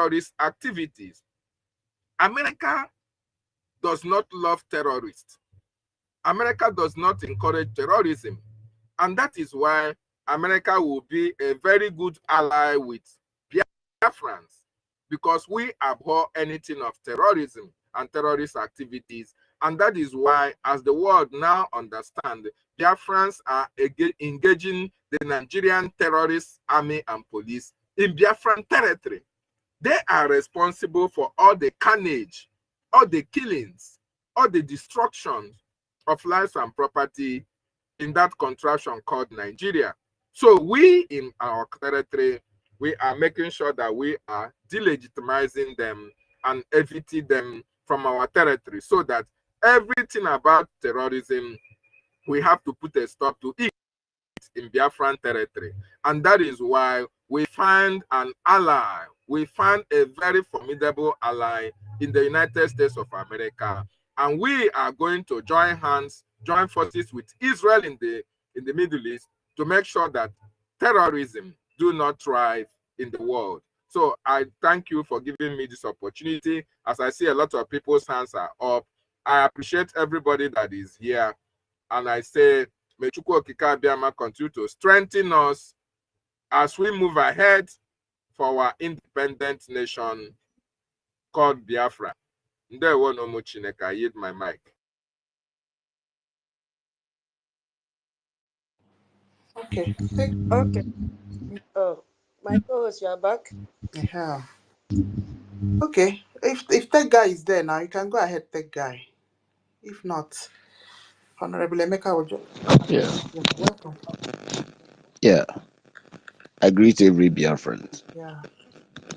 terrorist activities. America does not love terrorists. America does not encourage terrorism. And that is why America will be a very good ally with Biafrans, because we abhor anything of terrorism and terrorist activities. And that is why, as the world now understands, Biafrans are engaging the Nigerian terrorist army and police in Biafran territory. They are responsible for all the carnage, all the killings, all the destructions of lives and property in that contraption called Nigeria. So we in our territory, we are making sure that we are delegitimizing them and evicting them from our territory, so that everything about terrorism, we have to put a stop to it in Biafran territory. And that is why we find an ally, we find a very formidable ally in the United States of America. And we are going to join hands, join forces with Israel in the Middle East to make sure that terrorism do not thrive in the world. So I thank you for giving me this opportunity. As I see a lot of people's hands are up, I appreciate everybody that is here. And I say, may Chukwu Okike Abiama continue to strengthen us as we move ahead for our independent nation called Biafra. Ndewo no mu Chineke. I yield my mic. Okay. Okay. Oh, my co-host, you are back. Yeah. Okay. If that guy is there now, you can go ahead, that guy. If not, Honorable Emeka will just... Yeah. Yeah, welcome. Yeah. I greet every Biafran. Yeah.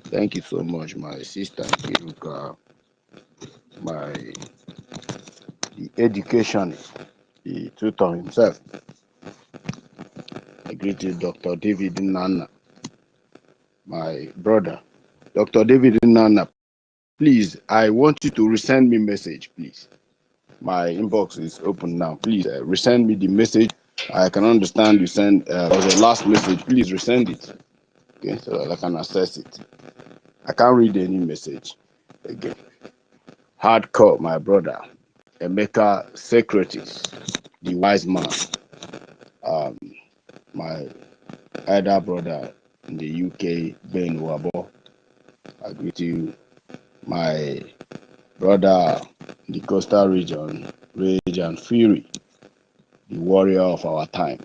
Thank you so much, my sister Iruka, the educationist, the tutor himself. I greet you, Dr. David Nana, my brother. Dr. David Nana, please, I want you to resend me message, please. My inbox is open now. Please resend me the message. I can understand you send was a last message. Please resend it, okay, so that I can access it. I can't read any message again. Hardcore, my brother. Emeka Securities, the wise man. My elder brother in the UK, Ben Wabo. I greet you. My brother in the coastal region, Rage and Fury, the warrior of our time.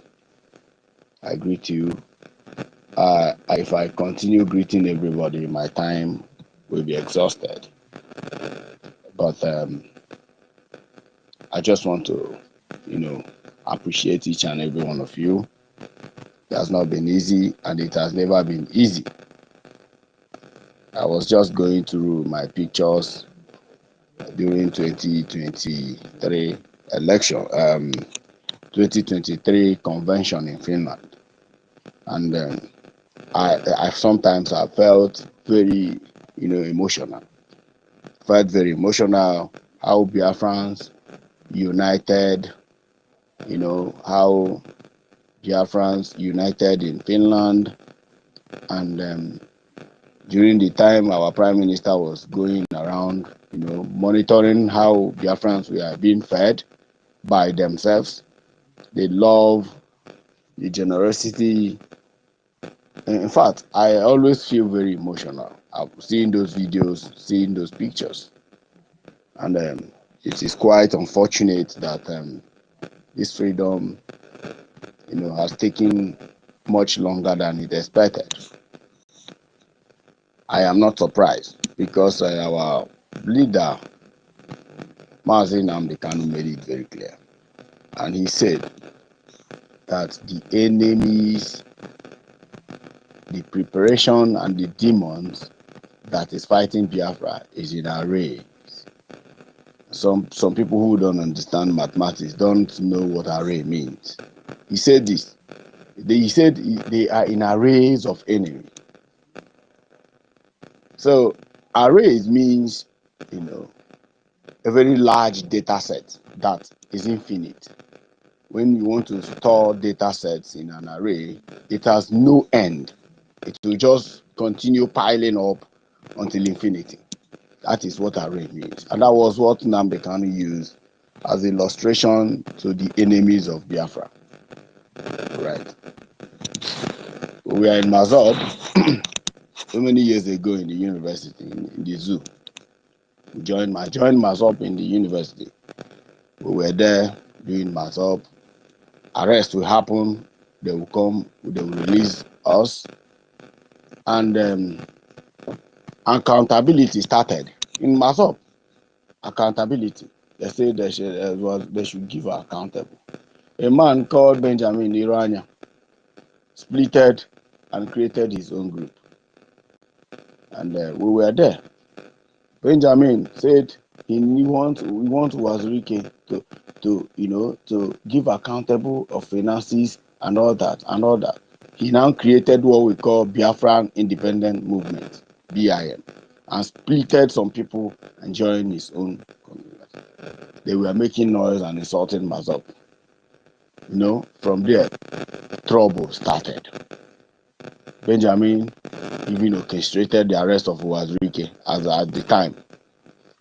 I greet you. If I continue greeting everybody, my time will be exhausted. But I just want to, appreciate each and every one of you. It has not been easy, and it has never been easy. I was just going through my pictures during 2023 election, 2023 convention in Finland, and I sometimes I felt very, emotional. Felt very emotional. How Biafrans united, how Biafrans united in Finland, and during the time our Prime Minister was going around, monitoring how Biafrans were being fed by themselves, the love, the generosity. In fact, I always feel very emotional seeing those videos, seeing those pictures. And it is quite unfortunate that this freedom, has taken much longer than it expected. I am not surprised because our leader, Mazi Nnamdi Kanu, made it very clear. And he said that the enemies, the preparation and the demons that is fighting Biafra is in array. Some people who don't understand mathematics don't know what array means. He said this. He said they are in arrays of enemy. So arrays means, a very large data set that is infinite. When you want to store data sets in an array, it has no end. It will just continue piling up until infinity. That is what arrange means. And that was what Nnamdi Kanu used as illustration to the enemies of Biafra. Right. We are in Mazab so many years ago in the university, in the zoo. I joined Mazab in the university. We were there doing Mazab. Arrest will happen, they will come, they will release us. And accountability started in Mazab. Accountability. They say they should give accountable. A man called Benjamin Irania splitted and created his own group. And we were there. Benjamin said we want Wazirike to give accountable of finances and all that. He now created what we call Biafran Independent Movement, BIM, and splitted some people and joined his own community. They were making noise and insulting Mazop. From there, trouble started. Benjamin even orchestrated the arrest of Wazirike as at the time.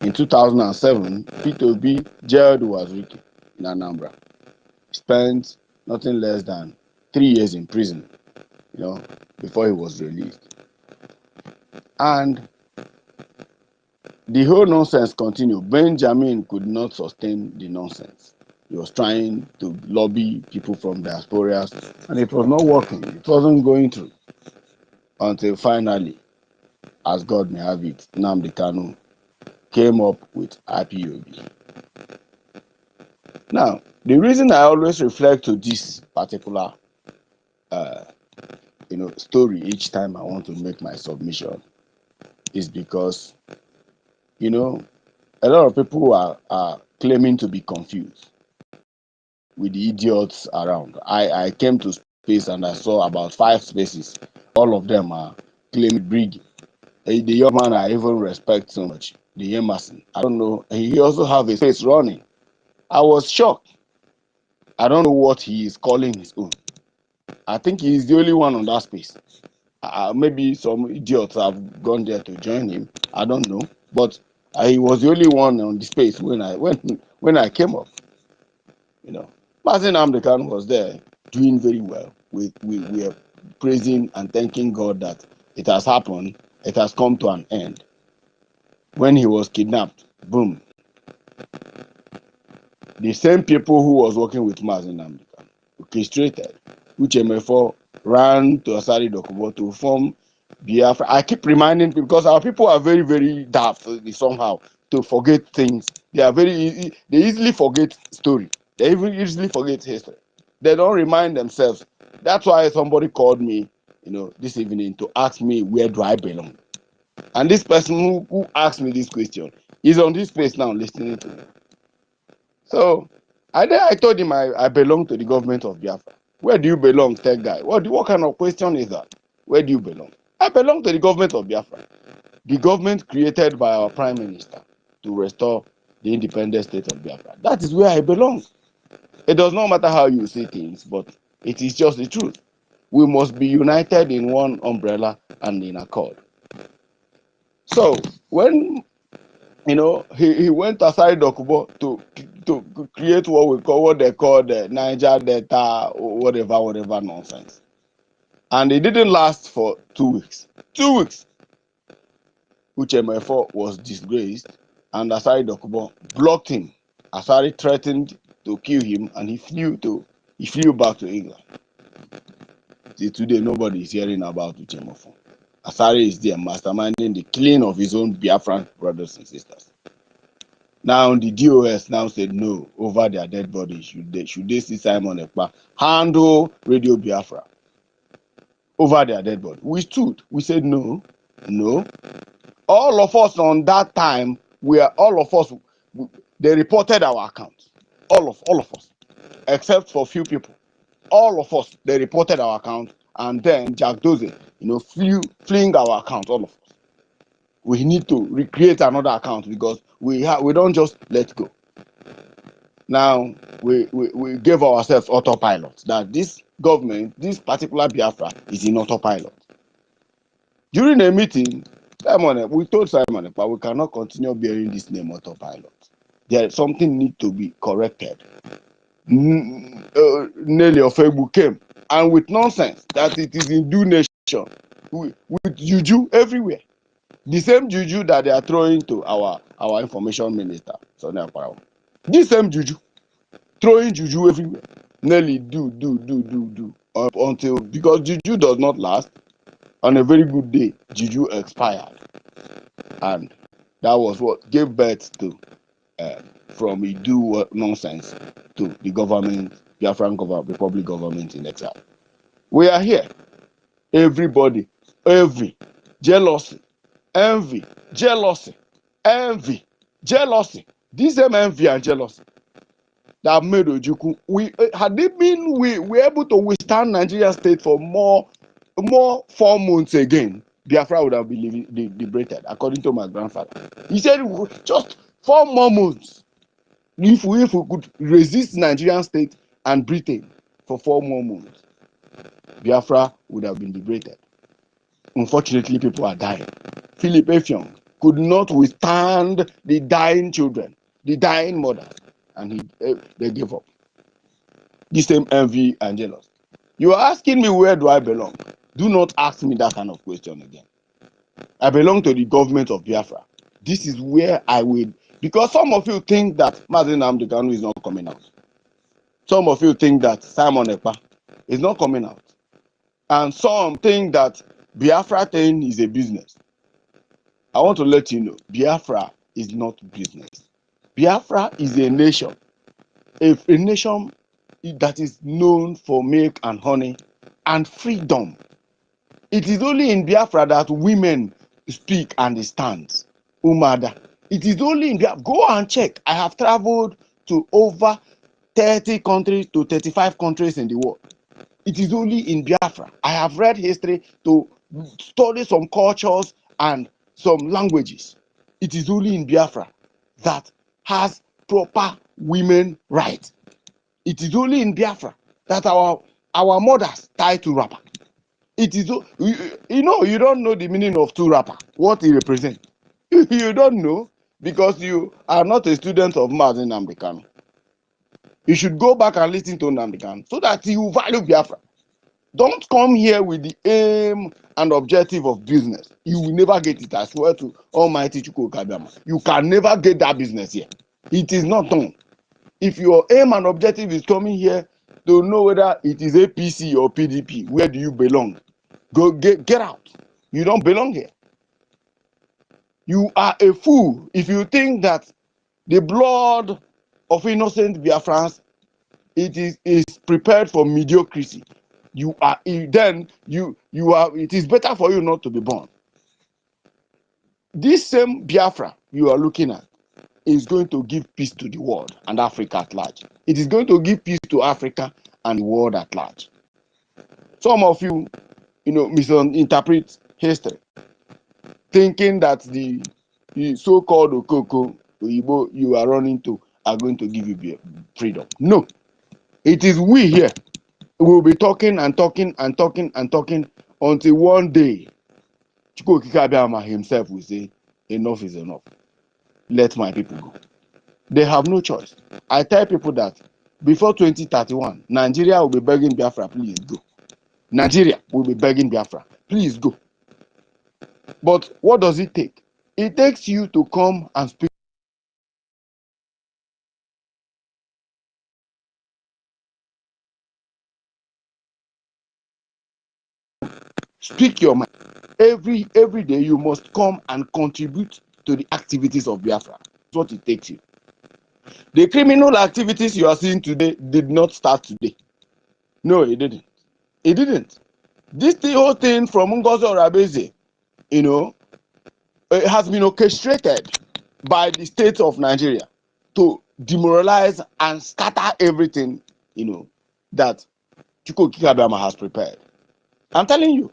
In 2007, Peter Obi jailed Wazirike in Anambra. Spent nothing less than 3 years in prison, before he was released. And the whole nonsense continued. Benjamin could not sustain the nonsense. He was trying to lobby people from diasporas, and it was not working. It wasn't going through. Until finally, as God may have it, Nnamdi Kanu came up with IPOB. Now, the reason I always reflect to this particular story each time I want to make my submission is because, a lot of people are claiming to be confused with the idiots around. I came to space and I saw about 5 spaces. All of them are claiming Brgie. The young man I even respect so much, the Emerson. I don't know. He also have a space running. I was shocked. I don't know what he is calling his own. I think he is the only one on that space. Maybe some idiots have gone there to join him. I don't know. But he was the only one on the space when I came up. Martin Nnamdi Kanu was there doing very well. We are praising and thanking God that it has happened. It has come to an end. When he was kidnapped, boom. The same people who was working with Martin Nnamdi Kanu orchestrated, which MFO ran to Asari Dokubo to form Biafra. I keep reminding people because our people are very, very daft somehow to forget things. They are very easy. They easily forget story. They even easily forget history. They don't remind themselves. That's why somebody called me, this evening to ask me where do I belong. And this person who asked me this question is on this place now listening to me. So I told him I belong to the government of Biafra. Where do you belong, tech guy? What kind of question is that? Where do you belong? I belong to the government of Biafra. The government created by our prime minister to restore the independent state of Biafra. That is where I belong. It does not matter how you see things, but it is just the truth. We must be united in one umbrella and in accord. So when he went aside Dokubo to create what they call the Niger Delta or whatever nonsense. And it didn't last for 2 weeks. 2 weeks. Which MFO was disgraced, and Asari Dokubo blocked him. Asari threatened to kill him, and he flew back to England. Till today, nobody is hearing about Uchemofo. Asari is there masterminding the killing of his own Biafran brothers and sisters. Now the DOS now said no over their dead bodies. Should they see Simon Ekpa handle Radio Biafra over their dead body? We stood. We said no. All of us on that time, they reported our accounts. All of us, except for a few people. All of us, they reported our account, and then Jack Doze, fleeing our account, all of us. We need to recreate another account because we don't just let go. Now we gave ourselves autopilot that this government, this particular Biafra, is in autopilot. During a meeting, Simon, we told Simon, but we cannot continue bearing this name autopilot. Something need to be corrected. Nelly of Ebu came, and with nonsense that it is in due nation, with juju everywhere. The same juju that they are throwing to our information minister, Sonia Parawa. This same juju, throwing juju everywhere. Nelly do until, because juju does not last. On a very good day, juju expired, and that was what gave birth to from a do nonsense to the government, Biafran Republic government in exile. We are here. Everybody, jealousy, envy, jealousy, envy, jealousy. This same envy and jealousy that made Ojukwu. We able to withstand Nigerian state for more 4 months again, Biafra would have been liberated, according to my grandfather. He said just 4 more months. If we could resist Nigerian state and Britain for 4 more months, Biafra would have been liberated. Unfortunately, people are dying. Philip Effiong could not withstand the dying children, the dying mothers, and they gave up. The same envy and jealousy. You are asking me where do I belong? Do not ask me that kind of question again. I belong to the government of Biafra. This is where I will, because some of you think that Mazi Nnamdi Kanu is not coming out. Some of you think that Simon Ekpa is not coming out. And some think that Biafra thing is a business. I want to let you know, Biafra is not business. Biafra is a nation. A nation that is known for milk and honey and freedom. It is only in Biafra that women speak and stand. Umada. It is only in Biafra. Go and check. I have traveled to over 30 countries to 35 countries in the world. It is only in Biafra. I have read history to study some cultures and some languages. It is only in Biafra that has proper women rights. It is only in Biafra that our mothers tie to wrapper. It is, you don't know the meaning of two wrapper, what it represents. You don't know because you are not a student of Mazi Nnamdi Kanu. You should go back and listen to Nnamdi Kanu so that you value Biafra. Don't come here with the aim and objective of business. You will never get it. I swear to Almighty Chukwu Kabiyama. You can never get that business here. It is not done. If your aim and objective is coming here to know whether it is APC or PDP, where do you belong? Go get out. You don't belong here. You are a fool if you think that the blood of innocent Biafrans is prepared for mediocrity. You are then you are. It is better for you not to be born. This same Biafra you are looking at is going to give peace to the world and Africa at large. It is going to give peace to Africa and the world at large. Some of you, misinterpret history, thinking that the so-called Okoko Oyibo you are running to are going to give you freedom. No, it is we here. We will be talking and talking and talking and talking until one day Chukwu Kabiyama himself will say, enough is enough. Let my people go. They have no choice. I tell people that before 2031, Nigeria will be begging Biafra, please go. Nigeria will be begging Biafra, please go. But what does it take? It takes you to come and speak. Speak your mind. Every day you must come and contribute to the activities of Biafra. That's what it takes you. The criminal activities you are seeing today did not start today. No, it didn't. It didn't. This whole thing from NGOZI or Abeze, it has been orchestrated by the state of Nigeria to demoralize and scatter everything, that Chukwu Kabiyama has prepared. I'm telling you,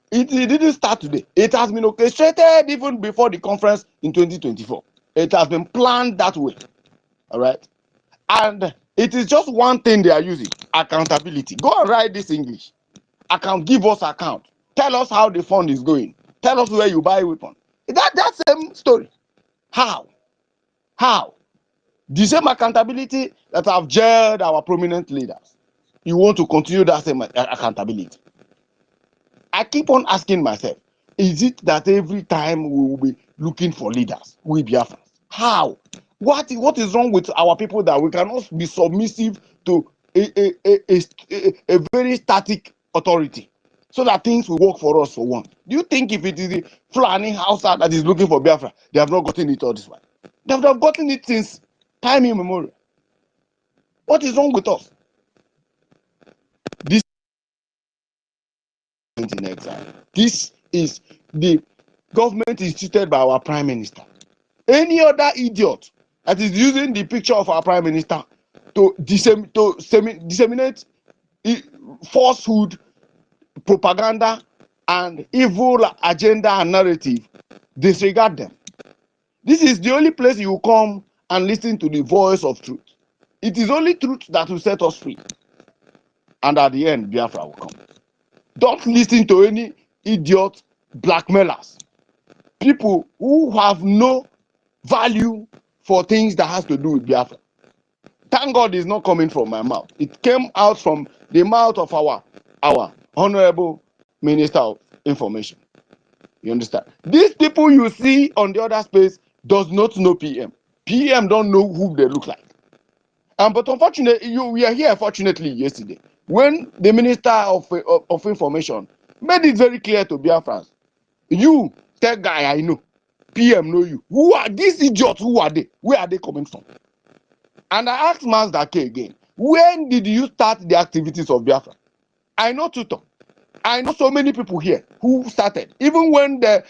it didn't start today. It has been orchestrated even before the conference in 2024. It has been planned that way. All right. And it is just one thing they are using: accountability. Go and write this English. Give us account. Tell us how the fund is going. Tell us where you buy weapon. That same story. How? How? The same accountability that have jailed our prominent leaders. You want to continue that same accountability. I keep on asking myself, is it that every time we will be looking for leaders, we Biafrans? How? What is wrong with our people that we cannot be submissive to a very static authority so that things will work for us for one? Do you think if it is the Fulani Hausa that is looking for Biafra, they have not gotten it all this way? They have not gotten it since time immemorial. What is wrong with us? This is in exile. This is the government instituted by our prime minister. Any other idiot that is using the picture of our prime minister to disseminate falsehood, propaganda, and evil agenda and narrative, disregard them. This is the only place you will come and listen to the voice of truth. It is only truth that will set us free. And at the end, Biafra will come. Don't listen to any idiot blackmailers. People who have no value for things that has to do with Biafra. Thank God it's not coming from my mouth. It came out from the mouth of our Honorable Minister of Information. You understand? These people you see on the other space does not know PM. PM don't know who they look like. But unfortunately, we are here fortunately yesterday when the Minister of Information made it very clear to Biafrans. You, that guy I know, PM know you. Who are these idiots? Who are they? Where are they coming from? And I asked Master K again, when did you start the activities of Biafra? I know Tutor. I know so many people here who started. Even when they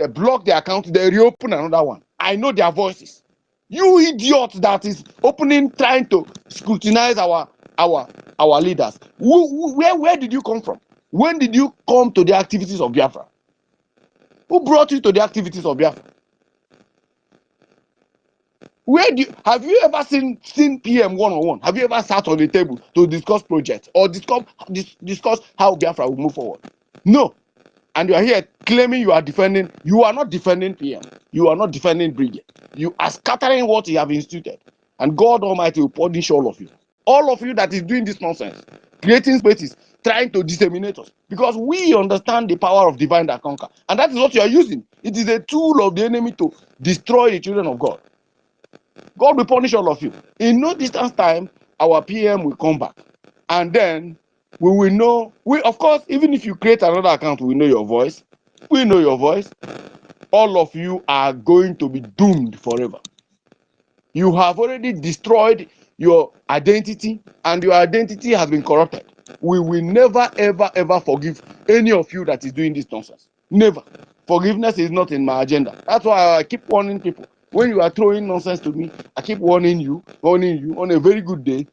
block their account, they reopen another one. I know their voices. You idiot that is opening, trying to scrutinize our leaders. Where did you come from? When did you come to the activities of Biafra? Who brought you to the activities of Biafra? Have you ever seen PM one-on-one? Have you ever sat on the table to discuss projects or discuss how Biafra will move forward? No. And you are here claiming you are defending. You are not defending PM. You are not defending Brigade. You are scattering what you have instituted. And God Almighty will punish all of you. All of you that is doing this nonsense, creating spaces, trying to disseminate us. Because we understand the power of divine that conquer. And that is what you are using. It is a tool of the enemy to destroy the children of God. God will punish all of you. In no distance time, our PM will come back. And then we will know. Of course, even if you create another account, we know your voice. We know your voice. All of you are going to be doomed forever. You have already destroyed your identity, and your identity has been corrupted. We will never, ever, ever forgive any of you that is doing this nonsense. Never. Forgiveness is not in my agenda. That's why I keep warning people. When you are throwing nonsense to me, I keep warning you on a very good day,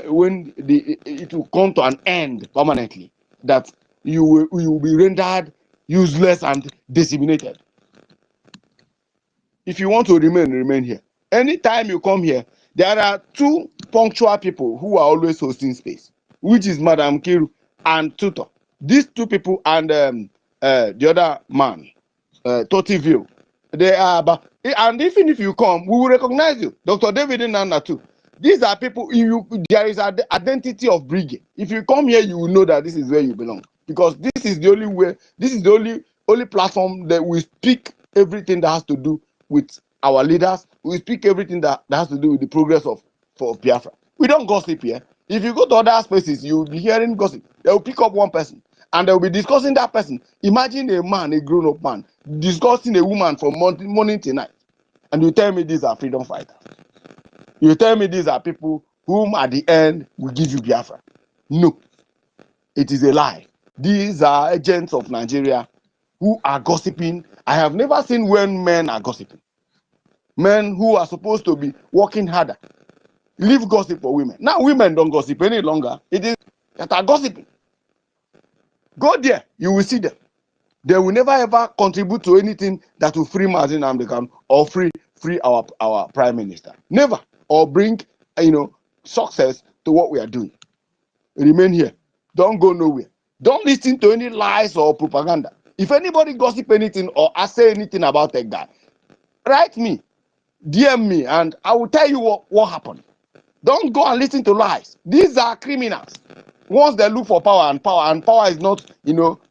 when it will come to an end permanently, that you will be rendered useless and disseminated. If you want to remain here. Anytime you come here, there are two punctual people who are always hosting space, which is Madam Kiru and Tutor. These two people and the other man, Totiville. They are, and even if you come, we will recognize you. Dr. David and Nana too. These are people, there is an identity of Brigade. If you come here, you will know that this is where you belong. Because this is the only way, this is the only platform that we speak everything that has to do with our leaders. We speak everything that has to do with the progress of Biafra. We don't gossip here. If you go to other spaces, you'll be hearing gossip. They will pick up one person and they'll be discussing that person. Imagine a man, a grown-up man, discussing a woman from morning till night. And you tell me these are freedom fighters. You tell me these are people whom at the end will give you Biafra. No, it is a lie. These are agents of Nigeria who are gossiping. I have never seen when men are gossiping. Men who are supposed to be working harder. Leave gossip for women. Now women don't gossip any longer. It is that are gossiping. Go there, you will see them. They will never ever contribute to anything that will free Mazin Amdekan or free our prime minister. Never. Or bring success to what we are doing. Remain here. Don't go nowhere. Don't listen to any lies or propaganda. If anybody gossip anything or I say anything about that guy, write me, DM me, and I will tell you what happened. Don't go and listen to lies. These are criminals. Once they look for power, and power is not,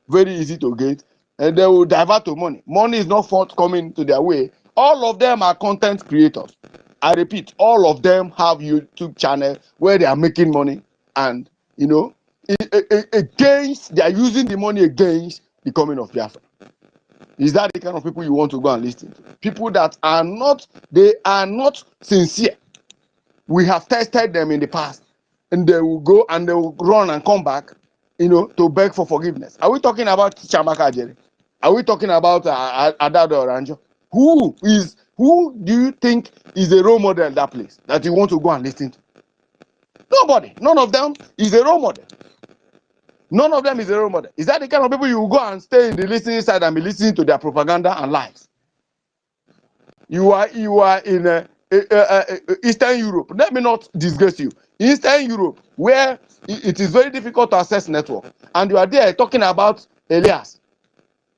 very easy to get, and they will divert to money. Money is not forthcoming to their way. All of them are content creators. I repeat, all of them have YouTube channel where they are making money, and against, they are using the money against the coming of Biafra. Is that the kind of people you want to go and listen to? People that are not sincere. We have tested them in the past, and they will go and they will run and come back, to beg for forgiveness. Are we talking about Chamaka Jerry? Are we talking about Adado Oranjo? Who do you think is a role model in that place that you want to go and listen to? Nobody. None of them is a role model. None of them is a role model. Is that the kind of people you will go and stay in the listening side and be listening to their propaganda and lies? You are in Eastern Europe. Let me not disgrace you. Eastern Europe, where it is very difficult to access network, and you are there talking about Elias,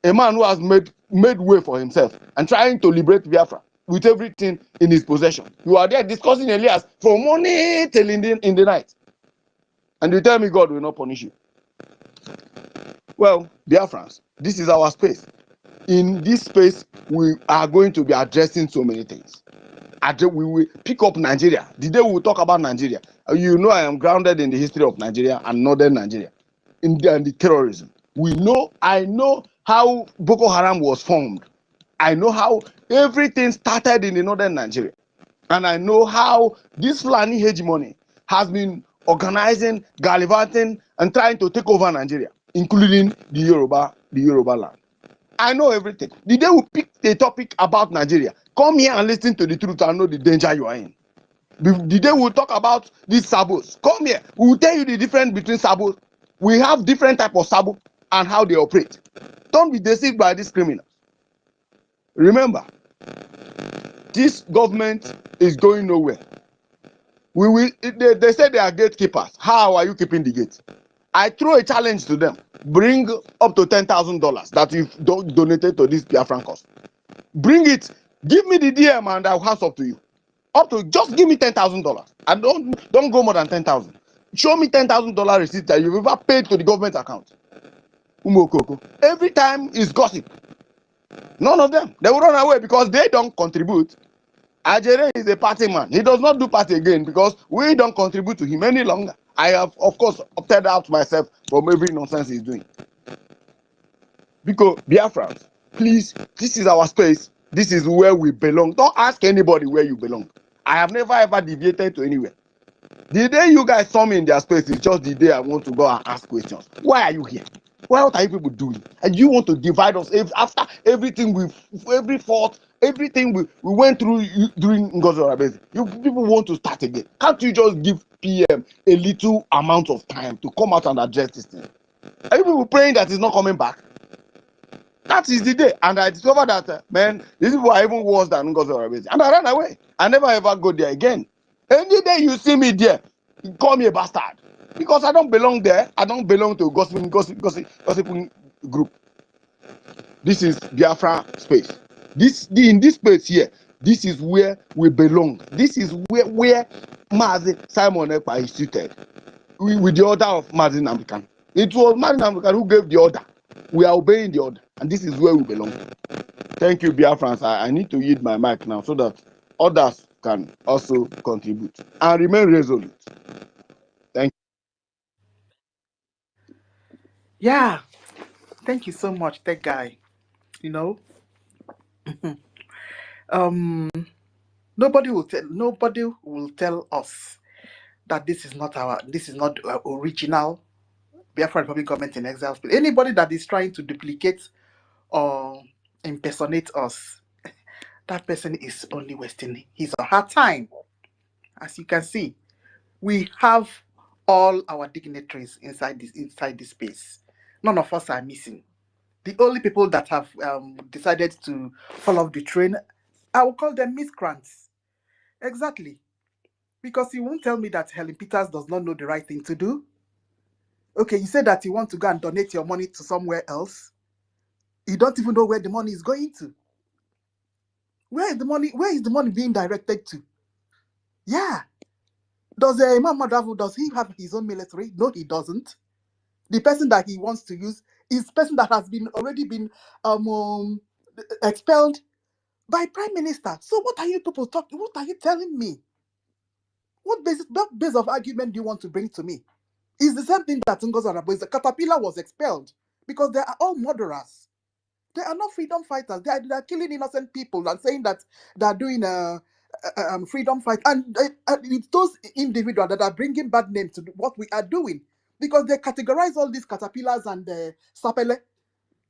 a man who has made way for himself and trying to liberate Biafra with everything in his possession. You are there discussing Elias from morning till in the night, and you tell me God will not punish you. Well, Biafrans, this is our space. In this space, we are going to be addressing so many things. We will pick up Nigeria. The day we will talk about Nigeria, I am grounded in the history of Nigeria and northern Nigeria, and the terrorism. I know how Boko Haram was formed. I know how everything started in the northern Nigeria, and I know how this Fulani hegemony has been organizing, gallivanting, and trying to take over Nigeria, including the Yoruba land. I know everything. The day we pick a topic about Nigeria, come here and listen to the truth and know the danger you are in. The day we'll talk about these sabos, come here. We will tell you the difference between sabos. We have different type of sabo and how they operate. Don't be deceived by these criminals. Remember, this government is going nowhere. They say they are gatekeepers. How are you keeping the gate? I throw a challenge to them. Bring up to $10,000 that you've donated to this Biafran cause. Bring it. Give me the DM and I'll hands up to you. Just give me $10,000. And don't go more than 10,000. Show me $10,000 receipt that you've ever paid to the government account. Umokoko. Every time is gossip. None of them. They will run away because they don't contribute. Ajere is a party man. He does not do party again because we don't contribute to him any longer. I have, of course, opted out myself from every nonsense he's doing. Because Biafrans, please, this is our space. This is where we belong. Don't ask anybody where you belong. I have never ever deviated to anywhere. The day you guys saw me in their space is just the day I want to go and ask questions. Why are you here? What are you people doing? And you want to divide us after everything every fault, everything we went through during NGOZI. You people want to start again. Can't you just give PM a little amount of time to come out and address this thing? Are you people praying that it's not coming back? That is the day. And I discovered that, man, these people are even worse than NGOZI. And I ran away. I never ever go there again. Any day you see me there, you call me a bastard. Because I don't belong there. I don't belong to gossiping group. This is Biafra space. In this space here, this is where we belong. This is where Mazi Simon Ekpa is seated. With the order of Mazi Namdekan. It was Mazi Namdekan who gave the order. We are obeying the order. And this is where we belong. Thank you, Biafrans. I need to yield my mic now so that others can also contribute. And remain resolute. Thank you. Yeah, thank you so much, that guy. Nobody will tell us that this is not original Biafra Republic government in exile. Anybody that is trying to duplicate or impersonate us, that person is only wasting his or her time. As you can see, we have all our dignitaries inside this space. None of us are missing. The only people that have decided to fall off the train, I will call them miscreants. Exactly. Because you won't tell me that Helen Peters does not know the right thing to do. Okay, you said that you want to go and donate your money to somewhere else. You don't even know where the money is going to. Where is the money? Where is the money being directed to? Yeah. Does Imam Madavu, does he have his own military? No, he doesn't. The person that he wants to use is person that has been already been expelled by Prime Minister. So what are you people talking? What are you telling me? What base of argument do you want to bring to me? It's the same thing that NGOZI is. The Caterpillar was expelled because they are all murderers. They are not freedom fighters. They are killing innocent people and saying that they are doing freedom fight. And it's those individuals that are bringing bad name to what we are doing, because they categorize all these caterpillars and sapele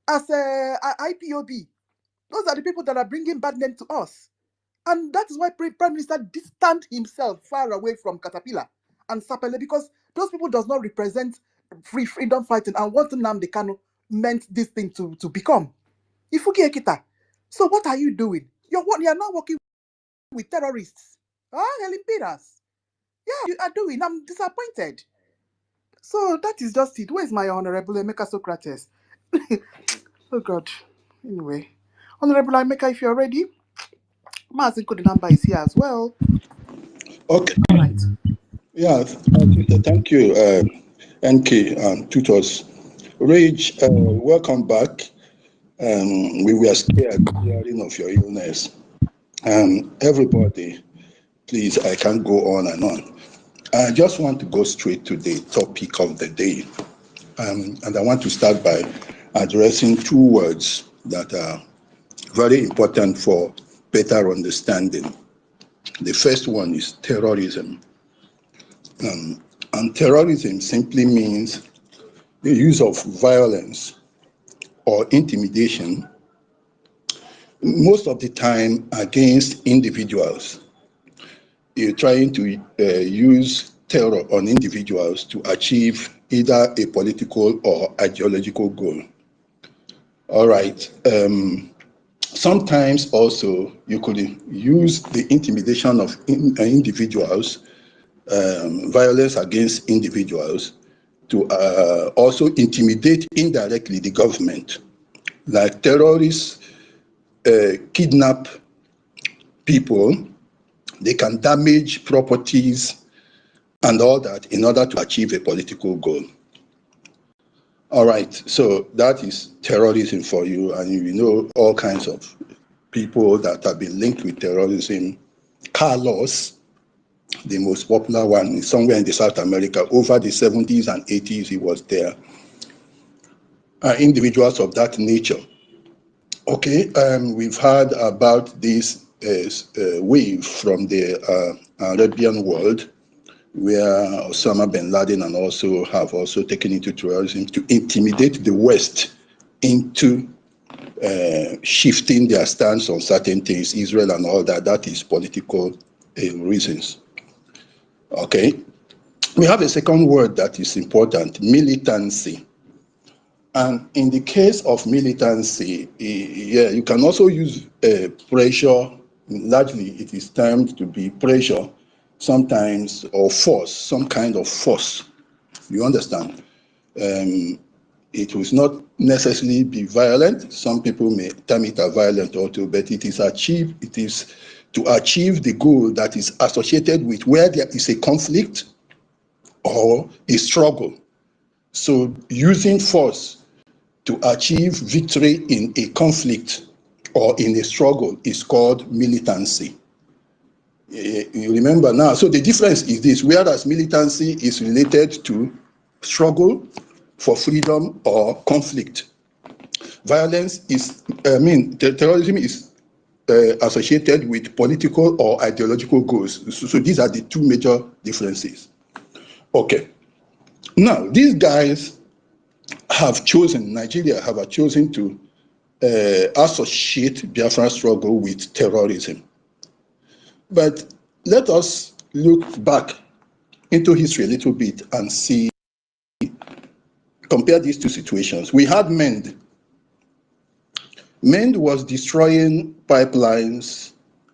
as IPOB. Those are the people that are bringing bad name to us. And that is why Prime Minister distanced himself far away from Caterpillar and Sapele, because those people does not represent freedom fighting and what Nnamdi Kanu meant this thing to become. Ifuki Ekita. So what are you doing? You're not working with terrorists. Helen Peters. Yeah, you are doing. I'm disappointed. So that is just it. Where's my Honorable Emeka Socrates? Oh God. Anyway. Honorable Emeka, if you're ready. Mazinko, the number is here as well. Okay. All right. Yeah, thank you, NK and tutors. Rage, welcome back. We were scared hearing of your illness. Everybody, please, I can't go on and on. I just want to go straight to the topic of the day. And I want to start by addressing two words that are very important for better understanding. The first one is terrorism. And terrorism simply means the use of violence or intimidation, most of the time against individuals. You're trying to use terror on individuals to achieve either a political or ideological goal. All right. Sometimes also you could use the intimidation of individuals, violence against individuals, to also intimidate indirectly the government. Like terrorists kidnap people, they can damage properties and all that in order to achieve a political goal. All right, so that is terrorism for you, and you know all kinds of people that have been linked with terrorism. Carlos, the most popular one, is somewhere in the South America. Over the 70s and 80s, he was there. Individuals of that nature. Okay, we've heard about this wave from the Arabian world, where Osama bin Laden and also have also taken into terrorism to intimidate the West into shifting their stance on certain things, Israel and all that. That is political reasons. Okay, we have a second word that is important: militancy. And in the case of militancy, yeah, you can also use pressure. Largely, it is termed to be pressure, sometimes, or force, some kind of force. You understand? It will not necessarily be violent. Some people may term it as violent also, but it is achieved. It is to achieve the goal that is associated with where there is a conflict or a struggle. So using force to achieve victory in a conflict or in a struggle is called militancy. You remember now, so the difference is this: whereas militancy is related to struggle for freedom or conflict, violence is, terrorism is associated with political or ideological goals. So these are the two major differences. Okay, now these guys have chosen, Nigeria have chosen to associate Biafra struggle with terrorism. But let us look back into history a little bit and see, compare these two situations. We had MEND. MEND was destroying pipelines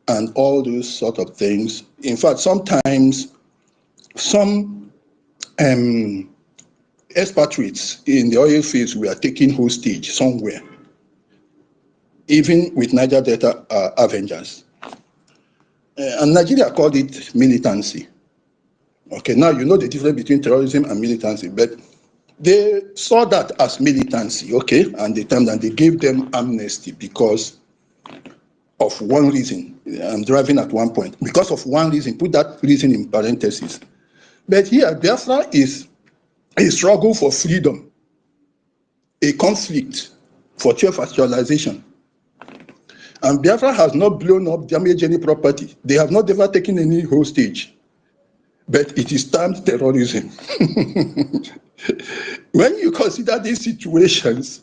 and all those sort of things. In fact, sometimes some expatriates in the oil fields were taken hostage somewhere. even with Niger Delta Avengers. And Nigeria called it militancy. Okay, now you know the difference between terrorism and militancy, but they saw that as militancy, okay, and they gave them amnesty because of one reason. I'm driving at one point. Because of one reason, put that reason in parentheses. But here, Biafra is a struggle for freedom, a conflict for self-actualization. And Biafra has not blown up, damaged any property. They have not ever taken any hostage. But it is termed terrorism. When you consider these situations,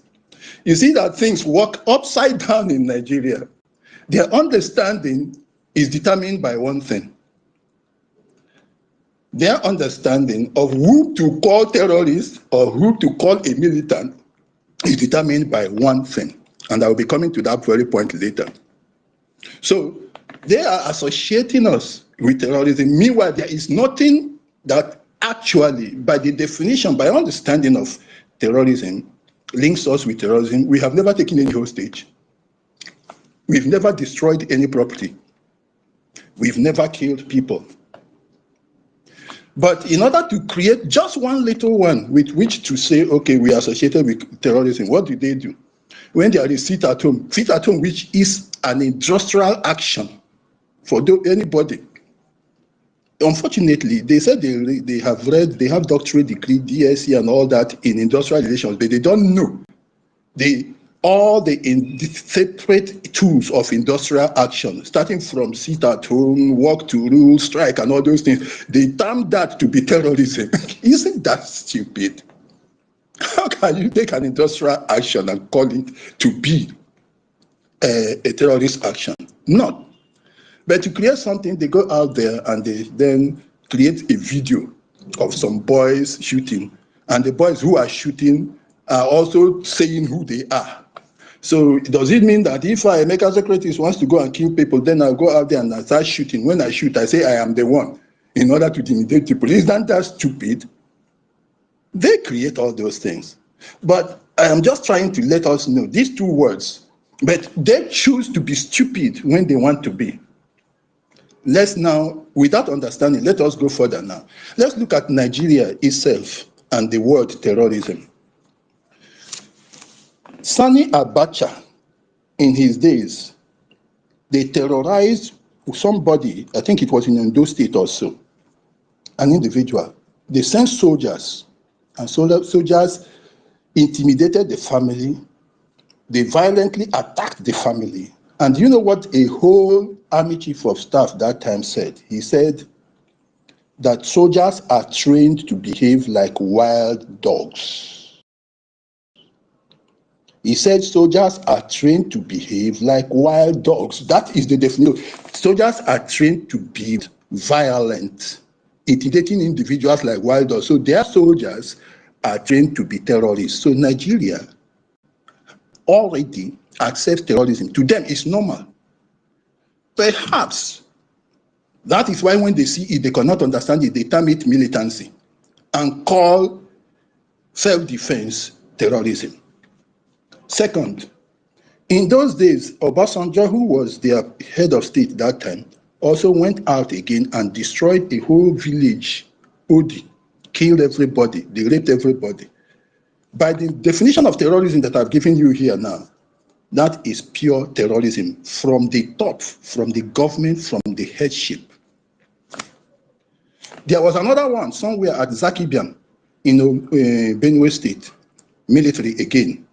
you see that things work upside down in Nigeria. Their understanding is determined by one thing. Their understanding of who to call terrorist or who to call a militant is determined by one thing. And I will be coming to that very point later. So they are associating us with terrorism. Meanwhile, there is nothing that actually, by the definition, by understanding of terrorism, links us with terrorism. We have never taken any hostage. We've never destroyed any property. We've never killed people. But in order to create just one little one with which to say, okay, we are associated with terrorism, what do? When there is sit at home, which is an industrial action for anybody. Unfortunately, they said they have doctorate degree, DSc and all that in industrial relations, but they don't know all the separate tools of industrial action, starting from sit at home, work to rule, strike, and all those things. They term that to be terrorism. Isn't that stupid? How can you take an industrial action and call it to be a terrorist action? Not. But to create something, they go out there and they then create a video of some boys shooting. And the boys who are shooting are also saying who they are. So does it mean that if a Emeka Secretary wants to go and kill people, then I'll go out there and I start shooting? When I shoot, I say I am the one in order to intimidate people. Isn't that stupid? They create all those things. But I am just trying to let us know these two words, but they choose to be stupid when they want to be. Let's now, without understanding, let us go further now. Let's look at Nigeria itself and the word terrorism. Sani Abacha, in his days, they terrorized somebody, I think it was in Ondo State also, an individual. They sent soldiers, and soldiers intimidated the family. They violently attacked the family. And you know what a whole army chief of staff that time said? He said that soldiers are trained to behave like wild dogs. He said soldiers are trained to behave like wild dogs. That is the definition. Soldiers are trained to be violent, intimidating individuals like wild dogs. So their soldiers are trained to be terrorists. So Nigeria already accepts terrorism. To them, it's normal. Perhaps that is why when they see it, they cannot understand it, they term it militancy and call self-defense terrorism. Second, in those days, Obasanjo, who was their head of state that time, also went out again and destroyed a whole village, Odi, killed everybody, they raped everybody. By the definition of terrorism that I've given you here now, that is pure terrorism from the top, from the government, from the headship. There was another one somewhere at Zakibian in Benue State, military again.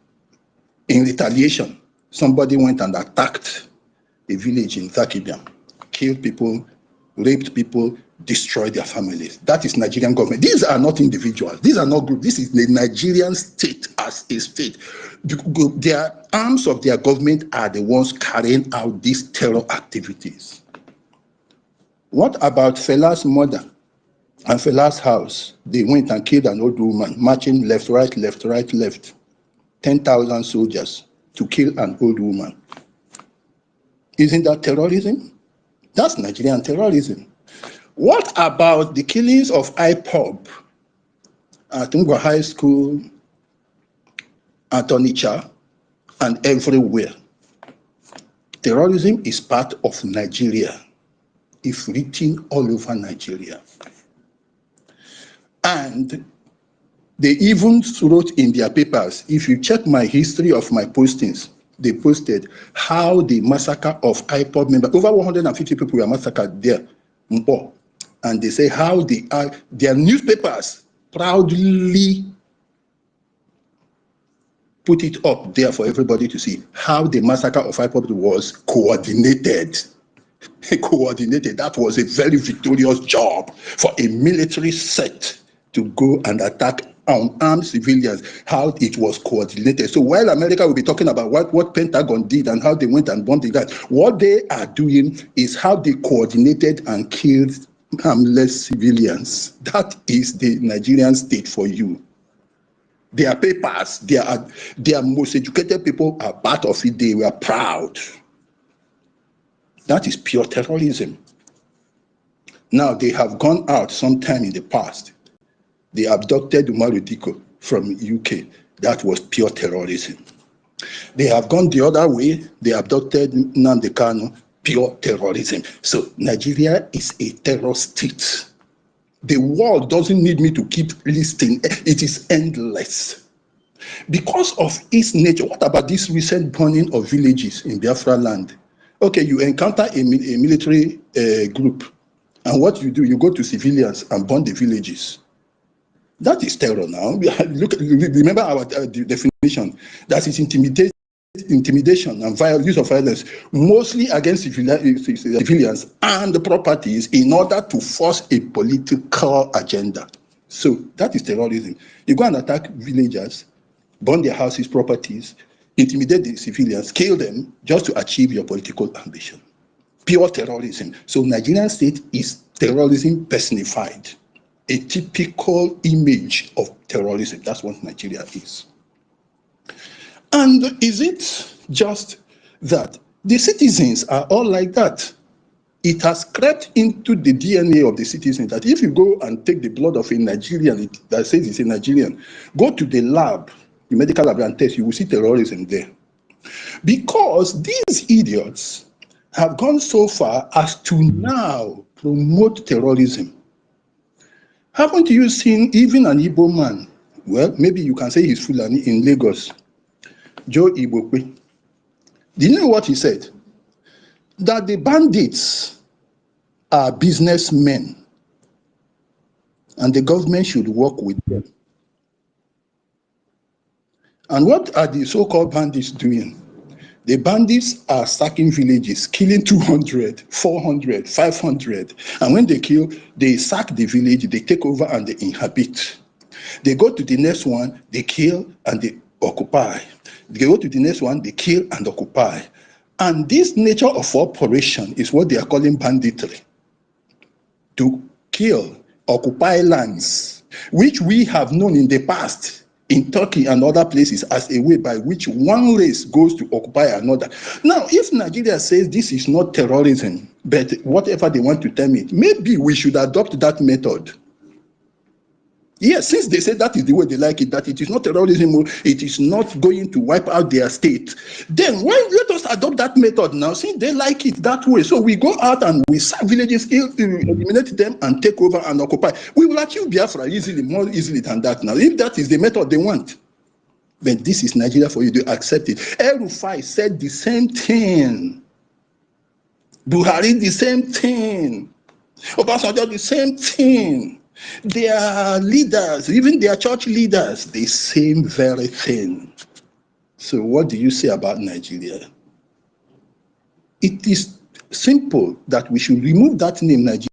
In retaliation, somebody went and attacked a village in Zakibian, killed people, raped people, destroyed their families. That is Nigerian government. These are not individuals. These are not groups. This is the Nigerian state as a state. Their arms of their government are the ones carrying out these terror activities. What about Fela's mother and Fela's house? They went and killed an old woman, marching left, right, left, right, left. 10,000 soldiers to kill an old woman. Isn't that terrorism? That's Nigerian terrorism. What about the killings of IPOB at Ngwa High School, at Onitsha, and everywhere? Terrorism is part of Nigeria. It's written all over Nigeria. And they even wrote in their papers, if you check my history of my postings, they posted how the massacre of IPOB members, over 150 people were massacred there. And they say how they are, their newspapers proudly put it up there for everybody to see how the massacre of IPOB was coordinated. Coordinated. That was a very victorious job for a military set to go and attack unarmed civilians, how it was coordinated. So while America will be talking about what Pentagon did and how they went and bombed the guys, what they are doing is how they coordinated and killed harmless civilians. That is the Nigerian state for you. Their papers, their most educated people are part of it. They were proud. That is pure terrorism. Now, they have gone out sometime in the past. They abducted Umaru Diko from UK. That was pure terrorism. They have gone the other way. They abducted Nnamdi Kanu, pure terrorism. So Nigeria is a terror state. The world doesn't need me to keep listing. It is endless. Because of its nature, what about this recent burning of villages in Biafra land? Okay, you encounter a military group, and what you do, you go to civilians and burn the villages. That is terror now. Remember our definition. That is intimidation and use of violence, mostly against civilians and the properties in order to force a political agenda. So that is terrorism. You go and attack villagers, burn their houses, properties, intimidate the civilians, kill them just to achieve your political ambition. Pure terrorism. So Nigerian state is terrorism personified. A typical image of terrorism. That's what Nigeria is. And is it just that? The citizens are all like that. It has crept into the DNA of the citizens that if you go and take the blood of a Nigerian that says it's a Nigerian, go to the lab, the medical lab, and test, you will see terrorism there. Because these idiots have gone so far as to now promote terrorism. Haven't you seen even an Igbo man? Well, maybe you can say he's Fulani in Lagos. Joe Ibokwe. Do you know what he said? That the bandits are businessmen and the government should work with them. And what are the so-called bandits doing? The bandits are sacking villages, killing 200, 400, 500. And when they kill, they sack the village, they take over and they inhabit. They go to the next one, they kill and they occupy. They go to the next one, they kill and occupy. And this nature of operation is what they are calling banditry. To kill, occupy lands, which we have known in the past in Turkey and other places as a way by which one race goes to occupy another. Now, if Nigeria says this is not terrorism, but whatever they want to term it, maybe we should adopt that method. Yes, since they say that is the way they like it, that it is not terrorism, it is not going to wipe out their state, then why let us adopt that method now, since they like it that way. So we go out and we sack villages, eliminate them and take over and occupy. We will achieve Biafra easily, more easily than that now, if that is the method they want. But this is Nigeria for you to accept it. El-Rufai said the same thing. Buhari, the same thing. Obasanjo, the same thing. Their leaders, even their church leaders, the same very thing. So what do you say about Nigeria? It is simple that we should remove that name, Nigeria.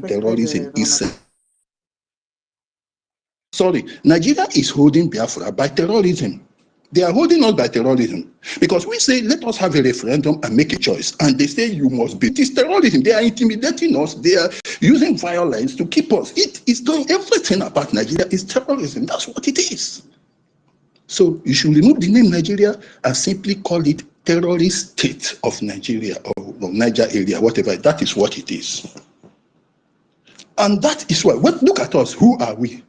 Terrorism is sorry, Nigeria is holding Biafra by terrorism. They are holding us by terrorism because we say, let us have a referendum and make a choice. And they say, you must be. It is terrorism. They are intimidating us. They are using violence to keep us. It is doing everything about Nigeria is terrorism. That's what it is. So you should remove the name Nigeria and simply call it terrorist state of Nigeria or Niger area, whatever. That is what it is. And that is why, look at us, who are we?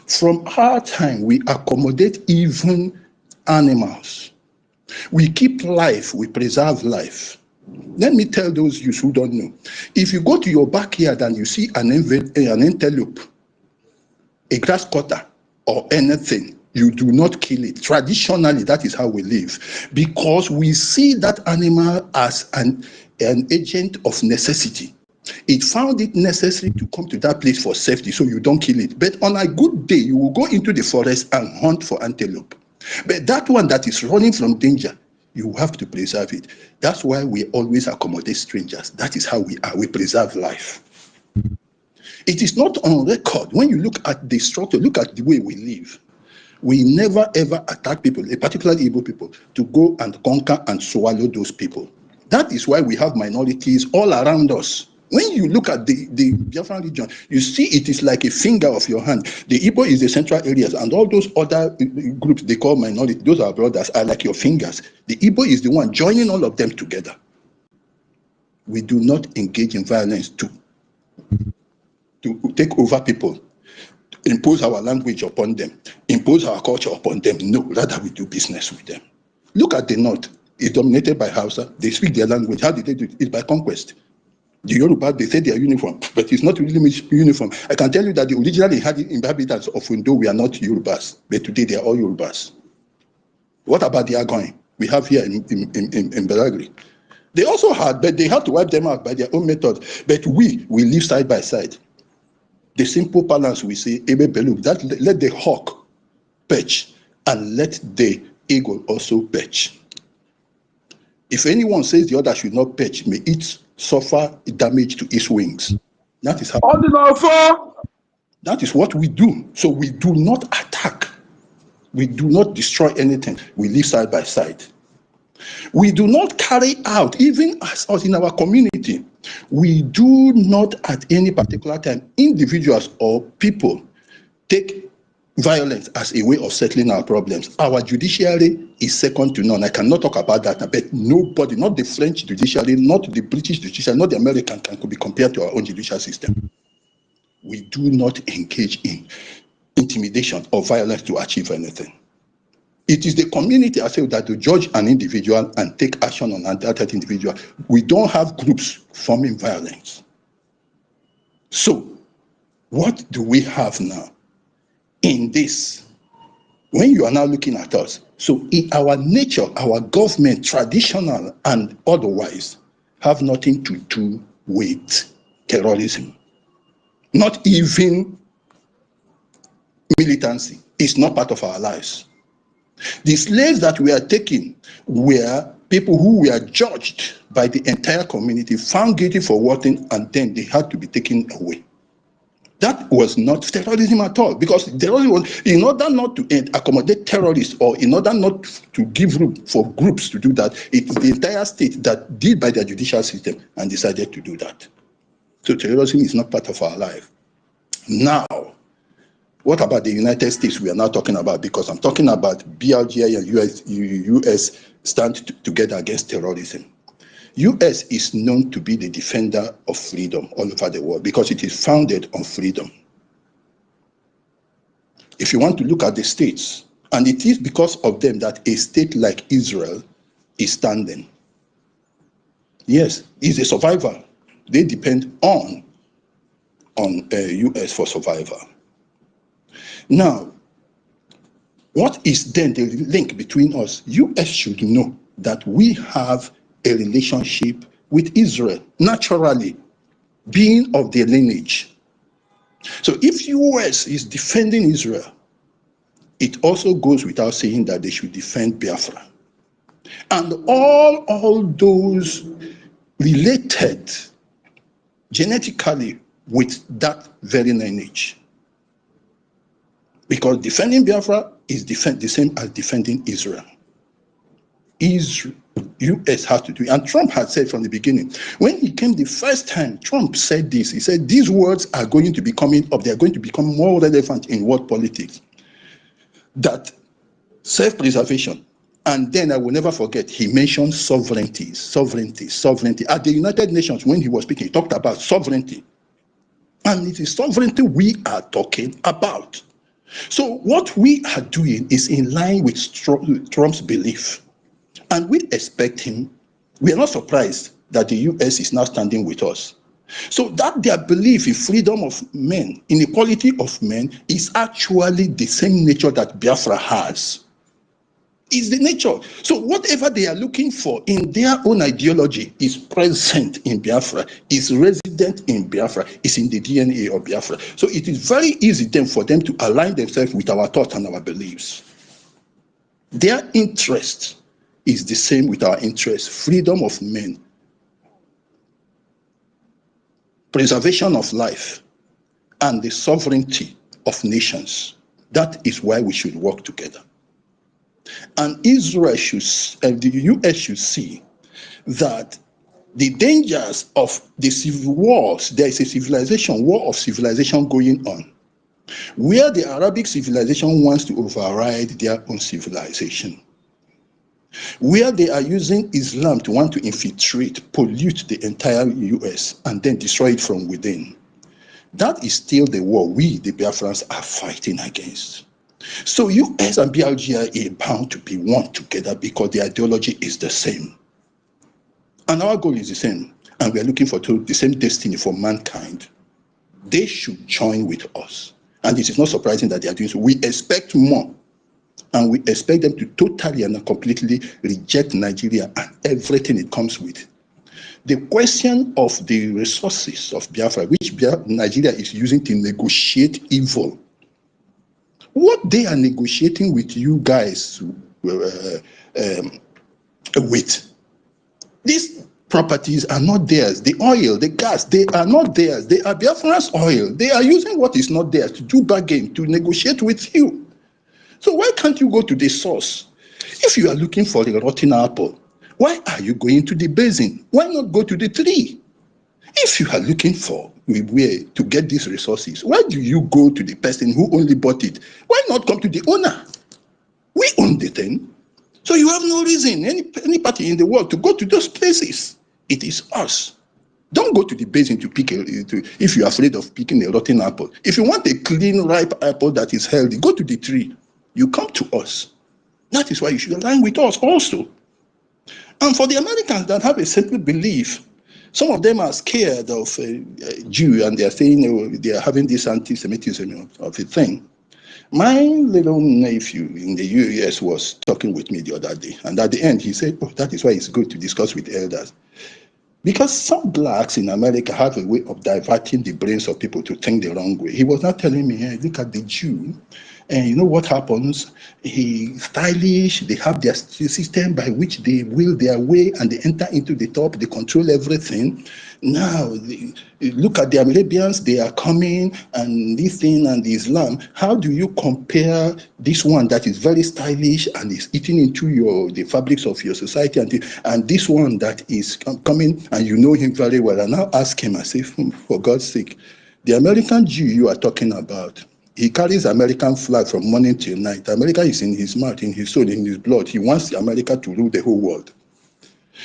From our time, we accommodate even animals. We keep life, we preserve life. Let me tell those youths who don't know. If you go to your backyard and you see an antelope, a grass cutter, or anything, you do not kill it. Traditionally, that is how we live. Because we see that animal as an agent of necessity. It found it necessary to come to that place for safety, so you don't kill it. But on a good day, you will go into the forest and hunt for antelope. But that one that is running from danger, you have to preserve it. That's why we always accommodate strangers. That is how we are. We preserve life. It is not on record. When you look at the structure, look at the way we live. We never ever attack people, particularly Igbo people, to go and conquer and swallow those people. That is why we have minorities all around us. When you look at the Biafran region, you see it is like a finger of your hand. The Igbo is the central areas, and all those other groups they call minority, those are brothers, are like your fingers. The Igbo is the one joining all of them together. We do not engage in violence to take over people, impose our language upon them, impose our culture upon them. No, rather we do business with them. Look at the North. It's dominated by Hausa. They speak their language. How did they do it? It's by conquest. The Yoruba, they say they are uniform, but it's not really uniform. I can tell you that the originally inhabitants of Undo were not Yorubas, but today they are all Yorubas. What about the Agoin we have here in Belagri? They also had, but they had to wipe them out by their own method. But we live side by side. The simple balance we say, that let the hawk perch and let the eagle also perch. If anyone says the other should not perch, may it suffer damage to its wings. That is how. That is what we do. So we do not attack. We do not destroy anything. We live side by side. We do not carry out, even as us in our community, we do not at any particular time, individuals or people, take violence as a way of settling our problems. Our judiciary is second to none. I cannot talk about that, but nobody, not the French judiciary, not the British judiciary, not the American, could be compared to our own judicial system. We do not engage in intimidation or violence to achieve anything. It is the community ourselves that to judge an individual and take action on that individual. We don't have groups forming violence. So, what do we have now in this? When you are now looking at us, so in our nature, our government, traditional and otherwise, have nothing to do with terrorism. Not even militancy is not part of our lives. The slaves that we are taking were people who were judged by the entire community, found guilty for one thing, and then they had to be taken away. That was not terrorism at all, because terrorism was, in order not to accommodate terrorists or in order not to give room for groups to do that, it is the entire state that did by their judicial system and decided to do that. So terrorism is not part of our life. Now, what about the United States we are now talking about? Because I'm talking about BLGI and US stand together against terrorism. US is known to be the defender of freedom all over the world because it is founded on freedom. If you want to look at the states, and it is because of them that a state like Israel is standing. Yes, it's a survivor. They depend on US for survival. Now, what is then the link between us? US should know that we have a relationship with Israel, naturally, being of their lineage. So if US is defending Israel, it also goes without saying that they should defend Biafra. And all those related genetically with that very lineage. Because defending Biafra is the same as defending Israel. US has to do it. And Trump had said from the beginning, when he came the first time, Trump said this. He said, these words are going to be coming up. They're going to become more relevant in world politics. That self-preservation. And then I will never forget, he mentioned sovereignty. At the United Nations, when he was speaking, he talked about sovereignty. And it is sovereignty we are talking about. So what we are doing is in line with Trump's belief. And we expect him, we are not surprised that the US is now standing with us. So that their belief in freedom of men, in equality of men, is actually the same nature that Biafra has. Is the nature. So whatever they are looking for in their own ideology is present in Biafra, is resident in Biafra, is in the DNA of Biafra. So it is very easy then for them to align themselves with our thoughts and our beliefs. Their interest is the same with our interest: freedom of men, preservation of life, and the sovereignty of nations. That is why we should work together. And Israel should, the US should see that the dangers of the civil wars, there is a civilization, war of civilization going on, where the Arabic civilization wants to override their own civilization, where they are using Islam to want to infiltrate, pollute the entire US, and then destroy it from within. That is still the war we, the Biafrans, are fighting against. So US and BLGI are bound to be one together because the ideology is the same. And our goal is the same. And we are looking for the same destiny for mankind. They should join with us. And it is not surprising that they are doing so. We expect more. And we expect them to totally and completely reject Nigeria and everything it comes with. The question of the resources of Biafra, which Nigeria is using to negotiate evil, what they are negotiating with you guys with, these properties are not theirs. The oil, the gas, they are not theirs. They are Biafran's oil. They are using what is not theirs to do bargain, to negotiate with you. So why can't you go to the source? If you are looking for a rotten apple, why are you going to the basin? Why not go to the tree? If you are looking for a way to get these resources, why do you go to the person who only bought it? Why not come to the owner? We own the thing. So you have no reason, any party in the world, to go to those places. It is us. Don't go to the basin to pick if you're afraid of picking a rotten apple. If you want a clean, ripe apple that is healthy, go to the tree. You come to us. That is why you should align with us also. And for the Americans that have a simple belief, some of them are scared of Jew, and they are saying they are having this anti-Semitism of a thing. My little nephew in the US was talking with me the other day, and at the end he said, oh, that is why it's good to discuss with elders. Because some blacks in America have a way of diverting the brains of people to think the wrong way. He was not telling me, hey, look at the Jew, and you know what happens? He's stylish, they have their system by which they will their way and they enter into the top, they control everything. Now, look at the Arabians, they are coming, and this thing and the Islam. How do you compare this one that is very stylish and is eating into the fabrics of your society, and this one that is coming and you know him very well? And now ask him, I say, for God's sake, the American Jew you are talking about, he carries American flag from morning till night. America is in his mouth, in his soul, in his blood. He wants America to rule the whole world.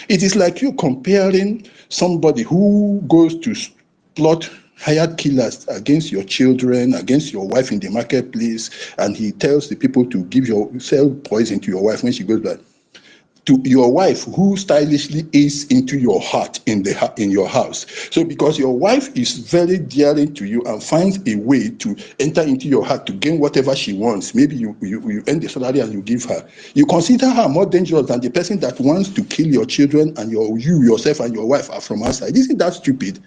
It is like you comparing somebody who goes to plot hired killers against your children, against your wife in the marketplace, and he tells the people to sell poison to your wife when she goes back. To your wife who stylishly is into your heart in your house. So because your wife is very daring to you and finds a way to enter into your heart to gain whatever she wants, maybe you earn the salary and you give her, you consider her more dangerous than the person that wants to kill your children, and you yourself and your wife are from outside. Isn't that stupid?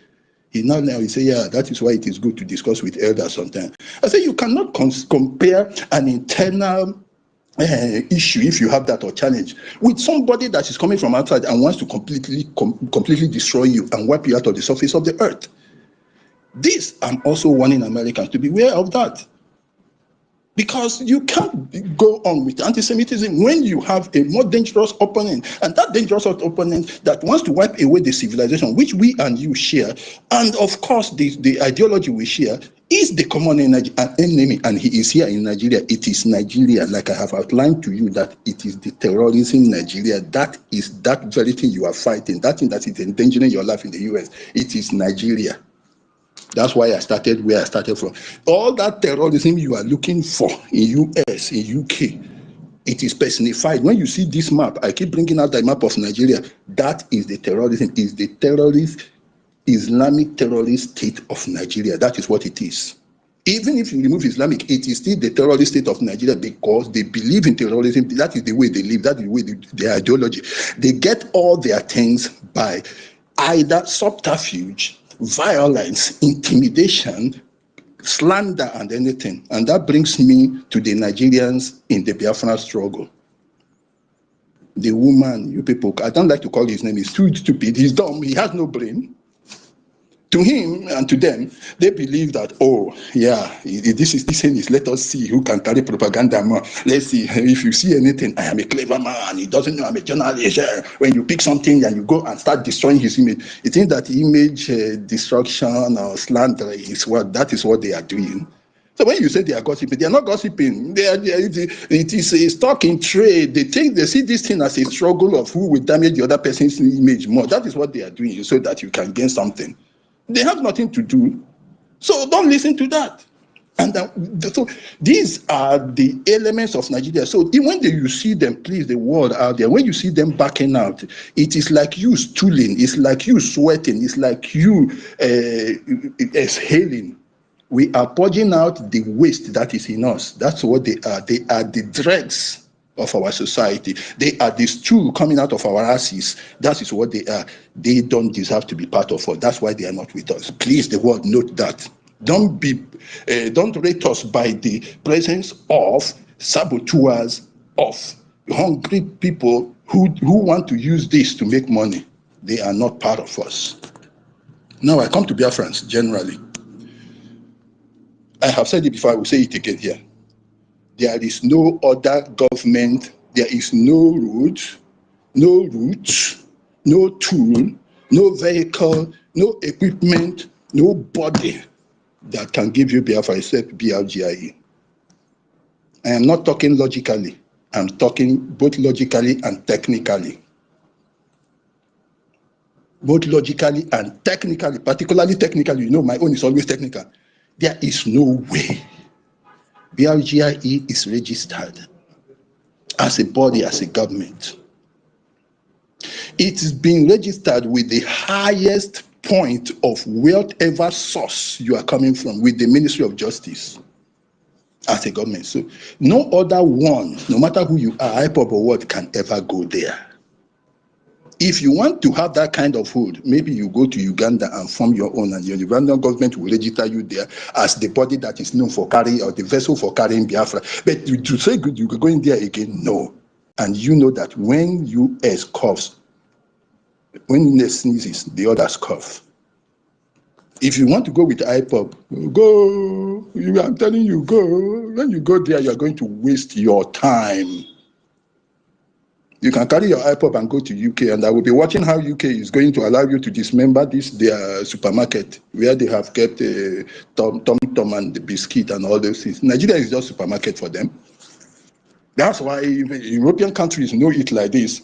He now say, yeah, that is why it is good to discuss with elders sometimes. I say you cannot compare an internal issue, if you have that, or challenge, with somebody that is coming from outside and wants to completely destroy you and wipe you out of the surface of the earth. This, I'm also warning Americans to be aware of that. Because you can't go on with anti-Semitism when you have a more dangerous opponent, and that dangerous opponent that wants to wipe away the civilization which we and you share, and of course the ideology we share, is the common enemy, and he is here in Nigeria. It is Nigeria, like I have outlined to you, that it is the terrorism in Nigeria. That is that very thing you are fighting, that thing that is endangering your life in the US. It is Nigeria. That's why I started where I started from. All that terrorism you are looking for in US, in UK, it is personified. When you see this map, I keep bringing out the map of Nigeria. That is the terrorism, is the terrorist, Islamic terrorist state of Nigeria. That is what it is. Even if you remove Islamic, it is still the terrorist state of Nigeria because they believe in terrorism. That is the way they live. That is the way their ideology. They get all their things by either subterfuge, violence, intimidation, slander, and anything. And that brings me to the Nigerians in the Biafra struggle. The woman, you people, I don't like to call his name, he's too stupid, he's dumb, he has no brain. To him and to them, they believe that, oh, yeah, this thing is, let us see who can carry propaganda more. Let's see, if you see anything, I am a clever man, he doesn't know I'm a journalist. When you pick something and you go and start destroying his image, you think that image destruction or slander is that is what they are doing. So when you say they are gossiping, they are not gossiping. It is a stock in trade. They see this thing as a struggle of who will damage the other person's image more. That is what they are doing so that you can gain something. They have nothing to do. So don't listen to that. And so these are the elements of Nigeria. So when you see them please the world out there, when you see them backing out, it is like you stooling, it's like you sweating, it's like you exhaling. We are purging out the waste that is in us. That's what they are. They are the dregs of our society. They are the stool coming out of our asses. That is what they are. They don't deserve to be part of us. That's why they are not with us. Please, the world, note that. Don't rate us by the presence of saboteurs, of hungry people who want to use this to make money. They are not part of us. Now I come to Biafrans generally. I have said it before, I will say it again here. There is no other government, there is no route, no tool, no vehicle, no equipment, no body that can give you Biafra except BRGIE. I am not talking logically, I'm talking both logically and technically. Both logically and technically, particularly technically, you know my own is always technical. There is no way BRGIE is registered as a body, as a government. It is being registered with the highest point of whatever source you are coming from, with the Ministry of Justice as a government. So no other one, no matter who you are, IPOB or what, can ever go there. If you want to have that kind of hold, maybe you go to Uganda and form your own, and the Ugandan government will register you there as the body that is known for carrying, or the vessel for carrying Biafra. But to say good, you go in there again, no. And you know that when US coughs, when US sneezes, the others cough. If you want to go with IPOB, go. I'm telling you, go. When you go there, you are going to waste your time. You can carry your iPod and go to UK, and I will be watching how UK is going to allow you to dismember their supermarket where they have kept Tom and the biscuit and all those things. Nigeria is just supermarket for them. That's why European countries know it like this.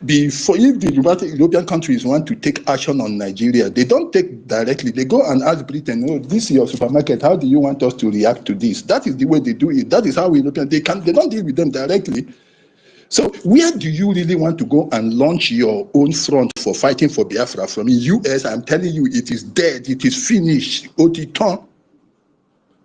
If the European countries want to take action on Nigeria, they don't take directly. They go and ask Britain, oh, this is your supermarket. How do you want us to react to this? That is the way they do it. That is how European, they don't deal with them directly. So where do you really want to go and launch your own front for fighting for Biafra from? In US, I'm telling you, it is dead. It is finished. Otiton.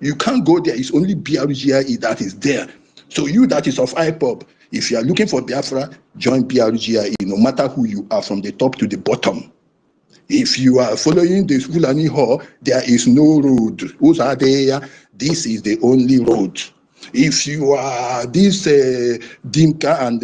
You can't go there. It's only BRGIE that is there. So you that is of IPOB, if you are looking for Biafra, join BRGIE, no matter who you are, from the top to the bottom. If you are following the Fulani Hall, there is no road. Who's are there? This is the only road. If you are this Dimka and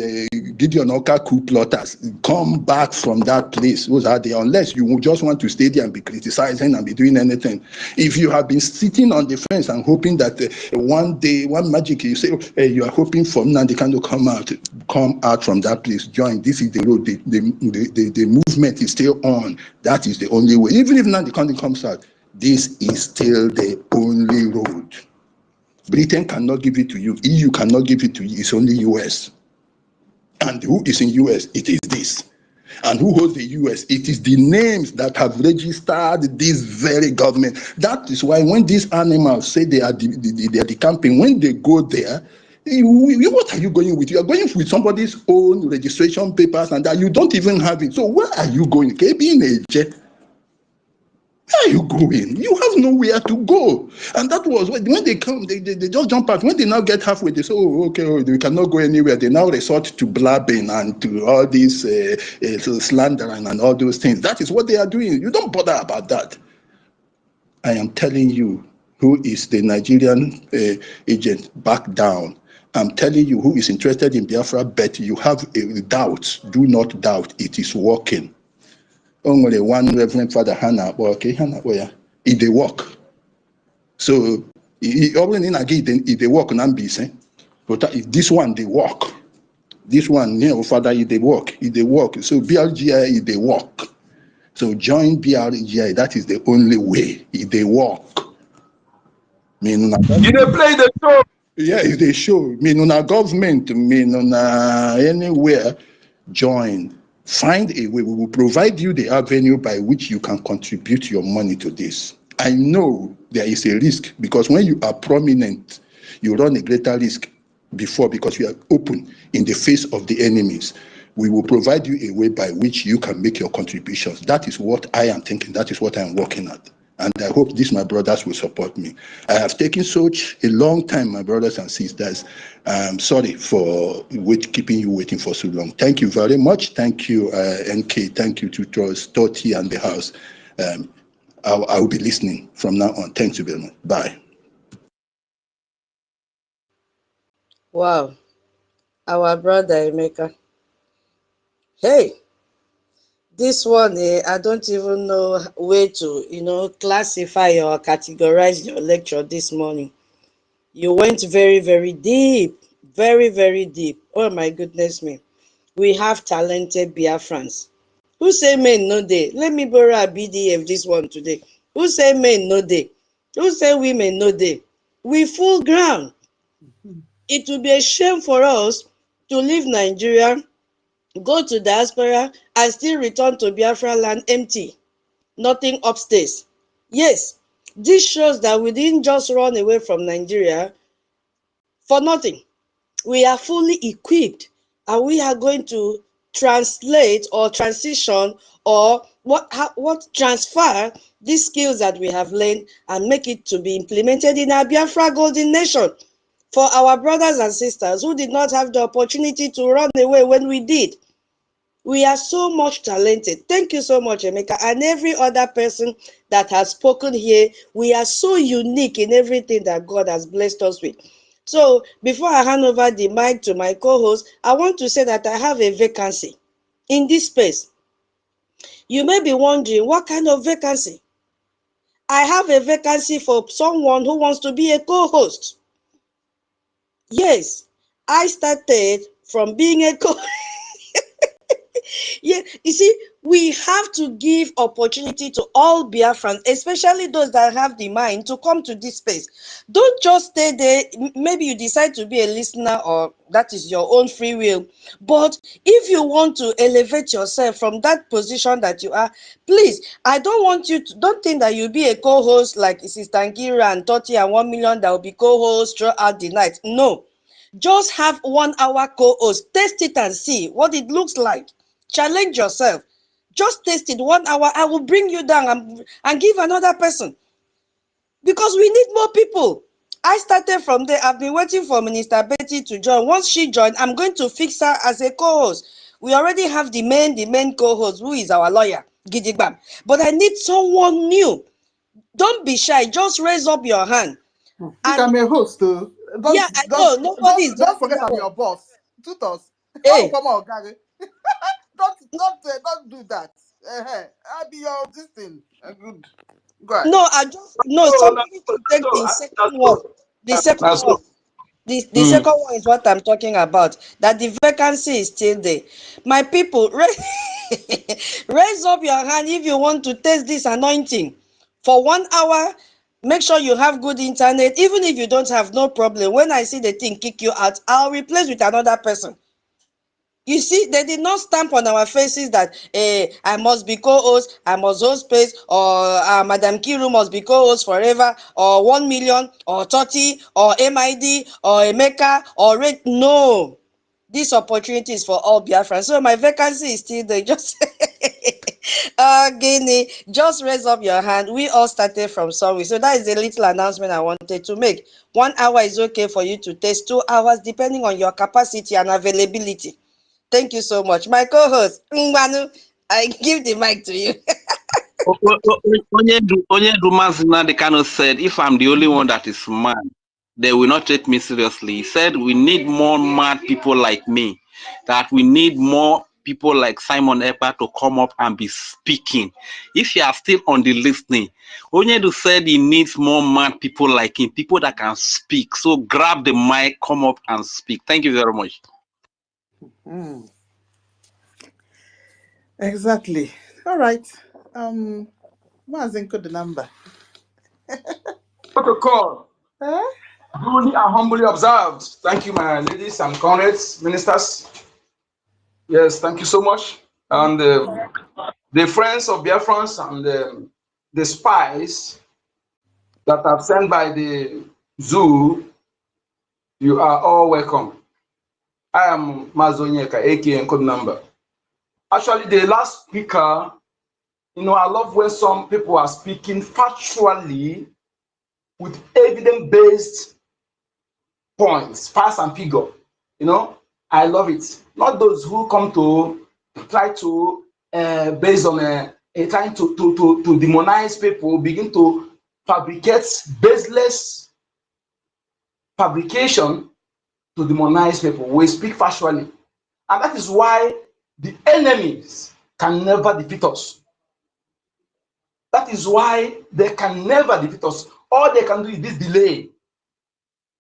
Gideon Oka coup plotters, come back from that place. Those are there, unless you just want to stay there and be criticizing and be doing anything. If you have been sitting on the fence and hoping that one day, one magic, you say, you are hoping for Nnamdi Kanu to come out from that place, join. This is the road. The movement is still on. That is the only way. Even if Nnamdi Kanu comes out, this is still the only road. Britain cannot give it to you. EU cannot give it to you. It's only US. And who is in US? It is this. And who holds the US? It is the names that have registered this very government. That is why when these animals say they are the camping, when they go there, what are you going with? You are going with somebody's own registration papers and that you don't even have it. So where are you going? Where are you going? You have nowhere to go. And that was when they come, they just jump out. When they now get halfway, they say, oh, okay, oh, they cannot go anywhere. They now resort to blabbing and to all this slandering and all those things. That is what they are doing. You don't bother about that. I am telling you, who is the Nigerian agent, back down. I'm telling you, who is interested in Biafra, bet you have a doubt. Do not doubt. It is working. Only one Reverend Father Hannah, okay, Hannah, where it they work. So only in again if they work on busy. But if this one they work, this one, you know, Father, if they work, So BRGI if they work. So join BRGI, that is the only way. If they work. Mean You dey play the show. yeah, if they show, mean on a government, mean on anywhere, join. Find a way. We will provide you the avenue by which you can contribute your money to this. I know there is a risk because when you are prominent, you run a greater risk before because you are open in the face of the enemies. We will provide you a way by which you can make your contributions. That is what I am thinking. That is what I am working at. And I hope these, my brothers, will support me. I have taken such a long time, my brothers and sisters. I'm sorry for keeping you waiting for so long. Thank you very much. Thank you, NK. Thank you to Toti and the house. I will be listening from now on. Thank you very much. Bye. Wow. Our brother Emeka. Hey, this one, I don't even know where to, classify or categorize your lecture this morning. You went very, very deep. Very, very deep. Oh my goodness me. We have talented Biafrans. Who say men no day? Let me borrow a BDF this one today. Who say men no day? Who say women no day? We full ground. It will be a shame for us to leave Nigeria, go to diaspora, and still return to Biafra land empty. Nothing upstairs. Yes, this shows that we didn't just run away from Nigeria for nothing. We are fully equipped and we are going to translate or transition or transfer these skills that we have learned and make it to be implemented in our Biafra golden nation. For our brothers and sisters who did not have the opportunity to run away when we did. We are so much talented. Thank you so much, Emeka, and every other person that has spoken here. We are so unique in everything that God has blessed us with. So before I hand over the mic to my co-host, I want to say that I have a vacancy in this space. You may be wondering, what kind of vacancy? I have a vacancy for someone who wants to be a co-host. Yes, I started from being a co-host. Yeah, you see, we have to give opportunity to all Biafrans, especially those that have the mind to come to this space. Don't just stay there. Maybe you decide to be a listener or that is your own free will. But if you want to elevate yourself from that position that you are, please, I don't want you to, don't think that you'll be a co-host like Sister Ngira and Toti and 1 million that will be co-hosts throughout the night. No, just have 1 hour co-host. Test it and see what it looks like. Challenge yourself. Just taste it 1 hour. I will bring you down and give another person. Because we need more people. I started from there. I've been waiting for Minister Betty to join. Once she joined, I'm going to fix her as a co-host. We already have the main co-host, who is our lawyer, Gidigbam. But I need someone new. Don't be shy. Just raise up your hand. I'm a host too. Yeah, I know. Nobody is Don't dancing forget that I'm one. your boss. Tutos. Oh, Hey. come on, Gary. Don't do that. I'll be your this thing. Good. Go ahead. No, somebody to take the second one. The second one. The second one is what I'm talking about. That the vacancy is still there. My people, raise up your hand if you want to test this anointing for 1 hour. Make sure you have good internet. Even if you don't have, no problem. When I see the thing kick you out, I'll replace with another person. You see, they did not stamp on our faces that I must be co-host, I must host space, or Madam Kiru must be co-host forever, or 1 million, or 30, or MID, or Emeka, or Red. No. This opportunity is for all Biafrans. So my vacancy is still there. Just Guinea, just raise up your hand. We all started from somewhere. So that is the little announcement I wanted to make. 1 hour is okay for you to test, 2 hours, depending on your capacity and availability. Thank you so much. My co-host, Ngwanu, I give the mic to you. Onyedu Mazina Dekano said, if I'm the only one that is mad, they will not take me seriously. He said, we need more mad people like me, that we need more people like Simon Ekpa to come up and be speaking. If you are still on the listening, Onyedu said he needs more mad people like him, people that can speak. So grab the mic, come up and speak. Thank you very much. Exactly. All right. Mazenko the number. Protocol. Huh? Duly and humbly observed. Thank you, my ladies and comrades, ministers. Yes, thank you so much. And the friends of Biafrans and the spies that are sent by the zoo, you are all welcome. I am Mazonyeka, aka code number. Actually, the last speaker, I love when some people are speaking factually with evidence-based points, facts and figure. I love it. Not those who come to try to, based on trying to demonize people, begin to fabricate baseless fabrication to demonize people. We speak factually. And that is why the enemies can never defeat us. That is why they can never defeat us. All they can do is this delay.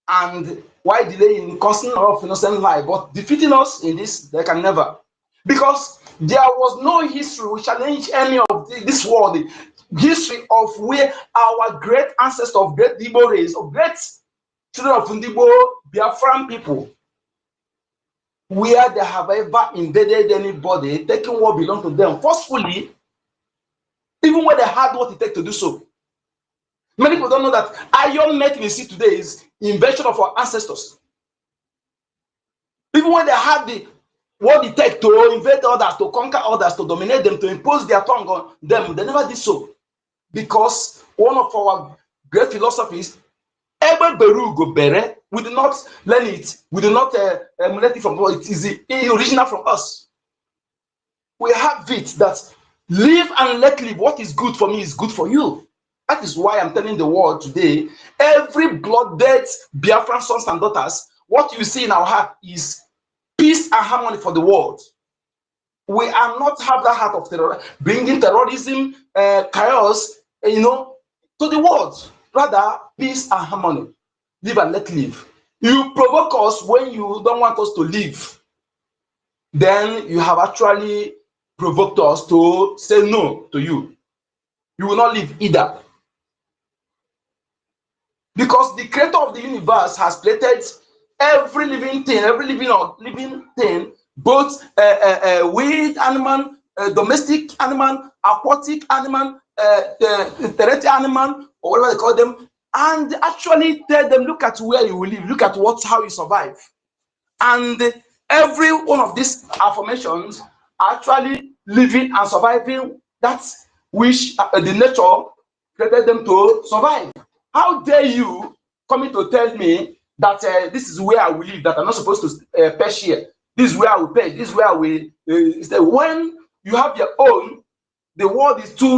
And why delay in costing of innocent life? But defeating us in this, they can never. Because there was no history which challenge any of this world. The history of where our great ancestors of great Igbo race, of great children of Igbo Biafran people, where they have ever invaded anybody, taking what belongs to them forcefully, even when they had what it takes to do so. Many people don't know that iron metal we see today is invention of our ancestors. Even when they had what it takes to invade others, to conquer others, to dominate them, to impose their tongue on them, they never did so. Because one of our great philosophies, Ebe Beru Bere, we do not learn it, we do not emulate it from it is original from us. We have it that live and let live. What is good for me is good for you. That is why I'm telling the world today, every blooded Biafran sons and daughters, what you see in our heart is peace and harmony for the world. We are not have that heart of terror, bringing terrorism, chaos, to the world. Rather, peace and harmony. Live and let live. You provoke us when you don't want us to live. Then you have actually provoked us to say no to you. You will not live either. Because the creator of the universe has created every living thing, both wild animal, domestic animal, aquatic animal, terrestrial animal, or whatever they call them, and actually tell them, look at where you will live, look at how you survive. And every one of these affirmations are actually living and surviving that which the nature created them to survive. How dare you coming to tell me that this is where I will live, that I'm not supposed to perch here. This is where I will perch. This is where I will stay. When you have your own, the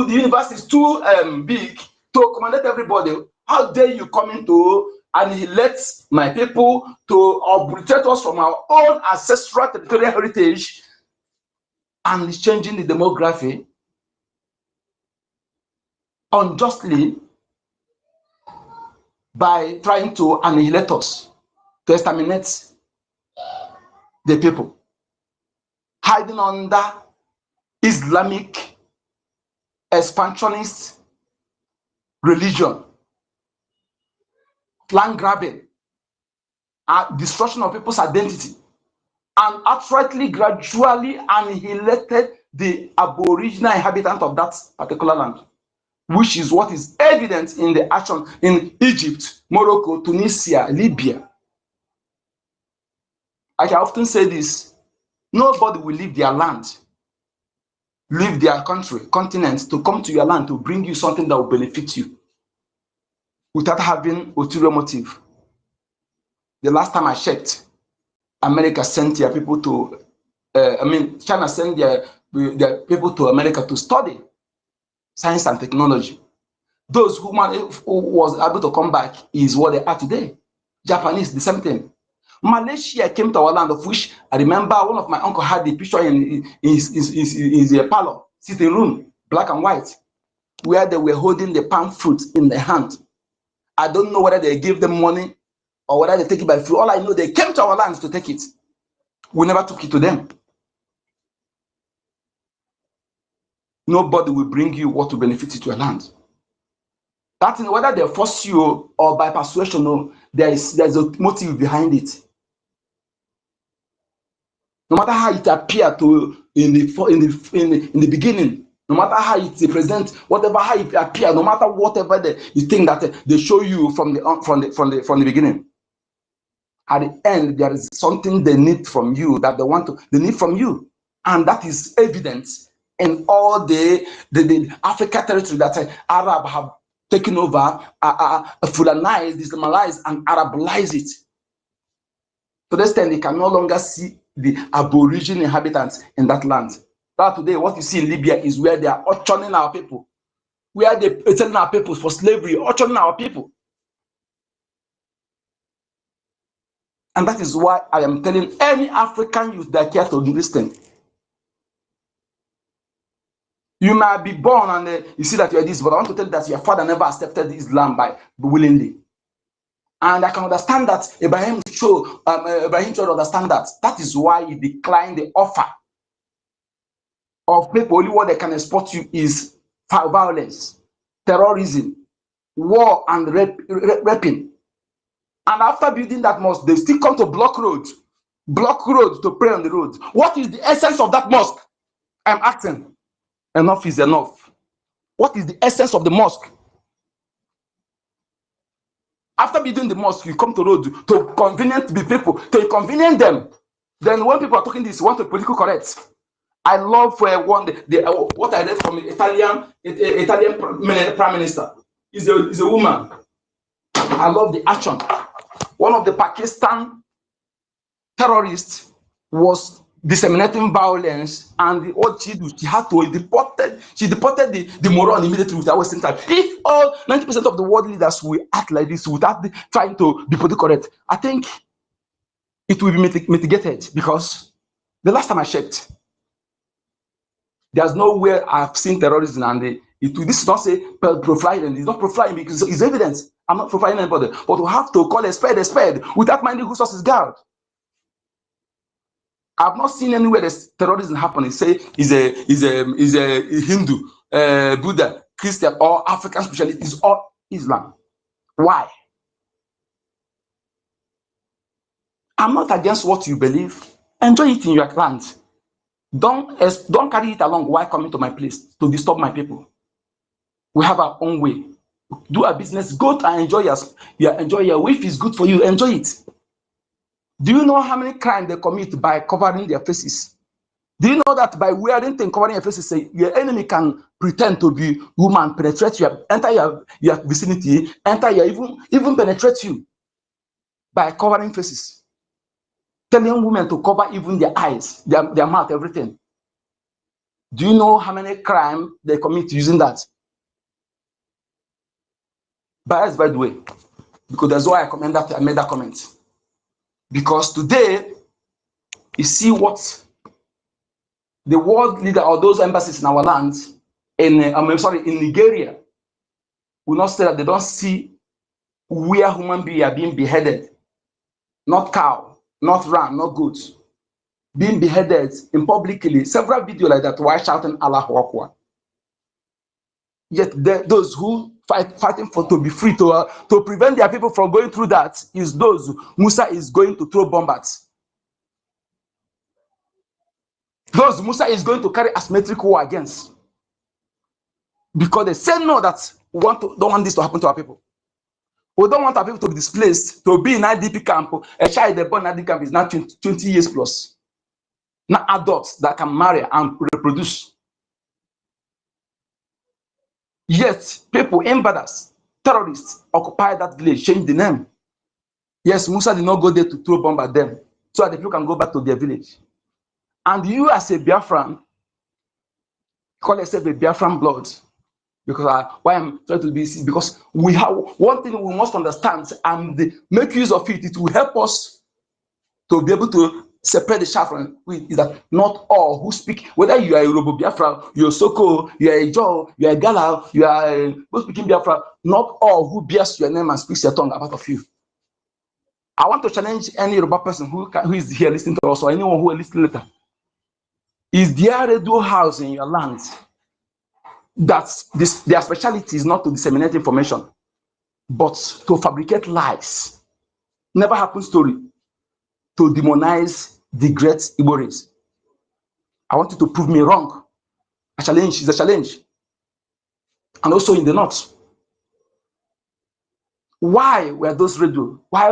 universe is too big to accommodate everybody. How dare you come into and he lets my people to obliterate us from our own ancestral territorial heritage and is changing the demography unjustly by trying to annihilate us, to exterminate the people, hiding under Islamic expansionist religion, land grabbing, destruction of people's identity, and outrightly, gradually annihilated the aboriginal inhabitant of that particular land, which is what is evident in the action in Egypt, Morocco, Tunisia, Libya. I can often say this: nobody will leave their land, leave their country, continent, to come to your land to bring you something that will benefit you without having ulterior motive. The last time I checked, America sent their people to, China sent their people to America to study science and technology. Those who was able to come back is what they are today. Japanese, the same thing. Malaysia came to our land, of which I remember one of my uncle had the picture in his parlor, sitting room, black and white, where they were holding the palm fruit in their hand. I don't know whether they gave them money or whether they take it by free. All I know, they came to our land to take it. We never took it to them. Nobody will bring you what will benefit you to your land. That is whether they force you or by persuasion, there's a motive behind it. No matter how it appeared to in the beginning, no matter how it presents, whatever how it appears, no matter whatever you think that they show you from the beginning, at the end there is something they need from you that they need from you, and that is evident in all the Africa territory that Arab have taken over, Fulanized, Islamized, and Arabized it. To this extent, they can no longer see the Aboriginal inhabitants in that land. But today, what you see in Libya is where they are auctioning our people, where they are selling our people for slavery, auctioning our people. And that is why I am telling any African youth that care to listen. You might be born and you see that you are this, but I want to tell you that your father never accepted Islam willingly. And I can understand that Ibrahim should understand that. That is why he declined the offer of people. Only what they can export you is violence, terrorism, war, and raping. And after building that mosque, they still come to block roads to pray on the road. What is the essence of that mosque? I'm asking. Enough is enough. What is the essence of the mosque? After building the mosque, you come to road to convenient the people, to inconvenience them. Then when people are talking this, you want to political correct. I love what I read from Italian Prime Minister. Is a woman. I love the action. One of the Pakistan terrorists was disseminating violence, and what she did, she deported the moron immediately without wasting time. If all 90% of the world leaders will act like this without trying to be politically correct, I think it will be mitigated, because the last time I checked, there's nowhere I've seen terrorism, and this is not say profiling. It's not profiling because it's evidence. I'm not profiling anybody, but we have to call a spade without minding whose source is God. I've not seen anywhere there's terrorism happening. Say is a Hindu, Buddha, Christian, or African specialties, or Islam. Why? I'm not against what you believe. Enjoy it in your land. Don't carry it along while coming to my place to disturb my people. We have our own way. Do a business. Go and enjoy your way. If it's good for you, enjoy it. Do you know how many crimes they commit by covering their faces? Do you know that by wearing things covering your faces, your enemy can pretend to be woman, penetrate you, enter your vicinity, even penetrate you by covering faces? Telling women to cover even their eyes, their mouth, everything. Do you know how many crimes they commit using that? By the way, because that's why I made that comment. Because today, you see what the world leader or those embassies in our land, in Nigeria, will not say that they don't see where human beings are being beheaded. Not cow, not ram, not goats. Being beheaded in publicly, several videos like that while shouting Allahu Akbar. Yet those who fighting to be free, to prevent their people from going through that, is those Musa is going to throw bombs at. those Musa is going to carry asymmetric war against. Because they say no, that we don't want this to happen to our people. We don't want our people to be displaced, to be in IDP camp. A child born in IDP camp is now 20 years plus. Now adults that can marry and reproduce. Yet people, invaders, terrorists occupy that village, change the name. Yes, Musa did not go there to throw bomb at them, so that the people can go back to their village. And you as a Biafran, call yourself a Biafran blood. Because why I'm trying to be, because we have one thing we must understand and make use of it. It will help us to be able to separate the chaff from wheat. Is that not all who speak, whether you are a Robo Biafra, you're Soko, you are a Joe, you are a Gala, you are who speaking Biafra, not all who bears your name and speaks your tongue are part of you. I want to challenge any Yoruba person who is here listening to us, or anyone who will listen later. Is there a radio house in your land that their specialty is not to disseminate information, but to fabricate lies? Never happened story. To demonize the great Igbo race. I want you to prove me wrong. A challenge is a challenge. And also in the north. Why were those radio? Why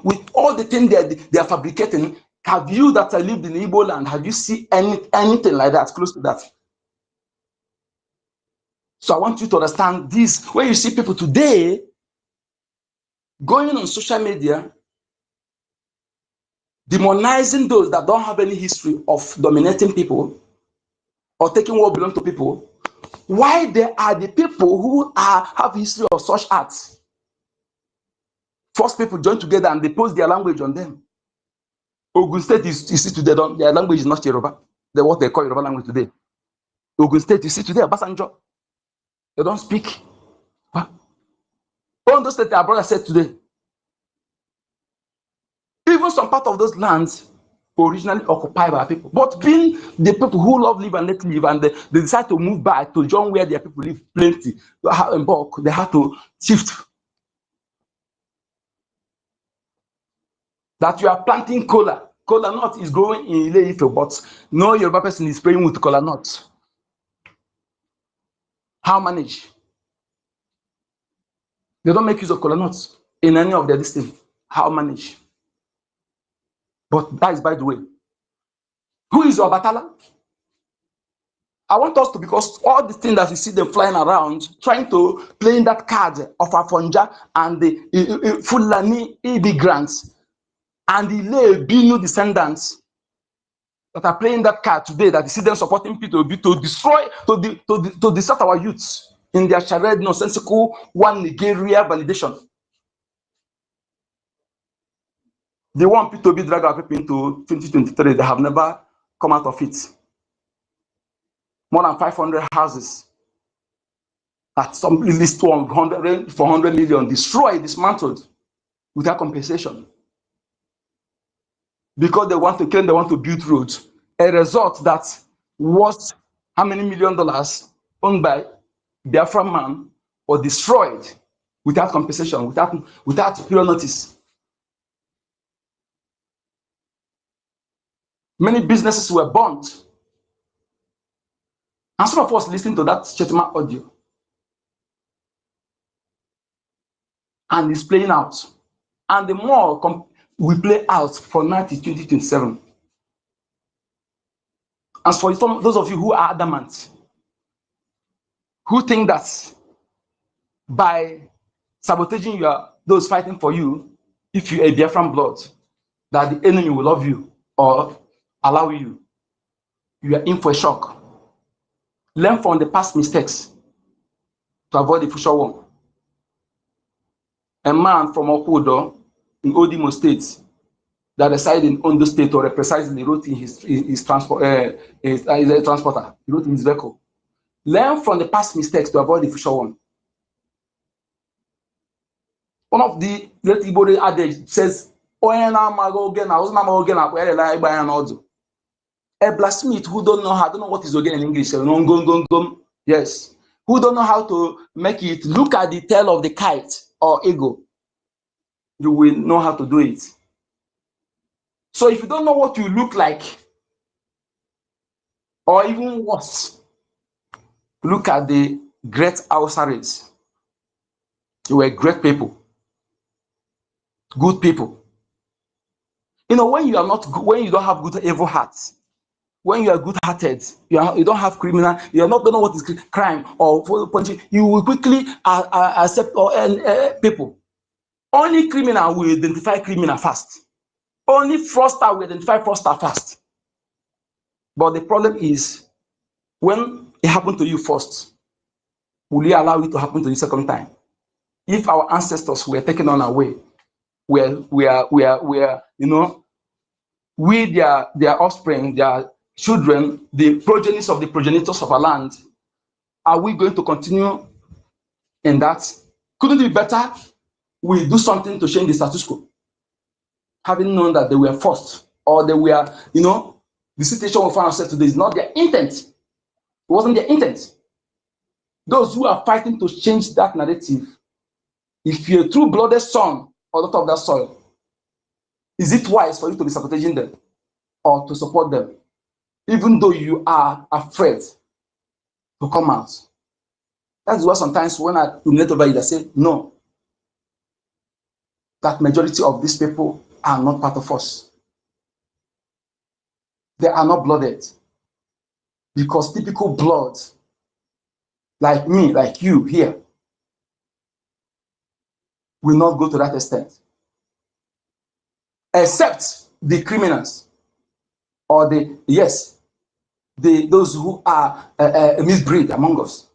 with all the things they are fabricating, have you that lived in Igbo land, have you seen anything like that, close to that? So I want you to understand this. When you see people today going on social media, demonizing those that don't have any history of dominating people or taking what belongs to people, why they are the people who have history of such acts. First people join together and they post their language on them. Ogun State, you see today, their language is not Yoruba. They're what they call Yoruba language today. Ogun State, you see today, Obasanjo, they don't speak. All those that our brother said today, even some part of those lands originally occupied by people, but being the people who love live and let live, and they decide to move back to join where their people live plenty in bulk, they have to shift. That you are planting cola. Cola nut is growing in Ile-Ife, but no Yoruba person is spraying with cola nut. How manage? They don't make use of cola nuts in any of their listing. How manage? But that is by the way. Who is Obatala? I want us to, because all the things that you see them flying around, trying to playing that card of Afonja and the Fulani immigrants and the Binu descendants that are playing that card today, that you see them supporting P2B to destroy, to distort our youths in their charade, nonsensical one Nigeria validation. They want P2B drag our people into 2023. They have never come out of it. More than 500 houses at some least 400 million destroyed, dismantled without compensation. Because they want to claim they want to build roads. A result that was how many $1 million owned by Biafra man or destroyed without compensation, without prior notice. Many businesses were burnt. And some of us listening to that Chetma audio. And it's playing out. And the more we play out from now to 2027. As for those of you who are adamant, who think that by sabotaging those fighting for you, if you're a Biafran blood, that the enemy will love you or allow you, you are in for a shock. Learn from the past mistakes to avoid the future one. A man from Okudo in Odimo State that resided in Ondo State, or precisely wrote in his transporter, he wrote in his vehicle. Learn from the past mistakes to avoid the future one. One of the great Igbo adage says, a blacksmith who don't know what is again in English, yes, who don't know how to make it, look at the tail of the kite or eagle, you will know how to do it. So if you don't know what you look like, Or even worse, look at the great Ausaris. They were great people, good people. You know, when you are not, when you don't have good evil hearts, when you are good-hearted, you don't have criminal, you are not don't know what is crime or punishing, you will quickly accept people. Only criminal will identify criminal fast. Only fraudster will identify fraudster fast. But the problem is, when it happened to you first, will you allow it to happen to you second time? If our ancestors were taken on away, we are, you know, we their offspring, their children, the progenies of the progenitors of our land, are we going to continue in that? Couldn't it be better we do something to change the status quo, having known that they were forced, or they were, you know, the situation we find ourselves today is not their intent. It wasn't their intent. Those who are fighting to change that narrative, if you're a true-blooded son or daughter of that soil, is it wise for you to be sabotaging them or to support them, even though you are afraid to come out? That's why sometimes when I ruminate over it, I say, no, that majority of these people are not part of us. They are not blooded. Because typical blood, like me, like you here, will not go to that extent. Except the criminals, or those who are a misbreed among us.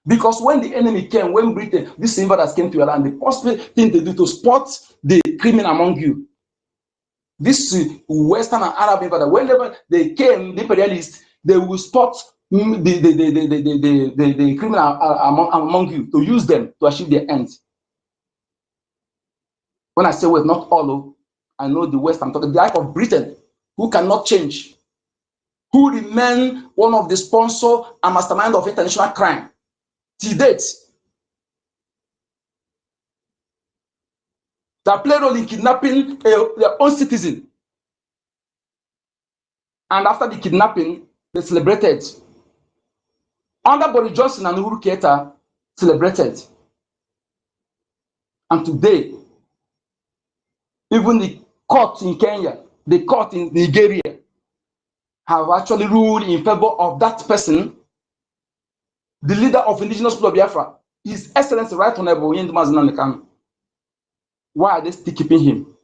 Because when the enemy came, when Britain, this invaders came to your land, the first thing they do to spot the criminal among you, this Western and Arab invader, whenever they came, the imperialists, they will spot the criminal among you to use them to achieve their ends. When I say well, not all, I know the West, I'm talking the like of Britain, who cannot change, who remain one of the sponsor and mastermind of international crime till date. That play role in kidnapping their own citizen. And after the kidnapping, they celebrated. Under Boris Johnson and Uhuru Kenyatta, celebrated. And today, even the court in Kenya, the court in Nigeria, have actually ruled in favor of that person, the leader of indigenous people of Biafra, His Excellency Right Honorable Yinduma Nnamdi. Why are they still keeping him?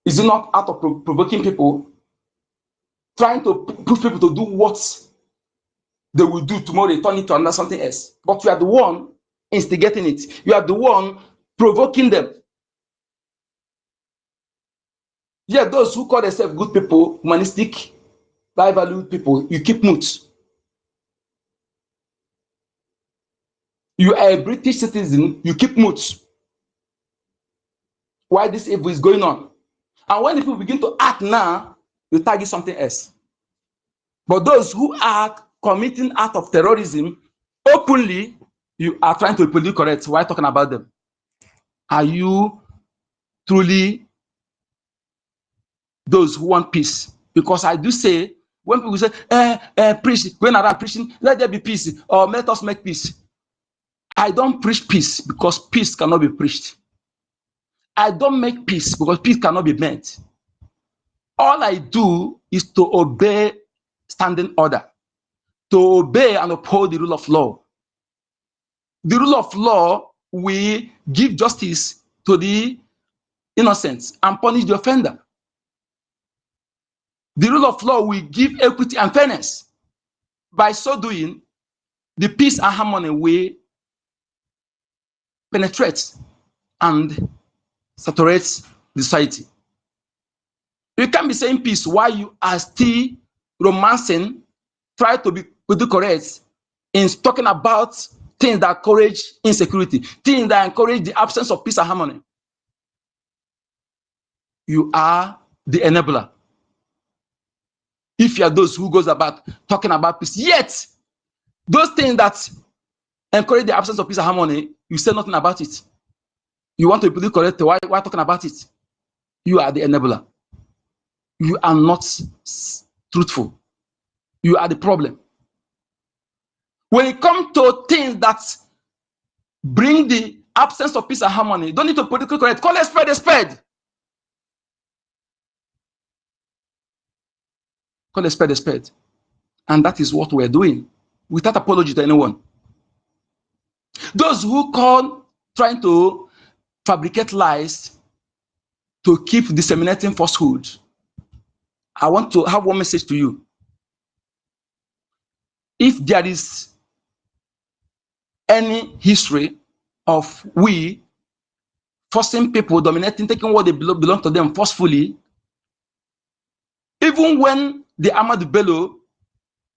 Is it not out of provoking people, trying to push people to do what they will do tomorrow, turn it to another something else? But you are the one instigating it. You are the one provoking them. Yeah, those who call themselves good people, humanistic, high-valued people, you keep mute. You are a British citizen, you keep mute. Why this evil is going on? And when the people begin to act now, you target something else. But those who are committing act of terrorism openly, you are trying to be politically correct. Why talking about them? Are you truly those who want peace? Because I do say, when people say, preach, when around preaching, let there be peace, or let us make peace. I don't preach peace because peace cannot be preached. I don't make peace because peace cannot be made. All I do is to obey standing order, to obey and uphold the rule of law. The rule of law will give justice to the innocent and punish the offender. The rule of law will give equity and fairness. By so doing, the peace and harmony will penetrate and saturate the society. You can't be saying peace while you are still romancing, try to be correct in talking about things that encourage insecurity, things that encourage the absence of peace and harmony. You are the enabler. If you are those who goes about talking about peace, yet those things that encourage the absence of peace and harmony, you say nothing about it. You want to be correct, why talking about it? You are the enabler. You are not truthful. You are the problem. When it comes to things that bring the absence of peace and harmony, don't need to politically correct. Call a spade a spade. Call a spade a spade. And that is what we're doing, without apology to anyone. Those who call trying to fabricate lies to keep disseminating falsehood, I want to have one message to you. If there is any history of we forcing people, dominating, taking what they belong to them forcefully, even when the Ahmadu Bello,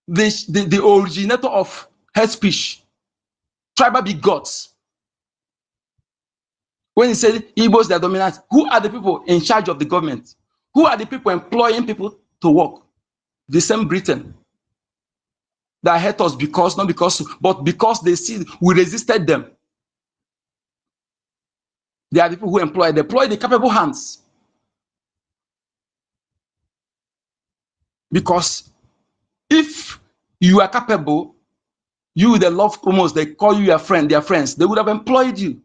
the originator of hate speech, tribal big gods, when he said Igbos, they are dominant, who are the people in charge of the government? Who are the people employing people to work? The same Britain that hate us because, not because, but because they see we resisted them. They are the people who deploy the capable hands. Because if you are capable, you, the love promos, they call you your friend, their friends, they would have employed you.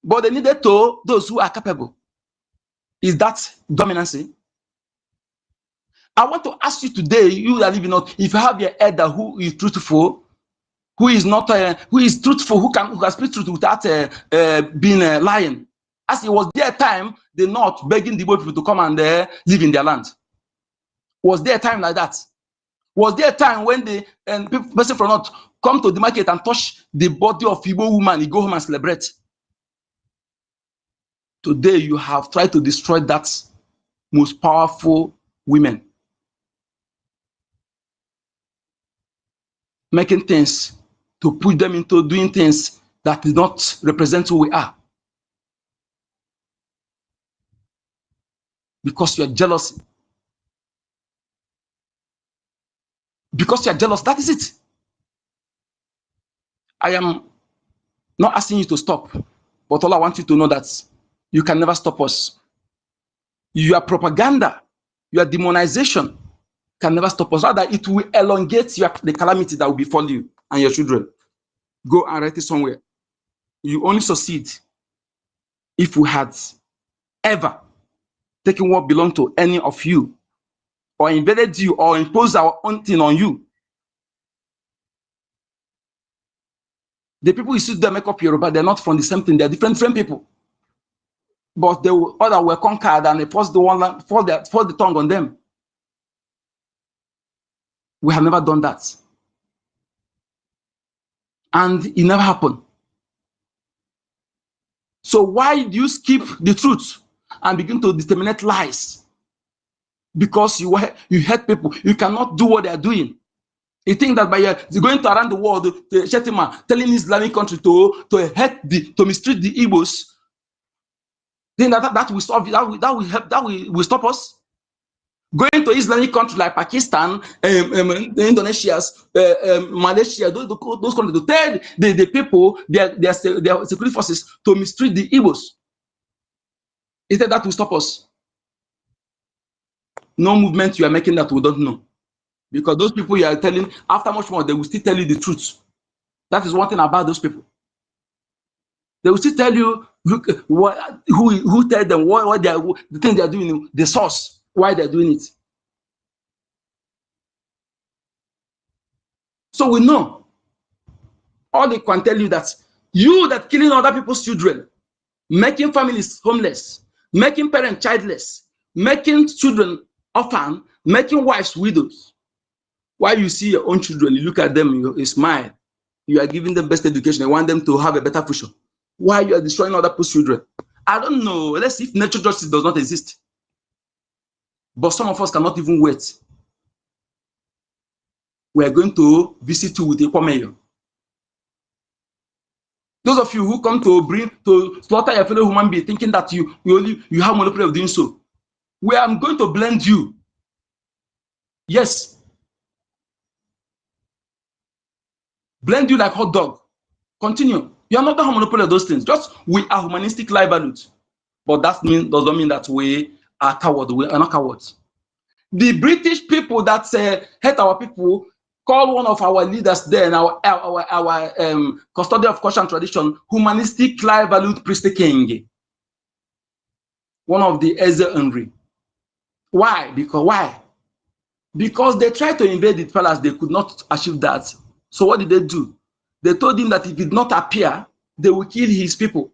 But they needed to those who are capable. Is that dominancy? I want to ask you today, you that live in North, if you have your elder who is truthful, who is not, who is truthful, who can speak truth without being lying. As it was their time, the North begging the Igbo people to come and live in their land. Was there a time like that? Was there a time when the person from North come to the market and touch the body of Igbo woman, he go home and celebrate? Today you have tried to destroy that most powerful women. Making things to put them into doing things that do not represent who we are. Because you are jealous. Because you are jealous, that is it. I am not asking you to stop, but all I want you to know that you can never stop us. Your propaganda, your demonization can never stop us. Rather, it will elongate the calamity that will befall you and your children. Go and write it somewhere. You only succeed if we had ever taken what belonged to any of you, or invaded you, or imposed our own thing on you. The people you see them make up Yoruba, they're not from the same thing, they're different people. But they were conquered and they forced the tongue on them. We have never done that. And it never happened. So why do you skip the truth and begin to disseminate lies? Because you hate people. You cannot do what they are doing. You think that by going to around the world, Shetima, telling Islamic country to mistreat the Igbos, then that will solve it. That will stop us. Going to Islamic countries like Pakistan, Indonesia, Malaysia, those countries to tell the people, their security forces to mistreat the Igbos. Is that will stop us? No movement you are making that we don't know. Because those people you are telling, after much more, they will still tell you the truth. That is one thing about those people. They will still tell you who tell them what the thing they are doing, the source, why they're doing it. So we know. All they can tell you that you that killing other people's children, making families homeless, making parents childless, making children orphan, making wives widows. While you see your own children, you look at them, you smile. You are giving them best education. You want them to have a better future. Why you are destroying other people's children? I don't know. Let's see if natural justice does not exist. But some of us cannot even wait. We are going to visit you with Ekpa mayor. Those of you who come to slaughter your fellow human being, thinking that you have monopoly of doing so, we are going to blend you. Yes. Blend you like hot dog. Continue. You are not the monopoly of those things. Just we are humanistic live values. But that doesn't mean that we are cowards. We are not cowards. The British people that hate our people call one of our leaders then, our custodian of culture and tradition, humanistic, valued priest king. One of the Eze Henry. Why? Because they tried to invade the palace, they could not achieve that. So what did they do? They told him that if he did not appear, they will kill his people.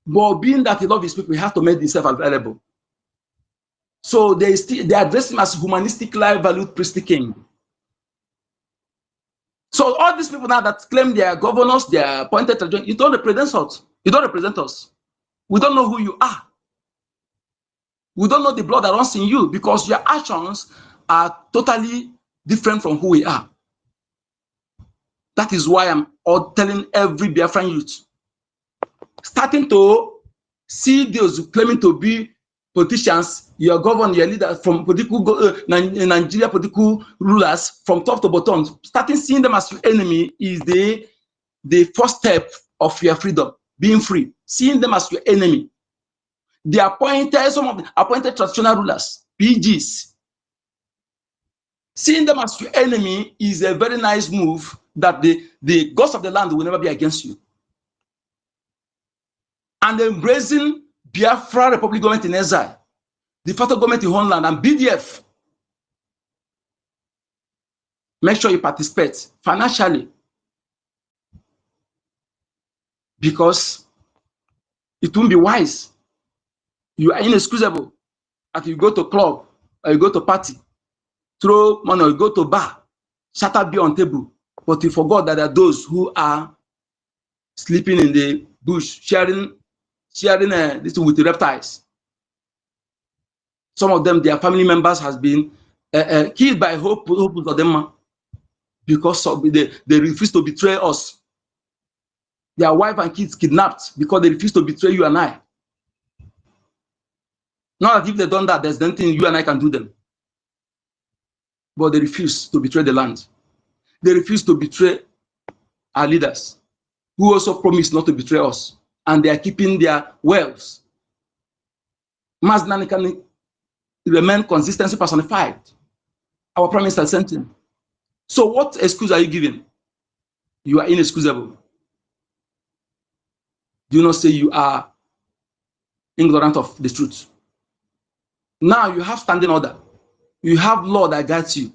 But being that he loved his people, he has to make himself available. So they address him as humanistic, valued priest king. So all these people now that claim they are governors, they are appointed, you don't represent us. You don't represent us. We don't know who you are. We don't know the blood that runs in you because your actions are totally different from who we are. That is why I'm telling every Biafran youth, starting to see those claiming to be politicians, your governor, your leader from political Nigeria political rulers from top to bottom, starting seeing them as your enemy is the first step of your freedom, being free. Seeing them as your enemy. They appointed, some of the appointed traditional rulers, PGs. Seeing them as your enemy is a very nice move that the gods of the land will never be against you. And embracing Biafra Republic government in exile, the federal government in homeland, and BDF. Make sure you participate financially because it won't be wise. You are inexcusable that you go to club or you go to party, throw money, or you go to bar, shatter beer on table, but you forgot that there are those who are sleeping in the bush, sharing this with the reptiles. Some of them, their family members has been killed by hope of them because they refuse to betray us. Their wife and kids kidnapped because they refuse to betray you and I. Not that if they done that, there's nothing you and I can do them. But they refuse to betray the land. They refuse to betray our leaders, who also promised not to betray us. And they are keeping their wealth. Mazdani can remain consistency personified. Our Prime Minister sent him. So what excuse are you giving? You are inexcusable. Do not say you are ignorant of the truth. Now you have standing order. You have law that guides you.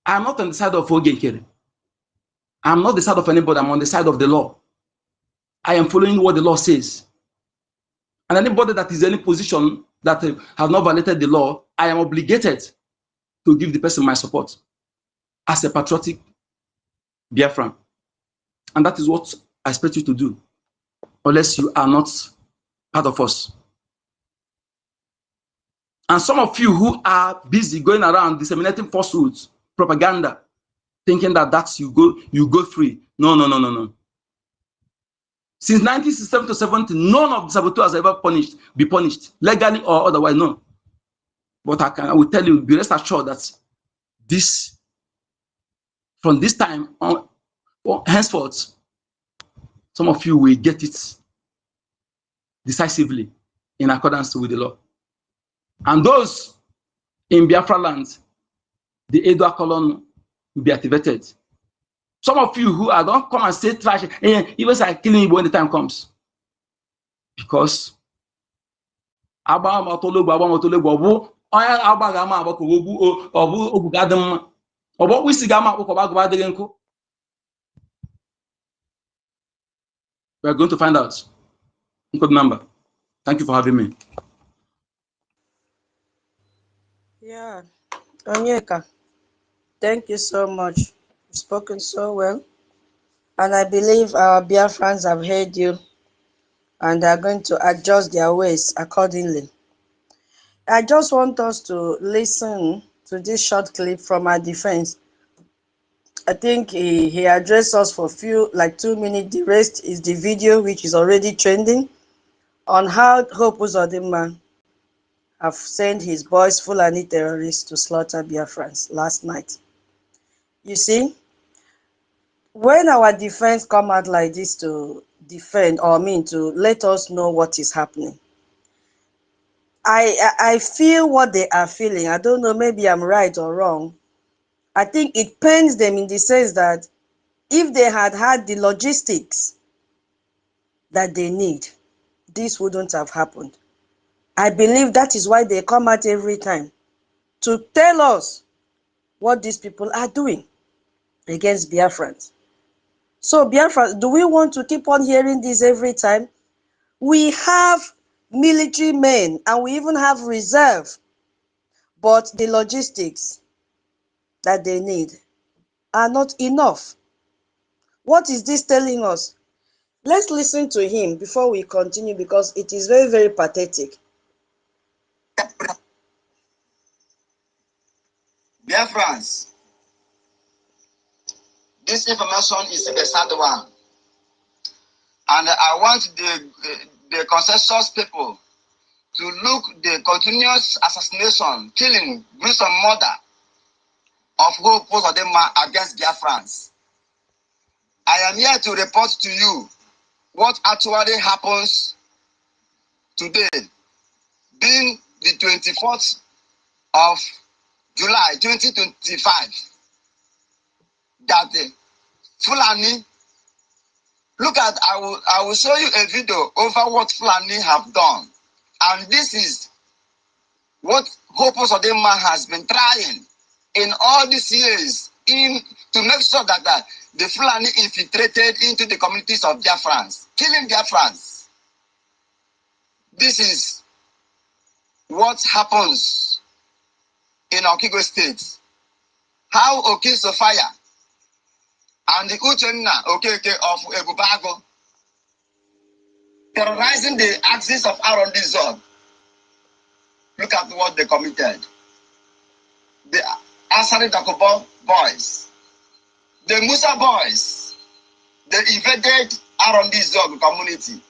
I am not on the side of Ogenkere. I am not the side of anybody. I'm on the side of the law. I am following what the law says. And anybody that is in any position that has not violated the law, I am obligated to give the person my support as a patriotic Biafran. And that is what I expect you to do, unless you are not part of us. And some of you who are busy going around disseminating falsehoods, propaganda, thinking that that's you go free. No. Since 1967 to 70, none of the saboteurs has ever be punished, legally or otherwise, no. But I will tell you, be rest assured that from this time on, henceforth, some of you will get it decisively in accordance with the law. And those in Biafra land, the Edua column will be activated. Some of you who are don't come and say trash, even say killing you when the time comes. Because we are going to find out. Good number. Thank you for having me. Yeah, Onyeka, thank you so much. You've spoken so well. And I believe our Biafrans have heard you and are going to adjust their ways accordingly. I just want us to listen to this short clip from our defense. I think he addressed us for like 2 minutes. The rest is the video, which is already trending, on how Hope Uzodinma have sent his boys Fulani terrorists to slaughter Biafrans last night. You see, when our defense come out like this to defend, or to let us know what is happening, I feel what they are feeling. I don't know, maybe I'm right or wrong. I think it pains them in the sense that if they had had the logistics that they need, this wouldn't have happened. I believe that is why they come out every time to tell us what these people are doing against Biafrans. So Biafra, do we want to keep on hearing this every time? We have military men and we even have reserve, but the logistics that they need are not enough. What is this telling us? Let's listen to him before we continue because it is very, very pathetic. Biafrans, this information is a sad one. And I want the consensus people to look the continuous assassination, killing, gruesome murder of Hope Uzodinma against Biafrans. I am here to report to you what actually happens today, being the 24th of July 2025, that the Fulani, look at, I will show you a video over what Fulani have done. And this is what Hope Uzodinma has been trying in all these years to make sure that the Fulani infiltrated into the communities of Biafrans, killing Biafrans. This is what happens in Okigwe State. How Oki Sophia and the Uchenna Okeke of Ebubago terrorizing the axis of Arondizon. Look at what they committed. The Asari Dakobo boys, the Musa boys, they invaded Arondizon community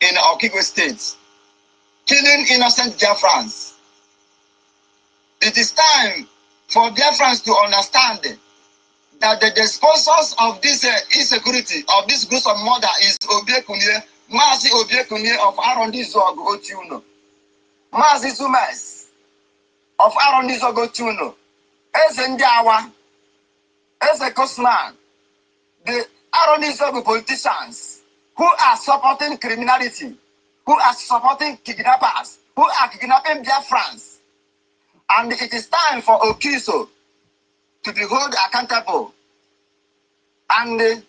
in Okigwe State, killing innocent Biafrans. It is time for Biafrans to understand that the sponsors of this insecurity, of this group of murder, is Obiekunye, Mazi Obiekunye of Arondizog Otuno, Mazi Zumes of Arondizog Otuno, Eze Ndiawa, Eze Kosman, the Arondizog politicians who are supporting criminality, who are supporting kidnappers, who are kidnapping Biafrans. And it is time for Okiso to be held accountable. And the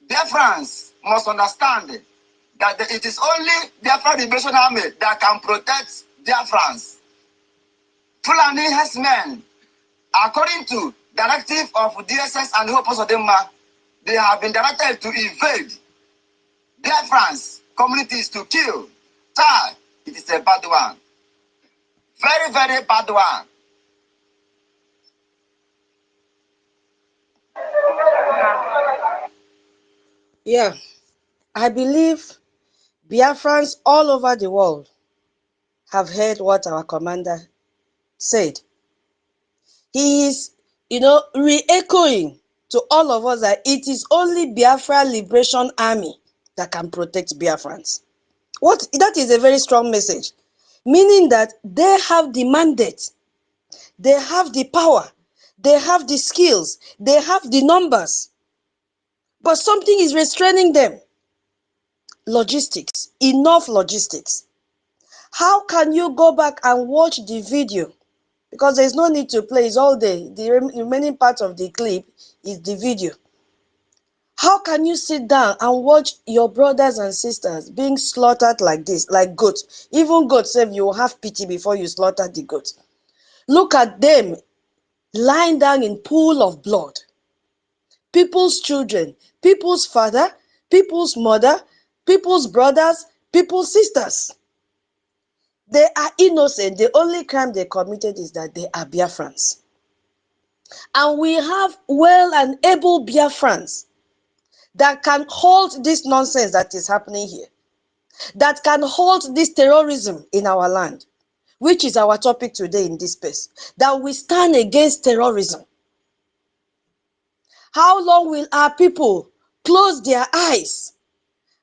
Biafrans must understand that it is only Biafra Liberation Army that can protect Biafrans. Fulani herdsmen, according to directive of DSS and Hope Uzodinma, they have been directed to invade Biafrans communities to kill. It is a bad one. Very, very bad one. Yeah, I believe Biafrans all over the world have heard what our commander said. He is, re-echoing to all of us that it is only Biafra Liberation Army that can protect Biafrans. That is a very strong message, meaning that they have the mandate, they have the power, they have the skills, they have the numbers, but something is restraining them. Logistics, enough logistics. How can you go back and watch the video? Because there's no need to play, it's all there. The remaining part of the clip is the video. How can you sit down and watch your brothers and sisters being slaughtered like this, like goats? Even goats, you will have pity before you slaughter the goat. Look at them lying down in pool of blood. People's children, people's father, people's mother, people's brothers, people's sisters. They are innocent. The only crime they committed is that they are Biafrans. And we have well and able Biafrans that can hold this nonsense that is happening here, that can hold this terrorism in our land, which is our topic today in this space, that we stand against terrorism. How long will our people close their eyes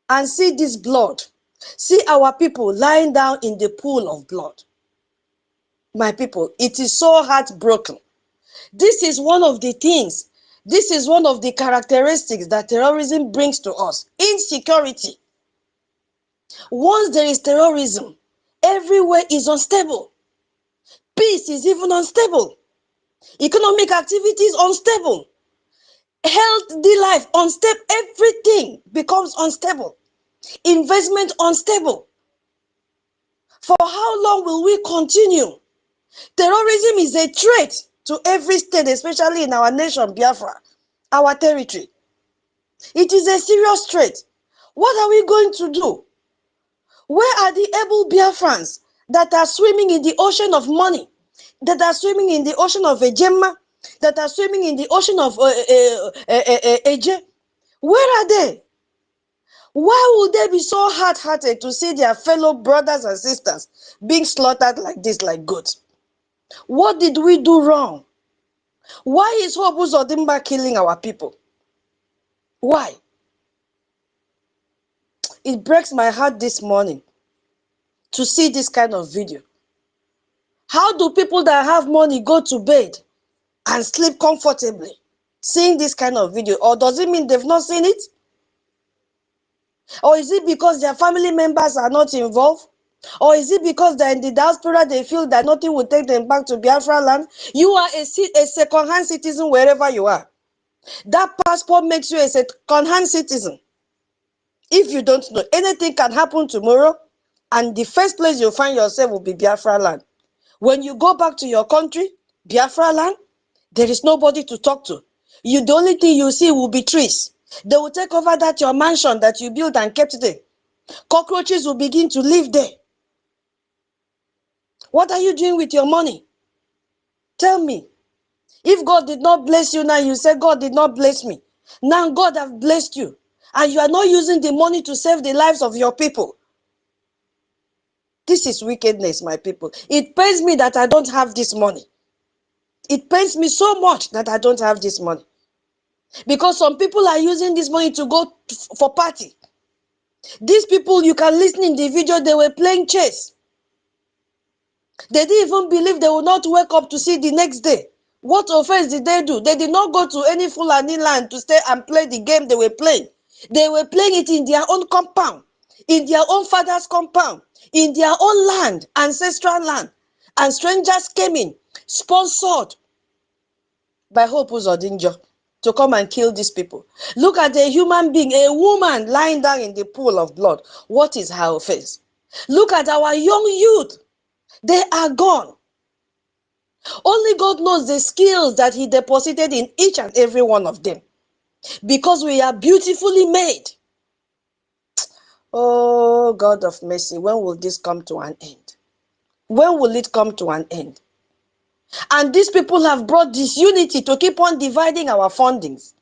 and see this blood, See our people lying down in the pool of blood. My people, it is so heartbroken. This is one of the things, this is one of the characteristics that terrorism brings to us. Insecurity. Once there is terrorism, everywhere is unstable. Peace is even unstable. Economic activity is unstable. Healthy life unstable. Everything becomes unstable. Investment unstable. For how long will we continue? Terrorism is a threat to every state, especially in our nation, Biafra, our territory. It is a serious threat. What are we going to do? Where are the able Biafrans that are swimming in the ocean of money, that are swimming in the ocean of Ejema, that are swimming in the ocean of Eje? Where are they? Why would they be so hard-hearted to see their fellow brothers and sisters being slaughtered like this, like goats? What did we do wrong? Why is Hobu Zodimba killing our people? Why? It breaks my heart this morning to see this kind of video. How do people that have money go to bed and sleep comfortably seeing this kind of video? Or does it mean they've not seen it? Or is it because their family members are not involved? Or is it because they're in the diaspora, they feel that nothing will take them back to Biafra land? You are a second-hand citizen wherever you are. That passport makes you a second-hand citizen. If you don't know, anything can happen tomorrow, and the first place you'll find yourself will be Biafra land. When you go back to your country, Biafra land, there is nobody to talk to. The only thing you see will be trees. They will take over that your mansion that you built and kept there. Cockroaches will begin to live there. What are you doing with your money? Tell me. If God did not bless you now, you say God did not bless me. Now God has blessed you. And you are not using the money to save the lives of your people. This is wickedness, my people. It pains me that I don't have this money. It pains me so much that I don't have this money. Because some people are using this money to go for party. These people, you can listen in the video, they were playing chess. They didn't even believe they would not wake up to see the next day. What offense did they do? They did not go to any Fulani land to stay and play the game they were playing. They were playing it in their own compound, in their own father's compound, in their own land, ancestral land. And strangers came in, sponsored by Hope Uzodinjo, to come and kill these people. Look at a human being, a woman lying down in the pool of blood. What is her offense? Look at our young youth. They are gone. Only God knows the skills that He deposited in each and every one of them. Because we are beautifully made. Oh, God of mercy, when will this come to an end? When will it come to an end? And these people have brought disunity to keep on dividing our fundings.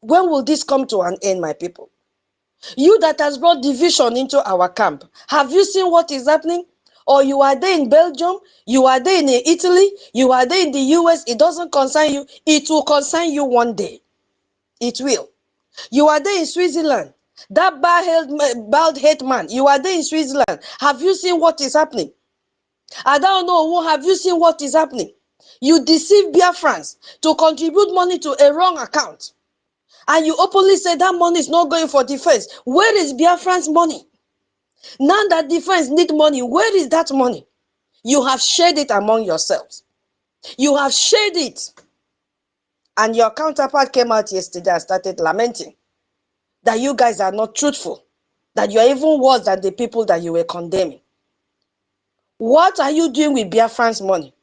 When will this come to an end, my people? You that has brought division into our camp, have you seen what is happening? Or you are there in Belgium, you are there in Italy, you are there in the US, it doesn't concern you. It will concern you one day. It will. You are there in Switzerland. That bald-headed man, you are there in Switzerland. Have you seen what is happening? I don't know, have you seen what is happening? You deceive Biafrans to contribute money to a wrong account. And you openly say that money is not going for defense. Where is Biafran's money? Now that defense need money, where is that money? You have shared it among yourselves. You have shared it. And your counterpart came out yesterday and started lamenting that you guys are not truthful, that you are even worse than the people that you were condemning. What are you doing with Biafran's money?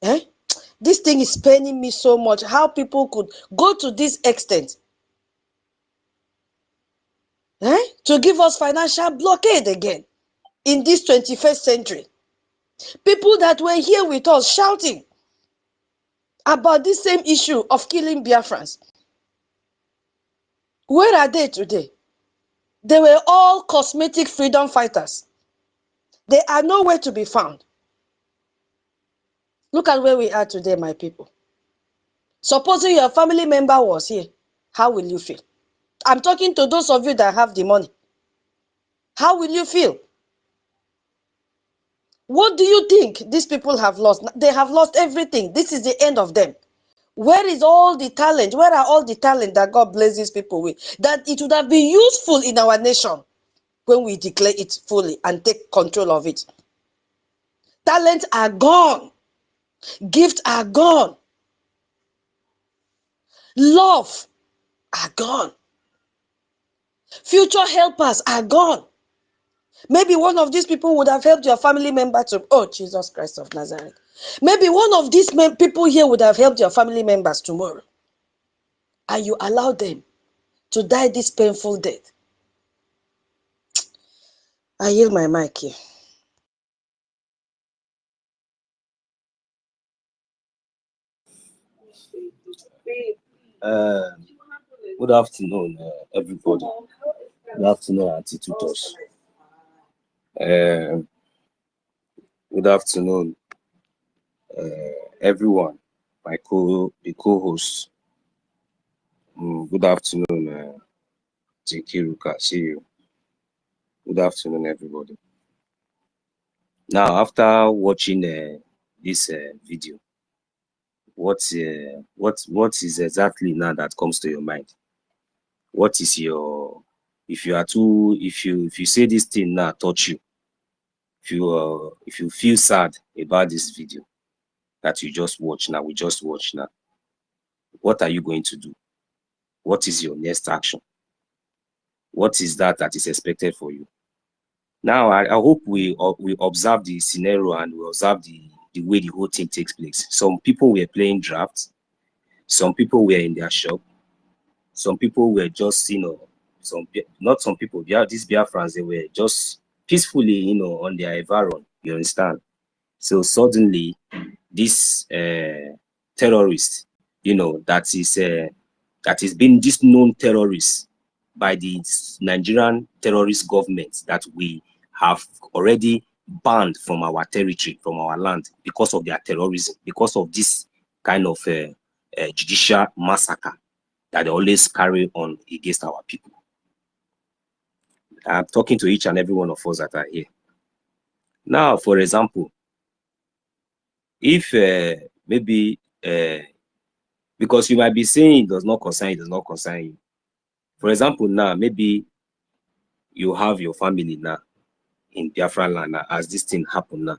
Eh? This thing is paining me so much, how people could go to this extent. To give us financial blockade again in this 21st century. People that were here with us shouting about this same issue of killing Biafrans. Where are they today? They were all cosmetic freedom fighters. They are nowhere to be found. Look at where we are today, my people. Supposing your family member was here, how will you feel? I'm talking to those of you that have the money. How will you feel? What do you think these people have lost? They have lost everything. This is the end of them. Where is all the talent? Where are all the talent that God blesses people with? That it would have been useful in our nation when we declare it fully and take control of it. Talents are gone. Gifts are gone. Love are gone. Future helpers are gone. Maybe one of these people would have helped your family member to, oh, Jesus Christ of Nazareth. Maybe one of these people here would have helped your family members tomorrow. And you allow them to die this painful death. I yield my mic here. Good afternoon, everybody. Good afternoon, Auntie Tutos. Good afternoon, everyone. The co-host. Good afternoon, Jinkiruka. See you. Good afternoon, everybody. Now, after watching this video, what is exactly now that comes to your mind? What is your, if you say this thing now touch you, if you feel sad about this video that you just watch now, we just watch now, what are you going to do? What is your next action? What is that is expected for you? Now, I hope we observe the scenario and we observe the way the whole thing takes place. Some people were playing drafts. Some people were in their shop. Some people were just, not some people, these Biafrans, they were just peacefully, on their environment, you understand? So suddenly, this terrorist, that is being this known terrorist by the Nigerian terrorist government that we have already banned from our territory, from our land, because of their terrorism, because of this kind of judicial massacre that they always carry on against our people. I'm talking to each and every one of us that are here. Now, for example, if maybe, because you might be saying it does not concern you. For example, now, maybe you have your family now in Biafra land now, as this thing happened now.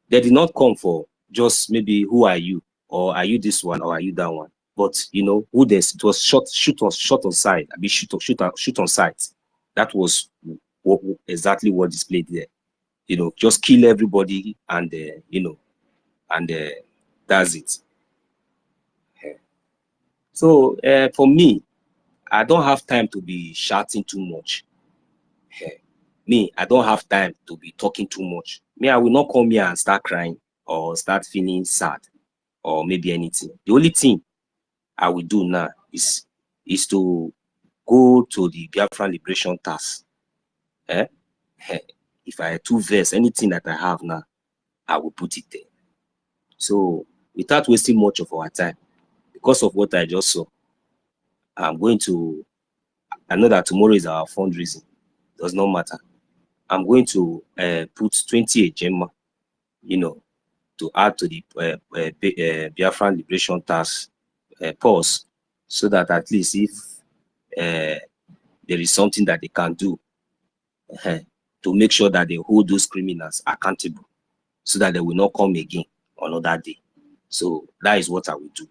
They did not come for just maybe who are you, or are you this one, or are you that one? But who this, it was shoot on sight. I mean, shoot on sight. That was exactly what displayed there. Just kill everybody, and that's it. So for me, I don't have time to be shouting too much. Me, I don't have time to be talking too much. Me, I will not come here and start crying or start feeling sad or maybe anything. The only thing I will do now is to go to the Biafran Liberation Task. If I have 2 verse, anything that I have now, I will put it there. So without wasting much of our time, because of what I just saw, I know that tomorrow is our fundraising. Does not matter. I'm going to put 20 agenda, to add to the Biafran Liberation Task pause, so that at least if there is something that they can do to make sure that they hold those criminals accountable, so that they will not come again another day. So that is what I will do.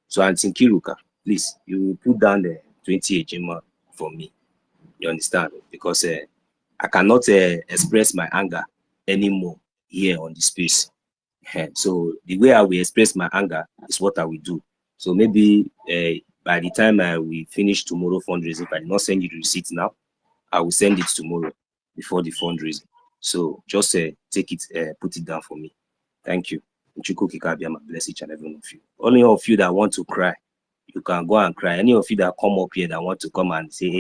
So Auntie Kiruka, please, you put down the 20 agenda for me. You understand? Because I cannot express my anger anymore here on the space. So the way I will express my anger is what I will do. So maybe by the time we finish tomorrow fundraising, if I did not send you the receipt now, I will send it tomorrow before the fundraising. So just take it, put it down for me. Thank you. Bless each and every one of you. Only of you that want to cry, you can go and cry. Any of you that come up here that want to come and say,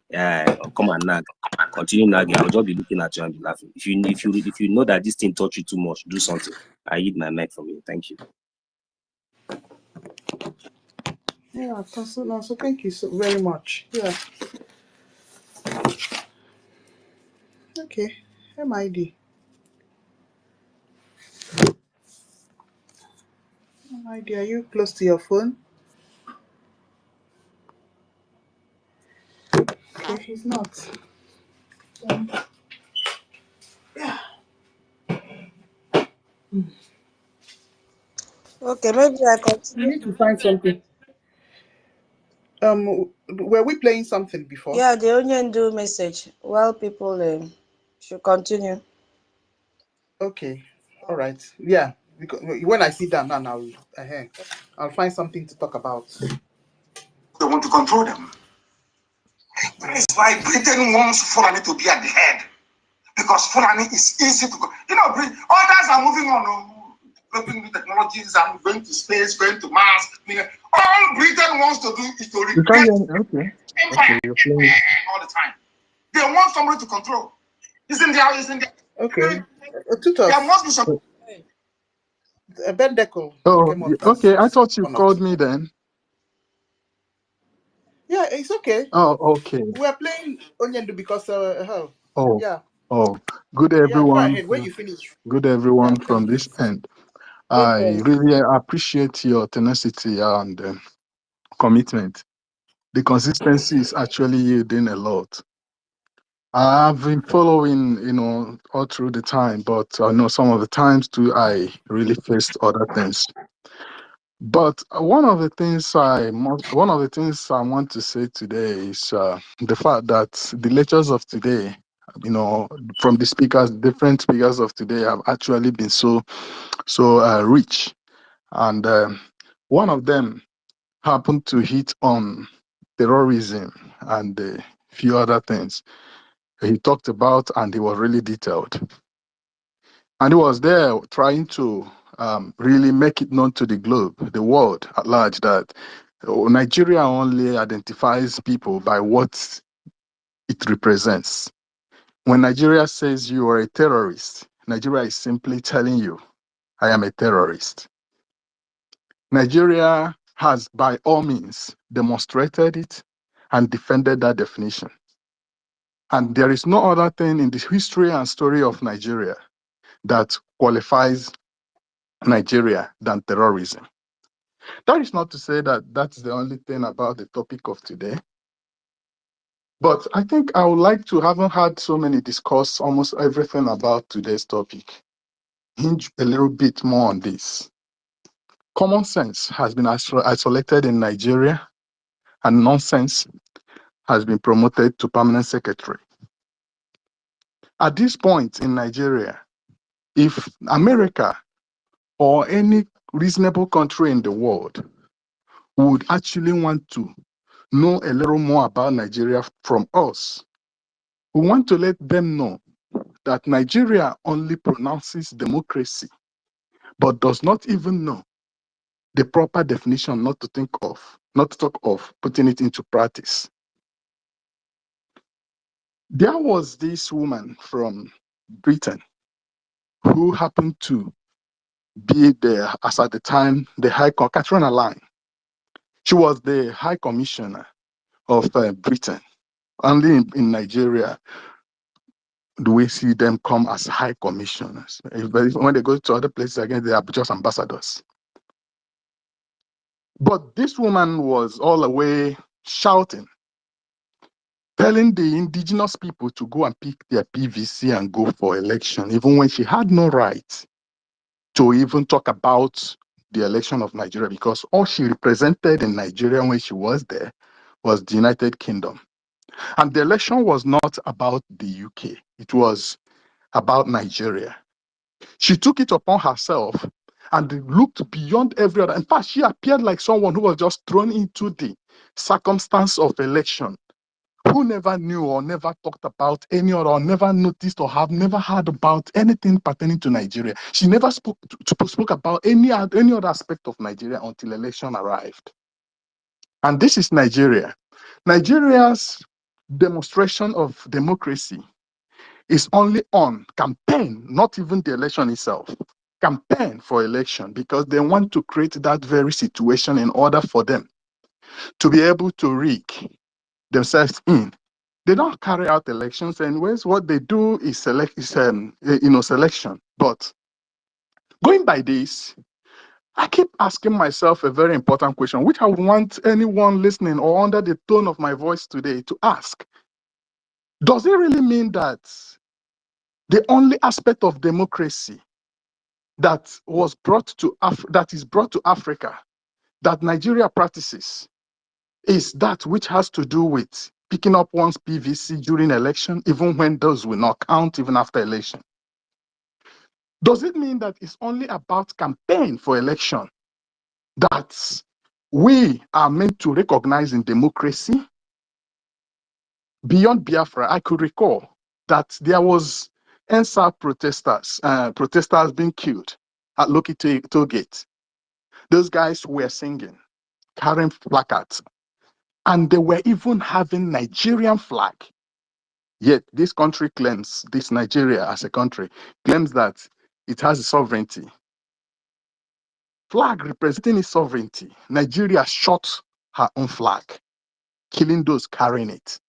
hey, come and nag, continue nagging, I'll just be looking at you and be laughing. If you know that this thing touch you too much, do something. I yield my mic from you. Thank you. Yeah, so thank you so very much. Yeah, Okay. MID. MID, are you close to your phone? Okay, he's not. Yeah. Okay, maybe I We continue. need to find something. Were we playing something before? Yeah, the onion do message. Well, people should continue. Okay. All right. Yeah. Because when I sit down now, I'll find something to talk about. They want to control them. That is why Britain wants Fulani to be at the head. Because Fulani is easy to go. You know, others are moving on, developing new technologies and going to space, going to Mars. All Britain wants to do is to You can't recreate hear me? Okay. empire You're playing. all the time. They want somebody to control. Isn't there? Okay. There Tutos. must be some. Ben Deco Oh, came up as okay. I thought you one of called them. me then. Yeah, it's okay. Oh, okay. We're playing Onyendu because Oh, yeah. oh. Good Yeah, go everyone. ahead. When you finish. Good Yeah, everyone play from it. this end. Good I one. really appreciate your tenacity and commitment. The consistency is actually yielding a lot. I've been following, all through the time, but I know some of the times too, I really faced other things. But one of the things I want to say today is the fact that the lectures of today, from the speakers, different speakers of today, have actually been so rich, and one of them happened to hit on terrorism and a few other things he talked about, and he was really detailed. And he was there trying to really make it known to the globe, the world at large, that Nigeria only identifies people by what it represents. When Nigeria says you are a terrorist, Nigeria is simply telling you, I am a terrorist. Nigeria has, by all means, demonstrated it and defended that definition. And there is no other thing in the history and story of Nigeria that qualifies Nigeria than terrorism. That is not to say that that's the only thing about the topic of today. But I think I would like to, having had so many discuss almost everything about today's topic, hinge a little bit more on this. Common sense has been isolated in Nigeria, and nonsense has been promoted to permanent secretary. At this point in Nigeria, if America or any reasonable country in the world would actually want to know a little more about Nigeria from us, we want to let them know that Nigeria only pronounces democracy, but does not even know the proper definition, not to talk of putting it into practice. There was this woman from Britain who happened to be there as at the time the Katrina Line. She was the High Commissioner of Britain. Only in Nigeria do we see them come as high commissioners. When they go to other places again, they are just ambassadors. But this woman was all the way shouting, telling the indigenous people to go and pick their PVC and go for election, even when she had no right to even talk about the election of Nigeria, because all she represented in Nigeria when she was there was the United Kingdom. And the election was not about the UK. It was about Nigeria. She took it upon herself and looked beyond every other. In fact, she appeared like someone who was just thrown into the circumstance of election, who never knew or never talked about any other, or never noticed or have never heard about anything pertaining to Nigeria. She never spoke about any other aspect of Nigeria until election arrived. And this is Nigeria. Nigeria's demonstration of democracy is only on campaign, not even the election itself. Campaign for election, because they want to create that very situation in order for them to be able to rig themselves in They don't carry out elections anyways. What they do is selection. But going by this, I keep asking myself a very important question, which I want anyone listening or under the tone of my voice today to ask. Does it really mean that the only aspect of democracy that was brought to that is brought to Africa, that Nigeria practices, is that which has to do with picking up one's PVC during election, even when those will not count, even after election? Does it mean that it's only about campaign for election that we are meant to recognize in democracy? Beyond Biafra, I could recall that there was NSA protesters being killed at Loki Toll Gate. Those guys were singing, carrying placards, and they were even having Nigerian flag. Yet this country claims, this Nigeria as a country, claims that it has a sovereignty. Flag representing its sovereignty. Nigeria shot her own flag, killing those carrying it.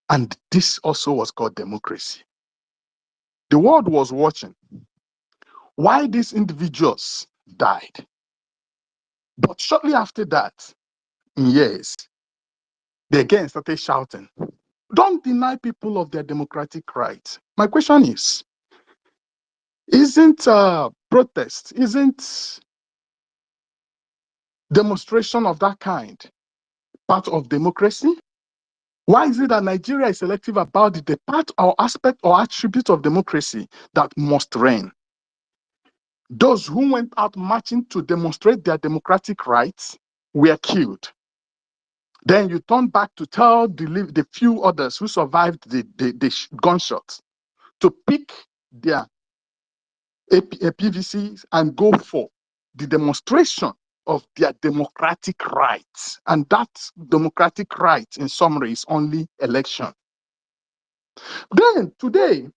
And this also was called democracy. The world was watching why these individuals died. But shortly after that, in years, they again started shouting, don't deny people of their democratic rights. My question is, isn't protest, isn't demonstration of that kind part of democracy? Why is it that Nigeria is selective about the part or aspect or attribute of democracy that must reign? Those who went out marching to demonstrate their democratic rights were killed. Then you turn back to tell the few others who survived the gunshots to pick their PVCs and go for the demonstration of their democratic rights. And that democratic right, in summary, is only election. Then today,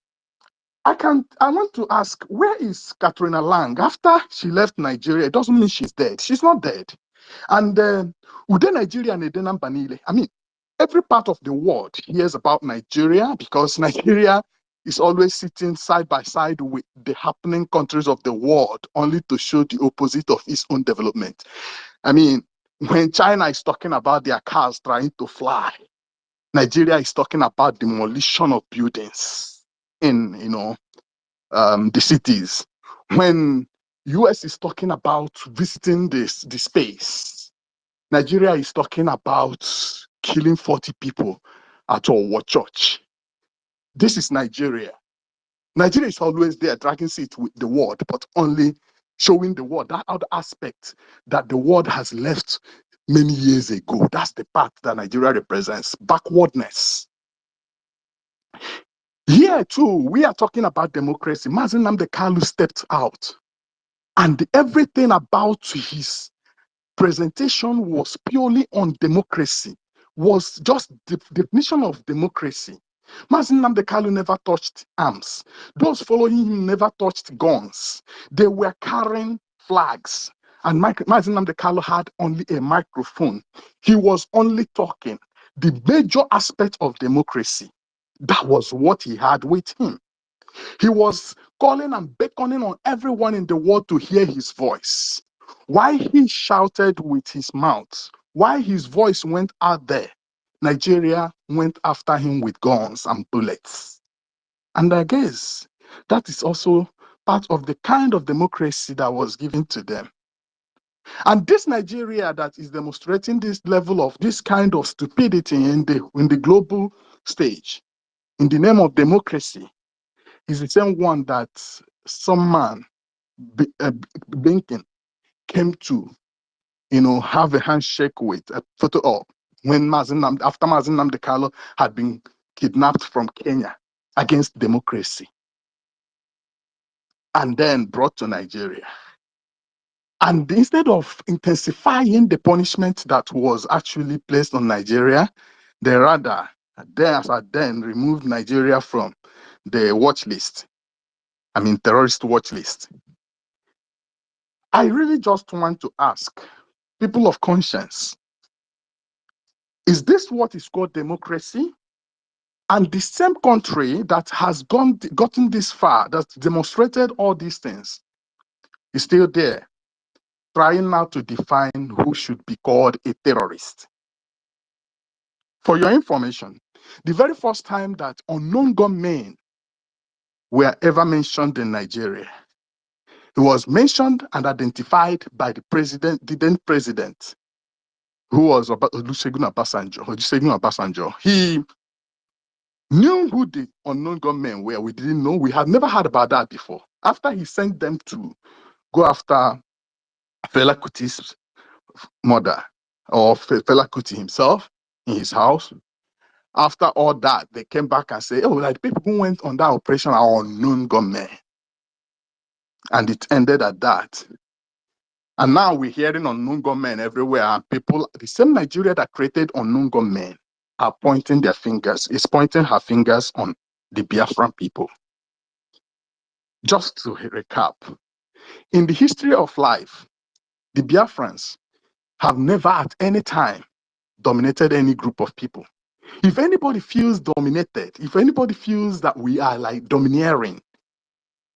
I want to ask, where is Katrina Lang? After she left Nigeria, it doesn't mean she's dead. She's not dead. And Ude Nigeria and Edenam Banile. I mean, every part of the world hears about Nigeria because Nigeria is always sitting side by side with the happening countries of the world, only to show the opposite of its own development. I mean, when China is talking about their cars trying to fly, Nigeria is talking about demolition of buildings in, the cities. When US is talking about visiting the space, Nigeria is talking about killing 40 people at our church. This is Nigeria. Nigeria is always there, dragging seat with the world, but only showing the world that other aspect that the world has left many years ago. That's the part that Nigeria represents, backwardness. Here too, we are talking about democracy. Mazi Nnamdi Kanu stepped out, and everything about his presentation was purely on democracy, was just the definition of democracy. Mazi Nnamdi Kanu never touched arms. Those following him never touched guns. They were carrying flags. And Mazi Nnamdi Kanu had only a microphone. He was only talking. The major aspect of democracy, that was what he had with him. He was calling and beckoning on everyone in the world to hear his voice. Why he shouted with his mouth, why his voice went out there, Nigeria went after him with guns and bullets. And I guess that is also part of the kind of democracy that was given to them. And this Nigeria that is demonstrating this level of this kind of stupidity in the global stage, in the name of democracy, is the same one that some man, Blinken, came to, have a handshake with, a photo op, when after Mazi Nnamdi Kanu had been kidnapped from Kenya against democracy, and then brought to Nigeria. And instead of intensifying the punishment that was actually placed on Nigeria, they rather then removed Nigeria from the watch list. I mean, terrorist watch list. I really just want to ask people of conscience, Is this what is called democracy? And the same country that has gotten this far, that demonstrated all these things, is still there, trying now to define who should be called a terrorist. For your information, the very first time that unknown gunmen were ever mentioned in Nigeria, it was mentioned and identified by the then president, who was Olusegun Obasanjo. He knew who the unknown gunmen were. We didn't know. We had never heard about that before. After he sent them to go after Fela Kuti's mother, or Fela Kuti himself in his house, after all that, they came back and said, oh, like people who went on that operation are unknown gunmen. And it ended at that. And now we're hearing unknown gunmen everywhere, and people, the same Nigeria that created unknown gunmen, are pointing their fingers, is pointing her fingers on the Biafran people. Just to recap, in the history of life, the Biafrans have never at any time dominated any group of people. If anybody feels dominated, if anybody feels that we are like domineering,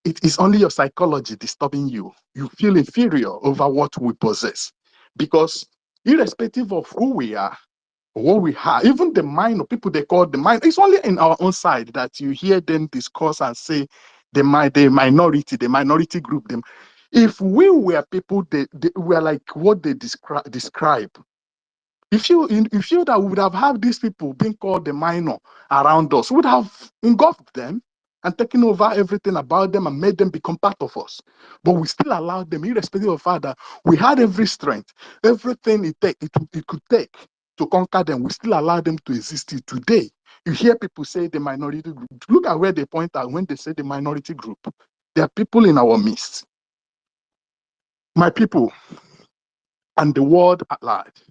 it is only your psychology disturbing you. You feel inferior over what we possess. Because irrespective of who we are, what we have, even the minor people they call the minor, it's only in our own side that you hear them discuss and say the minority group, them. If we were people, they were like what they describe. If you that would have had these people being called the minor around us, would have engulfed them and taken over everything about them and made them become part of us. But we still allowed them, irrespective of the fact that we had every strength, everything it could take to conquer them. We still allow them to exist till today. You hear people say the minority group. Look at where they point out when they say the minority group. There are people in our midst. My people and the world at large.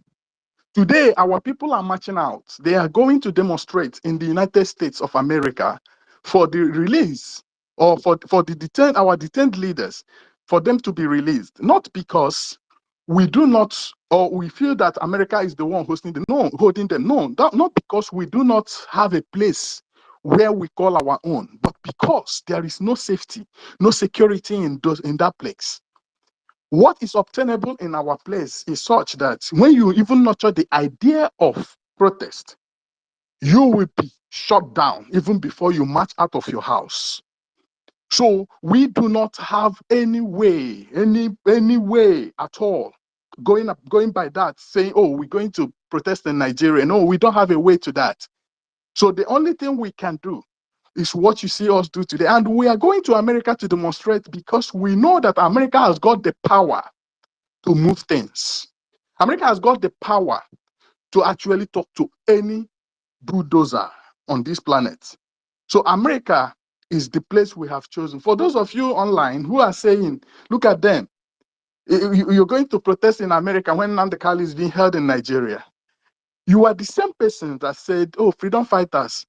Today, our people are marching out. They are going to demonstrate in the United States of America for the release, or for the our detained leaders, for them to be released. Not because we do not, or we feel that America is the one holding them. No, not because we do not have a place where we call our own, but because there is no safety, no security in that place. What is obtainable in our place is such that when you even nurture the idea of protest, you will be shut down even before you march out of your house. So we do not have any way at all going by that, saying, oh, we're going to protest in Nigeria. No, we don't have a way to that. So the only thing we can do is what you see us do today. And we are going to America to demonstrate because we know that America has got the power to move things. America has got the power to actually talk to any bulldozer on this planet. So America is the place we have chosen. For those of you online who are saying, look at them, you're going to protest in America when Nnamdi Kanu is being held in Nigeria. You are the same person that said, oh, freedom fighters,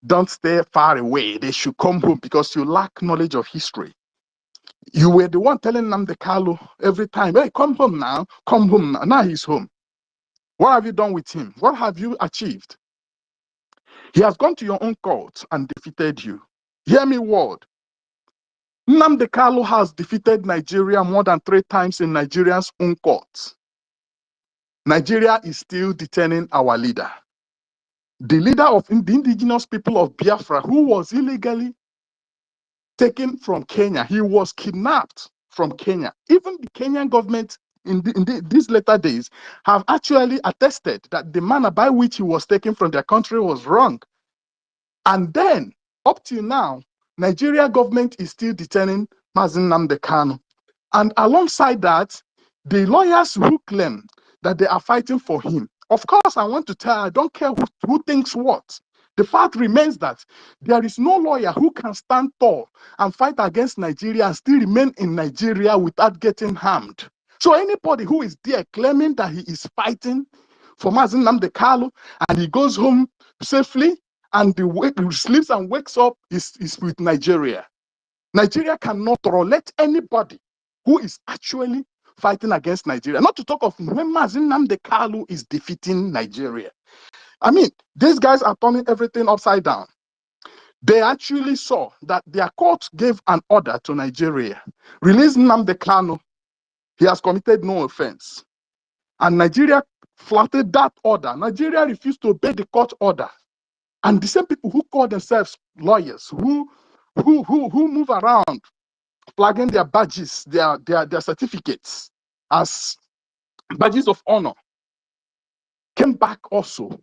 don't stay far away. They should come home because you lack knowledge of history. You were the one telling Nnamdi Kanu every time, hey, come home now, come home now. Now he's home. What have you done with him? What have you achieved? He has gone to your own court and defeated you. Hear me word. Nnamdi Kanu has defeated Nigeria more than 3 times in Nigeria's own courts. Nigeria is still detaining our leader. The leader of the indigenous people of Biafra, who was illegally taken from Kenya. He was kidnapped from Kenya. Even the Kenyan government in these later days have actually attested that the manner by which he was taken from their country was wrong. And then, up till now, Nigeria government is still detaining Mazi Nnamdi Kanu. And alongside that, the lawyers who claim that they are fighting for him. Of course, I want to tell, I don't care who thinks what. The fact remains that there is no lawyer who can stand tall and fight against Nigeria and still remain in Nigeria without getting harmed. So anybody who is there claiming that he is fighting for Mazi Nnamdi Kanu and he goes home safely and he sleeps and wakes up is with Nigeria. Nigeria cannot tolerate anybody who is actually fighting against Nigeria. Not to talk of when Mazi Nnamdi Kanu is defeating Nigeria. I mean, these guys are turning everything upside down. They actually saw that their court gave an order to Nigeria. Release Nnamdi Kanu. He has committed no offense. And Nigeria flouted that order. Nigeria refused to obey the court order. And the same people who call themselves lawyers, who move around flagging their badges, their certificates as badges of honor, came back also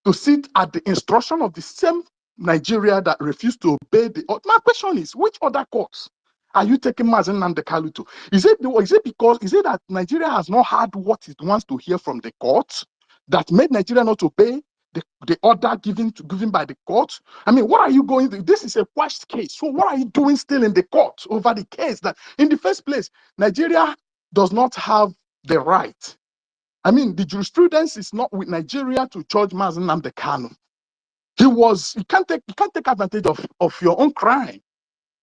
to sit at the instruction of the same Nigeria that refused to obey the. My question is, which other courts are you taking Mazen Nnamdi Kanu to? Is it that Nigeria has not heard what it wants to hear from the courts that made Nigeria not obey the order given by the court? I mean, what are you going to? This is a quashed case. So what are you doing still in the court over the case that, in the first place, Nigeria does not have the right? I mean, the jurisprudence is not with Nigeria to judge Mazen Nnamdi Kanu. You can't take advantage of your own crime.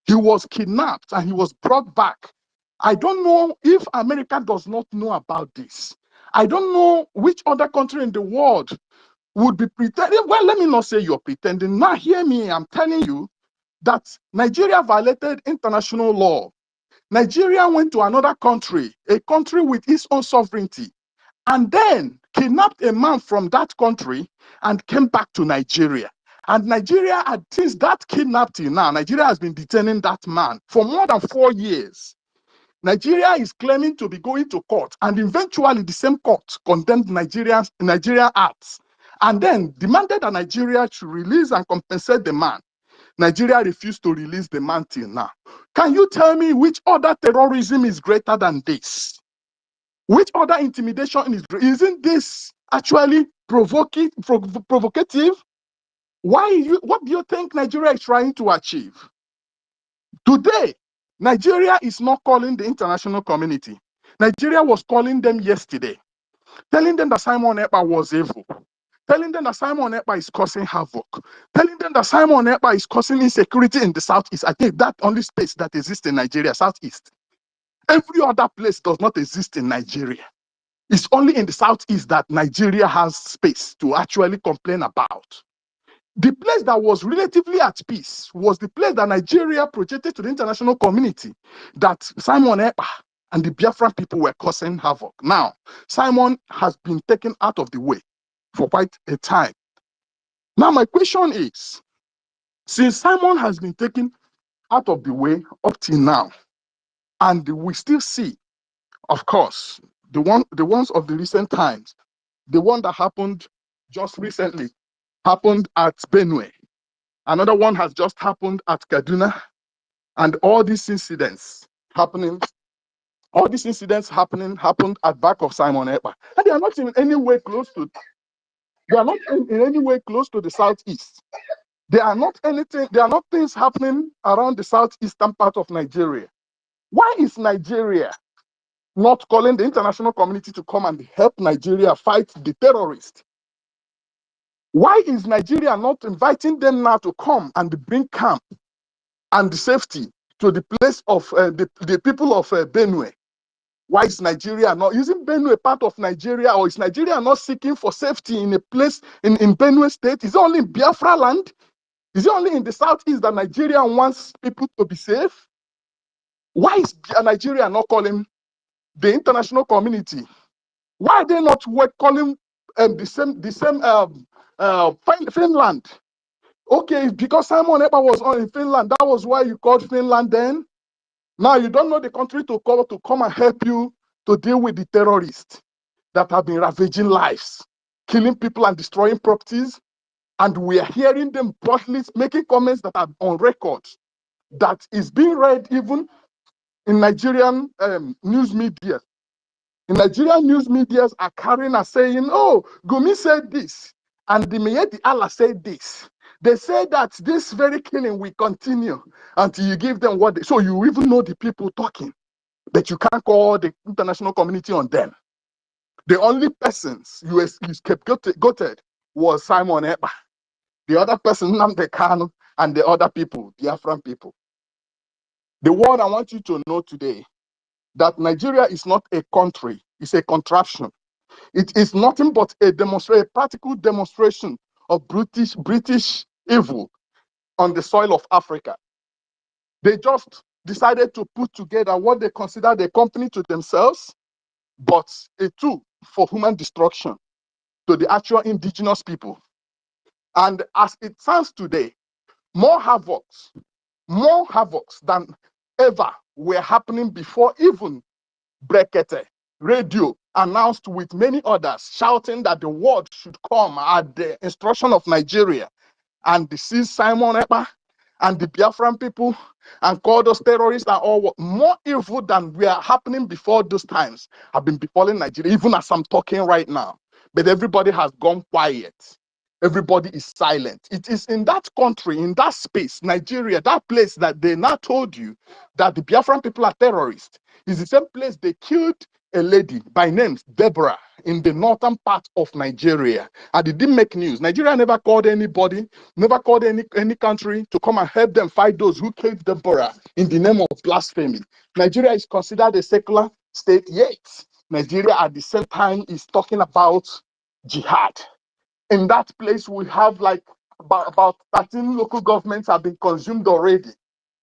He was kidnapped and he was brought back. I don't know if America does not know about this. I don't know which other country in the world would be pretending. Well, let me not say you're pretending. Now, hear me. I'm telling you that Nigeria violated international law. Nigeria went to another country, a country with its own sovereignty, and then kidnapped a man from that country and came back to Nigeria. And Nigeria, since that kidnapped till now, Nigeria has been detaining that man for more than 4 years. Nigeria is claiming to be going to court, and eventually the same court condemned Nigeria acts, and then demanded that Nigeria should release and compensate the man. Nigeria refused to release the man till now. Can you tell me which other terrorism is greater than this? Which other intimidation is greater? Isn't this actually provocative? What do you think Nigeria is trying to achieve? Today, Nigeria is not calling the international community. Nigeria was calling them yesterday, telling them that Simon Ekpa was evil, telling them that Simon Ekpa is causing havoc, telling them that Simon Ekpa is causing insecurity in the southeast. I think that only space that exists in Nigeria, southeast. Every other place does not exist in Nigeria. It's only in the southeast that Nigeria has space to actually complain about. The place that was relatively at peace was the place that Nigeria projected to the international community that Simon Ekpa and the Biafran people were causing havoc. Now, Simon has been taken out of the way for quite a time. Now, my question is, since Simon has been taken out of the way up till now, and we still see, of course, the ones of the recent times, the one that happened just recently happened at Benue. Another one has just happened at Kaduna, and all these incidents happened at back of Simon Ekpa, and they are not in any way close to. They are not in any way close to the southeast. There are not things happening around the southeastern part of Nigeria. Why is Nigeria not calling the international community to come and help Nigeria fight the terrorists? Why is Nigeria not inviting them now to come and bring calm and safety to the place of the people of Benue? Why is Nigeria not using Benue part of Nigeria, or is Nigeria not seeking for safety in a place in Benue state? Is it only in Biafra land? Is it only in the southeast that Nigeria wants people to be safe? Why is Nigeria not calling the international community? Why are they not calling the same Finland? Okay, because Simon Ekpa was on in Finland, that was why you called Finland then. Now you don't know the country to call to come and help you to deal with the terrorists that have been ravaging lives, killing people and destroying properties. And we are hearing them broadly making comments that are on record, that is being read even in Nigerian news media. In Nigerian news media are carrying and saying, oh, Gumi said this, and the Meyeti Allah said this. They say that this very killing will continue until you give them what they, so you even know the people talking, but you can't call the international community on them. The only persons you scapegoated was Simon Ekpa. The other person, Nnamdi Kanu, and the other people, the Biafran people. The word I want you to know today, that Nigeria is not a country, it's a contraption. It is nothing but a practical demonstration of British evil on the soil of Africa. They just decided to put together what they considered a company to themselves, but a tool for human destruction to the actual indigenous people. And as it stands today, more havocs than ever were happening before even Brekete radio announced with many others shouting that the world should come at the instruction of Nigeria and seize Simon Ekpa and the Biafran people and call those terrorists and all. More evil than were happening before those times have been befalling Nigeria, even as I'm talking right now. But everybody has gone quiet. Everybody is silent. It is in that country, in that space, Nigeria, that place that they now told you that the Biafran people are terrorists. Is the same place they killed a lady by name Deborah in the northern part of Nigeria. And it didn't make news. Nigeria never called anybody, never called any country to come and help them fight those who killed Deborah in the name of blasphemy. Nigeria is considered a secular state, yet Nigeria at the same time is talking about jihad. In that place, we have like about 13 local governments have been consumed already.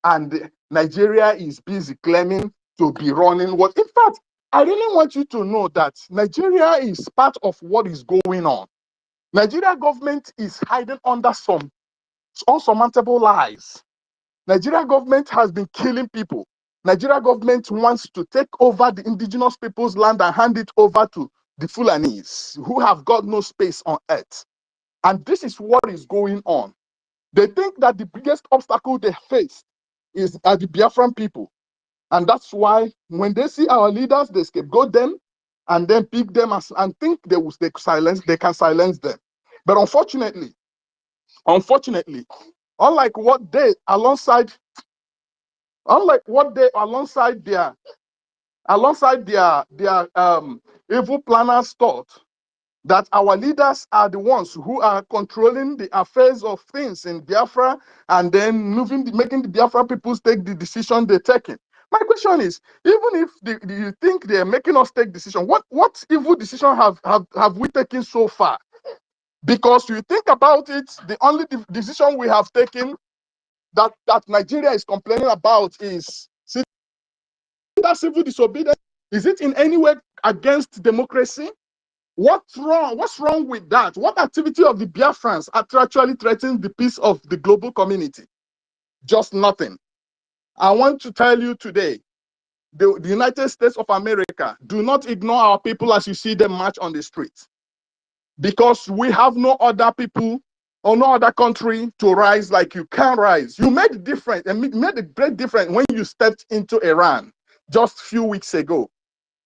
And Nigeria is busy claiming to be running what. In fact, I really want you to know that Nigeria is part of what is going on. Nigeria government is hiding under some unsurmountable lies. Nigeria government has been killing people. Nigeria government wants to take over the indigenous people's land and hand it over to the Fulanis, who have got no space on earth. And this is what is going on. They think that the biggest obstacle they face is the Biafran people. And that's why when they see our leaders, they scapegoat them and then pick them and think they can silence them. But unfortunately, unlike what they alongside their evil planners thought, that our leaders are the ones who are controlling the affairs of things in Biafra and then making the Biafra people take the decision they're taking. My question is, even if you think they're making us take decision, what evil decision have we taken so far? Because you think about it, the only decision we have taken that Nigeria is complaining about is that civil disobedience. Is it in any way against democracy? What's wrong? What's wrong with that? What activity of the Biafrans actually threatens the peace of the global community? Just nothing. I want to tell you today, the United States of America, do not ignore our people as you see them march on the streets. Because we have no other people or no other country to rise like you can rise. You made a difference and made a great difference when you stepped into Iran just a few weeks ago.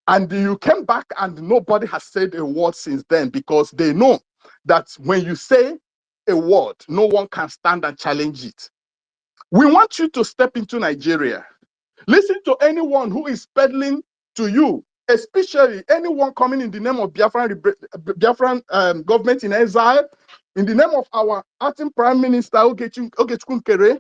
And you came back and nobody has said a word since then, because they know that when you say a word, no one can stand and challenge it. We want you to step into Nigeria. Listen to anyone who is peddling to you, especially anyone coming in the name of Biafran government in exile, in the name of our acting Prime Minister, Okechukwu Nkere.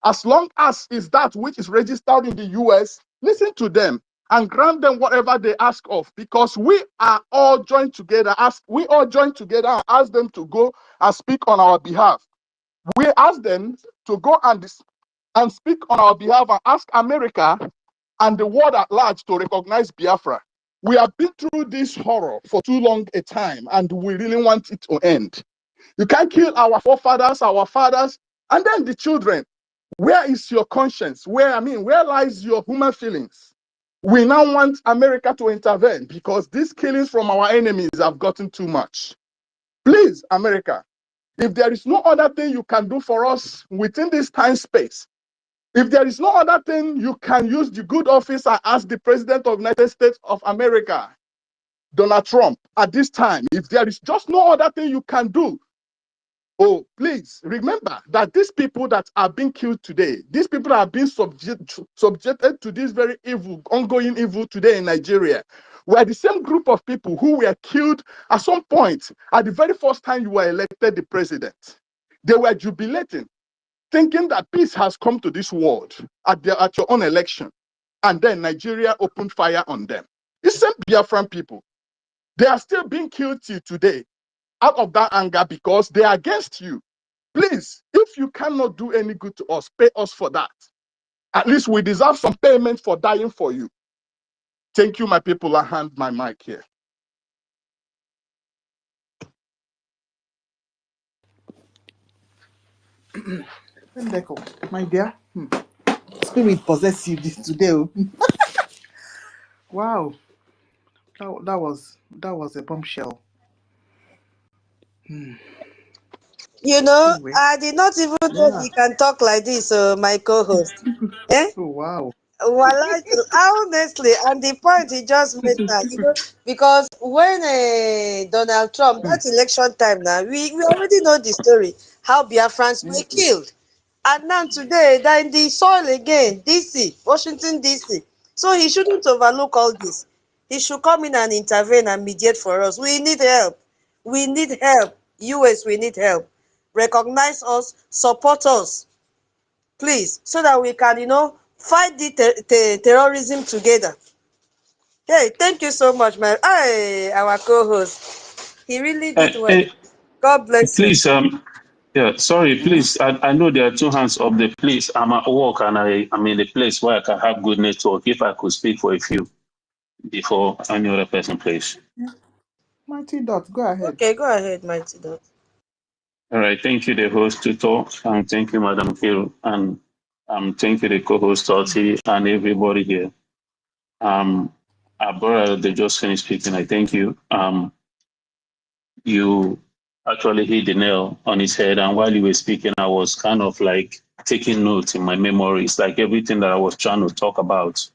As long as is that which is registered in the US, listen to them and grant them whatever they ask of, because we are all joined together. We all join together and ask them to go and speak on our behalf. We ask them to go and speak on our behalf and ask America and the world at large to recognize Biafra. We have been through this horror for too long a time, and we really want it to end. You can't kill our forefathers, our fathers, and then the children. Where is your conscience? Where lies your human feelings? We now want America to intervene because these killings from our enemies have gotten too much. Please, America, if there is no other thing you can do for us within this time space, if there is no other thing, you can use the good office and ask the President of the United States of America, Donald Trump, at this time. If there is just no other thing you can do, oh, please remember that these people that are being killed today, these people are being subjected to this very evil, ongoing evil today in Nigeria, were the same group of people who were killed at some point at the very first time you were elected the president. They were jubilating, thinking that peace has come to this world at your own election. And then Nigeria opened fire on them. The same Biafran people. They are still being killed till today out of that anger because they are against you. Please, if you cannot do any good to us, pay us for that. At least we deserve some payment for dying for you. Thank you, my people. I hand my mic here. My dear, spirit possess you this today. Wow, that was a bombshell. You know, Anyway, I did not even know yeah. he can talk like this, my co-host. Eh? Oh wow. Well, honestly, and the point he just made now, you know, because when Donald Trump, that election time now, we already know the story, how Biafrans were killed. And now today, they're in the soil again, DC, Washington, DC. So he shouldn't overlook all this. He should come in and intervene and mediate for us. We need help. We need help. US, we need help. Recognize us, support us, please, so that we can, you know, fight the terrorism together. Hey, thank you so much, my our co-host. He really did well. God bless him. Please, yeah, sorry, please. I know there are two hands up there. Please, I'm at work and I'm in a place where I can have good network. If I could speak for a few before any other person, please. Mighty Dot, go ahead. Okay, go ahead, Mighty Dot. All right, thank you, the host, tutor, and thank you, Madam Kiro, and thank you, the co-host, Toti, and everybody here. Our brother, they just finished speaking. I thank you. You actually hit the nail on his head, and while you were speaking, I was kind of like taking notes in my memories, like everything that I was trying to talk about,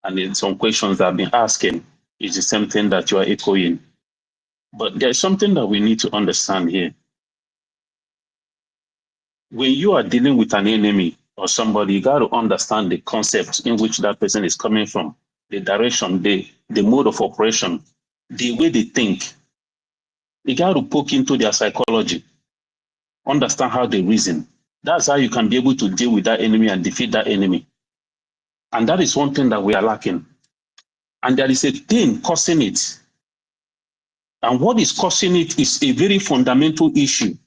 and then some questions that I've been asking is the same thing that you are echoing. But there's something that we need to understand here. When you are dealing with an enemy or somebody, you got to understand the concept in which that person is coming from, the direction, the mode of operation, the way they think. You got to poke into their psychology, understand how they reason. That's how you can be able to deal with that enemy and defeat that enemy. And that is one thing that we are lacking. And there is a thing causing it. And what is causing it is a very fundamental issue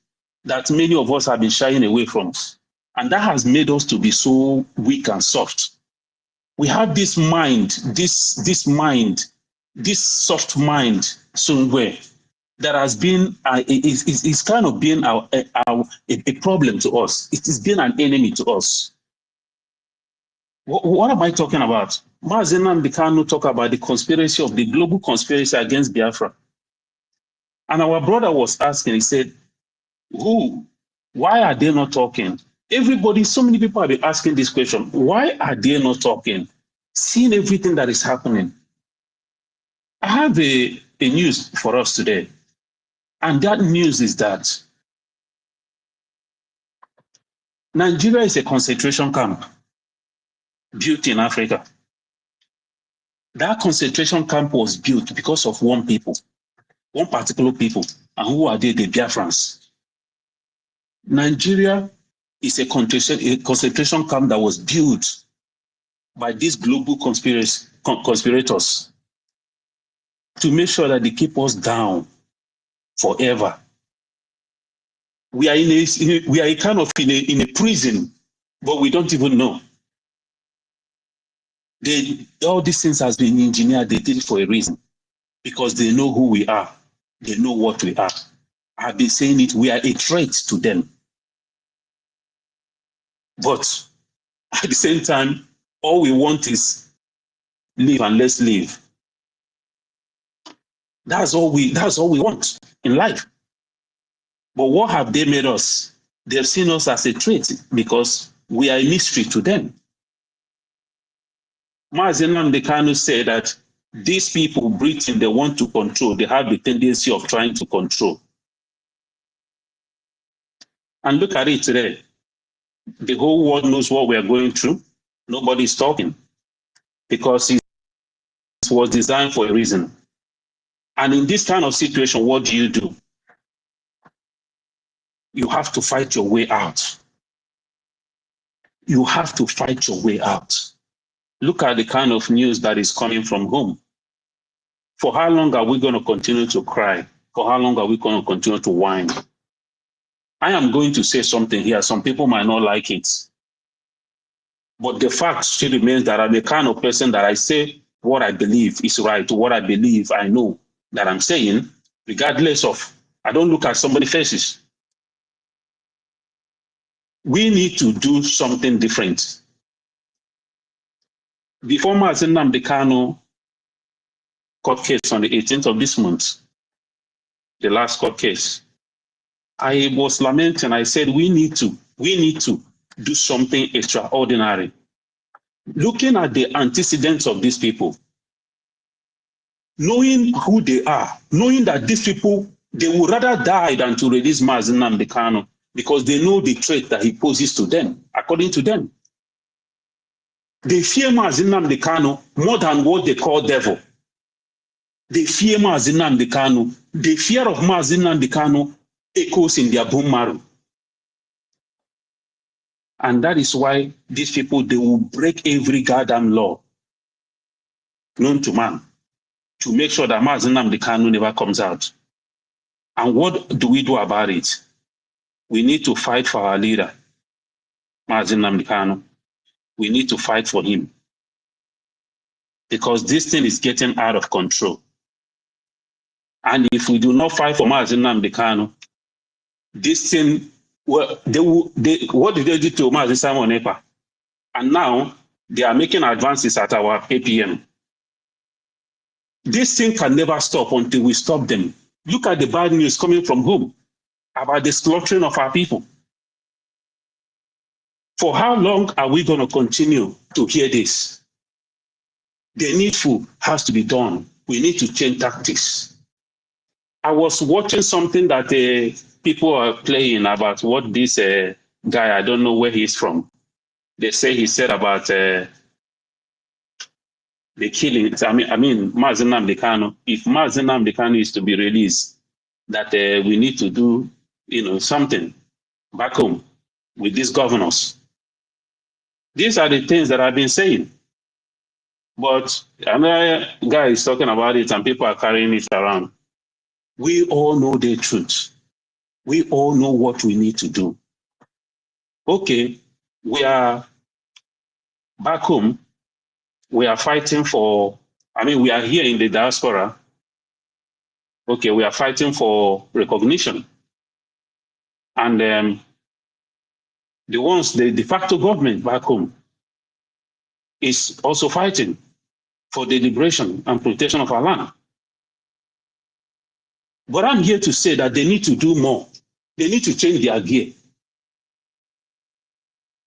that many of us have been shying away from. And that has made us to be so weak and soft. We have this mind, this soft mind somewhere that has been, is kind of been a problem to us. It has been an enemy to us. What am I talking about? Mazi Nnamdi Kanu talk about the conspiracy of the global conspiracy against Biafra. And our brother was asking, he said, why are they not talking? Everybody, so many people have been asking this question. Why are they not talking? Seeing everything that is happening. I have a news for us today. And that news is that Nigeria is a concentration camp built in Africa. That concentration camp was built because of one particular people. And who are they? The Biafrans. Nigeria is a concentration camp that was built by these global conspirators to make sure that they keep us down forever. We are kind of in a prison, but we don't even know. All these things has been engineered. They did it for a reason, because they know who we are. They know what we are. I've been saying it. We are a threat to them. But at the same time, all we want is live and let's live. That's all we want in life. But what have they made us? They've seen us as a threat because we are a mystery to them. Mazi Nnamdi Kanu said that these people breathing, they want to control. They have the tendency of trying to control. And look at it today. The whole world knows what we are going through. Nobody's talking because it was designed for a reason. And in this kind of situation, what do? You have to fight your way out. You have to fight your way out. Look at the kind of news that is coming from home. For how long are we going to continue to cry? For how long are we going to continue to whine? I am going to say something here. Some people might not like it. But the fact still remains that I'm the kind of person that I say what I believe is right, what I believe I know that I'm saying, regardless of, I don't look at somebody's faces. We need to do something different. Before Mazi Nnamdi Kanu court case on the 18th of this month, the last court case, I was lamenting. I said, we need to do something extraordinary. Looking at the antecedents of these people, knowing who they are, knowing that these people, they would rather die than to release Mazi Nnamdi Kanu because they know the threat that he poses to them, according to them. They fear Mazi Nnamdi Kanu more than what they call devil. They fear Mazi Nnamdi Kanu. The fear of Mazi Nnamdi Kanu echoes in their bone marrow. And that is why these people, they will break every goddamn law known to man to make sure that Mazi Nnamdi Kanu never comes out. And what do we do about it? We need to fight for our leader, Mazi Nnamdi Kanu. We need to fight for him. Because this thing is getting out of control. And if we do not fight for Mazi Nnamdi Kanu, this thing, well, what did they do to Mazi Simon Ekpa? And now they are making advances at our APM. This thing can never stop until we stop them. Look at the bad news coming from home about the slaughtering of our people. For how long are we going to continue to hear this? The needful has to be done. We need to change tactics. I was watching something that people are playing about what this guy, I don't know where he's from. They say he said about the killing. I mean, Mazi Nnamdi Kanu. If Mazi Nnamdi Kanu is to be released, that we need to do, something back home with these governors. These are the things that I've been saying. But another guy is talking about it and people are carrying it around. We all know the truth. We all know what we need to do. Okay, we are back home. We are fighting for, we are here in the diaspora. Okay, we are fighting for recognition. And the de facto government back home is also fighting for the liberation and protection of our land. But I'm here to say that they need to do more. They need to change their gear.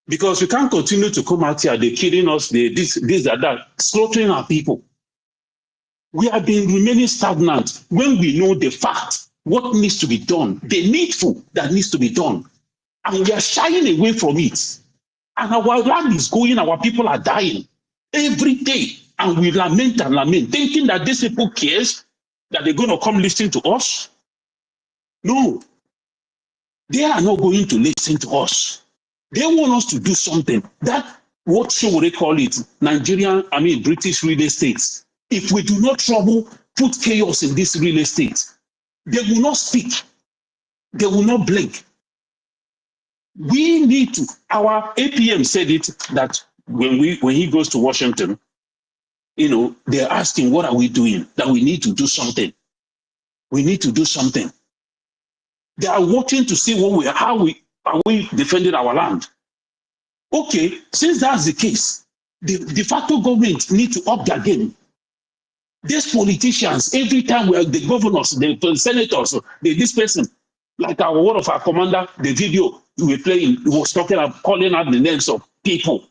Because we can't continue to come out here, they're killing us, this, that, slaughtering our people. We have been remaining stagnant when we know the fact, what needs to be done, the needful that needs to be done. And we are shying away from it. And our land is going, our people are dying every day. And we lament and lament, thinking that these people cares, that they're going to come listen to us. No, they are not going to listen to us. They want us to do something. That, what should they call it? British real estate. If we do not put chaos in this real estate, they will not speak. They will not blink. We need to, our APM said it, that when he goes to Washington, they're asking, what are we doing? That we need to do something. We need to do something. They are watching to see how we defending our land. Okay, since that's the case, the de facto government need to up their game. These politicians, every time we are the governors, the senators, this person, like one of our commander, the video we were playing, was calling out the names of people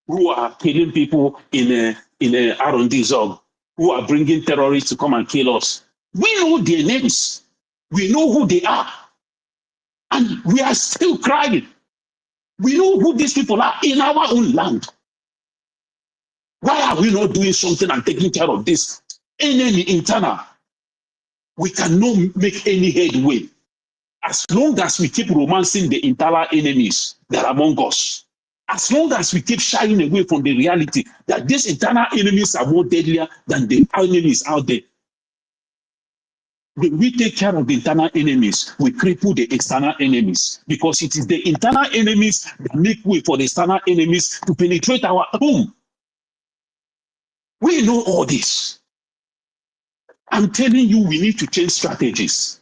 who are killing people in R&D zone, who are bringing terrorists to come and kill us. We know their names. We know who they are. And we are still crying. We know who these people are in our own land. Why are we not doing something and taking care of this enemy internal? We cannot make any headway as long as we keep romancing the internal enemies that are among us. As long as we keep shying away from the reality that these internal enemies are more deadlier than the enemies out there. When we take care of the internal enemies, we cripple the external enemies, because it is the internal enemies that make way for the external enemies to penetrate our home. We know all this. I'm telling you, we need to change strategies.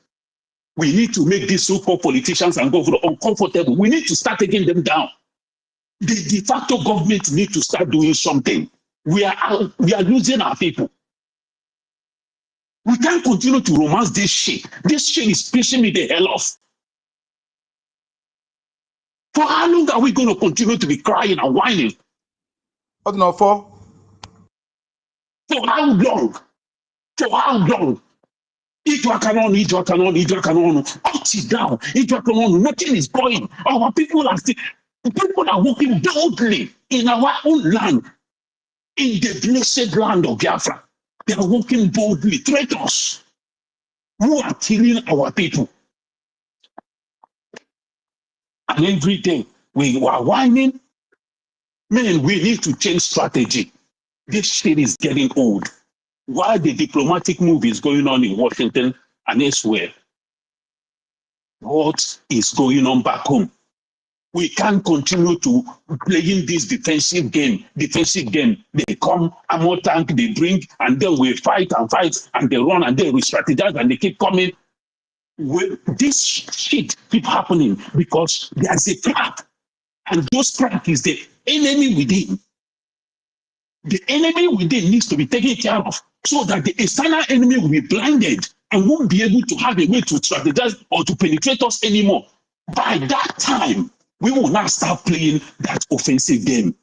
We need to make these so-called politicians and governors uncomfortable. We need to start taking them down. The de facto government need to start doing something. We are losing our people. We can't continue to romance this shit. This shit is pissing me the hell off. For how long are we going to continue to be crying and whining? For how long? For how long? Up to down. Nothing is going. Our people are walking boldly in our own land, in the blessed land of Biafra. They are walking boldly, traitors who are killing our people. And every day we are whining. Man, we need to change strategy. This shit is getting old. While the diplomatic move is going on in Washington and elsewhere, what is going on back home? We can't continue to playing this defensive game. They come, ammo tank, they bring, and then we fight, and they run, and they re-strategize, and they keep coming. This shit keep happening because there's a crack, and those crack is the enemy within. The enemy within needs to be taken care of so that the external enemy will be blinded and won't be able to have a way to strategize or to penetrate us anymore. By that time, we will now start playing that offensive game.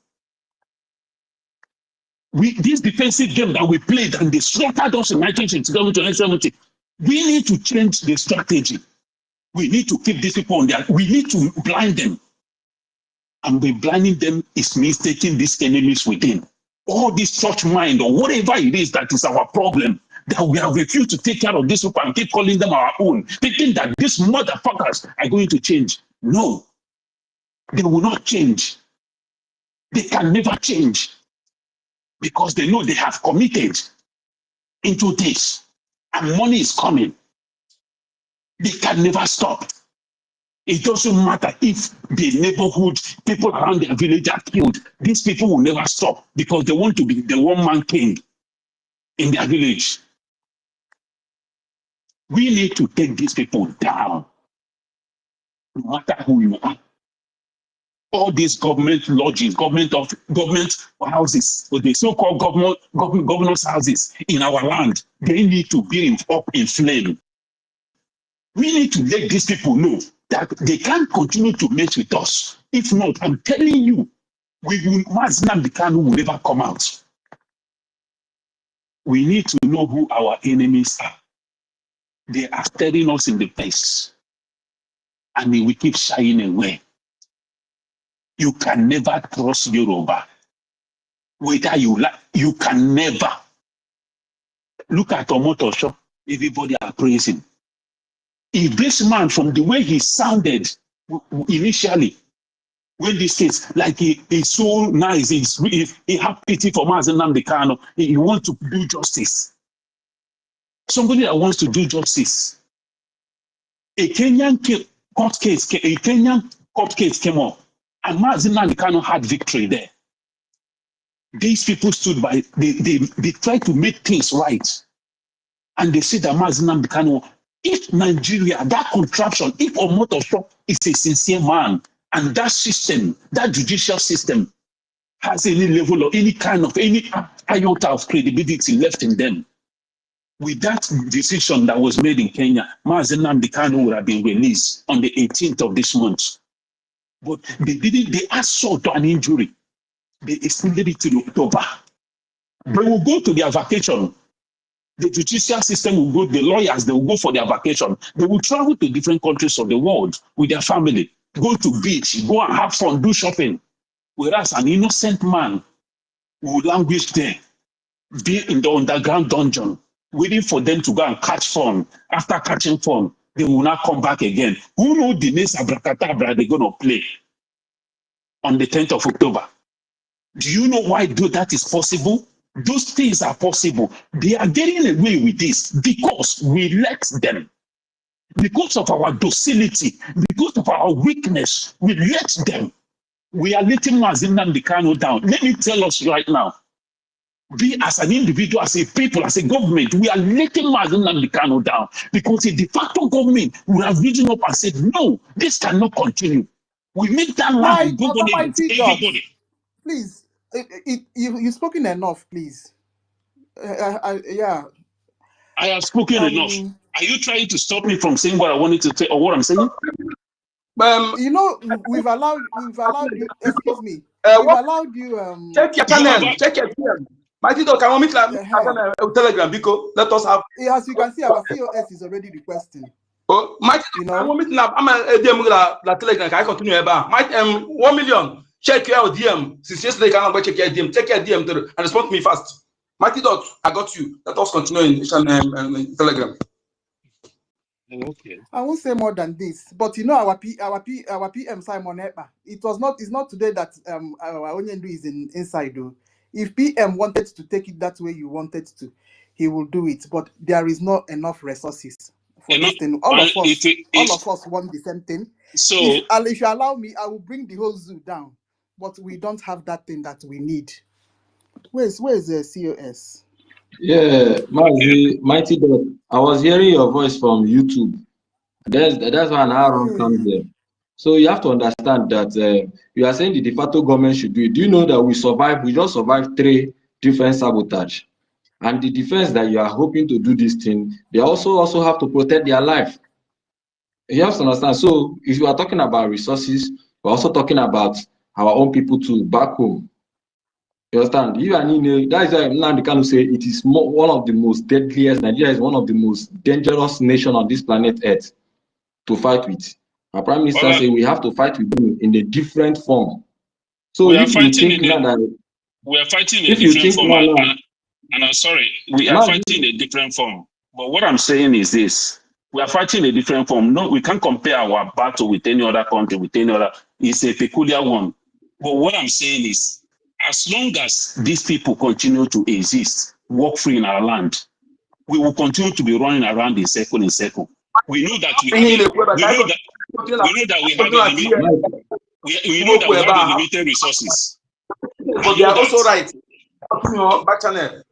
This defensive game that we played and they slaughtered us in 1967 to 1970, we need to change the strategy. We need to keep these people on there. We need to blind them. And by blinding them, it means taking these enemies within. All this church mind or whatever it is that is our problem, that we have refused to take care of these people and keep calling them our own, thinking that these motherfuckers are going to change. No, they will not change. They can never change because they know they have committed into this and money is coming. They can never stop. It doesn't matter if the neighborhood, people around their village are killed. These people will never stop because they want to be the one-man king in their village. We need to take these people down, no matter who you are. All these government lodges, government houses, or the so-called governors' houses in our land, they need to be up in flame. We need to let these people know that they can't continue to mess with us. If not, I'm telling you, Nnamdi Kanu will never come out. We need to know who our enemies are. They are staring us in the face, and we keep shying away. You can never trust Yoruba. Whether you like, you can never. Look at Omotosho. Everybody are praising. If this man, from the way he sounded initially, when this is like he's so nice, he have pity for Nnamdi Kanu, he wants to do justice. Somebody that wants to do justice. A Kenyan court case came up, and Nnamdi Kanu had victory there. These people stood by, they tried to make things right. And they said that Nnamdi Kanu, if Nigeria, that contraption, if Omotosho is a sincere man, and that system, that judicial system, has any level or any kind of, any iota of credibility left in them, with that decision that was made in Kenya, Nnamdi Kanu would have been released on the 18th of this month. But they didn't, they assault to an injury. They extended it to October. They will go to their vacation. The judicial system will go, the lawyers, they will go for their vacation. They will travel to different countries of the world with their family, go to beach, go and have fun, do shopping. Whereas an innocent man will languish there, be in the underground dungeon, waiting for them to go and catch fun. After catching fun, they will not come back again. Who knows the next abracadabra they're going to play on the 10th of October? Do you know why that is possible? Those things are possible. They are getting away with this because we let them. Because of our docility, because of our weakness, we let them. We are letting Nnamdi Kanu down. Let me tell us right now, we as an individual, as a people, as a government, we are letting Nnamdi Kanu down because a de facto government would have risen up and said, no, this cannot continue. We make that land governable to everybody. Please, you've spoken enough, please. Yeah. I have spoken enough. Are you trying to stop me from saying what I wanted to say or what I'm saying? You know, we've allowed you. Excuse me. We've allowed you. Check your channel. Check your channel. Mighty Dog, can we meet Telegram? Because let us have. As you can see, our COS is already requesting. Oh, Mighty Dog, I'm meeting up. I'm a DM la Telegram. Can I continue about? Mighty 1 million. Check your DM. Since yesterday, can I check your DM? Check your DM and respond to me fast. Mighty Dog, I got you. Let us continue in Telegram. Okay. I won't say more than this, but you know our PM Simon Ekpa. It's not today that our Onyendu is inside though. If PM wanted to take it that way you wanted to, he will do it. But there is not enough resources for this thing. All of us want the same thing. So if you allow me, I will bring the whole zoo down. But we don't have that thing that we need. Where's the COS? Yeah, Mighty Dog. I was hearing your voice from YouTube. That's why an Aaron comes here. So you have to understand that you are saying the de facto government should do it. Do you know that we just survived 3 different sabotage? And the defense that you are hoping to do this thing, they also have to protect their life. You have to understand. So if you are talking about resources, we're also talking about our own people too, back home. You understand? You and that is why Nnamdi Kanu say it is one of the most deadliest. Nigeria is one of the most dangerous nations on this planet Earth to fight with. Our Prime Minister say we have to fight with them in a different form. So if you think now that we are fighting in a different form, and I'm sorry, we are fighting in a different form. But what I'm saying is this: we are fighting in a different form. No, we can't compare our battle with any other country, with any other. It's a peculiar one. But what I'm saying is, as long as these people continue to exist, work free in our land, we will continue to be running around in circle. We know that we have limited resources. But they are also right. Back channel.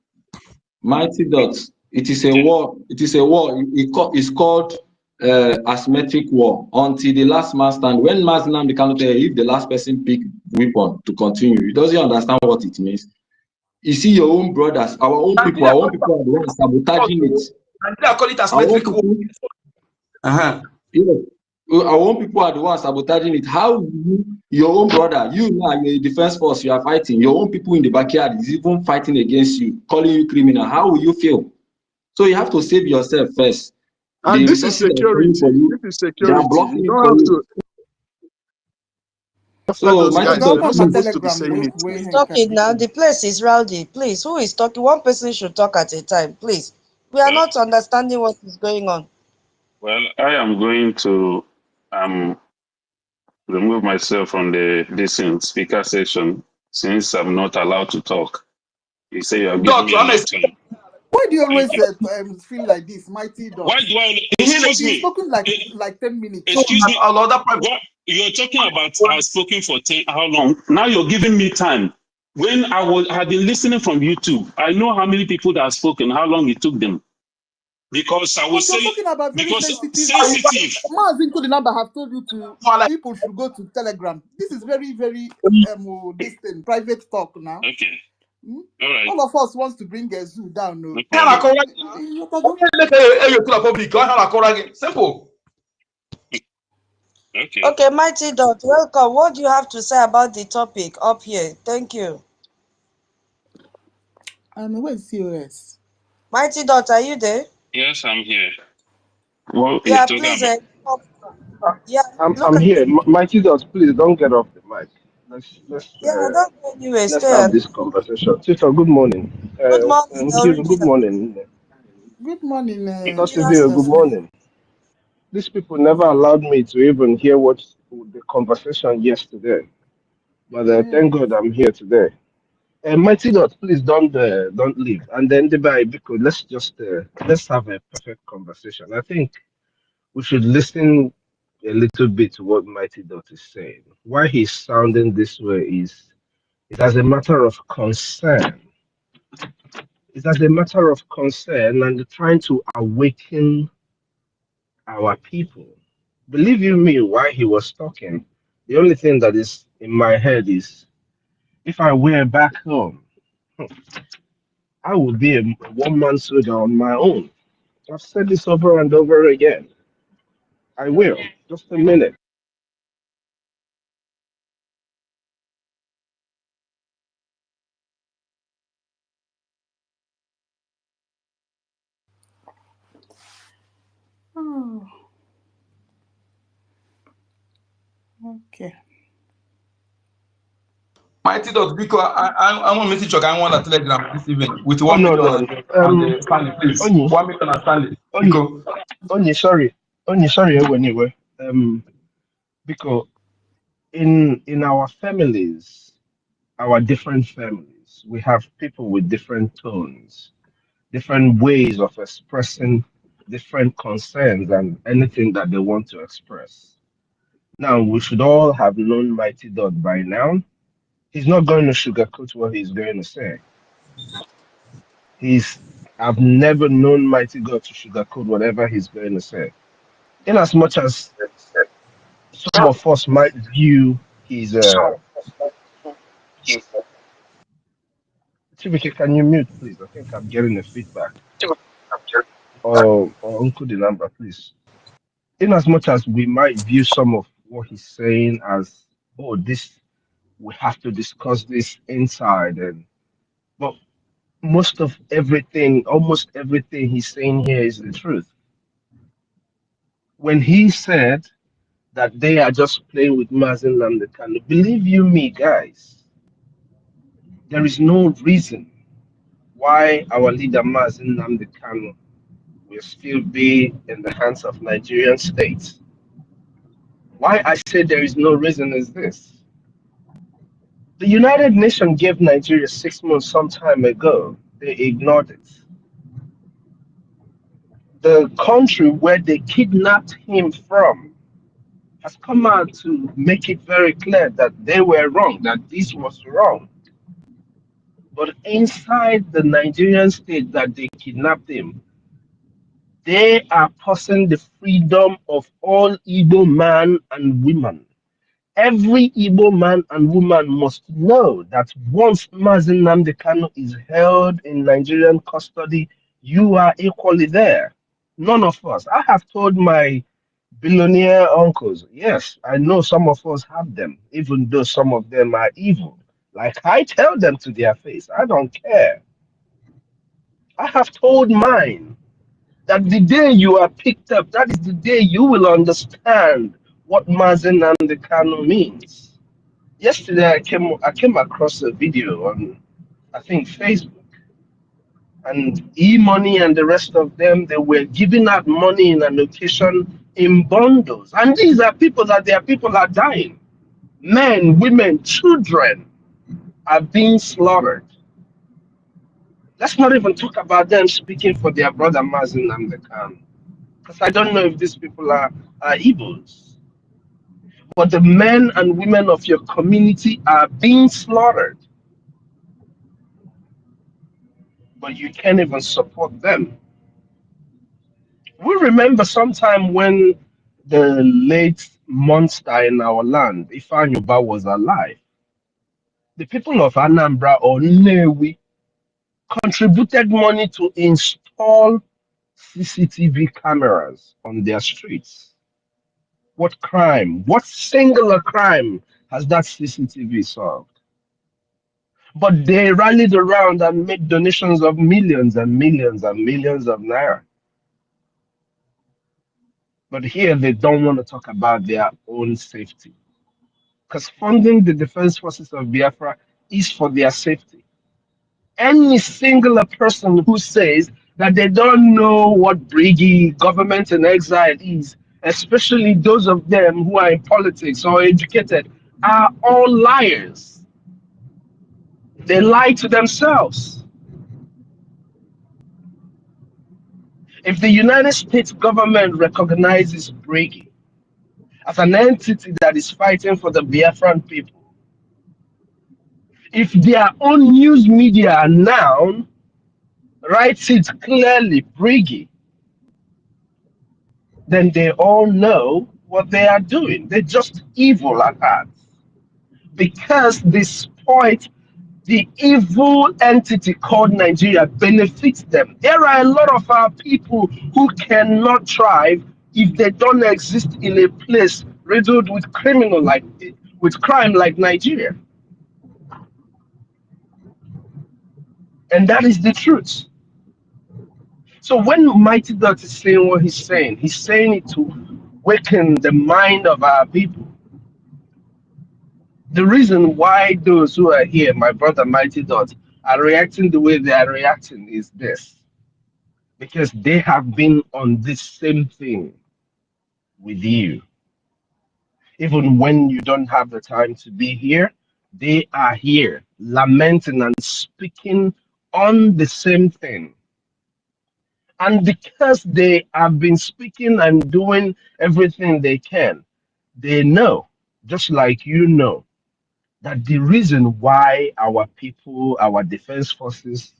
Mighty Dot. It is a war. It is a war. It's called asymmetric war. Until the last man stand. When Nnamdi Kanu tell you if the last person pick weapon to continue, he doesn't understand what it means. You see your own brothers, our own people are the ones sabotaging it. And they call it asymmetric war. Yeah. Our own people are the ones sabotaging it. How your own brother, you now, you're a defense force, you are fighting. Your own people in the backyard is even fighting against you, calling you criminal. How will you feel? So you have to save yourself first. And this is security. This is security. They are blocking you don't have to. So those guys are not supposed to be saying it. Who is talking now? The place is rowdy. Please, who is talking? One person should talk at a time, please. We are not understanding what is going on. Well, I am going to remove myself from the speaker session since I'm not allowed to talk. You say you are giving me enough time. Why do you always feel like this, Mighty Dog? Why do I? Excuse me. You've spoken like 10 minutes. Excuse me. What you're talking about? I've spoken for 10. How long? Now you're giving me time. When I've been listening from YouTube, I know how many people that have spoken, how long it took them. Because I was saying, talking about very sensitive. Sensitive. The number have told you to people should go to Telegram. This is very, very this thing, private talk now. Okay. All right. All of us wants to bring a zoo down. No. Simple. Okay. Okay, Mighty Dot, welcome. What do you have to say about the topic up here? Thank you. Where's COS? Mighty Dot, are you there? Yes, I'm here. Well, yeah, please. I'm here. Mighty Dot, please don't get off the mic. Let's don't go anywhere. Let's have this conversation. Tito, good morning. Good morning. Good morning. Good morning. Good morning. These people never allowed me to even hear the conversation yesterday. But thank God I'm here today. Mighty Dot, please don't leave. And then the because let's just let's have a perfect conversation. I think we should listen a little bit to what Mighty Dot is saying. Why he's sounding this way is it as a matter of concern. It's as a matter of concern and trying to awaken our people. Believe you me, while he was talking, the only thing that is in my head is if I were back home, I would be a one-man soldier on my own. I've said this over and over again. I will. Just a minute. Oh, okay. Mighty dot because I want message I want a telegram this evening with Oh 1 no million no. and Stanley, please. Only 1 million and Stanley. only Because sorry. Only sorry anyway. Because in our families, our different families, we have people with different tones, different ways of expressing different concerns and anything that they want to express. Now, we should all have known Mighty Dot by now. He's not going to sugarcoat what he's going to say. I've never known Mighty God to sugarcoat whatever he's going to say. In as much as some of us might view his Chibike, can you mute please? I think I'm getting a feedback. Or Uncle the number, please. In as much as we might view some of what he's saying as, oh, this we have to discuss this inside, and but most of everything, almost everything he's saying here is the truth. When he said that they are just playing with Mazen Namdekano, believe you me, guys, there is no reason why our leader Mazen Namdekano will still be in the hands of Nigerian states. Why I say there is no reason is this. The United Nations gave Nigeria 6 months some time ago. They ignored it. The country where they kidnapped him from has come out to make it very clear that they were wrong, that this was wrong. But inside the Nigerian state that they kidnapped him, they are passing the freedom of all Igbo man and women. Every Igbo man and woman must know that once Mazen Nnamdi Kanu is held in Nigerian custody, you are equally there. None of us. I have told my billionaire uncles, yes, I know some of us have them, even though some of them are evil. Like I tell them to their face, I don't care. I have told mine that the day you are picked up, that is the day you will understand what Mazen Nnamdi Kanu means. Yesterday, I came across a video on, I think, Facebook, and E-Money and the rest of them, they were giving out money in an occasion in bundles. And these are people that their people are dying. Men, women, children are being slaughtered. Let's not even talk about them speaking for their brother Mazen Nnamdi Kanu, because I don't know if these people are Igbos. But the men and women of your community are being slaughtered, but you can't even support them. We remember sometime when the late monster in our land, Ifeanyi was alive. The people of Anambra or Nnewi contributed money to install CCTV cameras on their streets. What crime, what singular crime has that CCTV solved? But they rallied around and made donations of millions and millions and millions of naira. But here they don't want to talk about their own safety. Because funding the defense forces of Biafra is for their safety. Any singular person who says that they don't know what Brigi, government in exile is, especially those of them who are in politics or educated, are all liars. They lie to themselves. If the United States government recognizes Brgie as an entity that is fighting for the Biafran people, if their own news media now writes it clearly, Brgie, then they all know what they are doing. They're just evil at heart because despite the evil entity called Nigeria benefits them. There are a lot of our people who cannot thrive if they don't exist in a place riddled with crime like Nigeria. And that is the truth. So when Mighty Dot is saying what he's saying it to waken the mind of our people. The reason why those who are here, my brother Mighty Dot, are reacting the way they are reacting is this. Because they have been on this same thing with you. Even when you don't have the time to be here, they are here lamenting and speaking on the same thing. And because they have been speaking and doing everything they can, they know, just like you know, that the reason why our people, our defense forces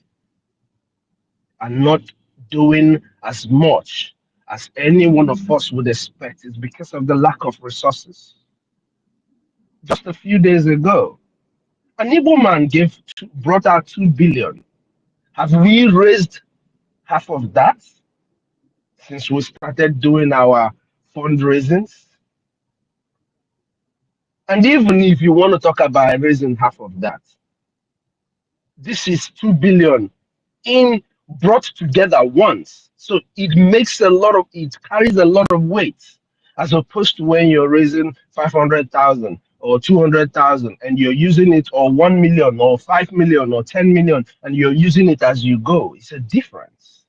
are not doing as much as any one of us would expect is because of the lack of resources. Just a few days ago, an Igbo man brought out 2 billion. Have we raised half of that since we started doing our fundraisings? And even if you want to talk about raising half of that, this is 2 billion in brought together once. So it carries a lot of weight as opposed to when you're raising 500,000 or 200,000 and you're using it, or 1 million or 5 million or 10 million, and you're using it as you go. It's a difference.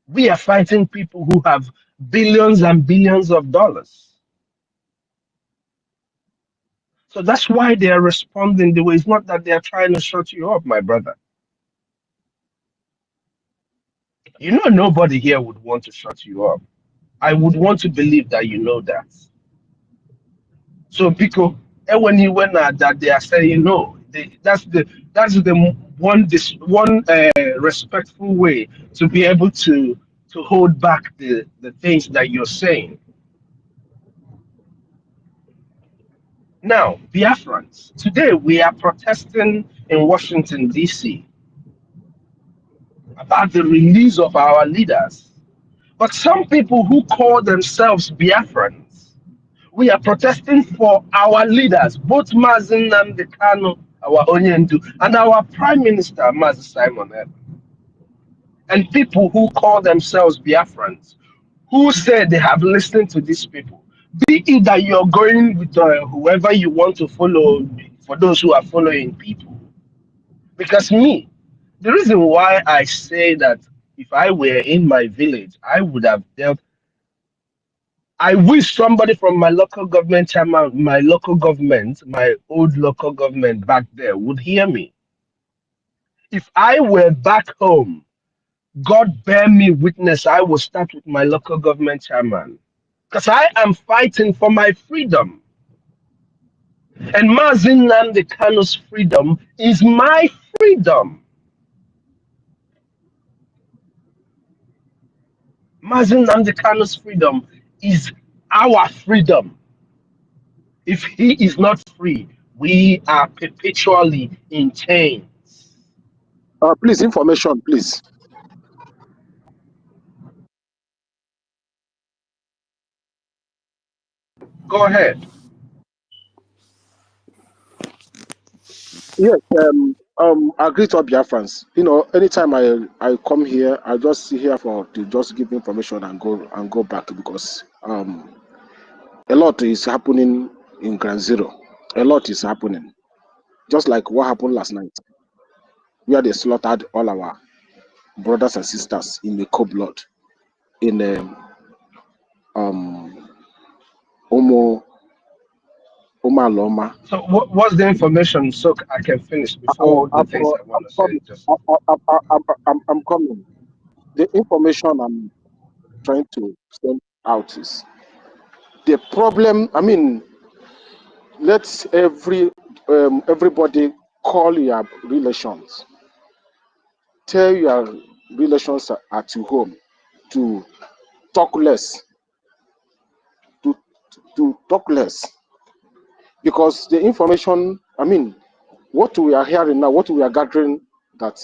We are fighting people who have billions and billions of dollars. So that's why they are responding the way. It's not that they are trying to shut you up, my brother. You know, nobody here would want to shut you up. I would want to believe that you know that. So because when you went at that, they are saying no. That's the one respectful way to be able to hold back the things that you're saying. Now, Biafrans, today we are protesting in Washington, D.C. about the release of our leaders. But some people who call themselves Biafrans, we are protesting for our leaders, both Mazi Nnamdi Kanu, our Onyendu, and our Prime Minister, Mazi Simon Ekpa. And people who call themselves Biafrans, who say they have listened to these people. Be it that you're going with whoever you want to follow, for those who are following people. Because me, the reason why I say that if I were in my village, I would have dealt. I wish somebody from my local government chairman, my old local government back there would hear me. If I were back home, God bear me witness, I will start with my local government chairman. Because I am fighting for my freedom. And Mazi Nnamdi Kanu's freedom is my freedom. Mazi Nnamdi Kanu's freedom is our freedom. If he is not free, we are perpetually in chains. Please, information, please. Go ahead. Yes, I agree to Biafrans. You know, anytime I come here, I just sit here to just give information and go back, because a lot is happening in Ground Zero. A lot is happening, just like what happened last night, where they slaughtered all our brothers and sisters in the cold blood in Omo So what's the information so I can finish before the things I want to say? Just I'm coming. The information I'm trying to send out is the problem. I mean, let everybody call your relations. Tell your relations at home to talk less. To talk less, because the information. I mean, what we are hearing now, what we are gathering, that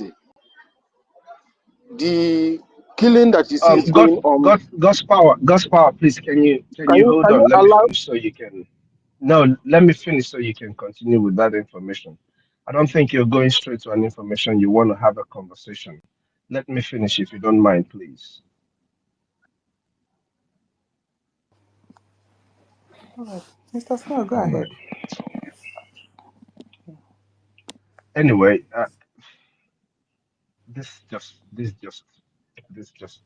the killing that you see is going on. God's power. Please, can you hold Can on? you Let me allow? finish so you can. No, let me finish so you can continue with that information. I don't think you're going straight to an information. You want to have a conversation. Let me finish if you don't mind, please. All right, Mr. Snell, go All ahead. right. Anyway, this just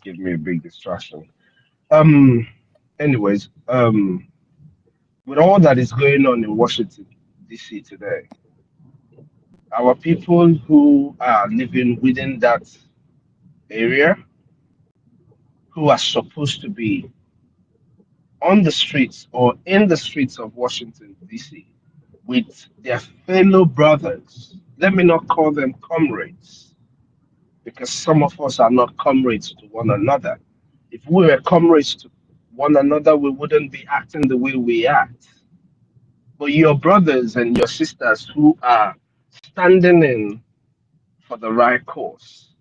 gave me a big distraction. Um. Anyways, with all that is going on in Washington D.C. today, our people who are living within that area, who are supposed to be on the streets or in the streets of Washington, D.C., with their fellow brothers. Let me not call them comrades, because some of us are not comrades to one another. If we were comrades to one another, we wouldn't be acting the way we act. But your brothers and your sisters who are standing in for the right cause,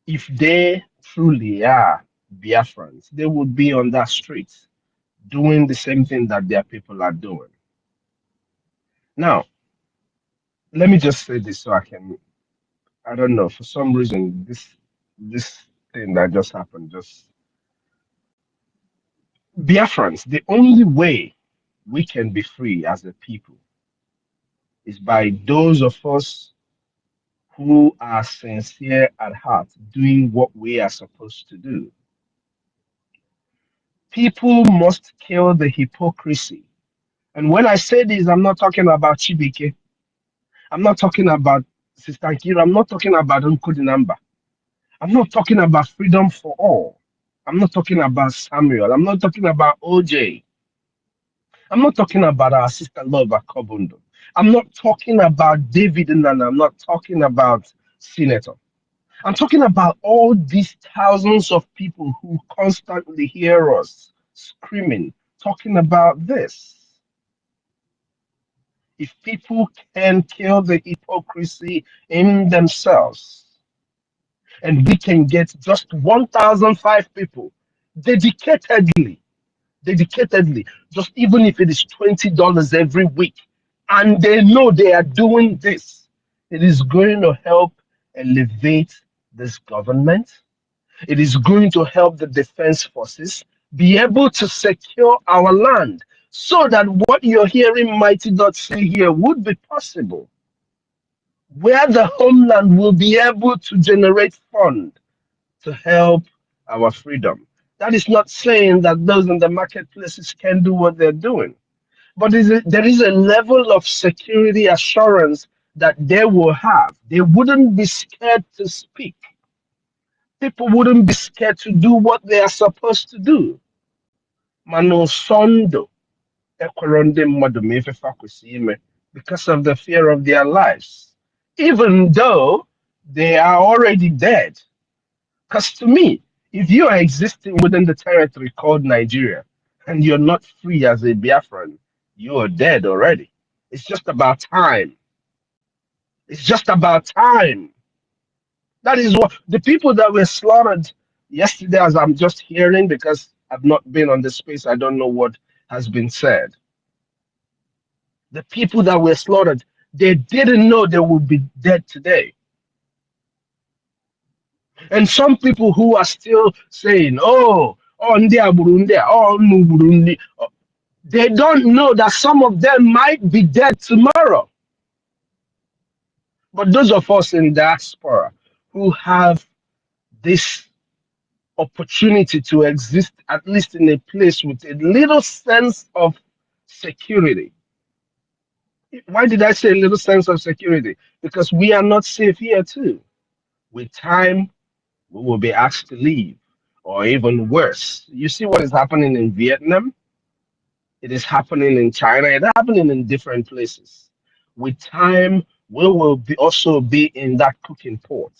if they truly are Biafrans, they would be on that street doing the same thing that their people are doing. Now, let me just say this so I don't know, for some reason, this thing that just happened, just Biafrans, the only way we can be free as a people is by those of us who are sincere at heart doing what we are supposed to do. People must kill the hypocrisy. And when I say this, I'm not talking about Chibike. I'm not talking about Sister Kira. I'm not talking about Nkudinamba. I'm not talking about freedom for all. I'm not talking about Samuel. I'm not talking about OJ. I'm not talking about our sister Lova Kobundo. I'm not talking about David and I'm not talking about Senator. I'm talking about all these thousands of people who constantly hear us screaming, talking about this. If people can kill the hypocrisy in themselves, and we can get just 1,005 people dedicatedly, just even if it is $20 every week, and they know they are doing this, it is going to help elevate this government. It is going to help the defense forces be able to secure our land so that what you're hearing Mighty Dot say here would be possible, where the homeland will be able to generate funds to help our freedom. That is not saying that those in the marketplaces can do what they're doing, but there is a level of security assurance that they will have. They wouldn't be scared to speak. People wouldn't be scared to do what they are supposed to do. Mano sondo ekweronde mmadụ ma ifefa kwesịrị ime because of the fear of their lives, even though they are already dead. Because to me, if you are existing within the territory called Nigeria and you're not free as a Biafran, you are dead already. It's just about time. It's just about time. That is what the people that were slaughtered yesterday, as I'm just hearing, because I've not been on the space, I don't know what has been said. The people that were slaughtered, they didn't know they would be dead today. And some people who are still saying, oh, Burundi, they don't know that some of them might be dead tomorrow. But those of us in diaspora who have this opportunity to exist, at least in a place with a little sense of security. Why did I say a little sense of security? Because we are not safe here too. With time, we will be asked to leave, or even worse. You see what is happening in Vietnam? It is happening in China. It's happening in different places. With time, we will also be in that cooking pot.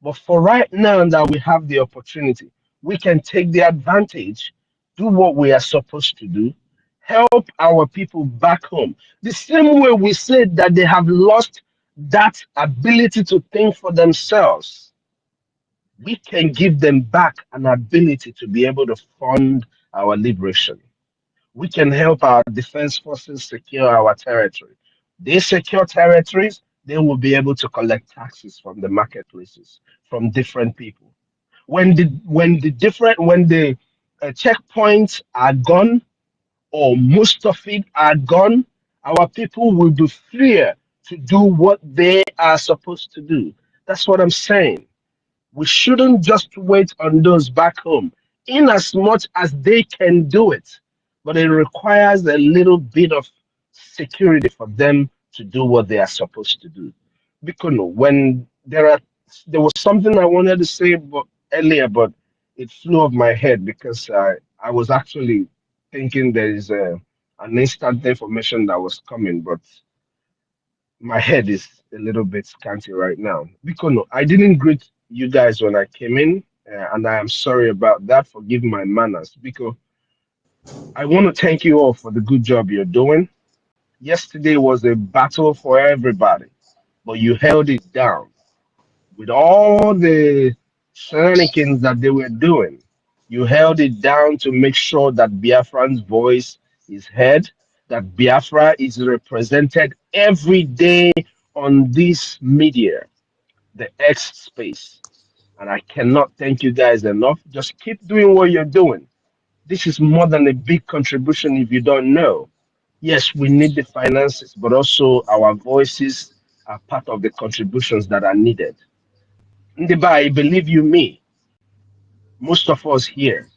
But for right now that we have the opportunity, we can take the advantage, do what we are supposed to do, help our people back home. The same way we said that they have lost that ability to think for themselves, we can give them back an ability to be able to fund our liberation. We can help our defense forces secure our territory. They secure territories, they will be able to collect taxes from the marketplaces, from different people. When the checkpoints are gone, or most of it are gone, our people will be freer to do what they are supposed to do. That's what I'm saying. We shouldn't just wait on those back home, in as much as they can do it, but it requires a little bit of security for them to do what they are supposed to do. Because when there was something I wanted to say earlier, but it flew off my head because I was actually thinking there is an instant information that was coming, but my head is a little bit scanty right now. Because no, I didn't greet you guys when I came in, and I am sorry about that. Forgive my manners. Because I want to thank you all for the good job you're doing. Yesterday was a battle for everybody, but you held it down with all the shenanigans that they were doing. You held it down to make sure that Biafran's voice is heard, that Biafra is represented every day on this media, the X space. And I cannot thank you guys enough. Just keep doing what you're doing. This is more than a big contribution if you don't know. Yes, we need the finances, but also our voices are part of the contributions that are needed. Ndiba, I believe you me, most of us here,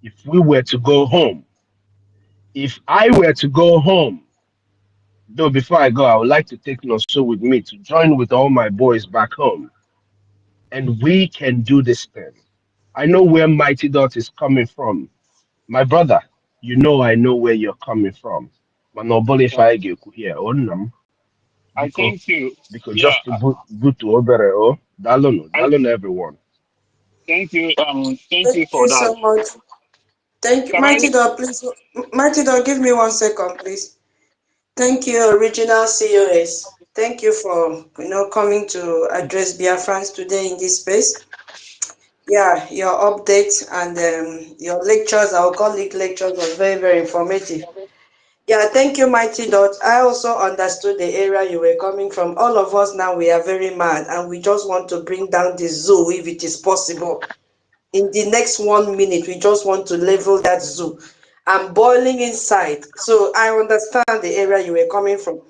if we were to go home, if I were to go home, though before I go, I would like to take Noso with me to join with all my boys back home. And we can do this thing. I know where Mighty Dot is coming from. My brother, you know I know where you're coming from. Manobole Yeah. Faige here, Onam, I Biko, think you, Biko, yeah, just to boot to Obere, oh, Dalono, I Dalono, everyone. thank Thank you for you that. so much. Thank you. Can Mighty I, Dog, please. Mighty Dog, give me 1 second, please. Thank you, original COS. Thank you for coming to address Biafrans today in this space. Yeah, your updates and your lectures, our colleague lectures, was very, very informative. Yeah, thank you, Mighty Dot. I also understood the area you were coming from. All of us now, we are very mad and we just want to bring down the zoo if it is possible. In the next 1 minute, we just want to level that zoo. I'm boiling inside. So I understand the area you were coming from.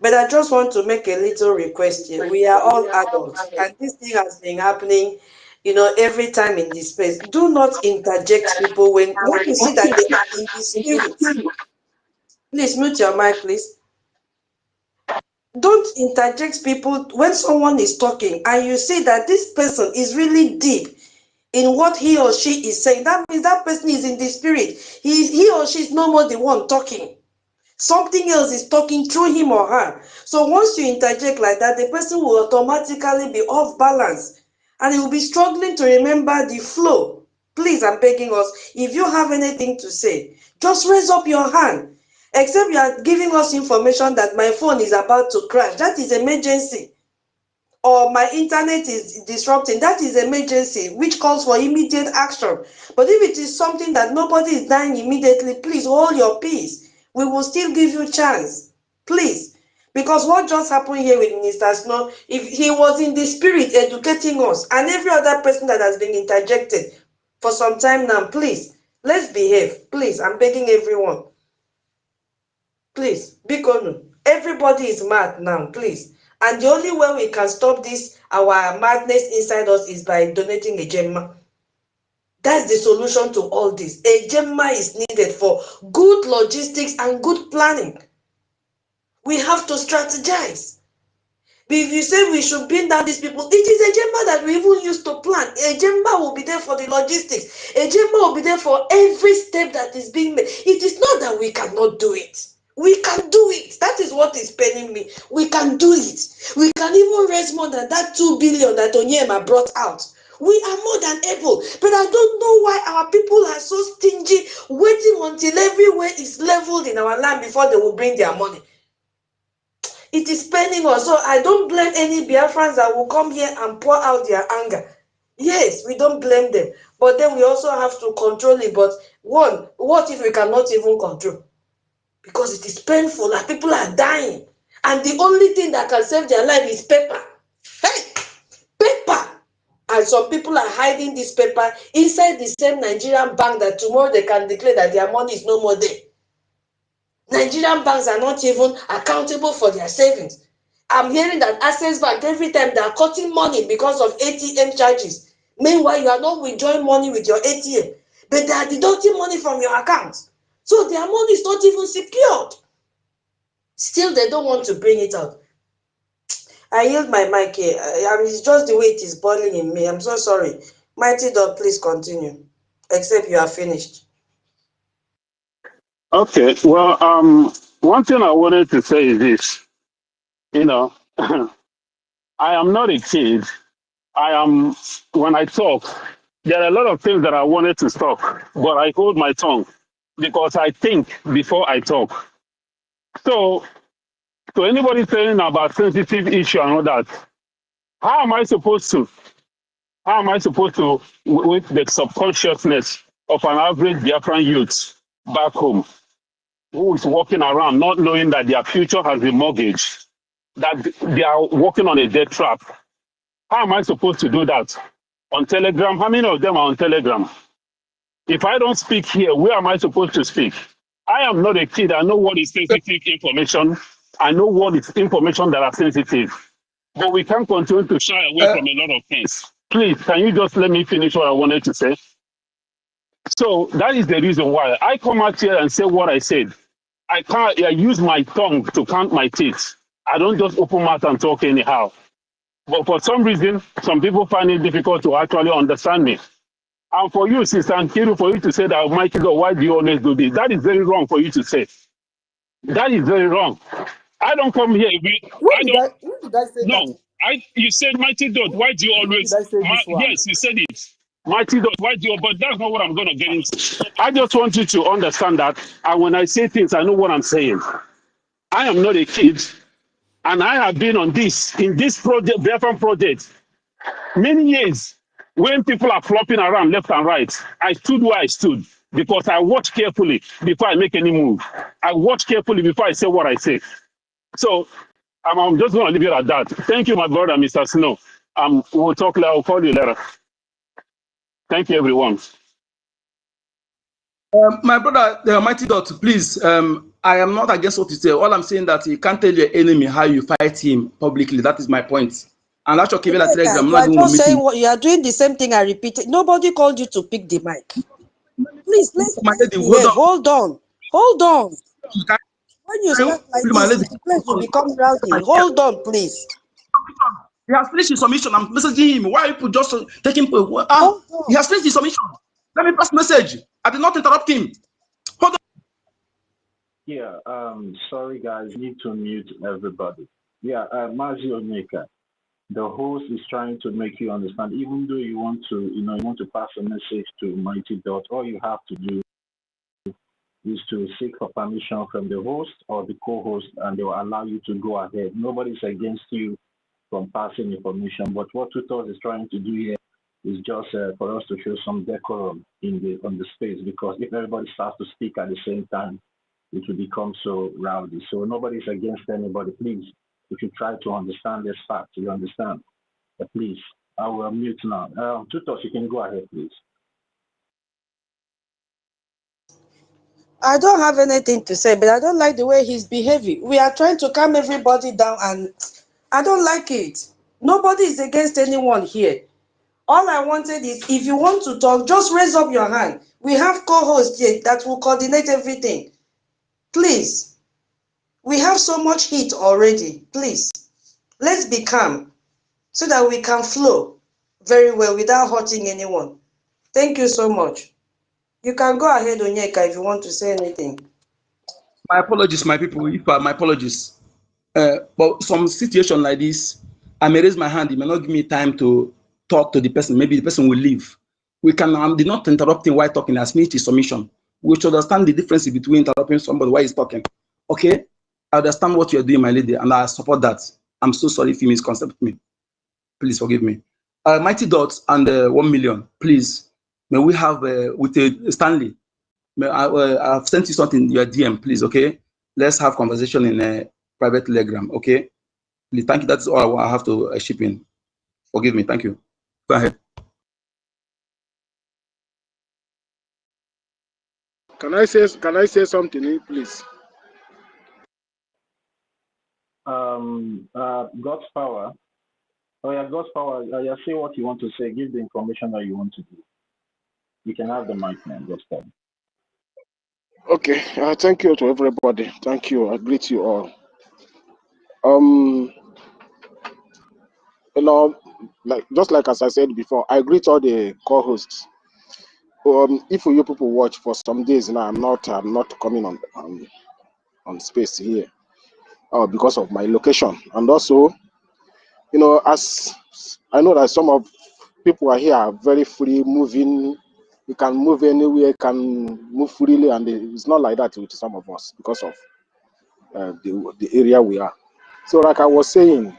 But I just want to make a little request here. We are all adults, and this thing has been happening, every time in this space. Do not interject people when you see that they are in the spirit. Please mute your mic, please. Don't interject people when someone is talking and you see that this person is really deep in what he or she is saying. That means that person is in the spirit. He or she is no more the one talking. Something else is talking through him or her. So once you interject like that, the person will automatically be off balance and he will be struggling to remember the flow. Please, I'm begging us, if you have anything to say, just raise up your hand. Except you are giving us information that my phone is about to crash. That is emergency. Or my internet is disrupting. That is emergency, which calls for immediate action. But if it is something that nobody is dying immediately, please hold your peace. We will still give you a chance. Please. Because what just happened here with Minister Snow, if he was in the spirit educating us, and every other person that has been interjected for some time now, please, let's behave. Please, I'm begging everyone. Please, Bikonu, everybody is mad now, please. And the only way we can stop this, our madness inside us, is by donating a gemma. That's the solution to all this. A Gemma is needed for good logistics and good planning. We have to strategize. But if you say we should bring down these people, it is a Gemma that we even used to plan. A Gemma will be there for the logistics. A Gemma will be there for every step that is being made. It is not that we cannot do it. We can do it. That is what is paining me. We can do it. We can even raise more than that 2 billion that Onyema brought out. We are more than able. But I don't know why our people are so stingy, waiting until everywhere is leveled in our land before they will bring their money. It is paining us. So I don't blame any Biafrans that will come here and pour out their anger. Yes, we don't blame them. But then we also have to control it. But one, what if we cannot even control? Because it is painful and people are dying. And the only thing that can save their life is paper. Hey, paper. And some people are hiding this paper inside the same Nigerian bank that tomorrow they can declare that their money is no more there. Nigerian banks are not even accountable for their savings. I'm hearing that Access Bank, every time they are cutting money because of ATM charges. Meanwhile, you are not withdrawing money with your ATM, but they are deducting money from your account. So their money is not even secured. Still, they don't want to bring it out. I yield my mic here. It's just the way it is boiling in me. I'm so sorry. Mighty Dog, please continue. Except you are finished. Okay, well, one thing I wanted to say is this. You know, I am not a kid. When I talk, there are a lot of things that I wanted to stop, but I hold my tongue because I think before I talk. So, to anybody saying about sensitive issue and all that, how am I supposed to, with the subconsciousness of an average Biafran youth back home who is walking around not knowing that their future has been mortgaged, that they are walking on a death trap? How am I supposed to do that? On Telegram? How many of them are on Telegram? If I don't speak here, where am I supposed to speak? I am not a kid. I know what is sensitive information. I know what is information that are sensitive. But we can't continue to shy away from a lot of things. Please, can you just let me finish what I wanted to say? So that is the reason why I come out here and say what I said. I use my tongue to count my teeth. I don't just open mouth and talk anyhow. But for some reason, some people find it difficult to actually understand me. And for you, Sister Nkiru, for you to say that, Almighty God, why do you always do this? That is very wrong for you to say. That is very wrong. I don't come here. When did I say that? No, you said, Mighty God, why do you always? Did I say this one? Yes, you said it. Mighty God, why do you? But that's not what I'm going to get into. I just want you to understand that. And when I say things, I know what I'm saying. I am not a kid. And I have been on this, in this project, Biafran project, many years. When people are flopping around left and right, I stood where I stood because I watch carefully before I make any move. I watch carefully before I say what I say. So I'm just going to leave it at that. Thank you, my brother, Mr. Snow. We'll talk later. I'll call you later. Thank you, everyone. My brother, the Mighty Dot, please. I am not against what you say. All I'm saying that you can't tell your enemy how you fight him publicly. That is my point. And that's okay. You are just saying what you are doing the same thing. I repeat it. Nobody called you to pick the mic. Please, let's hold on. When you start like this, the place will become rowdy. Hold on, please. He has finished his submission. I'm messaging him. Why are people just taking? He has finished his submission. Let me pass message. I did not interrupt him. Hold on. Yeah. Sorry, guys. Need to mute everybody. Yeah. Mazi Onyeka. The host is trying to make you understand, even though you want to pass a message to Mighty Dot, all you have to do is to seek for permission from the host or the co-host, and they will allow you to go ahead. Nobody's against you from passing information, but what Tutos is trying to do here is just for us to show some decorum on the space, because if everybody starts to speak at the same time, it will become so rowdy. So nobody's against anybody. Please, if you try to understand this fact, you understand. Please, I will mute now. Tutos, you can go ahead, please. I don't have anything to say, but I don't like the way he's behaving. We are trying to calm everybody down, and I don't like it. Nobody is against anyone here. All I wanted is, if you want to talk, just raise up your hand. We have co-hosts here that will coordinate everything. Please. We have so much heat already. Please. Let's be calm so that we can flow very well without hurting anyone. Thank you so much. You can go ahead, Onyeka, if you want to say anything. My apologies, my people. My apologies. But some situation like this, I may raise my hand. It may not give me time to talk to the person. Maybe the person will leave. We can. I'm not interrupting while talking. As me, it is submission. We should understand the difference between interrupting somebody while he's talking. Okay, I understand what you're doing, my lady, and I support that. I'm so sorry if you misconcept me. Please forgive me. Mighty Dots and 1 million. Please, may we have with Stanley. I've sent you something in your DM, please, okay? Let's have conversation in a private telegram, okay? Please, thank you. That's all I have to ship in. Forgive me, thank you. Go ahead. Can I say something, please? God's power. Oh yeah, God's power. Yeah, say what you want to say. Give the information that you want to give. You can have the mic, man. God's power. Okay. Thank you to everybody. Thank you. I greet you all. You know, just like as I said before, I greet all the co-hosts. If you people watch for some days now, I'm not coming on space here, because of my location, and also, you know, as I know that some of people are here are very free moving. You can move anywhere, can move freely, and it's not like that with some of us because of the area we are. So, like I was saying,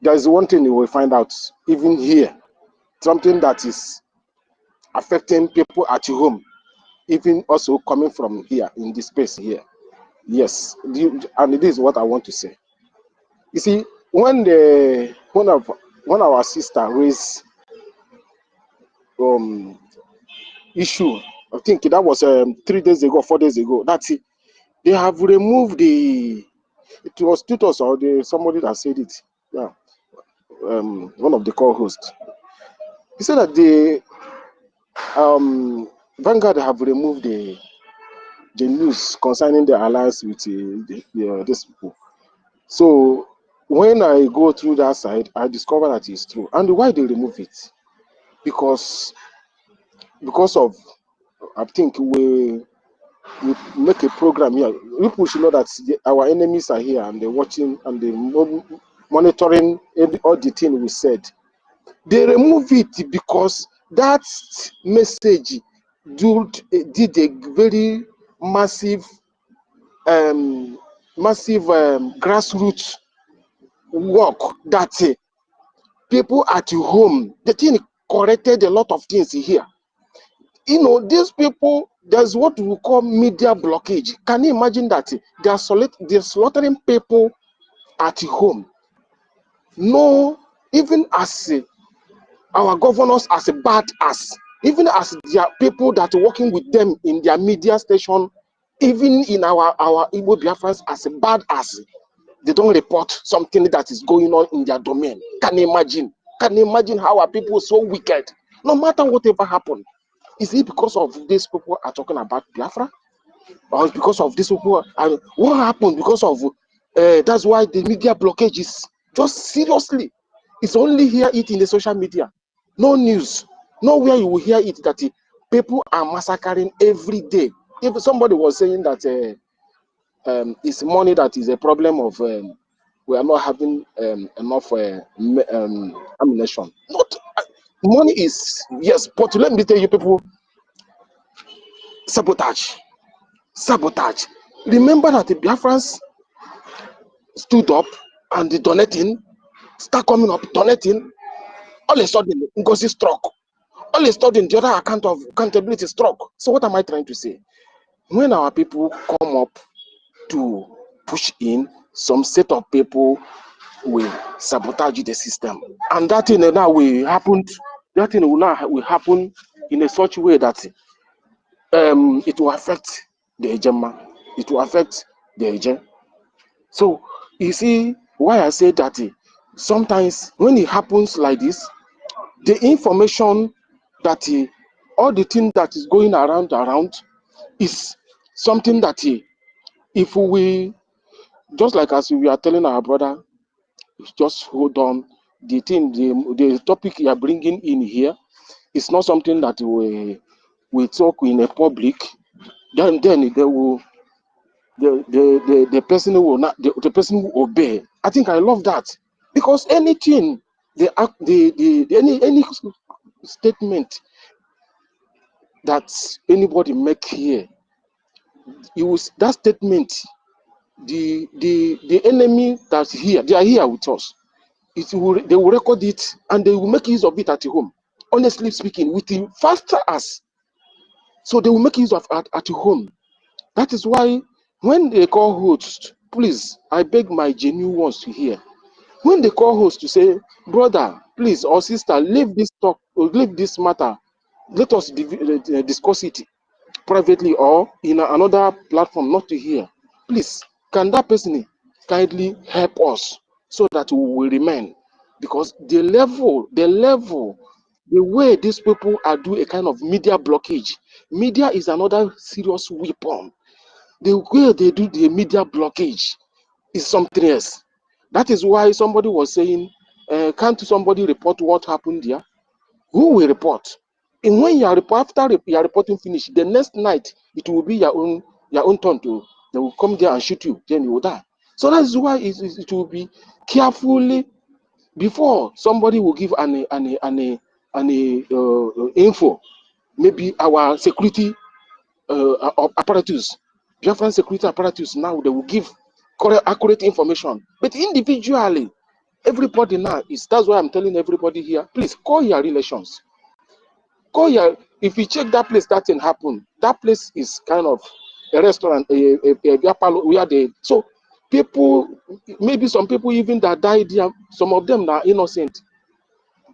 there's one thing you will find out even here, something that is affecting people at home, even also coming from here in this space here. Yes, and it is what I want to say. You see, when our sister raised issue, I think that was 3 days ago, 4 days ago. That's it. They have removed it was tutors or somebody that said it. Yeah, one of the co-hosts. He said that the Vanguard have removed the news concerning the alliance with these people. So when I go through that side, I discover that it's true. And why they remove it? Because of, I think we make a program here. People should know that our enemies are here and they're watching and they're monitoring all the things we said. They remove it because that message did a very massive grassroots work that people at home, the thing corrected a lot of things here. You know, these people, there's what we call media blockage. Can you imagine that they're slaughtering people at home? No, even as our governors as a bad ass, even as their people that are working with them in their media station, even in our EFIK-IBIBIO as a bad ass, they don't report something that is going on in their domain. Can you imagine? Can you imagine how our people are so wicked? No matter whatever happened, is it because of these people are talking about Biafra? Or because of these people? And what happened because of that's why the media blockage is just seriously. It's only hear it in the social media. No news. Nowhere you will hear it that people are massacring every day. If somebody was saying that it's money that is a problem of we are not having enough ammunition. Not money is, yes, but let me tell you people, sabotage. Remember that the Biafrans stood up and the donating, start coming up, donating. All of a sudden, NGOZI struck. All of a sudden, the other account of accountability struck. So what am I trying to say? When our people come up to push in, some set of people will sabotage the system. And that thing now will happen. That thing will happen in a such way that it will affect the Ejema. It will affect the agent. So you see why I say that sometimes when it happens like this, the information that all the thing that is going around is something that if we, just like as we are telling our brother, just hold on. The thing, the topic you are bringing in here is not something that we talk in a public. Then they will, the person who will not, the person will obey. I think I love that, because anything the any statement that anybody make here, it was that statement, the enemy that's here, they are here with us. They will record it and they will make use of it at home. Honestly speaking, with the faster as, so they will make use of it at home. That is why when they call host, please, I beg my genuine ones to hear. When they call host to say, brother, please, or sister, leave this talk, or leave this matter, let us discuss it privately or in another platform, not to hear. Please, can that person kindly help us so that we will remain? Because the way these people are doing a kind of media blockage, media is another serious weapon. The way they do the media blockage is something else. That is why somebody was saying, can't somebody report what happened there? Who will report? And when you are after you are reporting finish, the next night it will be your own turn to, they will come there and shoot you, then you will die. So that is why it will be carefully before somebody will give an info. Maybe our security apparatus, Biafran security apparatus, now they will give correct, accurate information. But individually, everybody now is, that's why I'm telling everybody here, please call your relations. Call your, if you check that place, that thing happened. That place is kind of a restaurant, a beer parlor where they, so people, maybe some people even that died here, some of them are innocent.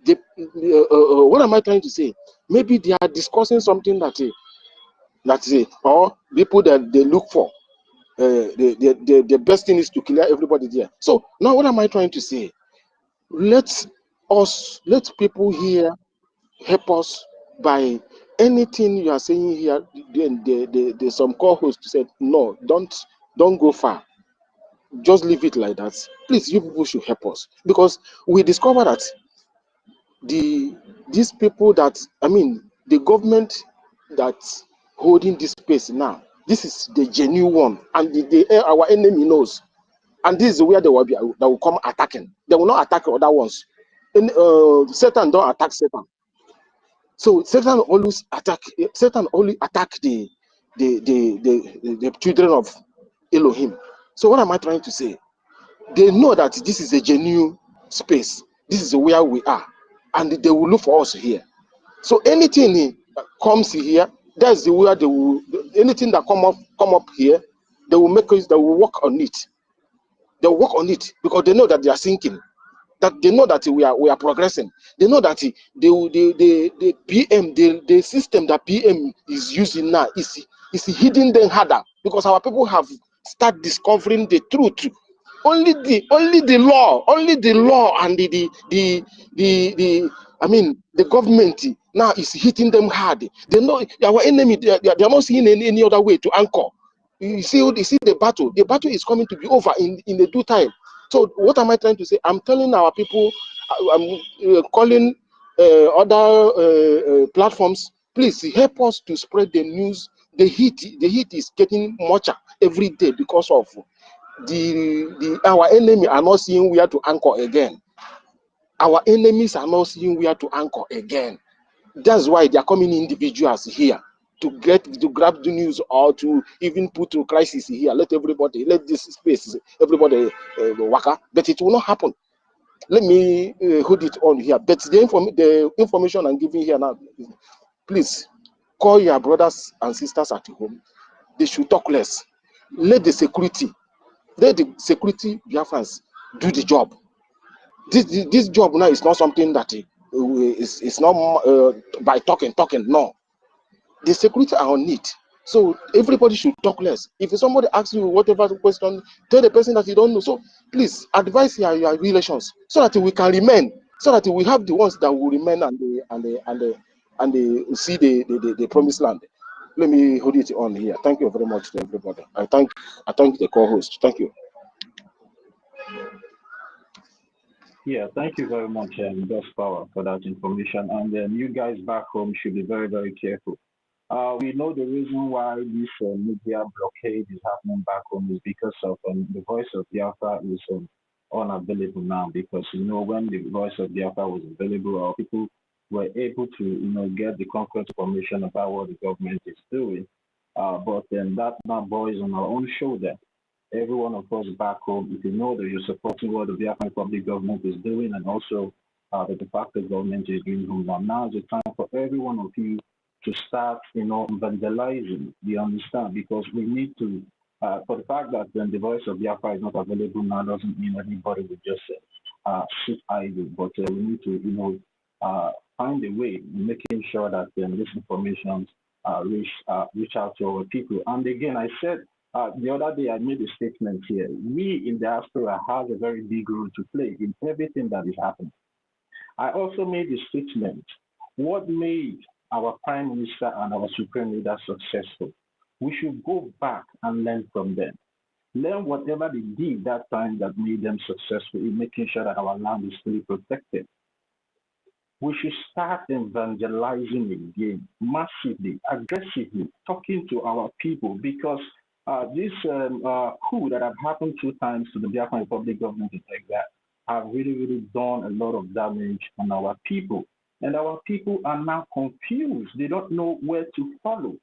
They, what am I trying to say? Maybe they are discussing something or people that they look for. The best thing is to clear everybody there. So now what am I trying to say? Let people here help us by anything you are saying here. There's some co-hosts said, no, don't go far. Just leave it like that. Please, you people should help us, because we discover that these people that, I mean, the government that's holding this space now, this is the genuine one, and our enemy knows, and this is where they will come attacking. They will not attack other ones. And Satan don't attack Satan. So Satan always attack. Satan only attack the children of Elohim. So what am I trying to say? They know that this is a genuine space. This is where we are, and they will look for us here. So anything comes here, that's the where they will. Anything that come up here, they will make us. They will work on it. They will work on it because they know that they are sinking. That they know that we are progressing. They know that the PM, the system that PM is using now is hitting them harder, because our people have started discovering the truth. Only the law, and the government now is hitting them hard. They know our enemy. They are not seeing any other way to anchor. You see the battle. The battle is coming to be over in the due time. So what am I trying to say? I'm telling our people, I'm calling other platforms, please help us to spread the news. The heat is getting much every day because of our enemy are not seeing where to anchor again. Our enemies are not seeing where to anchor again. That's why they are coming individuals here to grab the news, or to even put a crisis here. Let this space, everybody waka, but it will not happen. Let me hold it on here. But the information I'm giving here now, please call your brothers and sisters at home. They should talk less. Let the security Biafrans do the job. This job now is not something that is not by talking. No, the security are on it. So everybody should talk less. If somebody asks you whatever question, tell the person that you don't know. So please advise your relations so that we can remain, so that we have the ones that will remain and they see the promised land. Let me hold it on here. Thank you very much to everybody. I thank the co-host. Thank you. Yeah, thank you very much, Gus Power, for that information. And you guys back home should be very, very careful. We know the reason why this media blockade is happening back home is because of the voice of Biafra is unavailable now. Because when the voice of Biafra was available, our people were able to get the concrete information about what the government is doing. But then that now boils on our own shoulder. Every one of us back home, if you know that you're supporting what the Biafran Republic government is doing and also the de facto government is doing home now is the time for every one of you to start, evangelizing. You understand? Because we need to, for the fact that when the voice of Biafra is not available now doesn't mean anybody will just sit idle. But we need to, find a way in making sure that this information reach out to our people. And again, I said the other day I made a statement here. We in diaspora have a very big role to play in everything that is happening. I also made a statement. What made our Prime Minister and our Supreme Leader successful? We should go back and learn from them. Learn whatever they did that time that made them successful in making sure that our land is fully protected. We should start evangelizing again, massively, aggressively, talking to our people because this coup that have happened 2 times to the Biafran Republic government like that have really, really done a lot of damage on our people. And our people are now confused. They don't know where to follow.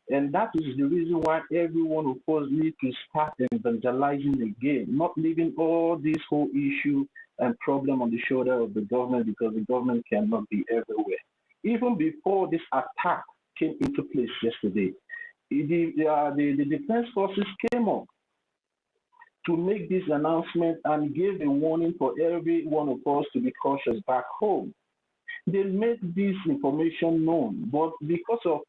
And that is the reason why every one of us needs to start evangelizing again, not leaving all this whole issue and problem on the shoulder of the government because the government cannot be everywhere. Even before this attack came into place yesterday, the defense forces came up to make this announcement and gave a warning for every one of us to be cautious back home. They made this information known, but because of,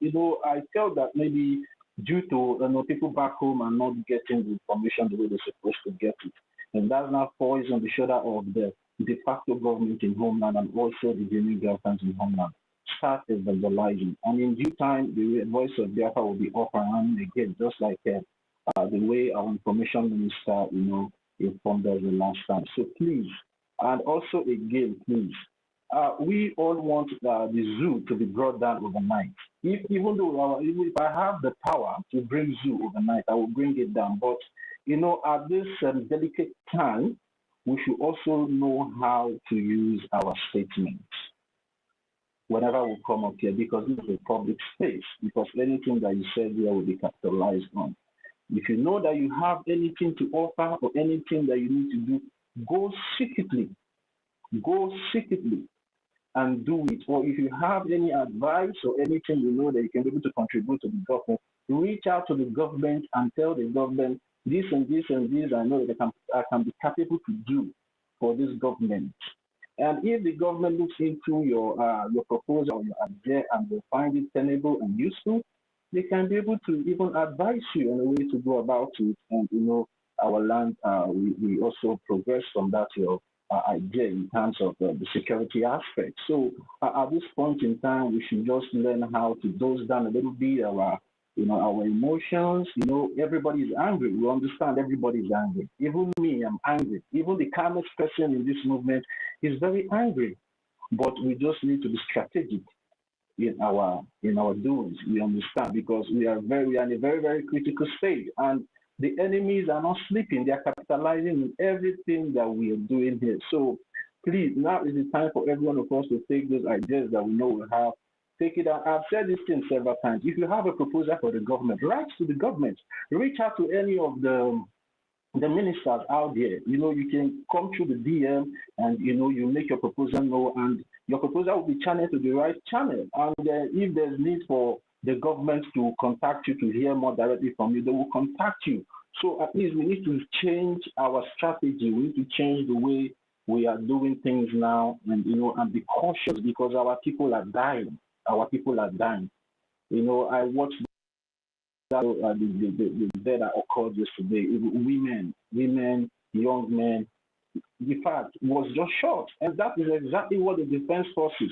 I felt that maybe due to people back home are not getting the information the way they're supposed to get it. And that now falls on the shoulder of the de facto government in homeland and also the genuine Biafrans in homeland. Start evangelizing. And in due time, the voice of Biafra will be up and running again, just like the way our information minister, informed us the last time. So please, and also again, please, we all want the zoo to be brought down overnight. Even though if I have the power to bring zoo overnight, I will bring it down. But at this delicate time, we should also know how to use our statements whenever we come up here, because this is a public space. Because anything that you said here will be capitalized on. If you know that you have anything to offer or anything that you need to do, go secretly. Go secretly and do it. Or if you have any advice or anything you know that you can be able to contribute to the government, reach out to the government and tell the government this and this and this I know that I can be capable to do for this government. And if the government looks into your proposal or your idea and they find it tenable and useful, they can be able to even advise you on a way to go about it. And our land, we also progress from that idea in terms of the security aspect. So at this point in time, we should just learn how to dose down a little bit our emotions. Everybody is angry. We understand everybody is angry. Even me, I'm angry. Even the calmest person in this movement is very angry. But we just need to be strategic in our doings. We understand because we are in a very, very critical stage. And the enemies are not sleeping. They are capitalizing on everything that we are doing here. So please, now is the time for every one of us to take those ideas that we know we have, take it out. I've said this thing several times. If you have a proposal for the government, write to the government. Reach out to any of the ministers out there. You can come through the DM and, you make your proposal known and your proposal will be channeled to the right channel. And if there's need for the government to contact you to hear more directly from you, they will contact you. So at least we need to change our strategy. We need to change the way we are doing things now and, and be cautious because our people are dying. Our people are dying. I watched the day that occurred yesterday. Women, young men, the fact was just shot. And that is exactly what the defense forces,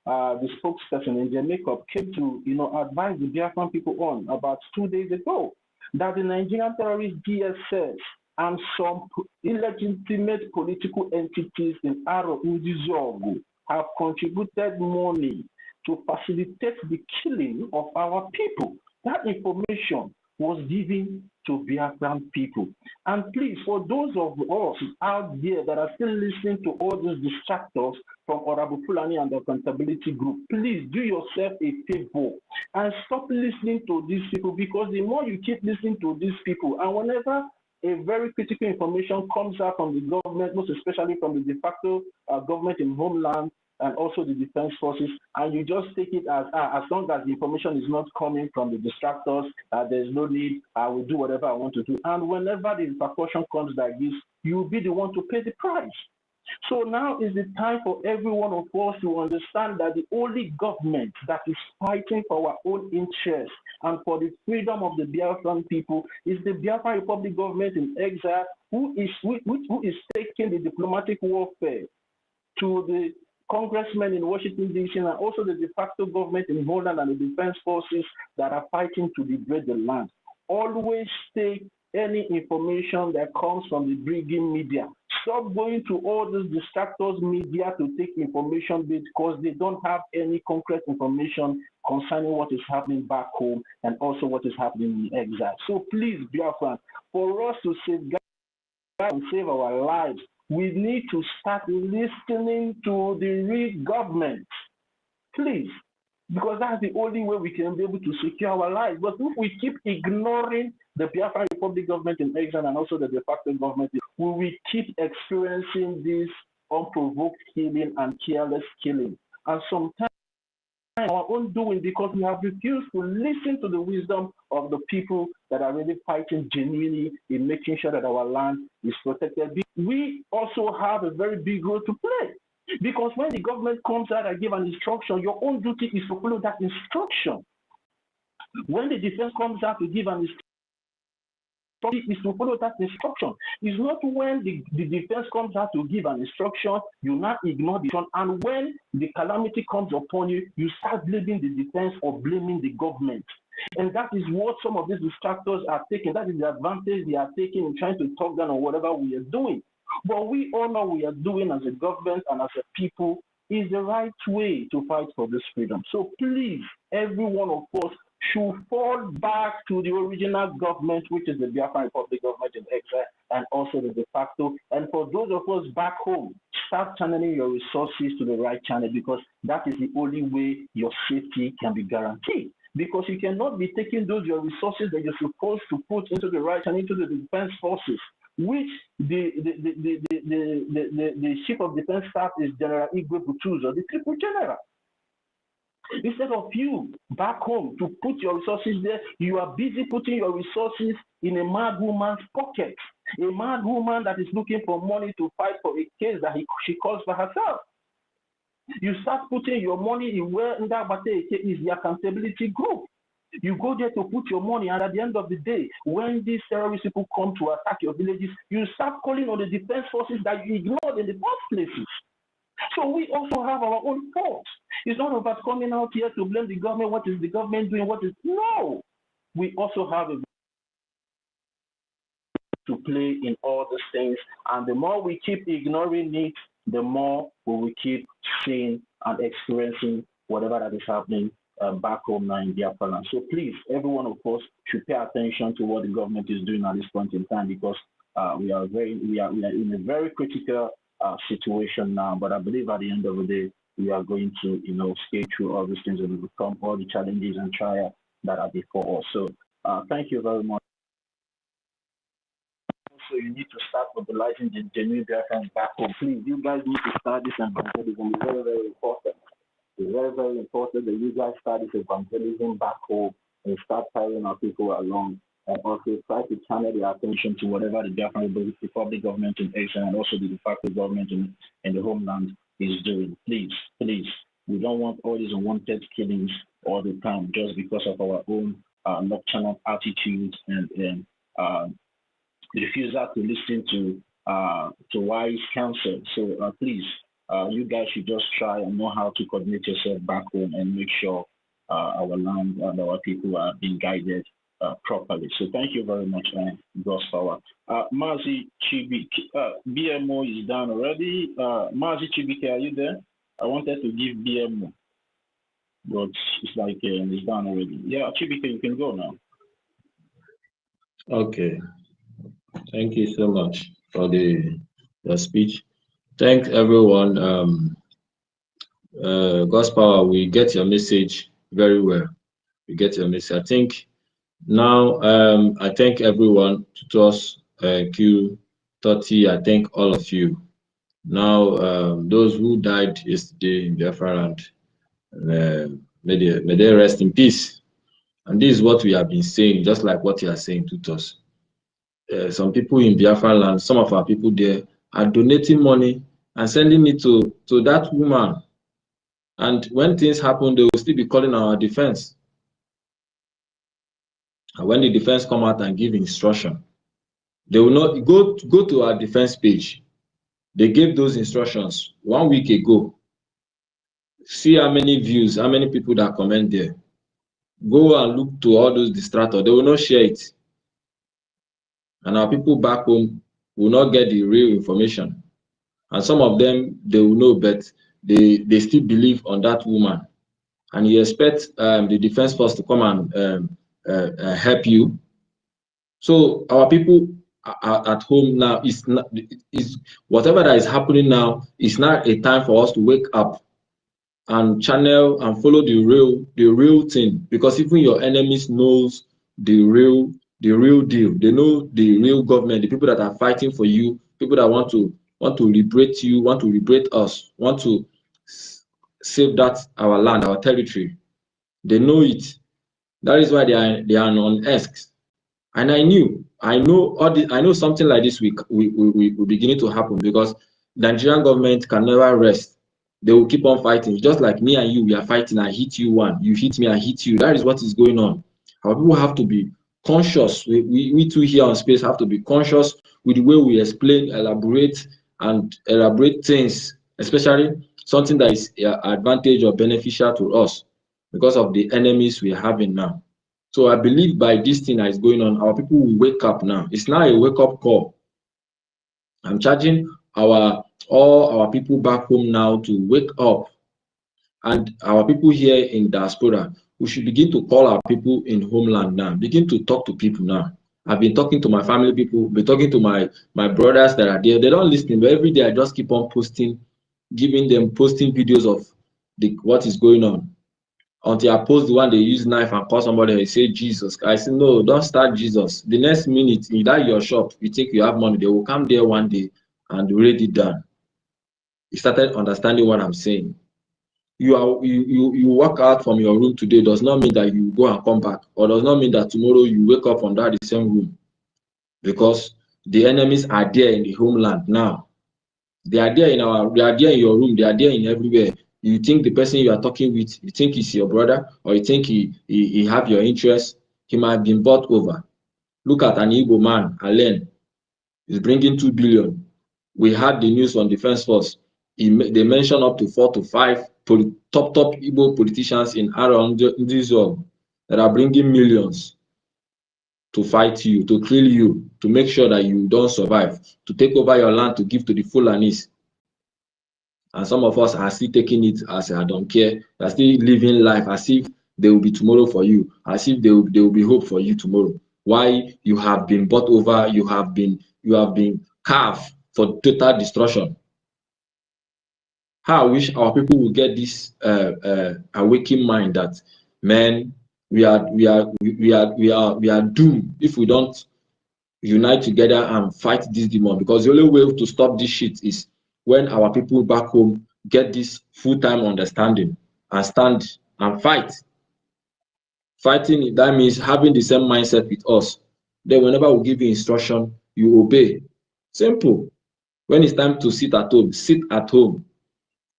the spokesperson in their makeup came to, advise the Biafran people on about 2 days ago, that the Nigerian terrorist DSS and some illegitimate political entities in Aro Ndizogu have contributed money to facilitate the killing of our people. That information was given to Biafran people. And please, for those of us out there that are still listening to all those distractors from Honorable Fulani and the Accountability Group, please do yourself a favor and stop listening to these people, because the more you keep listening to these people, and whenever a very critical information comes out from the government, most especially from the de facto government in homeland, and also the defense forces, and you just take it as long as the information is not coming from the distractors, there's no need, I will do whatever I want to do. And whenever the repercussion comes like this, you'll be the one to pay the price. So now is the time for every one of us to understand that the only government that is fighting for our own interests and for the freedom of the Biafran people is the Biafran Republic government in exile, who is taking the diplomatic warfare to the congressmen in Washington, D.C., and also the de facto government in Holland and the defense forces that are fighting to liberate the land. Always take any information that comes from the Brgie media. Stop going to all those distractors media to take information because they don't have any concrete information concerning what is happening back home and also what is happening in exile. So please, Biafran, for us to safeguard and save our lives, we need to start listening to the real government, please, because that's the only way we can be able to secure our lives. But if we keep ignoring the Biafran Republic government in exile and also the de facto government, we will keep experiencing this unprovoked killing and careless killing. And sometimes our own doing, because we have refused to listen to the wisdom of the people that are really fighting genuinely in making sure that our land is protected. We also have a very big role to play, because when the government comes out and give an instruction, your own duty is to follow that instruction. When the defense comes out to give an instruction, is to follow that instruction. It's not when the defense comes out to give an instruction, you now ignore the instruction, and when the calamity comes upon you, you start blaming the defense or blaming the government. And that is what some of these distractors are taking. That is the advantage they are taking in trying to talk down on whatever we are doing. But we all know we are doing as a government and as a people is the right way to fight for this freedom. So please, every one of us should fall back to the original government, which is the Biafran Republic government in exile, and also the de facto. And for those of us back home, start channeling your resources to the right channel, because that is the only way your safety can be guaranteed. Because you cannot be taking those your resources that you're supposed to put into the right channel, into the defense forces, which the chief of defense staff is General Igwe Butuzo, the triple general. Instead of you back home to put your resources there, you are busy putting your resources in a mad woman's pocket. A mad woman that is looking for money to fight for a case that she calls for herself. You start putting your money in where Ndabate is the accountability group. You go there to put your money, and at the end of the day, when these terrorist people come to attack your villages, you start calling on the defense forces that you ignored in the first places. So we also have our own faults. It's not about coming out here to blame the government. What is the government doing? No. We also have a to play in all these things. And the more we keep ignoring it, the more we will keep seeing and experiencing whatever that is happening back home now in Biafra. So please, every one of us should pay attention to what the government is doing at this point in time, because we are in a very critical situation now. But I believe at the end of the day, we are going to, skate through all these things and overcome all the challenges and trials that are before us. So thank you very much. So you need to start mobilizing the genuine Biafrans back home. Please, you guys need to start this evangelism. It's very, very important. It's very, very important that you guys start this evangelism back home and start carrying our people along, and also try to channel their attention to whatever the Biafran Republic government in Asia and also the de facto government in the homeland is doing. Please, please. We don't want all these unwanted killings all the time just because of our own nocturnal attitudes and refusal to listen to wise counsel. So please, you guys should just try and know how to coordinate yourself back home and make sure our land and our people are being guided properly. So thank you very much, God's power. Mazi Chibike, BMO is done already. Mazi Chibike, are you there? I wanted to give BMO, but it's like it's done already. Yeah, Chibike, you can go now. Okay. Thank you so much for the speech. Thanks everyone. God's power, we get your message very well. We get your message. I think now I thank everyone, Tutos, Q30, I thank all of you. Now those who died yesterday in Biafra land, may they rest in peace. And this is what we have been saying, just like what you are saying, Tutos. Some people in Biafra land, some of our people there are donating money and sending it to that woman. And when things happen, they will still be calling our defense. And when the defense come out and give instruction, they will not go to our defense page. They gave those instructions 1 week ago. See how many views, how many people that comment there. Go and look to all those distractors. They will not share it. And our people back home will not get the real information. And some of them, they will know, but they still believe on that woman. And you expect the defense force to come and help you. So our people are at home now. Is whatever that is happening now is not a time for us to wake up and channel and follow the real thing, because even your enemies knows the real deal. They know the real government, the people that are fighting for you, people that want to liberate you, want to liberate us, want to save that our land, our territory. They know it. That is why they are on X. And I know something like this will beginning to happen, because the Nigerian government can never rest. They will keep on fighting. Just like me and you, we are fighting. I hit you one, you hit me, I hit you. That is what is going on. Our people have to be conscious. We too here on space have to be conscious with the way we explain, elaborate things, especially something that is advantage or beneficial to us because of the enemies we are having now. So I believe by this thing that is going on, our people will wake up now. It's now a wake-up call. I'm charging all our people back home now to wake up. And our people here in diaspora, we should begin to call our people in homeland now. Begin to talk to people now. I've been talking to my family people, been talking to my brothers that are there. They don't listen, but every day I just keep on posting videos of what is going on. Until I post the one they use knife and call somebody and say Jesus. I say, no, don't start Jesus. The next minute in that your shop, you think you have money, they will come there one day and raid it down. You started understanding what I'm saying. You walk out from your room today does not mean that you go and come back, or does not mean that tomorrow you wake up under the same room, because the enemies are there in the homeland now. They are there in your room, they are there in everywhere. You think the person you are talking with, you think he's your brother, or you think he have your interest, he might have been bought over. Look at an Igbo man, Allen, he's bringing 2 billion. We had the news on Defense Force. They mentioned up to 4 to 5 top Igbo politicians in around this zone that are bringing millions to fight you, to kill you, to make sure that you don't survive, to take over your land, to give to the Fulanis. And some of us are still taking it as I don't care. They are still living life as if there will be tomorrow for you, as if there will be hope for you tomorrow. Why? You have been bought over, you have been carved for total destruction. How I wish our people will get this awakened mind that, man, we are doomed if we don't unite together and fight this demon. Because the only way to stop this shit is when our people back home get this full-time understanding and stand and fight. Fighting, that means having the same mindset with us. Then whenever we give you instruction, you obey. Simple. When it's time to sit at home, sit at home.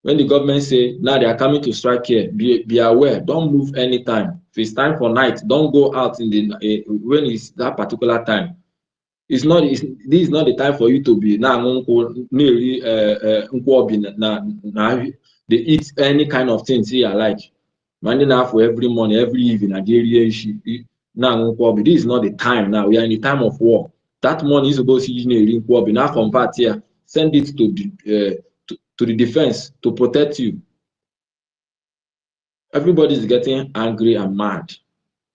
When the government say, now they are coming to strike here, be aware, don't move anytime. If it's time for night, don't go out in the when it's that particular time. This is not the time for you to be now. They eat any kind of things here like Monday now for every morning, every evening. Now this is not the time. Now we are in the time of war. That money is supposed to be now convert here, send it to the defense to protect you. Everybody is getting angry and mad.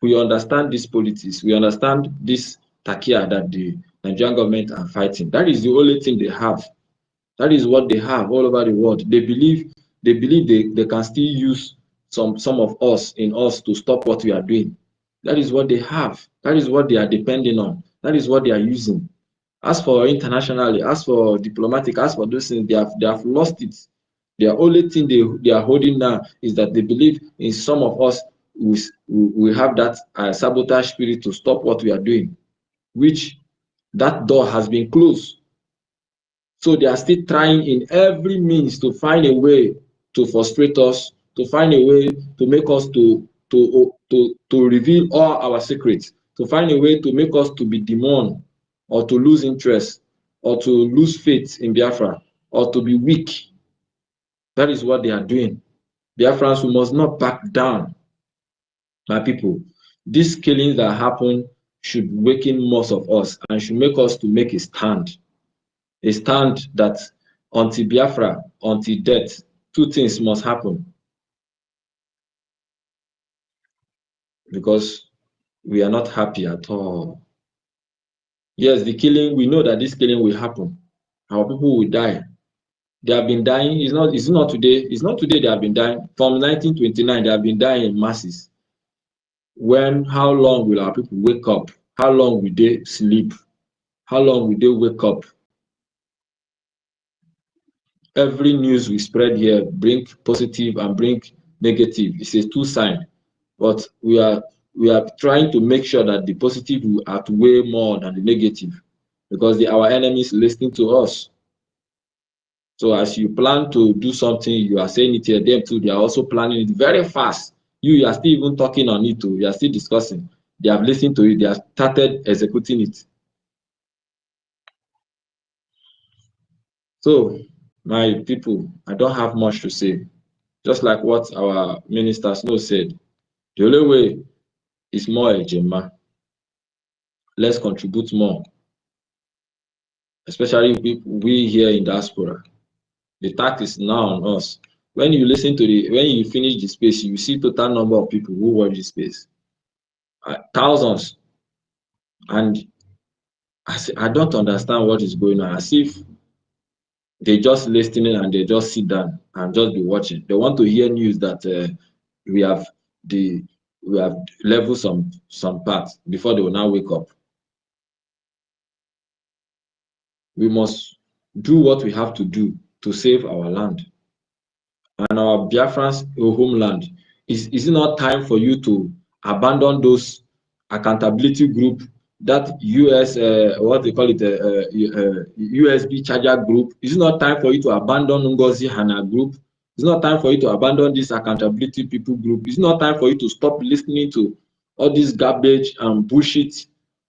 We understand this politics. We understand this takia that the Nigerian government are fighting. That is the only thing they have. That is what they have all over the world. They believe they can still use some of us to stop what we are doing. That is what they have. That is what they are depending on. That is what they are using. As for internationally, as for diplomatic, as for those things, they have lost it. The only thing they are holding now is that they believe in some of us we have that sabotage spirit to stop what we are doing, which that door has been closed. So they are still trying in every means to find a way to frustrate us, to find a way to make us to reveal all our secrets, to find a way to make us to be demon, or to lose interest, or to lose faith in Biafra, or to be weak. That is what they are doing. Biafrans, we must not back down. My people, these killings that happen should waken most of us and should make us to make a stand that until Biafra, until death, two things must happen. Because we are not happy at all. Yes, the killing, we know that this killing will happen. Our people will die. They have been dying. It's not today they have been dying. From 1929, they have been dying in masses. How long will our people wake up? How long will they sleep? How long will they wake up? Every news we spread here bring positive and bring negative. It's a two-side, but we are trying to make sure that the positive will outweigh more than the negative, because our enemies listening to us. So as you plan to do something, you are saying it here, them too, they are also planning it very fast. You are still even talking on it too. You are still discussing. They have listened to it. They have started executing it. So, my people, I don't have much to say. Just like what our minister Snow said, the only way is more ejema. Let's contribute more, especially we here in diaspora. The tax is now on us. When you listen to when you finish the space, you see total number of people who watch the space, thousands, and I don't understand what is going on. As if they just listening and they just sit down and just be watching. They want to hear news that we have leveled some parts before they will now wake up. We must do what we have to do to save our land and our Biafrans homeland. Is it not time for you to abandon those accountability group, that US what they call it USB charger group? Is it not time for you to abandon NGOZI HANA group? It's not time for you to abandon this accountability people group. It's not time for you to stop listening to all this garbage and bullshit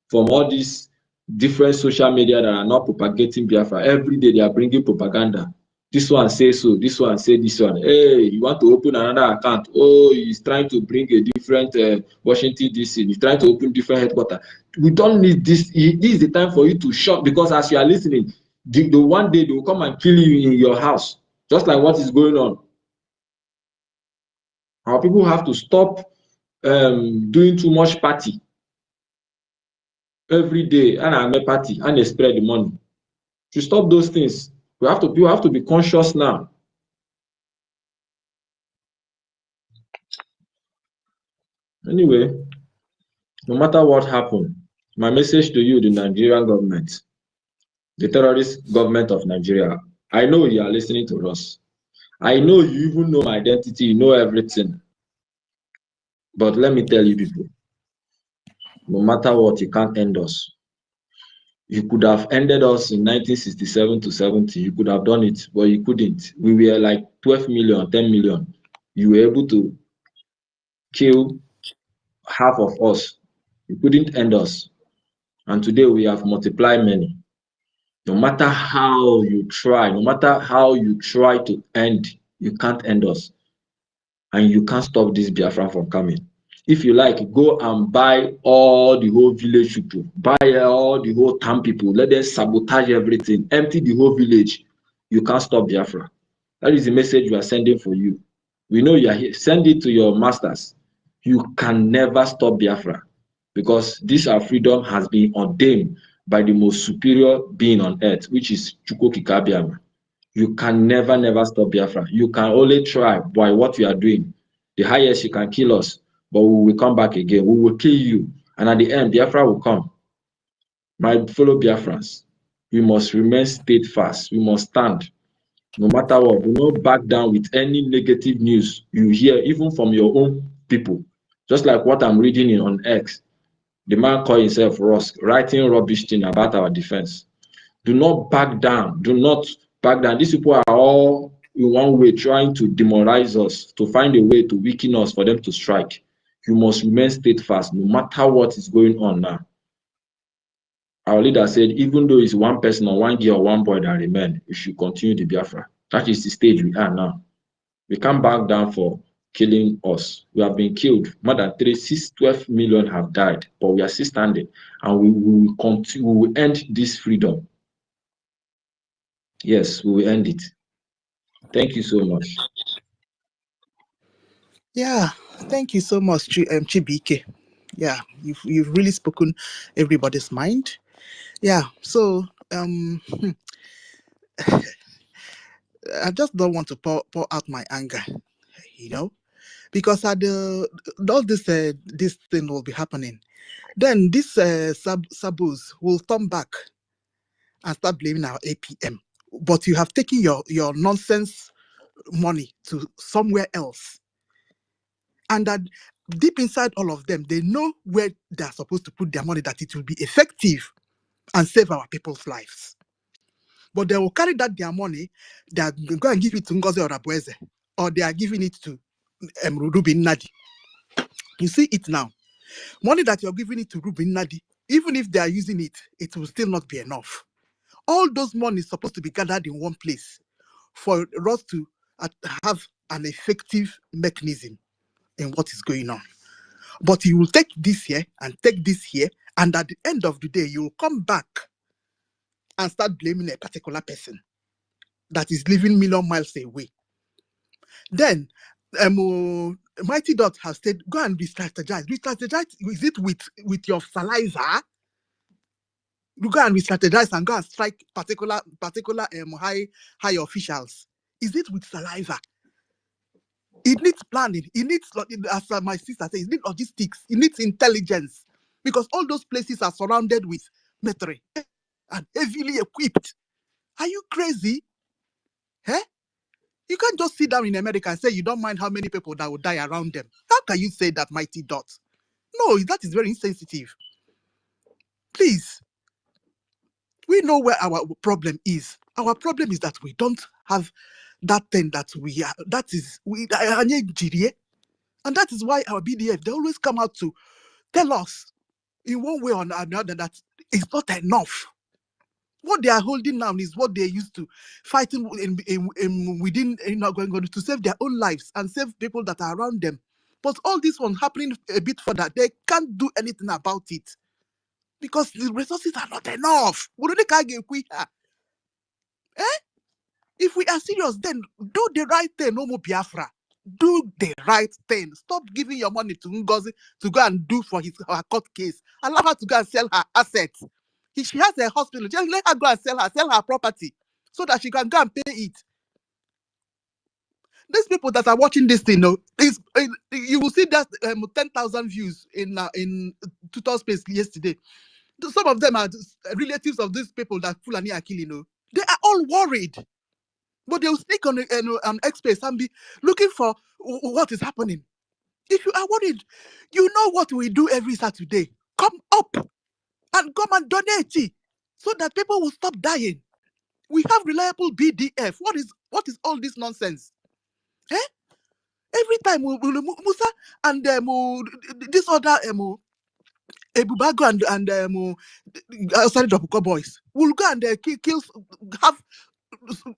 from all these different social media that are not propagating Biafra. Every day they are bringing propaganda. This one say so, this one say this one. Hey, you want to open another account? Oh, he's trying to bring a different Washington DC. He's trying to open different headquarters. We don't need this. This is the time for you to shut, because as you are listening, the one day they will come and kill you in your house, just like what is going on. Our people have to stop doing too much party every day, and I'm a party and they spread the money. To stop those things, people have to be conscious now. Anyway, no matter what happened, my message to you, the Nigerian government, the terrorist government of Nigeria, I know you are listening to us. I know you even know my identity, you know everything. But let me tell you people, no matter what, you can't end us. You could have ended us in 1967 to 70. You could have done it, but you couldn't. We were like 12 million, 10 million. You were able to kill half of us. You couldn't end us. And today we have multiplied many. No matter how you try, no matter how you try to end, you can't end us. And you can't stop this Biafra from coming. If you like, go and buy all the whole village people, buy all the whole town people, let them sabotage everything, empty the whole village. You can't stop Biafra. That is the message we are sending for you. We know you are here. Send it to your masters. You can never stop Biafra because this our freedom has been ordained by the most superior being on earth, which is Chukwu Kikabiama. You can never stop Biafra. You can only try by what you are doing. The highest you can kill us, but we will come back again. We will kill you. And at the end, Biafra will come. My fellow Biafrans, we must remain steadfast. We must stand. No matter what, do not back down with any negative news you hear, even from your own people. Just like what I'm reading on X. The man called himself Ross, writing rubbish thing about our defense. Do not back down. Do not back down. These people are all in one way trying to demoralize us, to find a way to weaken us for them to strike. You must remain steadfast no matter what is going on now. Our leader said, even though it's one person or one girl or one boy that remain, you should continue the Biafra. That is the stage we are now. We can't back down for killing us. We have been killed. More than 12 million have died, but we are still standing, and we will continue. We will end this freedom. Yes, we will end it. Thank you so much. Yeah, thank you so much, Chibike. Yeah, you've really spoken everybody's mind. Yeah, so I just don't want to pour out my anger, because at all this thing will be happening. Then this Sabus will turn back and start blaming our APM. But you have taken your nonsense money to somewhere else. And that deep inside all of them, they know where they're supposed to put their money, that it will be effective and save our people's lives. But they will carry their money, they are going to give it to NGOZI or Abueze, or they are giving it to Rubin Nadi. You see it now. Money that you're giving it to Rubin Nadi, even if they are using it, it will still not be enough. All those money is supposed to be gathered in one place for us to have an effective mechanism in what is going on. But you will take this here and take this here, and at the end of the day, you will come back and start blaming a particular person that is living million miles away. Then, Mighty Dot has said, go and re-strategize. Re-strategize, is it with your saliva? You go and re-strategize and go and strike particular high officials. Is it with saliva? It needs planning. It needs, as my sister says, it needs logistics. It needs intelligence. Because all those places are surrounded with military and heavily equipped. Are you crazy? Eh? You can't just sit down in America and say you don't mind how many people that will die around them. How can you say that, Mighty Dot? No, that is very insensitive. Please. We know where our problem is. Our problem is that we don't have that thing that we are. That is, and that is why our BDF, they always come out to tell us in one way or another that it's not enough. What they are holding now is what they used to fighting within, going to save their own lives and save people that are around them. But all this one happening a bit further, they can't do anything about it because the resources are not enough. If we are serious, then do the right thing, no more Biafra. Do the right thing. Stop giving your money to NGOZI to go and do for her court case. Allow her to go and sell her assets. If she has a hospital, just let her go and sell her property so that she can go and pay it. These people that are watching this thing, you will see that 10,000 views in Twitter space yesterday. Some of them are relatives of these people that Fulani are killing. They are all worried. But they will sneak on X space and be looking for what is happening. If you are worried, you know what we do every Saturday. Come up and come and donate so that people will stop dying. We have reliable BDF. What is all this nonsense? Every time Musa and this other Ebubago and sorry, Dopuko boys will go and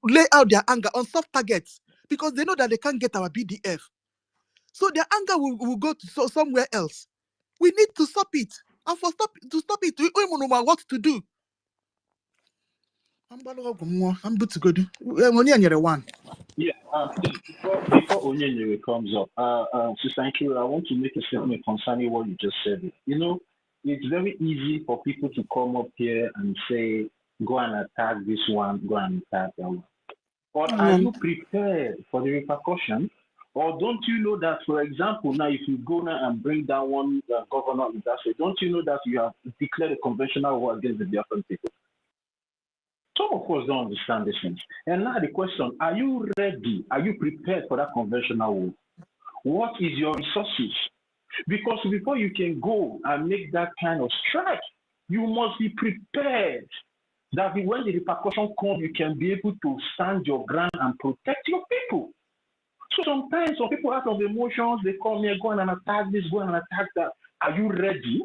lay out their anger on soft targets because they know that they can't get our BDF. So their anger will go to somewhere else. We need to stop it. And to stop it, we don't know what to do. I'm good to go. One. Yeah, please, before Onyenye comes up, Sister Nkira, I want to make a statement concerning what you just said. You know, it's very easy for people to come up here and say, go and attack this one, go and attack that one. But are you prepared for the repercussion? Or don't you know that, for example, now if you go now and bring down one governor in that state, don't you know that you have declared a conventional war against the Biafran people? Some of us don't understand these things. And now the question, are you ready? Are you prepared for that conventional war? What is your resources? Because before you can go and make that kind of strike, you must be prepared that when the repercussion comes, you can be able to stand your ground and protect your people. So sometimes some people out of emotions, they come here, go and attack this, go and attack that. Are you ready?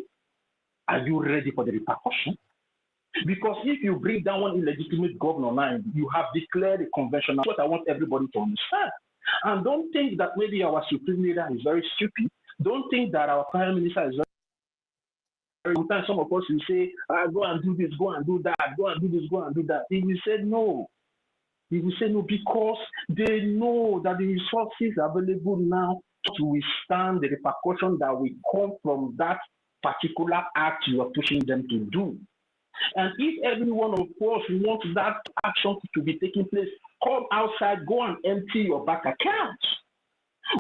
Are you ready for the repercussion? Because if you bring down one illegitimate governor now, you have declared a convention. That's what I want everybody to understand. And don't think that maybe our supreme leader is very stupid. Don't think that our prime minister is very. Sometimes some of us will say, go and do this, go and do that, go and do this, go and do that. He will say no. He will say no because they know that the resources available now to withstand the repercussion that will come from that particular act you are pushing them to do. And if every one of us wants that action to be taking place, come outside, go and empty your bank account.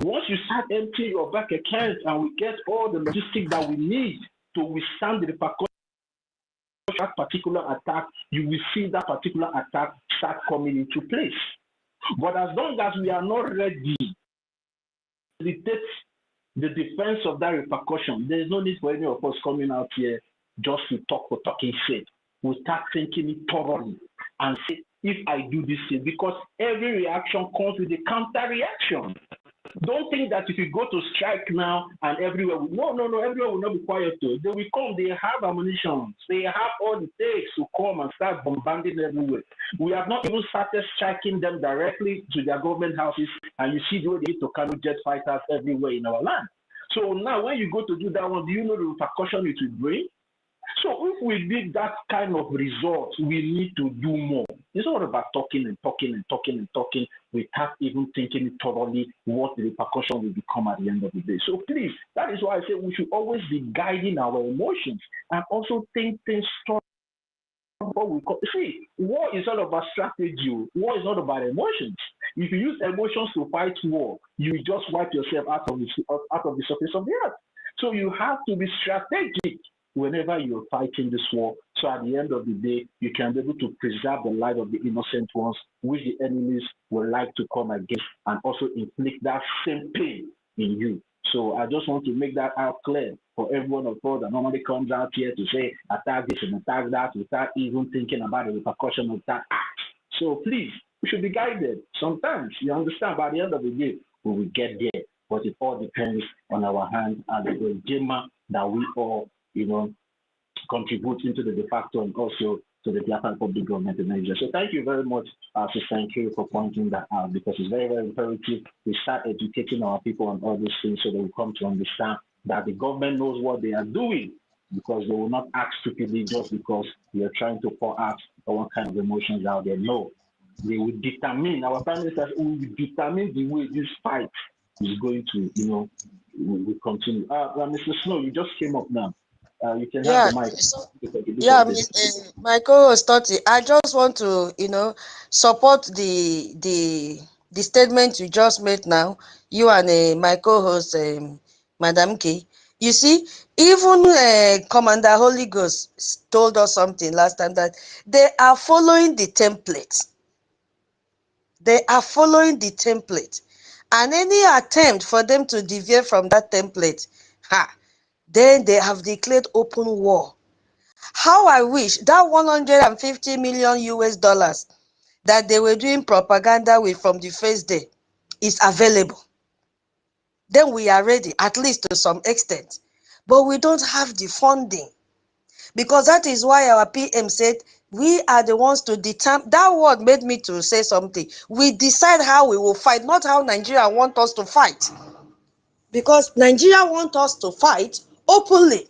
Once you start emptying your bank account and we get all the logistics that we need to withstand the repercussion of that particular attack, you will see that particular attack start coming into place. But as long as we are not ready to take the defense of that repercussion, there is no need for any of us coming out here just to talk for talking sake. We start thinking it thoroughly and say, if I do this thing, because every reaction comes with a counter reaction. Don't think that if you go to strike now and everywhere, no, everywhere will not be quiet too. They will come, they have ammunition, they have all it takes to come and start bombarding everywhere. We have not even started striking them directly to their government houses, and you see the way they need to carry jet fighters everywhere in our land. So now when you go to do that one, do you know the repercussion it will bring? So if we need that kind of result, we need to do more. It's not about talking and talking and talking and talking without even thinking thoroughly what the repercussion will become at the end of the day. So please, that is why I say we should always be guiding our emotions and also think things through. See, war is all about strategy. War is not about emotions. If you use emotions to fight war, you just wipe yourself out of the surface of the earth. So you have to be strategic whenever you're fighting this war, so at the end of the day, you can be able to preserve the life of the innocent ones, which the enemies would like to come against, and also inflict that same pain in you. So I just want to make that out clear for everyone of us that normally comes out here to say, attack this and attack that, without even thinking about the repercussion of that act. So please, we should be guided. Sometimes, you understand, by the end of the day, we will get there, but it all depends on our hands and the gamma that we all contributing to the de facto and also to the Biafran public government in Nigeria. So thank you very much, Sister Nkiri, for pointing that out, because it's very, very imperative we start educating our people on all these things so that we come to understand that the government knows what they are doing, because they will not act stupidly just because we are trying to pour out all kind of emotions out there. No, they will determine, our prime minister will determine the way this fight is going to, will continue. Mr. Snow, you just came up now. You can have the mic. My co-host Toti, I just want to, support the statement you just made now. You and my co-host, Madam K. You see, even Commander Holy Ghost told us something last time, that they are following the template. They are following the template, and any attempt for them to deviate from that template, then they have declared open war. How I wish that 150 million US dollars that they were doing propaganda with from the first day is available. then we are ready, at least to some extent. But we don't have the funding. Because that is why our PM said, we are the ones to determine. That word made me to say something. We decide how we will fight, not how Nigeria want us to fight. Because Nigeria want us to fight openly.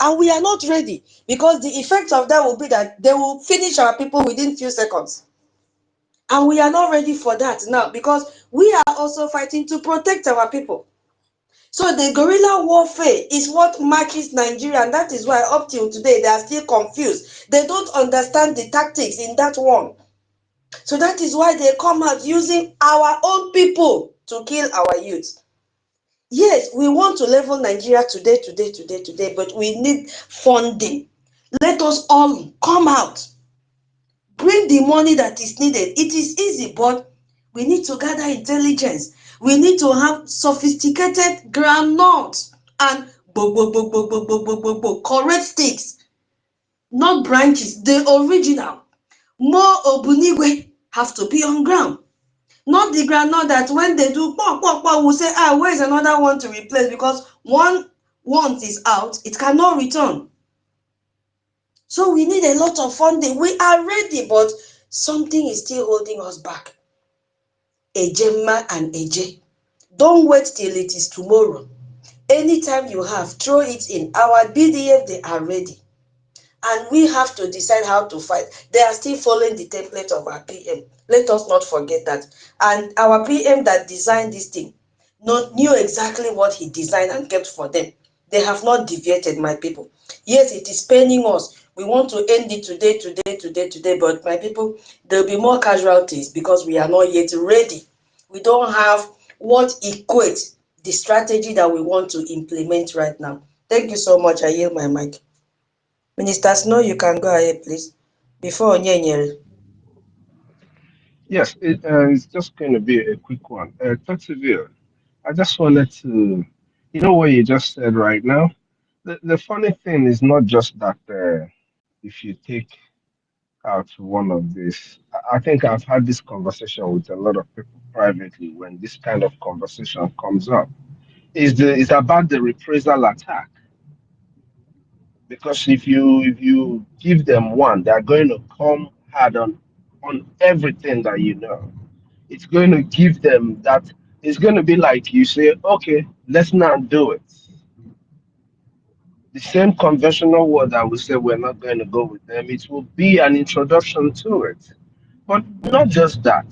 And we are not ready. Because the effect of that will be that they will finish our people within few seconds. And we are not ready for that now, because we are also fighting to protect our people. So the guerrilla warfare is what marches Nigeria, and that is why up till today they are still confused. They don't understand the tactics in that one. So that is why they come out using our own people to kill our youth. Yes, we want to level Nigeria today, but we need funding. Let us all come out. Bring the money that is needed. It is easy, but we need to gather intelligence. We need to have sophisticated groundnuts and correct sticks, not branches, the original. More obunigwe have to be on ground. Not the groundnut that when they do we'll say, where's another one to replace, because one once is out, it cannot return. So we need a lot of funding. We are ready, but something is still holding us back. Ejema and Eje. Don't wait till it is tomorrow. Anytime you have, throw it in. Our BDF, they are ready. And we have to decide how to fight. They are still following the template of our PM. Let us not forget that. And our PM that designed this thing knew exactly what he designed and kept for them. They have not deviated, my people. Yes, it is paining us. We want to end it today, but my people, there will be more casualties because we are not yet ready. We don't have what equates the strategy that we want to implement right now. Thank you so much. I yield my mic. Minister Snow, you can go ahead, please. Before Onyenyere. Yes, it's just going to be a quick one. Tatsivir, I just wanted to, what you just said right now. The funny thing is not just that if you take out one of these, I think I've had this conversation with a lot of people privately when this kind of conversation comes up. It's about the reprisal attack. Because if you give them one, they're going to come hard on everything that you know. It's going to give them that. It's going to be like you say, okay, let's not do it. The same conventional word that we say we're not going to go with them, it will be an introduction to it. But not just that.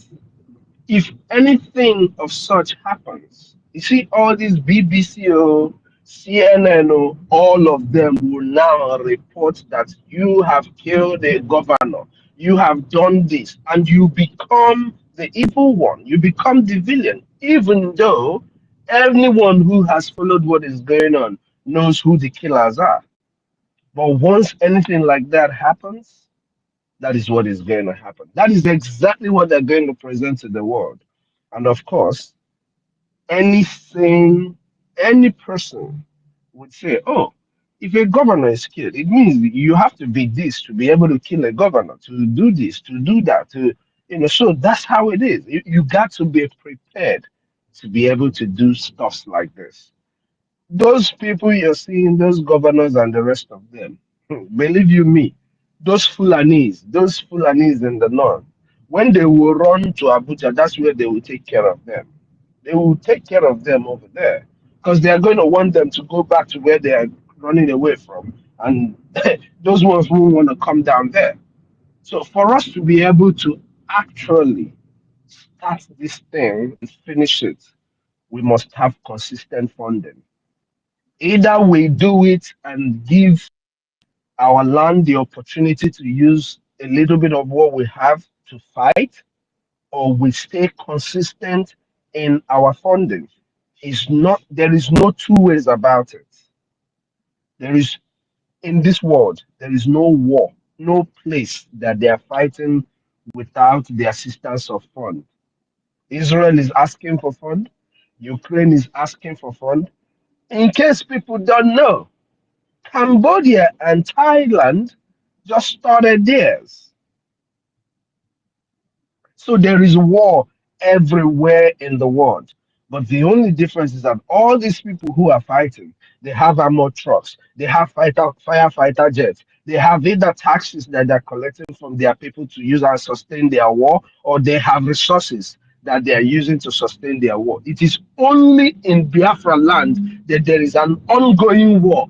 If anything of such happens, you see all these BBC, CNN, all of them will now report that you have killed a governor, you have done this, and you become the evil one, you become the villain, even though anyone who has followed what is going on knows who the killers are. But once anything like that happens, that is what is going to happen. That is exactly what they're going to present to the world. And of course, anything, any person would say, oh, if a governor is killed, it means you have to be this to be able to kill a governor, to do this, to do that, so that's how it is. You got to be prepared to be able to do stuff like this. Those people you're seeing, those governors and the rest of them, believe you me, those Fulanis in the north, when they will run to Abuja, that's where they will take care of them. They will take care of them over there because they are going to want them to go back to where they are running away from. And those ones who want to come down there. So for us to be able to actually start this thing and finish it, we must have consistent funding. Either we do it and give our land the opportunity to use a little bit of what we have to fight, or we stay consistent in our funding. There is no two ways about it. There is, in this world, there is no war, no place that they are fighting without the assistance of fund. Israel is asking for fund. Ukraine is asking for fund. In case people don't know, Cambodia and Thailand just started theirs. So there is war everywhere in the world. But the only difference is that all these people who are fighting, they have armored trucks, they have firefighter jets, they have either taxes that they're collecting from their people to use and sustain their war, or they have resources that they are using to sustain their war. It is only in Biafra land that there is an ongoing war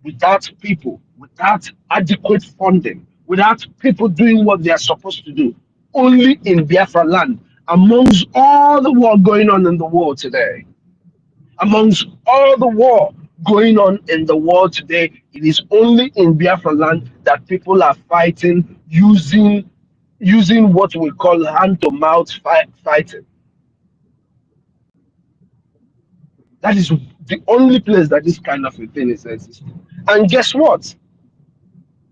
without people, without adequate funding, without people doing what they are supposed to do. Only in Biafra land, amongst all the war going on in the world today, amongst all the war going on in the world today, it is only in Biafra land that people are fighting using what we call hand-to-mouth fighting. That is the only place that this kind of a thing is existing. And guess what?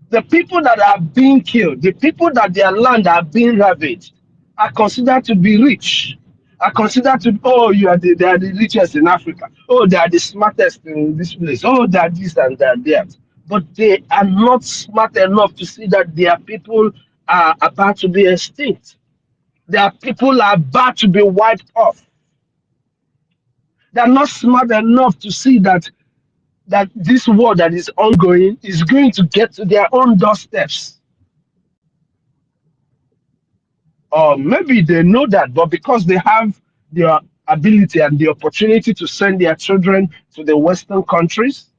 The people that are being killed, the people that their land are being ravaged, are considered to be rich. Are considered to, oh, they are the richest in Africa. Oh, they are the smartest in this place. Oh, they are this and they are that. But they are not smart enough to see that their people are about to be extinct. Their people are about to be wiped off. They are not smart enough to see that this war that is ongoing is going to get to their own doorsteps. Or maybe they know that, but because they have the ability and the opportunity to send their children to the Western countries,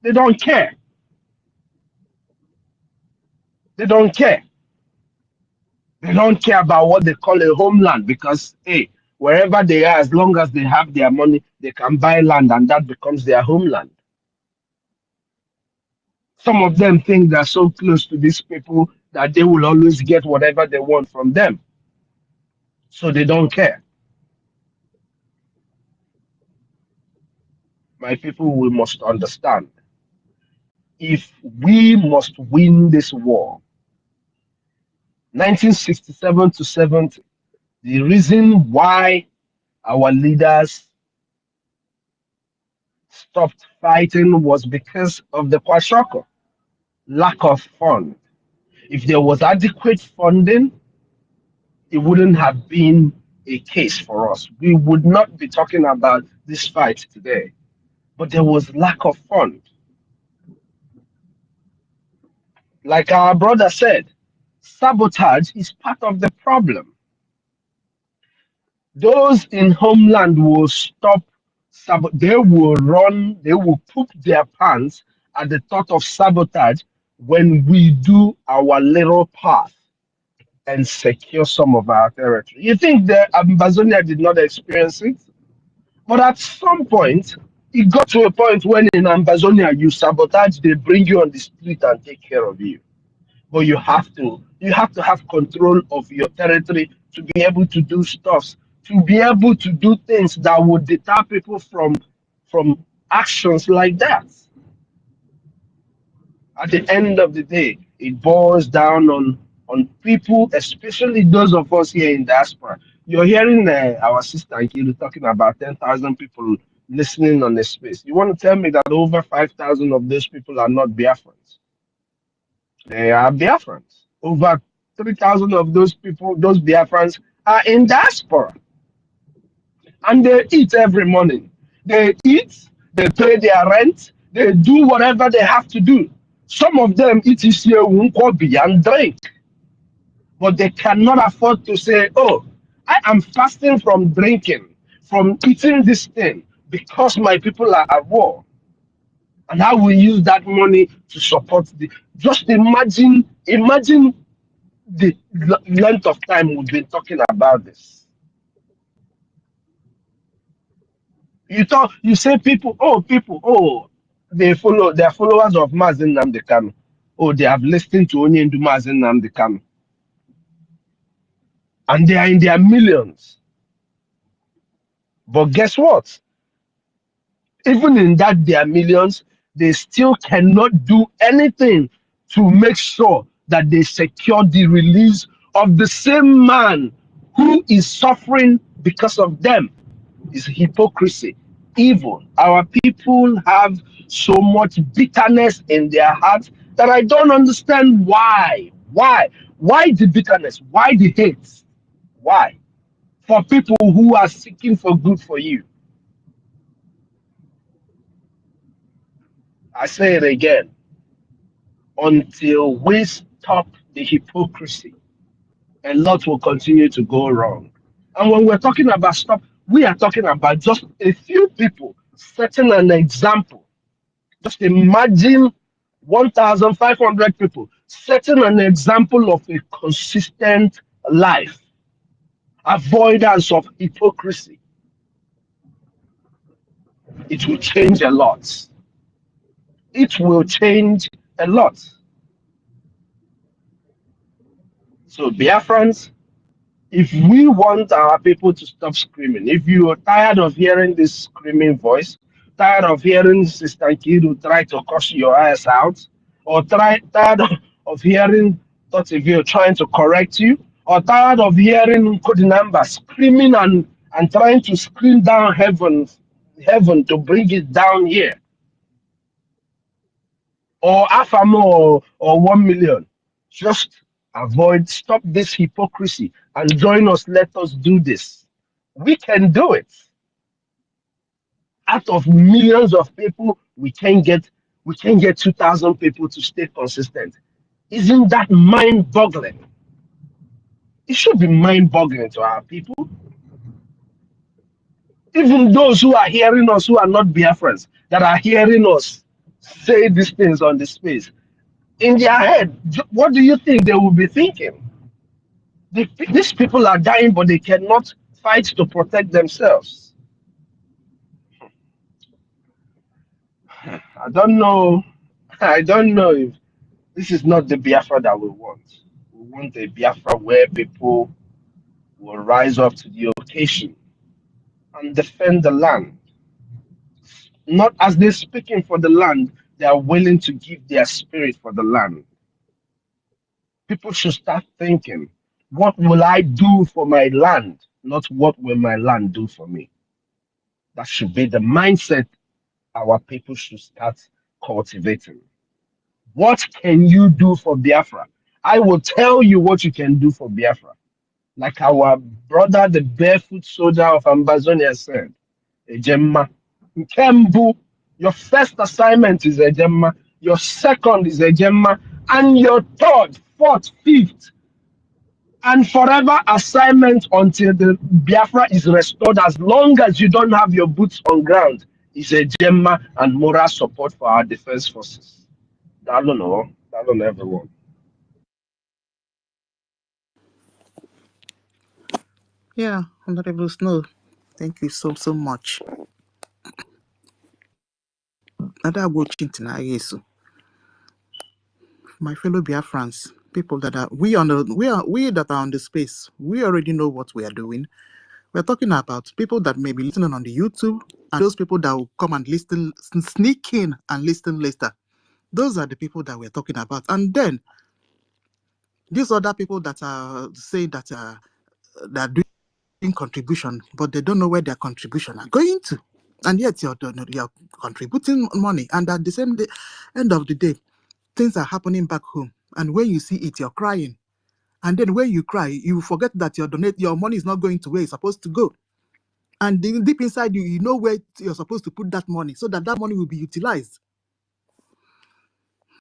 they don't care. They don't care. They don't care about what they call a homeland because, hey, wherever they are, as long as they have their money, they can buy land and that becomes their homeland. Some of them think they're so close to these people that they will always get whatever they want from them. So they don't care. My people, we must understand. If we must win this war, 1967 to 70, the reason why our leaders stopped fighting was because of the Kwashoko, lack of fund. If there was adequate funding, it wouldn't have been a case for us. We would not be talking about this fight today. But there was lack of fund. Like our brother said, sabotage is part of the problem. Those in homeland will stop, they will run, they will poop their pants at the thought of sabotage when we do our little part and secure some of our territory. You think the Amazonia did not experience it? But at some point, it got to a point when in Amazonia you sabotage, they bring you on the street and take care of you. But you have to have control of your territory to be able to do stuff, to be able to do things that would deter people from actions like that. At the end of the day, it boils down on people, especially those of us here in diaspora. You're hearing our sister Nkiru talking about 10,000 people listening on the space. You want to tell me that over 5,000 of those people are not Biafrans? They are Biafrans. Over 3,000 of those people, those Biafrans, are in diaspora. And they eat every morning. They eat, they pay their rent, they do whatever they have to do. Some of them eat here and drink. But they cannot afford to say, oh, I am fasting from drinking, from eating this thing, because my people are at war. And I will use that money to support the. Just imagine the length of time we've been talking about this. You say people, they follow, they're followers of Mazen Nnamdi Kanu. Oh, they have listened to Onyendu Mazen Nnamdi Kanu. And they are in their millions. But guess what? Even in that their millions, they still cannot do anything to make sure that they secure the release of the same man who is suffering because of them. It's hypocrisy, evil. Our people have so much bitterness in their hearts that I don't understand why. Why? Why the bitterness? Why the hate? Why? For people who are seeking for good for you. I say it again, until we stop the hypocrisy, a lot will continue to go wrong. And when we're talking about stop, we are talking about just a few people setting an example. Just imagine 1,500 people setting an example of a consistent life, avoidance of hypocrisy. It will change a lot. It will change a lot. So, Biafrans, if we want our people to stop screaming, if you are tired of hearing this screaming voice, tired of hearing Sister Kidu try to curse your ass out, or tired of hearing Totivio trying to correct you, or tired of hearing Kodinamba screaming and trying to scream down heaven to bring it down here, or Afamo or 1 million, just stop this hypocrisy and join us. Let us do this. We can do it. Out of millions of people, we can get 2,000 people to stay consistent. Isn't that mind-boggling? It should be mind-boggling to our people. Even those who are hearing us, who are not Biafrans, that are hearing us say these things on the space, in their head, what do you think they will be thinking? These people are dying, but they cannot fight to protect themselves. I don't know. I don't know if this is not the Biafra that we want. We want a Biafra where people will rise up to the occasion and defend the land. Not as they're speaking for the land, they are willing to give their spirit for the land. People should start thinking, what will I do for my land? Not what will my land do for me? That should be the mindset our people should start cultivating. What can you do for Biafra? I will tell you what you can do for Biafra. Like our brother, the barefoot soldier of Ambazonia said, Ejemma. Nkembu, your first assignment is Ejemma, your second is Ejemma, and your third, fourth, fifth, and forever assignment until the Biafra is restored, as long as you don't have your boots on ground, is Ejemma and moral support for our defense forces. I don't know everyone. Yeah, Honorable Snow, thank you so much. Nada watching tonight, my fellow Biafrans, people that are we that are on the space, we already know what we are doing. We're talking about people that may be listening on the YouTube and those people that will come and listen, sneak in and listen later. Those are the people that we're talking about. And then these other people that are saying that they're doing contribution, but they don't know where their contribution are going to. And yet you're contributing money. And at the same day, end of the day, things are happening back home. And when you see it, you're crying. And then when you cry, you forget that your money is not going to where it's supposed to go. And deep inside you, you know where you're supposed to put that money so that money will be utilized.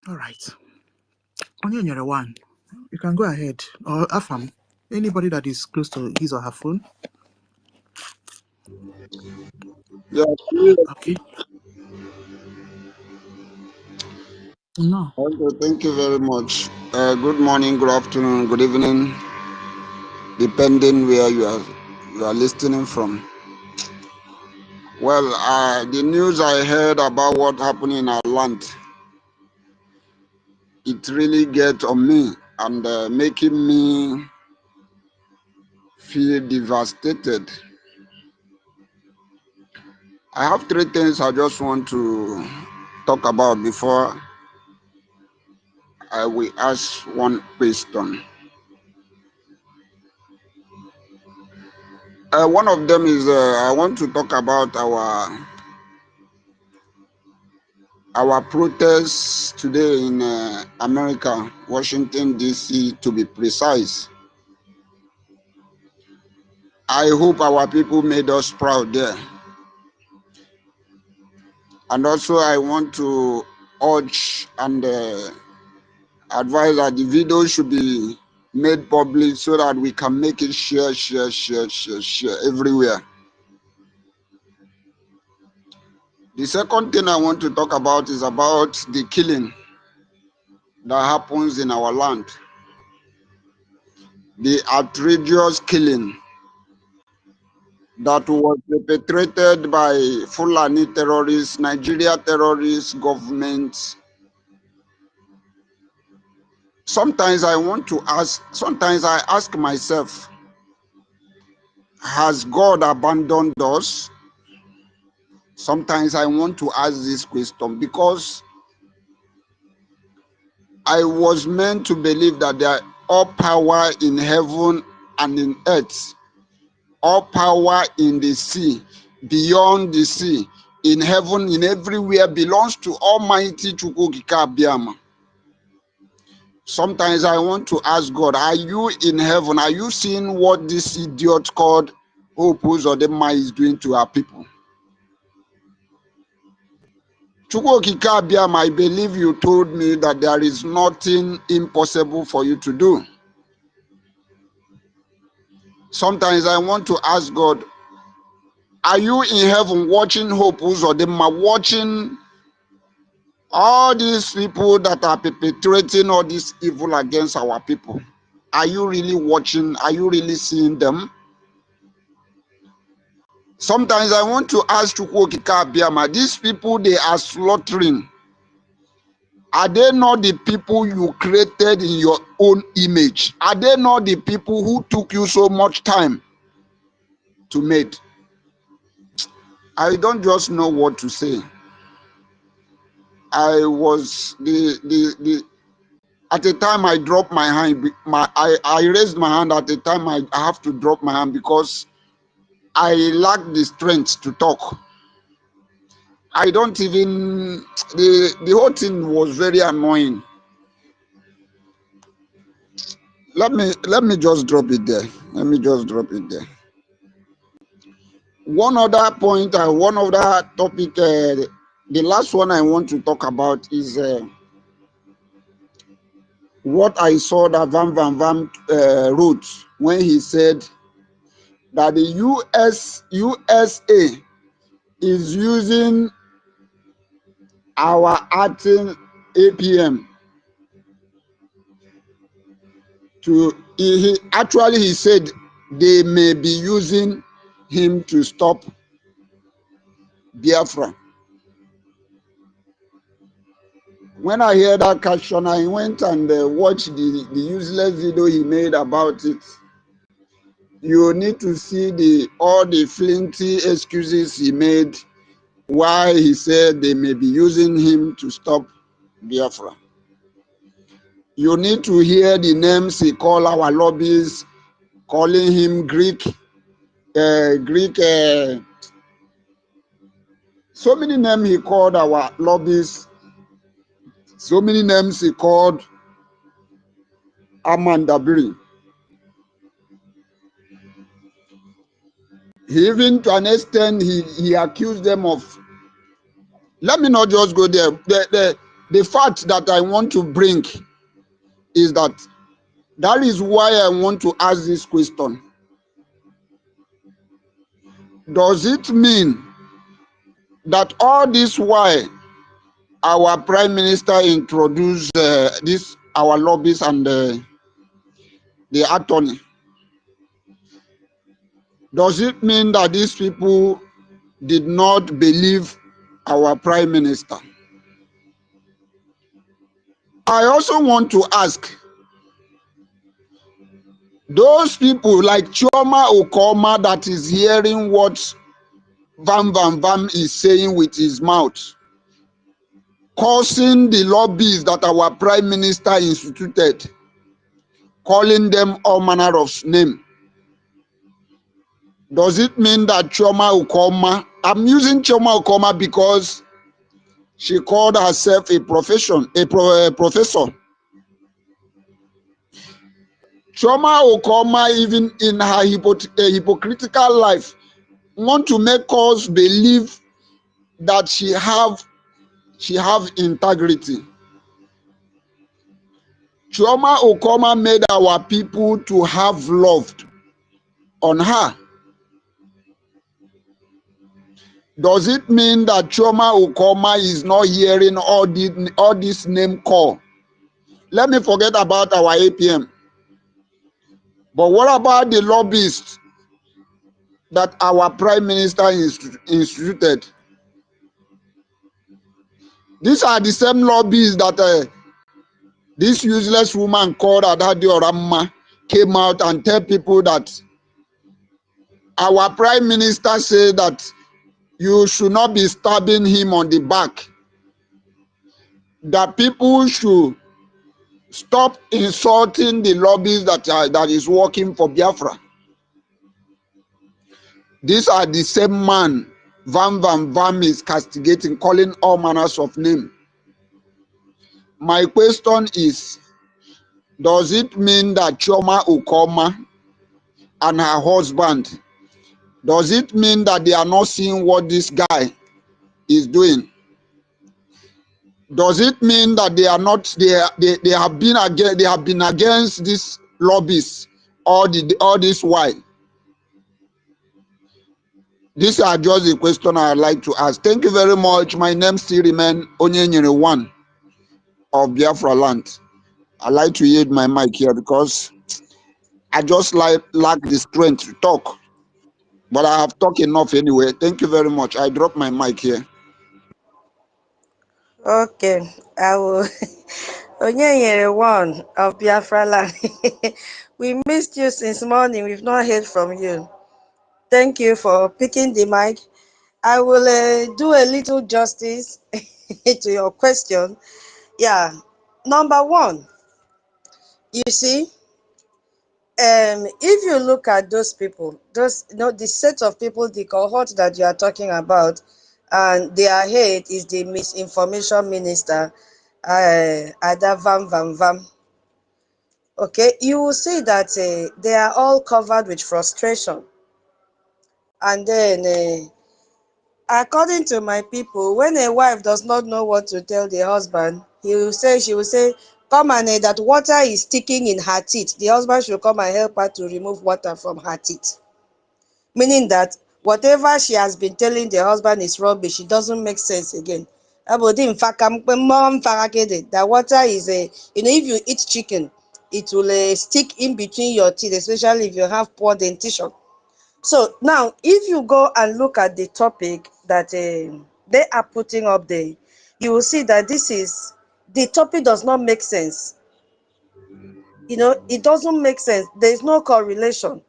All right. Onye one, you can go ahead. Or Afam, anybody that is close to his or her phone. Yeah. Okay. No. Okay, thank you very much. Good morning, good afternoon, good evening, depending where you are listening from. Well, the news I heard about what happened in our land, it really gets on me and making me feel devastated. I have three things I just want to talk about before I will ask one question. One of them is I want to talk about our protests today in America, Washington, D.C., to be precise. I hope our people made us proud there. And also I want to urge and advise that the video should be made public so that we can make it share everywhere. The second thing I want to talk about is about the killing that happens in our land. The outrageous killing that was perpetrated by Fulani terrorists, Nigeria terrorists, governments. Sometimes I ask myself, has God abandoned us? Sometimes I want to ask this question because I was meant to believe that there are all power in heaven and in earth, all power in the sea, beyond the sea, in heaven, in everywhere belongs to Almighty Chukwu-Abiyama. Sometimes I want to ask God, are you in heaven? Are you seeing what this idiot called Hope Uzodinma is doing to our people? Chukwu-Abiyama, I believe you told me that there is nothing impossible for you to do. Sometimes I want to ask God, are you in heaven watching Hope Uzodinma, watching all these people that are perpetrating all this evil against our people? Are you really watching? Are you really seeing them? Sometimes I want to ask Chukwu-Abiyama, these people they are slaughtering, are they not the people you created in your own image? Are they not the people who took you so much time to make? I don't just know what to say. I was at the time I dropped my hand. I raised my hand at the time I have to drop my hand because I lack the strength to talk. I don't even the whole thing was very annoying. Let me just drop it there. Let me just drop it there. One other point, one other topic, the last one I want to talk about is what I saw that Van wrote when he said that the USA is using our acting APM to, he said they may be using him to stop Biafra. When I heard that caption, I went and watched the useless video he made about it. You need to see all the flinty excuses he made why he said they may be using him to stop Biafra. You need to hear the names he called our lobbyists, calling him Greek, so many names he called our lobbyists, so many names he called Amandabiri. He even to an extent he accused them of. Let me not just go there. The fact that I want to bring is that is why I want to ask this question. Does it mean that all this while our prime minister introduced our lobbyists and the attorney, does it mean that these people did not believe our prime minister? I also want to ask those people like Chioma Okoma that is hearing what Van is saying with his mouth, causing the lobbies that our prime minister instituted, calling them all manner of names. Does it mean that Chioma Okoma, I'm using Chioma Okoma because she called herself a professor. Chioma Okoma, even in her hypocritical life, want to make us believe that she she have integrity. Chioma Okoma made our people to have loved on her. Does it mean that Chioma Okoma is not hearing all this name call? Let me forget about our APM. But what about the lobbyists that our prime minister instituted? These are the same lobbyists that this useless woman called Adadi Oramma came out and tell people that our prime minister said that you should not be stabbing him on the back, that people should stop insulting the lobbies that is working for Biafra. These are the same man Vam is castigating, calling all manners of name. My question is, does it mean that Chioma Okoma and her husband, does it mean that they are not seeing what this guy is doing? Does it mean that they are not they have been against these lobbies all this while? These are just the question I'd like to ask. Thank you very much. My name still remains Onyenyere One of Biafra land. I like to yield my mic here because I just lack the strength to talk. But I have talked enough anyway. Thank you very much. I drop my mic here. Okay, I will. Onyenyere One of Biafra land. We missed you since morning. We've not heard from you. Thank you for picking the mic. I will do a little justice to your question. Yeah, number one, you see, if you look at those people, the set of people, the cohort that you are talking about, and their head is the misinformation minister, Ada Vam. Okay, you will see that they are all covered with frustration. And then, according to my people, when a wife does not know what to tell the husband, she will say, come and that water is sticking in her teeth. The husband should come and help her to remove water from her teeth. Meaning that whatever she has been telling the husband is rubbish, it doesn't make sense again. That water is if you eat chicken, it will stick in between your teeth, especially if you have poor dentition. So now, if you go and look at the topic that they are putting up there, you will see that the topic does not make sense. It doesn't make sense. There is no correlation.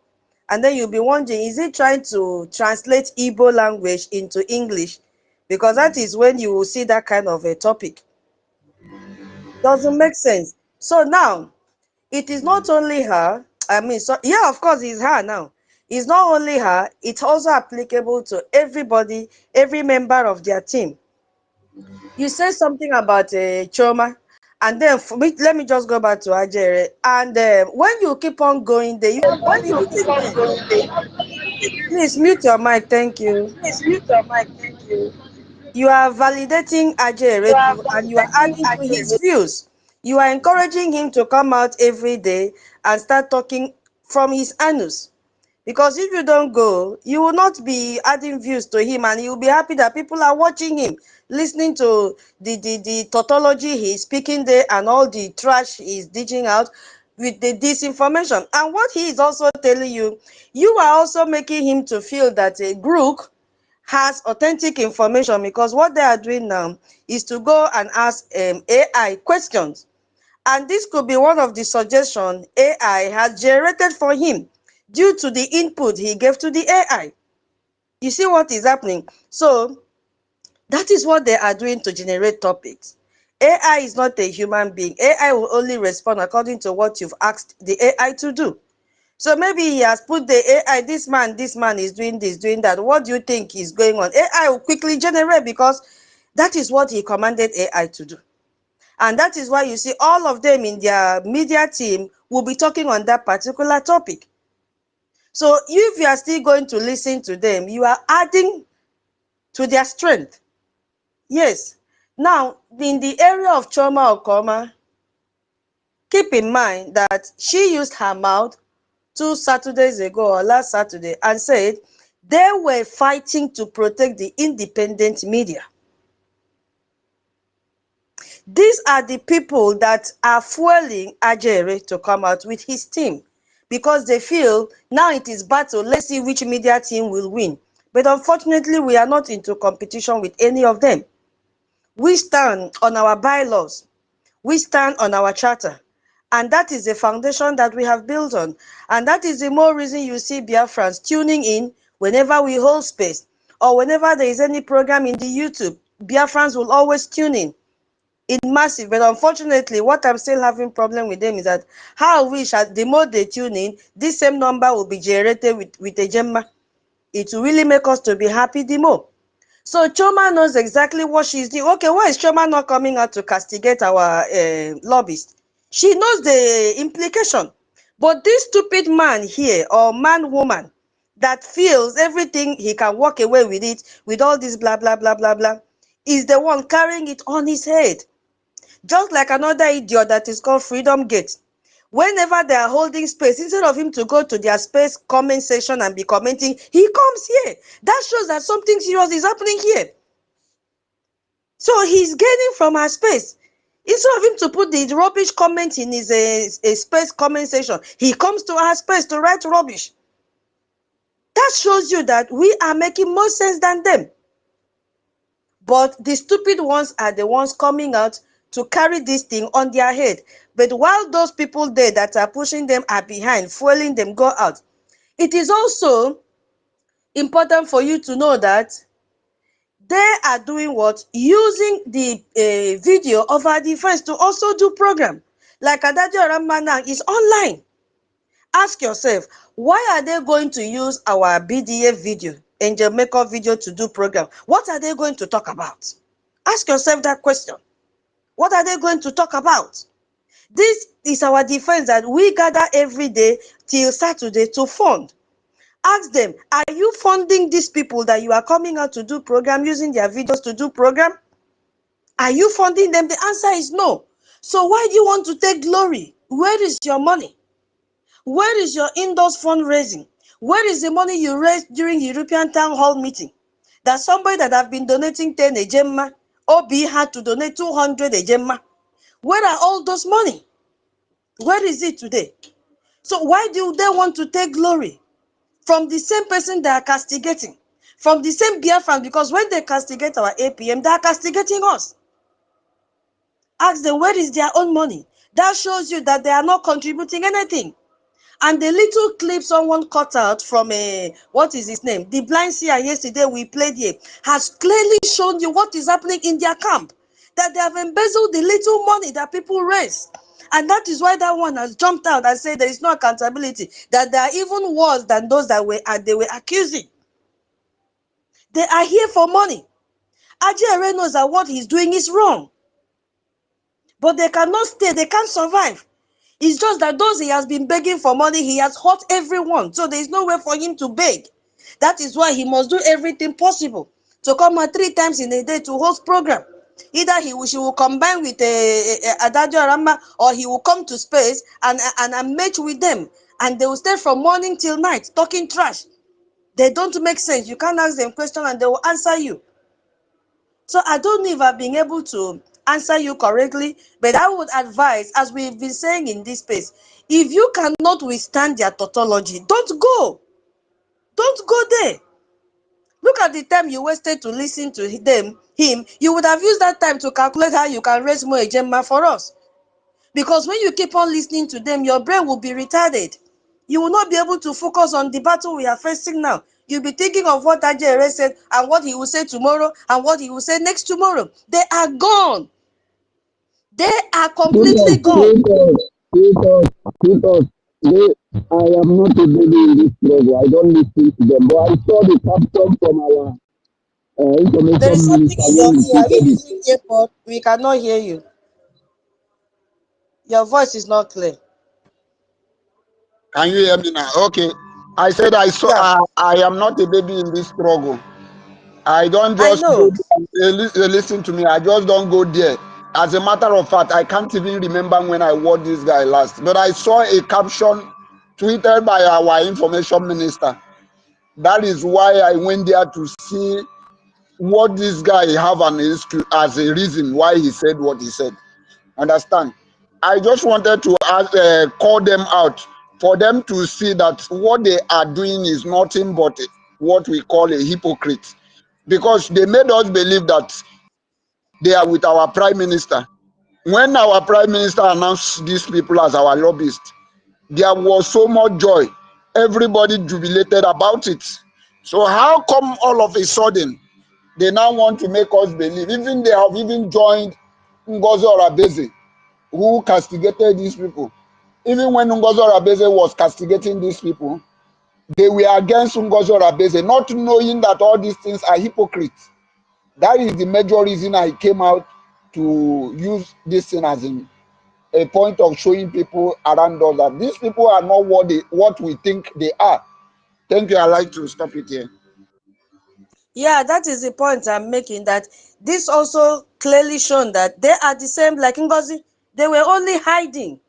And then you'll be wondering, is it trying to translate Igbo language into English? Because that is when you will see that kind of a topic. Doesn't make sense. So now, it is not only her. Yeah, of course, it's her now. It's not only her, it's also applicable to everybody, every member of their team. You said something about Choma, and then let me just go back to Ajere. And when you keep on going there, you are validating him. Please mute your mic, thank you. You are validating Ajere and you are adding to his views. You are encouraging him to come out every day and start talking from his anus. Because if you don't go, you will not be adding views to him, and you'll be happy that people are watching him, listening to the tautology he's speaking there and all the trash he's dishing out with the disinformation. And what he is also telling you, you are also making him to feel that a group has authentic information, because what they are doing now is to go and ask AI questions. And this could be one of the suggestions AI has generated for him due to the input he gave to the AI. You see what is happening? So that is what they are doing to generate topics. AI is not a human being. AI will only respond according to what you've asked the AI to do. So maybe he has put the AI, this man is doing this, doing that. What do you think is going on? AI will quickly generate, because that is what he commanded AI to do. And that is why you see all of them in their media team will be talking on that particular topic. So if you are still going to listen to them, you are adding to their strength. Yes. Now, in the area of Chioma Okoma, keep in mind that she used her mouth 2 Saturdays ago or last Saturday and said they were fighting to protect the independent media. These are the people that are fueling Ajere to come out with his team because they feel now it is battle. Let's see which media team will win. But unfortunately, we are not into competition with any of them. We stand on our bylaws. We stand on our charter. And that is the foundation that we have built on. And that is the more reason you see Biafrans tuning in whenever we hold space or whenever there is any program in the YouTube. Biafrans will always tune in massive. But unfortunately, what I'm still having problem with them is that how I wish that the more they tune in, this same number will be generated with a Gemma. It will really make us to be happy the more. So Chioma knows exactly what she's doing. Okay, why is Chioma not coming out to castigate our lobbyists? She knows the implication. But this stupid man here, or man, woman, that feels everything he can walk away with it, with all this blah, blah, blah, blah, blah, is the one carrying it on his head. Just like another idiot that is called Freedom Gate. Whenever they are holding space, instead of him to go to their space comment section and be commenting, he comes here. That shows that something serious is happening here. So he's gaining from our space. Instead of him to put the rubbish comment in his space comment section, he comes to our space to write rubbish. That shows you that we are making more sense than them. But the stupid ones are the ones coming out to carry this thing on their head. But while those people there that are pushing them are behind, fueling them, go out. It is also important for you to know that they are doing what? Using the video of our defense to also do program. Like Adadio Ramana is online. Ask yourself, why are they going to use our BDA video, Angel Makeup video to do program? What are they going to talk about? Ask yourself that question. What are they going to talk about? This is our defense that we gather every day till Saturday to fund. Ask them, are you funding these people that you are coming out to do program, using their videos to do program? Are you funding them? The answer is no. So why do you want to take glory? Where is your money? Where is your indoors fundraising? Where is the money you raised during European Town Hall meeting? That somebody that have been donating 10 ejemma, OB had to donate 200 ejemma. Where are all those money? Where is it today? So why do they want to take glory from the same person they are castigating? From the same Biafran, because when they castigate our APM, they are castigating us. Ask them, where is their own money? That shows you that they are not contributing anything. And the little clip someone cut out from what is his name? The blind seer yesterday we played here has clearly shown you what is happening in their camp. That they have embezzled the little money that people raise. And that is why that one has jumped out and said there is no accountability. That they are even worse than those that they were accusing. They are here for money. Ajere knows that what he's doing is wrong. But they cannot stay, they can't survive. It's just that those he has been begging for money, he has hurt everyone. So there is no way for him to beg. That is why he must do everything possible to come out 3 times in a day to host program. Either she will combine with Adadio Arama, or he will come to space and match with them. And they will stay from morning till night talking trash. They don't make sense. You can't ask them questions and they will answer you. So I don't know if I've been able to answer you correctly, but I would advise, as we've been saying in this space, if you cannot withstand their tautology, don't go. Don't go there. Look at the time you wasted to listen to him. You would have used that time to calculate how you can raise more agenda for us. Because when you keep on listening to them, your brain will be retarded. You will not be able to focus on the battle we are facing now. You'll be thinking of what Ajere said and what he will say tomorrow and what he will say next tomorrow. They are gone. They are completely gone. I am not a baby in this struggle. I don't listen to them. But I saw the caption from our There is information something minister in when your we ear. Are you tweeted it. using earpod? We cannot hear you. Your voice is not clear. Can you hear me now? Okay. I said I saw. Yeah. I am not a baby in this struggle. I don't I just go know. there. Listen to me. I just don't go there. As a matter of fact, I can't even remember when I watched this guy last. But I saw a caption tweeted by our information minister. That is why I went there to see what this guy have as a reason why he said what he said. Understand? I just wanted to call them out for them to see that what they are doing is nothing but what we call a hypocrite, because they made us believe that they are with our prime minister. When our prime minister announced these people as our lobbyists, there was so much joy. Everybody jubilated about it. So how come all of a sudden they now want to make us believe? Even they have even joined NGOZI or Abeze, who castigated these people. Even when NGOZI or Abeze was castigating these people, they were against NGOZI or Abeze, not knowing that all these things are hypocrites. That is the major reason I came out to use this thing as a point of showing people around us that these people are not what we think they are. Thank you. I'd like to stop it here. Yeah, that is the point I'm making, that this also clearly shown that they are the same like Ngozi. They were only hiding.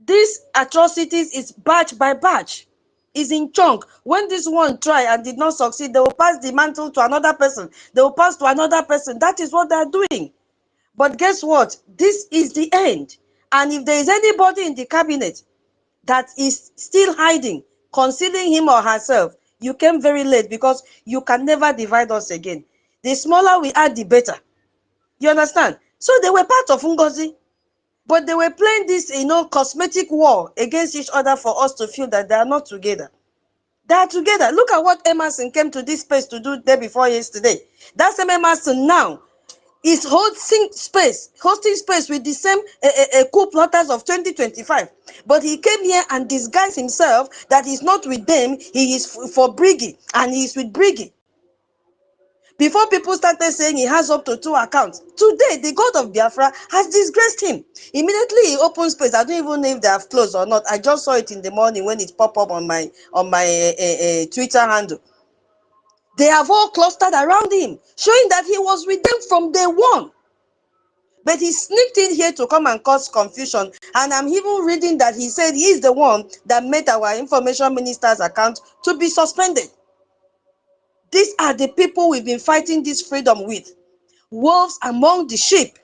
These atrocities is batch by batch, is in chunk. When this one try and did not succeed, they will pass the mantle to another person. They will pass to another person. That is what they are doing. But guess what? This is the end. And if there is anybody in the cabinet that is still hiding, concealing him or herself, you came very late, because you can never divide us again. The smaller we are, the better. You understand? So they were part of Ngozi, but they were playing this, cosmetic war against each other for us to feel that they are not together. They are together. Look at what Emerson came to this space to do day before yesterday. That same Emerson now is hosting space with the same coup plotters of 2025. But he came here and disguised himself that he's not with them, he is for Brgie, and he is with Brgie. Before people started saying he has up to 2 accounts, today the God of Biafra has disgraced him. Immediately he opened space. I don't even know if they have closed or not. I just saw it in the morning when it popped up on my Twitter handle. They have all clustered around him, showing that he was with them from day one. But he sneaked in here to come and cause confusion. And I'm even reading that he said he's the one that made our information minister's account to be suspended. These are the people we've been fighting this freedom with. Wolves among the sheep.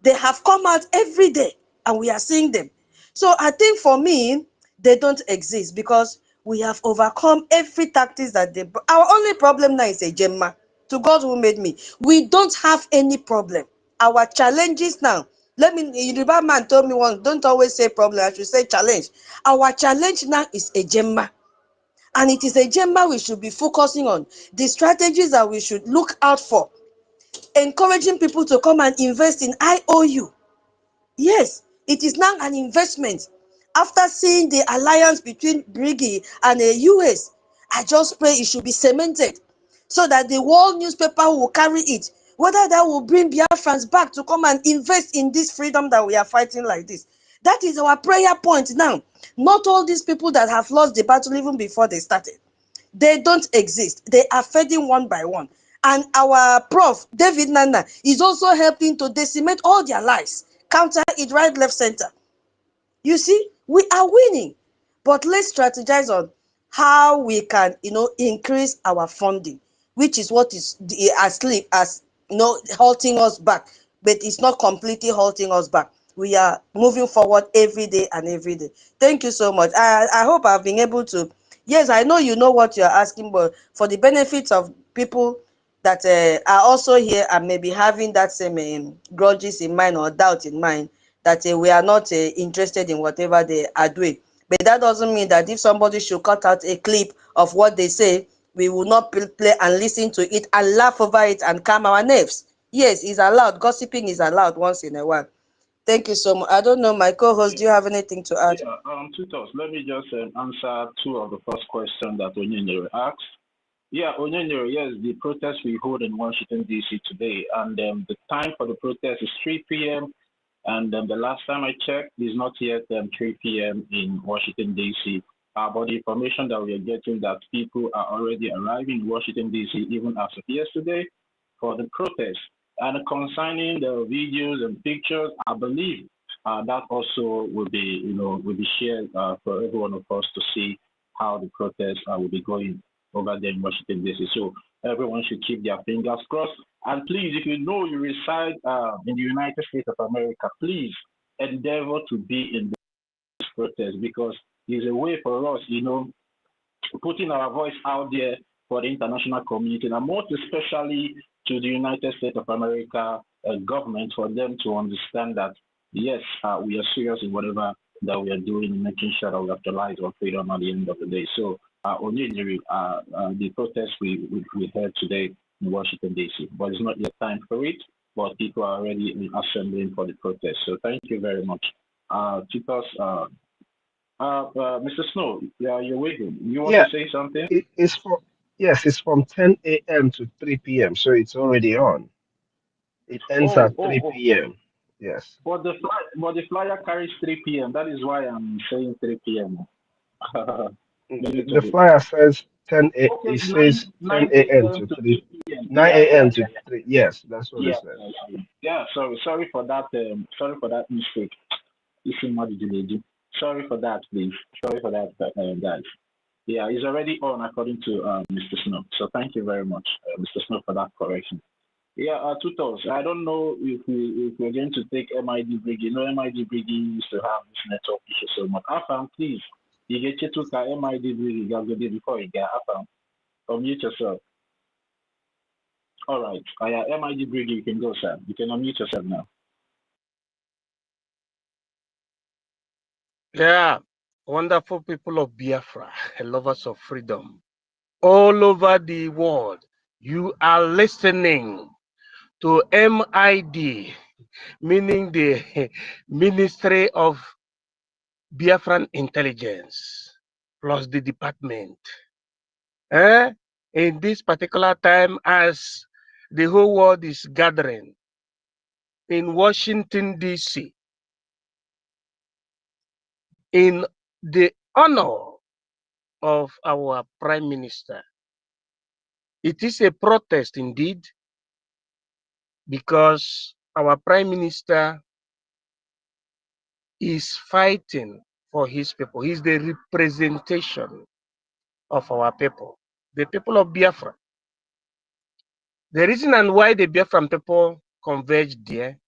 They have come out every day and we are seeing them. So I think for me, they don't exist because we have overcome every tactics that they... Our only problem now is a Gemma. To God who made me. We don't have any problem. Our challenges now, Yoruba man told me once, don't always say problem, I should say challenge. Our challenge now is a Gemma. And it is a Gemma we should be focusing on. The strategies that we should look out for. Encouraging people to come and invest in IOU. Yes, it is now an investment. After seeing the alliance between Brgie and the US, I just pray it should be cemented so that the world newspaper will carry it. Whether that will bring Biafrans back to come and invest in this freedom that we are fighting like this. That is our prayer point now. Not all these people that have lost the battle even before they started. They don't exist. They are fading one by one. And our prof, David Nana, is also helping to decimate all their lies. Counter it right, left, center. You see, we are winning. But let's strategize on how we can, increase our funding, which is what is asleep, halting us back. But it's not completely halting us back. We are moving forward every day and every day. Thank you so much. I hope I've been able to... Yes, I know you know what you're asking, but for the benefit of people that are also here and maybe having that same grudges in mind or doubt in mind, that we are not interested in whatever they are doing. But that doesn't mean that if somebody should cut out a clip of what they say, we will not play and listen to it and laugh over it and calm our nerves. Yes, it's allowed. Gossiping is allowed once in a while. Thank you so much. I don't know, my co-host, do you have anything to add? Yeah, tutors, let me just answer two of the first questions that Onyenyo asked. Yeah, Onyenyo, yes, the protest we hold in Washington, D.C. today, and the time for the protest is 3 p.m., and the last time I checked, it's not yet 3 p.m. in Washington, D.C. But the information that we are getting that people are already arriving in Washington, D.C., even as of yesterday, for the protest. And concerning the videos and pictures, I believe that also will be, will be shared for every one of us to see how the protest will be going over there in Washington, D.C. So everyone should keep their fingers crossed. And please, if you know you reside in the United States of America, please endeavor to be in this protest because it's a way for us, putting our voice out there for the international community, and most especially to the United States of America government, for them to understand that, yes, we are serious in whatever that we are doing and making sure that we actualize our freedom at the end of the day. So, the protest we heard today in Washington, D.C., but it's not yet time for it, but people are already assembling for the protest. So thank you very much. Mr. Snow, you're waiting. You want Yeah, to say something? it's from yes, it's from 10 a.m. to 3 p.m. So it's already on. It ends Oh, at oh, 3 oh. p.m. Yes. But the flyer carries 3 p.m. That is why I'm saying 3 p.m. Maybe The flyer says 10 a. okay, It says 10 9 a.m. a.m. to to 3 3 p.m. 9 Yeah, yeah, a.m. yeah, to 3. Yes, that's what it yeah. says. Yeah, sorry for that. Sorry for that mistake. Sorry for that, please. Sorry for that, guys. Yeah, it's already on according to Mr. Snow. So thank you very much, Mr. Snow, for that correction. Yeah, tutors. I don't know if we're going to take MID Brgie. MID Brgie used to have this network issue so much. Afam, please. You get your took MID Brgie. You're going to before you get Afam. Unmute yourself. All right. MID Brgie, you can go, sir. You can unmute yourself now. Yeah, wonderful people of Biafra, lovers of freedom, all over the world. You are listening to MID, meaning the Ministry of Biafran Intelligence, plus the department. In this particular time, as the whole world is gathering in Washington, D.C., in the honor of our Prime Minister. It is a protest indeed, because our Prime Minister is fighting for his people. He's the representation of our people, the people of Biafra. The reason and why the Biafran people converged there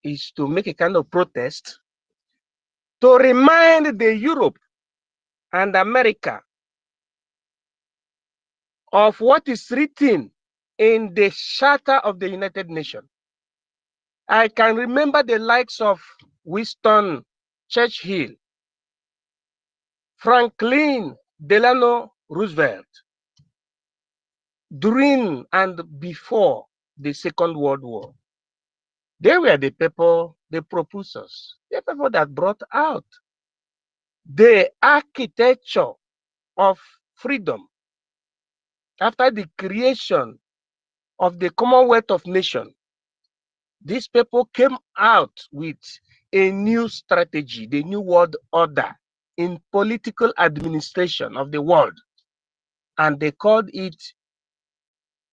is to make a kind of protest to remind the Europe and America of what is written in the Charter of the United Nations. I can remember the likes of Winston Churchill, Franklin Delano Roosevelt, during and before the Second World War. They were the people, the proposers, the people that brought out the architecture of freedom after the creation of the Commonwealth of Nations. These people came out with a new strategy, the new world order in political administration of the world. And they called it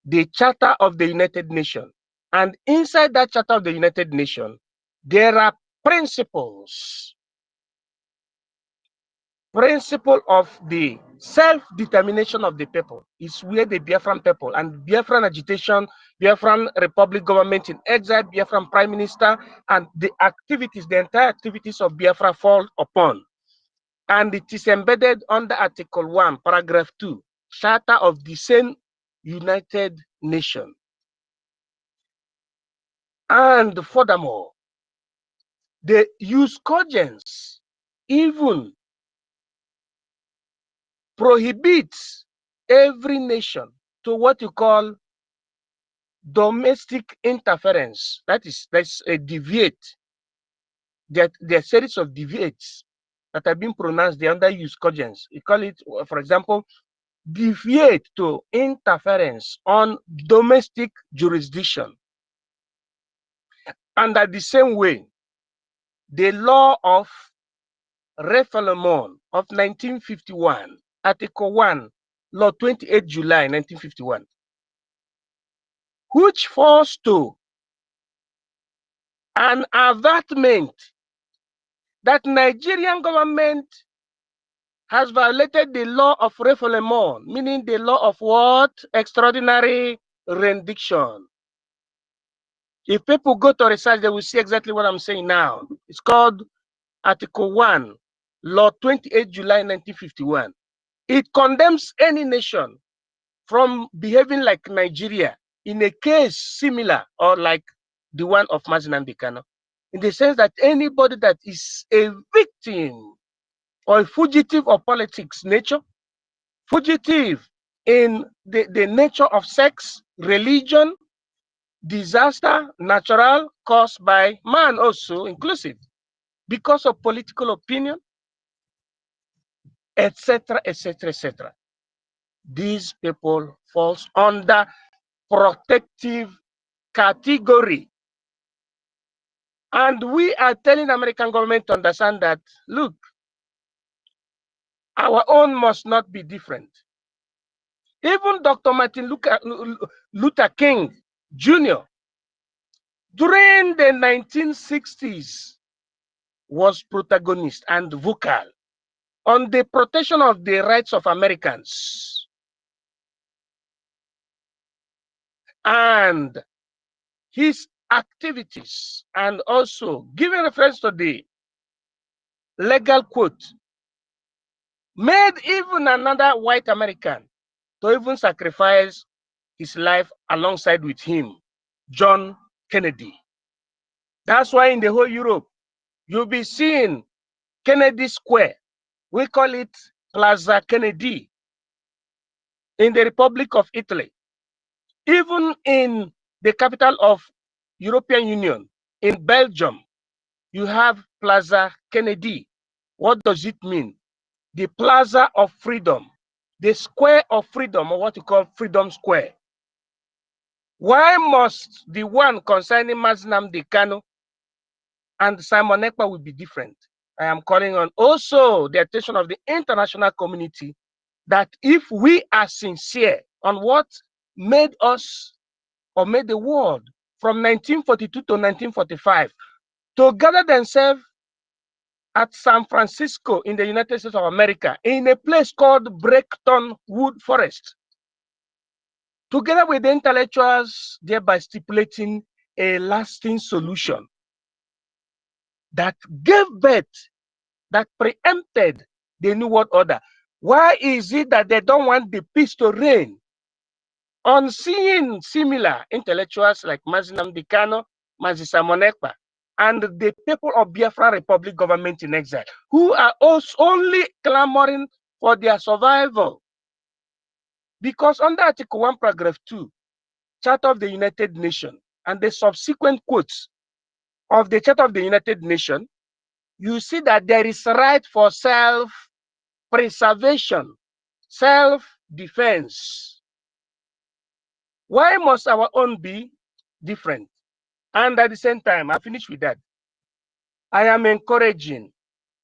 the Charter of the United Nations. And inside that Charter of the United Nations, there are principles. Principle of the self-determination of the people is where the Biafran people and Biafran agitation, Biafran Republic government in exile, Biafran Prime Minister, and the activities, the entire activities of Biafra fall upon. And it is embedded under Article 1, Paragraph 2, Charter of the same United Nations. And furthermore, the use cogents even prohibits every nation to what you call domestic interference. That's a deviate. There are series of deviates that have been pronounced there under use cogents. You call it, for example, deviate to interference on domestic jurisdiction. And at the same way, the law of Referendum of 1951, Article 1, Law 28 July 1951, which falls to an avertment that Nigerian government has violated the law of referendum, meaning the law of what? Extraordinary rendition. If people go to research, they will see exactly what I'm saying now. It's called Article 1, Law 28 July 1951. It condemns any nation from behaving like Nigeria in a case similar or like the one of Nnamdi Kanu, in the sense that anybody that is a victim or a fugitive of politics nature, fugitive in the nature of sex, religion, disaster, natural, caused by man also inclusive, because of political opinion, etc., etc., etc. These people falls under protective category. And we are telling the American government to understand that, look, our own must not be different. Even Dr. Martin Luther King Jr. during the 1960s was protagonist and vocal on the protection of the rights of Americans. And his activities, and also giving reference to the legal quote, made even another white American to even sacrifice his life alongside with him, John Kennedy. That's why in the whole Europe, you'll be seeing Kennedy Square. We call it Plaza Kennedy in the Republic of Italy. Even in the capital of European Union, in Belgium, you have Plaza Kennedy. What does it mean? The Plaza of Freedom, the Square of Freedom, or what you call Freedom Square. Why must the one concerning Nnamdi Kanu and Simon Ekpa will be different? I am calling on also the attention of the international community that if we are sincere on what made us or made the world from 1942 to 1945 to gather themselves at San Francisco in the United States of America in a place called Brecton Wood Forest, together with the intellectuals, thereby stipulating a lasting solution that gave birth, that preempted the New World Order. Why is it that they don't want the peace to reign? On seeing similar intellectuals like Nnamdi Kanu, Simon Ekpa, and the people of Biafra Republic government in exile, who are also only clamoring for their survival. Because under Article 1, Paragraph 2, Charter of the United Nations, and the subsequent quotes of the Charter of the United Nations, you see that there is a right for self-preservation, self-defense. Why must our own be different? And at the same time, I finish with that. I am encouraging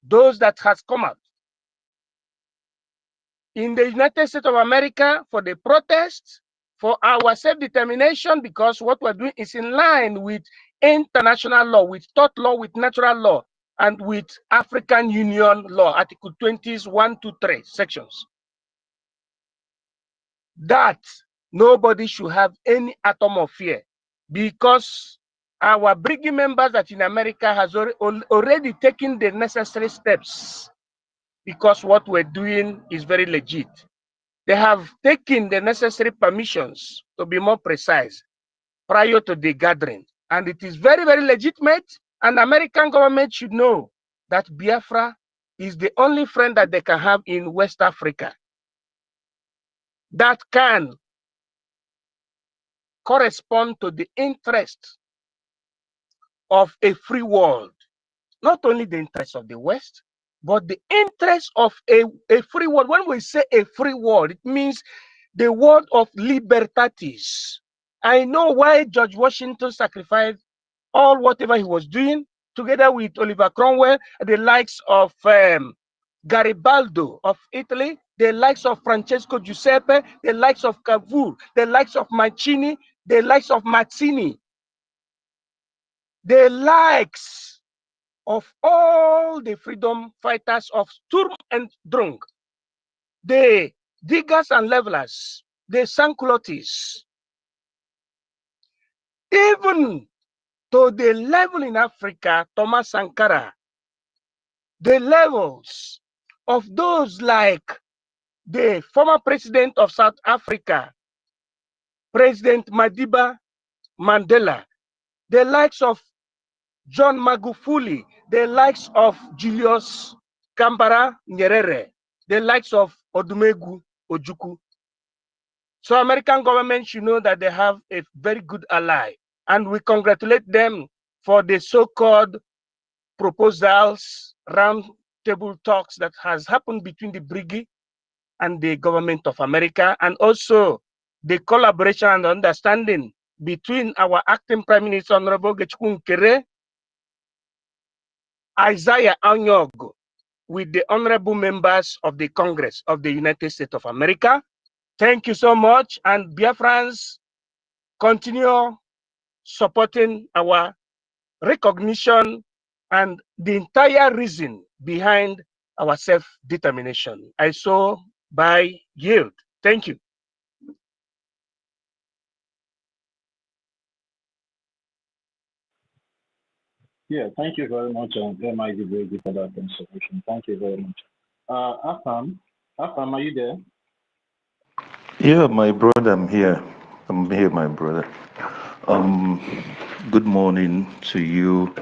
those that has come out in the United States of America for the protest, for our self-determination, because what we're doing is in line with international law, with tort law, with natural law, and with African Union law, Article 20's 1, 2, 3 sections. That nobody should have any atom of fear, because our Brgie members that in America has already taken the necessary steps, because what we're doing is very legit. They have taken the necessary permissions, to be more precise, prior to the gathering. And it is very, very legitimate. And the American government should know that Biafra is the only friend that they can have in West Africa that can correspond to the interest of a free world. Not only the interest of the West, but the interest of a free world. When we say a free world, it means the world of libertatis. I know why George Washington sacrificed all whatever he was doing together with Oliver Cromwell, the likes of Garibaldi of Italy, the likes of Francesco Giuseppe, the likes of Cavour, the likes of Mancini, the likes of Mazzini, the likes of all the freedom fighters of Sturm and Drang, the diggers and levelers, the sans-culottes, even to the level in Africa, Thomas Sankara, the levels of those like the former president of South Africa, President Madiba Mandela, the likes of John Magufuli, the likes of Julius Kambara Nyerere, the likes of Odumegu Ojukwu. So American government should know that they have a very good ally, and we congratulate them for the so-called proposals, round table talks that has happened between the Brgie and the government of America, and also the collaboration and understanding between our acting Prime Minister, Honorable Gechukwu Nkere, Isaiah Anyog, with the honorable members of the Congress of the United States of America. Thank you so much, and Biafrans, continue supporting our recognition and the entire reason behind our self-determination. I so by yield. Thank you. Yeah, thank you very much, MID Brady, for that consideration. Thank you very much. Afam, are you there? Yeah, my brother, I'm here. I'm here, my brother. Good morning to you.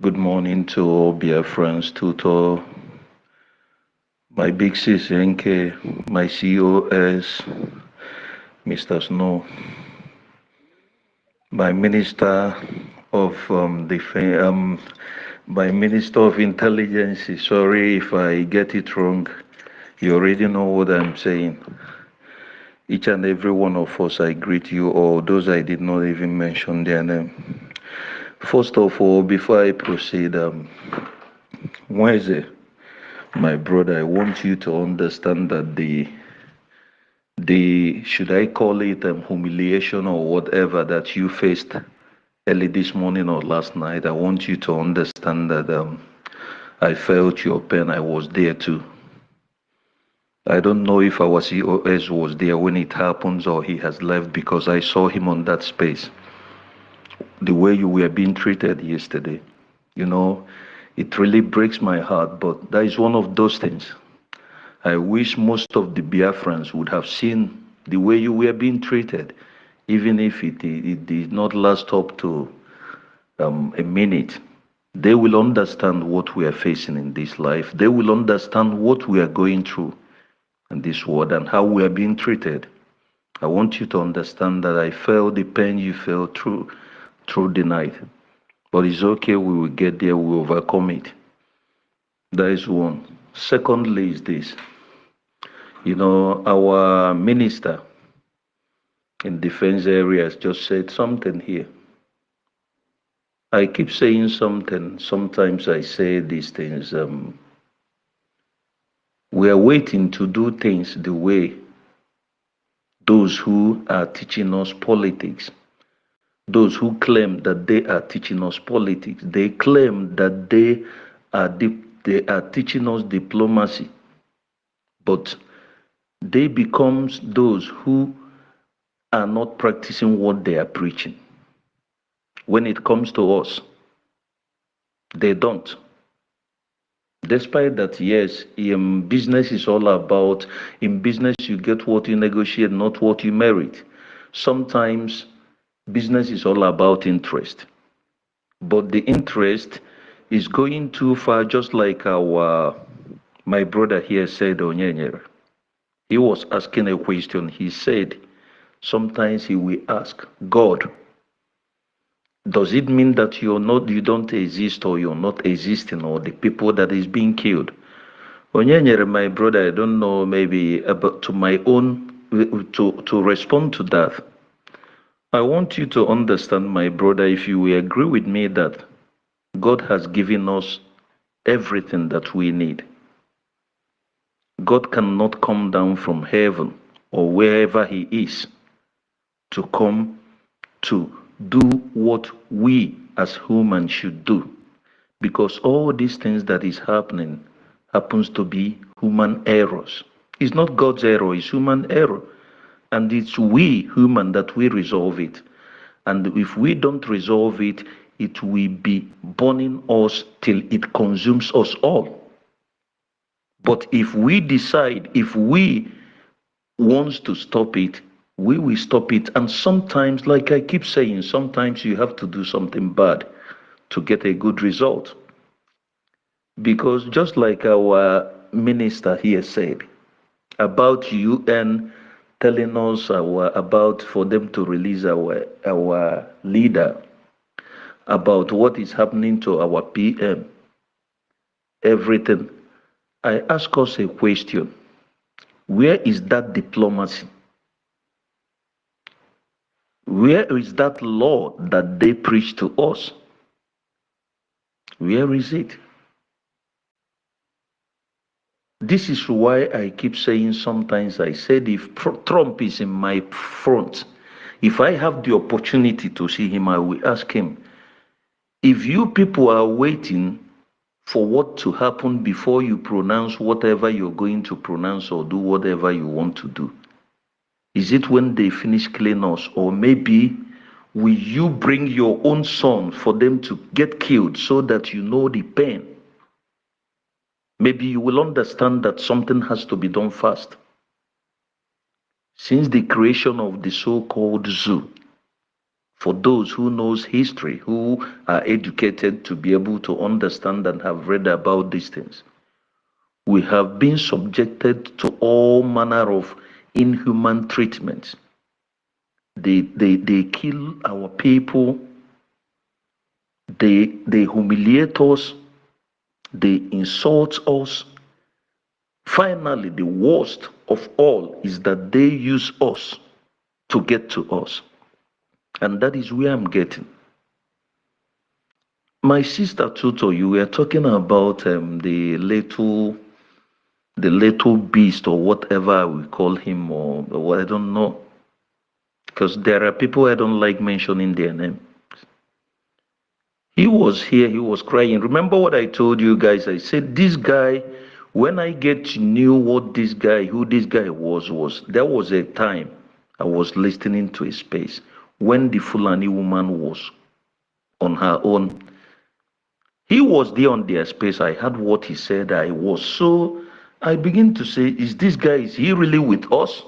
Good morning to all Biafrans, Tutor, my big sis NK, my COS, Mr. Snow, my Minister of my Minister of Intelligence. Sorry if I get it wrong. You already know what I'm saying. Each and every one of us, I greet you all, those I did not even mention their name. First of all, before I proceed, Mweze, my brother, I want you to understand that the should I call it humiliation or whatever that you faced early this morning or last night, I want you to understand that I felt your pain. I was there too. I don't know if our COS was there when it happens or he has left, because I saw him on that space. The way you were being treated yesterday, you know, it really breaks my heart, but that is one of those things. I wish most of the Biafrans would have seen the way you were being treated, even if it did not last up to a minute. They will understand what we are facing in this life. They will understand what we are going through in this world and how we are being treated. I want you to understand that I felt the pain you felt through the night. But it's okay, we will get there, we will overcome it. That is one. Secondly is this. You know, our minister in defense areas just said something here. I keep saying something. Sometimes I say these things. We are waiting to do things the way those who are teaching us politics, those who claim that they are teaching us politics, they claim that they are teaching us diplomacy, but they become those who are not practicing what they are preaching. When it comes to us, they don't. Despite that, yes, business is all about, in business you get what you negotiate, not what you merit. Sometimes business is all about interest. But the interest is going too far, just like my brother here said, Onyenyer. He was asking a question. He said, sometimes he will ask, God, does it mean that you don't exist, or you're not existing, or the people that is being killed? Onyenyer, my brother, I don't know, maybe about to my own, to respond to that. I want you to understand, my brother, if you will agree with me that God has given us everything that we need. God cannot come down from heaven or wherever he is to come to do what we as humans should do, because all these things that is happening happens to be human errors. It's not God's error, it's human error. And it's we human that we resolve it. And if we don't resolve it, it will be burning us till it consumes us all. But if we decide, if we want to stop it, we will stop it. And sometimes, like I keep saying, sometimes you have to do something bad to get a good result. Because just like our minister here said about UN telling us about for them to release our leader, about what is happening to our PM, everything. I ask us a question. Where is that diplomacy? Where is that law that they preach to us? Where is it? This is why I keep saying sometimes I said if Trump is in my front, if I have the opportunity to see him, I will ask him, if you people are waiting for what to happen before you pronounce whatever you're going to pronounce or do whatever you want to do, is it when they finish killing us? Or maybe will you bring your own son for them to get killed so that you know the pain? Maybe you will understand that something has to be done fast. Since the creation of the so-called zoo, for those who knows history, who are educated to be able to understand and have read about these things, we have been subjected to all manner of inhuman treatments. They kill our people, they humiliate us, they insult us. Finally, the worst of all is that they use us to get to us. And that is where I'm getting. My sister Tuto, you were talking about the little beast or whatever I will call him, or what, I don't know. Because there are people I don't like mentioning their name. He was here, he was crying. Remember what I told you guys? I said, this guy, when I get to know what this guy, who this guy was, there was a time I was listening to a space when the Fulani woman was on her own. He was there on their space. I heard what he said. I begin to say, is this guy, is he really with us?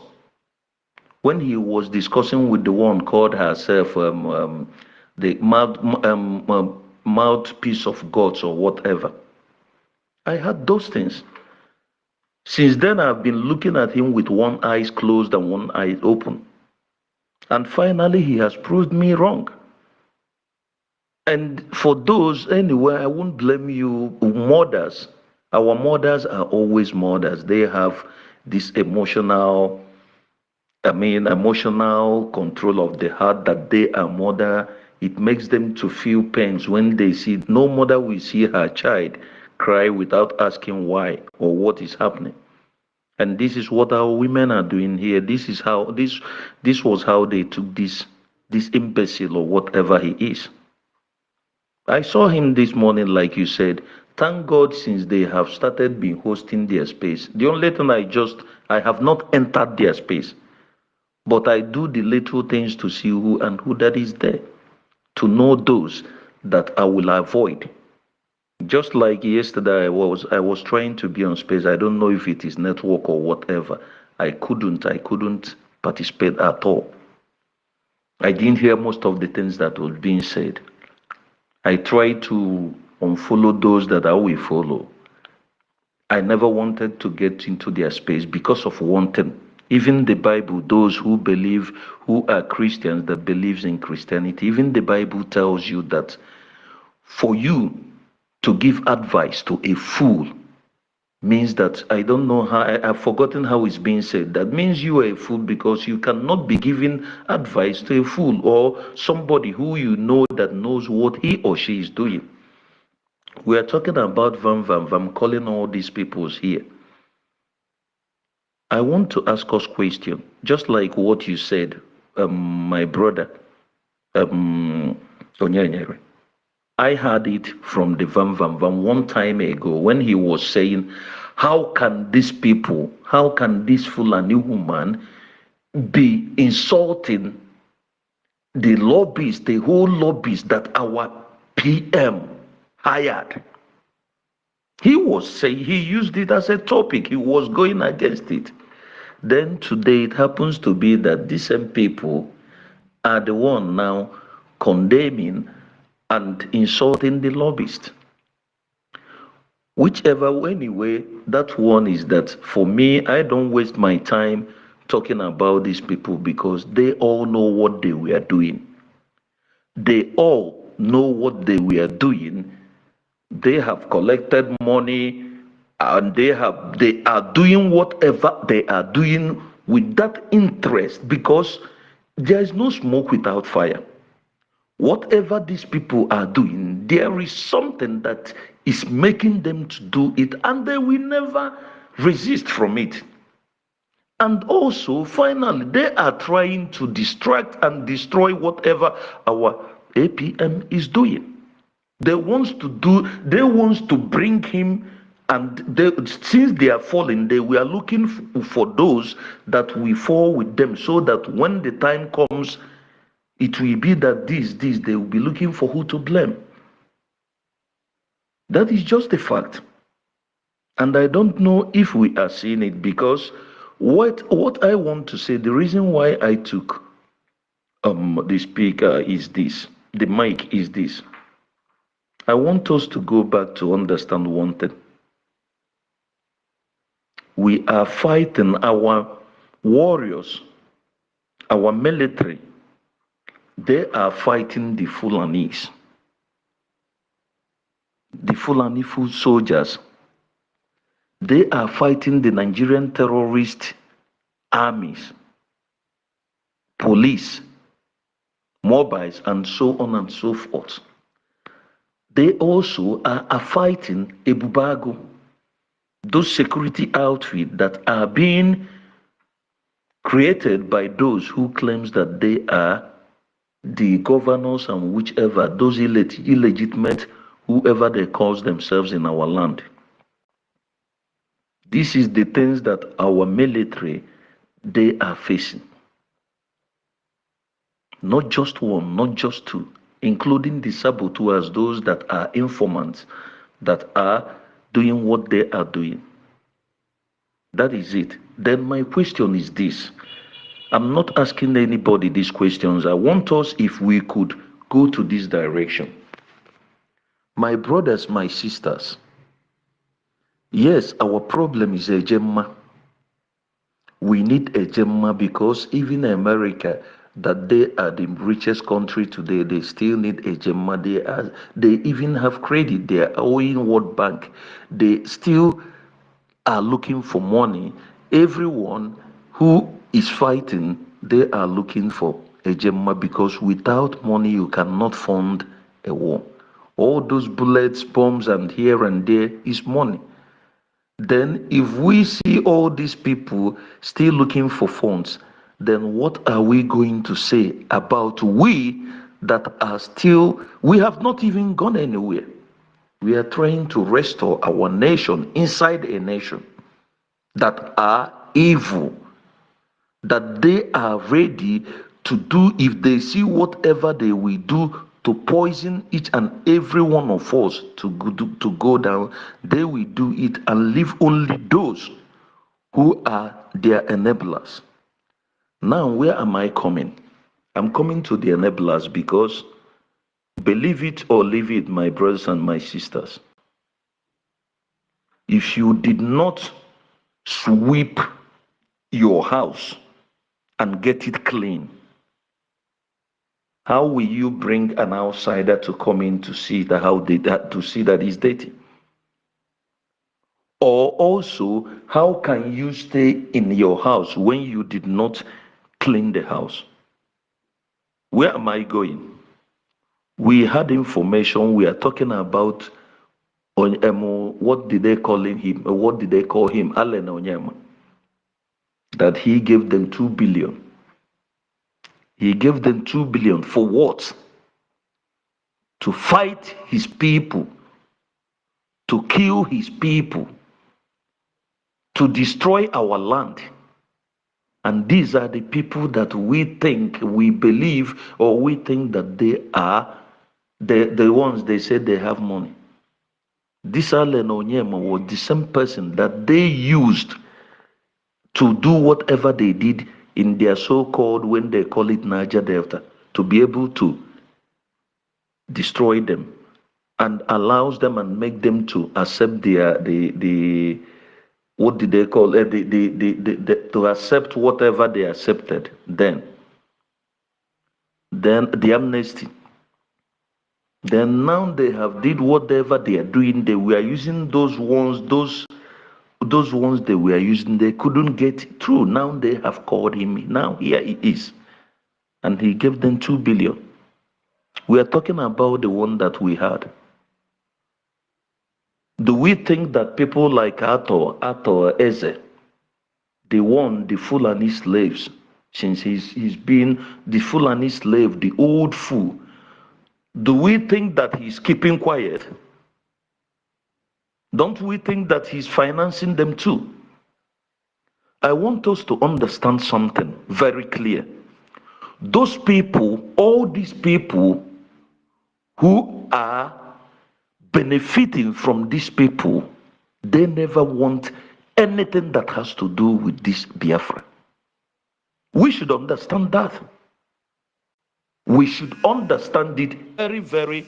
When he was discussing with the one called herself the mouthpiece of gods or whatever, I heard those things. Since then, I've been looking at him with one eye closed and one eye open. And finally, he has proved me wrong. And for those, anyway, I won't blame you, mothers. Our mothers are always mothers. They have this emotional control of the heart that they are mother. It makes them to feel pains when they see, no mother will see her child cry without asking why or what is happening. And this is what our women are doing here. This is how this was how they took this imbecile or whatever he is. I saw him this morning, like you said. Thank God, since they have started being hosting their space. The only thing I have not entered their space, but I do the little things to see who that is there, to know those that I will avoid. Just like yesterday, I was trying to be on space. I don't know if it is network or whatever. I couldn't participate at all. I didn't hear most of the things that was being said. I tried to unfollow those that I will follow. I never wanted to get into their space because of one thing. Even the Bible, those who believe, who are Christians that believes in Christianity, even the Bible tells you that for you to give advice to a fool means that, I don't know how, I've forgotten how it's being said. That means you are a fool because you cannot be giving advice to a fool or somebody who you know that knows what he or she is doing. We are talking about Vam calling all these peoples here. I want to ask us question, just like what you said, my brother, Onyanyere. I heard it from the Vam one time ago when he was saying, how can these people, how can this Fulani woman be insulting the lobbies, the whole lobbies that our PM hired? He was saying, he used it as a topic, he was going against it. Then today it happens to be that these same people are the one now condemning and insulting the lobbyists. Whichever, anyway, that one is that for me, I don't waste my time talking about these people because they all know what they were doing. They all know what they were doing. They have collected money and they are doing whatever they are doing with that interest because there is no smoke without fire. Whatever these people are doing, there is something that is making them to do it, and they will never resist from it. And also, finally, they are trying to distract and destroy whatever our APM is doing. They want to bring him, and since they are falling, they were looking for those that will fall with them, so that when the time comes, it will be that they will be looking for who to blame. That is just a fact. And I don't know if we are seeing it because what I want to say, the reason why I took the speaker is this, the mic is this. I want us to go back to understand one thing. We are fighting our warriors, our military. They are fighting the Fulanis, the Fulani foot soldiers. They are fighting the Nigerian terrorist armies, police, mobiles, and so on and so forth. They also are fighting Ebubago, those security outfits that are being created by those who claims that they are the governors and whichever, those illegitimate, whoever they call themselves in our land. This is the things that our military, they are facing. Not just one, not just two, including the saboteurs, those that are informants, that are doing what they are doing. That is it. Then my question is this. I'm not asking anybody these questions. I want us, if we could, go to this direction. My brothers, my sisters, yes, our problem is a Gemma. We need a Gemma because even America, that they are the richest country today, they still need a Gemma. They even have credit. They are owing World Bank. They still are looking for money. Everyone who is fighting, they are looking for a Gemma because without money you cannot fund a war. All those bullets, bombs, and here and there is money. Then if we see all these people still looking for funds, then what are we going to say about we that are still, we have not even gone anywhere. We are trying to restore our nation inside a nation that are evil, that they are ready to do, if they see whatever they will do to poison each and every one of us to go down, they will do it and leave only those who are their enablers. Now, where am I coming? I'm coming to the enablers because, believe it or leave it, my brothers and my sisters, if you did not sweep your house and get it clean, how will you bring an outsider to come in to see that it's dirty? Or also, how can you stay in your house when you did not clean the house? Where am I going? We had information. We are talking about what did they call him? What did they call him? Allen Onyema. That he gave them 2 billion. He gave them 2 billion for what? To fight his people, to kill his people, to destroy our land. And these are the people that we think, we believe, or we think that they are the ones they say they have money. This Allen Onyema was the same person that they used to do whatever they did in their so-called, when they call it Niger Delta, to be able to destroy them, and allows them and make them to accept the what did they call it, to accept whatever they accepted then the amnesty. Then now they have did whatever they are doing. They were using those ones they were using, they couldn't get through. Now they have called him. Now here he is, and he gave them 2 billion. We are talking about the one that we had. Do we think that people like Ato Eze, the Fulani slaves, since he's been the Fulani slave, the old fool, do we think that he's keeping quiet? Don't we think that he's financing them too? I want us to understand something very clear. Those people, all these people who are benefiting from these people, they never want anything that has to do with this Biafra. We should understand that. We should understand it very, very.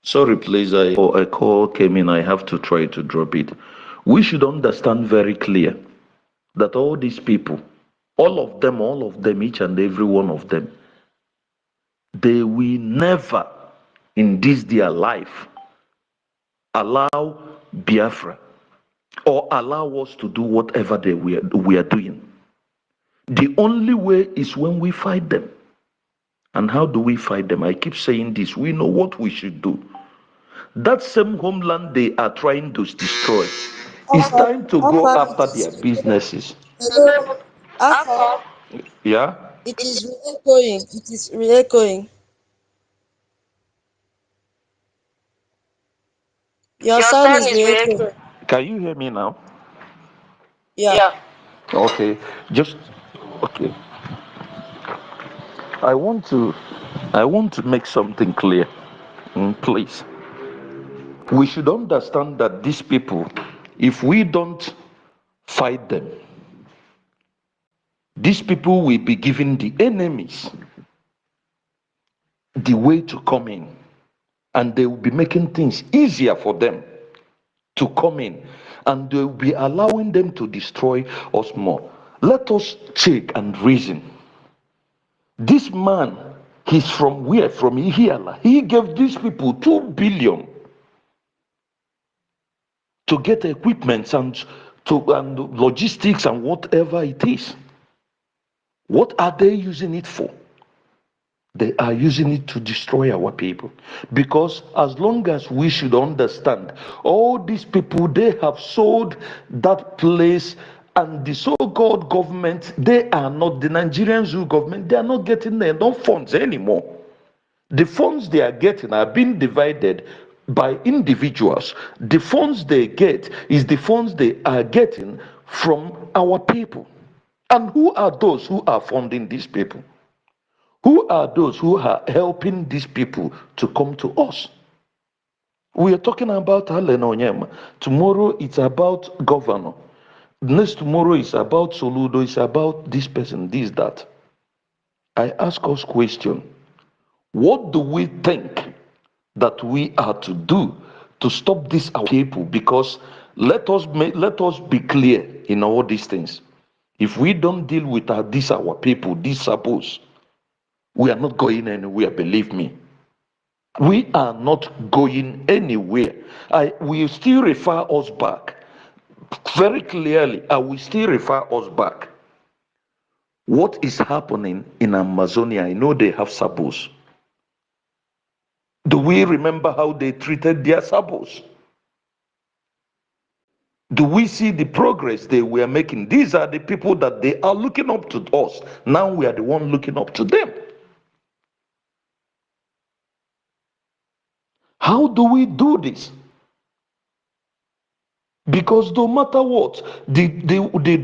Sorry, please, a call came in. I have to try to drop it. We should understand very clear that all these people, all of them, each and every one of them, they will never in this their life allow Biafra or allow us to do whatever we are doing. The only way is when we fight them. And how do we fight them? I keep saying this. We know what we should do. That same homeland they are trying to destroy, it's time to How go far after it their is? businesses. Hello, Alpha. Yeah? It is re-echoing. It is re-echoing. Your sound is re-echoing. Can you hear me now? Yeah. Okay. Okay. I want to make something clear. Please. We should understand that these people, if we don't fight them, these people will be giving the enemies the way to come in, and they will be making things easier for them to come in, and they will be allowing them to destroy us more. Let us check and reason. This man, he's from where? From Ihiala. He gave these people 2 billion to get equipment and logistics and whatever it is. What are they using it for? They are using it to destroy our people. Because as long as we should understand, all these people, they have sold that place, and the so-called government, they are not, the Nigerian zoo government, they are not getting no funds anymore. The funds they are getting are being divided by individuals. The funds they get is the funds they are getting from our people. And who are those who are funding these people? Who are those who are helping these people to come to us? We are talking about Allen Onyema. Tomorrow it's about governor. Next tomorrow is about Soludo. It's about this person, this, that. I ask us question. What do we think that we are to do to stop this our people? Because let us be clear in all these things. If we don't deal with our people, these suppose, we are not going anywhere, believe me. We are not going anywhere. I will still refer us back. very clearly, I will still refer us back. What is happening in Amazonia? I know they have sabos. Do we remember how they treated their sabos? Do we see the progress they were making? These are the people that they are looking up to us. Now we are the one looking up to them. How do we do this? Because no matter what, the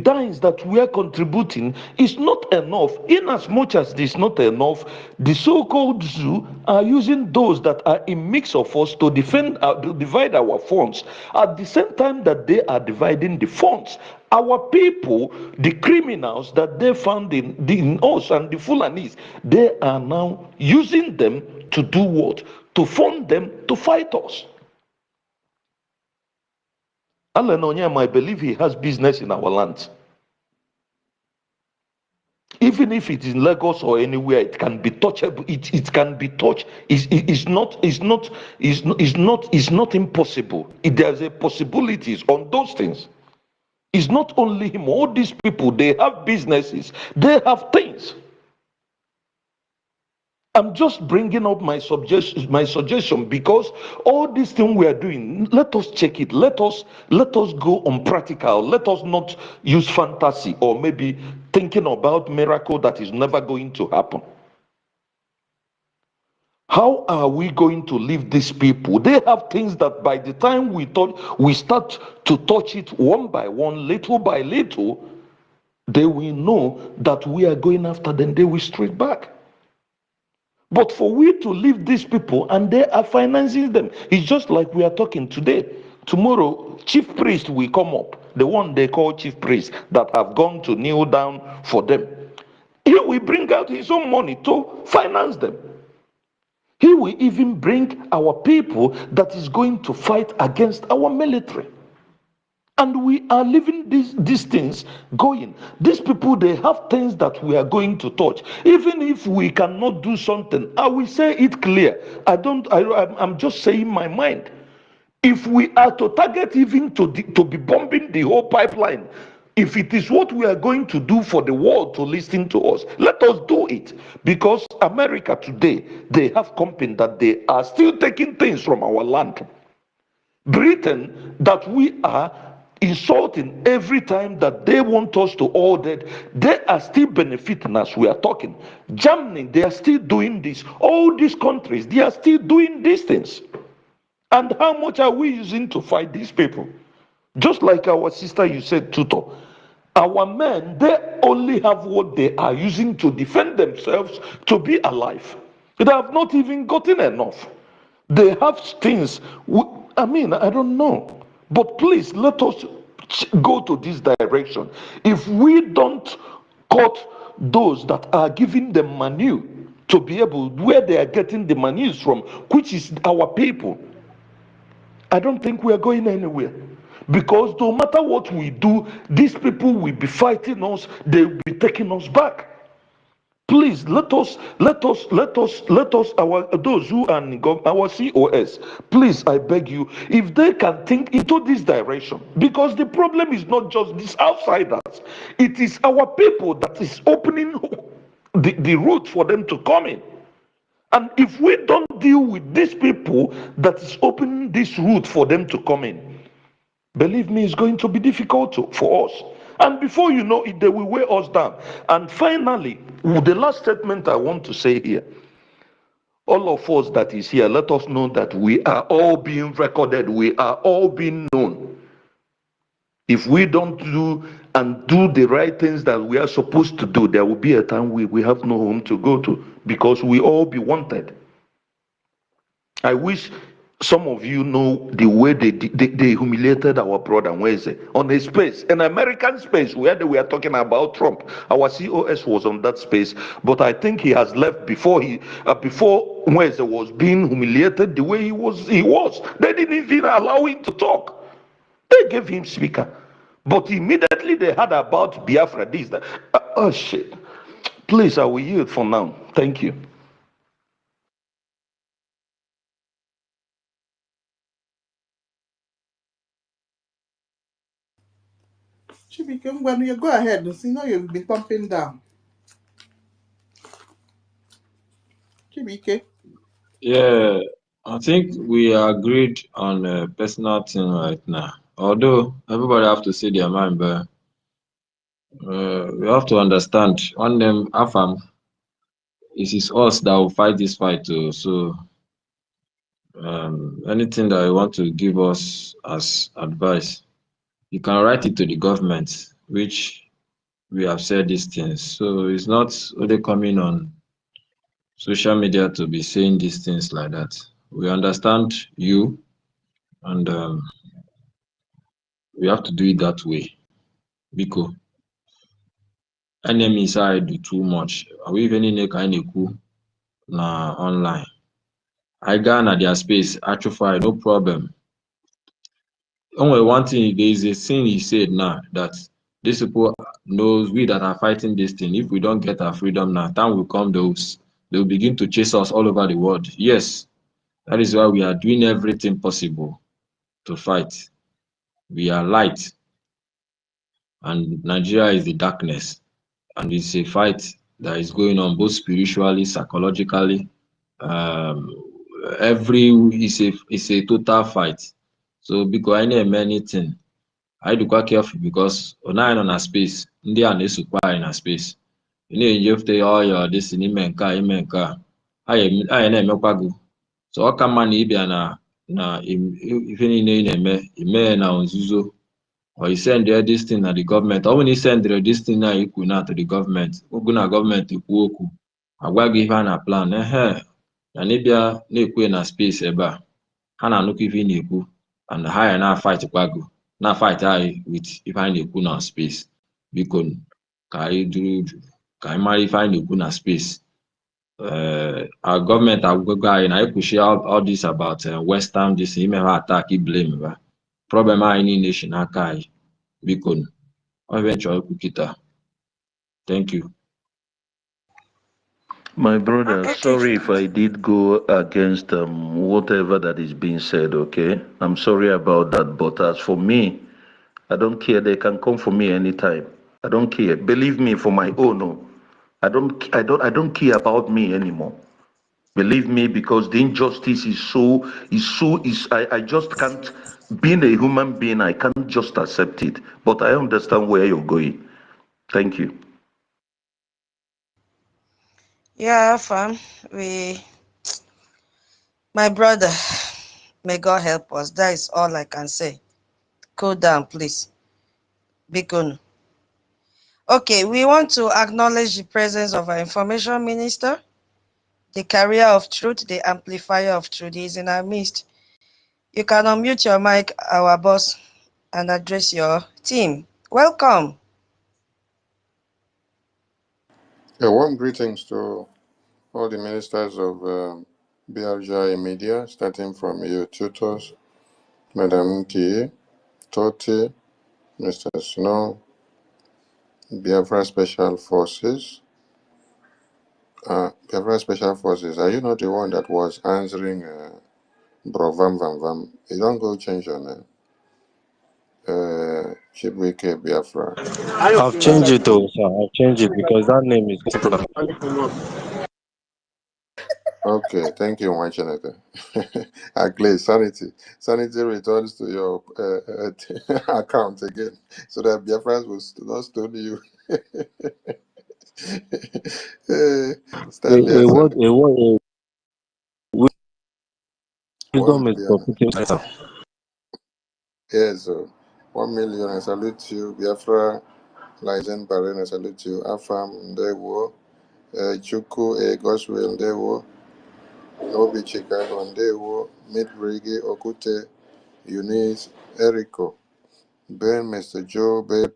dimes that we are contributing is not enough. In as much as this not enough, the so-called zoo are using those that are a mix of us to to divide our funds. At the same time that they are dividing the funds, our people, the criminals that they found in us and the Fulanis, they are now using them to do what? To fund them to fight us. Alan Onyema, I believe he has business in our land. Even if it is in Lagos or anywhere, it can be touchable. It can be touched. It's not impossible. There's a possibilities on those things. It's not only him. All these people, they have businesses. They have things. I'm just bringing up my suggestion because all this thing we are doing, let us check it. Let us go on practical. Let us not use fantasy or maybe thinking about miracle that is never going to happen. How are we going to leave these people? They have things that by the time we start to touch it one by one, little by little, they will know that we are going after them. They will straight back. But for we to leave these people and they are financing them, it's just like we are talking today. Tomorrow, chief priest will come up, the one they call chief priest that have gone to kneel down for them. He will bring out his own money to finance them. He will even bring our people that is going to fight against our military. And we are leaving these things going. These people, they have things that we are going to touch. Even if we cannot do something, I will say it clear. I'm just saying my mind. If we are to target even to be bombing the whole pipeline, if it is what we are going to do for the world to listen to us, let us do it. Because America today, they have company that they are still taking things from our land. Britain, that we are insulting every time that they want us to all dead, they are still benefiting as we are talking. Germany, they are still doing this. All these countries, they are still doing these things. And how much are we using to fight these people? Just like our sister, you said, Tuto, our men, they only have what they are using to defend themselves to be alive. They have not even gotten enough. They have things. I mean, I don't know. But please, let us go to this direction. If we don't cut those that are giving them money to be able, where they are getting the money from, which is our people, I don't think we are going anywhere. Because no matter what we do, these people will be fighting us, they will be taking us back. Please let us our those who are our COS, please, I beg you, if they can think into this direction, because the problem is not just these outsiders, it is our people that is opening the route for them to come in. And if we don't deal with these people that is opening this route for them to come in, believe me, it's going to be difficult for us. And before you know it, they will weigh us down. And finally, the last statement I want to say here, all of us that is here, let us know that we are all being recorded. We are all being known. If we don't do the right things that we are supposed to do, there will be a time we have no home to go to, because we all be wanted. I wish some of you know the way they humiliated our brother Nweze on a space, an American space where they were talking about Trump. Our COS was on that space, but I think he has left before before Nweze was being humiliated the way he was. They didn't even allow him to talk. They gave him speaker, but immediately they heard about Biafra. This, that. Oh shit! Please, I will yield for now. Thank you. Chibike, when you go ahead, you know you've been pumping down. Chibike. Yeah, I think we agreed on a personal thing right now. Although everybody have to say their mind, but we have to understand on them AFAM, it is us that will fight this fight too. So anything that you want to give us as advice, you can write it to the government, which we have said these things. So it's not only coming on social media to be saying these things like that. We understand you, and we have to do it that way. Because enemy side do too much. We even in kind of na online. I got na their space, atrophy, no problem. Only one thing, there is a thing he said now that these people knows we that are fighting this thing. If we don't get our freedom now, time will come, they'll begin to chase us all over the world. Yes, that is why we are doing everything possible to fight. We are light, and Nigeria is the darkness. And it's a fight that is going on both spiritually, psychologically. Um, it's a total fight. So because I name anything, I do quite careful because when I on a space, India and supply in a space. You have to all your this in imenka. I name so ọ ka mma na ịbịa na ife niile ị na-eme ime na nzuzo or you send this thing na the government or when you send this thing na ikwu na to the government ogu na gọọmenti kwuo okwu agwa gị ihe a na plan na n'ịbịa na-ekwe na space ebe a ha na-anụkọ ife ị na-ekwu and ha ya na-fight kwago na-fight anyị with ife anyị na-ekwu na space biko ka anyị duru uju ka anyị mara ife anyị na-ekwu na space. Our government agwụgwọ anyị na ekwuchi all this about western this ime ha attack blame ba problem anyị niile si n'aka anyị biko ọ ebe nchọ okwu kịta. Thank you. My brother, sorry if I did go against whatever that is being said, okay? I'm sorry about that, but as for me, I don't care. They can come for me anytime. I don't care. Believe me, for my own, no. I don't care about me anymore. Believe me, because the injustice I just can't, being a human being, I can't just accept it. But I understand where you're going. Thank you. Yeah, fam. My brother, may God help us. That is all I can say. Cool down, please. Bikun. Okay, we want to acknowledge the presence of our information minister, the carrier of truth, the amplifier of truth. He is in our midst. You can unmute your mic, our boss, and address your team. Welcome. Yeah, warm greetings to all the ministers of Brgie-Biafrans, starting from you, tutors, Madam T, Toti, Mr. Snow, Biafra Special Forces. Biafra Special Forces, are you not the one that was answering Bro Vam Vam Vam? You don't go change your name. Chibwike Biafra. I've changed it, though, sir. I've changed it because that name is. Okay, thank you, my Chineke. Actually, sanity returns to your account again, so that Biafrans will not stone you. Stanley and Sanity. Wisdom is profitable. Yes, so 1 million, I salute you. Biafra, Lizen Baren, I salute you. Afam, Ndewo, Chuku, Goswell, Ndewo, Obi Chicago, Ndewo, Mid Brigi, Okute, Eunice, Erico, Ben, Mr. Joe, Babe,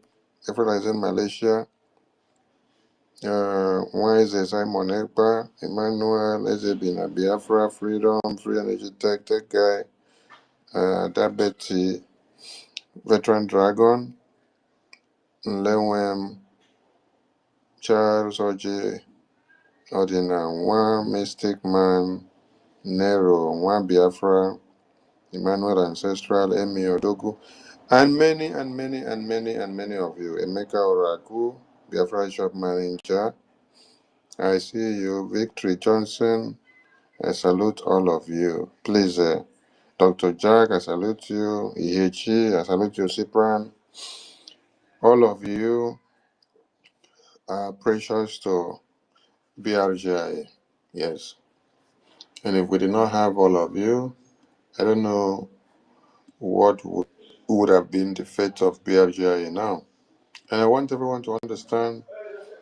Lizen Malaysia, Wise, Simon Ekpa, Emmanuel, Ezebina, Biafra, Freedom, Free Energy Tech Guy, Dabeti, Veteran Dragon, Lewem, Charles Oji, Odina, One Mystic Man, Nero, One Biafra, Emmanuel Ancestral, Emi Odogu. And many and many and many and many of you. Emeka Oragu, Biafra shop manager. I see you. Victory Johnson. I salute all of you. Please, Dr. Jack, I salute you. Ihechi, I salute you. Cyprian. All of you are precious to BRGI. Yes. And if we did not have all of you, I don't know what would have been the fate of BRGI now. And I want everyone to understand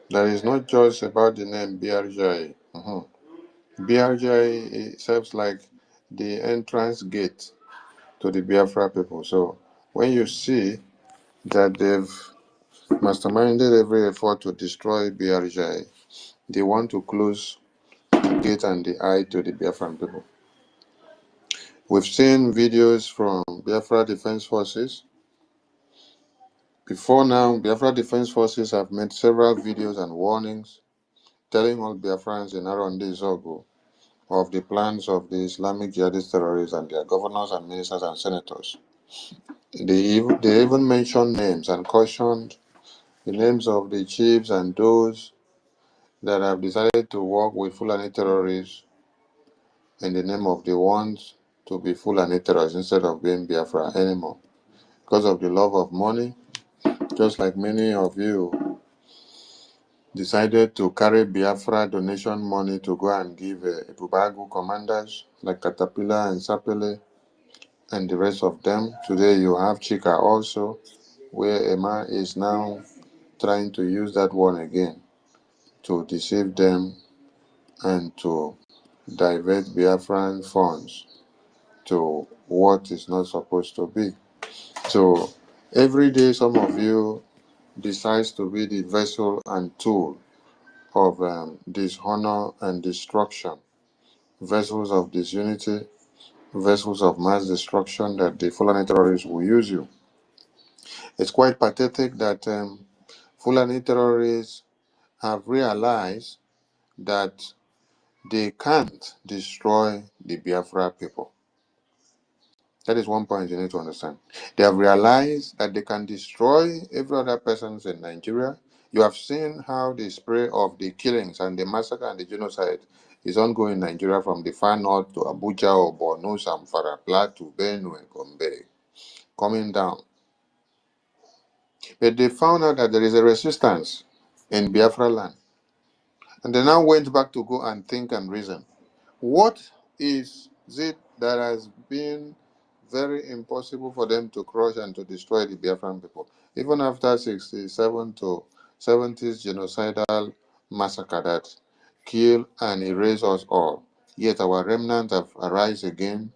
that it's not just about the name BRGI. BRGI serves like the entrance gate to the Biafra people. So when you see that they've masterminded every effort to destroy BRGI, they want to close the gate and the eye to the Biafran people. We've seen videos from Biafra Defense Forces. Before now, Biafra Defense Forces have made several videos and warnings telling all Biafrans in Arondi Zogo of the plans of the Islamic jihadist terrorists and their governors and ministers and senators. They even mentioned names and cautioned the names of the chiefs and those that have decided to work with Fulani terrorists in the name of the ones to be Fulani terrorists instead of being Biafra anymore. Because of the love of money, just like many of you decided to carry Biafra donation money to go and give Ipubagu commanders like Caterpillar and Sapele and the rest of them. Today you have Chika also, where Emma is now trying to use that one again to deceive them and to divert Biafran funds to what is not supposed to be. So every day some of you decides to be the vessel and tool of dishonor and destruction, vessels of disunity, vessels of mass destruction that the Fulani terrorists will use you. It's quite pathetic that Fulani terrorists have realized that they can't destroy the Biafra people. That is one point you need to understand. They have realized that they can destroy every other person in Nigeria. You have seen how the spray of the killings and the massacre and the genocide is ongoing in Nigeria from the far north to Abuja or Borno, Zamfara, Plateau, Benue, Gombe, coming down. But they found out that there is a resistance in Biafra land. And they now went back to go and think and reason. What is it that has been very impossible for them to crush and to destroy the Biafran people? Even after 67 to 70s genocidal massacre that kill and erase us all, yet our remnants have arisen again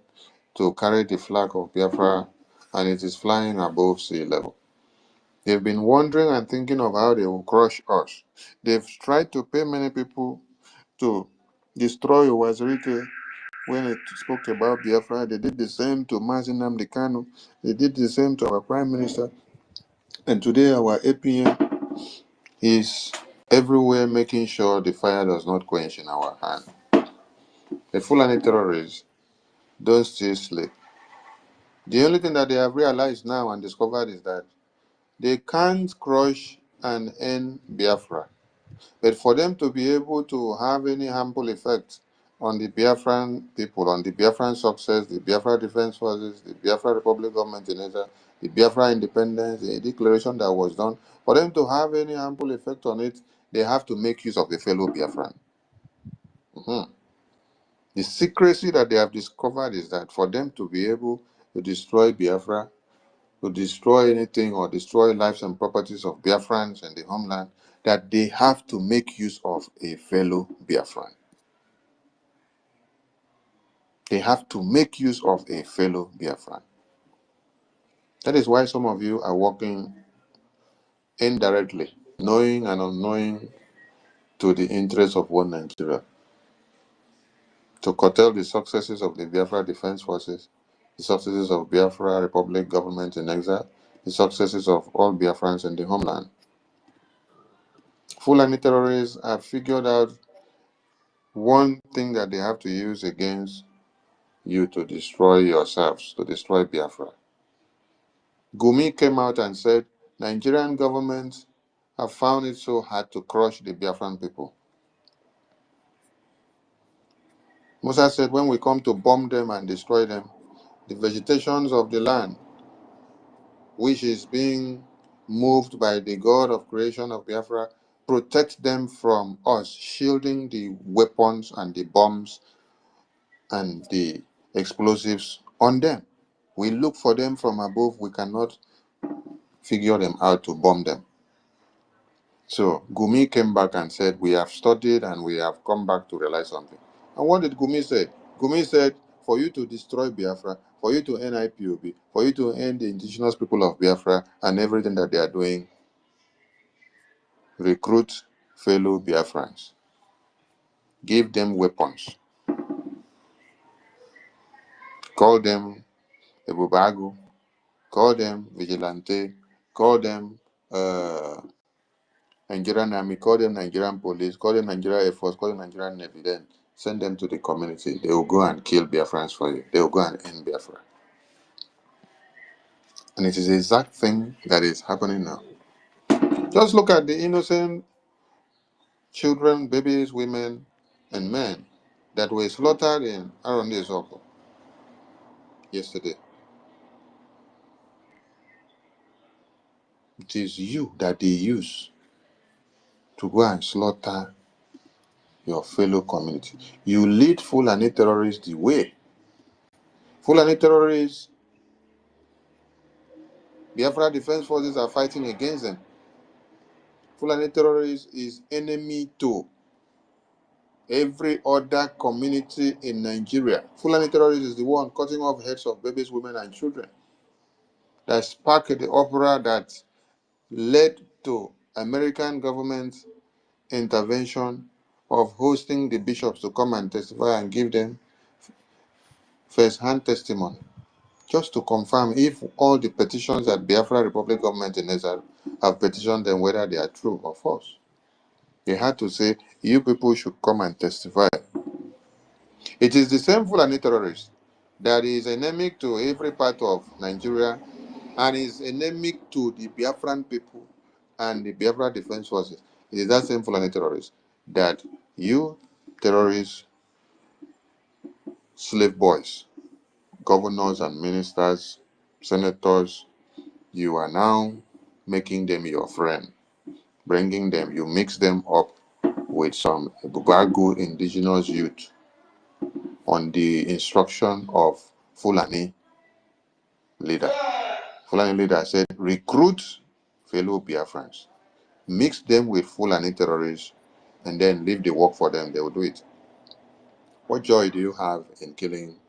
to carry the flag of Biafra, and it is flying above sea level. They've been wondering and thinking of how they will crush us. They've tried to pay many people to destroy Wazirike when it spoke about Biafra. They did the same to Mazi Nnamdi Kanu. They did the same to our Prime Minister. And today our APM is everywhere making sure the fire does not quench in our hand. The Fulani terrorists don't still sleep. The only thing that they have realized now and discovered is that they can't crush and end Biafra. But for them to be able to have any harmful effect on the Biafran people, on the Biafran success, the Biafra Defense Forces, the Biafra Republic Government in Asia, the Biafra Independence, the declaration that was done, for them to have any harmful effect on it, they have to make use of the fellow Biafran. The secrecy that they have discovered is that for them to be able to destroy Biafra, to destroy anything or destroy lives and properties of Biafrans in the homeland, that they have to make use of a fellow Biafran. They have to make use of a fellow Biafran. That is why some of you are working indirectly, knowing and unknowing, to the interests of one Nigeria, to curtail the successes of the Biafra Defense Forces, the successes of Biafra Republic Government in exile, the successes of all Biafrans in the homeland. Fulani terrorists have figured out one thing that they have to use against you to destroy yourselves, to destroy Biafra. Gumi came out and said, Nigerian government have found it so hard to crush the Biafran people. Musa said, when we come to bomb them and destroy them, the vegetations of the land, which is being moved by the God of creation of Biafra, protect them from us, shielding the weapons and the bombs and the explosives on them. We look for them from above, we cannot figure them out to bomb them. So Gumi came back and said, we have studied and we have come back to realize something. And what did Gumi say? Gumi said, for you to destroy Biafra, for you to end IPOB, for you to end the indigenous people of Biafra and everything that they are doing, recruit fellow Biafrans. Give them weapons. Call them Ebubagu. Call them Vigilante. Call them Nigerian Army. Call them Nigerian Police. Call them Nigerian Air Force. Call them Nigerian Navy. Then send them to the community. They will go and kill Biafrans for you. They will go and end Biafra. And it is the exact thing that is happening now. Just look at the innocent children, babies, women, and men that were slaughtered in Aronde Soko yesterday. It is you that they use to go and slaughter your fellow community. You lead Fulani terrorists the way. Fulani terrorists, Biafra Defense Forces are fighting against them. Fulani terrorists is enemy to every other community in Nigeria. Fulani terrorists is the one cutting off heads of babies, women, and children. That sparked the opera that led to American government intervention of hosting the bishops to come and testify and give them first-hand testimony, just to confirm if all the petitions that Biafra Republic government in Israel have petitioned them, whether they are true or false. They had to say, you people should come and testify. It is the same Fulani terrorist that is endemic to every part of Nigeria and is endemic to the Biafran people and the Biafra Defense Forces. It is that same Fulani terrorist that you terrorists, slave boys, governors and ministers, senators, you are now making them your friend, bringing them, you mix them up with some Bubagu indigenous youth on the instruction of Fulani leader. Fulani leader said, recruit fellow Biafrans, mix them with Fulani terrorists, and then leave the work for them. They will do it. What joy do you have in killing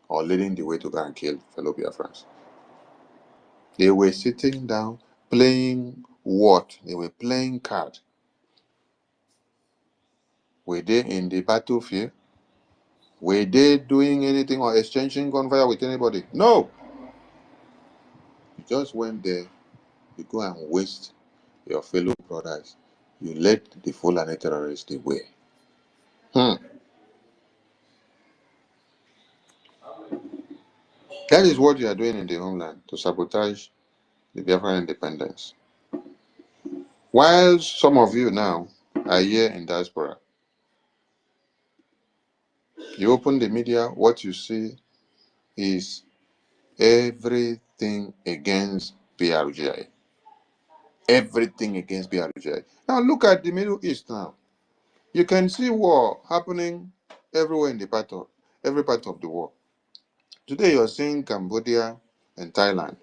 or leading the way to go and kill fellow Biafrans? They were sitting down playing what? They were playing card. Were they in the battlefield? Were they doing anything or exchanging gunfire with anybody? No. You just went there, you go and waste your fellow brothers. You led the Fulani terrorists away. That is what you are doing in the homeland, to sabotage the Biafran independence. While some of you now are here in diaspora, you open the media, what you see is everything against BRGI. Everything against BRGI. Now look at the Middle East now. You can see war happening everywhere in every part of the world. Today you're seeing Cambodia and Thailand.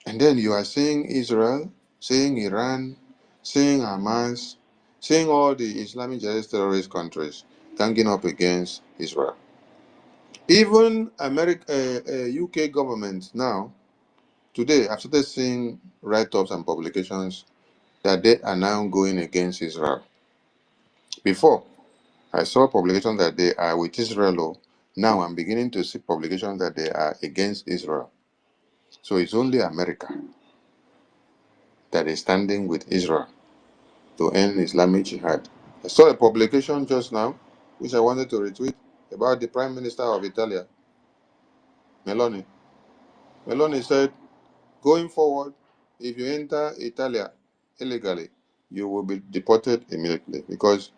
And then you are seeing Israel, seeing Iran, seeing Hamas, seeing all the Islamic terrorist countries ganging up against Israel. Even UK government now, today, I've started seeing write-ups and publications that they are now going against Israel. Before, I saw publications that they are with Israel. Now I'm beginning to see publications that they are against Israel. So it's only America that is standing with Israel to end Islamic Jihad. I saw a publication just now, which I wanted to retweet, about the Prime Minister of Italy Meloni. Meloni said, going forward, if you enter Italy illegally, you will be deported immediately because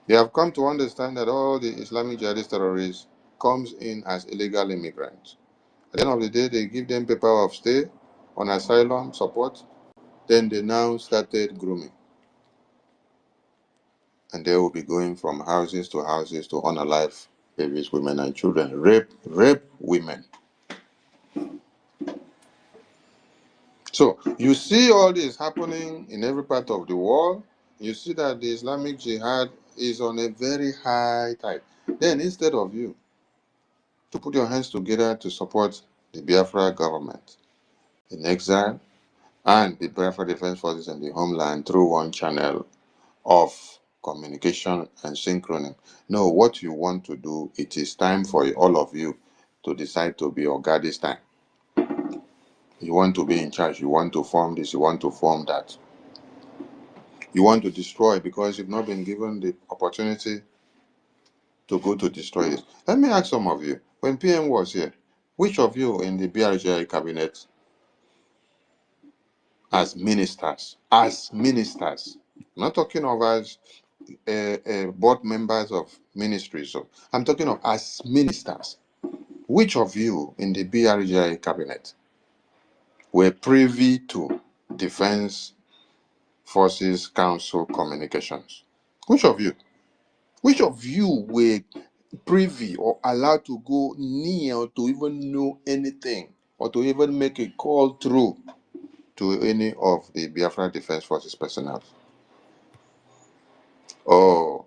they have come to understand that all the Islamic jihadist terrorists comes in as illegal immigrants. At the end of the day, they give them paper of stay on asylum support. Then they now started grooming. And they will be going from houses to unalive babies, women, and children. Rape women. So you see all this happening in every part of the world. You see that the Islamic Jihad is on a very high tide. Then instead of you to put your hands together to support the Biafra government in exile and the Biafra Defense Forces in the homeland through one channel of communication and synchrony. No, what you want to do, it is time for all of you to decide to be Oga this time. You want to be in charge. You want to form this. You want to form that. You want to destroy because you've not been given the opportunity to go to destroy this. Let me ask some of you. When PM was here, which of you in the BRGI cabinet as ministers, I'm not talking of as board members of ministries, so I'm talking of as ministers, which of you in the BRGI cabinet were privy to Defense Forces Council communications? Which of you? Which of you were privy or allowed to go near or to even know anything or to even make a call through to any of the Biafra Defense Forces personnel? Oh,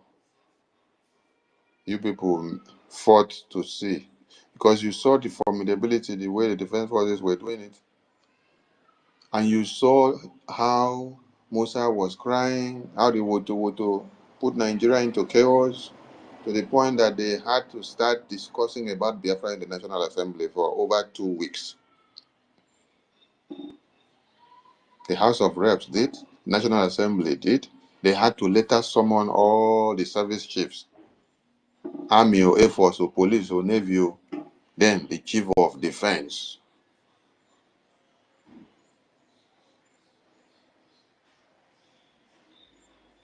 you people fought to see because you saw the formidability, the way the defense forces were doing it, and you saw how Musa was crying, how they would to put Nigeria into chaos to the point that they had to start discussing about Biafra in the National Assembly for over 2 weeks. The House of Reps did, National Assembly did. They had to later summon all the service chiefs, Army or Air Force or Police or Navy, or then the Chief of Defense,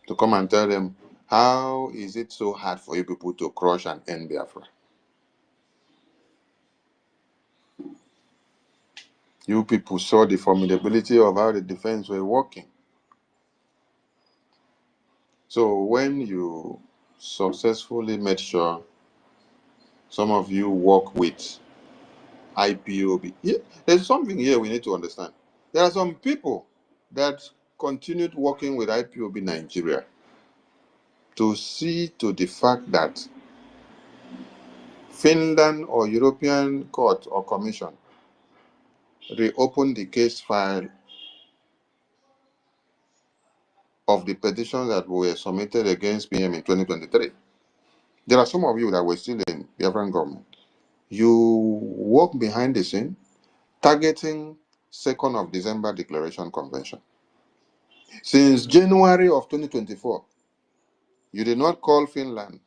to come and tell them, how is it so hard for you people to crush and end Biafra? You people saw the formidability of how the defense were working. So when you successfully made sure some of you work with IPOB, yeah, there's something here we need to understand. There are some people that continued working with IPOB Nigeria to see to the fact that Finland or European Court or Commission reopen the case file of the petitions that were submitted against PM in 2023. There are some of you that were still in the Biafran government. You work behind the scene, targeting 2nd of December Declaration Convention. Since January of 2024, you did not call Finland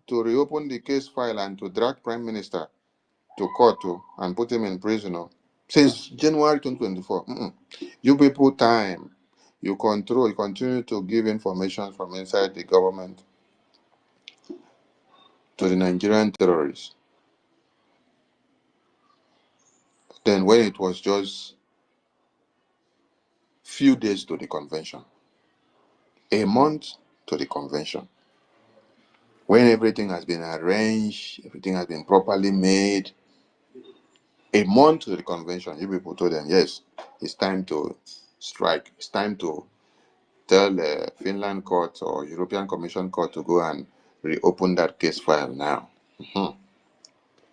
to reopen the case file and to drag Prime Minister to court and put him in prison. Since January 2024, you people time, you control, you continue to give information from inside the government to the Nigerian terrorists. Then when it was just few days to the convention, a month to the convention, when everything has been arranged, everything has been properly made, a month to the convention, you people told them, yes, it's time to strike. It's time to tell the Finland court or European Commission court to go and reopen that case file now.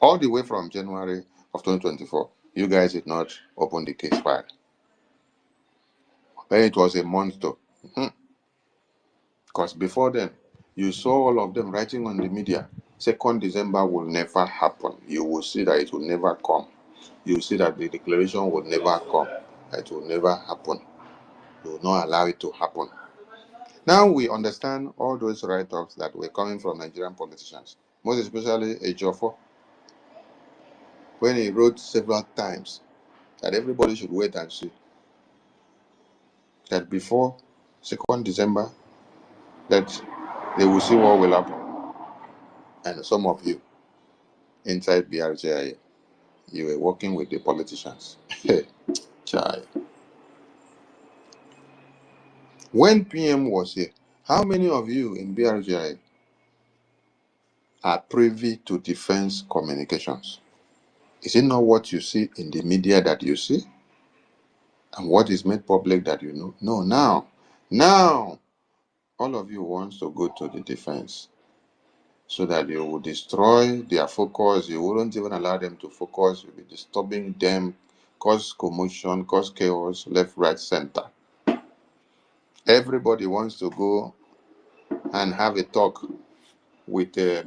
All the way from January of 2024, you guys did not open the case file. Then it was a month though. Because before then, you saw all of them writing on the media, 2nd December will never happen. You will see that it will never come. You will see that the declaration will never come. It will never happen. You will not allow it to happen. Now we understand all those write-ups that were coming from Nigerian politicians, most especially Ejiofor. when he wrote several times that everybody should wait and see. That before 2nd December, that they will see what will happen. And some of you inside BRGI, you were working with the politicians. Chai. When PM was here, how many of you in BRGI are privy to defense communications? Is it not what you see in the media that you see? And what is made public that you know? No, now, all of you wants to go to the defense so that you will destroy their focus. You wouldn't even allow them to focus. You'll be disturbing them, cause commotion, cause chaos, left, right, center. Everybody wants to go and have a talk with the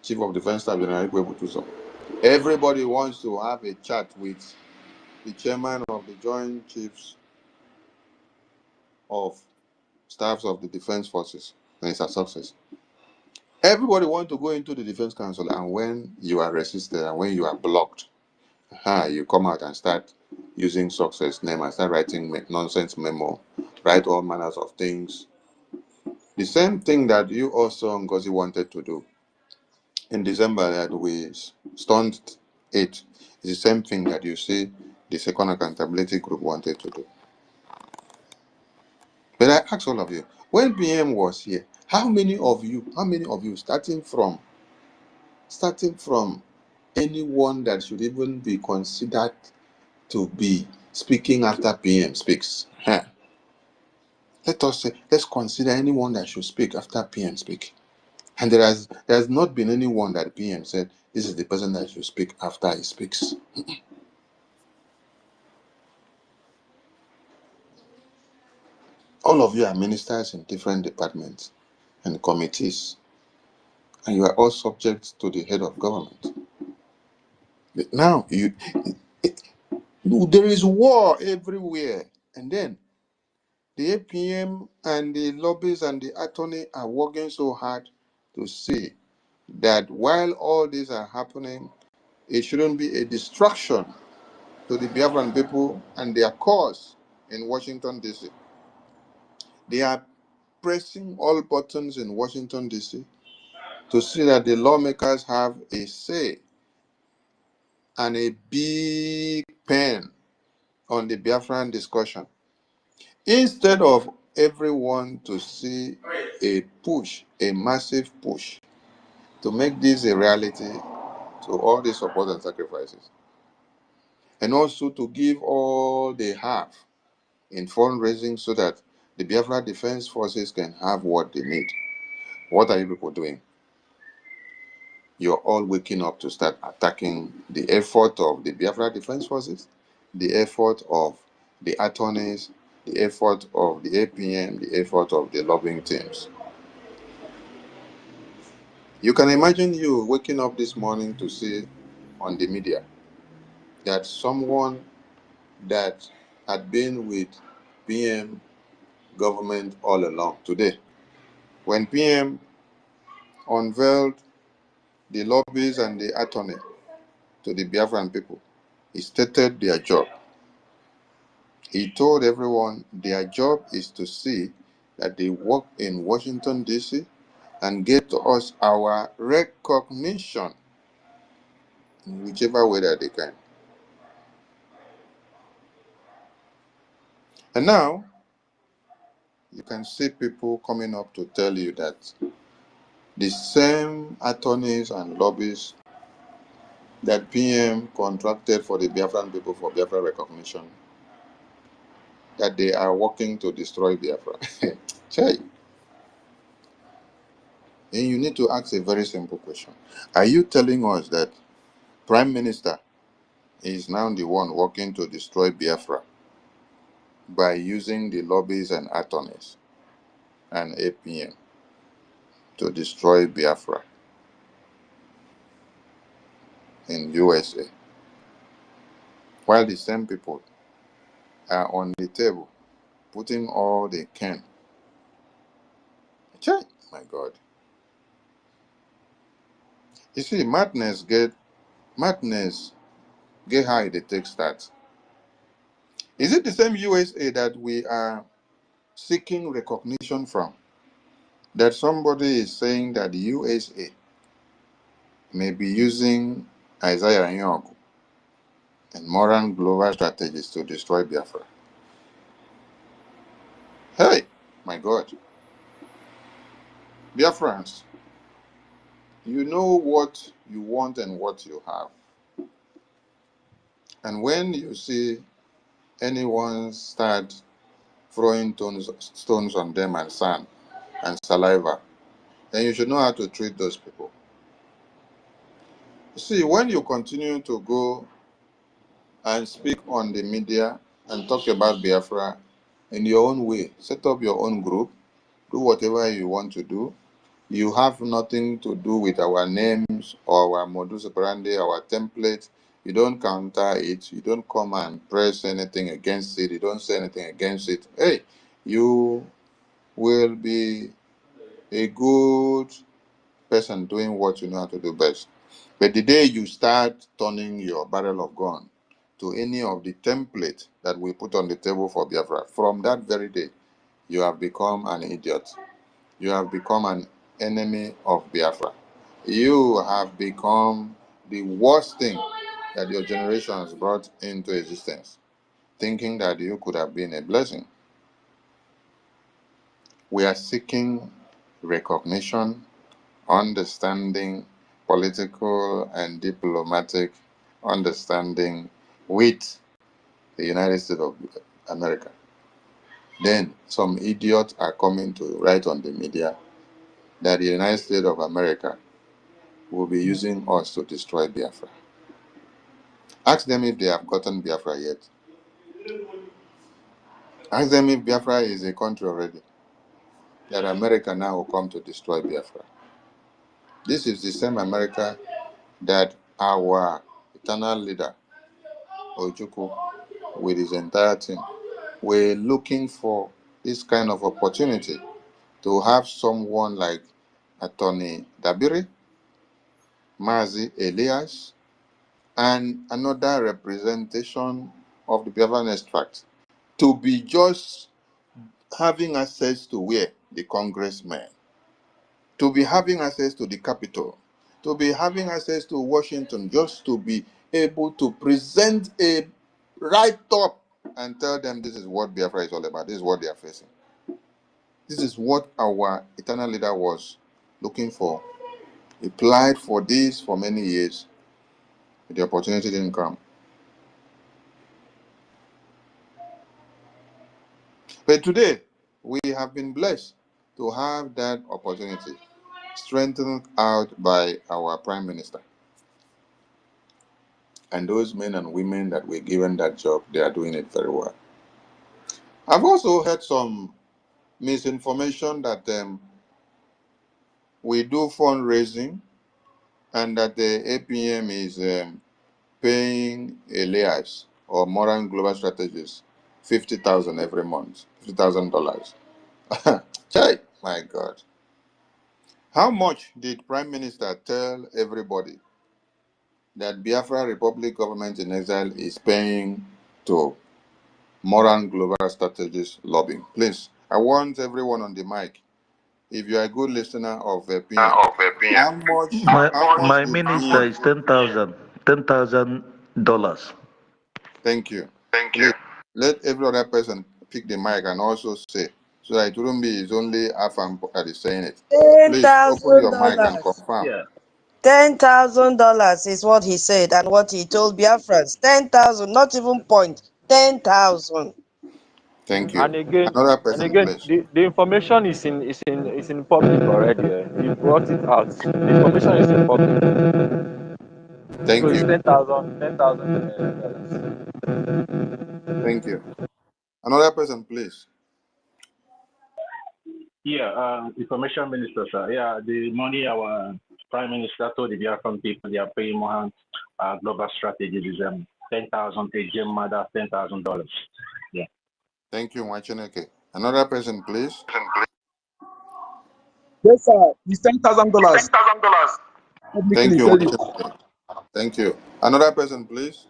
Chief of Defense Staff, General Ekpa. Everybody wants to have a chat with the chairman of the Joint Chiefs of Staffs of the Defense Forces, and it's a success. Everybody wants to go into the Defense Council, and when you are resisted and when you are blocked, you come out and start using success name and start writing nonsense memo, write all manners of things. The same thing that you also, NGOZI, wanted to do in December that we stunned it is the same thing that you see the Second Accountability Group wanted to do. But I ask all of you, when PM was here, how many of you, starting from anyone that should even be considered to be speaking after PM speaks? Let us say, let's consider anyone that should speak after PM speak. And there has not been anyone that PM said, this is the person that should speak after he speaks. All of you are ministers in different departments and committees, and you are all subject to the head of government. Now, there is war everywhere, and then the APM and the lobbies and the attorney are working so hard to see that while all these are happening, it shouldn't be a distraction to the Biafran people and their cause in Washington, D.C. They are pressing all buttons in Washington, D.C. to see that the lawmakers have a say and a big pen on the Biafran discussion. Instead of everyone to see a massive push to make this a reality to all the support and sacrifices, and also to give all they have in fundraising so that the Biafra Defense Forces can have what they need. What are you people doing? You're all waking up to start attacking the effort of the Biafra Defense Forces, the effort of the attorneys, the effort of the APM, the effort of the lobbying teams. You can imagine you waking up this morning to see on the media that someone that had been with PM government all along today, when PM unveiled the lobbies and the attorney to the Biafran people, he stated their job. He told everyone their job is to see that they work in Washington, D.C. and get to us our recognition in whichever way that they can. And now, you can see people coming up to tell you that the same attorneys and lobbies that PM contracted for the Biafran people for Biafra recognition, that they are working to destroy Biafra. Chai. And you need to ask a very simple question. Are you telling us that Prime Minister is now the one working to destroy Biafra by using the lobbies and attorneys and APM to destroy Biafra in USA, while the same people are on the table putting all they can? Chai, my God. You see, madness get Madness, get high, they take start. Is it the same USA that we are seeking recognition from? That somebody is saying that the USA may be using Isaiah Young and modern global strategies to destroy Biafra. Hey, my God. Biafrans, you know what you want and what you have. And when you see anyone start throwing stones on them and sand and saliva, then you should know how to treat those people. See, when you continue to go and speak on the media and talk about Biafra in your own way, set up your own group, do whatever you want to do, you have nothing to do with our names or our modus operandi, our template. You don't counter it. You don't come and press anything against it. You don't say anything against it. Hey, you will be a good person doing what you know how to do best. But the day you start turning your barrel of gun to any of the template that we put on the table for Biafra, from that very day, you have become an idiot. You have become an enemy of Biafra. You have become the worst thing that your generation has brought into existence, thinking that you could have been a blessing. We are seeking recognition, understanding, political and diplomatic understanding with the United States of America. Then some idiots are coming to write on the media that the United States of America will be using us to destroy Biafra. Ask them if they have gotten Biafra yet. Ask them if Biafra is a country already, that America now will come to destroy Biafra. This is the same America that our eternal leader, Ojukwu, with his entire team, were looking for this kind of opportunity to have someone like Attorney Dabiri, Mazi Elias, and another representation of the Biafran extract to be just having access to where? The congressmen, to be having access to the Capitol, to be having access to Washington, just to be able to present a write-up and tell them this is what Biafra is all about, this is what they are facing. This is what our eternal leader was looking for. He applied for this for many years, but the opportunity didn't come. But today, we have been blessed to have that opportunity strengthened out by our Prime Minister. And those men and women that were given that job, they are doing it very well. I've also heard some misinformation that we do fundraising and that the APM is paying Elias or Moran Global Strategies $50,000 every month, $50,000. Chai, my God. How much did Prime Minister tell everybody that Biafra Republic Government in Exile is paying to Moran Global Strategies lobbying? Please, I want everyone on the mic. If you are a good listener of PM, how My much did minister he? is $10,000. Thank you. Please let every other person pick the mic and also say, so that it wouldn't be it's only Afam that is saying it. Please open your mic and $10,000. confirm. Yeah. $10,000 is what he said and what he told Biafrans. 10,000, not even point. 10,000. Thank you. And again, Another person, please. the information is in public already. He brought it out. The information is in public. Thank So it's you. $10,000. Thank you. Another person, please. Yeah, information minister, sir. Yeah, the money our prime minister told the Biafran people they are paying more global strategy is $10,000 a gem mother, $10,000. Yeah. Thank you, Mwachineke. Another person, please. Yes, sir. It's $10,000. Publicly Thank you, tell you. Mwachineke. Thank you. Another person, please.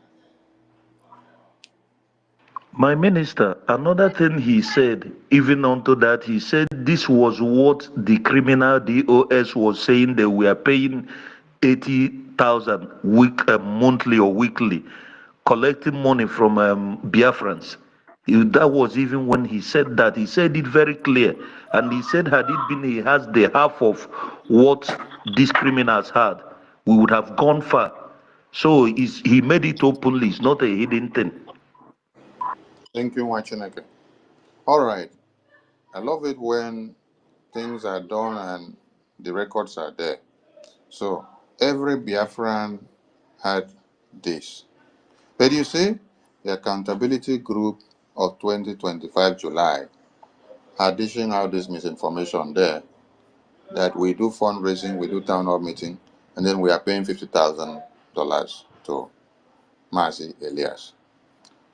My minister, another thing he said, even onto that, he said this was what the criminal DOS was saying they were paying 80,000 monthly or weekly, collecting money from Biafrans. That was even when he said that. He said it very clear. And he said, had it been he has the half of what these criminals had, we would have gone far. So he made it openly. It's not a hidden thing. Thank you, Wachineke. All right. I love it when things are done and the records are there. So every Biafran had this. But you see, the accountability group of 2025 July are dishing out this misinformation there that we do fundraising, we do town hall meeting, and then we are paying $50,000 to Mazi Elias.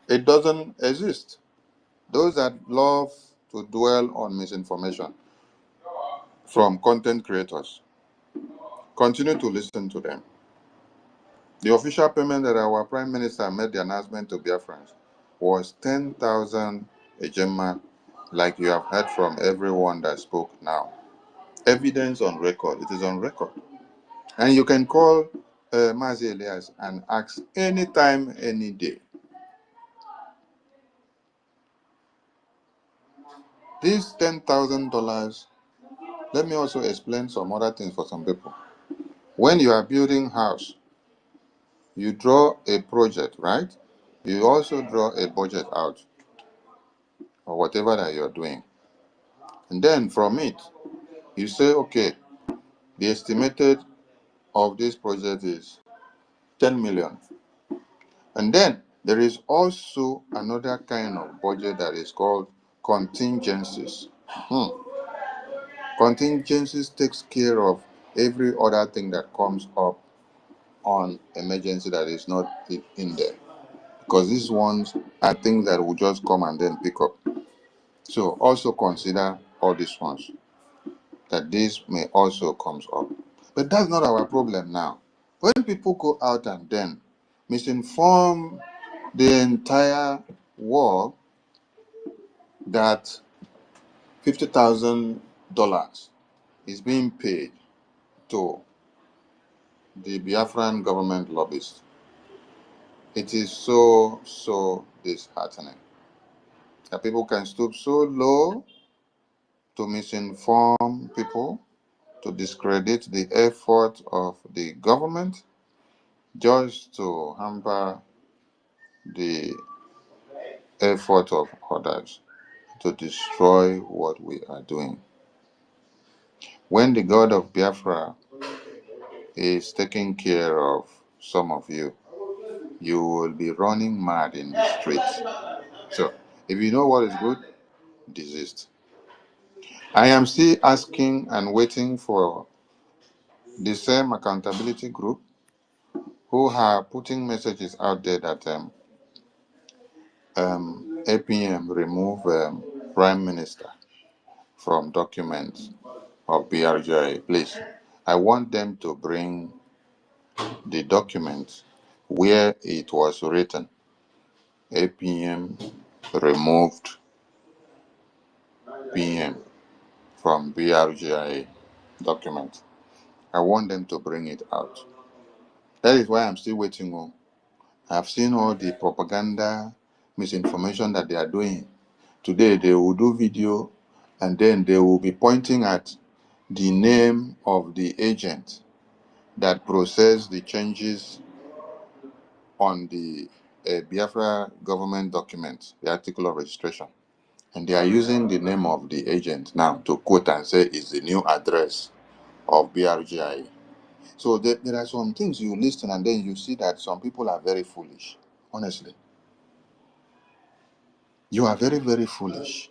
It doesn't exist. Those that love to dwell on misinformation from content creators, continue to listen to them. The official payment that our Prime Minister made the announcement to Biafrans was 10,000 ejema, like you have heard from everyone that spoke now. Evidence on record. It is on record. And you can call Mazi Elias and ask anytime, any day. This $10,000, let me also explain some other things for some people. When you are building house, you draw a project, right? You also draw a budget out or whatever that you're doing. And then from it, you say, okay, the estimated of this project is 10 million. And then there is also another kind of budget that is called contingencies. Contingencies takes care of every other thing that comes up on emergency that is not in there. Because these ones are things that will just come and then pick up. So also consider all these ones, that this may also comes up. But that's not our problem now. When people go out and then misinform the entire world that $50,000 is being paid to the Biafran government lobbyists, it is so disheartening that people can stoop so low to misinform people, to discredit the effort of the government, just to hamper the effort of others, to destroy what we are doing. When the God of Biafra is taking care of some of you, you will be running mad in the streets. So, if you know what is good, desist. I am still asking and waiting for the same accountability group who are putting messages out there that APM remove Prime Minister from documents of BRGI. Please, I want them to bring the documents where it was written APM removed PM from BRGI document. I want them to bring it out. That is why I'm still waiting on. I've seen all the propaganda, misinformation that they are doing. Today they will do video and then they will be pointing at the name of the agent that processed the changes on the Biafra government document, the article of registration. And they are using the name of the agent now to quote and say it's the new address of BRGI. So there are some things you listen and then you see that some people are very foolish. Honestly. You are very, very foolish.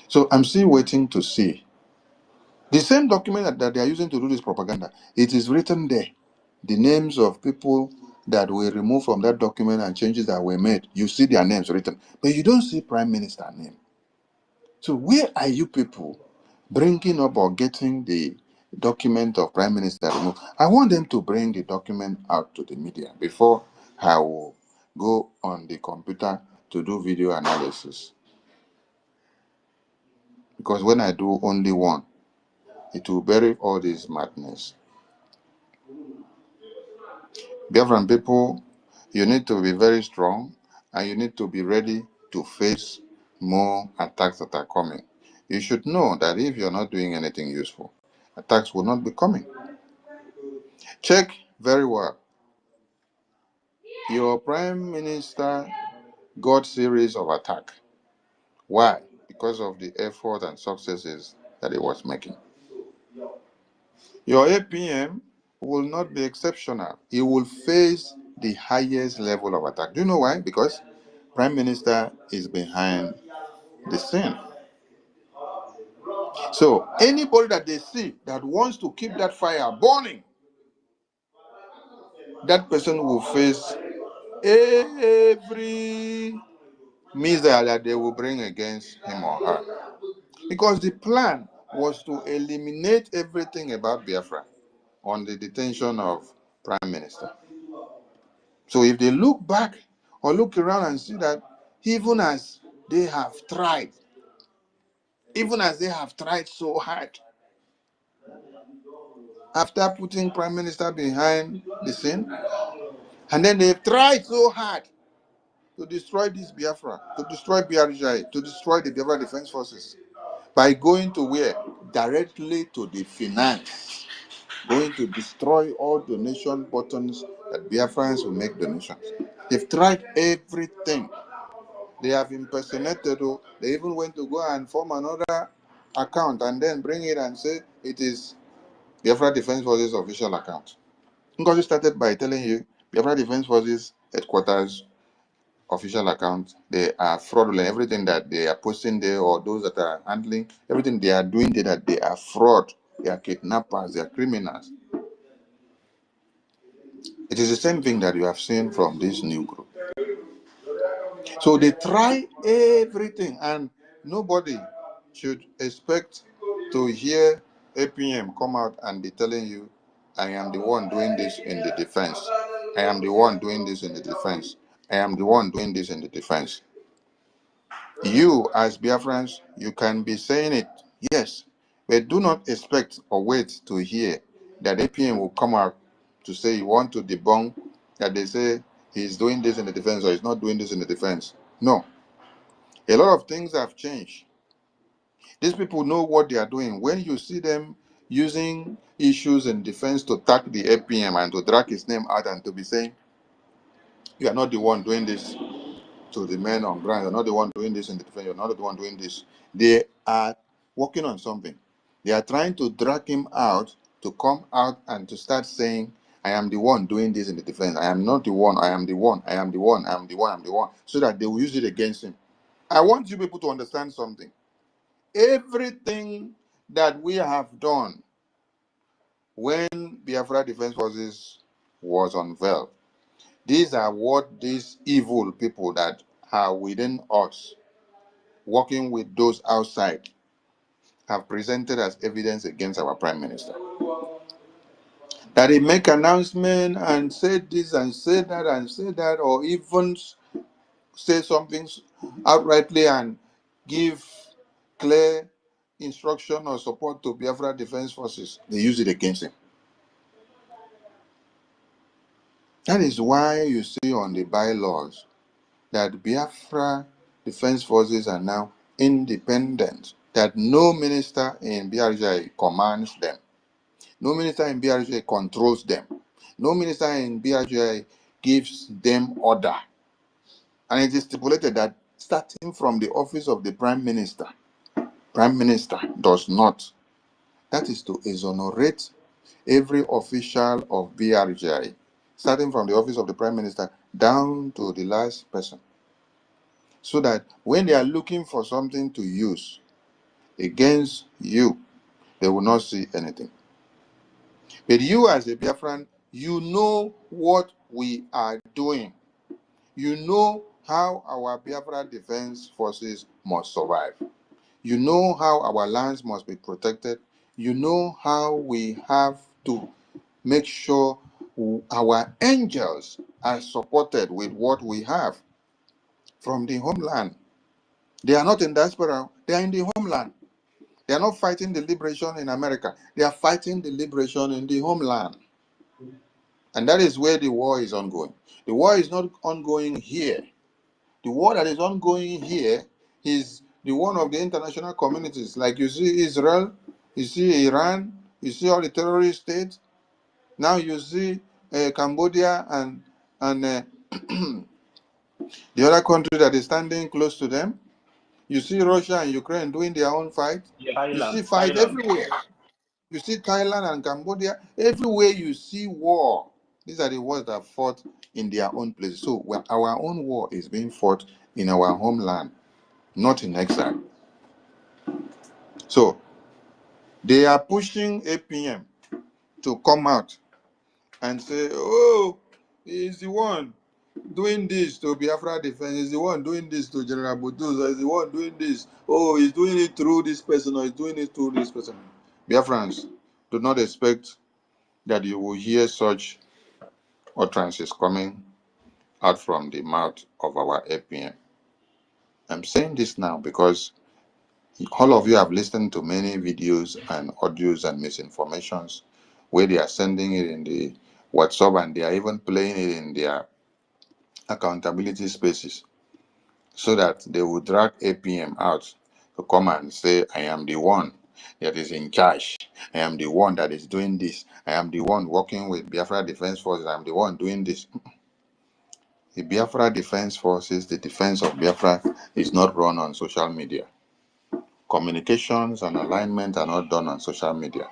So I'm still waiting to see. The same document that they are using to do this propaganda, it is written there. The names of people that were removed from that document and changes that were made, you see their names written. But you don't see Prime Minister name. So where are you people bringing up or getting the document of Prime Minister removed. I want them to bring the document out to the media before I will go on the computer to do video analysis. Because when I do only one, it will bury all this madness. Biafran people, you need to be very strong and you need to be ready to face more attacks that are coming. You should know that if you're not doing anything useful, attacks will not be coming. Check very well. Your Prime Minister got series of attack. Why? Because of the effort and successes that he was making. Your APM will not be exceptional. He will face the highest level of attack. Do you know why? Because Prime Minister is behind the scene. So anybody that they see that wants to keep that fire burning, that person will face every missile that they will bring against him or her. Because the plan was to eliminate everything about Biafra on the detention of Prime Minister. So if they look back or look around and see that even as they have tried, so hard, after putting Prime Minister behind the scene, and then they've tried so hard to destroy this Biafra, to destroy BRGI, to destroy the Biafra Defense Forces, by going to where? Directly to the finance, going to destroy all donation buttons that Biafrans will make donations. They've tried everything. They have impersonated, they even went to go and form another account and then bring it and say it is Biafra Defense Forces official account. Because started by telling you Biafra Defense Forces headquarters official account, they are fraudulent. Everything that they are posting there or those that are handling, everything they are doing there, that they are fraud, they are kidnappers, they are criminals. It is the same thing that you have seen from this new group. So they try everything, and nobody should expect to hear APM come out and be telling you, I am the one doing this in the defense. I am the one doing this in the defense. I am the one doing this in the defense. You, as Biafrans, you can be saying it, yes, but do not expect or wait to hear that APM will come out to say you want to debunk that they say he's doing this in the defense or he's not doing this in the defense. No. A lot of things have changed. These people know what they are doing. When you see them using issues in defense to tag the APM and to drag his name out and to be saying, you are not the one doing this to the men on ground, you're not the one doing this in the defense, you're not the one doing this. They are working on something. They are trying to drag him out to come out and to start saying, I am the one doing this in the defense. I am not the one, I am the one, I am the one, I am the one, I am the one, so that they will use it against him. I want you people to understand something. Everything that we have done when Biafra Defense Forces was unveiled, these are what these evil people that are within us, working with those outside, have presented as evidence against our Prime Minister. That he make announcement and say this and say that and say that, or even say something outrightly and give clear instruction or support to Biafra Defense Forces, they use it against him. That is why you see on the bylaws that Biafra Defense Forces are now independent, that no minister in BRGI commands them. No minister in BRGI controls them. No minister in BRGI gives them order. And it is stipulated that starting from the office of the Prime Minister does not. That is to exonerate every official of BRGI, starting from the office of the Prime Minister down to the last person. So that when they are looking for something to use against you, they will not see anything. But you as a Biafran, you know what we are doing. You know how our Biafra Defense Forces must survive. You know how our lands must be protected. you know how we have to make sure our angels are supported with what we have from the homeland. They are not in diaspora, they are in the homeland. They are not fighting the liberation in America. They are fighting the liberation in the homeland. And that is where the war is ongoing. The war is not ongoing here. The war that is ongoing here is the one of the international communities. Like you see Israel, you see Iran, you see all the terrorist states. Now you see Cambodia and the other country that is standing close to them. You see Russia and Ukraine doing their own fight. You see fight everywhere. You see Thailand and Cambodia. Everywhere you see war. These are the wars that fought in their own place. So our own war is being fought in our homeland, not in exile. So they are pushing APM to come out and say, oh, he's the one doing this to Biafra defense, he's the one doing this to General Buduza, he's the one doing this. Oh, he's doing it through this person, or he's doing it through this person. Biafrans, do not expect that you will hear such utterances coming out from the mouth of our APM. I'm saying this now because all of you have listened to many videos and audios and misinformations where they are sending it in the WhatsApp and they are even playing it in their accountability spaces so that they will drag APM out to come and say, I am the one that is in charge. I am the one that is doing this. I am the one working with Biafra Defense Forces. I am the one doing this. The Biafra Defense Forces, the defense of Biafra, is not run on social media. Communications and alignment are not done on social media.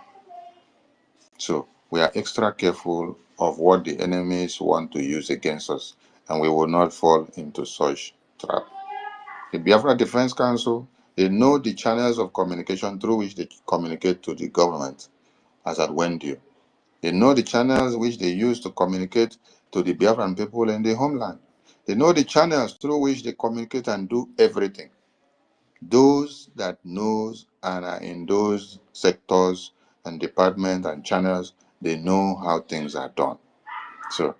So we are extra careful of what the enemies want to use against us, and we will not fall into such trap. The Biafra Defense Council, they know the channels of communication through which they communicate to the government, as at Wendio. They know the channels which they use to communicate to the Biafran people in the homeland. They know the channels through which they communicate and do everything. Those that knows and are in those sectors and departments and channels, they know how things are done. So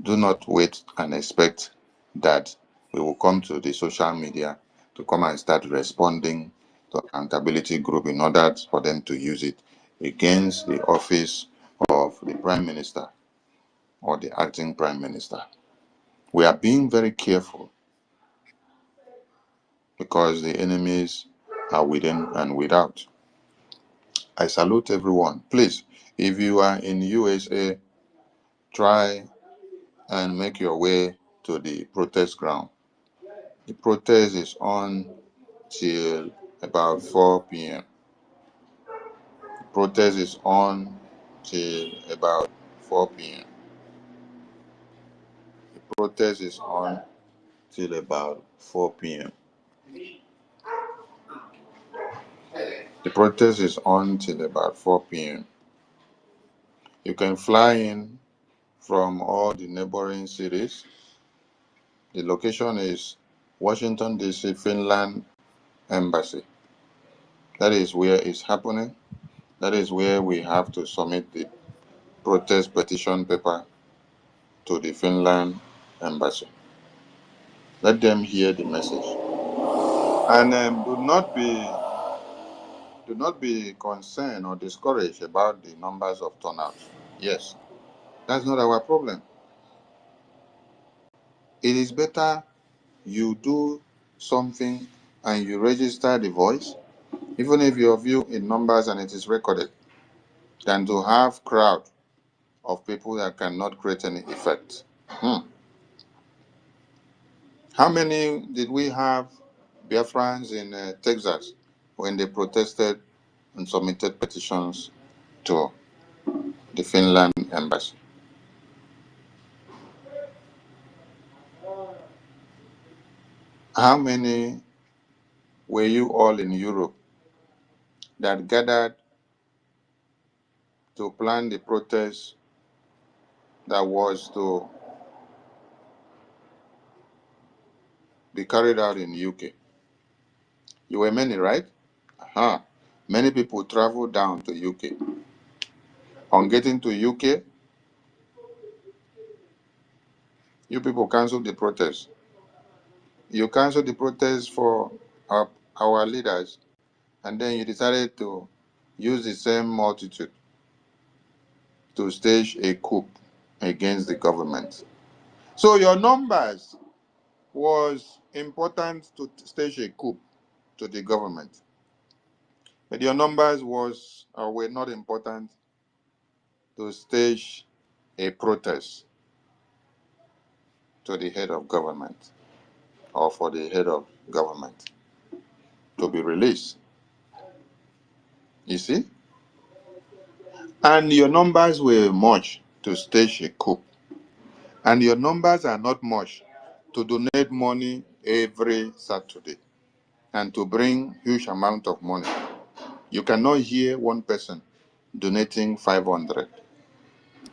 do not wait and expect that we will come to the social media to come and start responding to accountability group in order for them to use it against the office of the Prime Minister or the acting Prime Minister. We are being very careful because the enemies are within and without. I salute everyone. Please, if you are in USA, try and make your way to the protest ground. The protest is on till about 4 p.m. The protest is on till about 4 p.m. The protest is on till about 4 p.m. The protest is on till about 4 p.m. You can fly in from all the neighboring cities. The location is Washington, D.C., Finland Embassy. That is where it's happening. That is where we have to submit the protest petition paper to the Finland Embassy. Let them hear the message. And do not be concerned or discouraged about the numbers of turnouts. Yes, that's not our problem. It is better you do something and you register the voice, even if your view in numbers and it is recorded, than to have crowd of people that cannot create any effect. How many did we have Biafrans in Texas when they protested and submitted petitions to the Finland embassy? How many were you all in Europe that gathered to plan the protest that was to be carried out in UK? You were many, right? many people traveled down to UK. On getting to UK, you people canceled the protest. You canceled the protest for our leaders, and then you decided to use the same multitude to stage a coup against the government. So your numbers was important to stage a coup to the government, but your numbers were not important to stage a protest to the head of government or for the head of government to be released. You see? And your numbers were much to stage a coup. And your numbers are not much to donate money every Saturday and to bring huge amount of money. You cannot hear one person donating 500.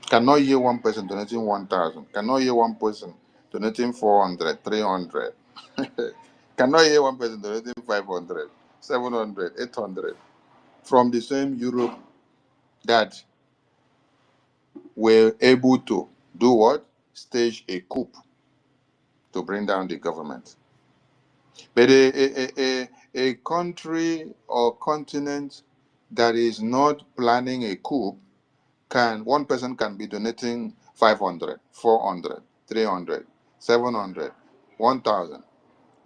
Cannot hear one person donating 1,000. Cannot hear one person donating 400, 300. Cannot hear one person donating 500, 700, 800 from the same Europe that were able to do what? Stage a coup to bring down the government. But a country or continent that is not planning a coup one person can be donating 500, 400, 300, 700, 1,000,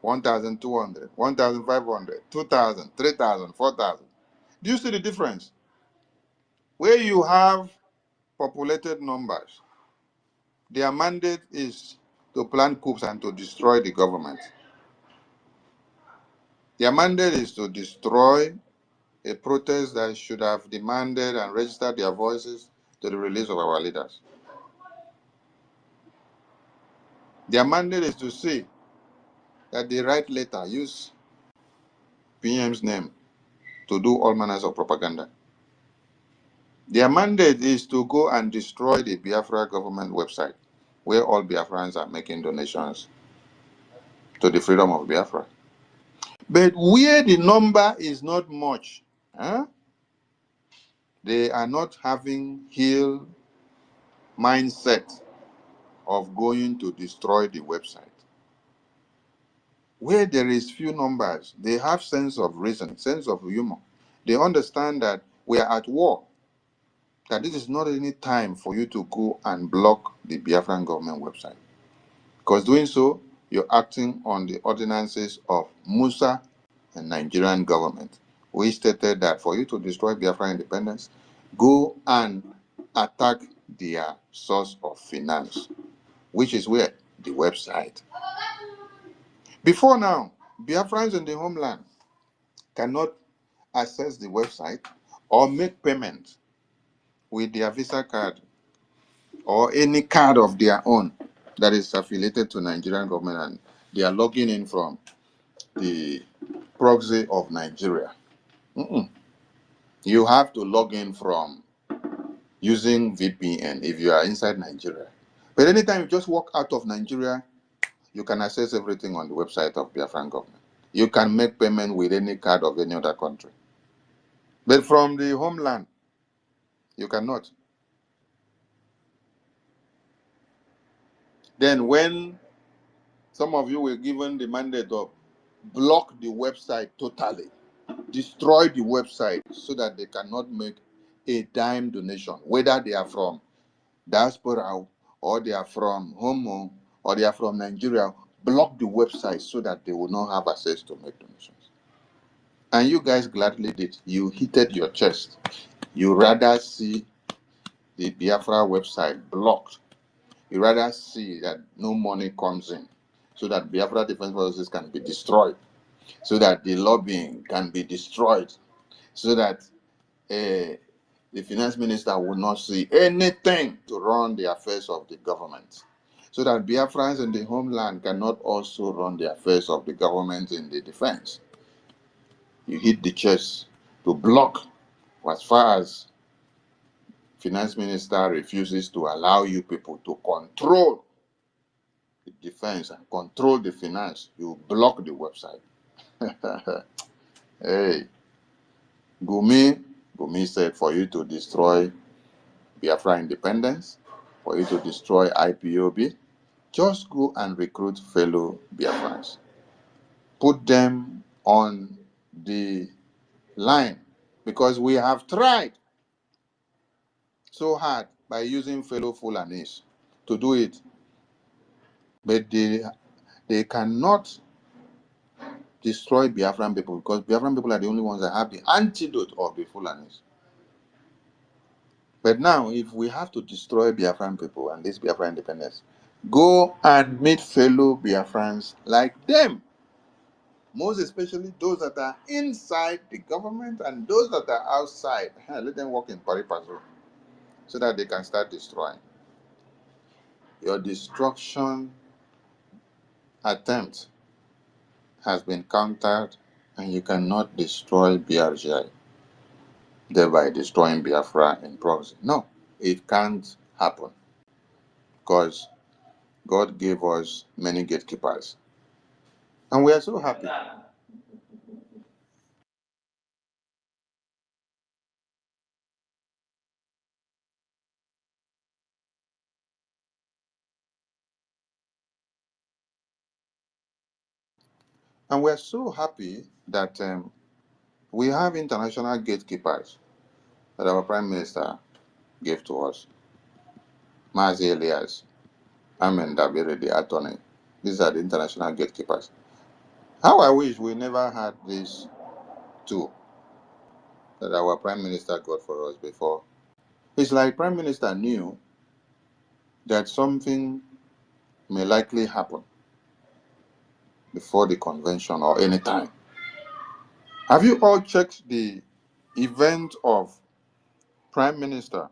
1,200, 1,500, 2,000, 3,000, 4,000. Do you see the difference? Where you have populated numbers, their mandate is to plan coups and to destroy the government. Their mandate is to destroy a protest that should have demanded and registered their voices to the release of our leaders. Their mandate is to see that they write letter, use PM's name to do all manners of propaganda. Their mandate is to go and destroy the Biafra government website, where all Biafrans are making donations to the freedom of Biafra. But where the number is not much, they are not having healed mindset of going to destroy the website. Where there is few numbers, they have sense of reason, sense of humor. They understand that we are at war, that this is not any time for you to go and block the Biafran government website. Because doing so, you're acting on the ordinances of Musa and Nigerian government. We stated that for you to destroy Biafran independence, go and attack their source of finance, which is where? The website. Before now, Biafrans in the homeland cannot access the website or make payment with their Visa card or any card of their own that is affiliated to Nigerian government, and they are logging in from the proxy of Nigeria. You have to log in from using VPN if you are inside Nigeria. But anytime you just walk out of Nigeria, you can access everything on the website of Biafran government. You can make payment with any card of any other country. But from the homeland, you cannot. Then when some of you were given the mandate of block the website totally, destroy the website so that they cannot make a dime donation, whether they are from diaspora or they are from home or they are from Nigeria, block the website so that they will not have access to make donations. And you guys gladly did. You heated your chest. You rather see the Biafra website blocked. You rather see that no money comes in so that Biafra Defense Forces can be destroyed, so that the lobbying can be destroyed, so that the finance minister will not see anything to run the affairs of the government, so that Biafrans in the homeland cannot also run the affairs of the government in the defense. You hit the chest to block as far as finance minister refuses to allow you people to control the defense and control the finance. You block the website. Hey, Gumi said, for you to destroy Biafra independence, for you to destroy IPOB, just go and recruit fellow Biafrans. Put them on the line, because we have tried so hard by using fellow Fulanis to do it, but they cannot destroy Biafran people, because Biafran people are the only ones that have the antidote of the Fulanis. But now, if we have to destroy Biafran people and this Biafran independence, go and meet fellow Biafrans like them. Most especially those that are inside the government and those that are outside. Let them work in pari passu so that they can start destroying. Your destruction attempt has been countered, and you cannot destroy BRGI, thereby destroying Biafra in proxy. No, it can't happen, because God gave us many gatekeepers. And we are so happy. And we are so happy that we have international gatekeepers that our Prime Minister gave to us. Mazi Elias, Amen Dabiri, the attorney. These are the international gatekeepers. How I wish we never had these two that our Prime Minister got for us before. It's like Prime Minister knew that something may likely happen before the convention or any time. Have you all checked the event of Prime Minister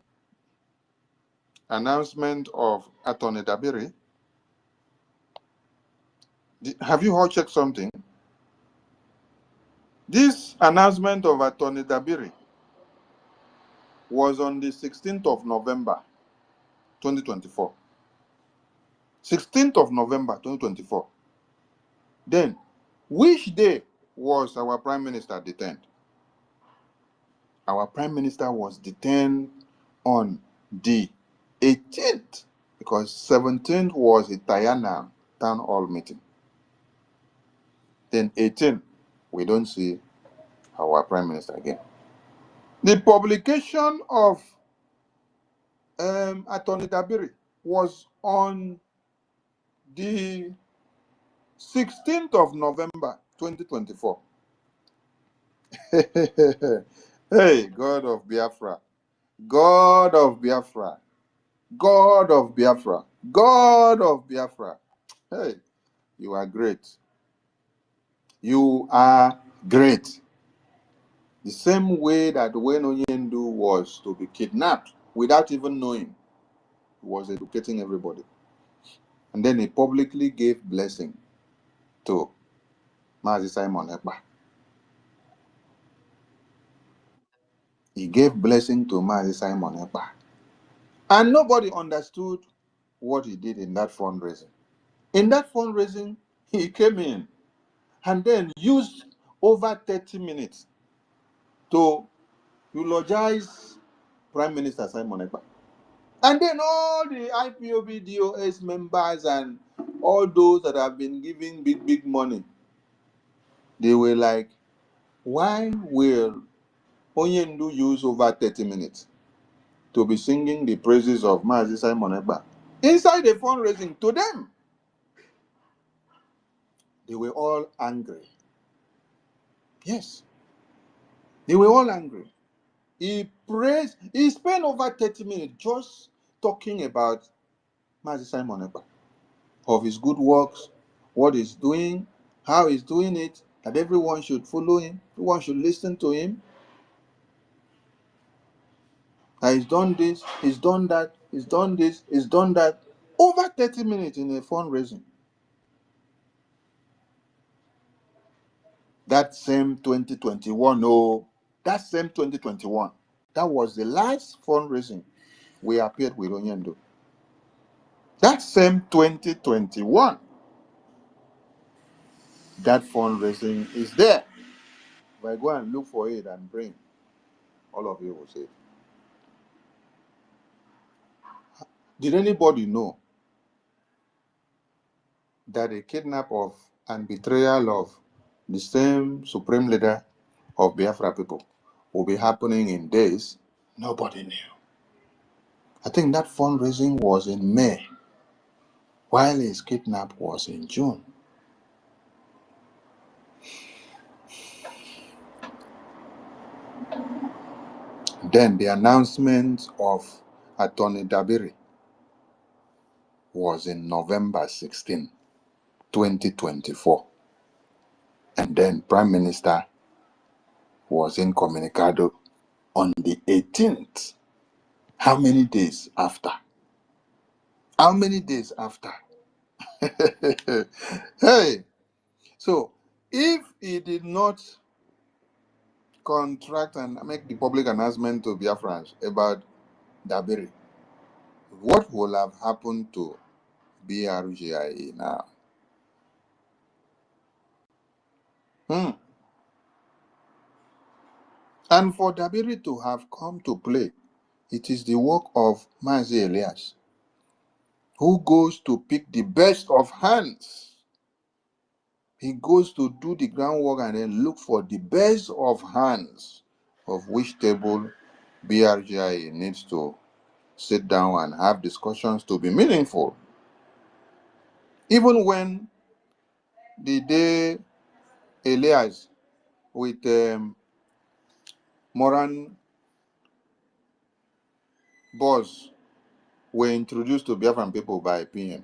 announcement of Attorney Dabiri? Have you all checked something? This announcement of Attorney Dabiri was on the 16th of November, 2024. 16th of November, 2024. Then, which day was our Prime Minister detained? Our Prime Minister was detained on the 18th, because 17th was a Tayana town hall meeting. Then 18th, we don't see our Prime Minister again. The publication of Attorney Dabiri was on the 16th of November, 2024. Hey, God of Biafra, God of Biafra, God of Biafra, God of Biafra. Hey, you are great. You are great. The same way that when Onyendu was to be kidnapped without even knowing, he was educating everybody. And then he publicly gave blessing to Mazi Simon Ekpa. He gave blessing to Mazi Simon Ekpa. And nobody understood what he did in that fundraising. In that fundraising, he came in and then used over 30 minutes to eulogize Prime Minister Simon Ekpa. And then all the IPOB DOS members and all those that have been giving big money, they were like, why will Onyendu use over 30 minutes to be singing the praises of Mazi Simon Ekpa inside the fundraising to them? They were all angry. Yes, they were all angry. He spent over 30 minutes just talking about Mazi Simon Ekpa, of his good works, what he's doing, how he's doing it, that everyone should follow him, everyone should listen to him. That he's done this, he's done that, he's done this, he's done that. Over 30 minutes in a fundraising. That same 2021, that same 2021. That was the last fundraising we appeared with Onyendo. That same 2021, that fundraising is there. If I go and look for it and bring, All of you will say it. Did anybody know that a kidnap of and betrayal of the same supreme leader of Biafra people will be happening in days? Nobody knew. I think that fundraising was in May, while his kidnap was in June. Then the announcement of Attorney Dabiri was in November 16, 2024. And then Prime Minister was incommunicado on the 18th. How many days after? How many days after? Hey, so if he did not contract and make the public announcement to Biafrans about Dabiri, what will have happened to Brgie now? And for Dabiri to have come to play, it is the work of Mazi Elias, who goes to pick the best of hands. He goes to do the groundwork and then look for the best of hands of which table Brgie needs to sit down and have discussions to be meaningful. Even when the day Elias with Moran boss were introduced to Biafran people by PM,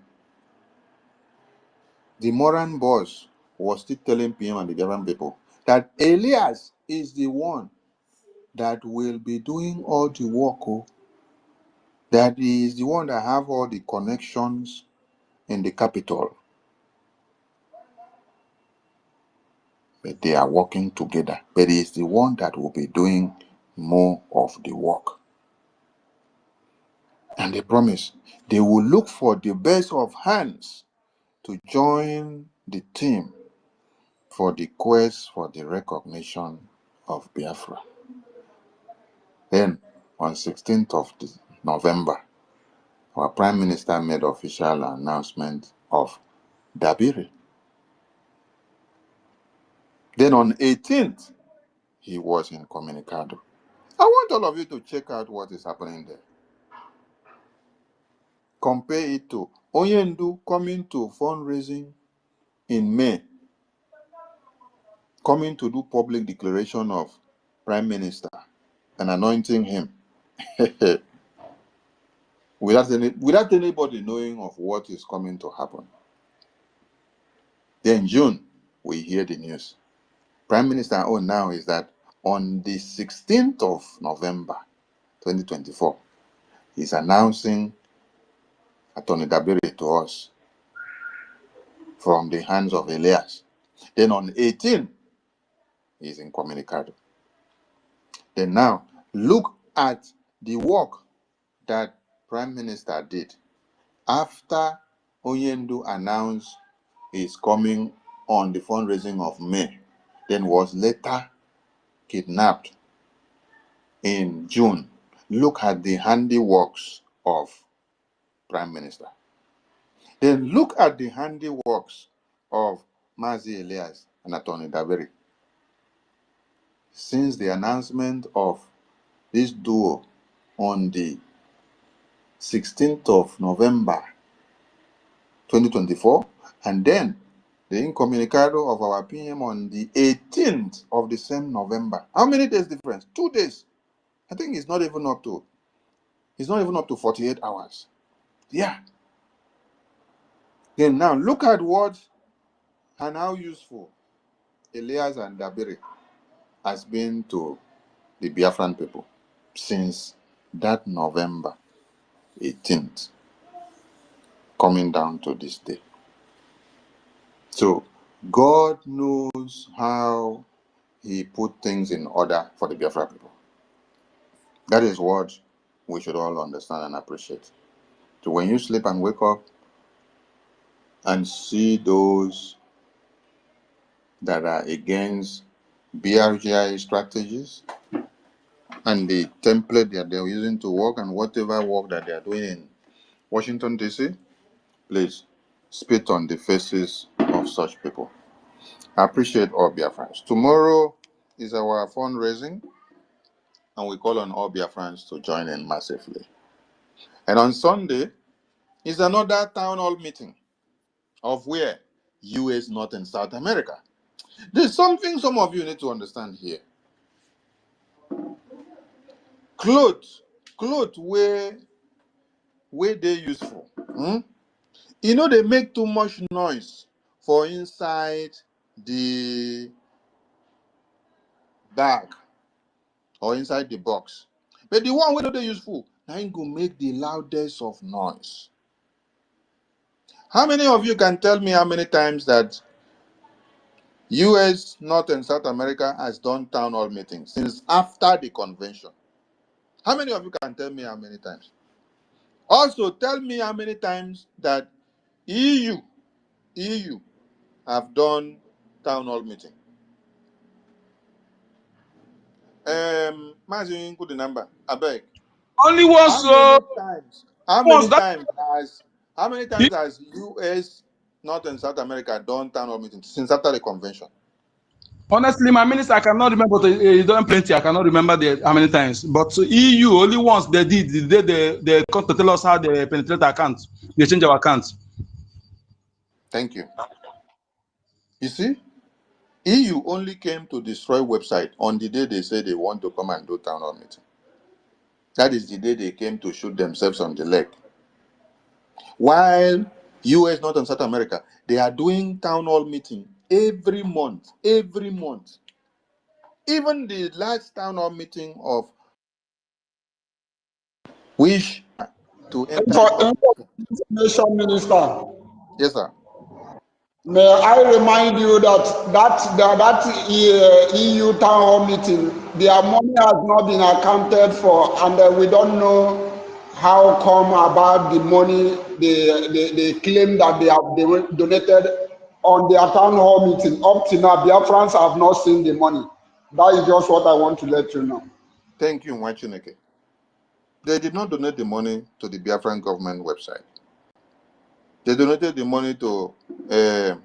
the Moran boss was still telling PM and the Biafran people that Elias is the one that will be doing all the work, that he is the one that have all the connections in the capital. But they are working together. But he is the one that will be doing more of the work. And they promise they will look for the best of hands to join the team for the quest for the recognition of Biafra. Then, on 16th of November, our Prime Minister made official announcement of Dabiri. Then on 18th, he was incommunicado. I want all of you to check out what is happening there. Compare it to Onyendu coming to fundraising in May, coming to do public declaration of Prime Minister and anointing him without anybody knowing of what is coming to happen. Then June, we hear the news. Prime Minister now is that on the 16th of November 2024, he's announcing Attorney Dabiri to us from the hands of Elias. Then on 18, he's incommunicado. Then now, look at the work that Prime Minister did after Onyendu announced his coming on the fundraising of May, then was later kidnapped in June. Look at the handiworks of Prime Minister. Then look at the handiworks of Mazi Elias and Attorney Dabiri. Since the announcement of this duo on the 16th of November 2024, and then the incommunicado of our PM on the 18th of the same November. How many days difference? 2 days. I think it's not even up to 48 hours. Yeah. Then now look at what and how useful Elias and Dabiri has been to the Biafran people since that November 18th, coming down to this day. So God knows how he put things in order for the Biafra people. That is what we should all understand and appreciate. So when you sleep and wake up and see those that are against BRGI strategies, and the template that they're using to work and whatever work that they are doing in Washington, D.C., please spit on the faces of such people. I appreciate all Biafrans. Tomorrow is our fundraising, and we call on all Biafrans to join in massively. And on Sunday is another town hall meeting of where? U.S., North and South America. There's something some of you need to understand here. Clothes where they useful. You know, they make too much noise for inside the bag or inside the box. But the one where they useful, now it go make the loudest of noise. How many of you can tell me how many times that U.S., North and South America has done town hall meetings since after the convention? How many of you can tell me how many times? Also, tell me how many times that EU have done town hall meeting. Mazin, put the number. I beg. Only once. How Once many that. times has U.S., North and South America done town hall meetings since after the convention? Honestly, my minister, I cannot remember. But it's done plenty. I cannot remember how many times. But so EU only once they did. They come to tell us how they penetrate our accounts. They change our accounts. Thank you. You see, EU only came to destroy website on the day they say they want to come and do town hall meeting. That is the day they came to shoot themselves on the leg. While U.S., North and South America, they are doing town hall meeting every month. Every month. Even the last town hall meeting of wish to enter. Information Minister, Yes, sir. may I remind you that EU town hall meeting, their money has not been accounted for, and we don't know how come about the money they claim that they have donated on their town hall meeting. Up to now, Biafrans have not seen the money. That is just what I want to let you know. Thank you, Mwachineke. They did not donate the money to the Biafran government website. They donated the money to the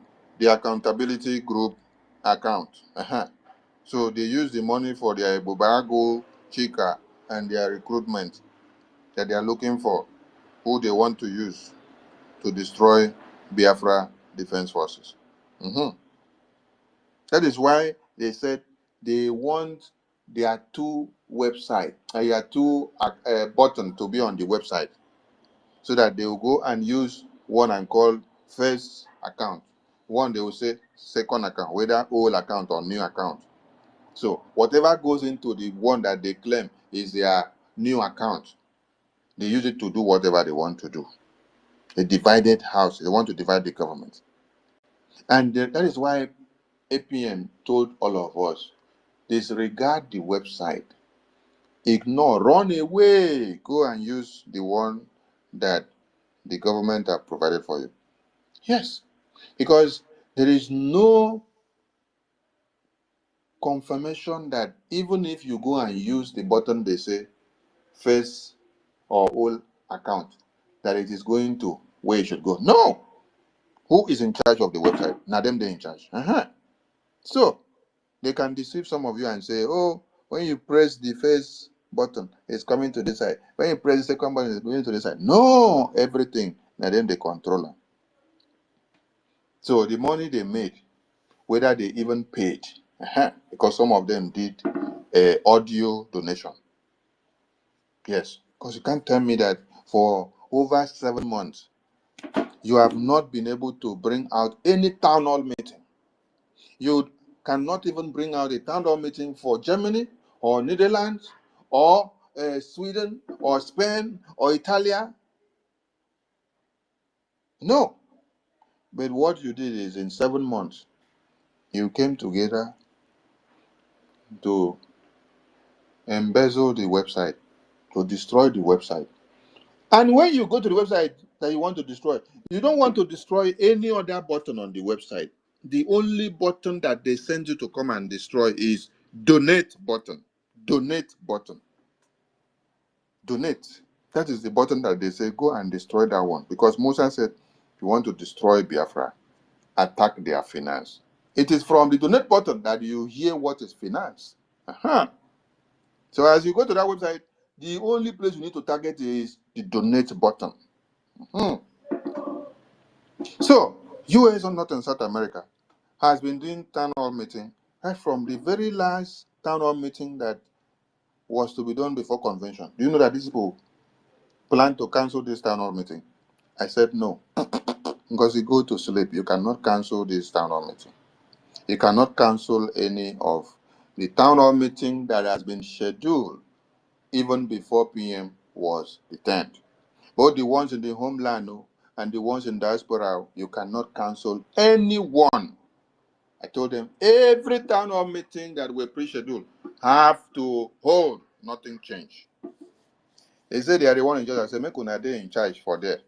accountability group account. So they used the money for their Bubarago, Chika, and their recruitment that they are looking for, who they want to use to destroy Biafra Defense Forces. That is why they said they want their two website, their two button to be on the website, so that they will go and use one and call first account. One they will say second account, whether old account or new account. So whatever goes into the one that they claim is their new account, they use it to do whatever they want to do. A divided house. They want to divide the government. And that is why APM told all of us, disregard the website. Ignore, run away, go and use the one that the government have provided for you. Yes, because there is no confirmation that even if you go and use the button they say first or old account, that it is going to where you should go. No. Who is in charge of the website? Now them they're in charge. So they can deceive some of you and say, oh, when you press the first button, it's coming to this side. When you press the second button, it's going to this side. No, everything. Now them they control them. So the money they made, whether they even paid, because some of them did audio donation. Yes, because you can't tell me that for over 7 months, you have not been able to bring out any town hall meeting. You cannot even bring out a town hall meeting for Germany or Netherlands or Sweden or Spain or Italia. No. But what you did is in 7 months, you came together to embezzle the website, to destroy the website. And when you go to the website that you want to destroy, you don't want to destroy any other button on the website. The only button that they send you to come and destroy is donate button. Donate button. donate. That is the button that they say, go and destroy that one. Because Musa said, you want to destroy Biafra, attack their finance. It is from the donate button that you hear what is finance. So as you go to that website, the only place you need to target is the donate button. So, US on North and South America has been doing town hall meeting right from the very last town hall meeting that was to be done before convention. Do you know that these people plan to cancel this town hall meeting? I said no. Because you go to sleep, you cannot cancel this town hall meeting. You cannot cancel any of the town hall meeting that has been scheduled even before PM was returned. Both the ones in the homeland and the ones in diaspora, you cannot cancel any one. I told them every town hall meeting that we pre-scheduled have to hold. Nothing changed. They said they are the one in charge. I said, make una dey in charge for there.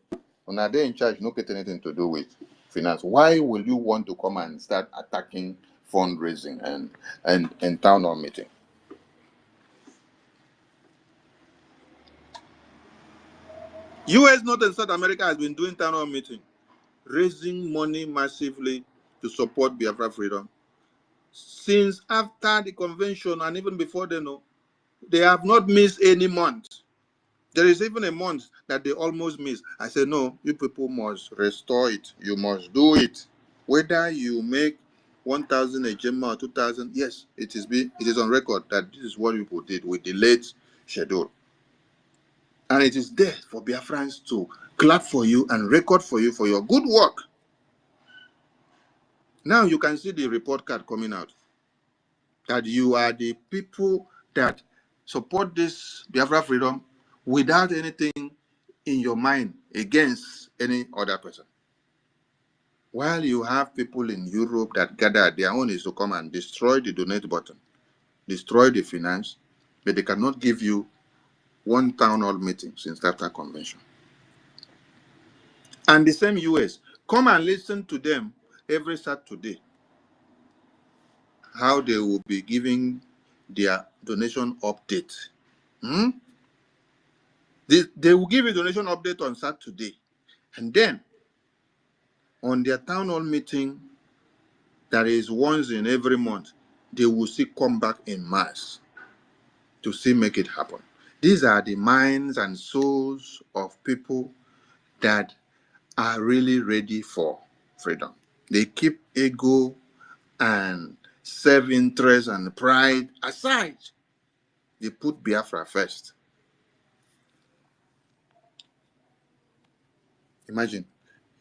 Una dey in charge, no get anything to do with finance. Why will you want to come and start attacking fundraising and town hall meeting? US, North and South America has been doing town hall meeting, raising money massively to support Biafra freedom. Since after the convention and even before then, they have not missed any month. There is even a month that they almost missed. I said, no, you people must restore it. You must do it. Whether you make 1,000 a Gemma or 2,000, yes, it is on record that this is what people did with the late schedule. And it is there for Biafrans to clap for you and record for you for your good work. Now you can see the report card coming out that you are the people that support this Biafra freedom without anything in your mind against any other person. While you have people in Europe that gather, their own is to come and destroy the donate button, destroy the finance, but they cannot give you one town hall meeting since after convention. And the same US, come and listen to them every Saturday, how they will be giving their donation update. They will give a donation update on Saturday. And then, on their town hall meeting, that is once in every month, they will see come back in mass to see make it happen. These are the minds and souls of people that are really ready for freedom. They keep ego and self-interest and pride aside. They put Biafra first. Imagine,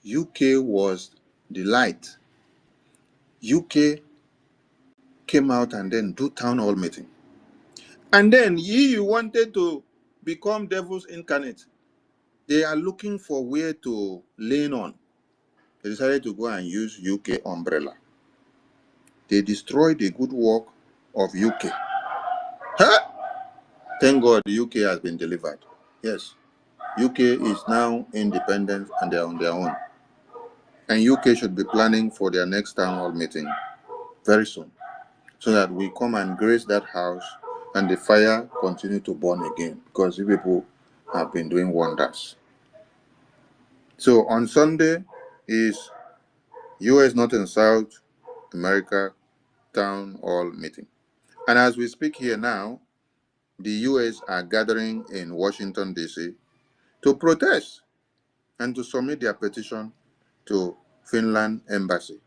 UK was the light. UK came out and then do town hall meeting. And then you wanted to become devil's incarnate. They are looking for where to lean on. They decided to go and use UK umbrella. They destroyed the good work of UK. Thank God the UK has been delivered. Yes, UK is now independent and they're on their own. And UK should be planning for their next town hall meeting very soon, so that we come and grace that house and the fire continue to burn again, because you people have been doing wonders. So on Sunday is US North and South America town hall meeting. And as we speak here now, the US are gathering in Washington, D.C. to protest and to submit their petition to Finland embassy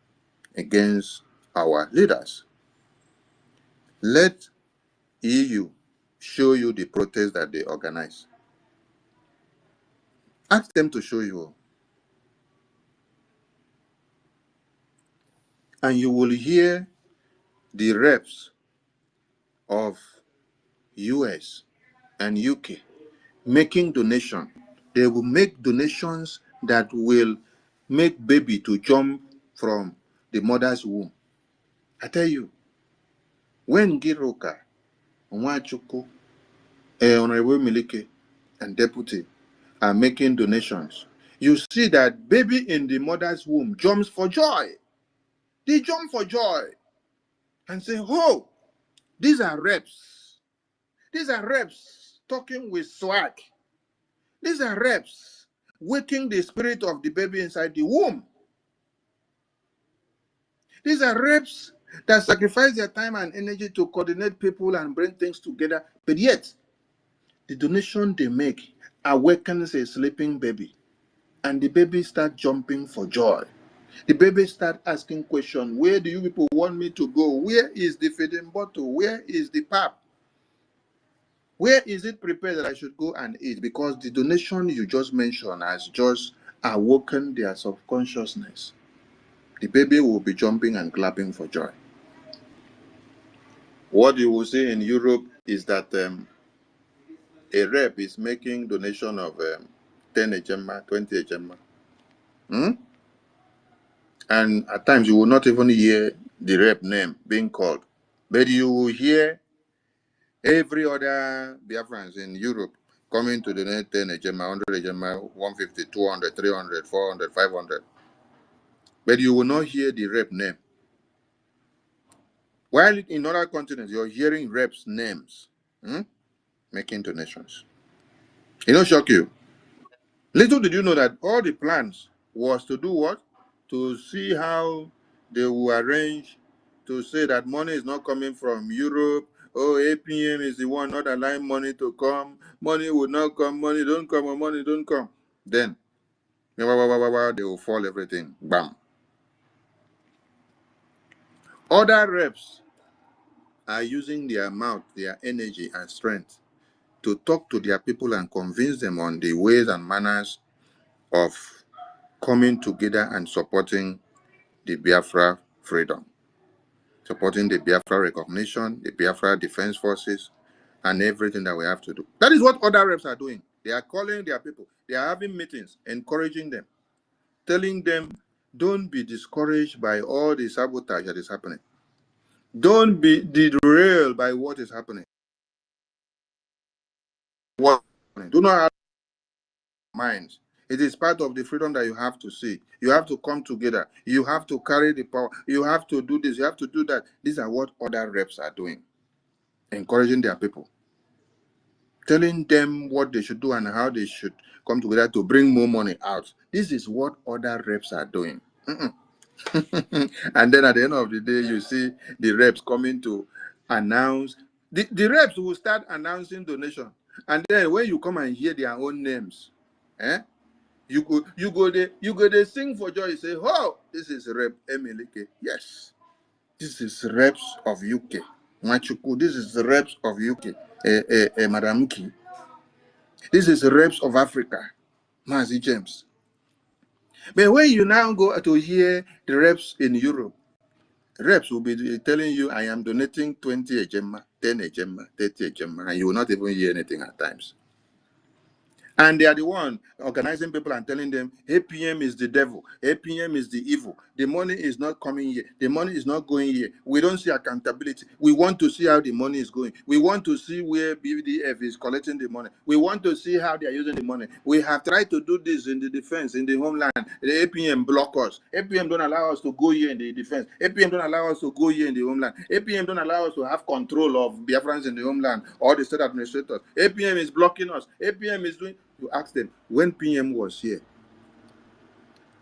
against our leaders. Let EU show you the protest that they organize. Ask them to show you. And you will hear the reps of US and UK making donation. They will make donations that will make baby to jump from the mother's womb. I tell you, when Giroka, Nwachukwu, Honorable Milike, and Deputy are making donations, you see that baby in the mother's womb jumps for joy. They jump for joy and say, oh, these are reps. These are reps talking with swag. These are reps waking the spirit of the baby inside the womb. These are reps that sacrifice their time and energy to coordinate people and bring things together, but yet the donation they make awakens a sleeping baby, and the baby start jumping for joy. The baby start asking questions. Where do you people want me to go? Where is the feeding bottle? Where is the pap? Where is it prepared that I should go and eat? Because the donation you just mentioned has just awoken their subconsciousness. The baby will be jumping and clapping for joy. What you will see in Europe is that a rep is making donation of 10 ejema, 20 ejema. And at times you will not even hear the rep name being called. But you will hear every other Biafrans in Europe coming to donate 10 ejema, 100 ejema, 150, 200, 300, 400, 500. But you will not hear the rep name. While in other continents, you're hearing reps' names making donations. It don't shock you. Little did you know that all the plans was to do what? To see how they will arrange to say that money is not coming from Europe. Oh, APM is the one not allowing money to come. Money will not come. Money don't come. Or money don't come. Then, they will fall everything. Bam. Other reps are using their mouth, their energy and strength to talk to their people and convince them on the ways and manners of coming together and supporting the Biafra freedom, supporting the Biafra recognition, the Biafra Defense Forces, and everything that we have to do. That is what other reps are doing. They are calling their people. They are having meetings, encouraging them, telling them, don't be discouraged by all the sabotage that is happening. Don't be derailed by what is happening. Do not have minds. It is part of the freedom that you have to see. You have to come together. You have to carry the power. You have to do this. You have to do that. These are what other reps are doing. Encouraging their people. Telling them what they should do and how they should come together to bring more money out. This is what other reps are doing. And then at the end of the day, you see the reps coming to announce. The reps will start announcing donation. And then when you come and hear their own names, you go they sing for joy. You say, oh, this is Rep Emilike. Yes, this is reps of UK. Machuku, this is the reps of UK. Madam Ki. This is reps of Africa. Mazi James. But when you now go to hear the reps in Europe, reps will be telling you, I am donating 20 ejema, 10 ejema, 30 ejema, and you will not even hear anything at times. And they are the one organizing people and telling them, APM is the devil. APM is the evil. The money is not coming here. The money is not going here. We don't see accountability. We want to see how the money is going. We want to see where BDF is collecting the money. We want to see how they are using the money. We have tried to do this in the defense, in the homeland. The APM block us. APM don't allow us to go here in the defense. APM don't allow us to go here in the homeland. APM don't allow us to have control of Biafrans in the homeland or the state administrators. APM is blocking us. APM is doing... You ask them, when PM was here,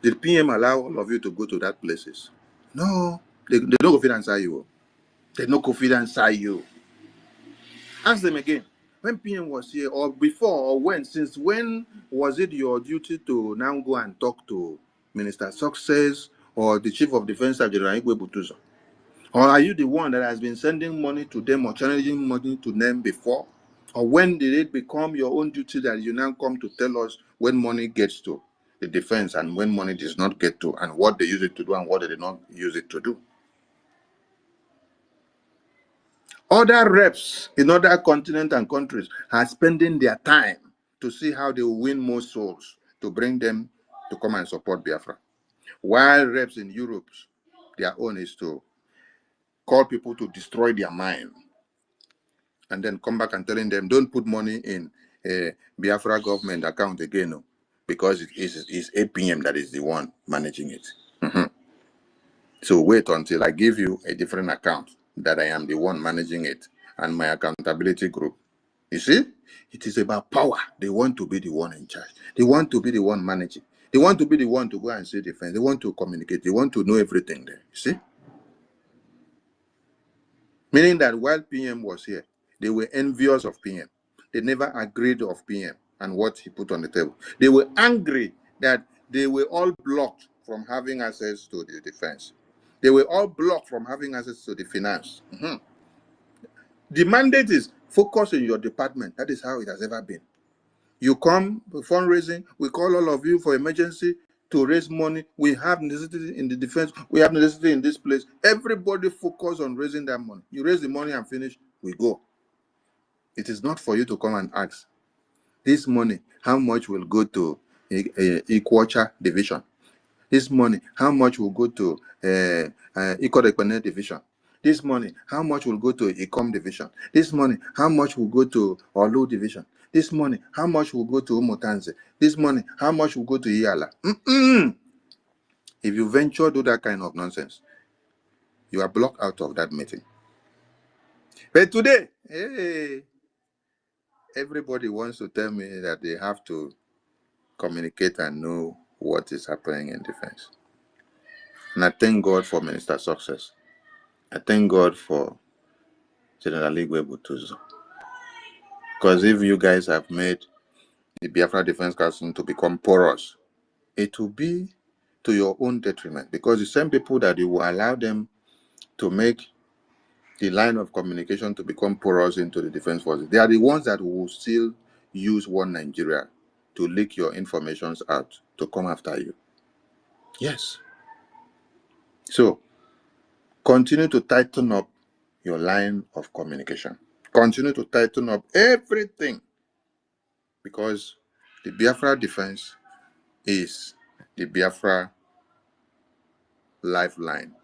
did PM allow all of you to go to that places? No, they don't go fit answer you. They don't go fit answer you. Ask them again. When PM was here, or before, or when, since when was it your duty to now go and talk to Minister Success or the Chief of Defense Staff, General Igwe Butuzo? Or are you the one that has been sending money to them or challenging money to them before? Or when did it become your own duty that you now come to tell us when money gets to the defense and when money does not get to, and what they use it to do and what they did not use it to do? Other reps in other continents and countries are spending their time to see how they will win more souls to bring them to come and support Biafra. While reps in Europe, their own is to call people to destroy their mind, and then come back and telling them, don't put money in a Biafra government account again, no, because it's APM that is the one managing it. So wait until I give you a different account that I am the one managing it and my accountability group. You see? It is about power. They want to be the one in charge. They want to be the one managing. They want to be the one to go and see defense. They want to communicate. They want to know everything there. You see? Meaning that while PM was here, they were envious of PM. They never agreed of PM and what he put on the table. They were angry that they were all blocked from having access to the defense. They were all blocked from having access to the finance. The mandate is focus in your department. That is how it has ever been. You come for fundraising, we call all of you for emergency to raise money. We have necessity in the defense. We have necessity in this place. Everybody focus on raising that money. You raise the money and finish, we go. It is not for you to come and ask, this money, how much will go to EKOM division? This money, how much will go to EKID division? This money, how much will go to IKOM division? This money, how much will go to Olu division? This money, how much will go to Umotanze? This money, how much will go to Iyala? If you venture do that kind of nonsense, you are blocked out of that meeting. But today, hey, everybody wants to tell me that they have to communicate and know what is happening in defense. And I thank God for Minister Success. I thank God for General Igwe Butuzo. Because if you guys have made the Biafra Defense Council to become porous, it will be to your own detriment. Because the same people that you will allow them to make the line of communication to become porous into the defense forces, they are the ones that will still use one Nigeria to leak your informations out to come after you. Yes. So, continue to tighten up your line of communication. Continue to tighten up everything, because the Biafra defense is the Biafra lifeline,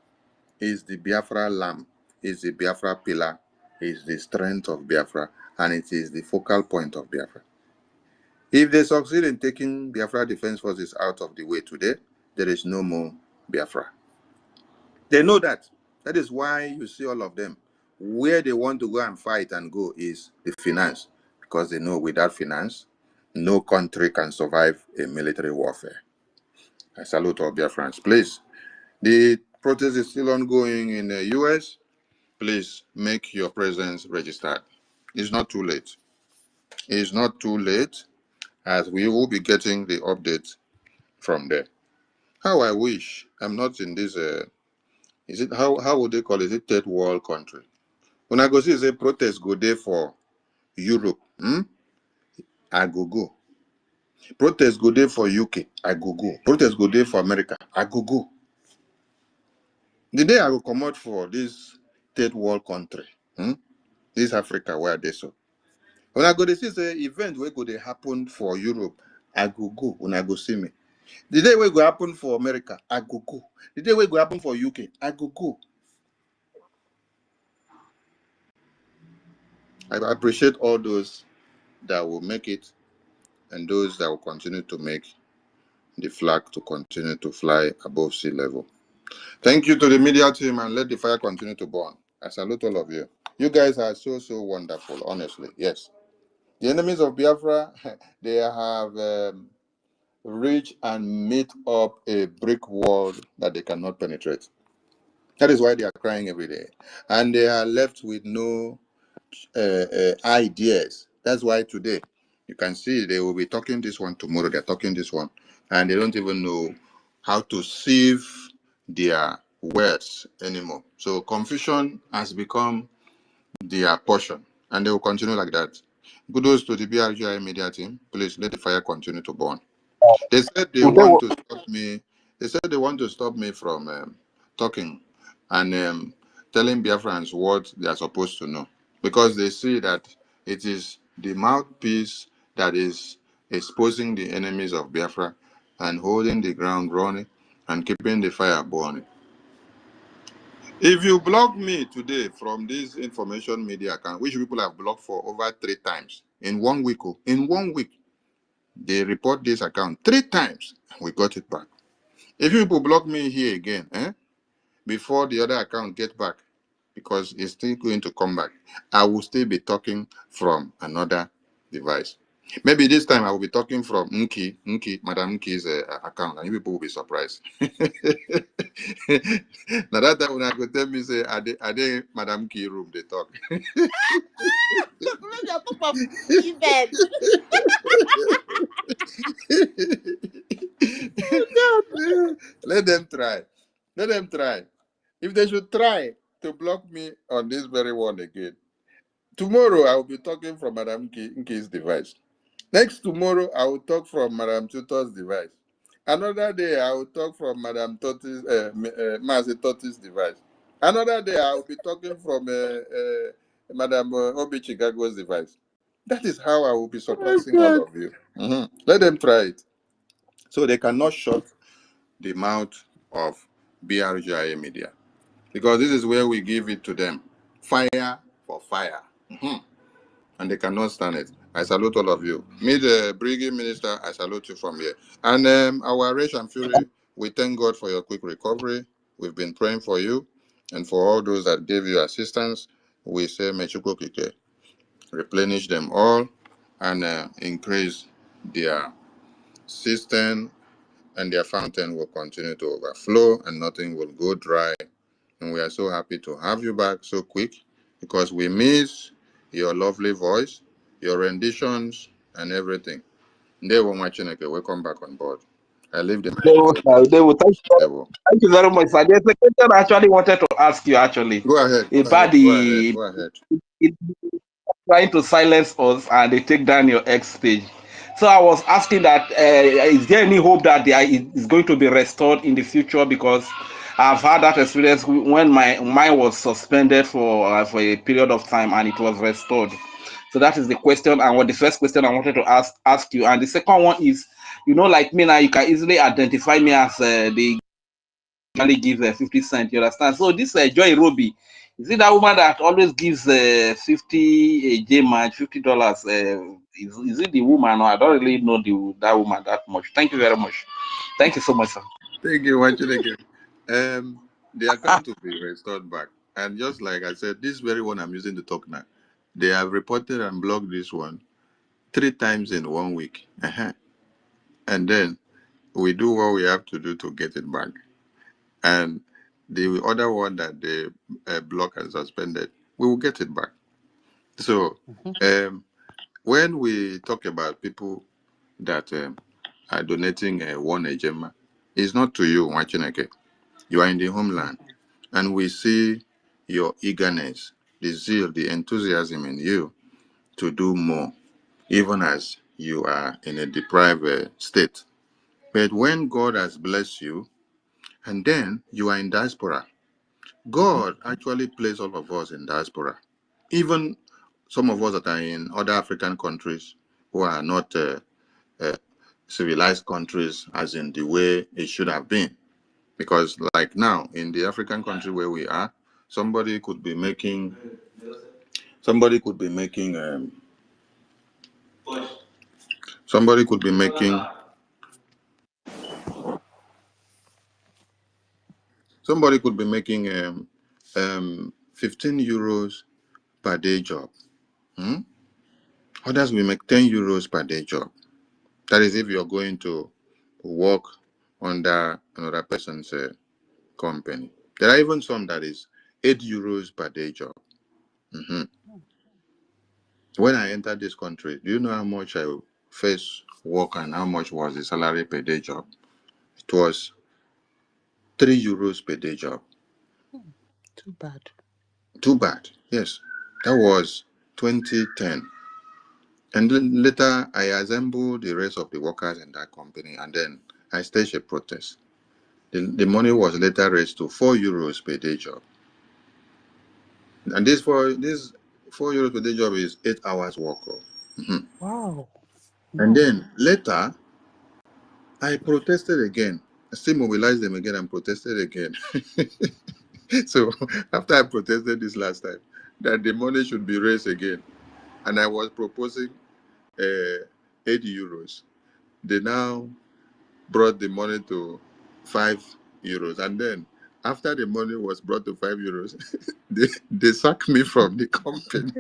is the Biafra lamb, is the Biafra pillar, is the strength of Biafra, and it is the focal point of Biafra. If they succeed in taking Biafra defense forces out of the way today, there is no more Biafra. They know that. That is why you see all of them. Where they want to go and fight and go is the finance, because they know without finance, no country can survive a military warfare. I salute all Biafrans. Please, the protest is still ongoing in the US. Please make your presence registered. It's not too late. It's not too late, as we will be getting the updates from there. How I wish I'm not in this, is it, how would they call it? Is it third world country? When I go see a protest go there for Europe, I go. Protest go there for UK, I go. Protest go there for America, I go. The day I will come out for this third world country, this Africa where they so. When I go to see the event where go they happen for Europe, I go. When I go see me. The day where go happen for America, I go. The day where go happen for UK, I go. I appreciate all those that will make it and those that will continue to make the flag to continue to fly above sea level. Thank you to the media team, and let the fire continue to burn. I salute all of you. You guys are so wonderful, honestly. Yes. The enemies of Biafra, they have reached and met up a brick wall that they cannot penetrate. That is why they are crying every day. And they are left with no ideas. That's why today, you can see they will be talking this one, tomorrow they're talking this one, and they don't even know how to sieve their words anymore. So confusion has become their portion, and they will continue like that. Kudos to the BRGI media team. Please let the fire continue to burn. They said they want to stop me. They said they want to stop me from talking and telling Biafrans what they are supposed to know, because they see that it is the mouthpiece that is exposing the enemies of Biafra and holding the ground running and keeping the fire burning. If you block me today from this information media account, which people have blocked for over 3 times in 1 week, they report this account 3 times, we got it back. If you people block me here again, before the other account get back, because it's still going to come back. I will still be talking from another device. Maybe this time I will be talking from Madam Nki's account, and you people will be surprised. Now that time when I could tell me, say, are they Madam Nki room, they talk. Let them try. Let them try. If they should try to block me on this very one again, tomorrow I will be talking from Madam Nki's device. Next tomorrow I will talk from Madam Tutor's device. Another day I will talk from Madam Toti's, Mazi Toti's device. Another day I will be talking from Madam Obi Chicago's device. That is how I will be surprising all of you. Let them try it. So they cannot shut the mouth of BRGIA media, because this is where we give it to them. Fire for fire. And they cannot stand it. I salute all of you. Me, the Brigade Minister, I salute you from here. And our Rich and Fury, we thank God for your quick recovery. We've been praying for you. And for all those that gave you assistance, we say, Mechuko Kike, replenish them all and increase their system, and their fountain will continue to overflow and nothing will go dry. And we are so happy to have you back so quick, because we miss your lovely voice, your renditions, and everything. Ndewo Machineke, welcome back on board. I leave the Thank you very much, sir. There's a question I actually wanted to ask you, actually. Go ahead. About Go ahead. trying to silence us and they take down your X page. So I was asking that, is there any hope that there is going to be restored in the future? Because I've had that experience when mine was suspended for a period of time and it was restored. So that is the question, and what the first question I wanted to ask you. And the second one is, like me now, you can easily identify me as the only gives 50 cents. You understand? So this Joy Roby, is it that woman that always gives 50 J man $50? Is it the woman? Or I don't really know that woman that much. Thank you very much. Thank you so much, sir. Thank you, Machineke. The account will be restored back. And just like I said, this very one I'm using to talk now, they have reported and blocked this one 3 times in 1 week. And then we do what we have to do to get it back. And the other one that they block and suspended, we will get it back. So when we talk about people that are donating 1 ejema, it's not to you, Machineke. You are in the homeland. And we see your eagerness, the zeal, the enthusiasm in you to do more, even as you are in a deprived state. But when God has blessed you, and then you are in diaspora, God actually placed all of us in diaspora. Even some of us that are in other African countries who are not civilized countries, as in the way it should have been. Because like now, in the African country where we are, somebody could be making 15 euros per day job. Others will make 10 euros per day job. That is if you're going to work under another person's company. There are even some that is 8 euros per day job. When I entered this country, do you know how much I first work and how much was the salary per day job? It was 3 euros per day job. Too bad. Too bad, yes. That was 2010. And then later, I assembled the rest of the workers in that company, and then I staged a protest. The money was later raised to 4 euros per day job. And this 4 euros per day job is 8 hours work. Wow. And then later, I protested again. I still mobilized them again and protested again. So after I protested this last time, that the money should be raised again, and I was proposing 80 euros. They now brought the money to 5 euros, and then After the money was brought to 5 euros, they sacked me from the company.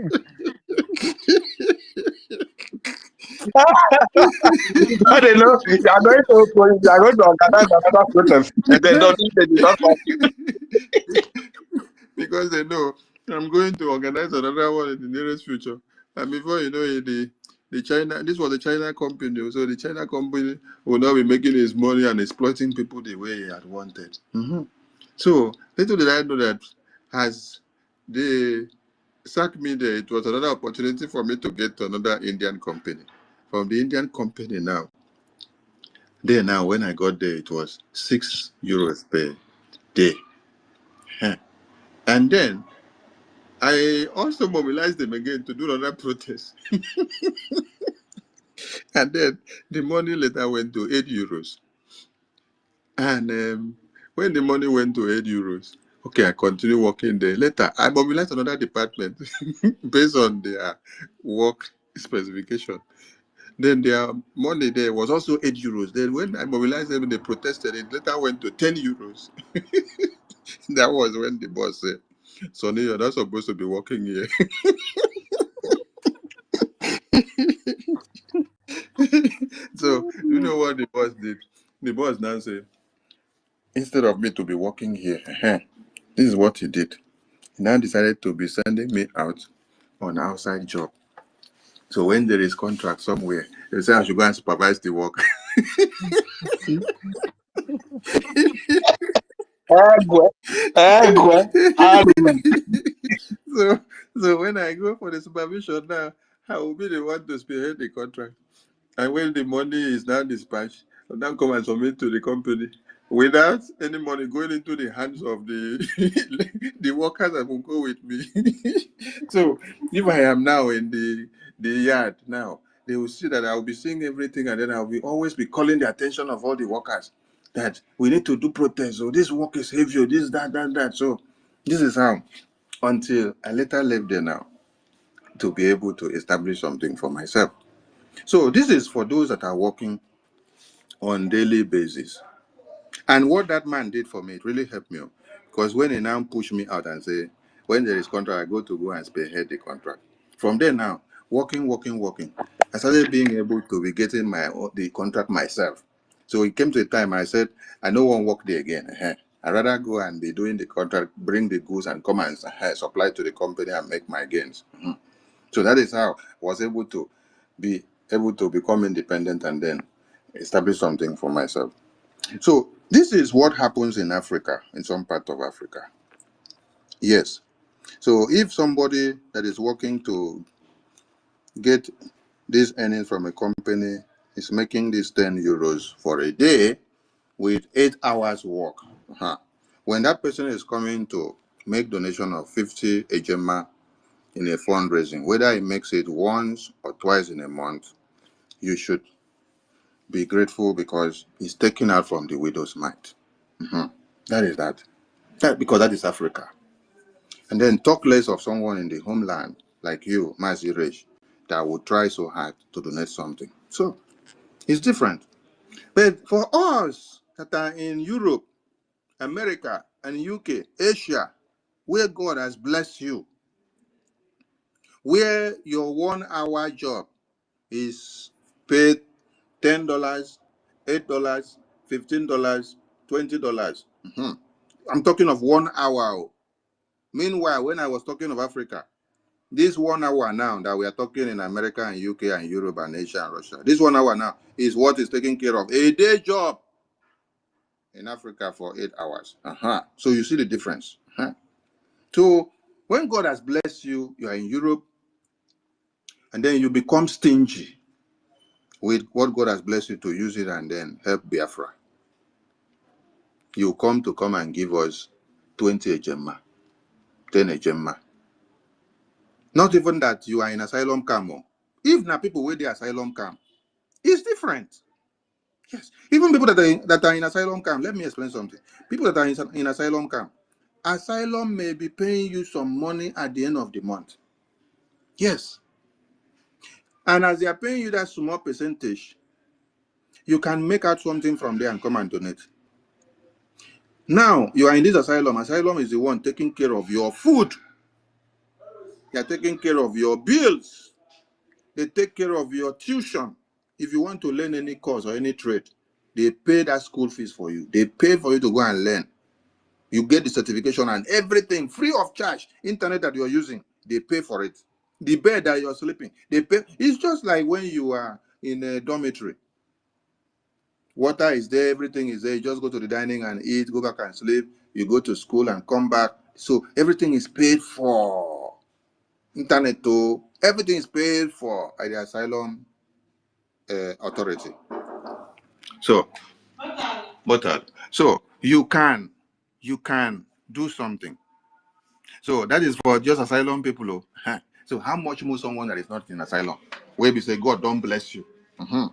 Now they know you are going to organize another protest, and they don't think they did not want you. Because they know I'm going to organize another one in the nearest future. And before you know it, the China, this was the China company, so the China company will now be making his money and exploiting people the way he had wanted. So little did I know that as they sacked me there, it was another opportunity for me to get to another Indian company. From the Indian company now, when I got there, it was 6 euros per day. And then I also mobilized them again to do another protest. And then the money later went to 8 euros. And when the money went to 8 euros, okay, I continue working there. Later, I mobilized another department based on their work specification. Then their money there was also 8 euros. Then when I mobilized them, they protested. It later went to 10 euros. That was when the boss said, Sonny, you're not supposed to be working here. So, you know what the boss did? The boss now said, instead of me to be working here, this is what he did. He now decided to be sending me out on outside job. So when there is contract somewhere, they say I should go and supervise the work. So when I go for the supervision now, I will be the one to spearhead the contract. And when the money is now dispatched, I'll now come and submit to the company without any money going into the hands of the workers that will go with me. So if I am now in the yard now, they will see that I will be seeing everything, and then I will always be calling the attention of all the workers that we need to do protest. So this work is heavy, this, that. So this is how, until I later left there now to be able to establish something for myself. So this is for those that are working on daily basis. And what that man did for me, it really helped me. Because when he now pushed me out and say, when there is contract, I go and spearhead the contract. From there now, working, I started being able to be getting the contract myself. So it came to a time I said, I don't want to work there again. I'd rather go and be doing the contract, bring the goods and come and supply to the company and make my gains. So that is how I was able to become independent and then establish something for myself. So this is what happens in Africa, in some part of Africa. Yes. So if somebody that is working to get these earnings from a company is making this 10 euros for a day with 8 hours work, when that person is coming to make donation of 50 ejema in a fundraising, whether he makes it once or twice in a month, you should be grateful because he's taken out from the widow's mite. That is that. Because that is Africa. And then talk less of someone in the homeland like you, Mazi Rich, that would try so hard to donate something. So it's different. But for us that are in Europe, America, and UK, Asia, where God has blessed you, where your 1 hour job is paid $10, $8, $15, $20. I'm talking of 1 hour. Meanwhile, when I was talking of Africa, this 1 hour now that we are talking in America and UK and Europe and Asia and Russia, this 1 hour now is what is taking care of a day job in Africa for 8 hours. So you see the difference. So when God has blessed you, you are in Europe, and then you become stingy with what God has blessed you to use it and then help Biafra. You come and give us 20 ejema, 10 ejema. Not even that you are in asylum camp. If now people with the asylum camp, it's different. Yes. Even people that are in asylum camp, let me explain something. People that are in asylum camp, asylum may be paying you some money at the end of the month. Yes. And as they are paying you that small percentage, you can make out something from there and come and donate. Now you are in this asylum. Asylum is the one taking care of your food. They are taking care of your bills. They take care of your tuition. If you want to learn any course or any trade, they pay that school fees for you. They pay for you to go and learn. You get the certification and everything free of charge. Internet that you're using, they pay for it. The bed that you're sleeping, they pay. It's just like when you are in a dormitory. Water is there, everything is there. You just go to the dining and eat, go back and sleep. You go to school and come back. So everything is paid for. Internet too, everything is paid for by the asylum authority. So, so you can do something. So that is for just asylum people. Oh. So how much more someone that is not in asylum? Where we say God don't bless you, and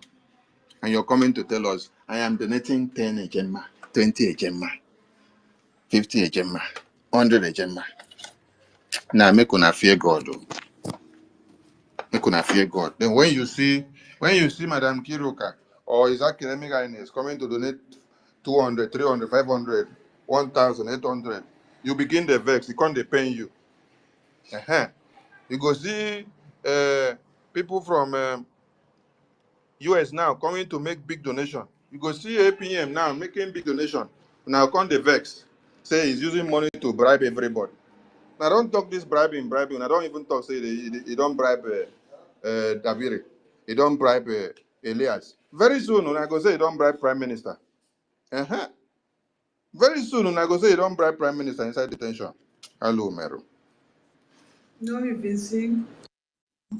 you're coming to tell us I am donating 10 ejema, 20 ejema, 50 ejema, 100 ejema. Now make una fear God. Oh. Make una fear God. Then when you see Madam Kiruka or his academic highness coming to donate 200, 300, 500, 1,000, 800, you begin the vex. It can't depend you. You go see people from US now coming to make big donation. You go see APM now making big donation. Now come the vex. Say he's using money to bribe everybody. Now don't talk this bribing. I don't even talk say he don't bribe Daviri. He don't bribe Elias. Very soon when I go say he don't bribe Prime Minister. Very soon when I go say he don't bribe Prime Minister inside detention. Hello, Meru. No, you've been seeing.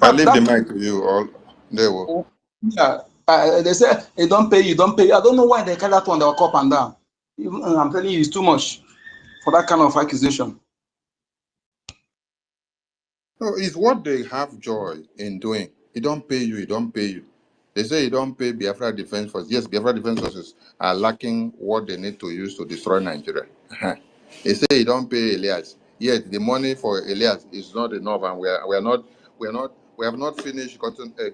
I leave the mic to you all. There we Yeah, they say they don't pay you, don't pay you. I don't know why they carry that one. They will up and down. I'm telling you, it's too much for that kind of accusation. No, it's what they have joy in doing. He don't pay you, he don't pay you. They say he don't pay Biafra Defense Force. Yes, Biafra Defense Forces are lacking what they need to use to destroy Nigeria. They say he don't pay Elias. Yet the money for Elias is not enough, and we have not finished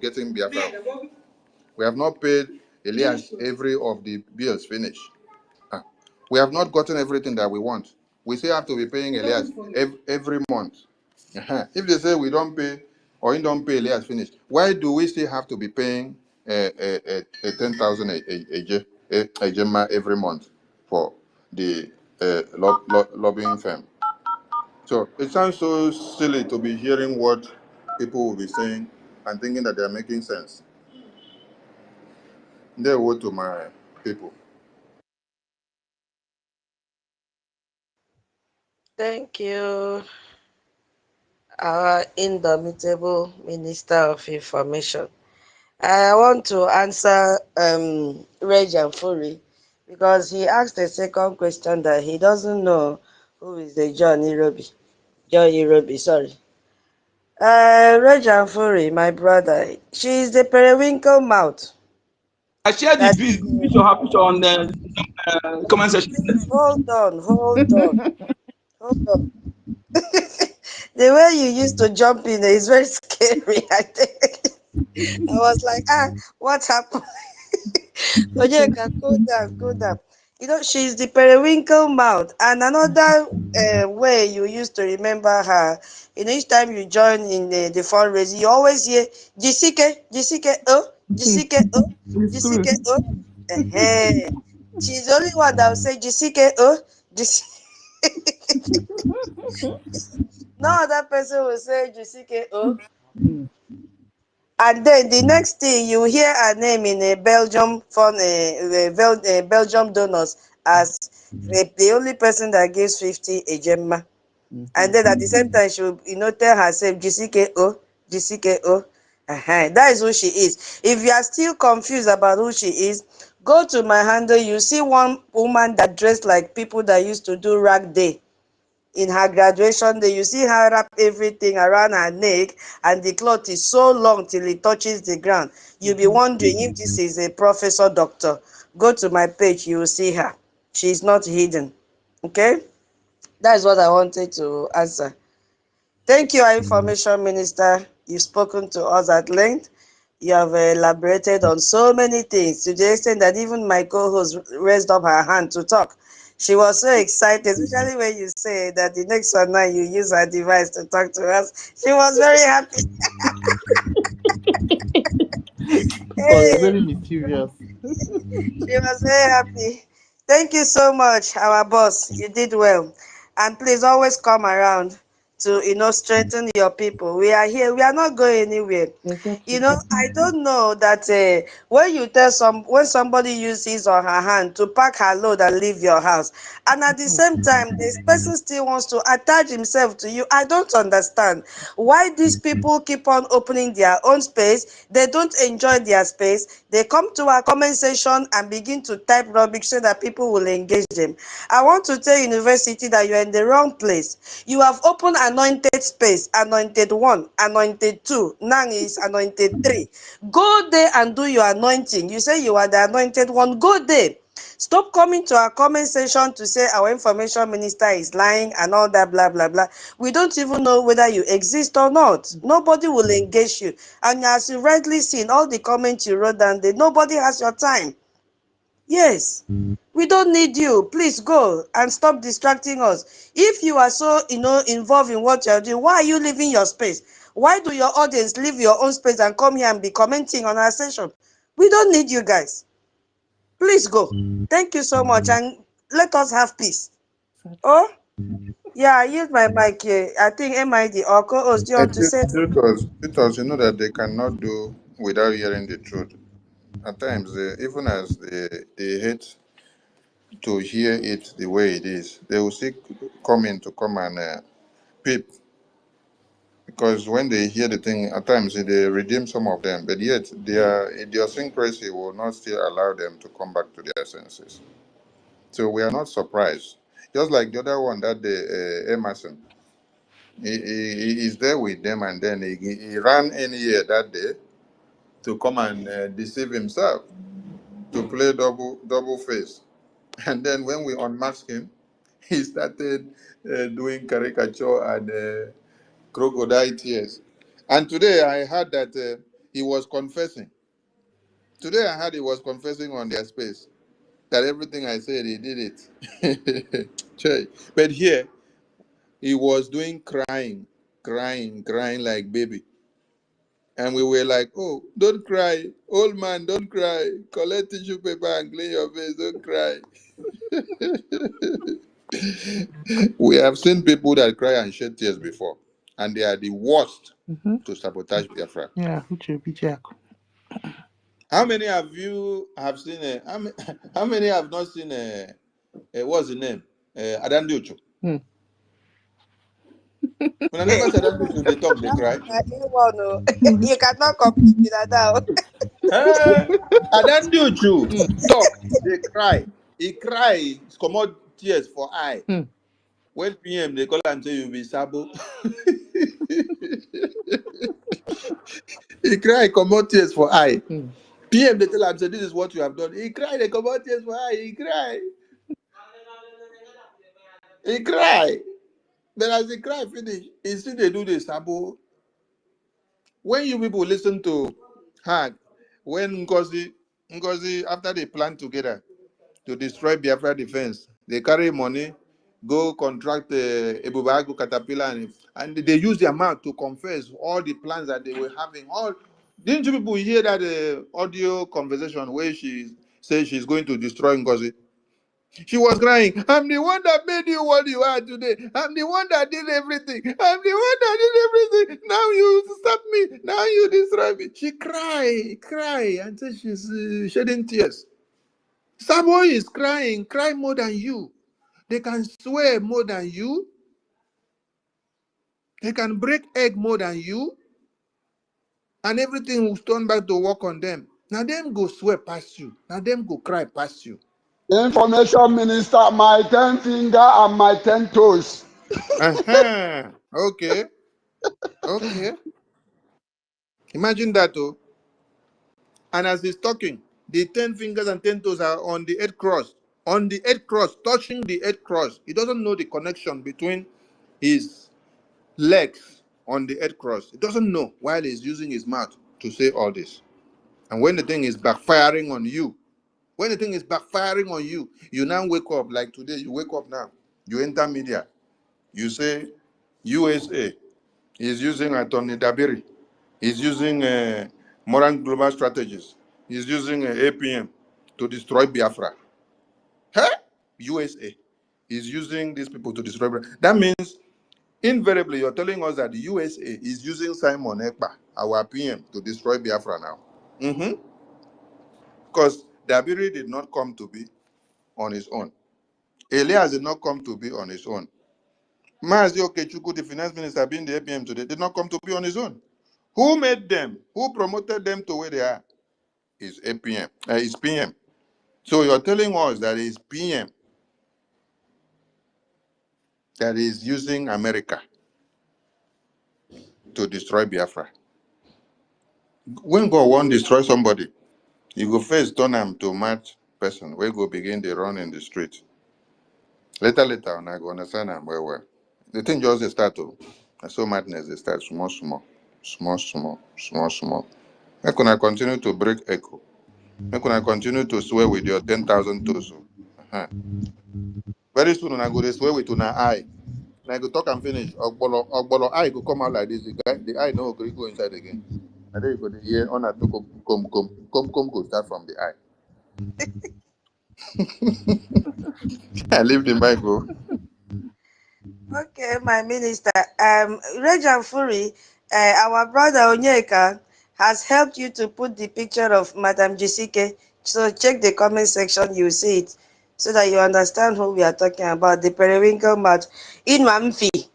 getting Biafra. We have not paid Elias every of the bills finished. We have not gotten everything that we want. We still have to be paying Elias every month. If they say we don't pay or you don't pay Elias finished, why do we still have to be paying 10,000 a Gemma every month for the lobbying firm? So it sounds so silly to be hearing what people will be saying and thinking that they are making sense. They woe to my people. Thank you, our indomitable Minister of Information. I want to answer Rejan Furi because he asked a second question that he doesn't know who is the John Irobi, sorry. Rejan Furi, my brother, she is the periwinkle mouth. I shared the picture on the comment section. Hold on. The way you used to jump in is very scary. I think I was like, what happened? Ojeka, cool down. You know, she's the periwinkle mouth. And another way you used to remember her, you know, each time you join in the fundraising, you always hear, Jisike, oh, It's true. oh. She's the only one that will say, Jisike, oh, no other person will say, Jisike, oh. And then the next thing you hear her name in a Belgium Belgium donors as the only person that gives 50 a Gemma. And then at the same time she will, tell herself GCKO. That is who she is. If you are still confused about who she is, go to my handle. You see one woman that dressed like people that used to do rag day. In her graduation day, you see her wrap everything around her neck, and the cloth is so long till it touches the ground. You'll be wondering if this is a professor doctor. Go to my page, you will see her. She's not hidden. Okay? That is what I wanted to answer. Thank you, our information minister. You've spoken to us at length. You have elaborated on so many things to the extent that even my co-host raised up her hand to talk. She was so excited, especially when you say that the next one now you use her device to talk to us. She was very happy. Was Hey, very mysterious. she was very happy. Thank you so much, our boss. You did well. And please always come around to, strengthen your people. We are here. We are not going anywhere. Exactly. I don't know that when somebody uses his or her hand to pack her load and leave your house, and at the same time, this person still wants to attach himself to you. I don't understand why these people keep on opening their own space. They don't enjoy their space. They come to our comment section and begin to type rubbish so that people will engage them. I want to tell university that you're in the wrong place. You have opened anointed space, anointed 1, anointed 2, now is anointed 3. Go there and do your anointing. You say you are the anointed one, go there. Stop coming to our comment section to say our information minister is lying and all that blah blah blah. We don't even know whether you exist or not. Nobody will engage you. And as you rightly seen, all the comments you wrote down there, nobody has your time. Yes. We don't need you. Please go and stop distracting us. If you are so, involved in what you're doing, why are you leaving your space? Why do your audience leave your own space and come here and be commenting on our session? We don't need you guys. Please go. Thank you so much and let us have peace. Oh, yeah, I use my mic here. I think MID or co-host, do you want to say something? Tutors, you know that they cannot do without hearing the truth. At times, even as they hate to hear it the way it is, they will still come in to come and peep. Because when they hear the thing, at times they redeem some of them, but yet their idiosyncrasy will not still allow them to come back to their senses. So we are not surprised. Just like the other one that the Emerson, he is there with them, and then he ran in here that day to come and deceive himself, to play double face. And then when we unmasked him, he started doing caricature and crocodile tears. And today I heard that he was confessing. Today I heard he was confessing on their space that everything I said, he did it. Chey. But here, he was doing crying like baby. And we were like, oh, don't cry. Old man, don't cry. Collect tissue paper and clean your face. Don't cry. We have seen people that cry and shed tears before. And they are the worst to sabotage Biafra. Yeah, Uche Bijak. How many of you have seen how many have not seen what's the name? Adandi Ocho. Hmm. When I never said Adandi Ocho, they talk, they cry. You cannot compete with that now. Adandi Ocho talk, they cry. He cry, come out tears for eye. When PM they call and say you be sabo. He cry, come out tears for eye. PM they tell him say this is what you have done. He cry, they come out tears for eye. He cry. He cry. But as he cry finish, he still they do the sabo. When you people listen to her, when Ngozi after they plan together to destroy Biafra defense, they carry money, go contract Ebubagu Caterpillar, and they use their mouth to confess all the plans that they were having. Didn't you people hear that audio conversation where she says she's going to destroy Ngozi? She was crying. I'm the one that made you what you are today. I'm the one that did everything. I'm the one that did everything. Now you stop me. Now you destroy me. She cry, and said she's shedding tears. Sabo is cry more than you. They can swear more than you. They can break egg more than you. And everything will turn back to work on them. Now them go swear past you. Now them go cry past you. Information minister, my 10 finger and my 10 toes. Okay. Imagine that, oh. And as he's talking, the 10 fingers and 10 toes are on the 8 cross. On the 8 cross, touching the 8 cross. He doesn't know the connection between his legs on the 8 cross. He doesn't know while he's using his mouth to say all this. And when the thing is backfiring on you, When the thing is backfiring on you, you now wake up. Like today, you wake up now. You enter media. You say USA is using Attorney Dabiri. He's using Moran Global Strategies. He's using APM to destroy Biafra. Huh? USA is using these people to destroy Biafra. That means, invariably, you're telling us that the USA is using Simon Ekpa, our PM, to destroy Biafra now. Because Dabiri did not come to be on his own. Elias did not come to be on his own. Mazi Okechukwu, the finance minister, being the APM today, did not come to be on his own. Who made them? Who promoted them to where they are? Is APM. Is PM. So you're telling us that it's PM that is using America to destroy Biafra. When God won't destroy somebody, you go first turn them to mad person. We go begin the run in the street. Later, and I go understand them well. The thing just start to. So madness, they start small. How can I continue to break echo? How can I continue to swear with your 10,000 toes? Very soon, I go to swear with una eye. And I go talk and finish. Ogbolo eye go come out like this. The eye no go inside again. And then you go to hear on a to come go start from the eye. I leave the mic go. Okay, my minister. Rejan Furi, our brother Onyeka has helped you to put the picture of Madam Jisike. So check the comment section, you see it, so that you understand who we are talking about. The periwinkle mouth. Inwamfi.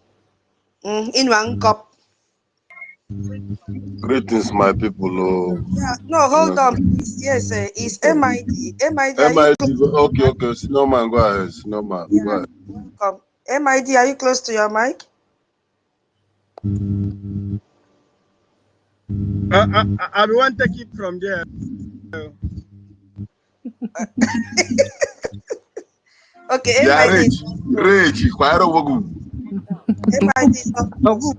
Inwankop. Greetings, my people. Oh, Yeah, no, hold on, please. Yes, it's MID. MID, are you MID, close to your mic? okay. Snowman, go ahead. Snowman, go Yeah, ahead. welcome. MID, are you close to your mic? I want to take it from there. Okay, Yeah, MID. Rage, quite a wogu. MID is not close.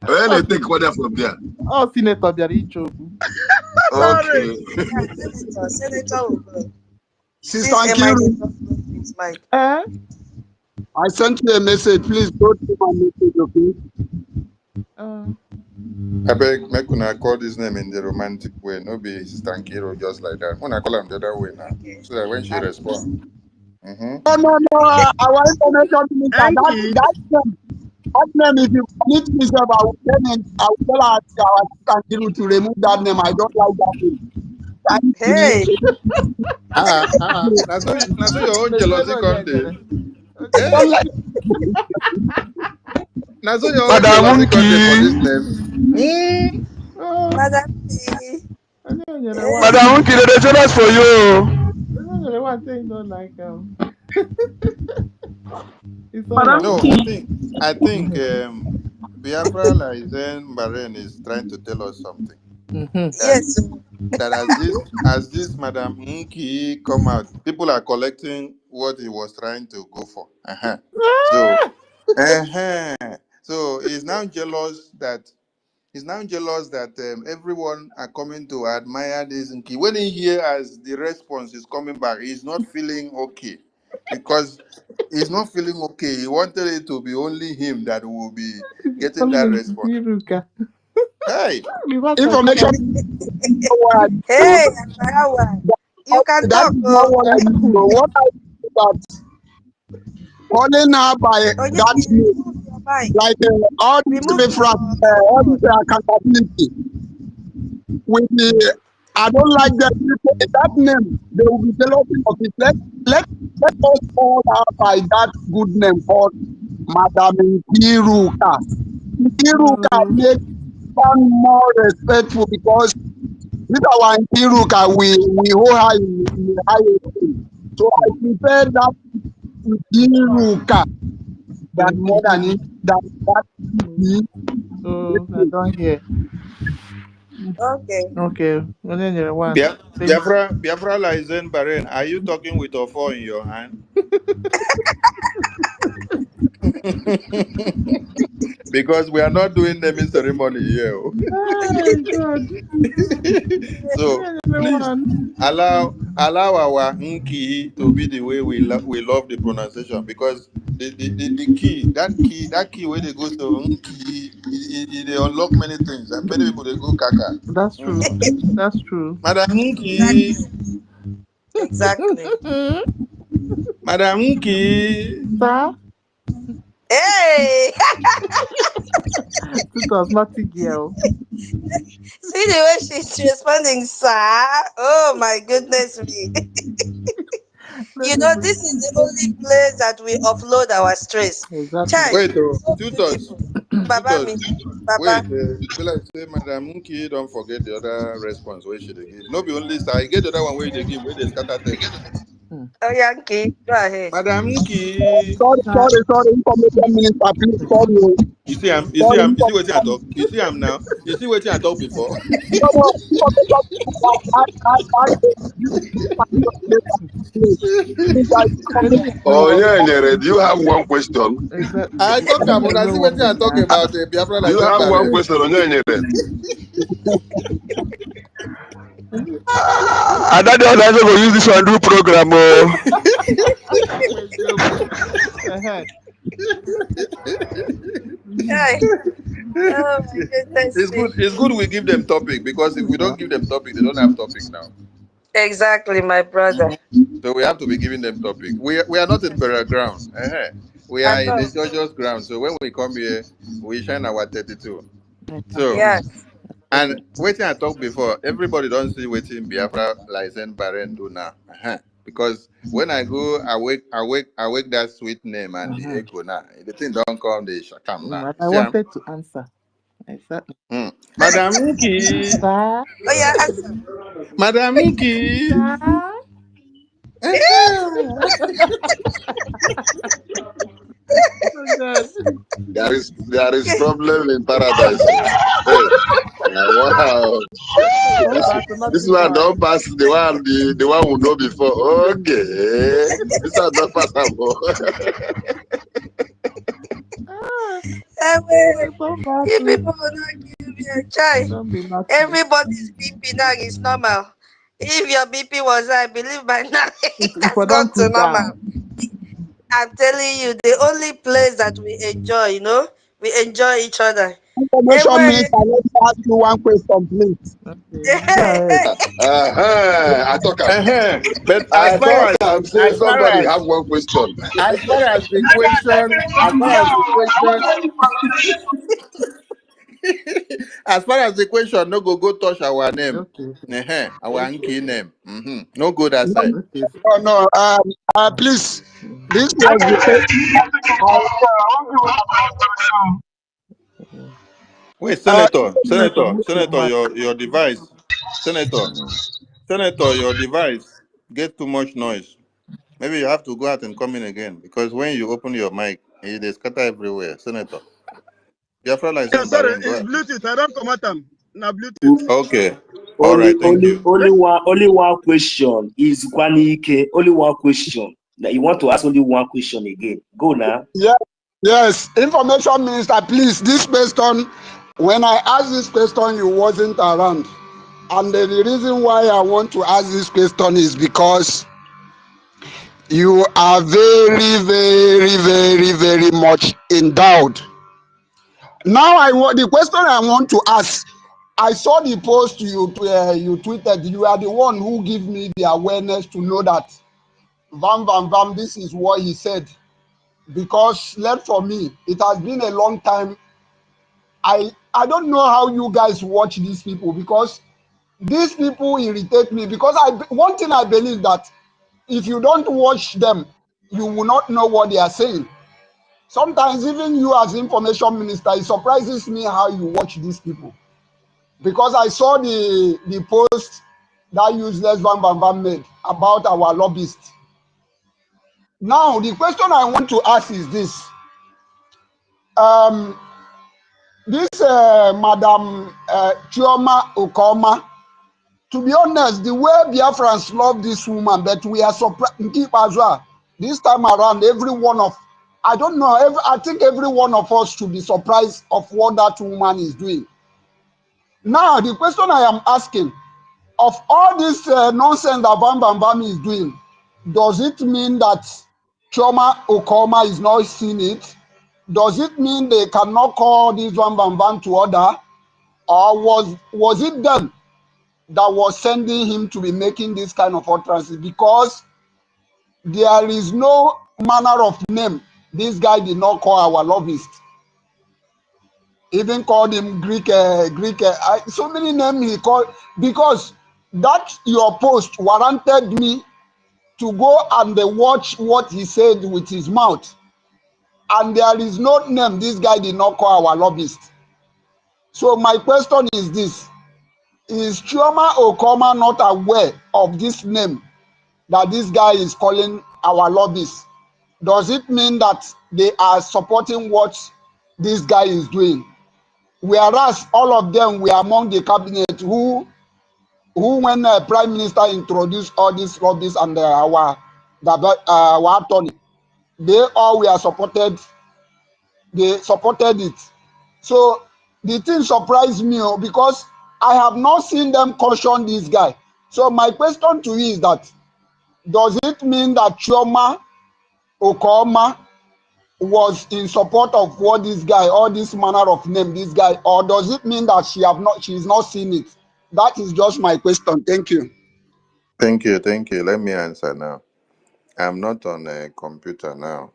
Well, they take order from there. Oh, Senator Biaricho. Okay. Yeah, Senator will go. Sister Since MID Nkiru, is not close to his mic. I sent you a message. Please go to my message, okay? I beg, make una call this name in the romantic way. No be Sister Nkiro just like that. When I call him the other way now, so that when she responds. No. Our information minister, that name, if you commit yourself, I will tell our sister Nkiru to remove that name. I don't like that name. Hey. That's your own jealousy content. I don't like. That's your own Madam jealousy Unki. content for this name. Madam Madam Unki, they're jealous for you. The one thing don't like No, I think Biafra Lizen Baren is trying to tell us something. Yes. That as this Madam Unki come out, people are collecting what he was trying to go for. So he's now jealous that everyone are coming to admire this Nki. When he hear as the response is coming back, he's not feeling okay because he's not feeling okay. He wanted it to be only him that will be getting that response. Hey, Information. Hey, you can That talk. is not what I mean. But what I mean is that calling her by that name, like all these different, all this accountability, with the, I don't like that people, that name, they will be jealous of it. Let us call her by that good name called Madam Nkiruka. Nkiruka makes one more respectful because this our Nkiruka, we hold her in the highest esteem. So I prefer that Nkiruka than more than that. I don't hear. Okay. Biafra Lizen Baren, are you talking with a phone in your hand? because we are not doing naming ceremony here. Oh, God. So please allow our Nki to be the way we love the pronunciation, because the key where they go to Nki, they unlock many things, and many people they go kaka. That's true. That's true. Madam Nki, Exactly. Madam Nki. Sir? Hey! It was not a girl. See the way she's responding, sir. Oh my goodness me. You know, this is the only place that we offload our stress. Exactly. Chai, Wait, so tutors. Baba me, Baba. Wait, be like say Madam Nki, don't forget the other response where she they give. No be only sir, you get the other one where they give, where they scatter text. Oh, Yankee, go ahead. Madam Nki. Sorry, information minister, please, sorry. You see, Sorry, you see what I information talk. You see, I'm now. You see what I talk before. no, information Oh, yeah, yeah. Do you have one question? Exactly. I talk about. I see what I talk about. Biafra Do like you have one Barren. question on your I don't know that we use this one do program. Chai. Oh my goodness It's me. good. It's good we give them topic, because if we don't give them topic, they don't have topic now. Exactly, my brother. So we have to be giving them topic. We are not in burial ground. We I are in know. the judge's ground. So when we come here, we shine our 32. So Yes. and waiting I talked before, everybody don't see waiting Biafra license Baren do now. Because when I go awake that sweet name and the echo now. The thing don't come the shakam now. I See am? wanted to answer. Exactly. Madam Nki. Sir? Oh yeah, answer. Madam Nki. Sir? Oh, God. There is problem in paradise. Oh. Hey, wow. This one don't pass the one who know before. Okay, this one don't pass am. You people will not give me a chai. Everybody's BP now is normal. If your BP was high, I believe by now it has gone to normal. I'm telling you, the only place that we enjoy, you know, we enjoy each other. information minister, let me ask you one question, please. I talk But I thought I'm saying somebody have one question. as far as the question, as far as the question, no go touch our name. Our Nki name. No go that side. No, please, this was the Wait, Senator, your device. Senator, your device get too much noise. Maybe you have to go out and come in again, because when you open your mic, they scatter everywhere. Senator, Biafra Yeah, license sorry, Bahrain, go it's ahead. Bluetooth. I don't come at them. Now Bluetooth. Okay. All right, thank you. Only one question is Kwanike. Only one question. Now you want to ask only one question again. Go now. Yes, information minister, please. This question, when I asked this question, you wasn't around, and the reason why I want to ask this question is because you are very, very, very, very much endowed. Now, the question I want to ask. I saw the post you tweeted. You are the one who give me the awareness to know that Vam, this is what he said. Because for me, it has been a long time. I don't know how you guys watch these people, because these people irritate me. Because one thing I believe, that if you don't watch them, you will not know what they are saying. Sometimes even you as information minister, it surprises me how you watch these people. Because I saw the post that useless Vam made about our lobbyists. Now, the question I want to ask is this. This Madam Chioma Okoma, to be honest, the way Biafrans love this woman, but we are surprised. This time around, I don't know. I think every one of us should be surprised of what that woman is doing. Now, the question I am asking, of all this nonsense that Bam Bam Bam is doing, does it mean that Chioma Okoma is not seeing it? Does it mean they cannot call this Bam Bam Bam to order? Or was it them that was sending him to be making this kind of utterances? Because there is no manner of name this guy did not call our lobbyist. Even called him Greek, so many names he called, because that your post warranted me to go and watch what he said with his mouth. And there is no name this guy did not call our lobbyist. So my question is this: is Chioma Okoma not aware of this name that this guy is calling our lobbies? Does it mean that they are supporting what this guy is doing? Whereas all of them were among the cabinet who when the prime minister introduced all these lobbies and our attorney, they all were supported. They supported it. So the thing surprised me because I have not seen them caution this guy. So my question to you is that, does it mean that Chioma Okoma was in support of what this guy, all this manner of name this guy, or does it mean that she's not seen it? That is just my question. Thank you. Thank you, thank you. Let me answer now. I'm not on a computer now.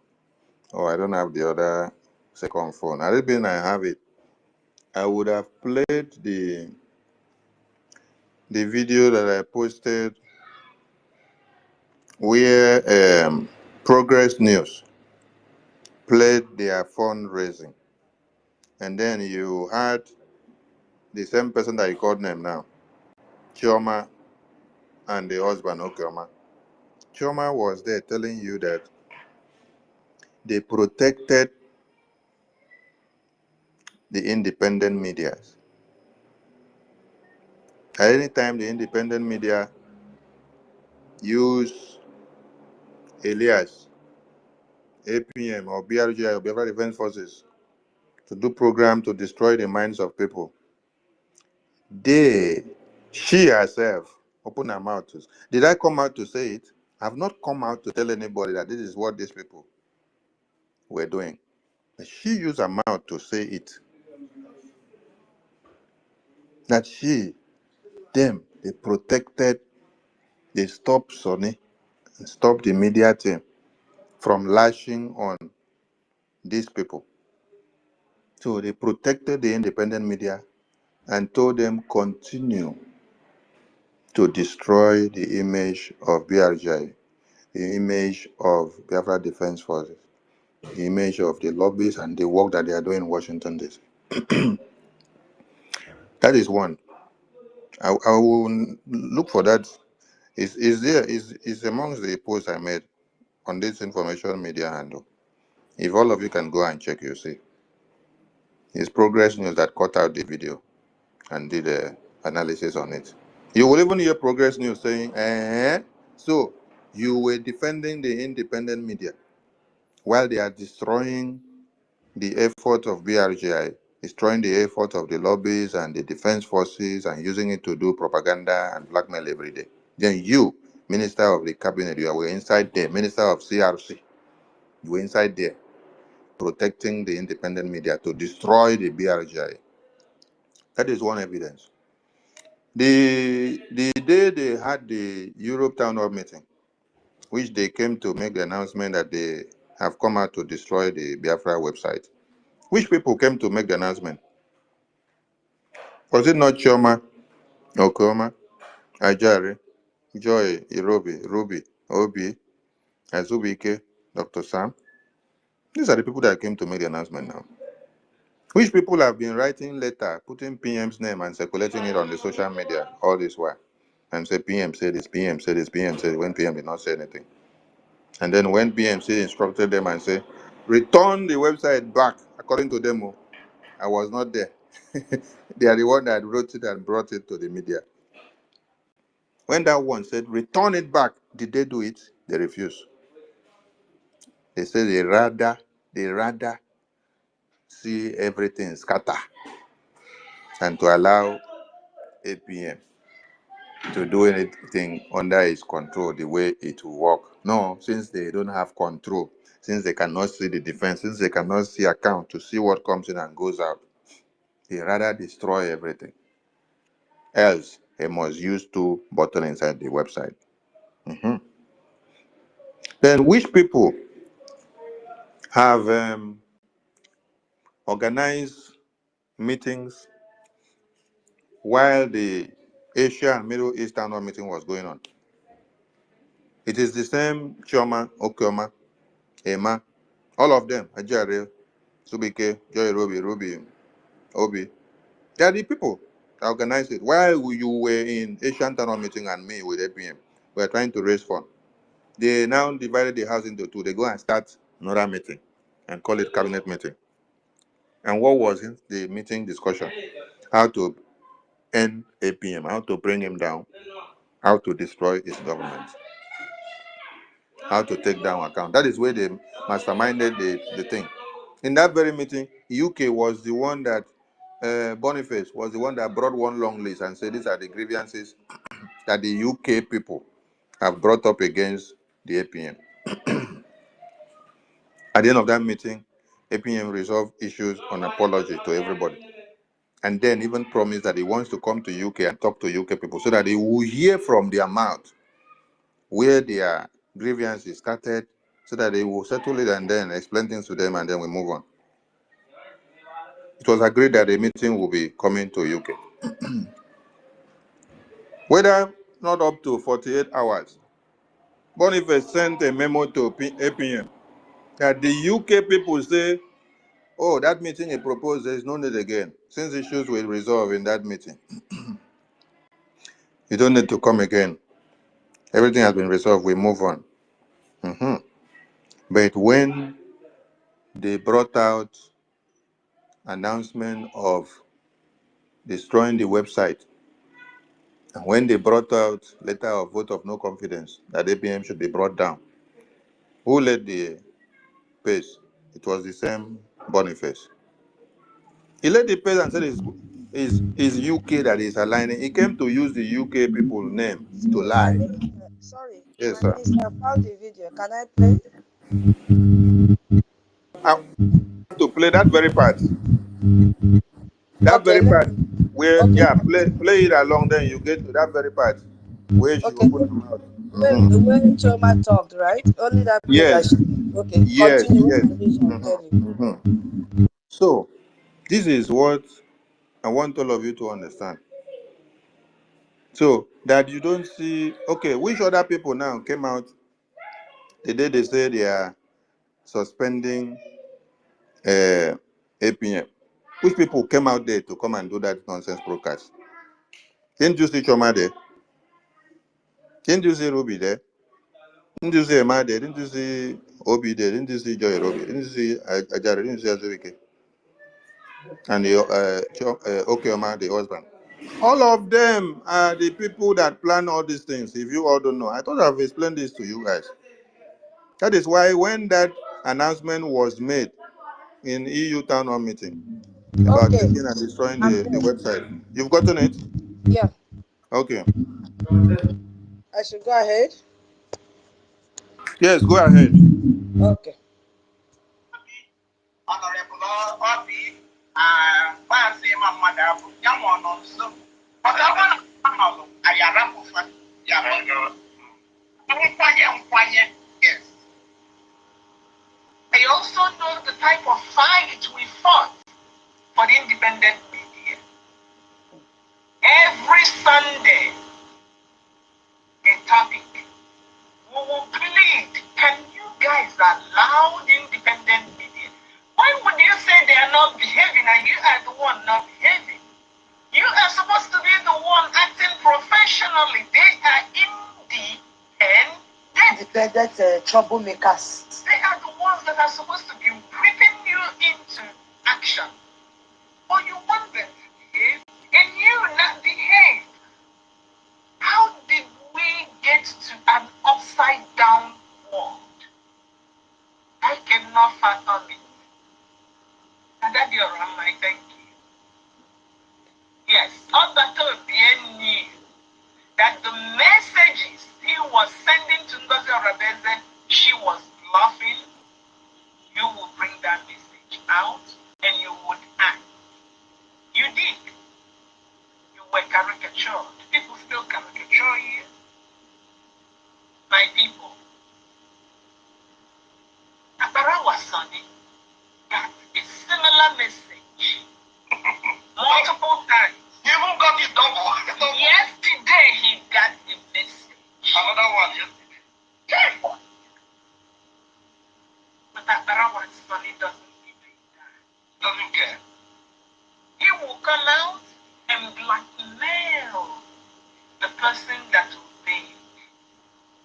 Oh, I don't have the other second phone. I didn't I have it. I would have played the video that I posted where Progress News played their fundraising. And then you had the same person that you called name now, Chioma, and the husband, Okoma. Chioma was there telling you that they protected the independent media. At any time the independent media use Elias, APM, or BRGI, or Biafra Defense Forces, to do program to destroy the minds of people, she herself opened her mouth to. Did I come out to say it? I've not come out to tell anybody that this is what these people were doing. But she used her mouth to say it. That they protected, they stopped Sonny, and stopped the media team from lashing on these people. So they protected the independent media and told them continue to destroy the image of BRGI, the image of Biafra Defense Forces, the image of the lobbies and the work that they are doing in Washington, D.C. That is one. I will look for that. Is amongst the posts I made on this information media handle. If all of you can go and check, you see. It's Progress News that cut out the video and did an analysis on it. You will even hear Progress News saying, so you were defending the independent media while they are destroying the effort of BRGI, destroying the effort of the lobbies and the defense forces and using it to do propaganda and blackmail every day. Then you, Minister of the Cabinet, you were inside there, Minister of CRC, you were inside there protecting the independent media to destroy the BRGI. That is one evidence. The day they had the Europe Town Hall meeting, which they came to make the announcement that they have come out to destroy the Biafra website. Which people came to make the announcement? Was it not Chioma, Okoma, Ajari, Joy, Irobi, Ruby, Obi, Azubike, Dr. Sam? These are the people that came to make the announcement now. Which people have been writing letter, putting PM's name and circulating it on the social media all this while? And say PM said this, PM said this, PM said when PM did not say anything. And then when PMC instructed them and said, return the website back, according to them, I was not there. They are the one that wrote it and brought it to the media. When that one said, return it back, did they do it? They refused. They said they rather They rather see everything scatter than to allow APM to do anything under its control the way it will work. No, since they don't have control, since they cannot see the defense, since they cannot see account to see what comes in and goes out, they rather destroy everything. Else, they must use two buttons inside the website. Then, which people have organized meetings while the Asia and Middle East Town Hall meeting was going on? It is the same Chioma, Okioma, Emma, all of them, Ajare, Subike, Joy Ruby, Obi. They are the people that organized it. While you were in Asian Town Hall meeting and me with APM, we were trying to raise funds. They now divided the house into two. They go and start another meeting and call it cabinet meeting. And what was it? The meeting discussion? How to end APM, how to bring him down, how to destroy his government, how to take down account. That is where they masterminded the thing. In that very meeting, UK was the one that, Boniface was the one that brought one long list and said these are the grievances that the UK people have brought up against the APM. At the end of that meeting, APM resolved issues on apology to everybody. And then even promised that he wants to come to UK and talk to UK people so that he will hear from their mouth where their grievances started, so that they will settle it and then explain things to them, and then we move on. It was agreed that the meeting will be coming to UK. Whether not up to 48 hours, Boniface sent a memo to APM that the UK people say, oh, that meeting he proposed, there is no need again. Since issues will resolve in that meeting, you don't need to come again. Everything has been resolved, we move on. But when they brought out announcement of destroying the website, and when they brought out letter of vote of no confidence that APM should be brought down, who led the pace? It was the same Boniface. He led the pace and said it's UK that is aligning. He came to use the UK people name to Sorry, lie. sorry, Yes, my sir. sister found the video. Can I play? I have to play that very part. That Okay, very let part me. where, Okay, yeah, play it along, then you get to that very part where she okay. opened her mouth. When Choma talked, right? Only that play that Yes, she. Okay, yes, continue. When yes. I reach, I'll tell you. So, this is what I want all of you to understand. So, that you don't see, okay, which other people now came out the day they say they are suspending APM? Which people came out there to come and do that nonsense broadcast? Didn't you see Choma there? Didn't you see Ruby there? Didn't you see Emma there? Didn't you see Obi there? Didn't you see Joy Ruby? Didn't you see Ajari? Didn't you see Azubike? And the Okeoma, the husband? All of them are the people that plan all these things. If you all don't know, I thought I've explained this to you guys. That is why when that announcement was made in EU town hall meeting about Okay, taking and destroying I'm the there. website, you've gotten it? Yeah, Okay. I should go ahead. Yes, go ahead. Okay. Yes. I also know the type of fight we fought for the independent media. Every Sunday, a topic. We will plead, can you guys allow the independent media? Why would you say they are not behaving and you are the one not behaving? You are supposed to be the one acting professionally. They are independent troublemakers. They are the ones that are supposed to be whipping you into action. Or you want them to behave and you not behave. How did we get to an upside down world? I cannot fathom it. Adioram, I thank you. Yes, Obato Bien knew that the messages he was sending to Ngozi Orabeze, she was bluffing. You will bring that message out and you would act. You did. You were caricatured. People still caricature you. My people. Abarawa Sani got a similar message multiple times. You even got it double. Yesterday he got a message. Another one yesterday. But Abarawa Sani doesn't even that. Doesn't care. He will come out and blackmail the person that will pay.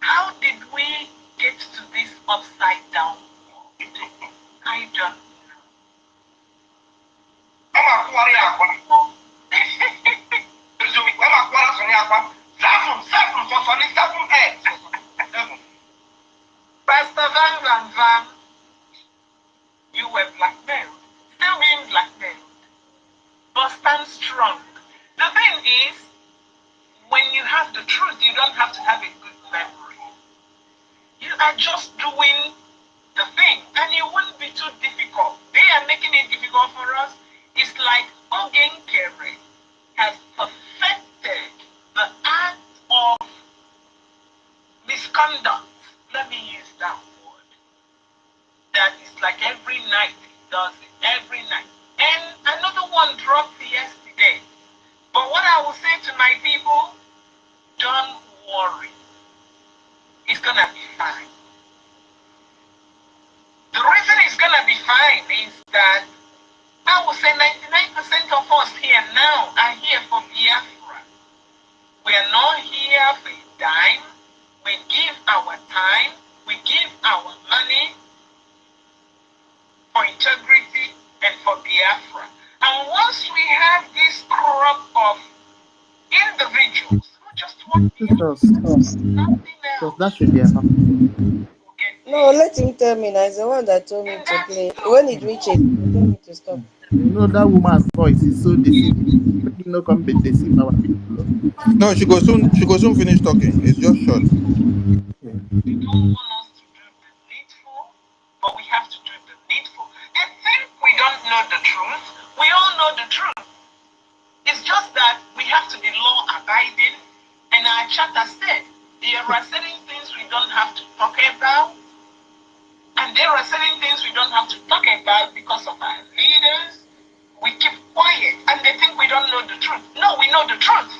How did we get to this upside down world? I don't know. Pastor Van Van, you were blackmailed, still being blackmailed, but stand strong. The thing is, when you have the truth, you don't have to have a good memory. You are just doing the thing, and it won't be too difficult. They are making it difficult for us. It's like Ogenkere has perfected the act of misconduct. Let me use that word. That is like every night he does it, every night. And another one dropped yesterday. But what I will say to my people, don't worry. It's gonna be fine. The reason it's gonna be fine is that I would say 99% of us here now are here for Biafra. We are not here for a dime. We give our time, we give our money for integrity and for Biafra. And once we have this crop of individuals who just want So that should be enough. No, let him tell me. Now, it's the one that told me to play. When it reaches, he told me to stop. You know that woman's voice is so deceiving. Let him not come and deceive our people. No, she goes soon finish talking. It's just short. We don't want us to do the needful, but we have to do the needful. They think we don't know the truth. We all know the truth. It's just that we have to be law abiding. And our charter said there are certain things we don't have to talk about. And there are certain things we don't have to talk about because of our leaders. We keep quiet and they think we don't know the truth. No, we know the truth.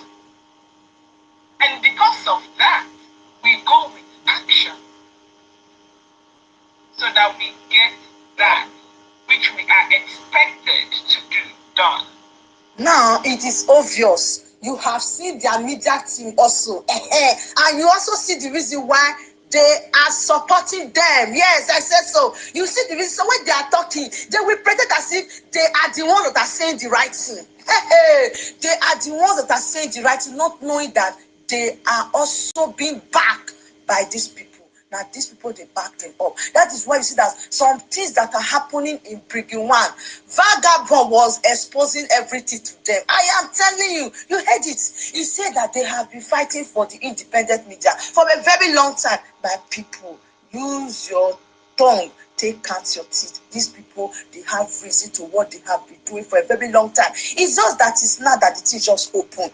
And because of that, we go with action so that we get that which we are expected to do done. Now it is obvious. You have seen their media team also. And you also see the reason why they are supporting them. Yes, I said so. You see the reason. So when they are talking, they will pretend as if they are the ones that are saying the right thing. They are the ones that are saying the right thing, not knowing that they are also being backed by these people. Now, these people, they back them up. That is why you see that some things that are happening in Brgie-1, Vagabond was exposing everything to them. I am telling you, you heard it. He said that they have been fighting for the independent media for a very long time. My people, use your tongue, take out your teeth. These people, they have reason to what they have been doing for a very long time. It's just that it's not that the thing just open.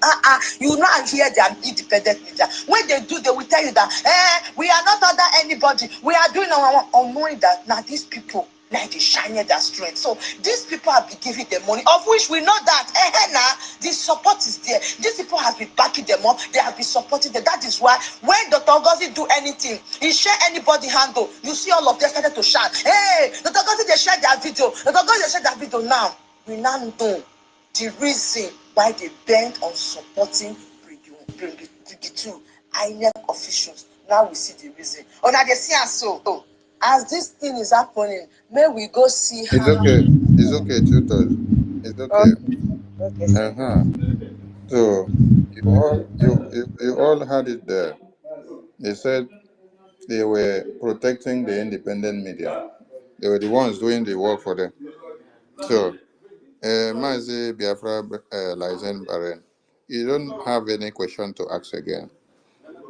You not hear their independent media. When they do, they will tell you that we are not under anybody. We are doing our own, knowing that now these people, like they shine their strength. So these people have been giving them money, of which we know that the support is there. These people have been backing them up. They have been supporting them. That is why when Dr. OGOJA do anything, he share anybody handle. You see all of them started to shout, hey, Dr. OGOJA, they share their video. Dr. OGOJA, they share their video now. We now know the reason why they bent on supporting Brgie-2 INEC officials. Now we see the reason. Oh, now they see us so. As this thing is happening, may we go see It's okay. It's okay, tutors. It's okay. Okay. So you all had it there. They said they were protecting the independent media. They were the ones doing the work for them. So Mazi Biafra Lizen Baren, you don't have any question to ask again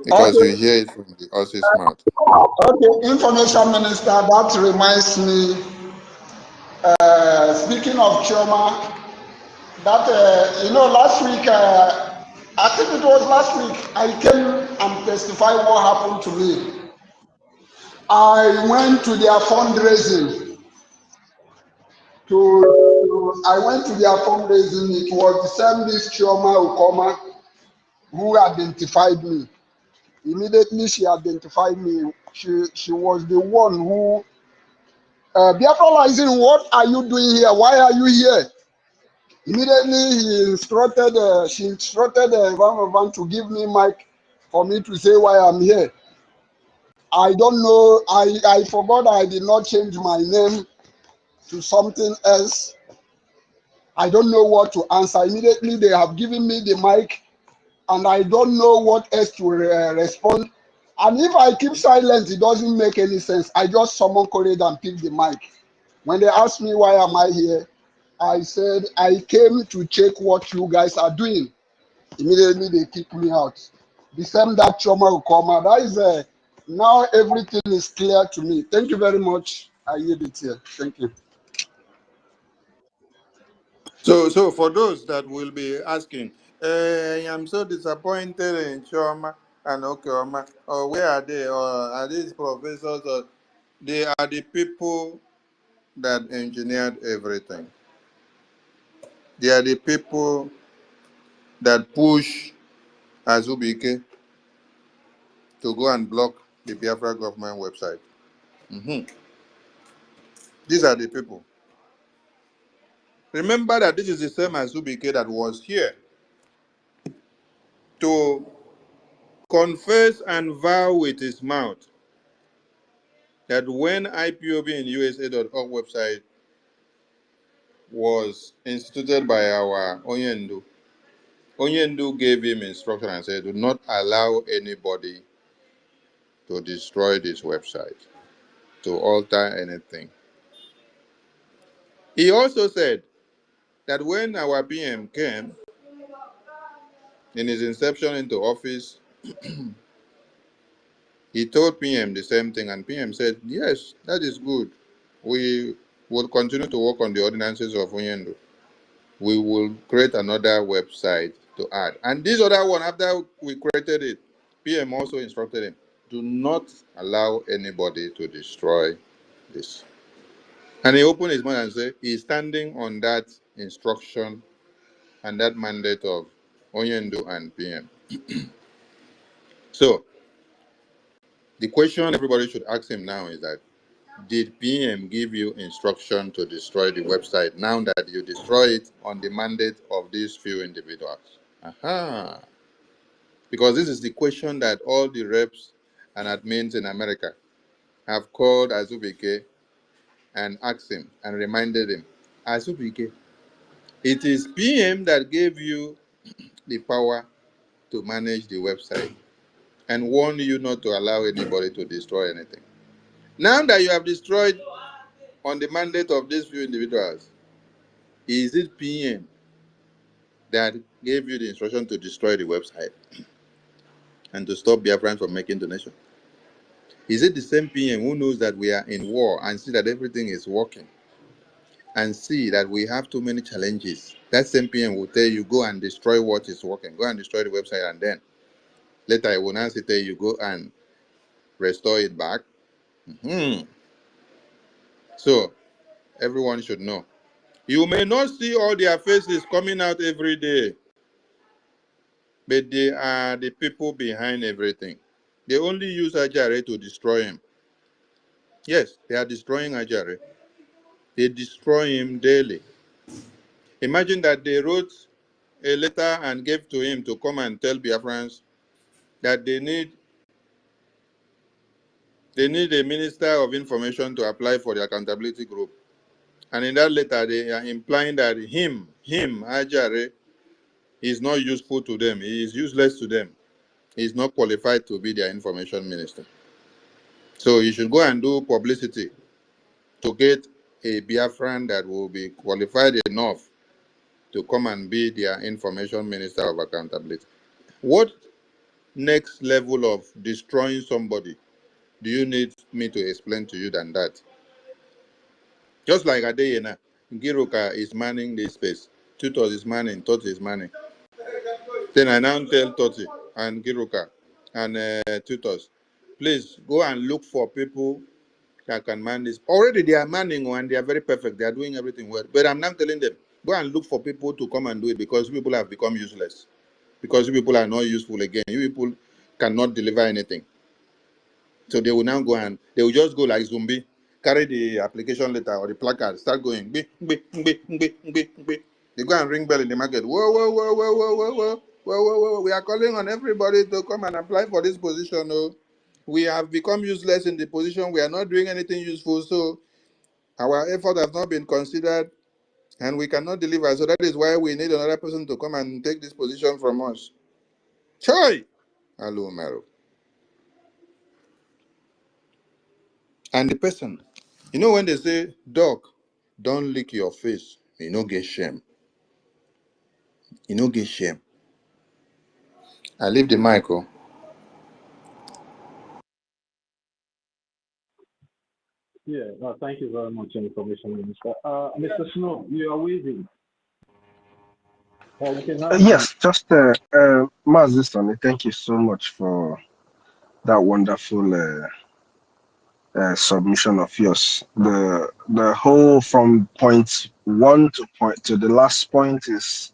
because Okay. you hear it from the horse's mouth. Okay, Information Minister, that reminds me, speaking of Chioma, that, last week, I think it was last week, I came and testified what happened to me. I went to their fundraising. I went to their fundraising. It was the same this Chioma Ukoma who identified me. Immediately she identified me. She was the one who, Biafra Lizen, what are you doing here? Why are you here? Immediately she instructed Van to give me mic for me to say why I'm here. I don't know, I forgot I did not change my name to something else. I don't know what to answer. Immediately they have given me the mic and I don't know what else to respond. And if I keep silent, it doesn't make any sense. I just summon courage and pick the mic. When they asked me why am I here, I said I came to check what you guys are doing. Immediately they kicked me out. The same that Choma will come out. That is now everything is clear to me. Thank you very much. I yield it here. Thank you. So for those that will be asking, I'm so disappointed in Choma and Okeoma. Or where are they? Or are these professors? Or they are the people that engineered everything. They are the people that push Azubike to go and block the Biafra government website. These are the people. Remember that this is the same Azubike that was here to confess and vow with his mouth that when IPOB in USA.org website was instituted by our Onyendu gave him instruction and said, do not allow anybody to destroy this website, to alter anything. He also said that when our PM came, in his inception into office, he told PM the same thing, and PM said, yes, that is good. We will continue to work on the ordinances of Onyendu. We will create another website to add. And this other one, after we created it, PM also instructed him, do not allow anybody to destroy this. And he opened his mouth and said, he's standing on that instruction and that mandate of Onyendu and PM. So, the question everybody should ask him now is that, did PM give you instruction to destroy the website now that you destroy it on the mandate of these few individuals? Aha. Because this is the question that all the reps and admins in America have called Azubike and asked him and reminded him, Azubike, it is PM that gave you the power to manage the website and warned you not to allow anybody to destroy anything. Now that you have destroyed on the mandate of these few individuals, is it PM that gave you the instruction to destroy the website and to stop Biafrans from making donations? Is it the same PM who knows that we are in war and see that everything is working and see that we have too many challenges? That same PM will tell you, go and destroy what is working, go and destroy the website, and then later I will now tell you, go and restore it back. So everyone should know. You may not see all their faces coming out every day, but they are the people behind everything. They only use Ajare to destroy him. Yes, they are destroying Ajare. They destroy him daily. Imagine that they wrote a letter and gave to him to come and tell Biafrans that they need a minister of information to apply for the accountability group. And in that letter, they are implying that him, Ajare, is not useful to them. He is useless to them. He is not qualified to be their information minister. So you should go and do publicity to get a Biafran that will be qualified enough to come and be their information minister of accountability. What next level of destroying somebody do you need me to explain to you than that? Just like Adeyena, Giruka is manning this space. Tutos is manning, Toti is manning. Then I now tell Toti and Giruka and Tutos, please go and look for people that can man this. Already they are manning and they are very perfect. They are doing everything well. But I'm now telling them, go and look for people to come and do it because people have become useless. Because you people are not useful again. You people cannot deliver anything. So they will now go and they will just go like zombie, carry the application letter or the placard, start going. They go and ring bell in the market. Whoa, whoa, whoa, whoa, whoa, whoa, whoa, whoa, whoa, whoa. We are calling on everybody to come and apply for this position. Oh. We have become useless in the position. We are not doing anything useful. So our effort has not been considered and we cannot deliver. So that is why we need another person to come and take this position from us. Choi! Hello, Mero. And the person, you know when they say, dog, don't lick your face, you no get shame. You no get shame. I leave the mic. Oh. Yeah, thank you very much, Information Minister. Mr. Snow, you are waving. You can have Yes, just Mazistan, thank you so much for that wonderful submission of yours. The whole from point one to the last point is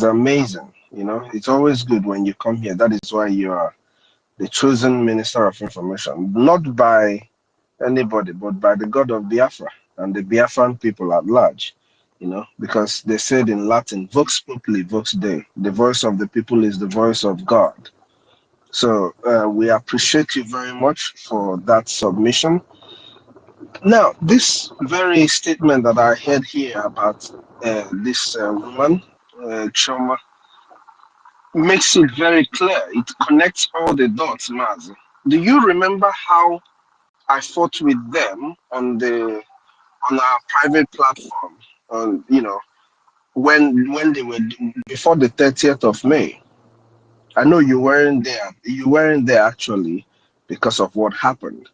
amazing. You know, it's always good when you come here. That is why you are the chosen minister of information, not by anybody, but by the God of Biafra and the Biafran people at large. You know, because they said in Latin, "Vox populi, vox Dei." The voice of the people is the voice of God. So we appreciate you very much for that submission. Now, this very statement that I heard here about this woman, Choma, makes it very clear. It connects all the dots, Maz. Do you remember how I fought with them on our private platform? You know, when they were before the 30th of May. I know you weren't there. You weren't there actually because of what happened.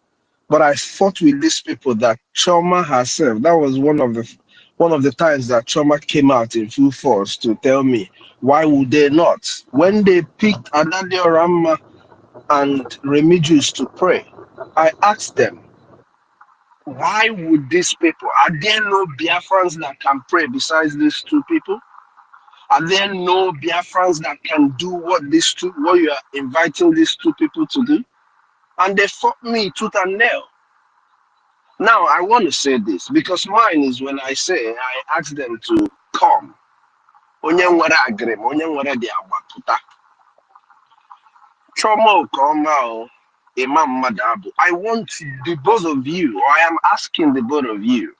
But I fought with these people that Choma herself. That was one of the times that Choma came out in full force to tell me why would they not? When they picked Adadio Rama and Remigius to pray, I asked them, why would these people? Are there no Biafrans that can pray besides these two people? Are there no Biafrans that can do what you are inviting these two people to do? And they fought me tooth and nail. Now, I want to say this because mine is when I say I ask them to come. Onye nwere agrem, onye nwere di agbapụta. Chomo koma o, Imam Madabu. I want the both of you, or I am asking the both of you.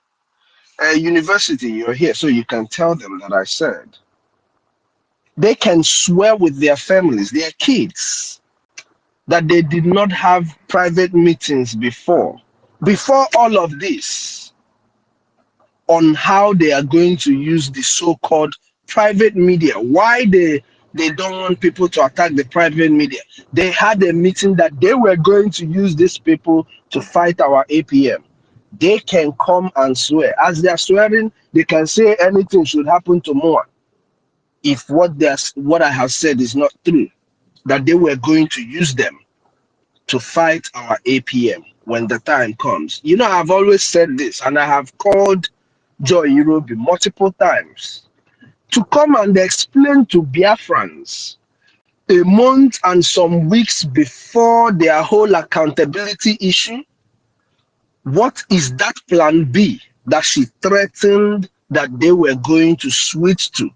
University, you're here, so you can tell them that I said. They can swear with their families, their kids, that they did not have private meetings before. Before all of this, on how they are going to use the so-called private media. Why they don't want people to attack the private media. They had a meeting that they were going to use these people to fight our APM. They can come and swear. As they are swearing, they can say anything should happen tomorrow if what I have said is not true, that they were going to use them to fight our APM when the time comes. You know, I've always said this, and I have called Joy Irobi multiple times to come and explain to Biafrans a month and some weeks before their whole accountability issue, what is that plan B that she threatened that they were going to switch to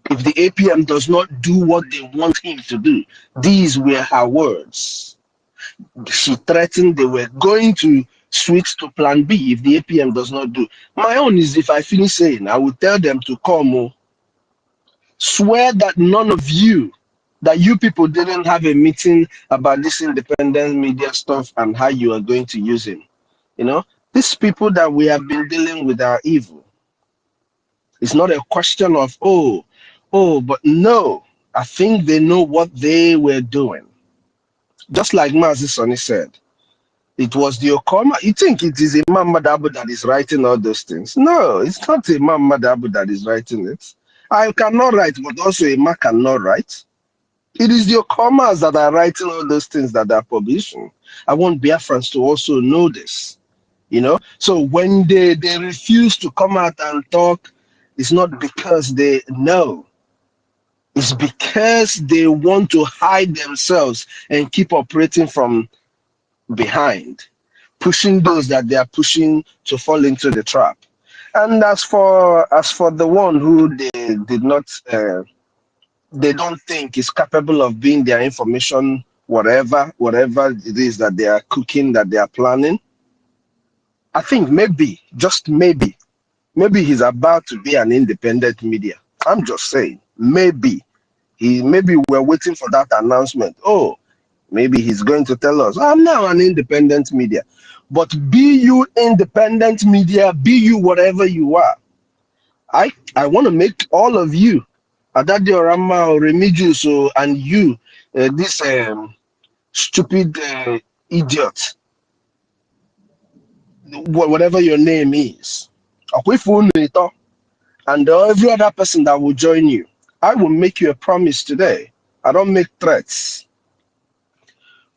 if the APM does not do what they want him to do? These were her words. She threatened they were going to switch to plan B if the APM does not do. My own is, if I finish saying, I will tell them to come, swear that none of you, that you people didn't have a meeting about this independent media stuff and how you are going to use him. You know, these people that we have been dealing with are evil. It's not a question of, but no. I think they know what they were doing. Just like Mazi Sonny said, it was the Okoma. You think it is Imam Madabu that is writing all those things? No, it's not Imam Madabu that is writing it. I cannot write, but also Imam cannot write. It is the Okomas that are writing all those things that are publishing. I want Biafrans to also know this, So when they refuse to come out and talk, it's not because they know. It's because they want to hide themselves and keep operating from behind, pushing those that they are pushing to fall into the trap. And as for the one who they did not, they don't think is capable of being their information, whatever it is that they are cooking, that they are planning, I think maybe, just maybe he's about to be an independent media. I'm just saying, maybe we're waiting for that announcement. Oh, maybe he's going to tell us, I'm now an independent media. But be you independent media, be you whatever you are. I want to make all of you, Adadi Orama or Remigius and you, this stupid idiot, whatever your name is, and every other person that will join you, I will make you a promise today. I don't make threats.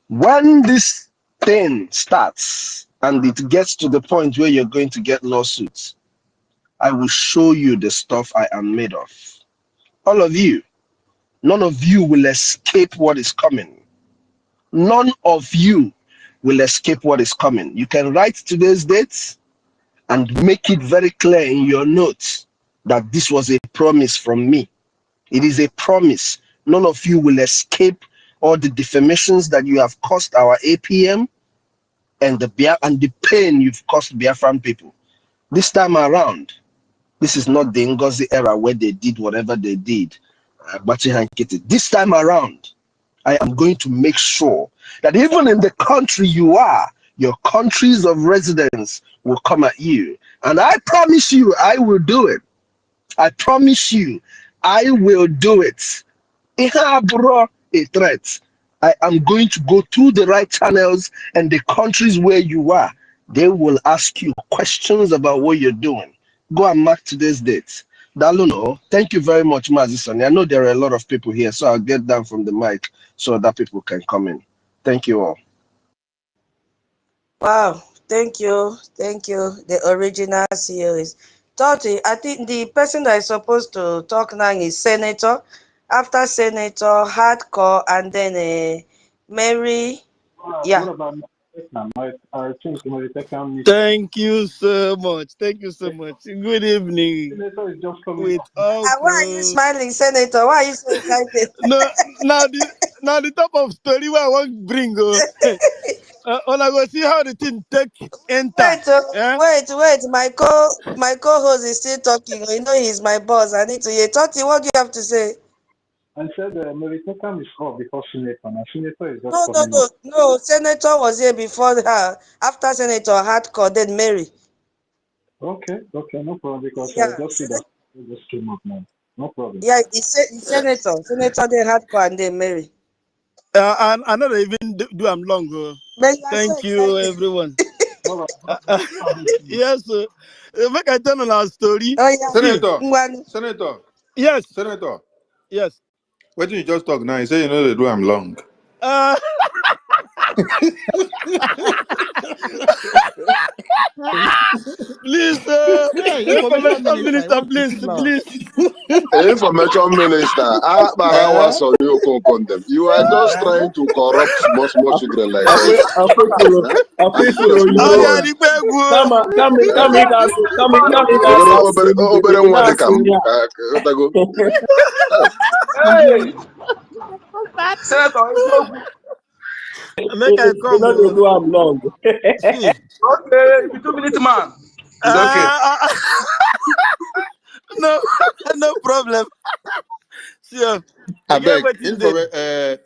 When this thing starts and it gets to the point where you're going to get lawsuits, I will show you the stuff I am made of. All of you, none of you will escape what is coming. None of you will escape what is coming. You can write today's dates and make it very clear in your notes that this was a promise from me. It is a promise. None of you will escape all the defamations that you have caused our APM and the pain you've caused Biafran people. This time around, this is not the NGOZI era where they did whatever they did. This time around, I am going to make sure that even in the country you are, your countries of residence will come at you. And I promise you, I will do it. I promise you, I will do it. A threat. I am going to go through the right channels, and the countries where you are, they will ask you questions about what you're doing. Go and mark today's date. Daluno, thank you very much, Mazisoni. I know there are a lot of people here, so I'll get down from the mic so that people can come in. Thank you all. Wow, thank you. The original CEO is Toti. I think the person that is supposed to talk now is Senator. After Senator, Hardcore, and then Mary. Yeah. What about I think Thank you so much. Thank you so much. Good evening. Senator is just coming And why are you smiling, Senator? Why are you so excited? No, now the top of story where I want to bring when I go see how the thing take enter. Wait. My co-host is still talking. You know he's my boss. I need to hear. Toti, what do you have to say? I said Mary Tekam is off before Senator. Now Senator is just coming up. No. Senator was here before her. After Senator, Hardcore, then Mary. Okay, no problem, because I just see that it just came up now. No problem. Yeah, it's Senator, then Hardcore, and then Mary. And I don't even do I'm long. Thank you, everyone. Yes, make I tell our story. Oh, yeah. Senator. Yes. Senator. Yes. What did you just talk now? You say you know they do I'm long. Please, information minister, please. Information minister, you are just trying to corrupt small children like us. Make I come. Do I'm long. Okay, 2 minutes, man. It's okay. No problem. Sure. I beg,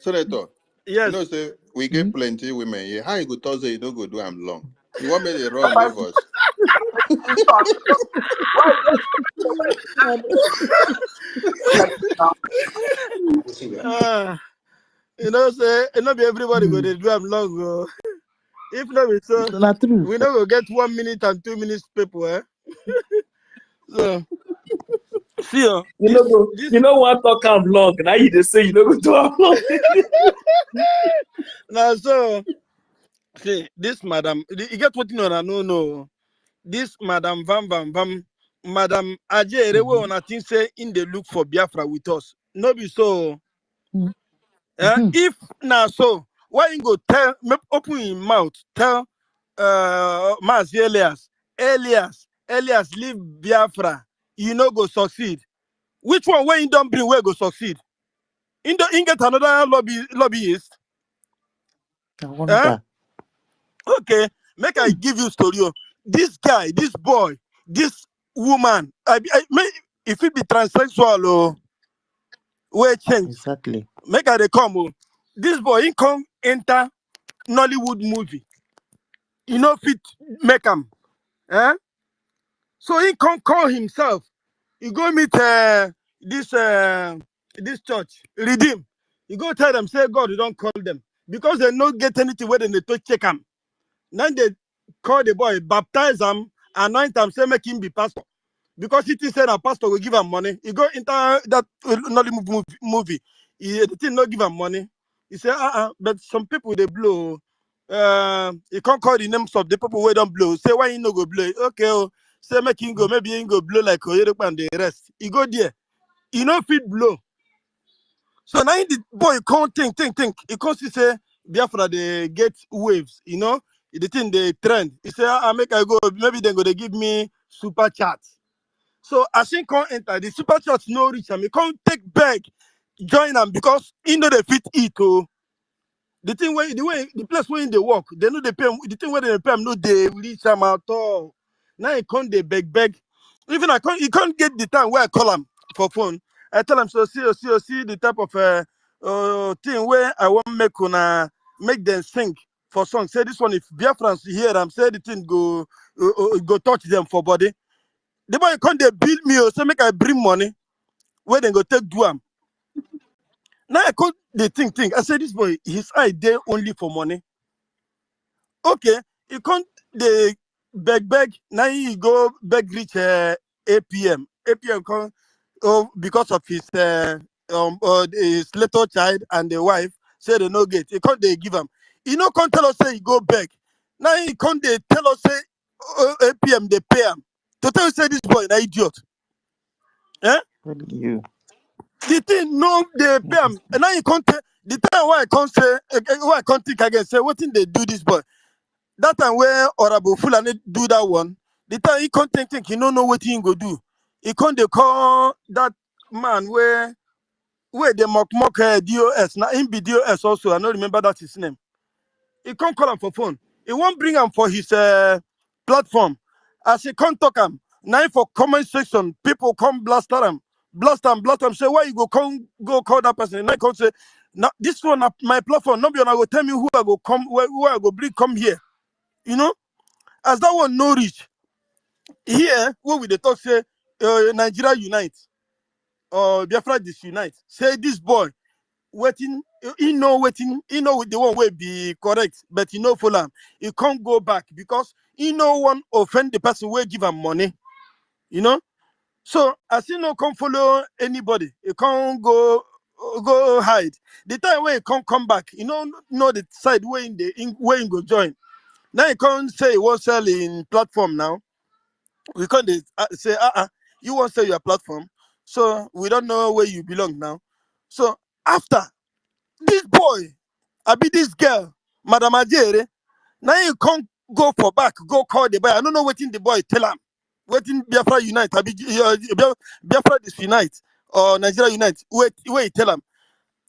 Senator. Yes. You know, say we get plenty women here. How you go tell say you don't go do I'm long? You want me to run, leave us? You know, say not be everybody go to do am long. Oh. If not, so Not true. we not go get 1 minute and 2 minutes people. Eh? So see, you know what talk am long. Now you just say you don't go to am long. now so see this madam, you get what you know? No. This Madam Vam, Madam Ajere, we on a thing say in the look for Biafra with us. No be so. If now so, why you go tell, open your mouth, tell Mas Elias, leave Biafra, you know go succeed. Which one when you don't bring where go succeed? In get another lobbyist. I wonder. Okay, make I give you story. This guy, this boy, this woman, if it be transsexual or where change. Exactly. Make I dey come. This boy he come enter Nollywood movie. You know fit make him. So he can't call himself. He go meet this church, Redeem. He go tell them, say God, you don't call them. Because they don't get anything where they to check him. Then they call the boy, baptize him, anoint him, say make him be pastor. Because he said a pastor will give him money. He go into that Nollywood movie. The thing not give him money. He said, but some people they blow. He can't call the names of the people who don't blow. Say why he no go blow? Okay, say make him go. Maybe he go blow like Oyedepo and the rest. He go there. He no fit blow. So now the boy can't think. He can't say Biafra they get waves. You know, the thing they trend. He say, make I go. Maybe they go they give me super chat. So as he can't enter, the super chat no reach him. He can't take back, join them because he know they fit it. Oh. The thing where the place where they work, they know they pay him. The thing where they pay him, no they reach him at all. Now he can't they beg. Even he can't get the time where I call him for phone. I tell him so see the type of thing where I want make them sing for song. Say this one if Biafrans hear them, say the thing go touch them for body. The boy can't they build me or say make I bring money where they go take do am. Now I call the thing. I say this boy, his eye there only for money. Okay, he can't the beg. Now he go beg reach APM. APM come because of his little child and the wife say they no get. He can't they give him. He no can't tell us say he go beg. Now he can't they tell us say APM they pay him. To tell you say this boy an idiot. You. The thing no they pay him. And now you can't the time why I can't say why I can't think again say what thing they do this boy. That time where Honorable Fulani do that one, the time he can't think he don't know what he go do. He can't they call that man where they mock DOS. Now him be DOS also. I don't remember that his name. He can't call him for phone. He won't bring him for his platform. As he can't talk him. Now for comment section, people come blast him. Blast him. Say why you go call that person. And I can't say now this one my platform. Nobody gonna go tell me who I go come who I go bring come here. You know, as that one no reach here, what will they talk say Nigeria unite or Biafra disunite? Say this boy waiting, he know the one will be correct, but he know follow him. He can't go back because he no one offend the person will give him money. You know, so as he no come follow anybody, he can't go hide. The time when he can't come back, you know the side where where he go join. Now you can't say he won't sell in platform now. We can't say, you won't sell your platform. So we don't know where you belong now. So after this boy, I be this girl, Madam Ajere, now you can't go for back, go call the boy. I don't know what in the boy tell him. What in Biafra Unite, I be Biafra Disunite or Nigeria Unite. Wait, tell him.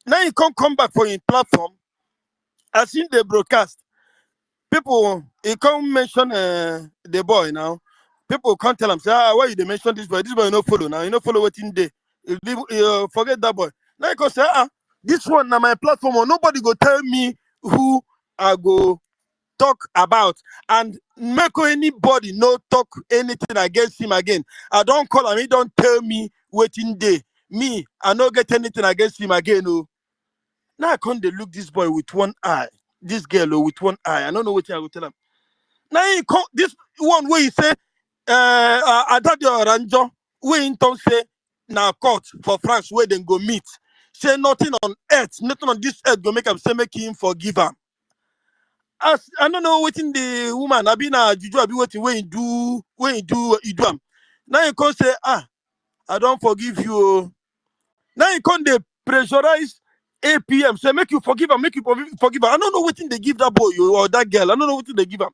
Now you can't come back for your platform. I seen the broadcast. People, he can't mention the boy now. People can't tell him, say, why you mention this boy? This boy no follow now. You no follow what in day. Forget that boy. Now you can say, this one now my platform, or nobody go tell me who I go talk about and make anybody no talk anything against him again. I don't call him, he don't tell me waiting day. Me, I don't get anything against him again. Oh. Now I can't they look this boy with one eye. This girl with one eye. I don't know what I will tell him. Now he come, this one where he say, Adadi Oranjo, where he don't say, now court for France where they go meet. Say nothing on earth, nothing on this earth go make him say make him forgive him. As I don't know what in the woman, I been a juju, I be waiting when you do am. Now you can't say, I don't forgive you. Now you can't they pressurize APM, say make you forgive her, make you forgive her. I don't know what they give that boy or that girl. I don't know what they give him.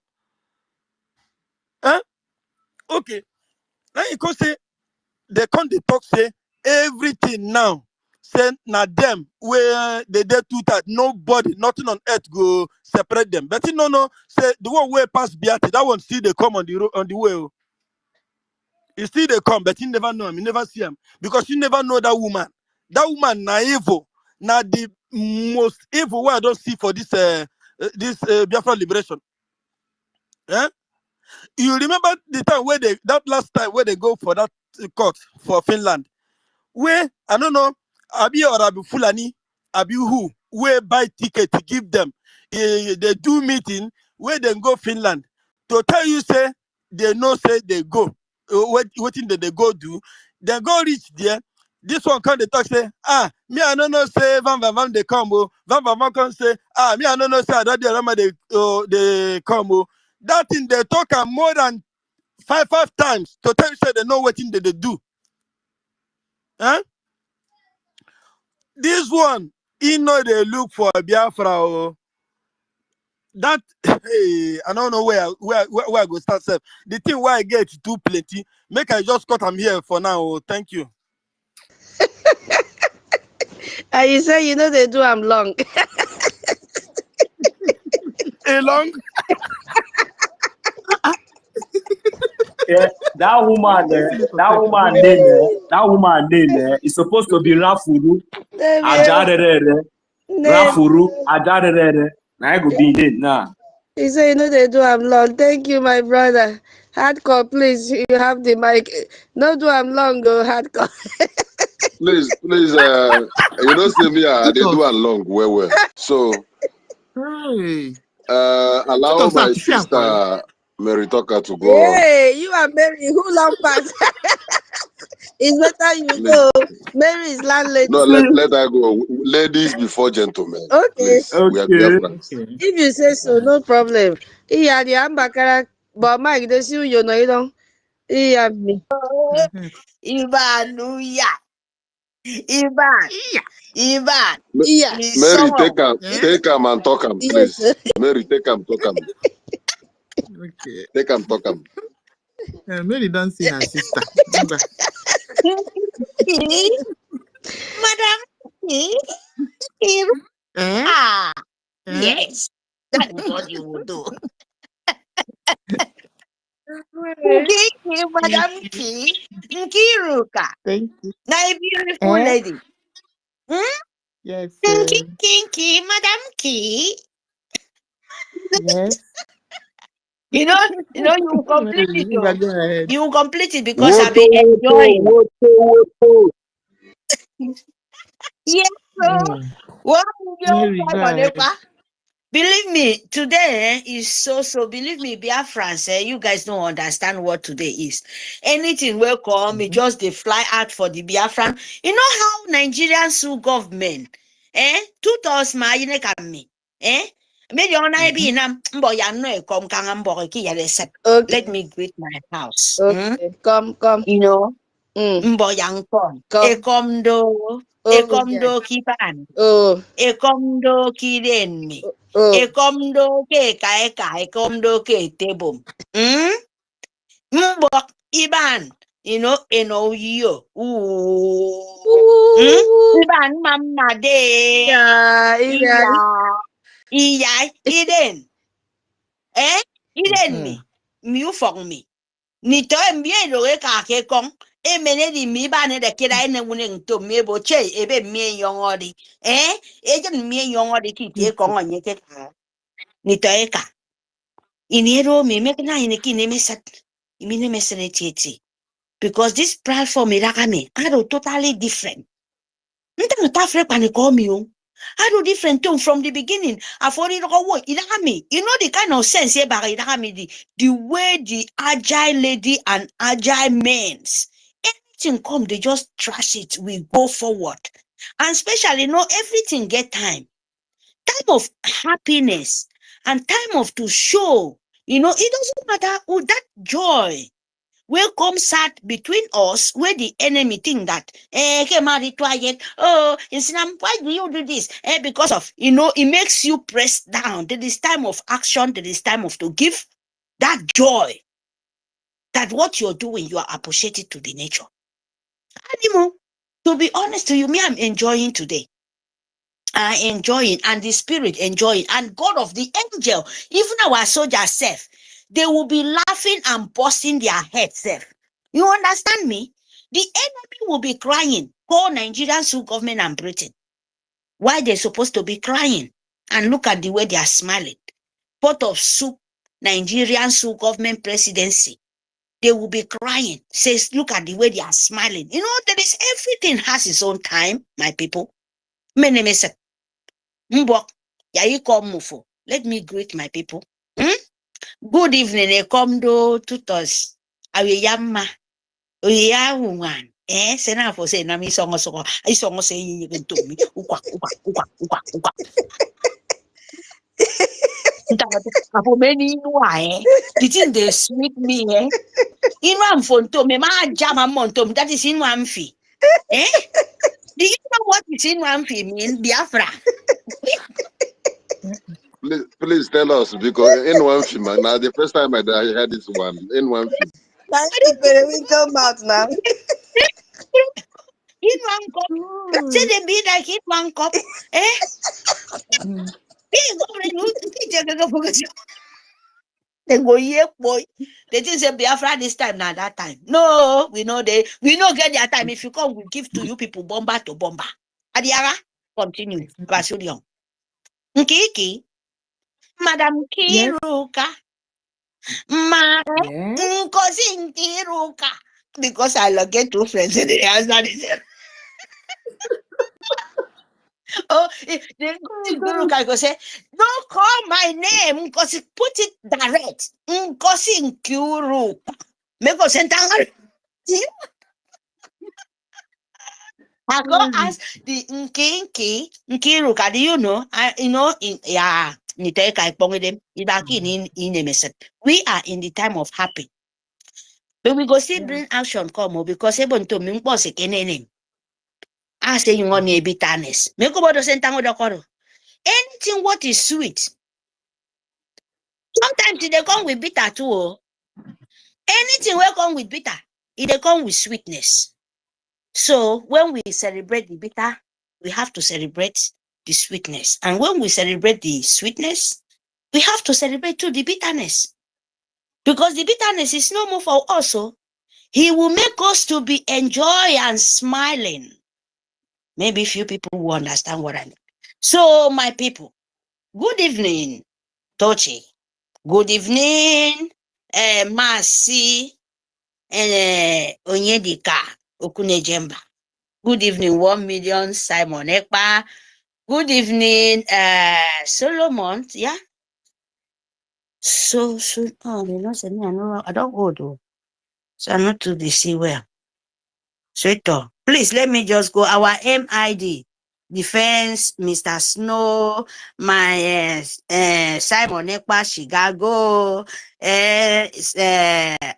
Huh? Okay. Now you can't say they can't they talk say everything now. Say na them where they did do that. Nobody, nothing on earth go separate them. But no, say the one way past Beate, that one still they come on the road on the way. Oh. He still they come, but he never know him, he never see him. Because he never know that woman. That woman na evil. Now the most evil way I don't see for this Biafra liberation. Eh? You remember the time where that last time where they go for that court for Finland? Where I don't know, Abi or Abi Fulani, Abi who, where buy ticket to give them. They do meeting where they go Finland. To tell you say they know say they go. Waiting that they go do. They go reach there. This one come they talk say, me I don't know say Van they come. Van come say, me I don't know say that they come. That thing they talk more than five times to tell you say they know what thing they do. Huh? This one, he know they look for a Biafra. Oh. That hey, I don't know where I go start. Self. The thing where I get too plenty, make I just cut them here for now. Oh. Thank you. And you say you know they do I'm long. A long? Yeah, that woman name is supposed to be Rafuru. Ajarere. Rafuru. Ajarere. Now I go be name now. You say you know they do I'm long. Thank you, my brother. Hardcore, please. You have the mic. No do I'm long, go hardcore. Please, you know, see me, they do along well. So, allow my sister Mary Tucker to go on. Hey, you are Mary. Who long pass? It's better you go. Mary is landlady. No, let her go. Ladies before gentlemen. Okay. Please, we are Biafrans. If you say so, no problem. Iya di ambakara, but Mike, they see you know you don't. Iya me. Ibanuya. Iban. Yeah. Mary, take him and talk him, please. Yes. Mary, take him, talk him. Okay. Take him, talk him. Mary don't see her sister. Madam. Yes. That is what you will do. Madam Nkiruka. Thank you. Now a beautiful lady. Yes. Kinky, Madam Key. Yes. You will complete it. You will complete it because I've been enjoying. Yes, what believe me, today is so. Believe me, Biafrans, you guys don't understand what today is. Anything will come, just they fly out for the Biafran. You know how Nigerians sue government? Tutos ma yine kami. Maybe on I be nam boy no come let me greet my house. Okay. Come. You know, mboyang kon. Ekomdo kipan. Ekomdo kirenmi. Ekomdo ke ekomdo ke tebum. Mbok iban. You know, yo. Iban mama de. Iya. Iden. Iden me. You for me. Nito mbie lo ka ke kong e mene di mi ba ne de kira ene wune nto mi bo che ebe mi yongodi e jen mi yongodi ki te kong onye ke ka nito e ka Inero me make na ineki neme sat imine mesenetieti. Because this platform irakame are totally different. Nta tafre panikomi. I do different tone from the beginning. I've already Irakame. You know the kind of sense here by Irakame, the way the agile lady and agile men's anything come, they just trash it. We go forward. And especially, you know, everything get time. Time of happiness and time of to show. You know, it doesn't matter who that joy will come sat between us where the enemy think that oh Islam, why do you do this? Because of, you know, it makes you press down. There is time of action, there is time of to give that joy that what you're doing, you are appreciated to the nature. Animal, to be honest to you, me, I'm enjoying today. I enjoying, and the spirit enjoying, and God of the angel, even our soldiers self, they will be laughing and busting their heads self. You understand me? The enemy will be crying, call Nigerian sue government and Britain. Why they're supposed to be crying? And look at the way they are smiling. Pot of soup, Nigerian sue government presidency. They will be crying. Says, look at the way they are smiling. You know, there is everything has its own time, my people. My name is Mbok, IKOM. Let me greet my people. Good evening, Ekomdo tutos. Awiyama. Oyawan. Sena for say na mi songo I songo say you can to me. Ukwa. Apo many the thing they sweet me, In one phone to me, ma jama montom, that is in one fee. Do you know what is in one fee mean? Biafra. Please tell us, because in one film, now the first time I heard this one, in one film. We come out now. In one cup. Say they be like in one cup. They go here, boy. They didn't say Biafra this time, now that time. No, we know get their time. If you come, we give to you people bomber to bomber. Adiara, continue. Basurion. Nkiki, Madam Kiruka. Nkosi Nkiruka. Because I get two friends in the answer is oh, the Nkiruka go say, don't call my name, Nkosi, put it direct. Nkosi Nkiruka. Make us send I go ask the Nkiruka, do you know? We are in the time of happy. But we go see bring action come because even to me boss name. I say you want a bitterness. Make about the anything what is sweet. Sometimes they come with bitter too. Anything will come with bitter, it come with sweetness. So when we celebrate the bitter, we have to celebrate the sweetness. And when we celebrate the sweetness, we have to celebrate too the bitterness. Because the bitterness is no more for us. So he will make us to be enjoy and smiling. Maybe few people will understand what I mean. So my people, good evening, Tochi. Good evening, Masi, and Onyedika Okunejemba. Good evening, 1 million, Simon Ekpa. Good evening, Solomon. Yeah. So oh, you know, I don't go though. So I'm not to the see well. So please let me just go. Our MID. Defense, Mr. Snow, my Simon Ekpa, Chicago,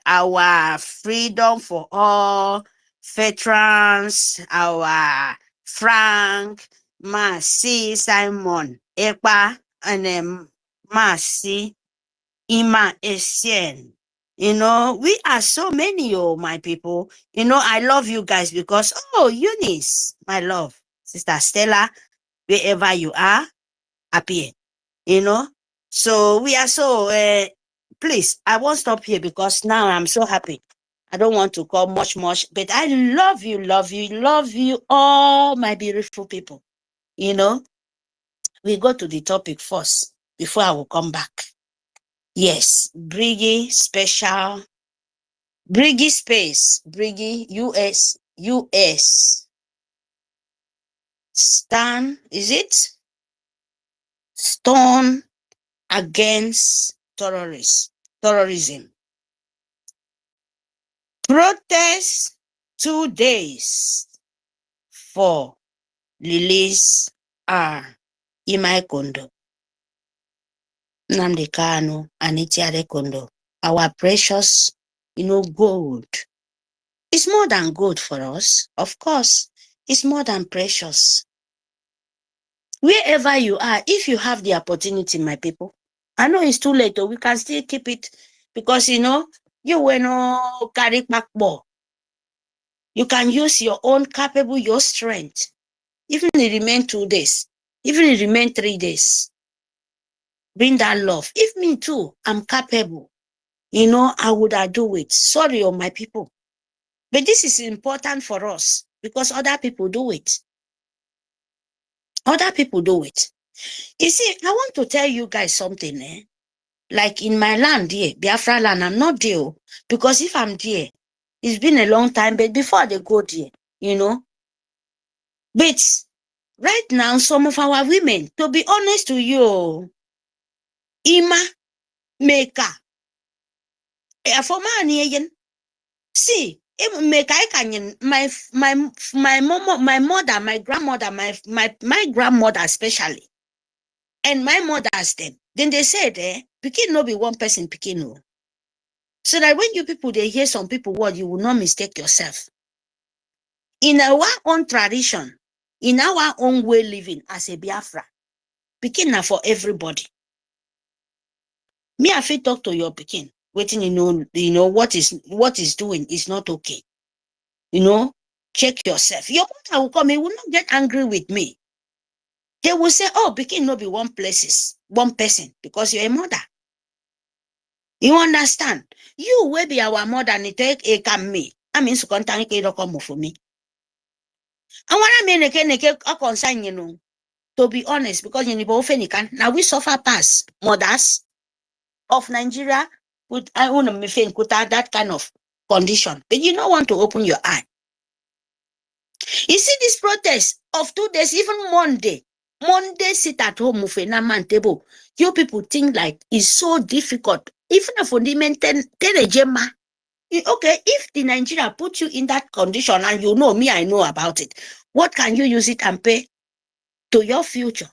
our Freedom for All, veterans, our Frank, Mercy, Simon Ekpa, and Mercy, Ima Essien. You know, we are so many, my people. You know, I love you guys because, Eunice, my love. Sister Stella, wherever you are, appear. You know, so we are so, please, I won't stop here because now I'm so happy. I don't want to call much, but I love you, all my beautiful people. You know, we go to the topic first before I will come back. Yes, Brgie special, Brgie space, Brgie US. Stand, is it? Stone against terrorism. Protest 2 days for release Imai Kondo, Nnamdi Kanu, and Itiare Kondo. Our precious, gold. It's more than gold for us. Of course, it's more than precious. Wherever you are, if you have the opportunity, my people, I know it's too late, though. We can still keep it because, you will no carry back more. You can use your own capable, your strength. Even it remain 2 days, even it remain 3 days. Bring that love. If me too, I'm capable, I would do it. Sorry, oh my people. But this is important for us because other people do it. Other people do it. You see, I want to tell you guys something, Like in my land here, Biafra land, I'm not there. Because if I'm there, it's been a long time, but before they go there, But right now, some of our women, to be honest to you, Ima, Meka, for man, see, Meka, my mother, my grandmother, my grandmother especially, and my mother's them. Then they said, Pikin no be one person, Pikin no. So that when you people, they hear some people word, you will not mistake yourself. In our own tradition, in our own way living as a Biafra, Pikin na for everybody. Me, I fit talk to your Pikin, waiting, what is doing is not okay. Check yourself. Your mother will come, he will not get angry with me. They will say, oh, Pikin no be one person, because you're a mother. You understand? You will be our mother and take a come me. I mean, so contact come for me. And what I mean, concern, to be honest, because now we suffer past mothers of Nigeria with that kind of condition. But you don't want to open your eye. You see this protest of 2 days, even Monday sit at home with a man table. You people think like it's so difficult. Even if you maintain okay, if the Nigeria put you in that condition and me, I know about it, what can you use it and pay to your future?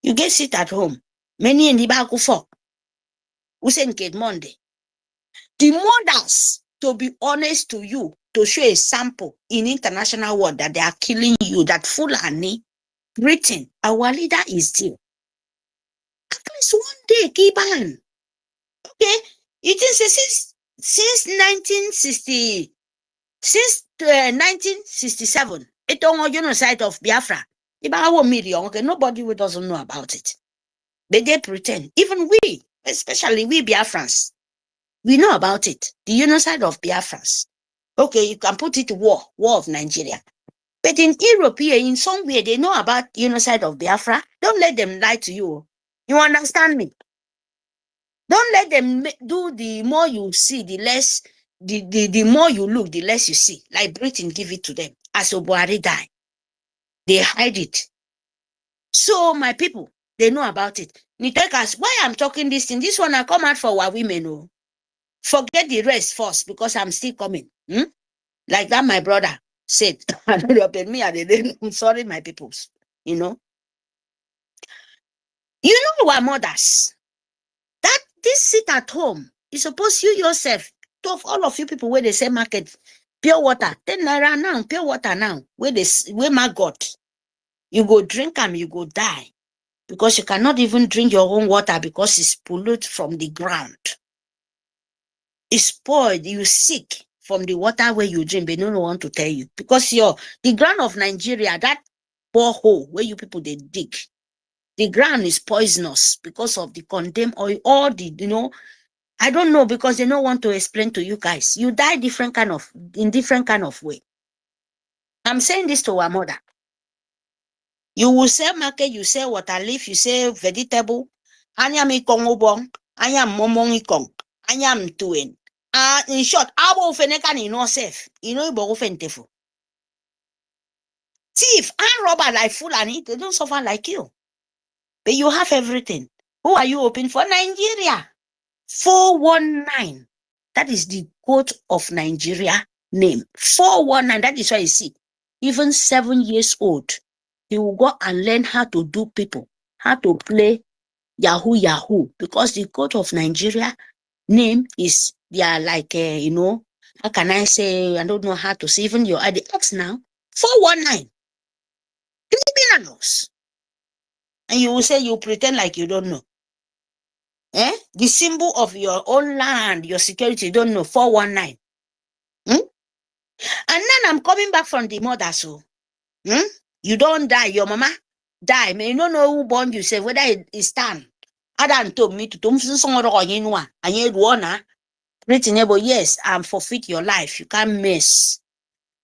You get sit at home. Many in the back for Usain Kate Monday. The mothers, to be honest to you, to show a sample in international world that they are killing you, that Fulani, Britain, our leader is still. At least one day, keep on. Okay? It is since 1967, it's on genocide of Biafra. Okay, nobody who doesn't know about it. But they pretend. Even we, especially we Biafrans, we know about it. The genocide of Biafrans. Okay, you can put it war of Nigeria. But in Europe here, in some way, they know about genocide of Biafra. Don't let them lie to you. You understand me? Don't let them do. The more you see, the less, the more you look, the less you see. Like Britain give it to them. As Obuari die, they hide it. So my people, they know about it. Nitekas, why I'm talking this thing? This one I come out for our women. Oh. Forget the rest first because I'm still coming. Like that, my brother said. I'm sorry, my peoples. You know our mothers. That this sit at home is supposed you yourself, to all of you people where they say market, pure water, 10 naira now, pure water now, where my God, you go drink them, you go die. Because you cannot even drink your own water because it's polluted from the ground. It's spoiled, you sick from the water where you drink, they don't want to tell you. Because the ground of Nigeria, that borehole where you people they dig, the ground is poisonous because of the condemned oil, all the, I don't know, because they don't want to explain to you guys. You die in different kind of way. I'm saying this to our mother. You will sell market, you sell water leaf, you sell vegetable. I am momong ikong. I am doing. In short, abo feneka ni no safe. You know ibo fentefu. Thief and robber like Fulani, they don't suffer like you. But you have everything. Who are you hoping for? Nigeria. 419. That is the code of Nigeria name. 419. That is why you see. Even 7 years old, he will go and learn how to do people, how to play Yahoo Yahoo. Because the code of Nigeria name is, they are like, how can I say, I don't know how to say, even your IDX now. 419. Criminals. And you will say you pretend like you don't know. The symbol of your own land, your security, you don't know. 419. And then I'm coming back from the mother, so you don't die, your mama die. May you don't know who born you, say whether it's stand. Adam told me to yes, I'm forfeit your life. You can't miss.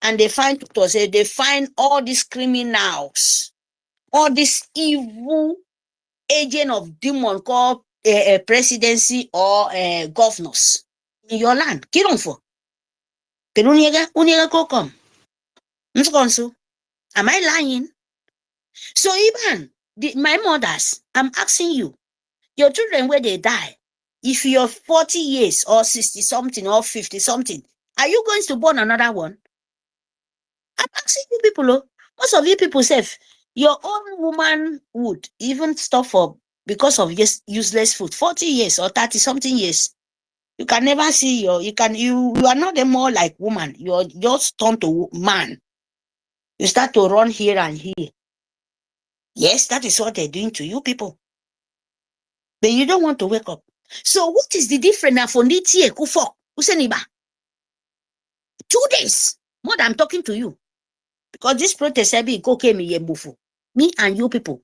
And they find to say they find all these criminals, all this evil agent of demon called presidency or governors in your land. Kill them for. Am I lying? So even my mothers, I'm asking you, your children where they die, if you're 40 years or 60 something or 50 something, are you going to born another one? I'm asking you people, most of you people say your own woman would even stop for because of useless food, 40 years or 30 something years. You can never see you are not more like woman. You're just turned to man. You start to run here and here. Yes, that is what they're doing to you people. But you don't want to wake up. So what is the difference now for Nitie Kufo? 2 days more than I'm talking to you. Because this protest me and you people.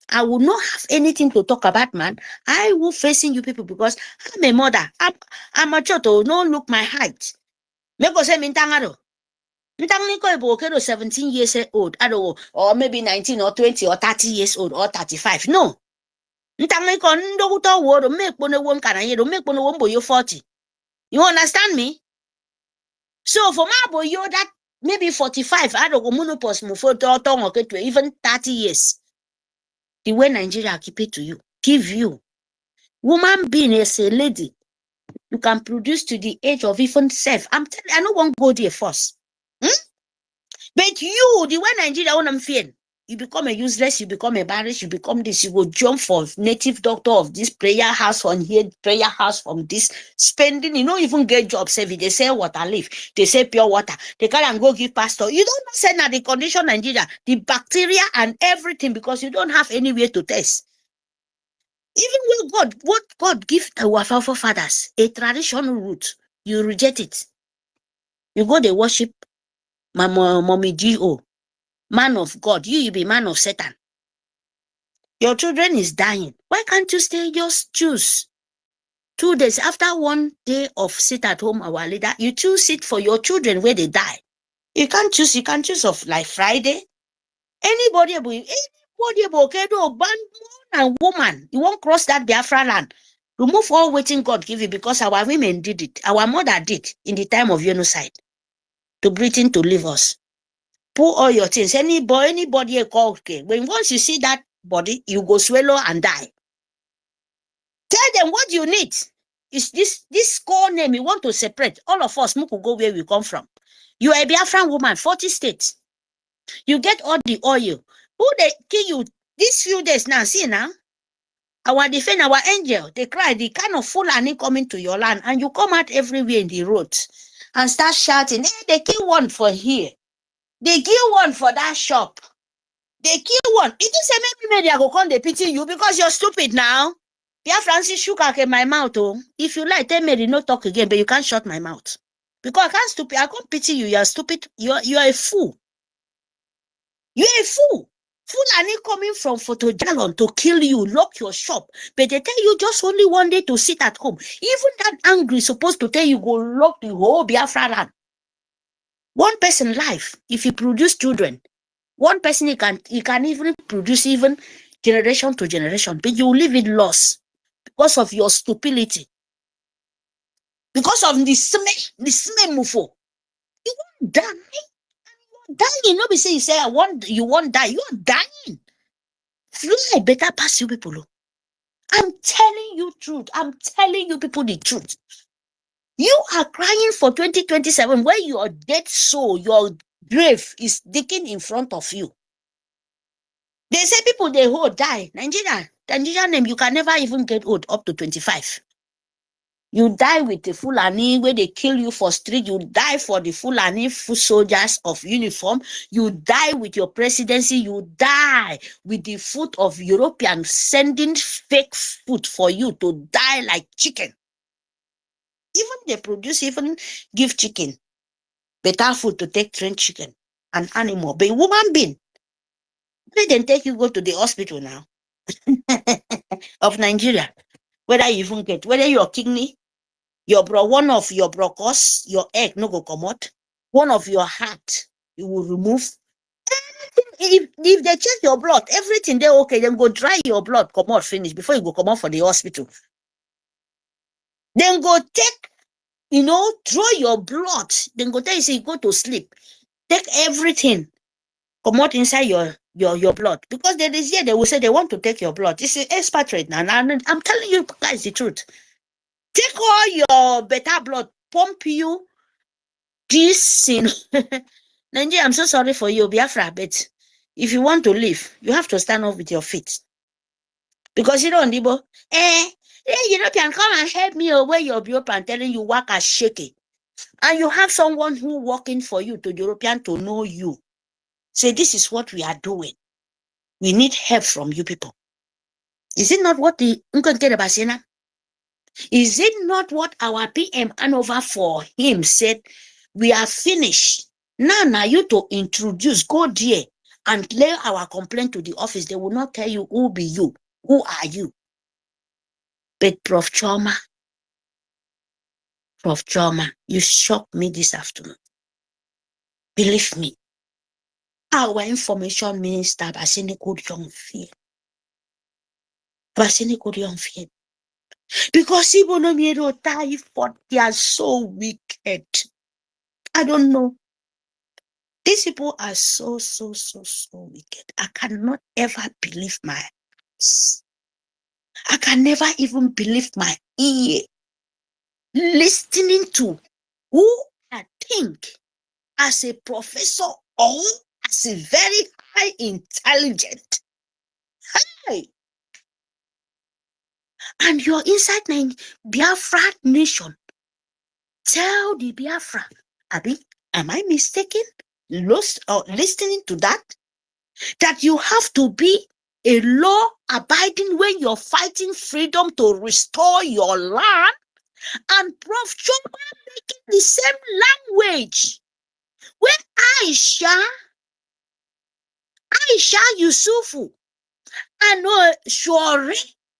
I will not have anything to talk about, man. I will facing you people because I'm a mother. I'm a child. Don't look my height. Meko say mintangaro. Mintangiko 17 years old, or maybe 19 or 20 or 30 years old or 35. No. Mintangiko ndo uto woro make bono won kana yedo make bono won boyo 40. You understand me? So for my boy, you that maybe 45, I don't go monopause to even 30 years. The way Nigeria keep it to you, give you. Woman being as a lady, you can produce to the age of even self. I'm telling you, I don't want to go there first. But you, the way Nigeria want fear, you become a useless, you become embarrassed, you become this, you go jump for native doctor of this prayer house on here, prayer house from this, spending, you don't even get jobs every day. They say water leaf, they say pure water, they can't go give pastor. You don't say now the condition Nigeria, the bacteria and everything, because you don't have anywhere to test. Even when what God give our forefathers, a traditional root, you reject it. You go they worship mommy G.O. Man of God, you be man of Satan. Your children is dying. Why can't you stay? Just choose. 2 days after 1 day of sit at home, our leader, you choose it for your children where they die. You can't choose. You can choose of like Friday. Anybody, okay, do man and woman, you won't cross that Biafra land. Remove all waiting God give you because our women did it. Our mother did in the time of genocide to Britain to leave us. Pull all your things. Anybody call okay. When once you see that body, you go swallow and die. Tell them what you need. Is this core name you want to separate? All of us, Muku go where we come from. You are a Biafran woman, 40 states. You get all the oil. Who they kill you these few days now? See now, our defend our angel. They cry. The kind of Fulani coming to your land, and you come out everywhere in the roads and start shouting. Hey, they kill one for here. They kill one for that shop. They kill one. It is a maybe they go come they pity you because you're stupid now. Biafransi sugar in my mouth. Oh, if you like, tell me not talk again, but you can't shut my mouth because I can't stupid. I can't pity you. You're stupid. You're a fool. You're a fool. Fulani coming from Photojalon to kill you, lock your shop, but they tell you just only 1 day to sit at home. Even that angry supposed to tell you go lock the whole Biafra land. One person life, if you produce children, one person he can even produce even generation to generation, but you live in loss. because of your stupidity. Because of the smell mufo. You won't die. Dying. Nobody say you won't die. You are dying. Fly better pass you people. I'm telling you truth. I'm telling you people the truth. You are crying for 2027 where your dead soul, your grave is digging in front of you. They say people they hold die. Nigeria name, you can never even get old up to 25. You die with the Fulani where they kill you for street. You die for the Fulani soldiers of uniform. You die with your presidency. You die with the food of Europeans sending fake food for you to die like chicken. Even they produce, even give chicken, better food to take train chicken, an animal, but a woman being. They then take you go to the hospital now of Nigeria. Whether you even get, whether your kidney, one of your bronchus, your egg no go come out, one of your heart, you will remove. Anything, if they check your blood, everything they okay, then go dry your blood, come out, finish before you go come out for the hospital. Then go take, draw your blood. Then go tell you, say, go to sleep. Take everything, come out inside your blood. Because there is here, they will say they want to take your blood. It's an expatriate now. And I'm telling you guys the truth. Take all your better blood, pump you this thing. Nigeria, I'm so sorry for you, Biafra, but if you want to live, you have to stand up with your feet. Because Ndibo, European, come and help me away your European telling you work as shaky. And you have someone who working for you to European to know you. Say, this is what we are doing. We need help from you people. Is it not what the Is it not what our PM Hanover for him said? We are finished. Now you to introduce, go there and lay our complaint to the office. They will not tell you who be you. Who are you? But Prof. Choma, you shocked me this afternoon. Believe me. Our information minister, Basini Kudion fear. Basini Kudion fear. Because Ibonomiero die for they are so wicked. I don't know. These people are so wicked. I cannot ever believe my eyes. I can never even believe my ear. Listening to who I think as a professor or as a very high intelligent. Hey! And you're inside Biafra nation. Tell the Biafra, Abi, am I mistaken? Listening to that? That you have to be a law-abiding when you're fighting freedom to restore your land, and Prof. Choma making the same language. When Aisha Yusufu, I know sure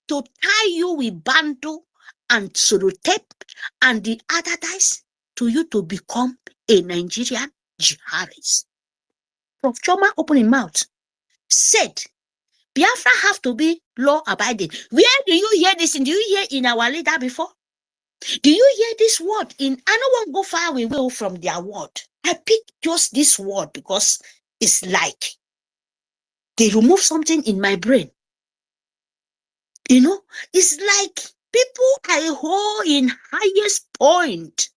to tie you with bantu and surutep and the other guys to you to become a Nigerian jihadist. Prof. Choma opened his mouth, said, Biafra have to be law-abiding. Where do you hear this? Do you hear in our leader before? Do you hear this word? I don't want to go far away from their word. I picked just this word because it's like they remove something in my brain. It's like people I hold in highest point.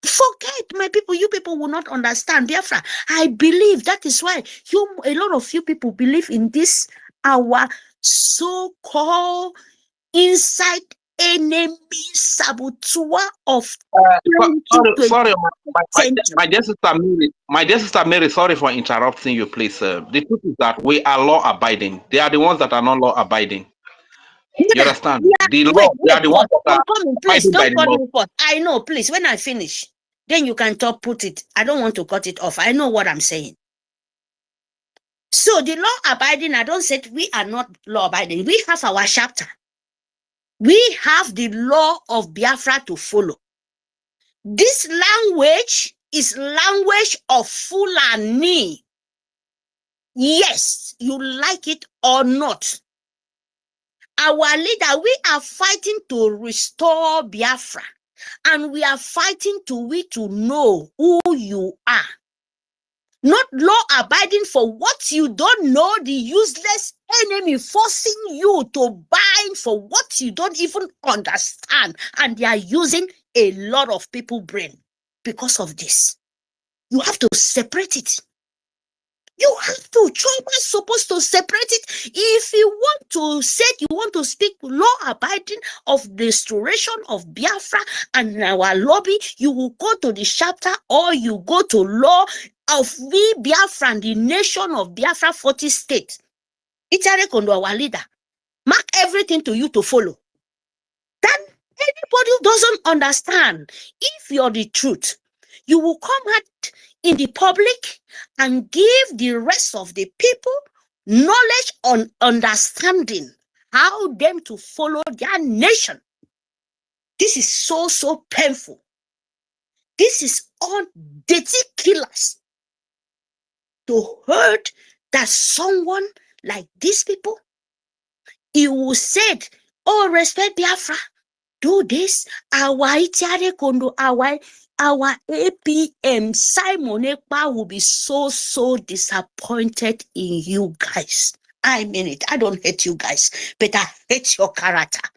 Forget, my people, you people will not understand. Biafra, I believe that is why a lot of you people believe in this, our so-called inside enemy saboteur of sorry, my dear sister Mary, sorry for interrupting you, please. The truth is that we are law-abiding. They are the ones that are not law-abiding. You understand? The law, they are the ones that are please, don't call me first. I know, please, when I finish, then you can put it. I don't want to cut it off. I know what I'm saying. So the law-abiding, I don't say we are not law-abiding. We have our chapter. We have the law of Biafra to follow. This language is language of Fulani. Yes, you like it or not. our leader, we are fighting to restore Biafra. And we are fighting to know who you are. Not law abiding for what you don't know, the useless enemy forcing you to bind for what you don't even understand. And they are using a lot of people's brain because of this. You have to separate it. You have to. Children supposed to separate it. If you want to say you want to speak law abiding of the restoration of Biafra and our lobby, you will go to the chapter or you go to law of we Biafra and the nation of Biafra 40 states. It's our leader. Mark everything to you to follow. Then anybody who doesn't understand, if you're the truth, you will come out in the public and give the rest of the people knowledge on understanding how them to follow their nation. This is so painful. This is all dirty killers to hurt that someone like these people, he will say, oh, respect Biafra, do this, our APM Simon Ekpa will be so disappointed in you guys. I mean it. I don't hate you guys, but I hate your character.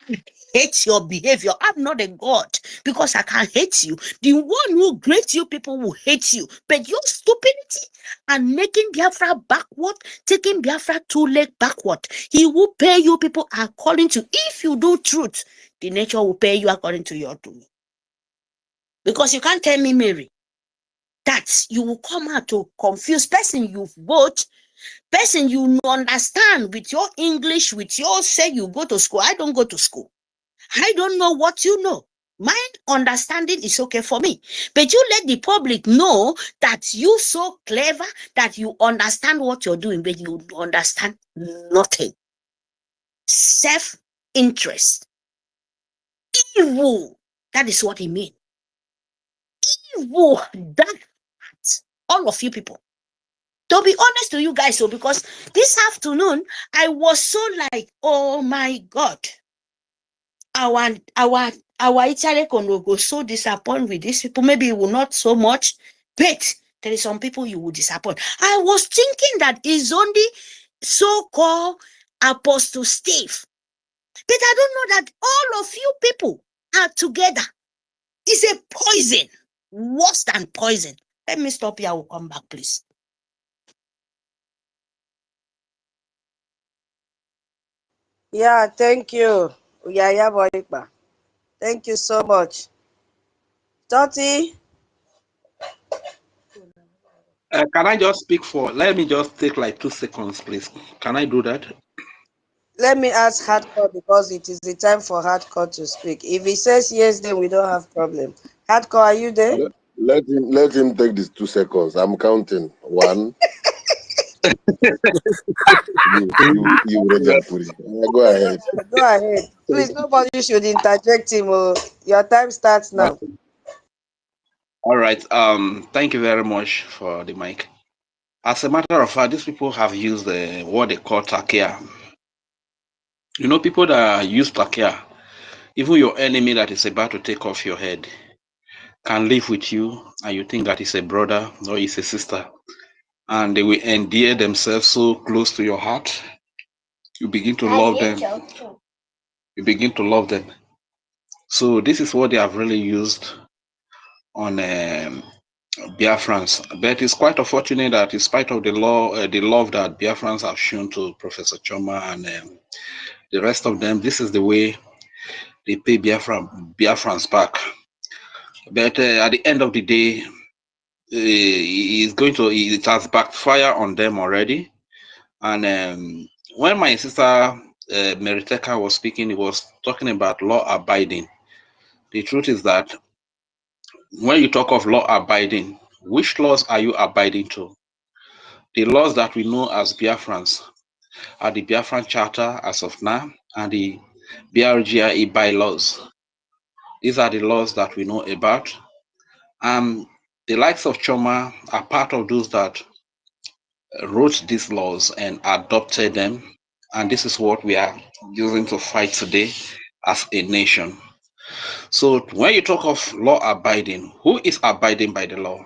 I hate your behavior. I'm not a god because I can't hate you. The one who creates you people will hate you. But your stupidity and making Biafra backward, taking Biafra 2 legs backward, he will pay you people according to, if you do truth, the nature will pay you according to your doing. Because you can't tell me, Mary, that you will come out to confuse person you vote, person you understand with your English, with your say you go to school. I don't go to school. I don't know what you know. My understanding is okay for me. But you let the public know that you so clever that you understand what you're doing, but you understand nothing. Self-interest. Evil. That is what it means. Evil. That all of you people. To be honest to you guys, so because this afternoon I was so like, oh my God, our Italy will go so disappointed with these people. Maybe it will not so much, but there is some people you will disappoint. I was thinking that it's only so-called Apostle Steve, but I don't know that all of you people are together. It's a poison, worse than poison. Let me stop here. I will come back, please. Yeah, thank you. Yeah, boy. Thank you so much. Toti? Can I just speak for, let me just take like 2 seconds, please. Can I do that? Let me ask Hardcore because it is the time for Hardcore to speak. If he says yes, then we don't have problem. Hardcore, are you there? Let him take these 2 seconds. I'm counting. 1. you go ahead. Go ahead. Please, nobody should interject him. Your time starts now. All right. Thank you very much for the mic. As a matter of fact, these people have used what they call takia. You know, people that use takia, even your enemy that is about to take off your head can live with you and you think that is a brother or is a sister, and they will endear themselves so close to your heart. You begin to love them. You begin to love them. So this is what they have really used on Biafrans. But it's quite unfortunate that in spite of the love that Biafrans have shown to Professor Choma and the rest of them, this is the way they pay Biafrans back. But at the end of the day, it has backfired on them already. And when my sister Meriteka was speaking, he was talking about law abiding. The truth is that when you talk of law abiding, which laws are you abiding to? The laws that we know as Biafrans are the Biafran Charter as of now and the Brgie-IBIBIO bylaws. These are the laws that we know about. The likes of Choma are part of those that wrote these laws and adopted them And this is what we are using to fight today as a nation. So when you talk of law abiding, who is abiding by the law?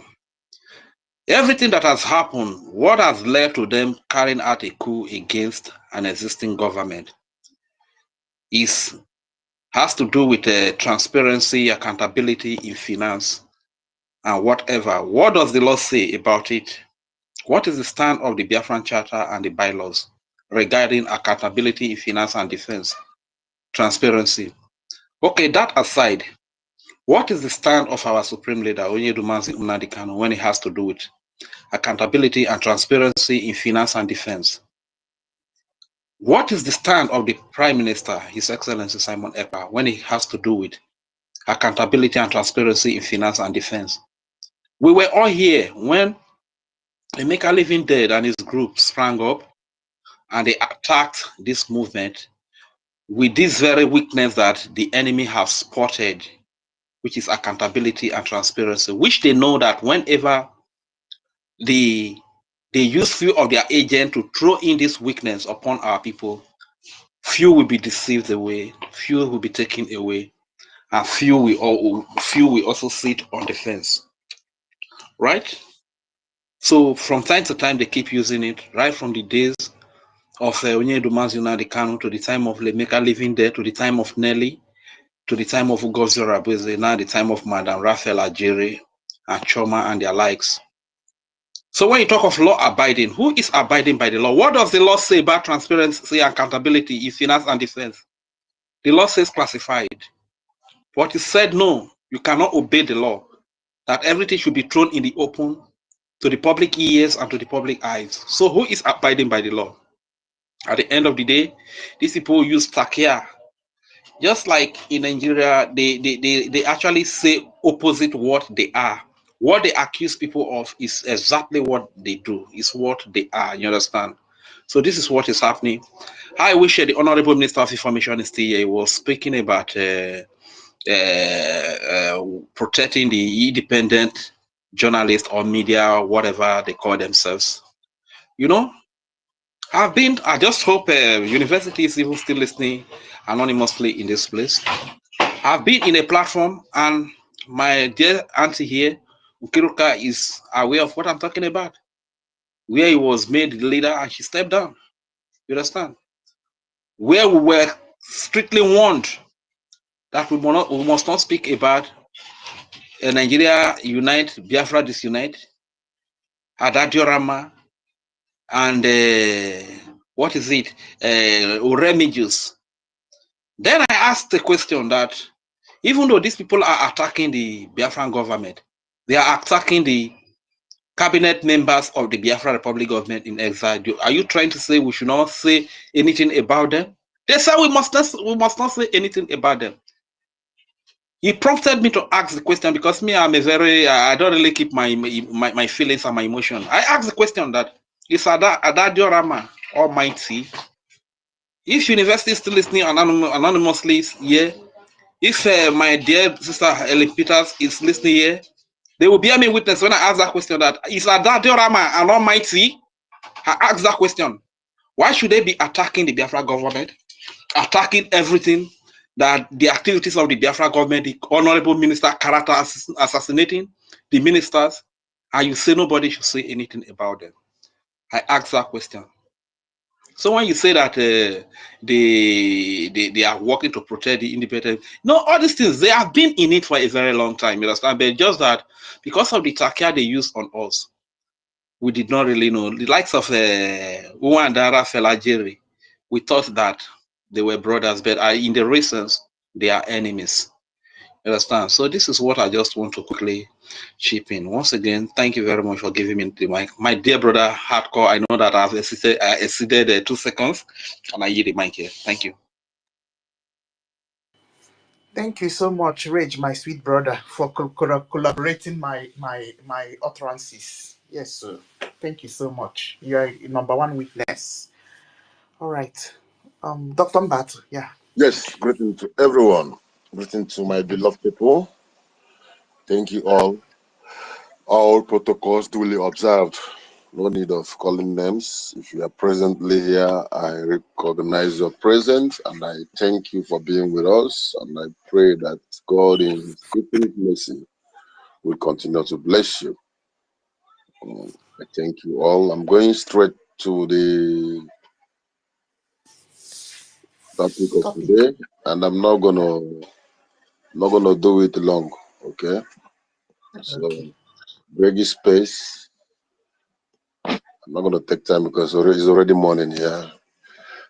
Everything that has happened, what has led to them carrying out a coup against an existing government has to do with transparency, accountability in finance, and whatever. What does the law say about it? What is the stand of the Biafran Charter and the bylaws regarding accountability in finance and defense, transparency? Okay, that aside, what is the stand of our supreme leader, Onyedumazi Nnamdi Kanu, when it has to do with accountability and transparency in finance and defense? What is the stand of the Prime Minister, His Excellency Simon Ekpa, when it has to do with accountability and transparency in finance and defense? We were all here when Emeka Living Dead and his group sprang up and they attacked this movement with this very weakness that the enemy have spotted, which is accountability and transparency, which they know that whenever they use few of their agents to throw in this weakness upon our people, few will be deceived away, few will be taken away, and few will also sit on the fence, right? So from time to time they keep using it, right from the days of Onyedumazi Nnamdi Kanu to the time of Emeka Living There, to the time of Nelly, to the time of OGOJA Rabeze, now the time of Madam Raphael Ajere and Choma and their likes. So when you talk of law abiding, who is abiding by the law? What does the law say about transparency and accountability in finance and defense? The law says classified. But it said no, you cannot obey the law, that everything should be thrown in the open to the public ears and to the public eyes. So who is abiding by the law? At the end of the day, these people use takia. Just like in Nigeria, they actually say opposite what they are. What they accuse people of is exactly what they do, is what they are, you understand? So this is what is happening. I wish the Honorable Minister of Information is still here. He was speaking about protecting the independent journalists or media, whatever they call themselves. You know, I just hope university is even still listening anonymously in this place. I've been in a platform and my dear auntie here, Ukiruka, is aware of what I'm talking about, where he was made the leader and she stepped down. You understand? Where we were strictly warned that we must not speak about Nigeria unite, Biafra disunite, Adadiorama, and what is it, Uremijus. Then I asked the question that even though these people are attacking the Biafran government, they are attacking the cabinet members of the Biafra Republic government in exile. Are you trying to say we should not say anything about them? They said we must not say anything about them. He prompted me to ask the question because me, I'm I don't really keep my feelings and my emotion. I asked the question that is Adadio Rama Almighty? If university is still listening anonymously here, if my dear sister Ellen Peters is listening here, they will bear me witness when I ask that question that is Adadio Rama an Almighty? I asked that question. Why should they be attacking the Biafra government, attacking everything, that the activities of the Biafra government, the honorable minister character assassinating the ministers, and you say nobody should say anything about them? I asked that question. So when you say that they are working to protect the independent, no, all these things, they have been in it for a very long time, you understand? But just that because of the takia they use on us, we did not really know. The likes of Uwandara Felajeri, we thought that they were brothers, but in the recent, they are enemies. You understand? So this is what I just want to quickly chip in. Once again, thank you very much for giving me the mic. My dear brother, Hardcore, I know that I've exceeded 2 seconds, and I yield the mic here. Thank you. Thank you so much, Rage, my sweet brother, for collaborating my utterances. Yes, sir. Thank you so much. You are number one witness. All right. Dr. Mbatu, yeah. Yes, greeting to everyone. Greeting to my beloved people. Thank you all. All protocols duly observed. No need of calling names. If you are presently here, I recognize your presence and I thank you for being with us. And I pray that God in His infinite mercy will continue to bless you. I thank you all. I'm going straight to the topic of today, and I'm not gonna do it long. Okay. So Brgie space. I'm not gonna take time because it's already morning here.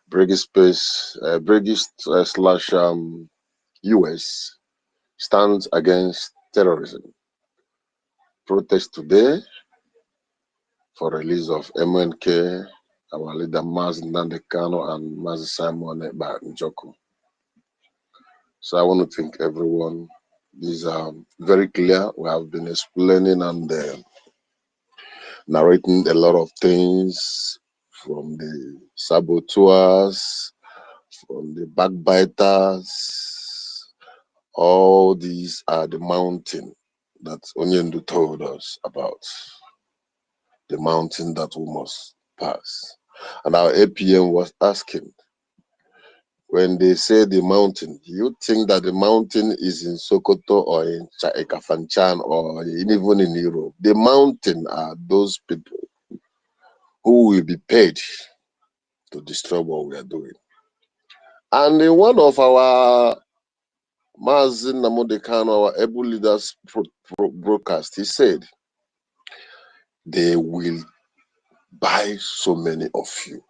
Brgie space. Brgie slash US stands against terrorism. Protest today for release of MNK, our leader Maz Nandekano and Maz Simon Ekpa Njoku. So I want to thank everyone. These are very clear. We have been explaining and narrating a lot of things from the saboteurs, from the backbiters. All these are the mountain that Onyendu told us about. The mountain that we must pass. And our APM was asking, when they say the mountain, you think that the mountain is in Sokoto or in Kafanchan or even in Europe. The mountain are those people who will be paid to destroy what we are doing. And in one of our Mazin Namodekano, our able leaders broadcast, he said, they will buy so many of you.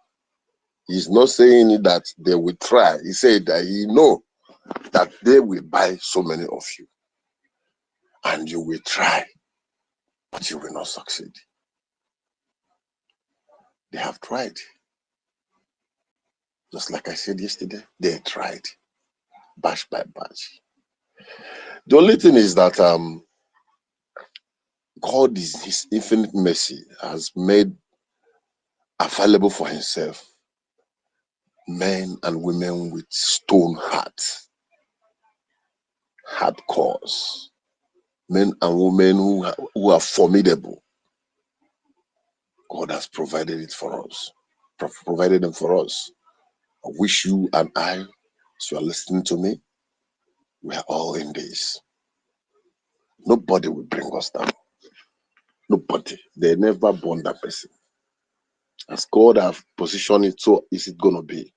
He's not saying that they will try. He said that he know that they will buy so many of you. And you will try, but you will not succeed. They have tried. Just like I said yesterday, they tried, batch by batch. The only thing is that God is His infinite mercy has made available for Himself men and women with stone hearts, hard cores, men and women who are formidable. God has provided it for us, provided them for us. I wish you and I, as you are listening to me, we are all in this. Nobody will bring us down. Nobody. They never born that person. As God have positioned it, so is it going to be.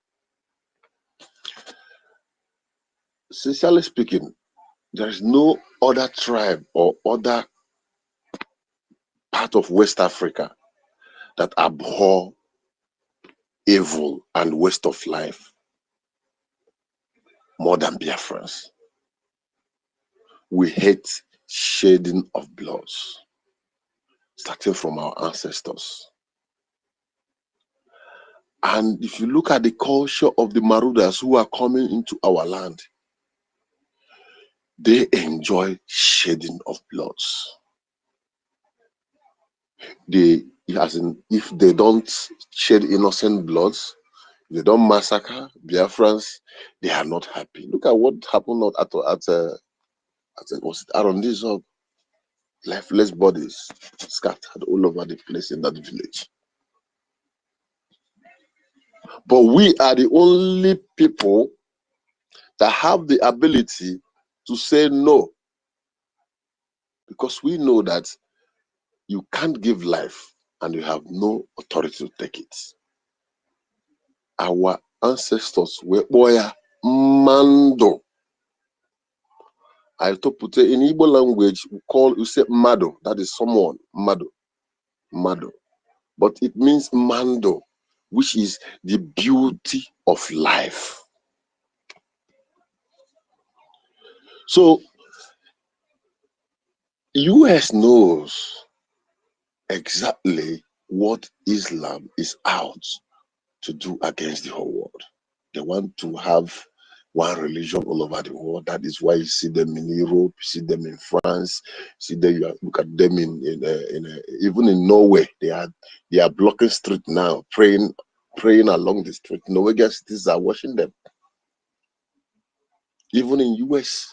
Sincerely speaking, there is no other tribe or other part of West Africa that abhor evil and waste of life more than Biafrans. We hate shedding of blood, starting from our ancestors. And if you look at the culture of the Marauders who are coming into our land, they enjoy shedding of blood. As in, if they don't shed innocent blood, they don't massacre Biafrans, they are not happy. Look at what happened at was it Arondizog? Lifeless bodies scattered all over the place in that village. But we are the only people that have the ability to say no, because we know that you can't give life and you have no authority to take it. Our ancestors were boya mando. I to put it in Igbo language, you say mado, that is someone, mado, mado. But it means mando, which is the beauty of life. So, US knows exactly what Islam is out to do against the whole world. They want to have one religion all over the world. That is why you see them in Europe, you see them in France, see them. You look at them even in Norway. They are blocking street now, praying along the street. Norwegian cities are watching them. Even in US.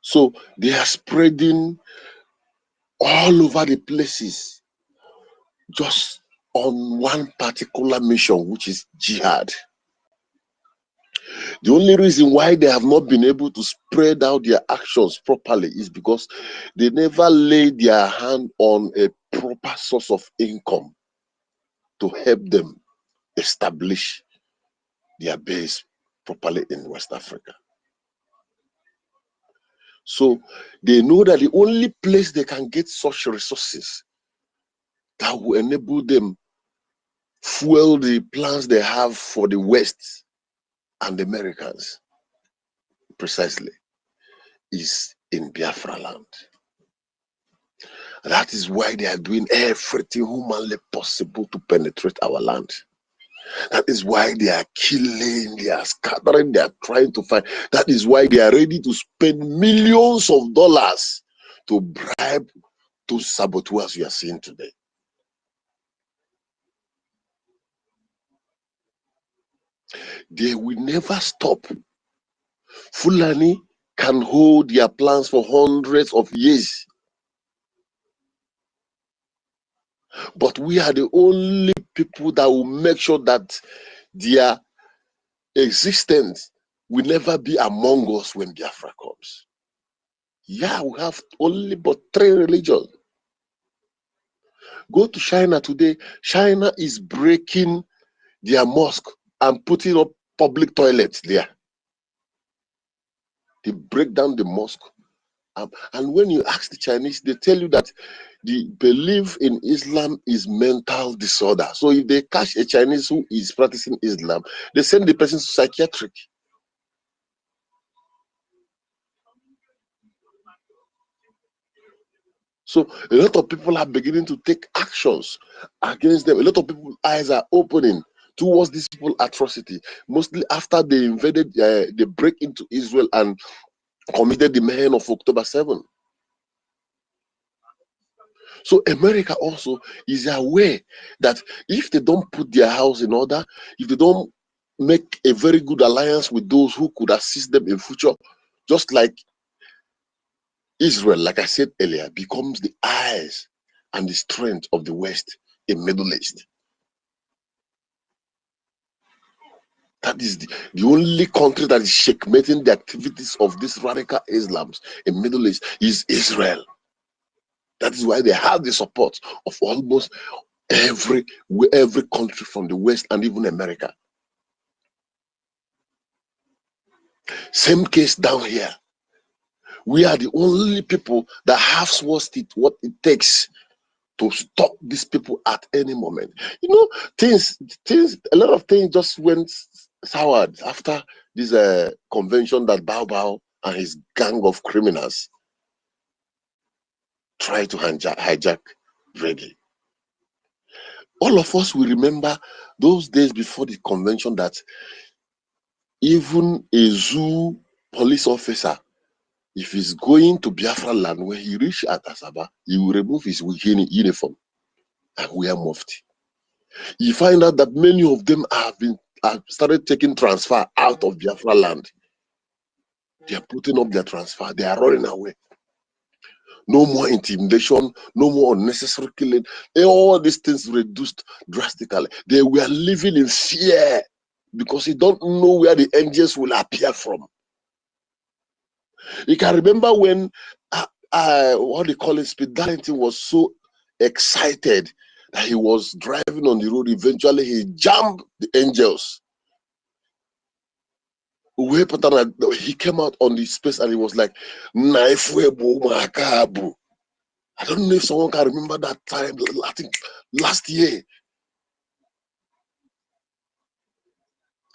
So they are spreading all over the places. just on one particular mission, which is jihad. The only reason why they have not been able to spread out their actions properly is because they never laid their hand on a proper source of income to help them establish their base properly in West Africa. So they know that the only place they can get such resources that will enable them fuel the plans they have for the West and the Americans precisely is in Biafra land. That is why they are doing everything humanly possible to penetrate our land. That is why they are killing, they are scattering, they are trying to find. That is why they are ready to spend millions of dollars to bribe those saboteurs you are seeing today. They will never stop. Fulani can hold their plans for hundreds of years. But we are the only people that will make sure that their existence will never be among us when Biafra comes. Yeah, we have only but 3 religions. Go to China today. China is breaking their mosque and putting up public toilets there. They break down the mosque. And when you ask the Chinese, they tell you that the belief in Islam is mental disorder. So if they catch a Chinese who is practicing Islam, they send the person to psychiatric. So a lot of people are beginning to take actions against them. A lot of people's eyes are opening towards this people atrocity, mostly after they invaded, they break into Israel and committed the mayhem of October 7. So America also is aware that if they don't put their house in order, if they don't make a very good alliance with those who could assist them in future, just like Israel, like I said earlier, becomes the eyes and the strength of the West in Middle East. That is the only country that is checkmating the activities of these radical Islams in Middle East is Israel. That is why they have the support of almost every country from the West and even America. Same case down here. We are the only people that have what it takes to stop these people at any moment. You know, a lot of things just went sour after this convention that Bao and his gang of criminals tried to hijack Reggae. All of us will remember those days before the convention that even a zoo police officer, if he's going to Biafra land, when he reach at Asaba, he will remove his uniform and wear mufti. You find out that many of them have started taking transfer out of Biafra land. They are putting up their transfer. They are running away. No more intimidation, no more unnecessary killing. All these things reduced drastically. They were living in fear because you don't know where the angels will appear from. You can remember when what they call it, Speed Darlington was so excited that he was driving on the road. Eventually, he jammed the angels. He came out on the space and he was like, I don't know if someone can remember that time, I think last year.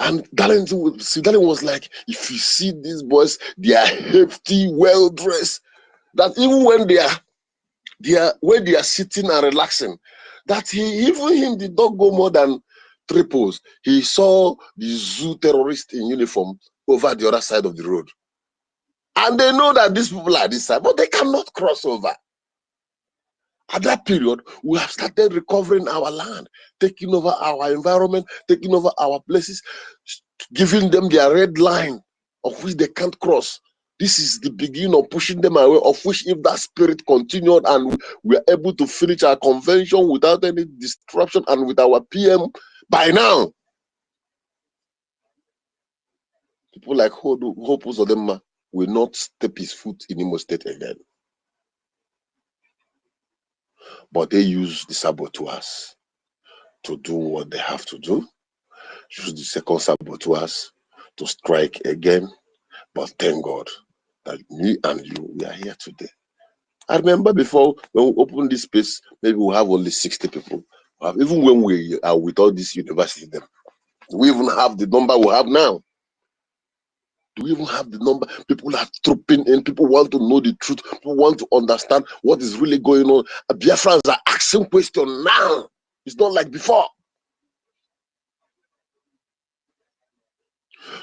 And Darlington was like, if you see these boys, they are hefty, well-dressed, that even when they are sitting and relaxing, that even him did not go more than 3 posts. He saw the zoo terrorist in uniform over the other side of the road. And they know that these people are this side, but they cannot cross over. At that period, we have started recovering our land, taking over our environment, taking over our places, giving them their red line of which they can't cross. This is the beginning of pushing them away, of which if that spirit continued and we are able to finish our convention without any disruption and with our PM, by now, people like Hope Uzodinma will not step his foot in Imo State again. But they use the saboteurs to do what they have to do. Use the second saboteurs to strike again. But thank God that me and you, we are here today. I remember before when we opened this space, maybe we have only 60 people. Even when we are with all this university, them, do we even have the number we have now? Do we even have the number? People are trooping in. People want to know the truth. People want to understand what is really going on. Biafrans are asking questions now. It's not like before.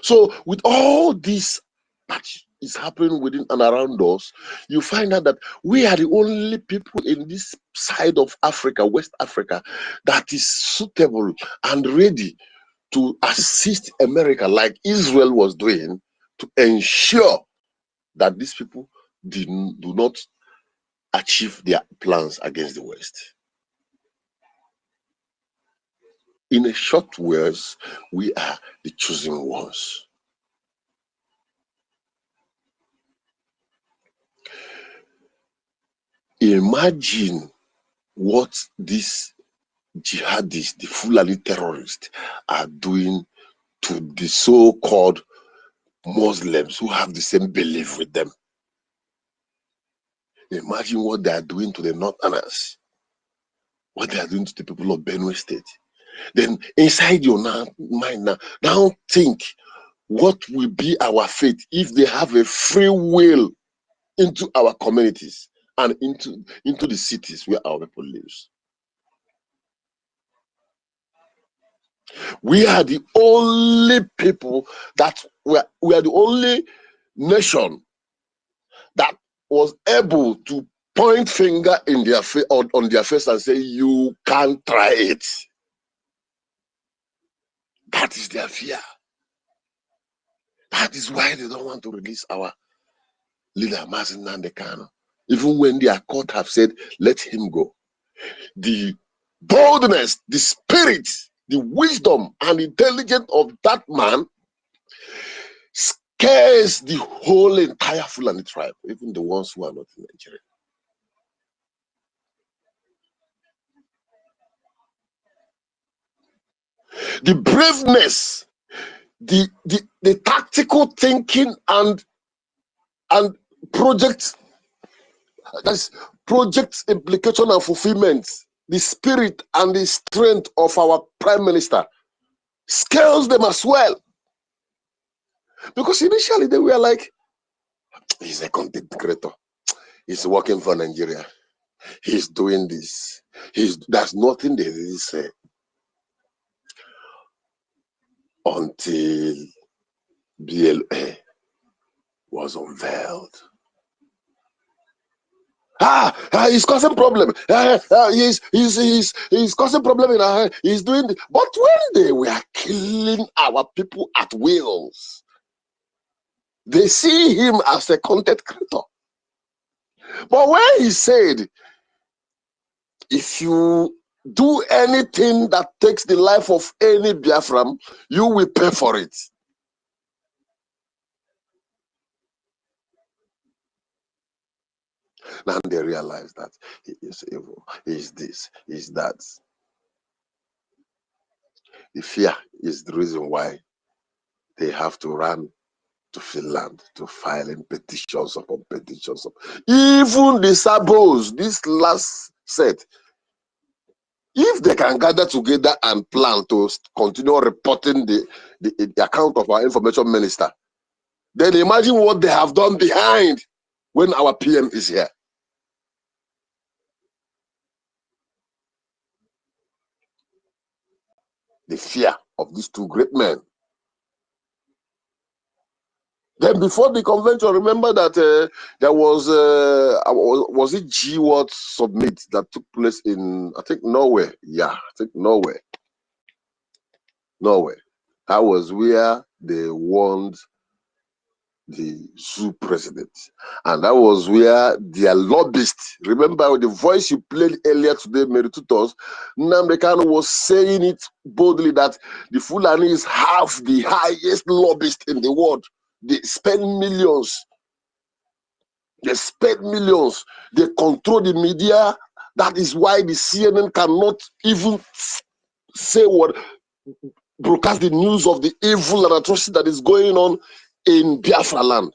So with all this that is happening within and around us, you find out that we are the only people in this side of Africa, West Africa, that is suitable and ready to assist America like Israel was doing to ensure that these people do not achieve their plans against the West. In a short words, we are the chosen ones. Imagine what these jihadists, the Fulani terrorists, are doing to the so-called Muslims who have the same belief with them. Imagine what they are doing to the Northerners, what they are doing to the people of Benue State. Then inside your mind now think what will be our fate if they have a free will into our communities and into the cities where our people live. We are the only people that we are the only nation that was able to point finger in their face on their face and say, you can't try it. That is their fear. That is why they don't want to release our leader, Mazi Nnamdi Kanu. Even when their court have said, let him go. The boldness, the spirit, the wisdom and intelligence of that man scares the whole entire Fulani tribe, even the ones who are not in Nigeria. The braveness, the tactical thinking and project implication and fulfillment, the spirit and the strength of our prime minister scares them as well. Because initially they were like, he's a content creator. He's working for Nigeria. He's doing this. There's nothing they really say. Until BLA was unveiled. He's causing problem. He's causing problem in our. He's doing. But when they were killing our people at wills, they see him as a content creator. But when he said, if you do anything that takes the life of any Biafran, you will pay for it. Now they realize that he is evil, he is this, he is that. The fear is the reason why they have to run to Finland to file in petitions upon petitions. Even the Sabos, this last set, if they can gather together and plan to continue reporting the account of our information minister, then imagine what they have done behind when our PM is here. The fear of these two great men. Then before the convention, remember that there was it G-Word Summit that took place in, I think, Norway. Yeah, I think Norway. That was where they warned the zoo president. And that was where their lobbyists, remember the voice you played earlier today, Meritutos, Nnamdi Kanu was saying it boldly that the Fulanis have the highest lobbyists in the world. They spend millions. They spend millions. They control the media. That is why the CNN cannot even say what, broadcast the news of the evil and atrocity that is going on in Biafra land.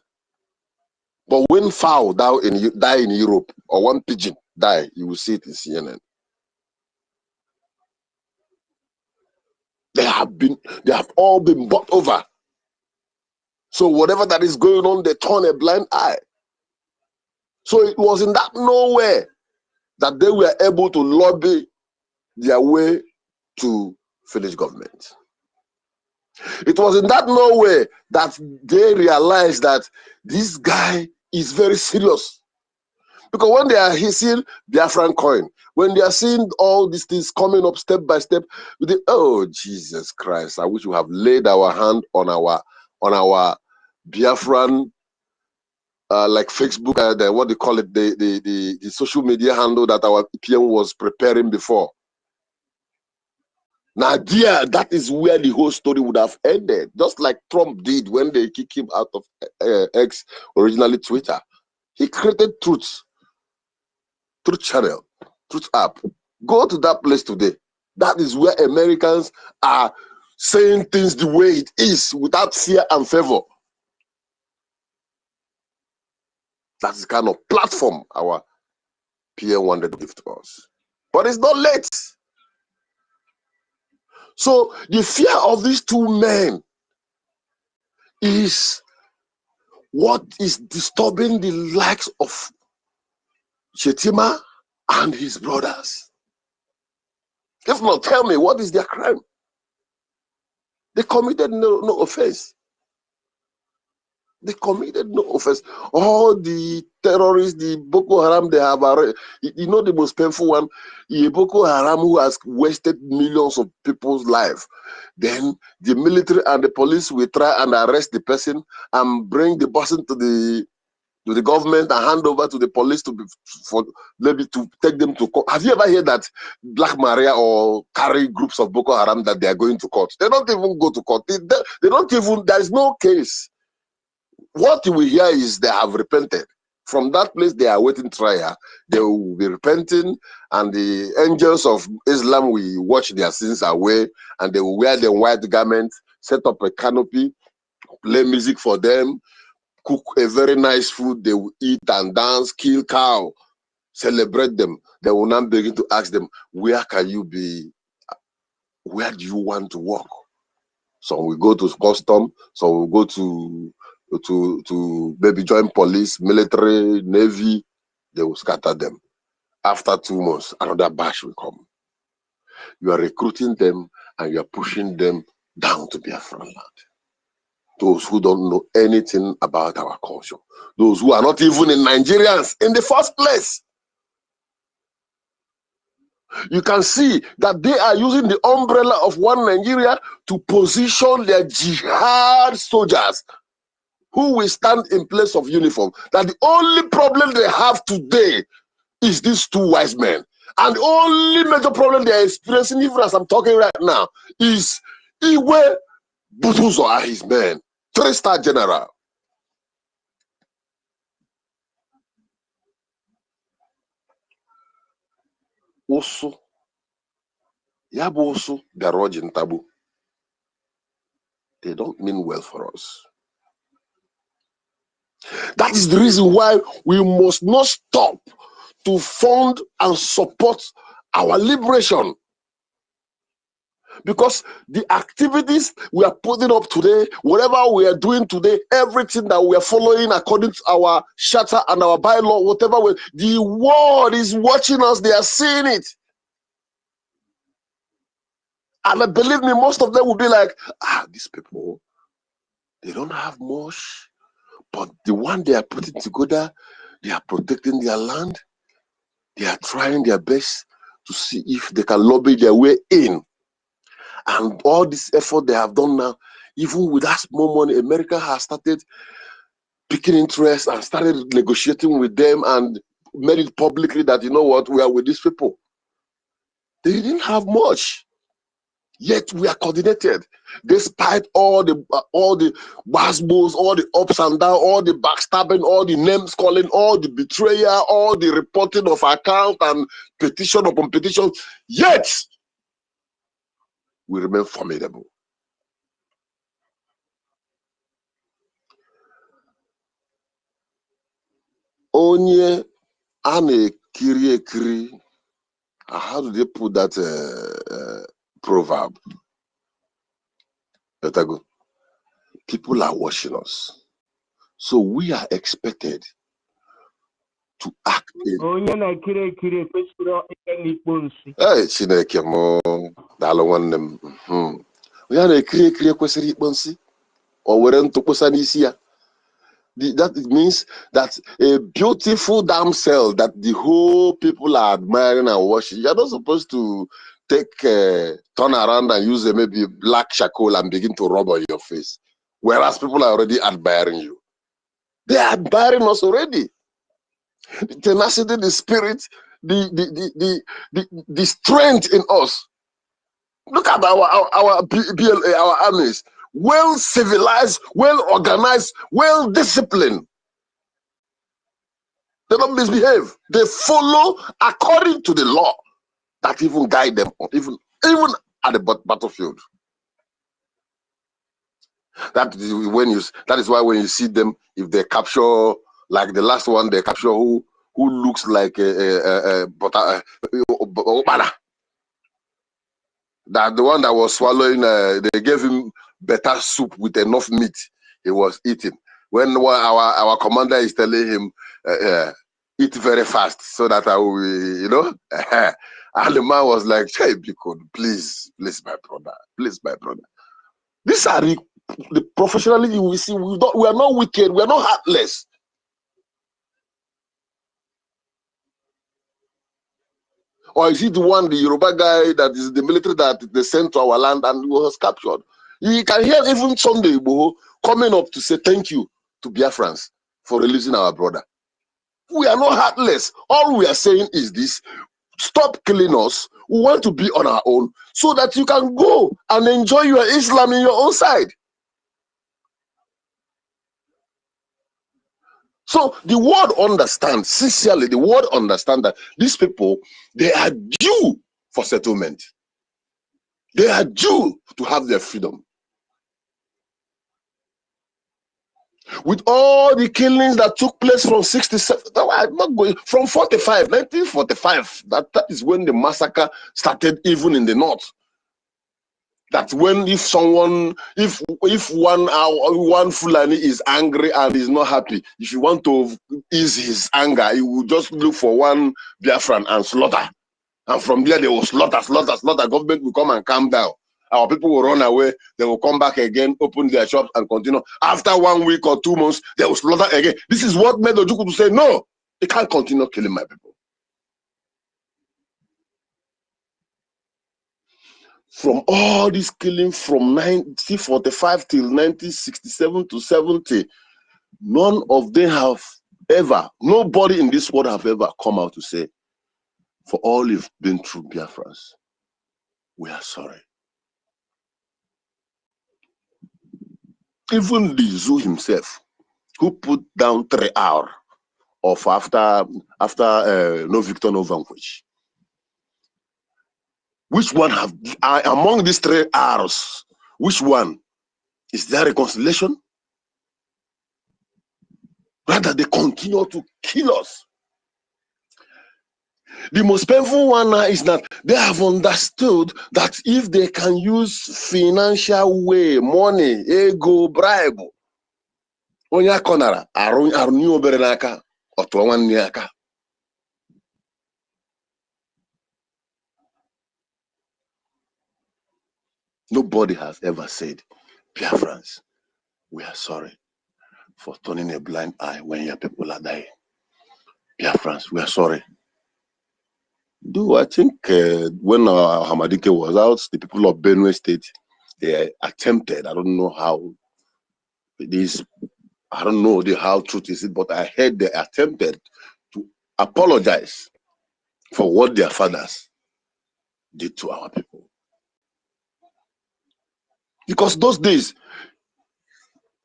But when fowl die in Europe, or one pigeon die, you will see it in CNN. They have all been bought over. So whatever that is going on, they turn a blind eye. So it was in that nowhere that they were able to lobby their way to finish government. It was in that nowhere that they realized that this guy is very serious. Because when they are seeing BIAFRACOIN, when they are seeing all these things coming up step by step, they, oh Jesus Christ! I wish we have laid our hand on our Biafran, like Facebook, what they call it, the social media handle that our PM was preparing before. Now, dear, that is where the whole story would have ended, just like Trump did when they kicked him out of X, originally Twitter. He created Truth Channel, Truth app. Go to that place today. That is where Americans are saying things the way it is without fear and favor. That's the kind of platform our PM wanted to give to us. But it's not late. So the fear of these two men is what is disturbing the likes of Shetima and his brothers. If not, tell me, what is their crime? They committed no offense. They committed no offense. All the terrorists, the Boko Haram, they have already, you know, the most painful one, the Boko Haram who has wasted millions of people's lives. Then the military and the police will try and arrest the person and bring the person to the government and hand over to the police for maybe to take them to court. Have you ever heard that Black Maria or carry groups of Boko Haram that they are going to court? They don't even go to court. They don't even, there is no case. What we hear is they have repented. From that place, they are waiting trial. They will be repenting, and the angels of Islam will wash their sins away, and they will wear the white garments, set up a canopy, play music for them, cook a very nice food. They will eat and dance, kill cow, celebrate them. They will now begin to ask them, where can you be? Where do you want to work? Some will go to custom, some will go to maybe join police, military, navy. They will scatter them. After 2 months, another batch will come. You are recruiting them and you are pushing them down to Biafran land. Those who don't know anything about our culture. Those who are not even in Nigerians in the first place. You can see that they are using the umbrella of one Nigeria to position their jihad soldiers who will stand in place of uniform. That the only problem they have today is these two wise men. And the only major problem they are experiencing, even as I'm talking right now, is Iwe Butuzo and his men. 3-star general. Also, Yabu also, Garoj and Tabu. They don't mean well for us. That is the reason why we must not stop to fund and support our liberation. Because the activities we are putting up today, whatever we are doing today, everything that we are following according to our charter and our bylaw, whatever, the world is watching us, they are seeing it. And believe me, most of them will be like, these people, they don't have much, but the one they are putting together, they are protecting their land. They are trying their best to see if they can lobby their way in. And all this effort they have done now, even with that small money, America has started picking interest and started negotiating with them and made it publicly that, you know what, we are with these people. They didn't have much, yet we are coordinated. Despite all the basbos, all the ups and downs, all the backstabbing, all the names calling, all the betrayal, all the reporting of account and petition upon petition, yet we remain formidable. Onye ane kiri, how do they put that proverb? Let I go. People are watching us, so we are expected to act in. Hey, Chineke mo dalo nwanne m. Onye na-ekiri ekwesịrị ikpo nsị o were ntụkpụsa n'isi ya. That it means that a beautiful damsel that the whole people are admiring and watching, you're not supposed to take turn around and use maybe black charcoal and begin to rub on your face, whereas people are already admiring you. They are admiring us already. The tenacity, the spirit, the strength in us. Look at our BLA, our armies. Well civilized, well organized, well disciplined. They don't misbehave. They follow according to the law that even guide them, even at the battlefield. That is why when you see them, if they capture, like the last one, they capture who looks like that the one that was swallowing, they gave him better soup with enough meat. He was eating. When our commander is telling him, eat very fast so that I will, you know, and the man was like, hey, please, my brother, please, my brother. These are the professionalism we see. We are not wicked. We are not heartless. Or is it the one, the Yoruba guy that is the military that they sent to our land and was captured? You can hear even Sunday Igboho coming up to say thank you to Biafrans for releasing our brother. We are not heartless. All we are saying is this: stop killing us. We want to be on our own so that you can go and enjoy your Islam in your own side. So the world understands, sincerely, the world understands that these people, they are due for settlement. They are due to have their freedom. With all the killings that took place from 67, I'm not going, from 1945, that is when the massacre started, even in the north. That when if one Fulani is angry and is not happy, if you want to ease his anger, he will just look for one Biafran and slaughter. And from there they will slaughter. Government will come and calm down. Our people will run away. They will come back again, open their shops and continue. After 1 week or 2 months, they will slaughter again. This is what made Ojukwu to say, no, they can't continue killing my people. From all this killing from 1945 till 1967 to 70, none of them have ever, nobody in this world have ever come out to say, for all you've been through, Biafrans, we are sorry. Even the zoo himself, who put down 3 hours of after no victor, no vanquish. Which one have, among these 3 hours, which one is there reconciliation? Rather, they continue to kill us. The most painful one now is that they have understood that if they can use financial way, money, ego, bribe, onye konara arụnye obere n'aka ọtụọ nwanne aka. Nobody has ever said, Biafrans, we are sorry for turning a blind eye when your people are dying. Biafrans, we are sorry. I think when Hamadike was out, the people of Benue State, they attempted, I don't know how, this I don't know how truth is it, but I heard they attempted to apologize for what their fathers did to our people. Because those days,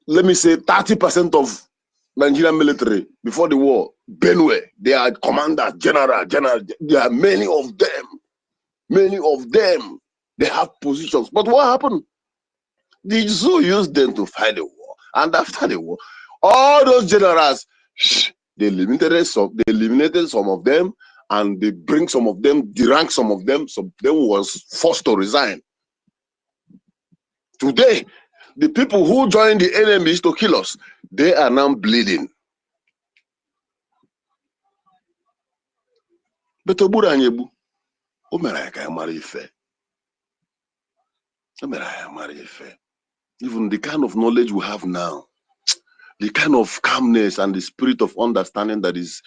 let me say 30% of Nigerian military before the war, Benue, they are commanders, general. There are many of them. They have positions. But what happened? The zoo used them to fight the war. And after the war, all those generals, they eliminated some of them, and they bring some of them, derank some of them was forced to resign. Today, the people who joined the enemies to kill us, they are now bleeding. But Oburanyebu, even the kind of knowledge we have now, the kind of calmness and the spirit of understanding that is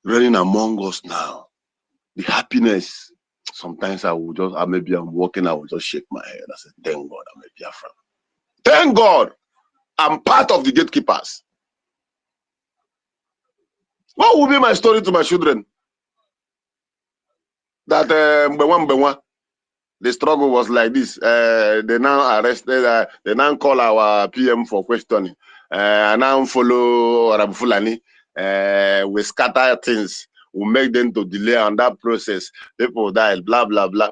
reigning among us now, the happiness. Sometimes maybe I'm walking, I will just shake my head. I say, thank God I'm a Biafran. Thank God I'm part of the gatekeepers. What will be my story to my children? That the struggle was like this. They now arrested, they now call our PM for questioning. Now follow Arab Fulani. We scatter things. We make them to delay on that process. People died, blah, blah, blah.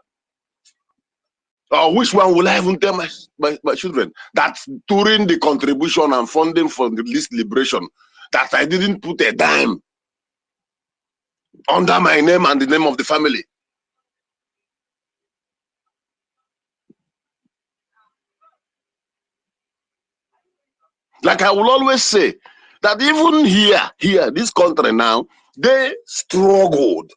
Or which one will I even tell my children? That during the contribution and funding for this liberation, that I didn't put a dime under my name and the name of the family. Like I will always say, that even here, this country now, they struggled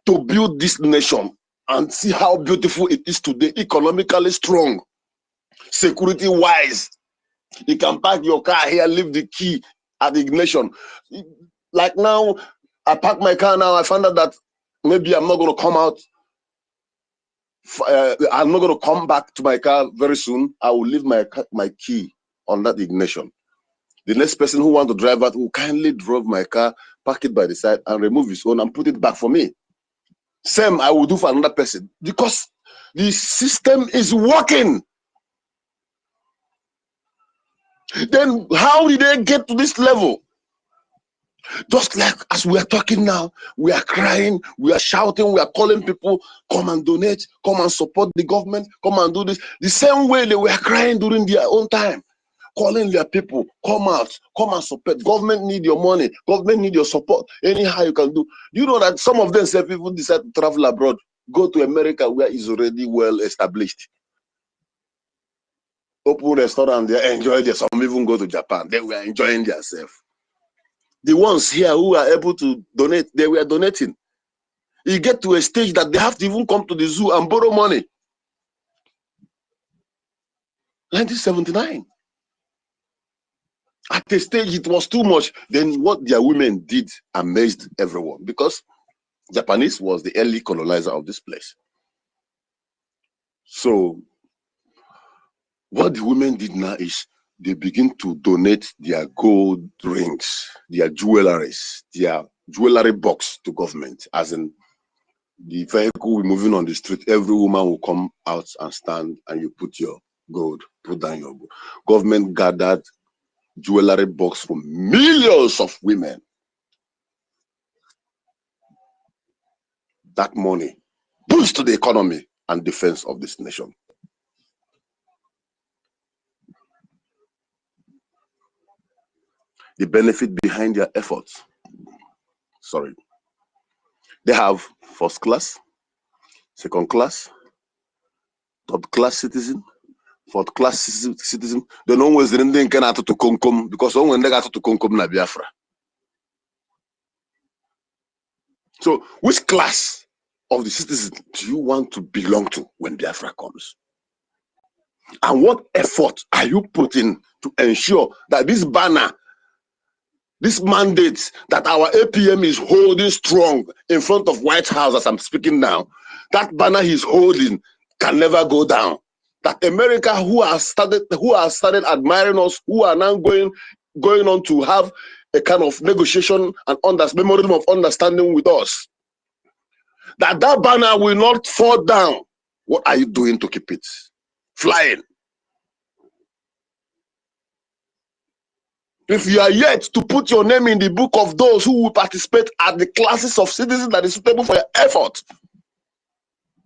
to build this nation and see how beautiful it is today, economically strong, security-wise. You can park your car here, leave the key at the ignition. Like now, I park my car now, I found out that maybe I'm not going to come out. I'm not going to come back to my car very soon. I will leave my key on that ignition. The next person who wants to drive out will kindly drive my car, park it by the side, and remove his own and put it back for me. Same I will do for another person, because the system is working. Then how did they get to this level? Just like as we are talking now, we are crying, we are shouting, we are calling people, come and donate, come and support the government, come and do this. The same way they were crying during their own time, calling their people, come out, come and support. Government need your money, government need your support, anyhow you can do. You know that some of them say people decide to travel abroad, go to America where it's already well established. Open restaurant, they enjoy this. Some even go to Japan, they were enjoying themselves. The ones here who are able to donate, they were donating. You get to a stage that they have to even come to the zoo and borrow money. 1979. At a stage, it was too much. Then what their women did amazed everyone, because Japanese was the early colonizer of this place. So what the women did now is they begin to donate their gold rings, their jewelries, their jewelry box to government. As in the vehicle moving on the street, every woman will come out and stand, and you put your gold, put down your gold. Government gathered jewelry box from millions of women. That money boost the economy and defense of this nation. The benefit behind their efforts. Sorry. They have first class, second class, third class citizen, fourth class citizen. They don't always anything can add to Konkom, because when they got to Konkom na Biafra. So which class of the citizen do you want to belong to when Biafra comes? And what effort are you putting to ensure that this banner, this mandate that our APM is holding strong in front of White House as I'm speaking now, that banner he's holding can never go down? That America, who has started admiring us, who are now going going on to have a kind of negotiation and memorandum of understanding with us, that banner will not fall down. What are you doing to keep it flying? If you are yet to put your name in the book of those who will participate at the classes of citizens that is suitable for your effort,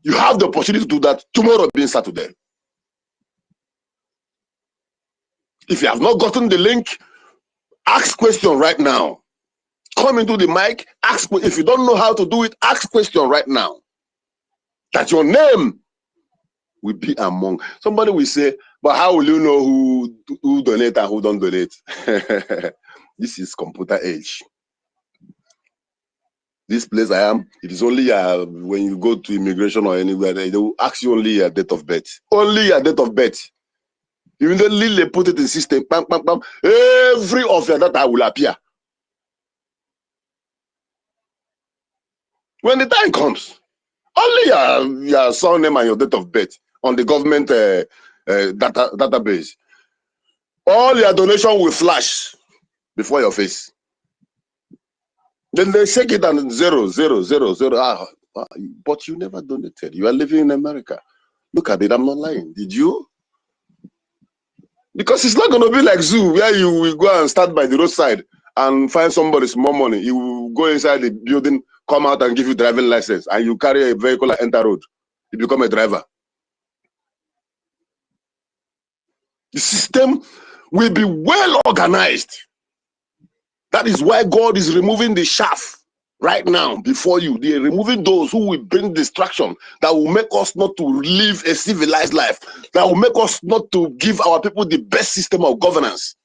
you have the opportunity to do that tomorrow being Saturday. If you have not gotten the link, ask question right now. Come into the mic, ask. If you don't know how to do it, ask question right now. That your name will be among. Somebody will say, but how will you know who donate and who don't donate? This is computer age. This place I am, it is only when you go to immigration or anywhere, they will ask you only your date of birth. Only your date of birth. Immediately they put it in system, bam, bam, bam, every of your data will appear. When the time comes, only your surname and your date of birth on the government database. All your donation will flash before your face. Then they check it and 0, 0, 0, 0. But you never donated. You are living in America. Look at it. I'm not lying. Did you? Because it's not going to be like zoo where you will go and start by the roadside and find somebody small money. You will go inside the building, come out and give you driving license, and you carry a vehicle and enter road. You become a driver. The system will be well organized. That is why God is removing the chaff right now before you. They are removing those who will bring distraction, that will make us not to live a civilized life, that will make us not to give our people the best system of governance.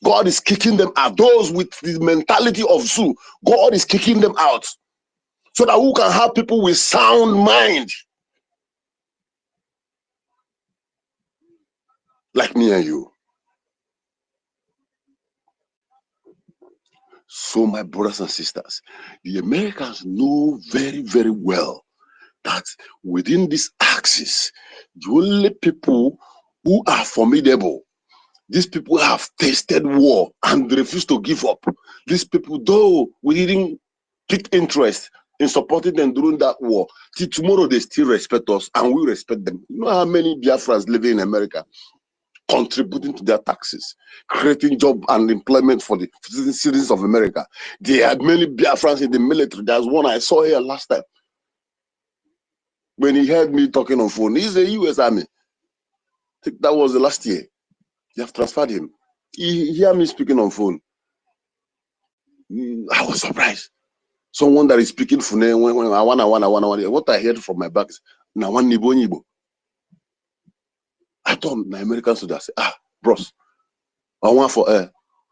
God is kicking them out. Those with the mentality of zoo, God is kicking them out, so that we can have people with sound mind, like me and you. So my brothers and sisters, the Americans know very, very well that within this axis, the only people who are formidable, these people have tasted war and refuse to give up. These people, though we didn't pick interest in supporting them during that war, till tomorrow they still respect us and we respect them. You know how many Biafrans living in America, contributing to their taxes, creating job and employment for the citizens of America. There are many Biafrans in the military. There's one I saw here last time. When he heard me talking on phone, he's a U.S. Army. I think that was the last year. You have transferred him. He heard me speaking on phone. I was surprised. Someone that is speaking for when I want. What I heard from my back is, na one nibo. I told my American soldiers, bros, I want for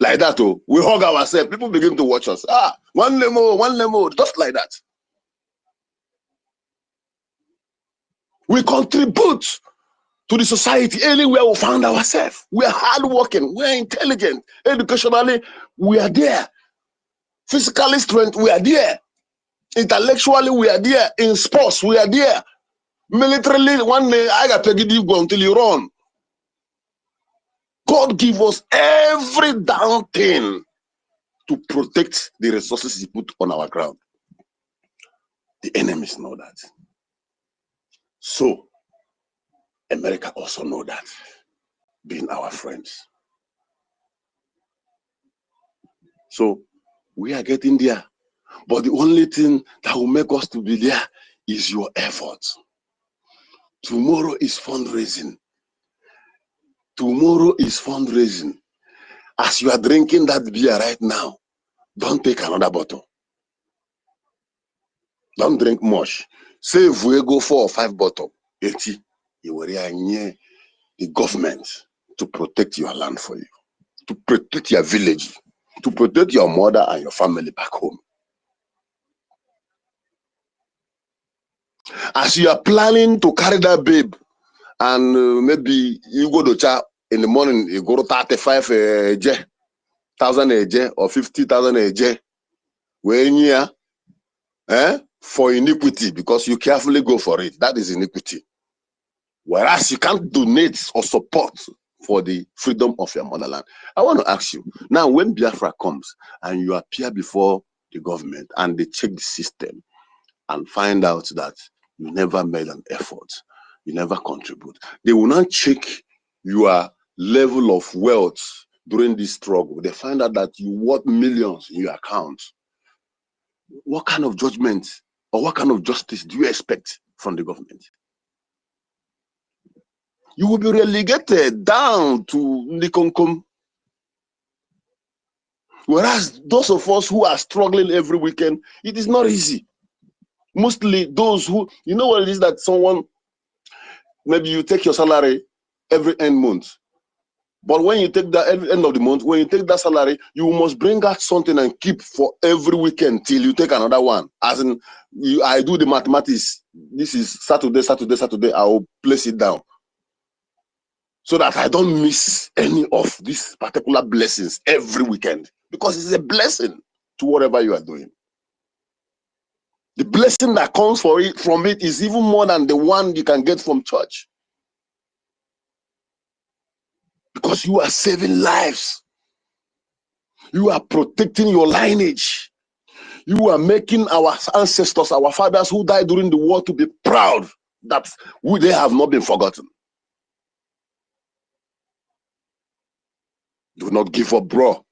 like that. Oh, we hug ourselves. People begin to watch us. One lemo, just like that. We contribute to the society anywhere we find ourselves. We are hardworking, we are intelligent, educationally, we are there. Physically strength, we are there. Intellectually, we are there. In sports, we are there. Militarily, one day I got to give you go until you run. God give us every down thing to protect the resources He put on our ground. The enemies know that. So America also know that, being our friends. So we are getting there. But the only thing that will make us to be there is your effort. Tomorrow is fundraising. Tomorrow is fundraising. As you are drinking that beer right now, don't take another bottle. Don't drink much. Say if we go 4 or 5 bottles, 80, you will near the government to protect your land for you, to protect your village, to protect your mother and your family back home. As you are planning to carry that babe, and maybe you go to church in the morning, you go to 35,000 a day or 50,000 a day, when you for iniquity, because you carefully go for it. That is iniquity. Whereas you can't donate or support for the freedom of your motherland. I want to ask you, now when Biafra comes and you appear before the government and they check the system and find out that you never made an effort, you never contribute, they will not check your level of wealth during this struggle. They find out that you worth millions in your account. What kind of judgment or what kind of justice do you expect from the government? You will be relegated down to Nikonkom. Whereas those of us who are struggling every weekend, it is not easy. Mostly those who, you know what it is that someone, maybe you take your salary every end month. But when you take that every end of the month, when you take that salary, you must bring out something and keep for every weekend till you take another one. As in, I do the mathematics. This is Saturday, Saturday, Saturday. I will place it down so that I don't miss any of these particular blessings every weekend, because it's a blessing to whatever you are doing. The blessing that comes from it is even more than the one you can get from church, because you are saving lives. You are protecting your lineage. You are making our ancestors, our fathers who died during the war, to be proud that they have not been forgotten. Do not give up, bro.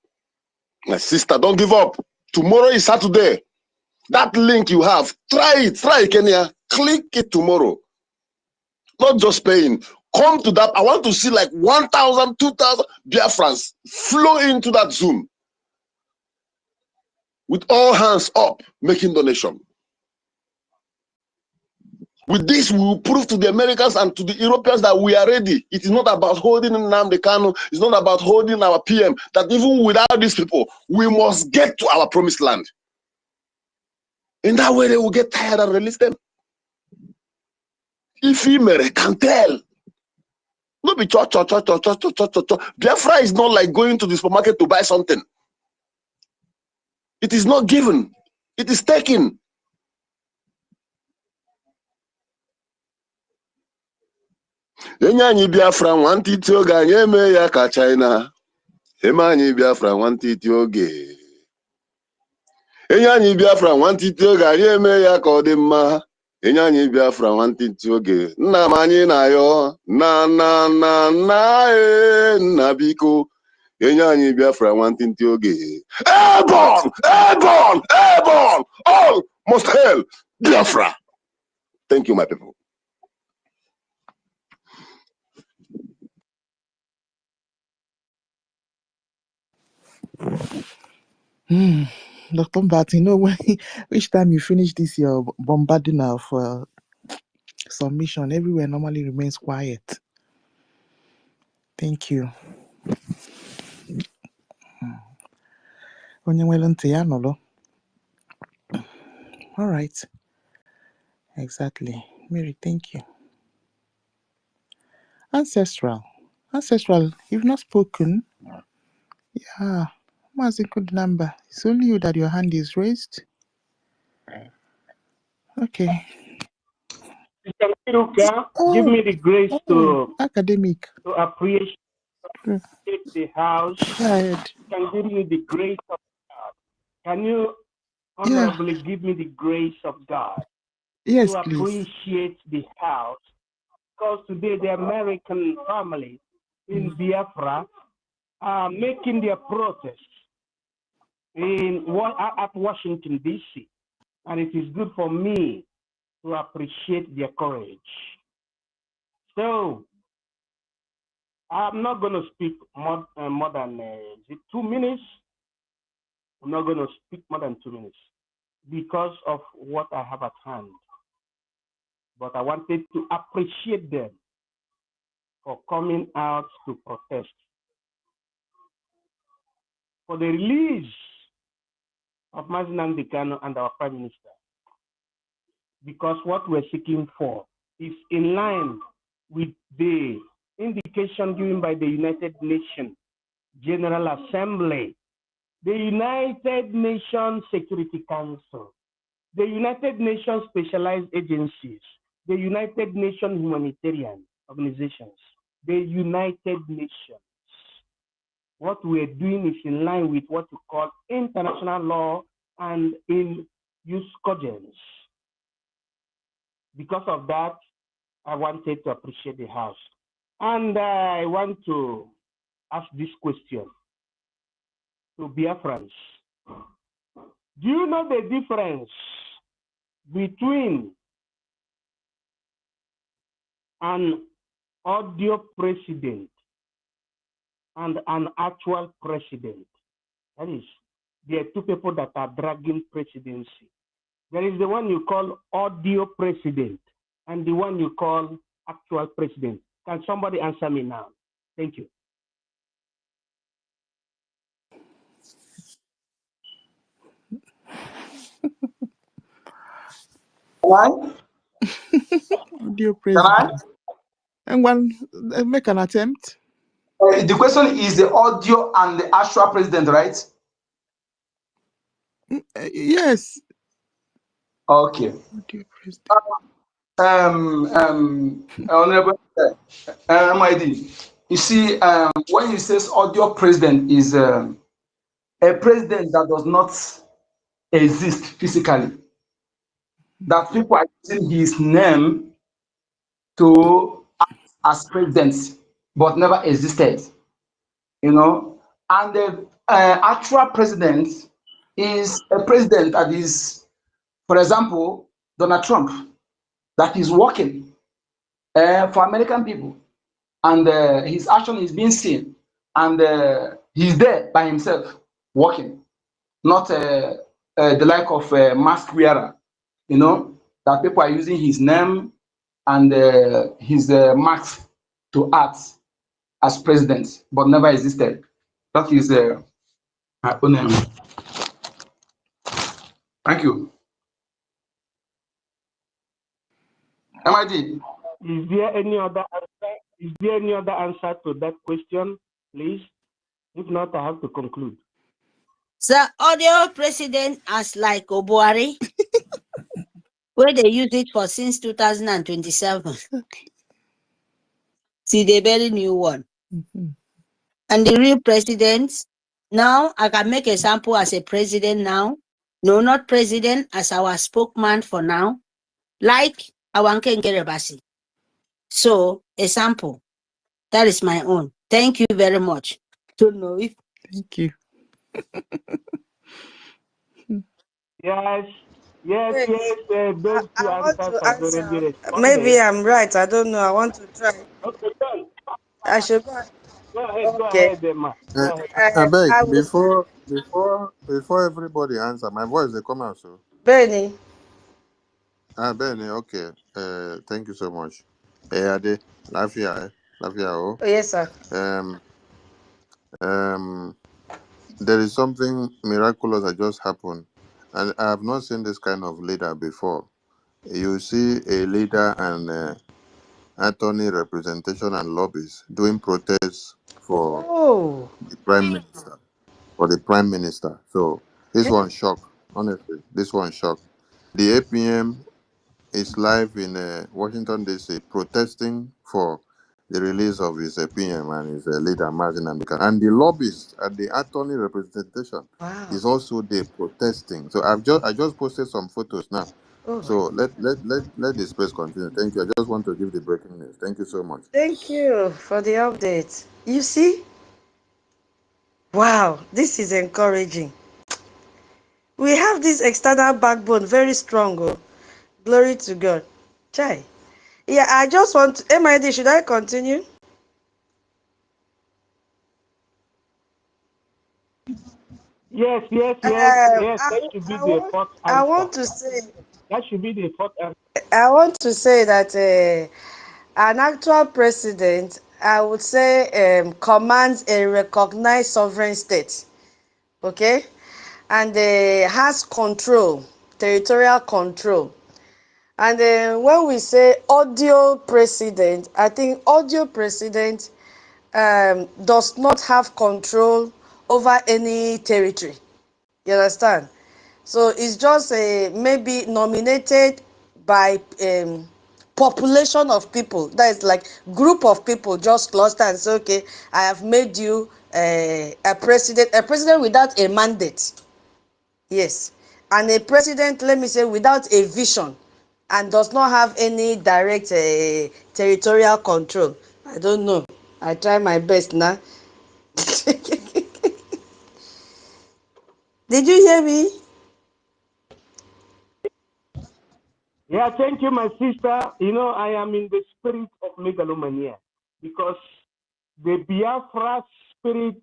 My sister, don't give up. Tomorrow is Saturday. That link you have, try it, Kenya. Click it tomorrow. Not just paying. Come to that. I want to see like 1,000, 2,000 Biafrans flow into that Zoom with all hands up, making donation. With this, we will prove to the Americans and to the Europeans that we are ready. It is not about holding Nnamdi Kanu. It's not about holding our PM. That even without these people, we must get to our promised land. In that way, they will get tired and release them. If he can tell. No be cho. Biafra is not like going to the supermarket to buy something. It is not given. It is taken. Enyanyi Biafra nwantiti oge anyị eme ya ka China. Emanyi Biafra nwantiti oge. Enyanyi Biafra nwantiti oge anyị eme ya ka ọ dị mma. Enyanyi Biafra nwantiti oge. Nna m anyị na-ayọ nna biko. Enyanyi Biafra nwantiti oge. Airborne! Airborne! Airborne! All must hail Biafra. Thank you, my people. Dr. Mbati, you know, when each time you finish this, your bombarding of submission, everywhere normally remains quiet. Thank you. All right. Exactly. Mary, thank you. Ancestral, you've not spoken. Yeah. What's a good number? It's only you that your hand is raised. Okay. Give me the grace to academic to appreciate the house. Can give me the grace of God. Can you honorably give me the grace of God to appreciate the house? Because today the American family in Biafra are making their protest at Washington, D.C. And it is good for me to appreciate their courage. So, I'm not going to speak more than 2 minutes. I'm not going to speak more than 2 minutes because of what I have at hand. But I wanted to appreciate them for coming out to protest for the release of Nnamdi Kanu and our Prime Minister. Because what we're seeking for is in line with the indication given by the United Nations General Assembly, the United Nations Security Council, the United Nations Specialized Agencies, the United Nations Humanitarian Organizations, the United Nations. What we're doing is in line with what we call international law and in use cogence. Because of that, I wanted to appreciate the House. And I want to ask this question to Biafrans. Do you know the difference between an audio president and an actual president? That is, there are two people that are dragging presidency. There is the one you call audio president and the one you call actual president. Can somebody answer me now? Thank you. Can Dear I? President. And one, make an attempt. The question is the audio and the actual president, right? Yes. Okay. Dear President. Honorable MID, you see, when he says audio president is a president that does not exist physically, that people are using his name to act as president, but never existed, you know. And the actual president is a president that is, for example, Donald Trump, that is working for American people, and his action is being seen, and he's there by himself working, not the like of a mask wearer, you know, that people are using his name and his marks to act as president, but never existed. That is my own name. Thank you. MID. Is there any other answer? Is there any other answer to that question, please? If not, I have to conclude. The audio president as like Obuari, where they use it for since 2027. See, the very new one. And the real president, now I can make a sample as a president now. No, not president, as our spokesman for now. Like Awanke Ngerebasi. So, a sample. That is my own. Thank you very much. Don't know if. Thank you. Yes, Wait, those two I want answers to have already answer. responded. Maybe I'm right. I don't know. I want to try. Okay, done. I should go. Go Okay. ahead, Emma. Go ahead. I beg, I will say, before everybody answer, my voice they come out so. Benny. Benny, okay. Thank you so much. Ade, Lafia, oh. Oh, yes, sir. There is something miraculous that just happened, and I have not seen this kind of leader before. You see a leader and attorney representation and lobbies doing protests for the prime minister. So this one shock. Honestly, this one shock. The APM is live in Washington DC protesting for the release of his PM and his leader Martin Amika. And the lobbyists at the attorney representation is also there protesting. So I just posted some photos now. So let the space continue. Thank you. I just want to give the breaking news. Thank you so much. Thank you for the update. You see? Wow, this is encouraging. We have this external backbone very strong. Oh. Glory to God. Chai. Yeah, I just want to, MID, should I continue? Yes. That should be the fourth answer. I want to say. That should be the fourth answer. I want to say that an actual president, I would say, commands a recognized sovereign state. Okay? And has control, territorial control. And when we say audio president, I think audio president does not have control over any territory. You understand? So it's just maybe nominated by population of people, that is like group of people just cluster and say, okay, I have made you a president without a mandate. Yes. And a president, let me say, without a vision and does not have any direct territorial control. I don't know. I try my best now. Did you hear me? Yeah, thank you, my sister. You know, I am in the spirit of megalomania because the Biafra spirit,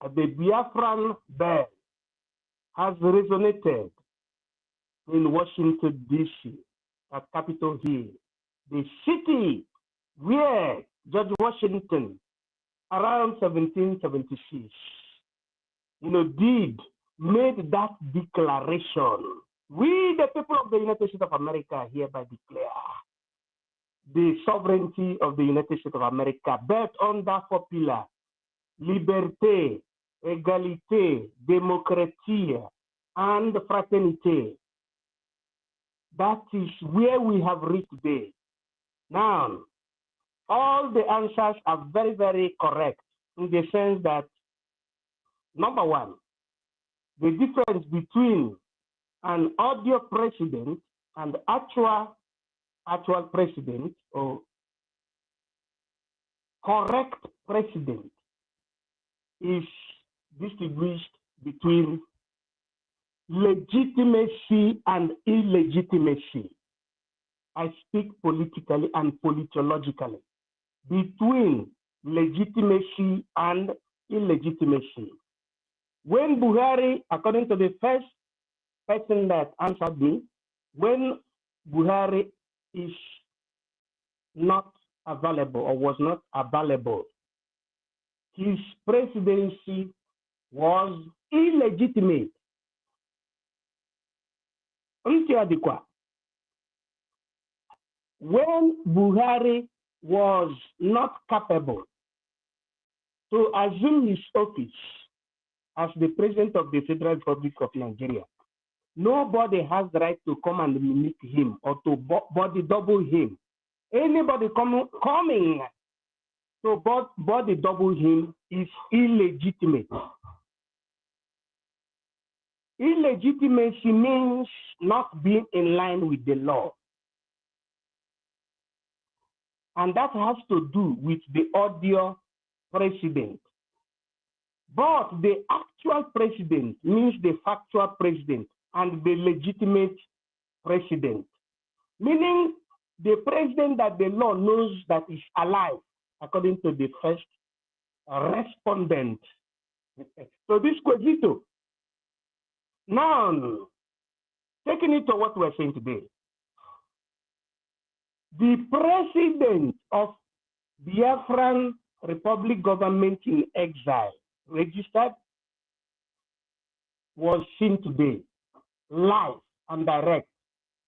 the Biafran bell has resonated in Washington, D.C., at Capitol Hill, the city where George Washington, around 1776, made that declaration. We, the people of the United States of America, hereby declare the sovereignty of the United States of America, built on that four pillars: liberté, égalité, démocratie, and fraternité. That is where we have reached today. Now, all the answers are very, very correct in the sense that, number one, the difference between an audio president and actual president or correct president is distinguished between legitimacy and illegitimacy. I speak politically and politologically. Between legitimacy and illegitimacy. When Buhari, according to the first person that answered me, when Buhari is not available or was not available, his presidency was illegitimate. When Buhari was not capable to assume his office as the President of the Federal Republic of Nigeria, nobody has the right to come and mimic him or to body double him. Anybody coming to body double him is illegitimate. Illegitimacy means not being in line with the law. And that has to do with the audio president. But the actual president means the factual president and the legitimate president. Meaning the president that the law knows that is alive, according to the first respondent. So this quesito. Now, taking it to what we're saying today, the president of Biafran Republic government in exile, registered, was seen today, live and direct,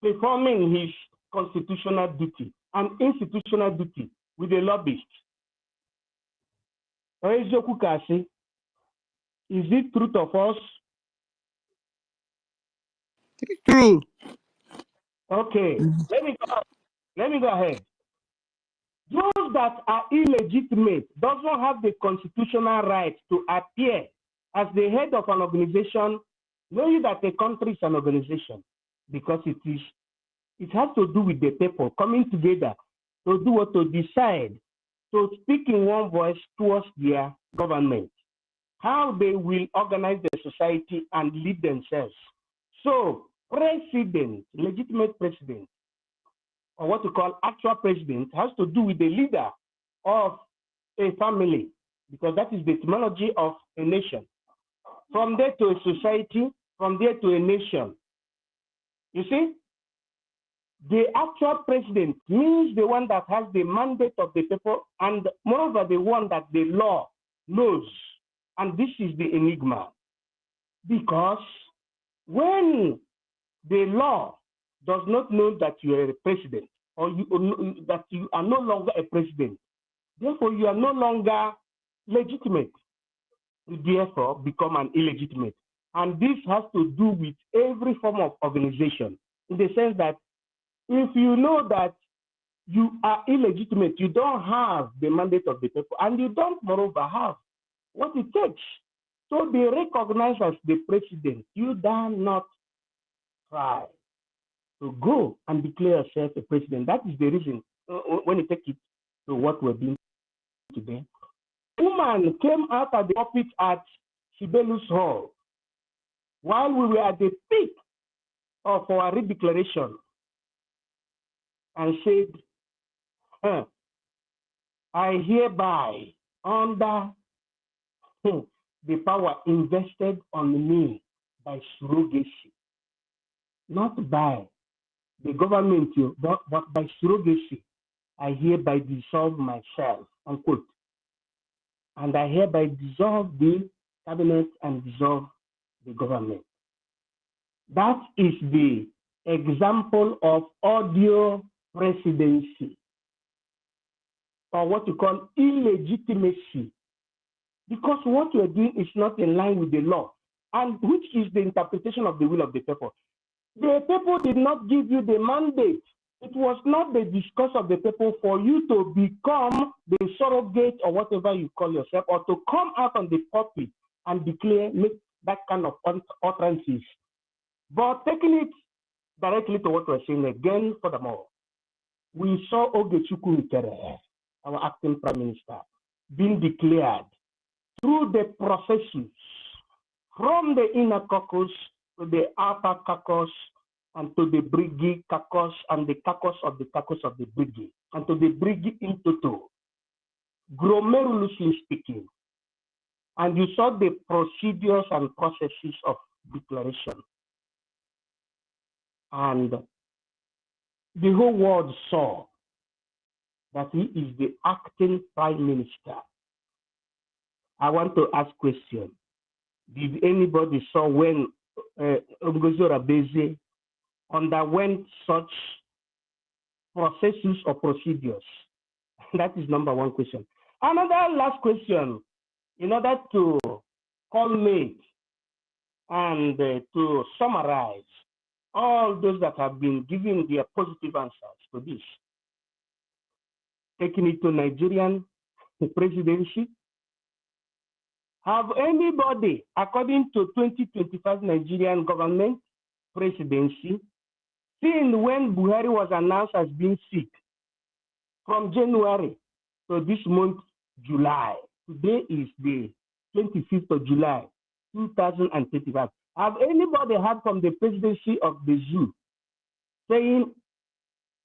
performing his constitutional duty and institutional duty with a lobbyist. Is it truth of us? True. Okay, let me go ahead. Those that are illegitimate does not have the constitutional right to appear as the head of an organization, knowing that a country is an organization, because it has to do with the people coming together to do what, to decide, to speak in one voice towards their government, how they will organize the society and lead themselves. So, president, legitimate president, or what we call actual president, has to do with the leader of a family, because that is the etymology of a nation. From there to a society, from there to a nation. You see, the actual president means the one that has the mandate of the people, and moreover, the one that the law knows. And this is the enigma. Because when the law does not know that you are a president, or that you are no longer a president, therefore you are no longer legitimate. You therefore become an illegitimate. And this has to do with every form of organization, in the sense that If you know that you are illegitimate, you don't have the mandate of the people, and you don't, moreover, have what it takes to be recognized as the president, you dare not try to go and declare yourself a president. That is the reason, when you take it to what we're doing today. Woman came out at the pulpit at Sibelius Hall while we were at the peak of our redeclaration and said, I hereby, under the power invested on me by surrogacy, not by the government, but by surrogacy, I hereby dissolve myself, unquote. And I hereby dissolve the cabinet and dissolve the government. That is the example of audio presidency, or what you call illegitimacy, because what you're doing is not in line with the law, and which is the interpretation of the will of the people. The people did not give you the mandate. It was not the discourse of the people for you to become the surrogate or whatever you call yourself, or to come out on the pulpit and declare, make that kind of utterances. But taking it directly to what we're saying again, furthermore, we saw OGOJA, our acting prime minister, being declared through the processes from the inner caucus to the outer caucus and to the Brgie caucus and the caucus of the Brgie and to the Brgie in toto, glomerulously speaking. And you saw the procedures and processes of declaration. And the whole world saw that he is the acting prime minister. I want to ask a question. Did anybody saw when NGOZI underwent such processes or procedures? That is number one question. Another last question, in order to culminate and to summarize all those that have been giving their positive answers to this, taking it to Nigerian presidency. Have anybody, according to 2025 Nigerian government presidency, seen when Buhari was announced as being sick from January to this month, July? Today is the 25th of July, 2025. Have anybody heard from the presidency of the zoo saying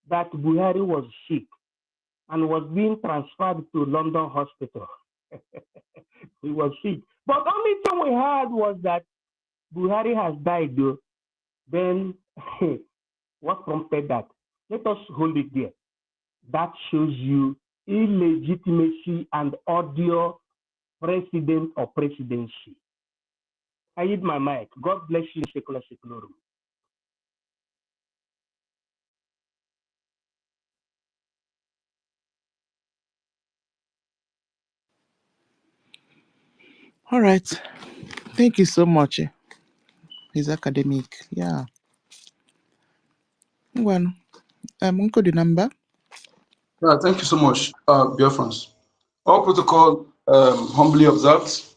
that Buhari was sick and was being transferred to London hospital? He was sick. But only thing we heard was that Buhari has died, though. Then what prompted that? Let us hold it there. That shows you illegitimacy and audio president or presidency. I hit my mic. God bless you, secular seculorum. All right. Thank you so much. He's academic. Yeah. Well, Uncle, the number. Yeah, thank you so much, Biafrans. All protocol humbly observed.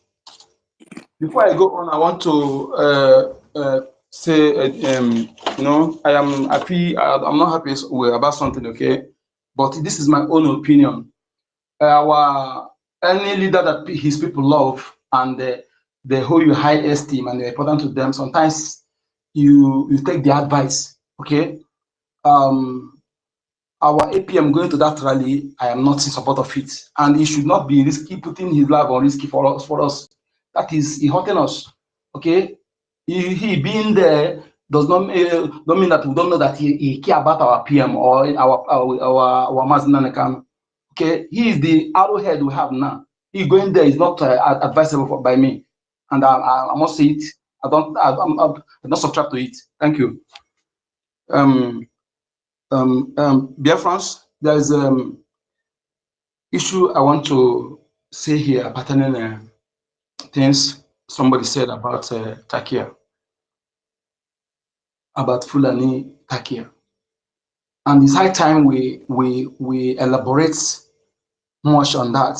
Before I go on, I want to say, you know, I am happy. I'm not happy about something, okay? But this is my own opinion. Any leader that his people love and they hold you high esteem and they're important to them, sometimes you take the advice, okay? Our APM going to that rally, I am not in support of it, and he should not be risky, putting his life on risky for us. That is, he hurting us, okay? He being there does not don't mean that we don't know that he care about our PM or our Mazinanikan. Okay, he is the arrowhead we have now. He going there is not advisable by me, and I must say it. I'm not subtract to it. Thank you. Biafrans, there is issue I want to say here pertaining things somebody said about Takia, about Fulani Takia. And it's high time we elaborate much on that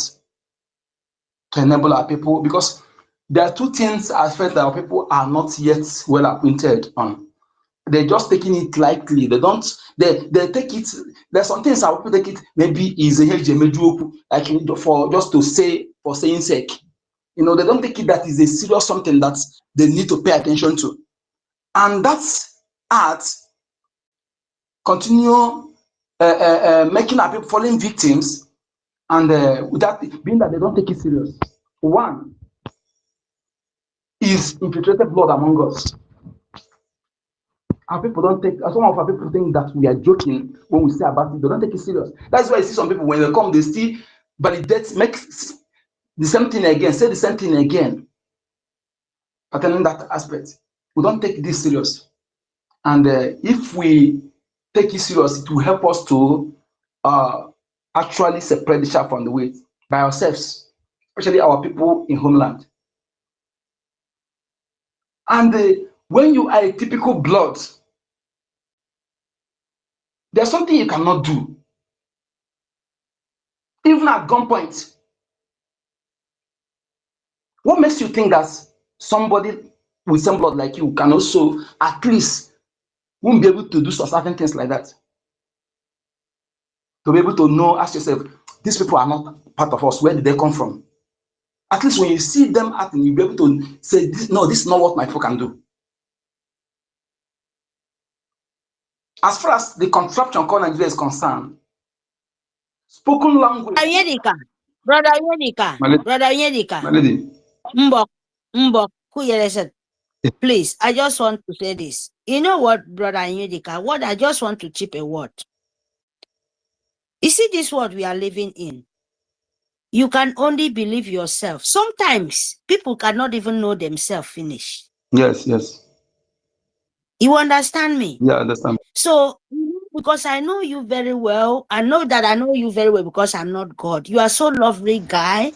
to enable our people, because there are two things I felt that our people are not yet well acquainted on. They're just taking it lightly. They don't. They take it. There's some things our people take it. Maybe is a like for just to say for saying sake. You know, they don't take it that is a serious something that they need to pay attention to, and that's art. Continue making our people falling victims, and without being that they don't take it serious. One is infiltrated blood among us. Our people don't take, some of our people think that we are joking when we say about it. They don't take it serious. That's why you see some people, when they come, they still validate, make the same thing again, say the same thing again. Attending that aspect, we don't take this serious. And if we take it serious, it will help us to actually separate the chaff from the wheat by ourselves, especially our people in homeland. And when you are a typical blood, there's something you cannot do. Even at gunpoint. What makes you think that somebody with same blood like you can also at least won't be able to do certain things like that? To be able to know, ask yourself, these people are not part of us. Where did they come from? At least when you see them acting, you'll be able to say, no, this is not what my people can do. As far as the contraption called Nigeria is concerned, spoken language. Brother Yedika, Brother Yedika. Mbok, please, I just want to say this. You know what, Brother Yedika, what I just want to chip a word. You see this world we are living in. You can only believe yourself. Sometimes people cannot even know themselves finish. Yes, yes. You understand me? Yeah, I understand. So, because I know you very well, I know that I know you very well because I'm not God. You are so lovely guy,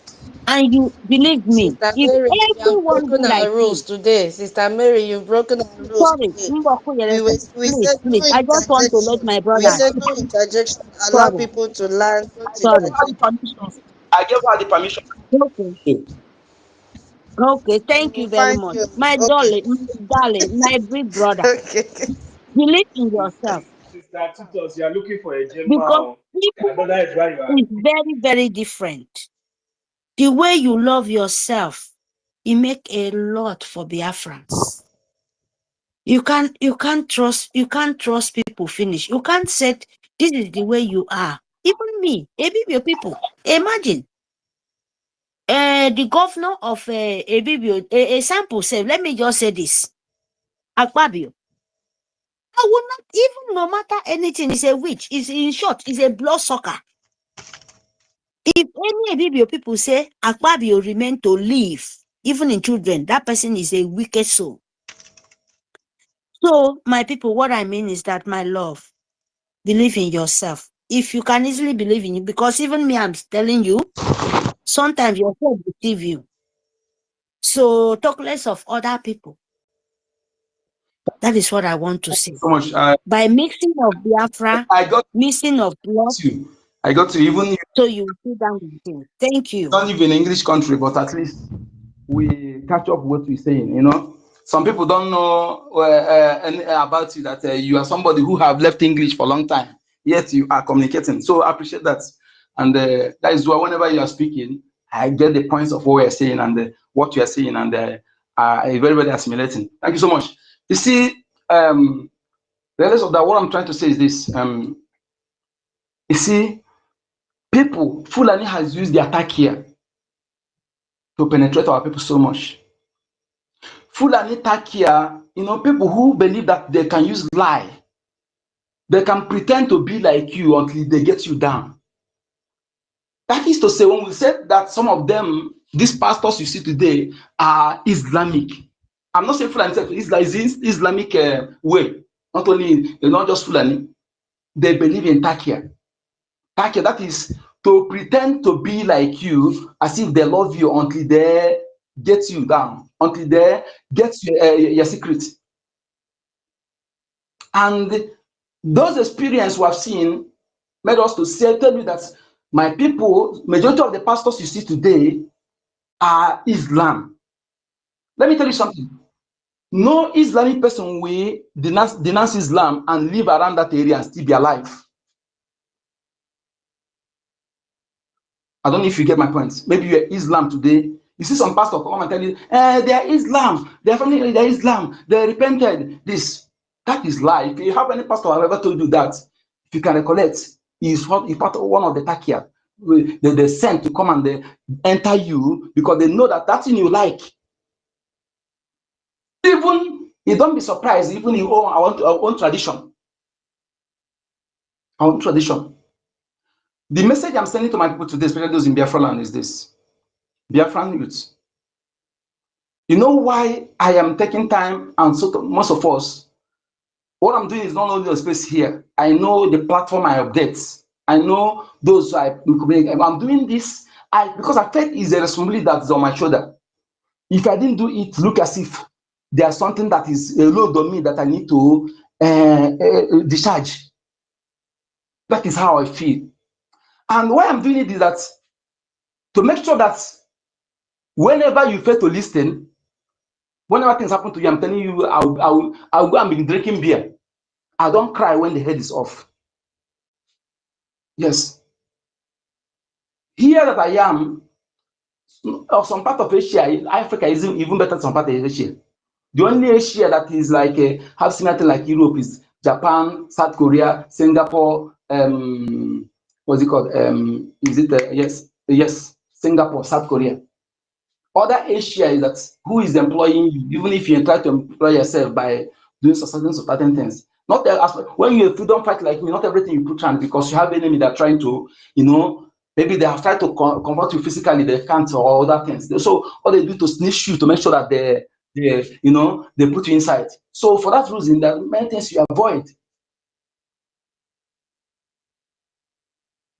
and you believe me. Sister If Mary, you have everyone broken do like our rules you, today. Sister Mary, you've broken our rules sorry, today. please, We said no please, I just want to let interjection. my We brother. said no interjection. Allow Sorry, people to learn. Don't sorry. interject. I gave her the permission. Okay. Okay, thank We'll you very find much. you. My Okay. darling, my big brother. Okay. Believe in yourself. Sister Titus, you are looking for a gem Because now. people Another is where you are. is very, very different. The way you love yourself, it make a lot for Biafrans. You can't trust people finish. You can't say this is the way you are. Even me, EBIBIO people. Imagine the governor of EBIBIO, a sample say, let me just say this. Akpabio. I will not, even no matter anything, is a witch. Is in short, is a bloodsucker. If any EBIBIO people say Akpabio remain to live, even in children, that person is a wicked soul. So, my people, what I mean is that, my love, believe in yourself. If you can easily believe in you, because even me, I'm telling you, sometimes yourself deceive you. So, talk less of other people. That is what I want to say. So much. By mixing of Biafra, mixing of blood, I got to even. So you sit down with him. Thank you. Don't live in an English country, but at least we catch up what we're saying. You know, some people don't know about you that you are somebody who have left English for a long time, yet you are communicating. So I appreciate that, and that is why whenever you are speaking, I get the points of what you're saying and what you are saying, and very, very assimilating. Thank you so much. You see, the rest of that, what I'm trying to say is this. You see, people, Fulani has used the attack here to penetrate our people so much. Fulani attack here, you know, people who believe that they can use lie, they can pretend to be like you until they get you down. That is to say, when we said that some of them, these pastors you see today, are Islamic. I'm not saying Fulani, it's Islamic way. Not only, they're not just Fulani, they believe in Takia. Takia, that is to pretend to be like you as if they love you until they get you down, until they get your secret. And Those experiences we have seen made us to say, tell you that my people, majority of the pastors you see today are Islam. Let me tell you something. No Islamic person will denounce Islam and live around that area and still be alive. I don't know if you get my point. Maybe you're Islam today. You see some pastor come and tell you, they are Islam, they are family, they are Islam, they repented. This, that is lie. If you have any pastor who ever told you that, if you can recollect, he's part of one of the takia. They sent to come and they enter you because they know that that's thing you like. Even you don't be surprised, even in our own tradition. Our own tradition. The message I'm sending to my people today, especially those in Biafra land, is this. Biafran youth. You know why I am taking time, and so most of us, what I'm doing is not only a space here. I know the platform I update. I know those I'm doing this because I felt it's a responsibility that's on my shoulder. If I didn't do it, look as if there's something that is a load on me that I need to discharge. That is how I feel. And why I'm doing it is that to make sure that whenever you fail to listen, whenever things happen to you, I'm telling you, I'll go and be drinking beer. I don't cry when the head is off. Yes. Here that I am, or some part of Asia, Africa is even better than some part of Asia. The only Asia that is like have similar thing like Europe is Japan, South Korea, Singapore. What's it called? Yes, Singapore, South Korea. Other Asia is that who is employing you, even if you try to employ yourself by doing certain things. Not when you're a freedom fighter like me, not everything you put on because you have an enemy that are trying to, maybe they have tried to convert you physically, they can't, or other things. So all they do to snitch you to make sure that they put you inside. So for that reason, there are many things you avoid.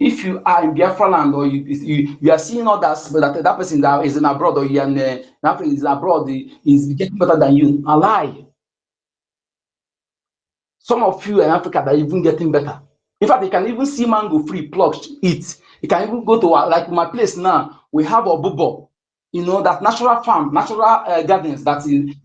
If you are in Biafra land or you are seeing others, but that person that is in abroad or you are in Africa is abroad is getting better than you, a lie. Some of you in Africa that are even getting better. In fact, you can even see mango free plucked, eat. You can even go to like my place now. We have a bubo, that natural farm, natural gardens that is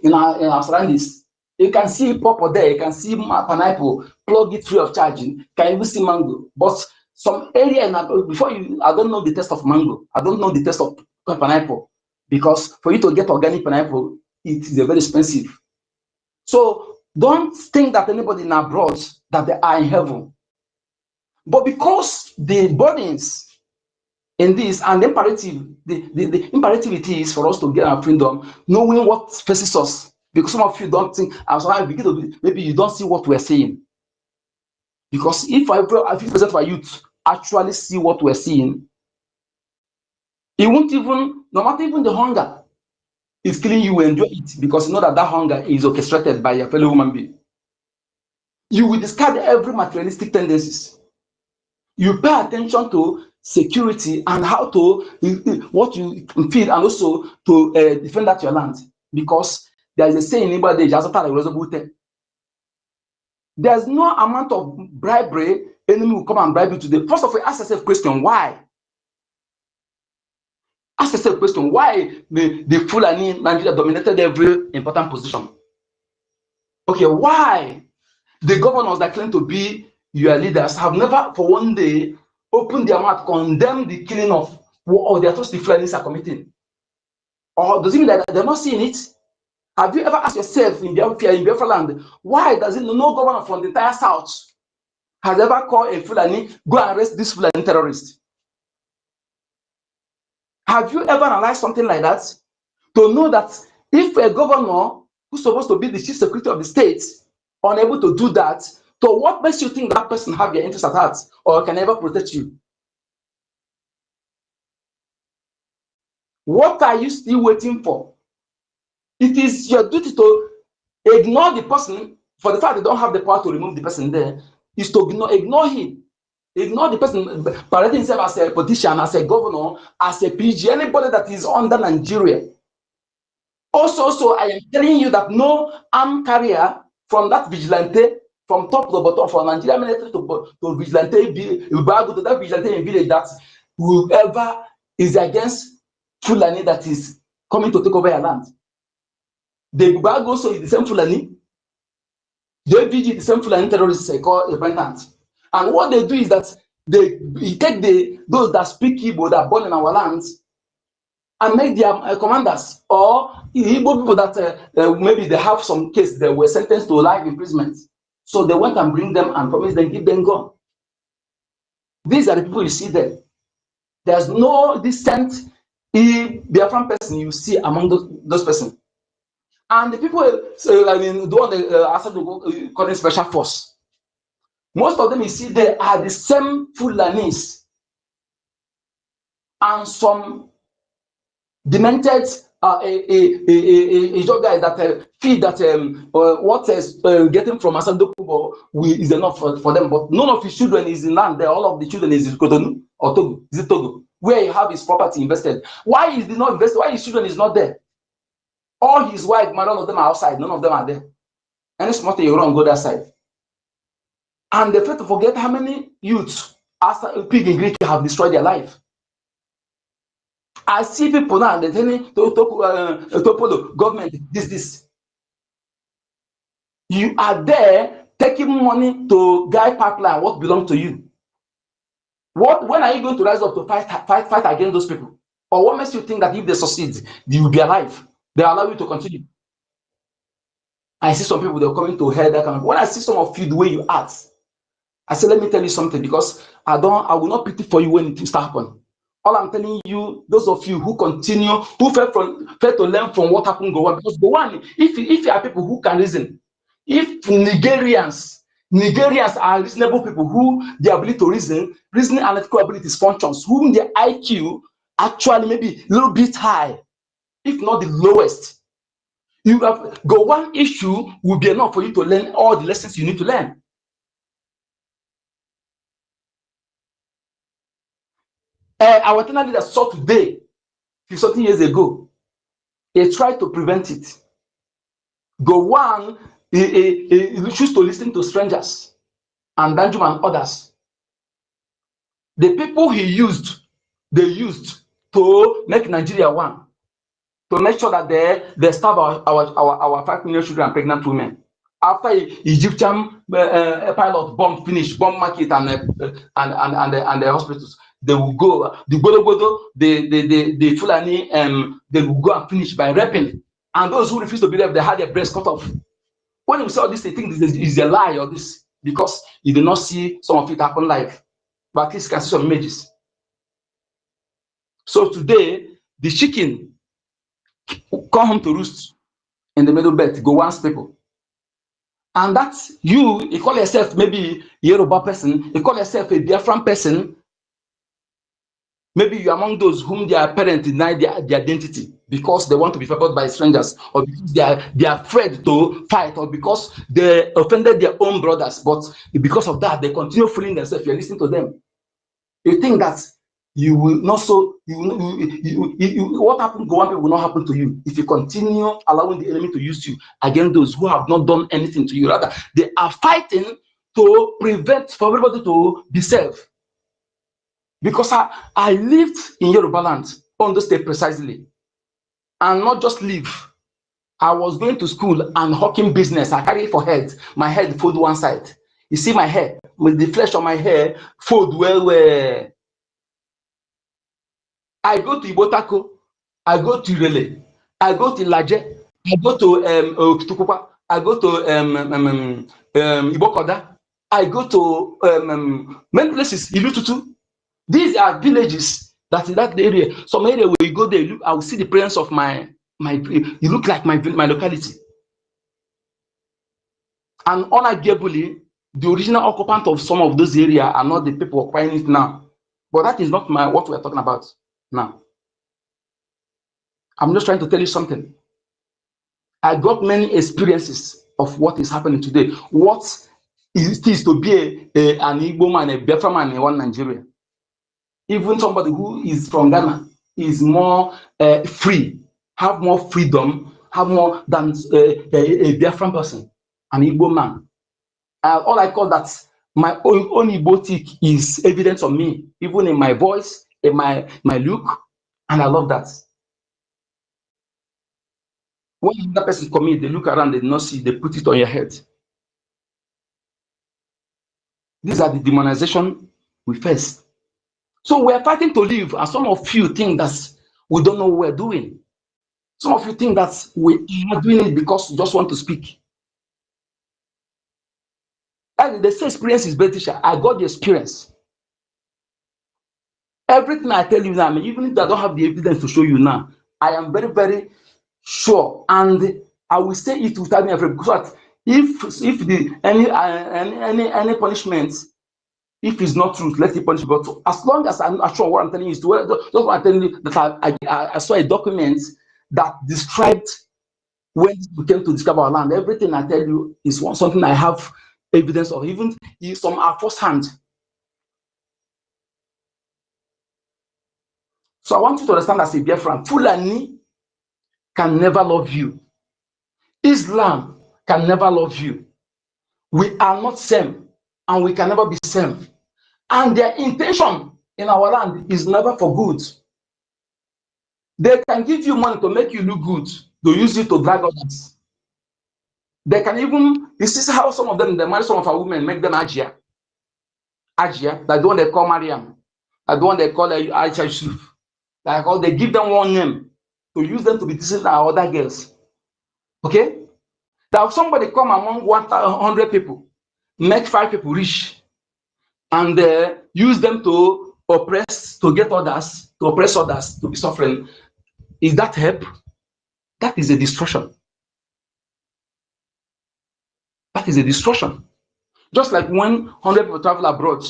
in our surroundings. You can see pawpaw there. You can see pineapple. Plug it free of charge. You can even see mango. But some area before I don't know the taste of mango. I don't know the taste of pineapple because for you to get organic pineapple, it is very expensive. So don't think that anybody in abroad that they are in heaven. But because the burdens in this and the imperative, the imperative it is for us to get our freedom, knowing what faces us. Because some of you don't think, maybe you don't see what we're saying. Because if 50% of our youth actually see what we're seeing, it won't even, no matter even the hunger is killing you, enjoy it because you know that hunger is orchestrated by your fellow human being. You will discard every materialistic tendencies. You pay attention to security and how to what you feel and also to defend that your land because there is a saying in Igbo, there's no amount of bribery enemy will come and bribe you today. First of all, ask yourself a question, why? Ask yourself a question, why the Fulani Nigeria dominated every important position? Okay, why the governors that claim to be your leaders have never for one day opened their mouth to condemn the killing of the atrocity Fulanis are committing? Or does it mean that they're not seeing it? Have you ever asked yourself in Biafra land, why does it no governor from the entire south has ever called a Fulani, go and arrest this Fulani terrorist? Have you ever analyzed something like that? To know that if a governor who's supposed to be the chief secretary of the state unable to do that, so what makes you think that person have your interest at heart or can ever protect you? What are you still waiting for? It is your duty to ignore the person for the fact they don't have the power to remove the person there, is to ignore him. Ignore the person, parading himself as a politician, as a governor, as a PG, anybody that is under Nigeria. Also, I am telling you that no armed carrier from that vigilante from top to bottom, from Nigeria military to vigilante, to that vigilante in village that whoever is against Fulani that is coming to take over your land. The Bubago also is the same Fulani. The AVG, the same Fulani terrorists called repentant. And what they do is that they take those that speak Igbo that are born in our lands and make their commanders, or Igbo people that maybe they have some case they were sentenced to life imprisonment. So they went and bring them and promise them, give them gun. These are the people you see there. There's no decent Biafran person you see among those persons. And the people, I mean, the one they calling special force, most of them you see there are the same Fulanis and some demented guy that feel that what is getting from Asandokubo is enough for them. But none of his children is in land there. All of the children is in Cotonou or Togo. Is it Togo? Where he have his property invested. Why is he not invested? Why his children is not there? All his wife, none of them are outside. None of them are there. Any small thing you run, go that side. And they fail to forget how many youths after pig in Greek have destroyed their life. I see people now, they're telling Topolo, government, this. You are there taking money to guide pipeline, what belongs to you. When are you going to rise up to fight against those people? Or what makes you think that if they succeed, you will be alive? They allow you to continue. I see some people, they're coming to hear that kind of. When I see some of you the way you act, I say, let me tell you something, because I will not pity for you when it starts happening. All I'm telling you, those of you who continue, who fail to learn from what happened, go on. Because go on, if you are people who can reason, if Nigerians are reasonable people who their ability to reasoning analytical abilities functions, whom their IQ actually maybe a little bit high, if not the lowest, you have go one issue will be enough for you to learn all the lessons you need to learn. Our eternal leader saw today, 50 years ago, they tried to prevent it. Go one, he choose to listen to strangers and Benjamin and others. The people they used to make Nigeria one, to make sure that they starve our 5 million children and pregnant women. After Egyptian pilot bomb market and the hospitals, they will go, the Fulani, they will go and finish by raping. And those who refuse to believe, they had their breast cut off. When you saw this, they think this is a lie or this, because you did not see some of it happen live. But at least you can see some images. So today, the chicken come home to roost in the middle belt, go once people. And that's you call yourself maybe a Yoruba person, you call yourself a Biafran person, maybe you're among those whom their parents deny their identity because they want to be favored by strangers, or because they are afraid to fight, or because they offended their own brothers, but because of that, they continue fooling themselves. You're listening to them. You think that you will not what happened to one people will not happen to you if you continue allowing the enemy to use you against those who have not done anything to you. Rather, they are fighting to prevent for everybody to be safe. Because I lived in Yoruba land, on the state precisely, and not just live. I was going to school and hawking business. I carry it for head. My head fold one side. You see my hair, with the flesh on my hair fold well. I go to Ibotako, I go to Irele, I go to Laje, I go to Tukupa, I go to Ibokoda, I go to many places, Ilututu. These are villages that in that area. Some area where you go there, I will see the presence of my you look like my locality. And unarguably, the original occupant of some of those areas are not the people occupying it now. But that is not what we're talking about now. I'm just trying to tell you something. I got many experiences of what is happening today. What it is to be an Igbo man, a Biafra man in one Nigeria. Even somebody who is from Ghana is more free, have more freedom, have more than a Biafran person, an Igbo man. All I call that my own Igbo is evidence on me, even in my voice, in my look, and I love that. When another person commit, they look around, they do not see, they put it on your head. These are the demonization we face. So we are fighting to live, and some of you think that we don't know what we're doing. Some of you think that we are doing it because you just want to speak. And they say experience is better. I got the experience. Everything I tell you now, even if I don't have the evidence to show you now, I am very, very sure, and I will say it without being afraid. Because if the any punishment, if it's not true, let it punish. But as long as I'm not sure what I'm telling you is true, just what I'm telling you that I saw a document that described when we came to discover our land. Everything I tell you is something I have evidence of. Even some are first hand. So I want you to understand as a Biafran, Fulani can never love you. Islam can never love you. We are not same, and we can never be same. And their intention in our land is never for good. They can give you money to make you look good, to use it to drag others. They can even, this is how some of them, they marry some of our women, make them Ajia. Ajia, like the one they call Mariam, like the one they call Aisha Yusuf. Like all, they give them one name to use them to be deceiving our other girls. Okay? Now somebody come among 100 people, make 5 people rich, and use them to oppress, to get others, to oppress others, to be suffering. Is that help? That is a destruction. That is a destruction. Just like when 100 people travel abroad,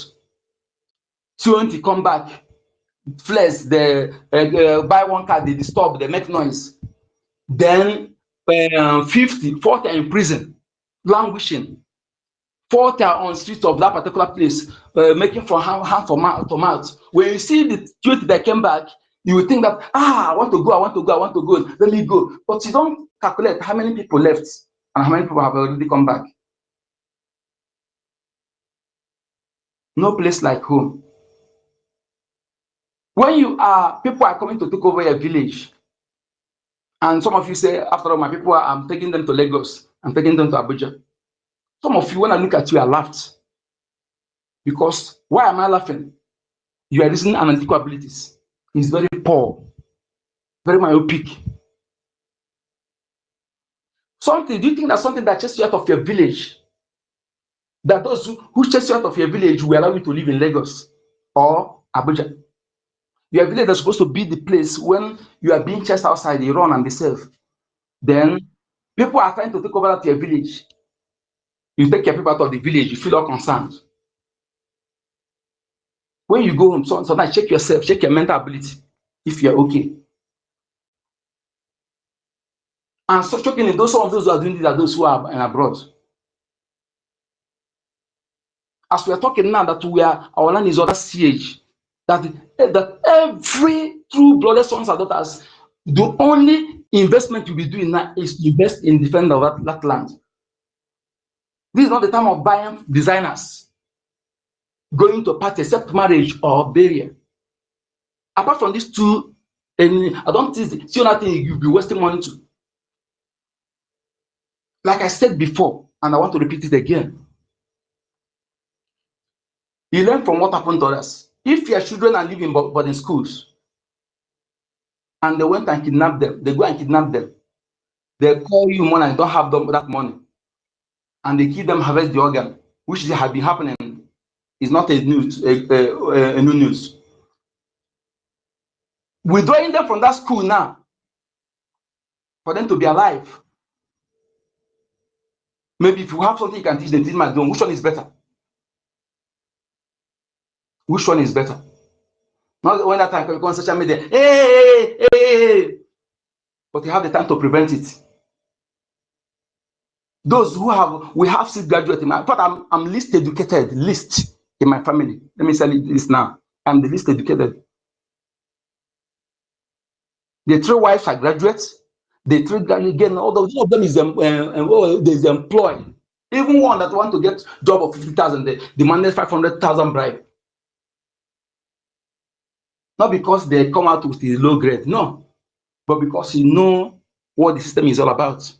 20 come back, flex, they buy one car, they disturb, they make noise. Then 40 are in prison, languishing. 40 are on streets of that particular place, making from hand to mouth. When you see the 20 that came back, you will think that, I want to go, let me go. But you don't calculate how many people left and how many people have already come back. No place like home. When people are coming to take over your village, and some of you say, after all, my people, I'm taking them to Lagos, I'm taking them to Abuja. Some of you, when I look at you, I laughed. Because why am I laughing? You are using analytical abilities. It's very poor, very myopic. Do you think that's something that chases you out of your village? That those who chase you out of your village will allow you to live in Lagos or Abuja? Your village is supposed to be the place when you are being chased outside, you run and be safe. Then people are trying to take over your village. You take your people out of the village, you feel all concerned. When you go home, sometimes check yourself, check your mental ability, if you're okay. And so shocking, some of those who are doing this are those who are abroad. As we are talking now that our land is under siege, that every true blooded sons and daughters, the only investment you'll be doing now is to invest in defending of that land. This is not the time of buying designers, going to party except marriage or burial. Apart from these two, and I don't see nothing you'll be wasting money to. Like I said before, and I want to repeat it again. You learn from what happened to others. If your children are living in boarding schools, and they went and kidnapped them, they go and kidnap them. They call you money and don't have that money. And they kill them, harvest the organ, which has been happening. It's not a new news. Withdrawing them from that school now, for them to be alive. Maybe if you have something you can teach them, which one is better? Which one is better? Not when that time comes on social media, hey. But you have the time to prevent it. Those we have 6 graduates in my, but I'm least educated, least in my family. Let me say this now. I'm the least educated. The 3 wives are graduates. The 3 again, all of them is employed. Even one that want to get job of 50,000, they demanded 500,000 bribe. Not because they come out with the low grade, no, but because you know what the system is all about.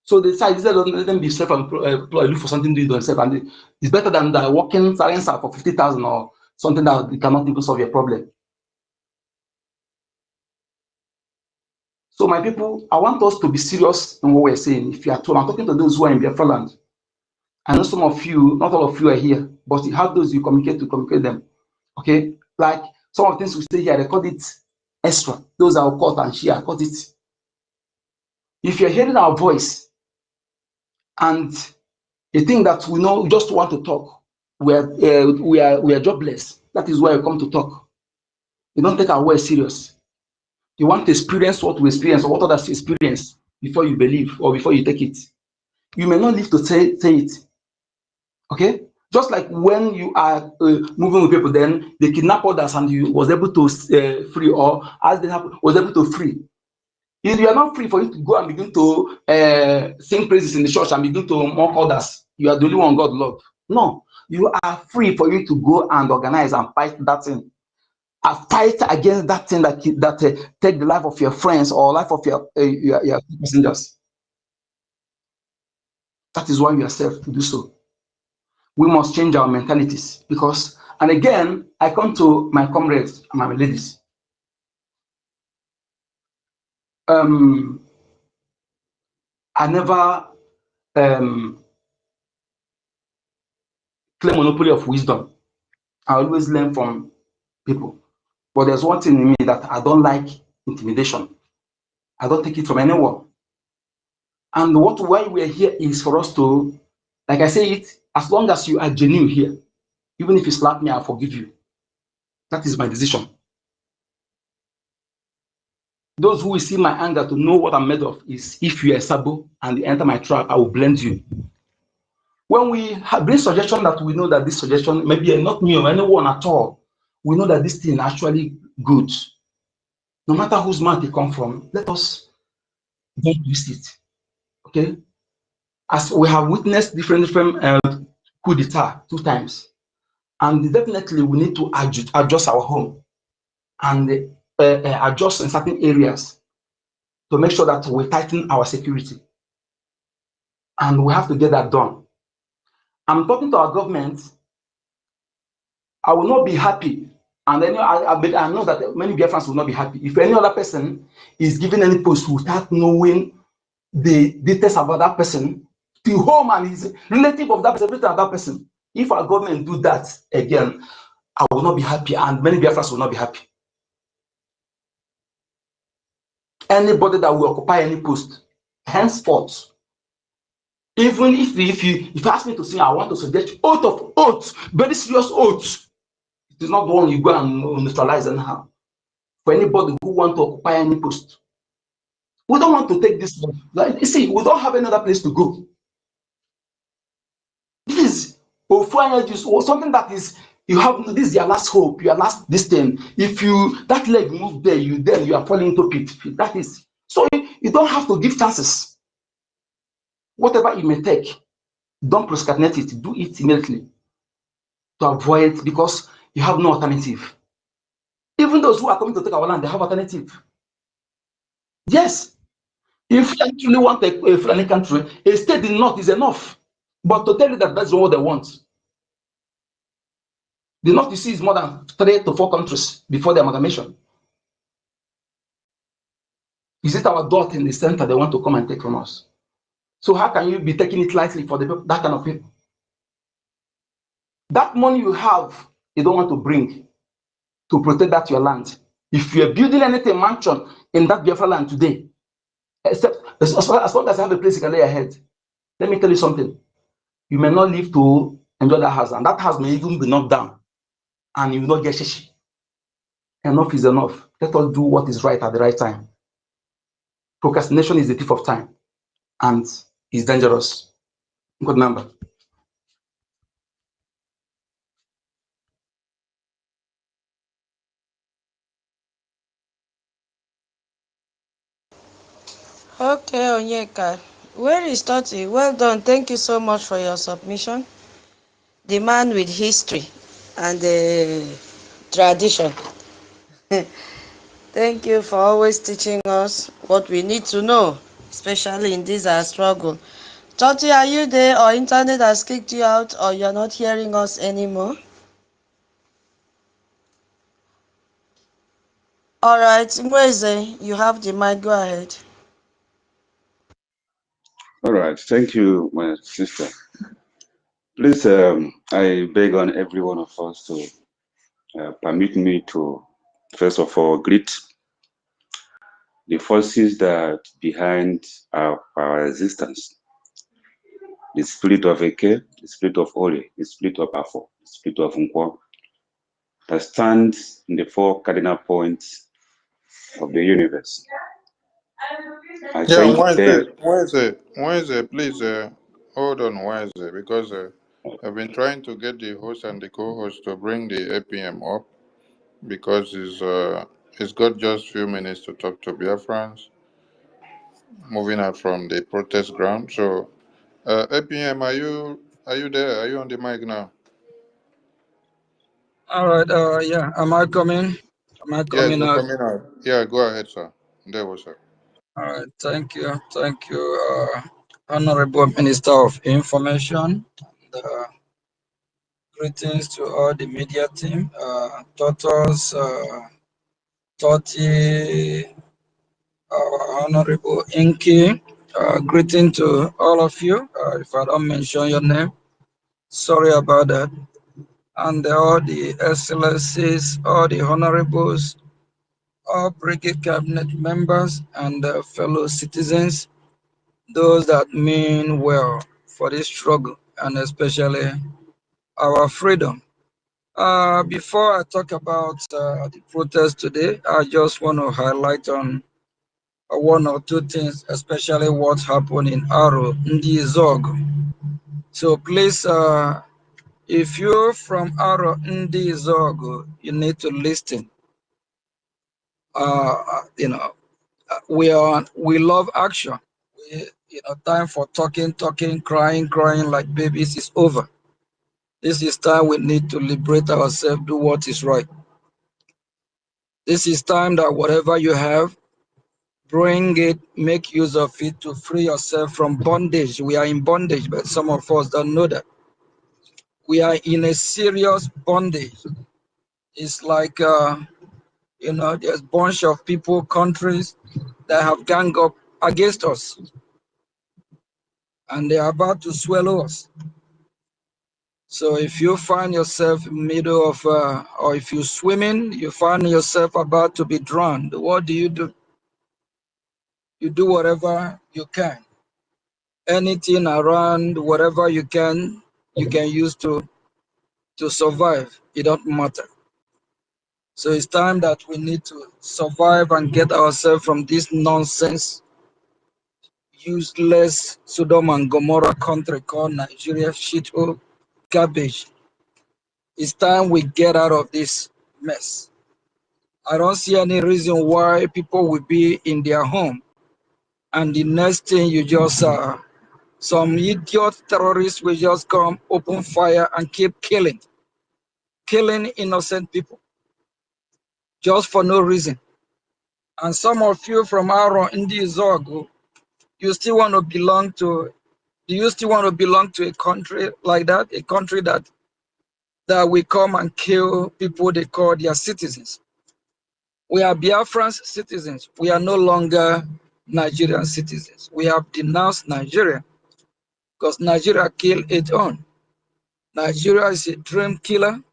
So they decide, let them be self-employed, look for something to do themselves, and it's better than the working silencer for 50,000 or something that cannot even solve your problem. So my people, I want us to be serious in what we're saying. If you are told, I'm talking to those who are in Biafra land. I know some of you, not all of you are here, but you have those you communicate to communicate them. Okay, like some of the things we say here, I record it extra. Those are cut and share, cut it. If you're hearing our voice and you think that we know, just want to talk, we are jobless. That is why we come to talk. You don't take our words serious. You want to experience what we experience or what others experience before you believe or before you take it. You may not live to say it. Okay? Just like when you are moving with people, then they kidnap others and you was able to free, or as they happen, was able to free. If you are not free for you to go and begin to sing praises in the church and begin to mock others, you are the only one God loves. No, you are free for you to go and organize and fight that thing. Fight against that thing that take the life of your friends or life of your passengers. That is why you are safe to do so. We must change our mentalities because, and again, I come to my comrades and my ladies. I never claim monopoly of wisdom. I always learn from people. But there's one thing in me that I don't like: intimidation. I don't take it from anyone. And why we're here is for us to, like I say it, as long as you are genuine here, even if you slap me, I'll forgive you. That is my decision. Those who will see my anger to know what I'm made of is if you are Sabo and you enter my trap, I will blend you. When we bring suggestion that we know that this suggestion, maybe not me or anyone at all, we know that this thing is actually good. No matter whose mouth it comes from, let us don't twist it. Okay? As we have witnessed different coup d'etat 2 times, and definitely we need to adjust our home and adjust in certain areas to make sure that we tighten our security. And we have to get that done. I'm talking to our government. I will not be happy, and then I know that many Biafrans will not be happy if any other person is given any post without knowing the details about that person, the home and his relative of that person, everything of that person. If our government do that again, I will not be happy, and many Biafrans will not be happy. Anybody that will occupy any post, henceforth, even if you ask me to sing, I want to suggest oath, very serious oath. It is not the one you go and neutralize anyhow. For anybody who want to occupy any post, we don't want to take this. Like you see, we don't have another place to go. This is something that is, you have, this is your last hope, your last this thing. If that leg move there, you are falling into pit. That is so. You don't have to give chances. Whatever it may take, don't procrastinate it. Do it immediately to avoid, because you have no alternative. Even those who are coming to take our land, they have alternative. Yes, if you actually want a friendly country, a state in the north is enough. But to tell you that that's not what they want. The north, you see, is more than 3 to 4 countries before the amalgamation. Is it our dot in the center they want to come and take from us? So how can you be taking it lightly for that kind of people? That money you have, you don't want to bring to protect that your land. If you're building anything mansion in that Biafra land today, except as long as you have a place you can lay your head, let me tell you something. You may not live to enjoy that house, and that house may even be knocked down, and you will not get shishi. Enough is enough. Let us do what is right at the right time. Procrastination is the thief of time, and is dangerous. Good number. Okay, Onyeka. Where is Toti? Well done. Thank you so much for your submission. The man with history and tradition. Thank you for always teaching us what we need to know, especially in this our struggle. Toti, are you there, or internet has kicked you out, or you're not hearing us anymore? All right, Mweze, you have the mic. Go ahead. All right, thank you, my sister. Please, I beg on every one of us to permit me to, first of all, greet the forces that behind our existence. The spirit of Eke, the spirit of Ori, the spirit of Afo, the spirit of Nkwo, that stands in the four cardinal points of the universe. I Yeah, thank them. Wednesday, please hold on Wednesday, because I've been trying to get the host and the co-host to bring the APM up, because he's got just few minutes to talk to Biafrans moving out from the protest ground. So APM, are you there? Are you on the mic now? All right. Yeah. Am I coming? Am I Yes, coming you're out? coming out. Yeah, go ahead, sir. There was sir. All right. Thank you. Thank you, Honorable Minister of Information. And, greetings to all the media team. Totos, Toti, Honorable Inky. Greeting to all of you. If I don't mention your name, sorry about that. And all the excellencies, all the honorables, all brigade cabinet members and fellow citizens, those that mean well for this struggle and especially our freedom. Before I talk about the protest today, I just want to highlight on one or two things, especially what happened in Aro, Ndi Zog. So please, if you're from Aro, Ndi Zog, you need to listen. You know, we love action. Time for talking, crying, like babies is over. This is time we need to liberate ourselves, do what is right. This is time that whatever you have, bring it, make use of it to free yourself from bondage. We are in bondage, but some of us don't know that. We are in a serious bondage. It's like, there's a bunch of people, countries that have ganged up against us, and they are about to swallow us. So if you find yourself in the middle of, or if you're swimming, you find yourself about to be drowned, what do? You do whatever you can. Anything around, whatever you can use to survive. It don't matter. So it's time that we need to survive and get ourselves from this nonsense, useless Sodom and Gomorrah country called Nigeria, shithole, garbage. It's time we get out of this mess. I don't see any reason why people will be in their home and the next thing you just some idiot terrorists will just come, open fire and keep killing innocent people just for no reason. And some of you from Aaron in the Zogo, you still want to belong to, do you still want to belong to a country like that? A country that will come and kill people they call their citizens. We are Biafrans citizens. We are no longer Nigerian citizens. We have denounced Nigeria because Nigeria killed its own. Nigeria is a dream killer.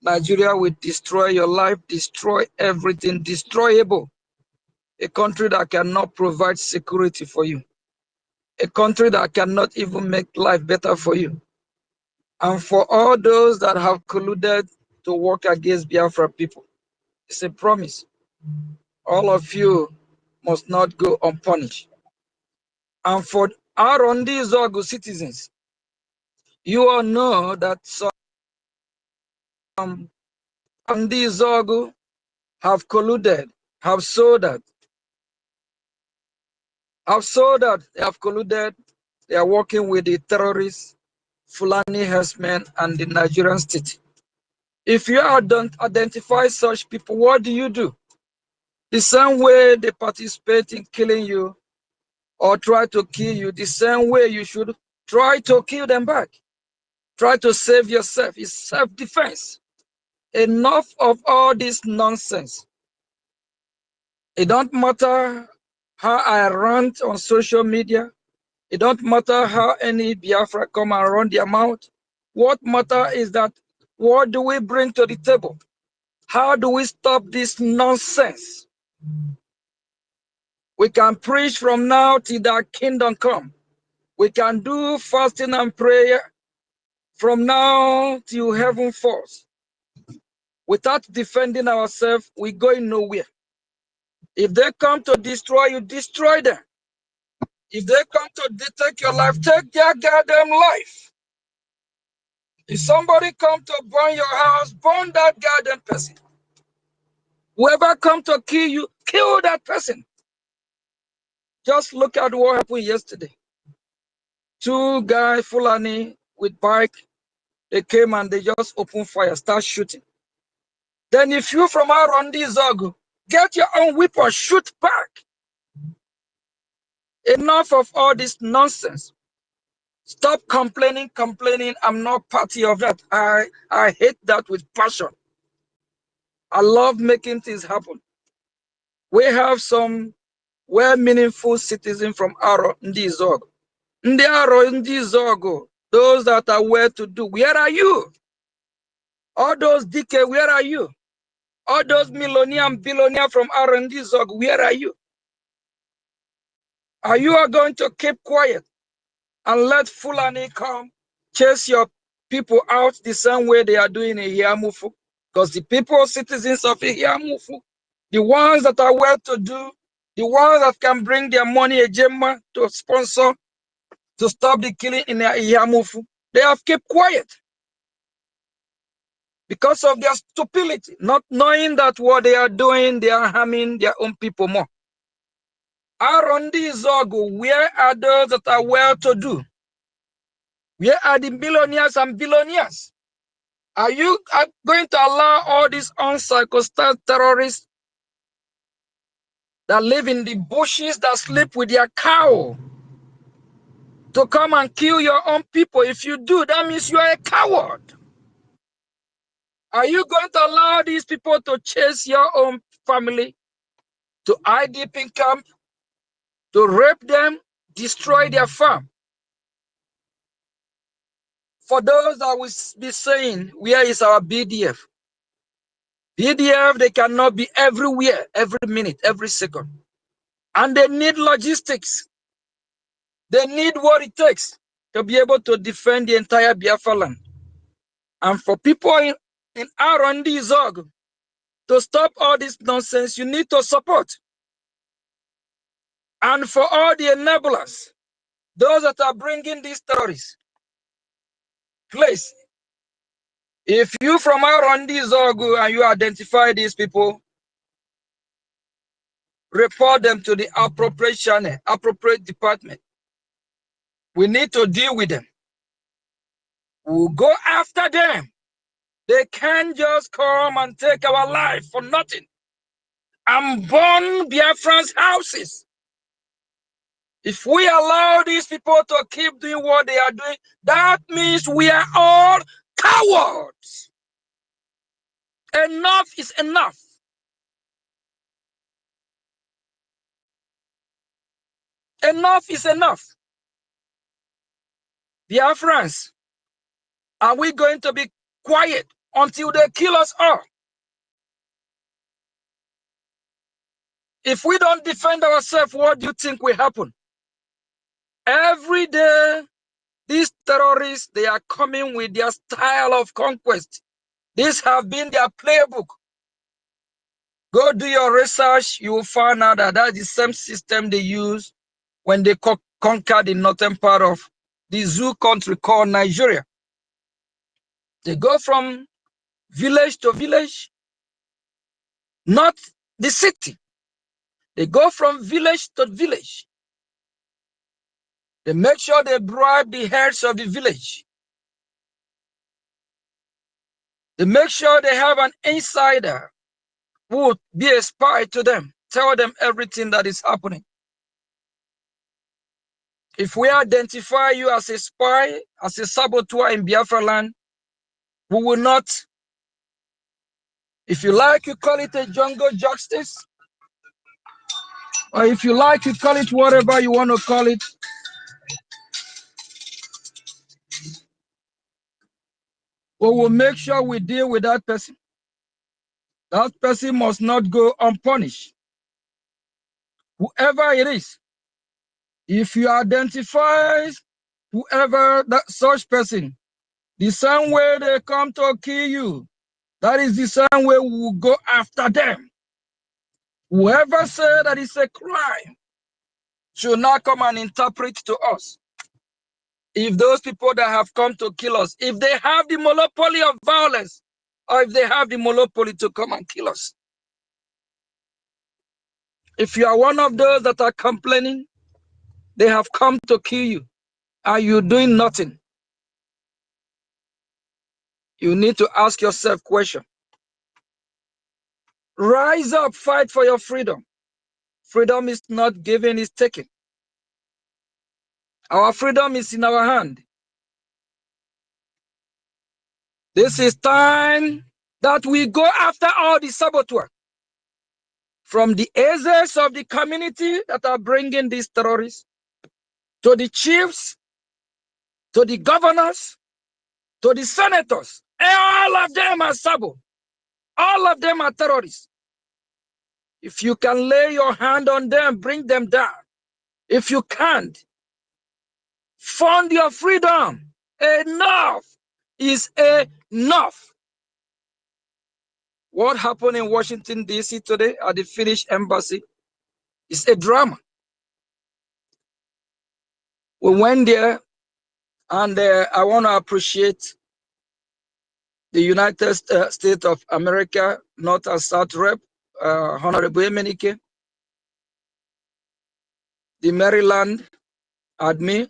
Nigeria will destroy your life, destroy everything, destroyable. A country that cannot provide security for you. A country that cannot even make life better for you. And for all those that have colluded to work against Biafra people, it's a promise. All of you must not go unpunished. And for our Ondi Zogu citizens, you all know that some Ondi Zogu have colluded, have sold that have saw that they have colluded. They are working with the terrorists, Fulani herdsmen, and the Nigerian state. If you don't identify such people, what do? The same way they participate in killing you or try to kill you, the same way you should try to kill them back. Try to save yourself. It's self-defense. Enough of all this nonsense. It don't matter how I rant on social media. It don't matter how any Biafra come and run their mouth. What matter is that what do we bring to the table? How do we stop this nonsense? We can preach from now till that kingdom come. We can do fasting and prayer from now till heaven falls. Without defending ourselves, we're going nowhere. If they come to destroy you, destroy them. If they come to take your life, take their goddamn life. If somebody come to burn your house, burn that goddamn person. Whoever come to kill you, kill that person. Just look at what happened yesterday. Two guys, Fulani, with bike, they came and they just opened fire, start shooting. Then if you from around this Zogo, get your own weapon, shoot back. Enough of all this nonsense. Stop complaining. I'm not party of that. I hate that with passion. I love making things happen. We have some well-meaningful citizens from Aro Ndizogo. Ndi Aro Ndizogo, those that are well to do, where are you? All those DK, where are you? All those millionaire and billionaire from Aro Ndizogo, where are you? Are you going to keep quiet and let Fulani come chase your people out the same way they are doing in Yamufu? Because the people, citizens of Yamufu, the ones that are well to do, the ones that can bring their money, a gemma, to sponsor, to stop the killing in Yamufu, they have kept quiet because of their stupidity, not knowing that what they are doing, they are harming their own people more. Arondi Zogo, where are those that are well to do? Where are the billionaires and billionaires? Are you going to allow all these uncircumcised terrorists that live in the bushes, that sleep with their cow, to come and kill your own people? If you do, that means you are a coward. Are you going to allow these people to chase your own family, to IDP in camp, to rape them, destroy their farm? For those that will be saying, where is our BDF? BDF, they cannot be everywhere, every minute, every second. And they need logistics. They need what it takes to be able to defend the entire Biafra land. And for people in R&D Zog to stop all this nonsense, you need to support. And for all the enablers, those that are bringing these stories, please, if you from R&D Zog and you identify these people, report them to the appropriate channel, appropriate department. We need to deal with them. We'll go after them. They can't just come and take our life for nothing and burn Biafrans' houses. If we allow these people to keep doing what they are doing, that means we are all cowards. Enough is enough. Enough is enough. Biafrans, are we going to be quiet until they kill us all? If we don't defend ourselves, what do you think will happen? Every day, these terrorists, they are coming with their style of conquest. These have been their playbook. Go do your research, you will find out that that's the same system they use when they conquered the northern part of the zoo country called Nigeria. They go from village to village, not the city. They go from village to village. They make sure they bribe the heads of the village. They make sure they have an insider who will be a spy to them, tell them everything that is happening. If we identify you as a spy, as a saboteur in Biafra land, we will not, if you like, you call it a jungle justice, or if you like, you call it whatever you want to call it. We will make sure we deal with that person. That person must not go unpunished. Whoever it is, if you identify whoever that such person, the same way they come to kill you, that is the same way we will go after them. Whoever said that it's a crime should not come and interpret to us. If those people that have come to kill us, if they have the monopoly of violence, or if they have the monopoly to come and kill us. If you are one of those that are complaining, they have come to kill you, and you're doing nothing, you need to ask yourself a question. Rise up, fight for your freedom. Freedom is not given, it's taken. Our freedom is in our hand. This is time that we go after all the saboteurs. From the elders of the community that are bringing these terrorists, to the chiefs, to the governors, to the senators. All of them are sabo. All of them are terrorists. If you can lay your hand on them, bring them down. If you can't, fund your freedom. Enough is enough. What happened in Washington, D.C. today at the Finnish embassy is a drama. We went there, and I want to appreciate the United States of America, North and South Rep, Honorable Emenike, the Maryland admin,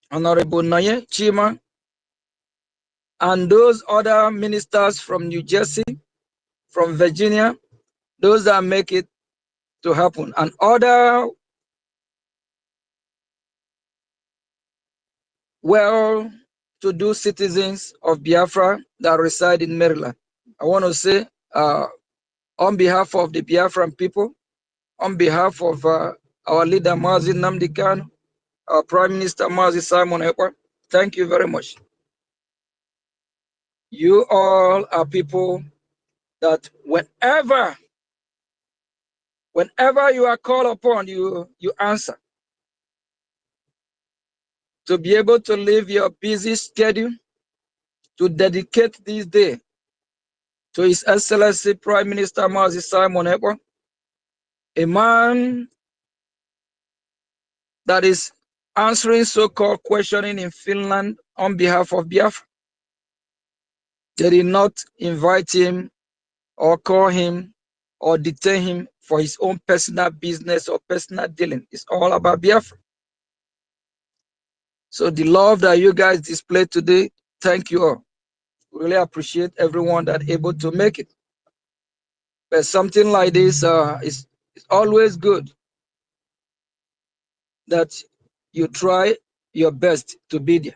Honorable Naye Chima, and those other ministers from New Jersey, from Virginia, those that make it to happen, and other well-to-do citizens of Biafra that reside in Maryland. I want to say, on behalf of the Biafran people, on behalf of our leader, Mazi Nnamdi Kanu, our Prime Minister, Mazi Simon Ekpa, thank you very much. You all are people that whenever you are called upon, you answer. To be able to leave your busy schedule to dedicate this day to His Excellency Prime Minister Mazi Simon Ekpa, a man that is answering so-called questioning in Finland on behalf of Biafra. They did not invite him or call him or detain him for his own personal business or personal dealing. It's all about Biafra. So the love that you guys displayed today, thank you all. Really appreciate everyone that able to make it. But something like this is always good that you try your best to be there.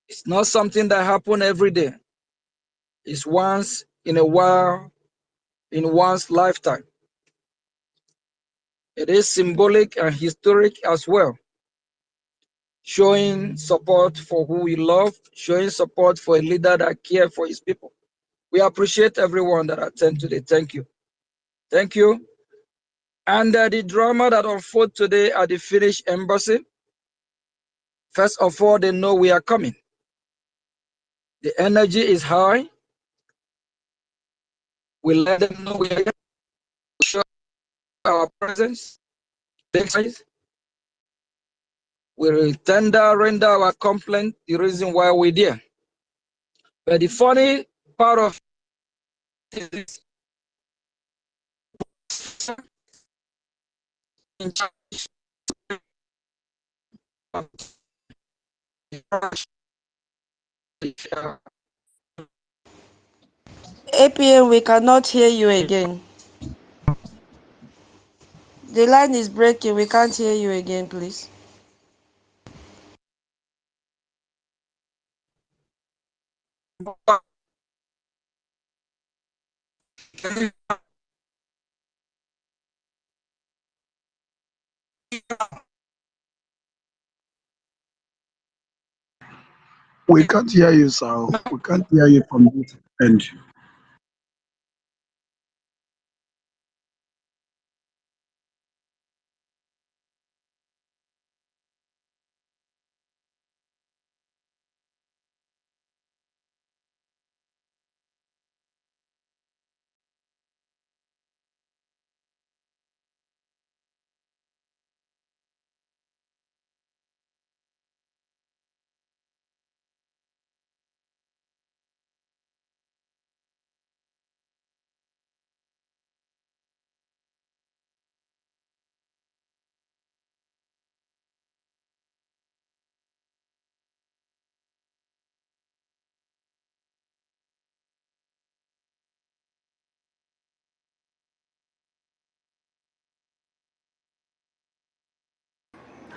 It's not something that happens every day. It's once in a while, in one's lifetime. It is symbolic and historic as well, showing support for who we love, showing support for a leader that cares for his people. We appreciate everyone that attended today. Thank you. Thank you. And the drama that unfolded today at the Finnish embassy, first of all, they know we are coming. The energy is high. We let them know we are here. We show our presence. We render our complaint, the reason why we're there. But the funny part of it is APM, we cannot hear you again. The line is breaking. We can't hear you again, please. We can't hear you, sir. We can't hear you from this end.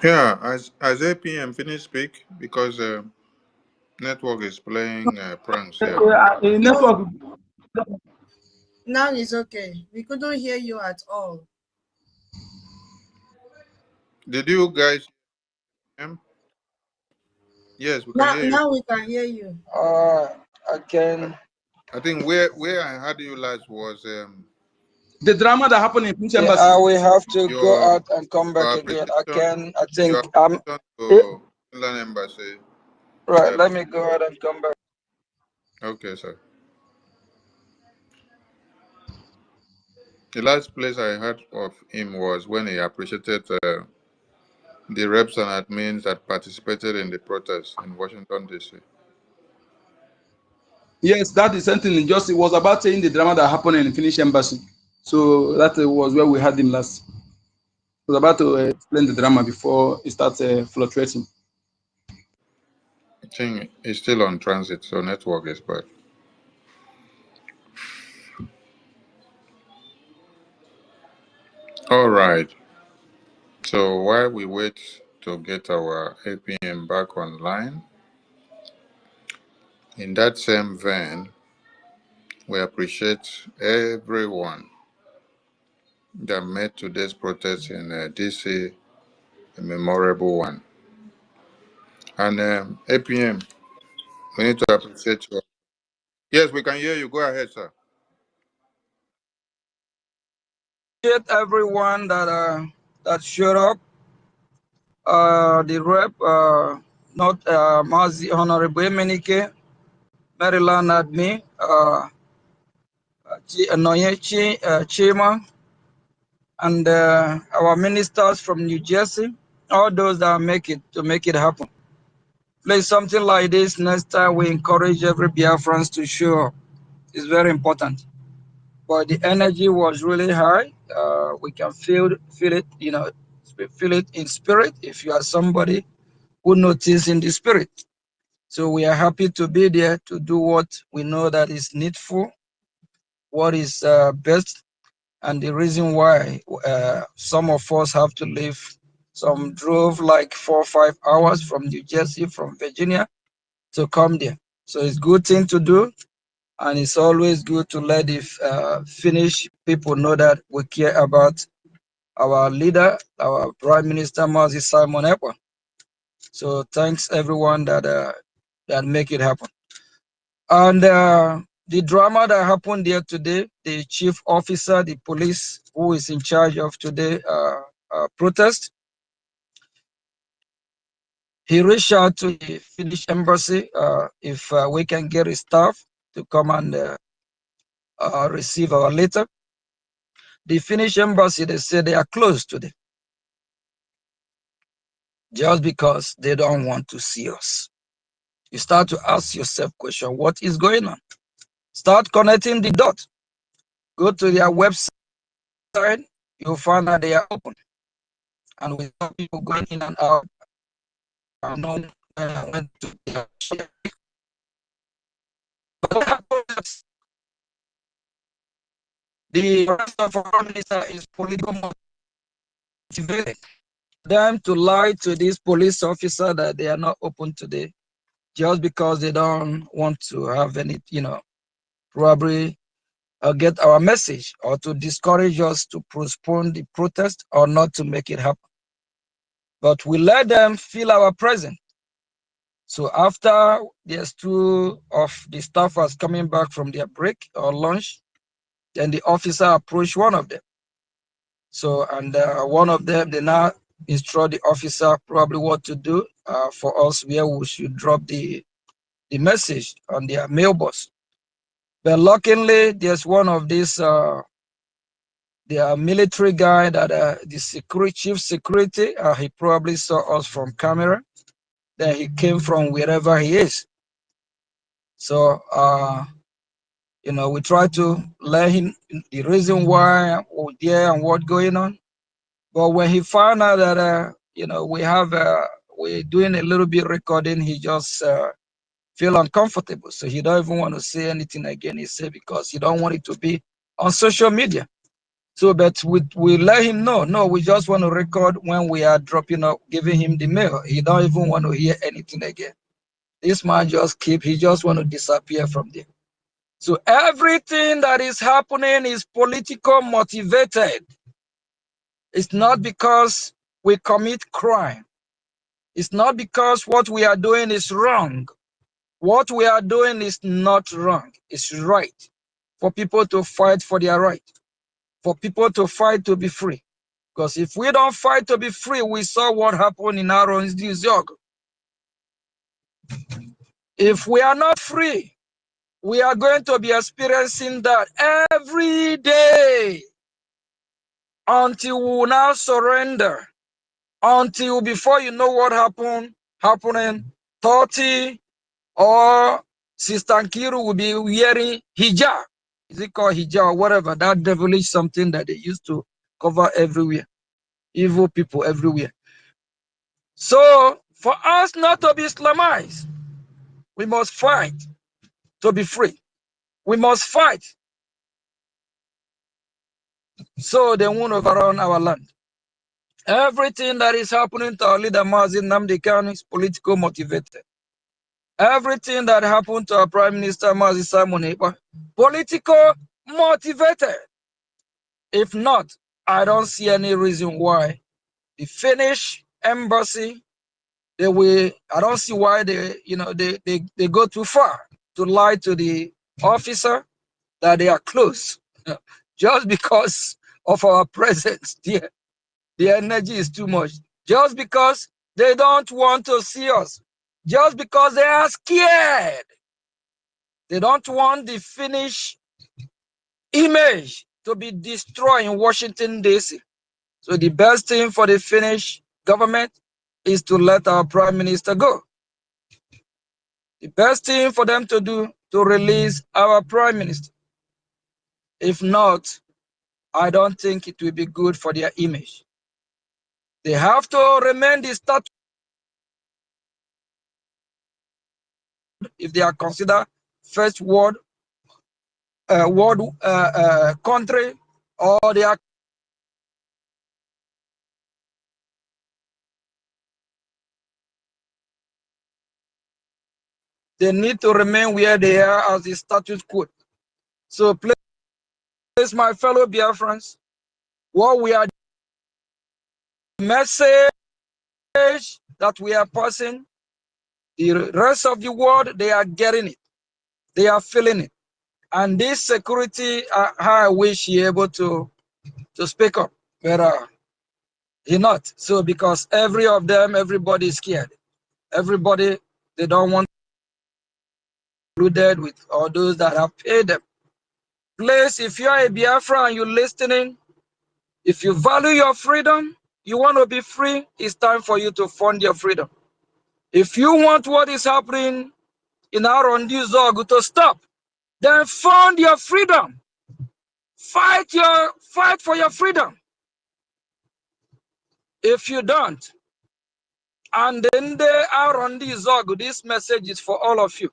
Yeah, as APM finish speak because network is playing pranks here. No, now it's okay. We couldn't hear you at all. Did you guys hear him? Yes, we can hear you. Now we can hear you. Again. I think where I heard you last was the drama that happened in French Yeah, embassy. we have to go your out and come back again. I think your appreciation to Finland embassy. right. Let me go out and come back. Okay, sir. The last place I heard of him was when he appreciated the reps and admins that participated in the protest in Washington, D.C. Yes, that is something. Just it was about saying the drama that happened in the Finnish embassy. So that was where we had him last. He was about to explain the drama before it starts fluctuating. I think he's still on transit, so network is bad. All right. So while we wait to get our APM back online, in that same vein, we appreciate everyone that made today's protest in DC a memorable one. And APM, we need to appreciate you. Yes, we can hear you. Go ahead, sir. Appreciate everyone that showed up. The rep, not Mazi Honorable Emenike, Maryland admin, Noyechi Chima, and our ministers from New Jersey, all those that make it happen. Please, something like this next time, we encourage every Biafrans to show up. It's very important. But the energy was really high. We can feel it, feel it in spirit if you are somebody who notices in the spirit. So we are happy to be there to do what we know that is needful, what is best, and the reason why some of us have to leave. Some drove like 4 or 5 hours from New Jersey, from Virginia, to come there. So it's a good thing to do, and it's always good to let the Finnish people know that we care about our leader, our Prime Minister Mazi Simon Ekpa. So thanks everyone that make it happen. And the drama that happened there today, the chief officer, the police who is in charge of today protest, he reached out to the Finnish embassy if we can get his staff to come and receive our letter. The Finnish embassy, they say they are closed today just because they don't want to see us. You start to ask yourself question, what is going on? Start connecting the dots. Go to their website, you'll find that they are open. And with people going in and out, known went to the rest of our minister is political motivated. Them to lie to this police officer that they are not open today just because they don't want to have any, robbery or get our message, or to discourage us to postpone the protest or not to make it happen. But we let them feel our presence. So after there's two of the staffers coming back from their break or lunch, then the officer approached one of them. So, and one of them, they now instruct the officer probably what to do for us, where we should drop the message on their mailbox. But luckily, there's one of these, the military guy that the chief security, he probably saw us from camera. Then he came from wherever he is. So, we try to let him the reason why we're there and what's going on. But when he found out that, we're doing a little bit recording, he just feel uncomfortable. So he don't even want to say anything again. He said because he don't want it to be on social media. So, but we let him know, no, we just want to record when we are dropping up, giving him the mail. He don't even want to hear anything again. This man he just want to disappear from there. So everything that is happening is political motivated. It's not because we commit crime. It's not because what we are doing is wrong. What we are doing is not wrong. It's right for people to fight for their right, for people to fight to be free. Because if we don't fight to be free, we saw what happened in NGOZI. If we are not free, we are going to be experiencing that every day until we will now surrender. Until before you know what happening, 30 or Sister Nkiru will be wearing hijab. Is it called hijab or whatever? That devilish something that they used to cover everywhere. Evil people everywhere. So for us not to be Islamized, we must fight to be free. We must fight so they won't overrun our land. Everything that is happening to our leader Mazi Nnamdi Kanu is political motivated. Everything that happened to our Prime Minister Mazi Simon Ekpa, political motivated. If not, I don't see any reason why the Finnish embassy, I don't see why they go too far to lie to the officer that they are close. Just because of our presence there. The energy is too much. Just because they don't want to see us. Just because they are scared. They don't want the Finnish image to be destroyed in Washington, D.C. So the best thing for the Finnish government is to let our Prime Minister go. The best thing for them to do to release our Prime Minister. If not, I don't think it will be good for their image. They have to remain the status if they are considered first world country, or they are they need to remain where they are as the status quo. So please, my fellow Biafrans, what we are, the message that we are passing, the rest of the world, they are getting it. They are feeling it. And this security, I wish he able to speak up, but he not. So because everybody is scared. Everybody, they don't want to be included with all those that have paid them. Please, if you are a Biafra and you're listening, if you value your freedom, you want to be free, it's time for you to fund your freedom. If you want what is happening in our NGOZI to stop, then fund your freedom. Fight for your freedom. If you don't, And then they are on this Zog. This message is for all of you,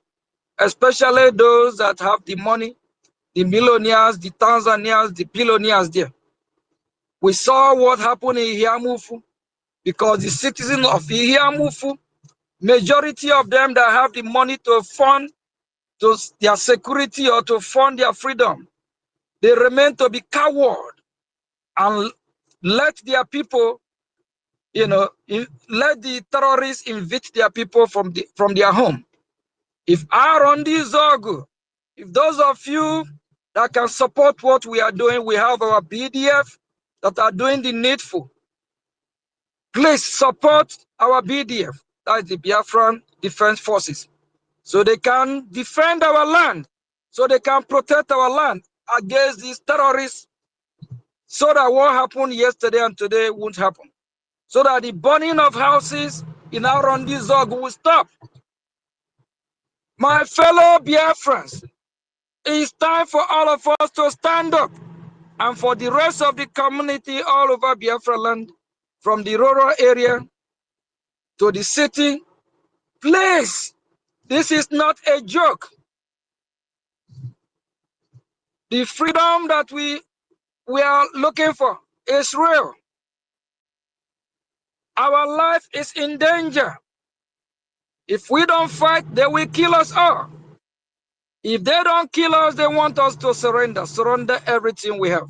especially those that have the money, the millionaires, the Tanzanians, the billionaires there. We saw what happened in Hiamufu because the citizens of Hiamufu, majority of them that have the money to fund their security or to fund their freedom, they remain to be coward and let their people, let the terrorists invade their people from their home. If Aaron Zogu, if those of you that can support what we are doing, we have our BDF that are doing the needful. Please support our BDF, that is the Biafran Defense Forces, so they can defend our land, so they can protect our land against these terrorists, so that what happened yesterday and today won't happen, so that the burning of houses in Arondi Zog will stop. My fellow Biafrans, it's time for all of us to stand up, and for the rest of the community all over Biafra land, from the rural area to the city. Please, this is not a joke. The freedom that we are looking for is real. Our life is in danger. If we don't fight, they will kill us all. If they don't kill us, they want us to surrender. Surrender everything we have.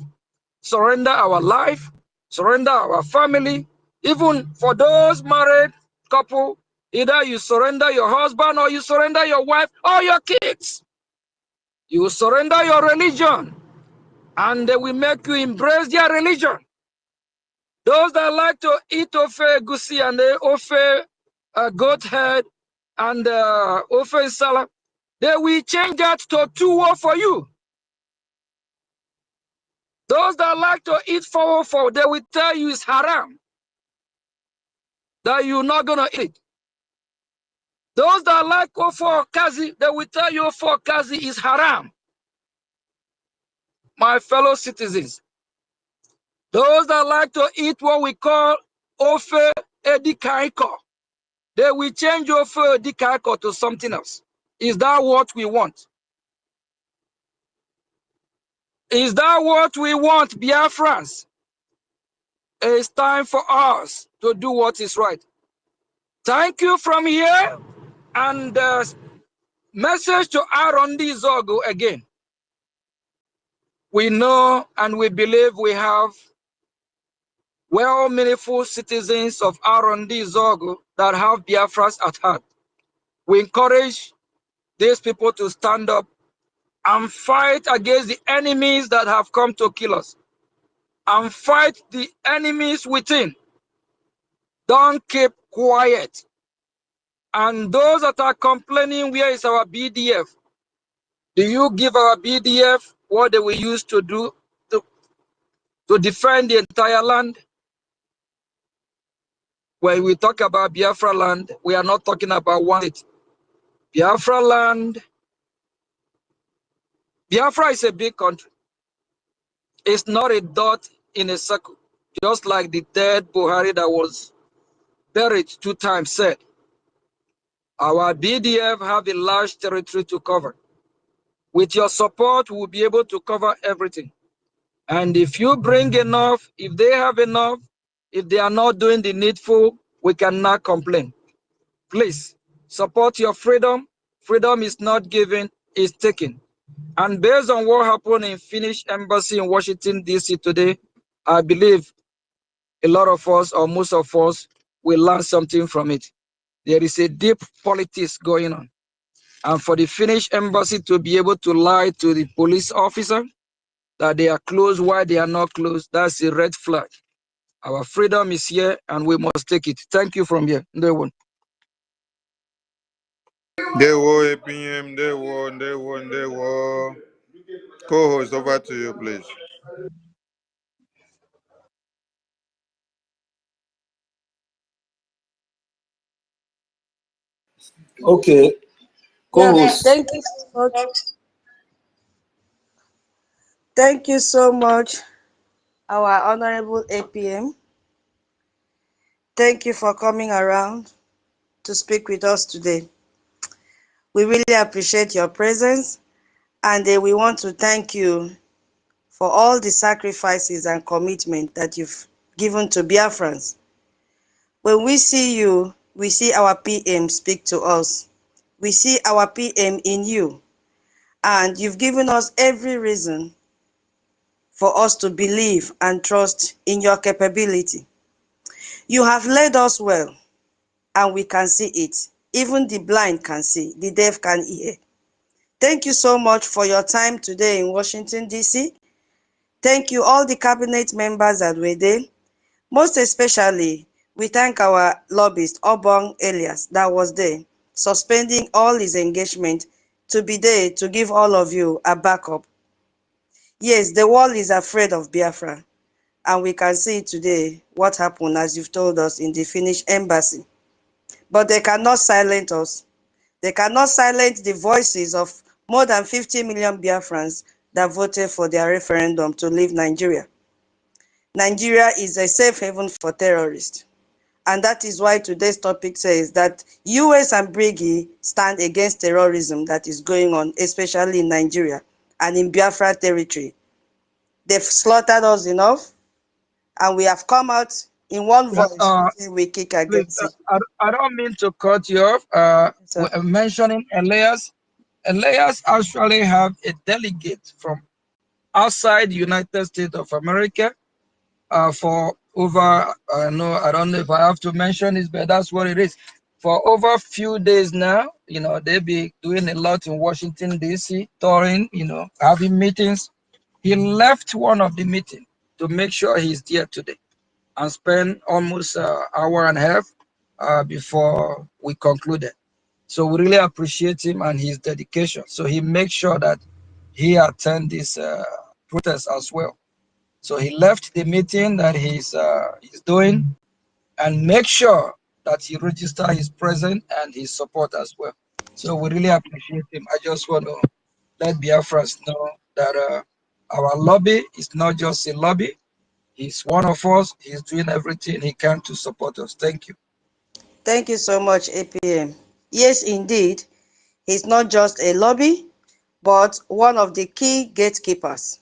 Surrender our life, surrender our family. Even for those married couple, either you surrender your husband or you surrender your wife or your kids. You surrender your religion, and they will make you embrace their religion. Those that like to eat ofe gusi and ofe goat head and ofe salad, they will change that to tuwo for you. Those that like to eat 404, they will tell you it's haram, that you're not going to eat. Those that like ofo kazi, they will tell you ofo kazi is haram. My fellow citizens, those that like to eat what we call ofe edikaiko, they will change ofe edikaiko to something else. Is that what we want? Is that what we want, Biafrans? It's time for us to do what is right. Thank you from here, and message to Aaron D. Zogo again. We know and we believe we have well-meaningful citizens of Aaron D. Zogo that have Biafras at heart. We encourage these people to stand up and fight against the enemies that have come to kill us, and fight the enemies within. Don't keep quiet. And those that are complaining, where is our BDF? Do you give our BDF what they will use to do to defend the entire land? When we talk about Biafra land, we are not talking about one state. Biafra land, Biafra is a big country. It's not a dot in a circle, just like the dead Buhari that was buried 2 times said. Our BDF have a large territory to cover. With your support, we'll be able to cover everything. And if you bring enough, if they have enough, if they are not doing the needful, we cannot complain. Please support your freedom. Freedom is not given, it's taken. And based on what happened in Finnish embassy in Washington, D.C. today, I believe a lot of us, or most of us, will learn something from it. There is a deep politics going on. And for the Finnish embassy to be able to lie to the police officer that they are closed while they are not closed, that's a red flag. Our freedom is here and we must take it. Thank you from here. Dewo APM, Dewo. Co-host, over to you, please. Okay. Co-host. Yeah, thank you so much. Thank you so much, our Honorable APM. Thank you for coming around. to speak with us today. We really appreciate your presence, and we want to thank you for all the sacrifices and commitment that you've given to Biafrans. When we see you, we see our PM speak to us. We see our PM in you, and you've given us every reason for us to believe and trust in your capability. You have led us well, and we can see it. Even the blind can see, the deaf can hear. Thank you so much for your time today in Washington, D.C. Thank you all the cabinet members that were there. Most especially, we thank our lobbyist, Obong Elias, that was there, suspending all his engagement to be there to give all of you a backup. Yes, the world is afraid of Biafra, and we can see today what happened, as you've told us, in the Finnish embassy. But they cannot silence us. They cannot silence the voices of more than 50 million Biafrans that voted for their referendum to leave Nigeria. Nigeria is a safe haven for terrorists. And that is why today's topic says that US and Brgie stand against terrorism that is going on, especially in Nigeria and in Biafra territory. They've slaughtered us enough, and we have come out in one voice to say we kick against it. I don't mean to cut you off. Mentioning Elias. Elias actually have a delegate from outside the United States of America for over, I don't know if I have to mention this, but that's what it is. For over a few days now, they be doing a lot in Washington, D.C., touring, having meetings. He left one of the meetings to make sure he's there today and spent almost an hour and a half before we concluded. So we really appreciate him and his dedication. So he makes sure that he attend this protest as well. So he left the meeting that he's doing and make sure that he register his presence and his support as well. So we really appreciate him. I just want to let Biafrans know that our lobby is not just a lobby. He's one of us. He's doing everything he can to support us. Thank you. Thank you so much, APM. Yes, indeed, he's not just a lobby, but one of the key gatekeepers.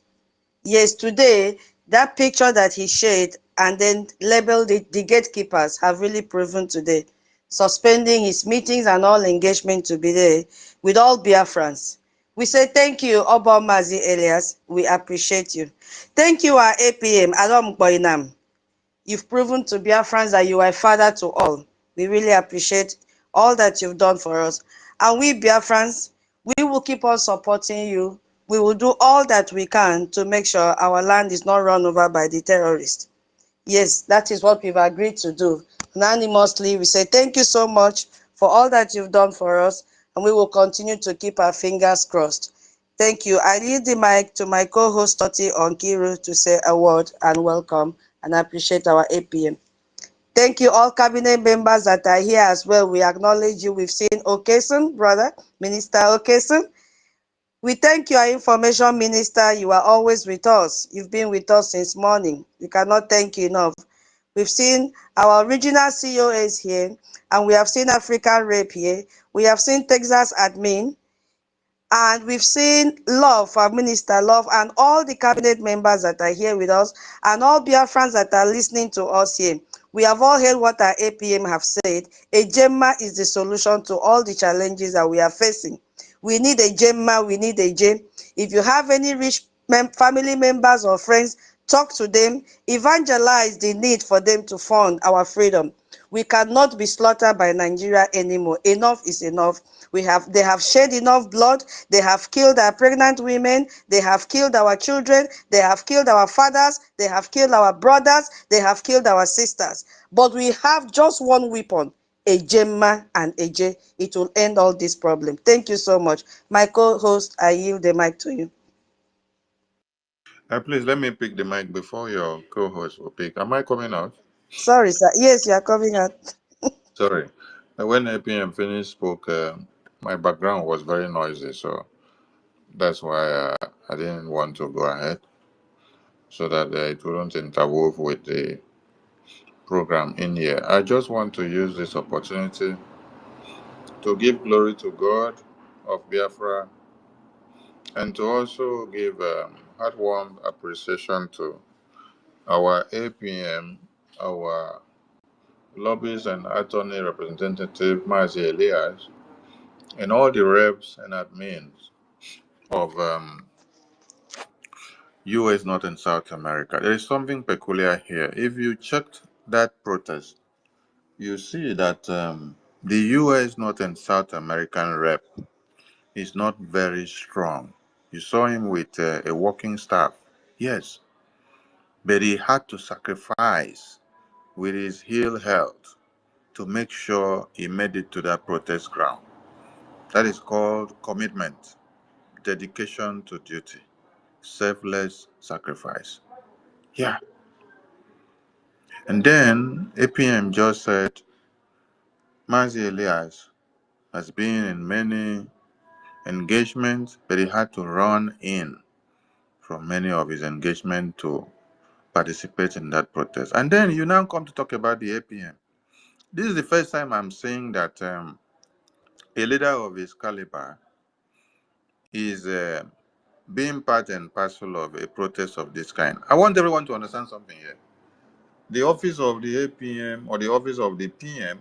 Yes, today, that picture that he shared and then labeled it, the gatekeepers have really proven today, suspending his meetings and all engagement to be there with all Biafrans. We say thank you, Obomazi Elias. We appreciate you. Thank you, our APM, Adam Boynam. You've proven to Biafrans that you are a father to all. We really appreciate all that you've done for us. And we Biafrans, we will keep on supporting you. We will do all that we can to make sure our land is not run over by the terrorists. Yes, that is what we've agreed to do. Unanimously, we say thank you so much for all that you've done for us, and we will continue to keep our fingers crossed. Thank you. I leave the mic to my co-host, Toti Onkiru, to say a word and welcome, and I appreciate our APM. Thank you, all cabinet members that are here as well. We acknowledge you. We've seen Okeson, brother, Minister Okeson. We thank you, our information minister. You are always with us. You've been with us since morning. We cannot thank you enough. We've seen our regional COAs here, and we have seen African Rape here. We have seen Texas admin, and we've seen Love, our minister, Love, and all the cabinet members that are here with us, and all Biafrans that are listening to us here. We have all heard what our APM have said. A Gemma is the solution to all the challenges that we are facing. We need a Gemma, we need a Gem. If you have any rich family members or friends, talk to them, evangelize the need for them to fund our freedom. We cannot be slaughtered by Nigeria anymore. Enough is enough. They have shed enough blood. They have killed our pregnant women. They have killed our children. They have killed our fathers. They have killed our brothers. They have killed our sisters. But we have just one weapon, a Gemma and a J. It will end all this problem. Thank you so much. My co-host, I yield the mic to you. Please let me pick the mic before your co-host will pick. Am I coming out? Sorry, sir. Yes, you are coming out. Sorry. When APM finished spoke, my background was very noisy, so that's why I didn't want to go ahead, so that it wouldn't interwove with the program in here. I just want to use this opportunity to give glory to God of Biafra, and to also give heartwarm appreciation to our APM, our lobbies and attorney representative, Mazi Elias, and all the reps and admins of US, North and South America. There is something peculiar here. If you checked that protest, you see that the US, North and South American rep is not very strong. You saw him with a working staff, yes, but he had to sacrifice with his ill health to make sure he made it to that protest ground. That is called commitment, dedication to duty, selfless sacrifice. Yeah. And then APM just said, Mazi Elias has been in many engagements, but he had to run in from many of his engagements to participate in that protest. And then you now come to talk about the APM. This is the first time I'm saying that a leader of his caliber is being part and parcel of a protest of this kind. I want everyone to understand something here. The office of the APM or the office of the PM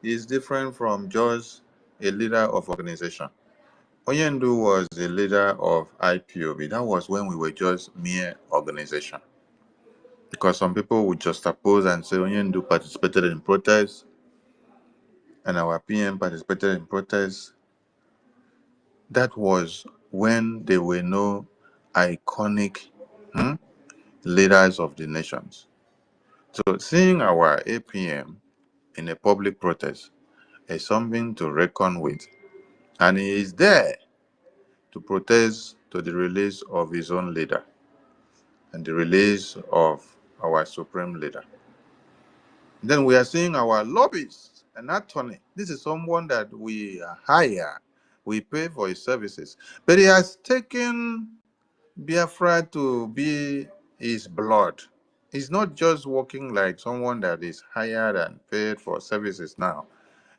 is different from just a leader of organization. Onyendu was the leader of IPOB. That was when we were just mere organization. Because some people would just oppose and say Onyendu participated in protests and our PM participated in protests. That was when there were no iconic leaders of the nations. So seeing our APM in a public protest is something to reckon with. And he is there to protest to the release of his own leader and the release of our supreme leader. Then we are seeing our lobbyists, an attorney. This is someone that we hire, we pay for his services. But he has taken Biafra to be his blood. He's not just working like someone that is hired and paid for services now.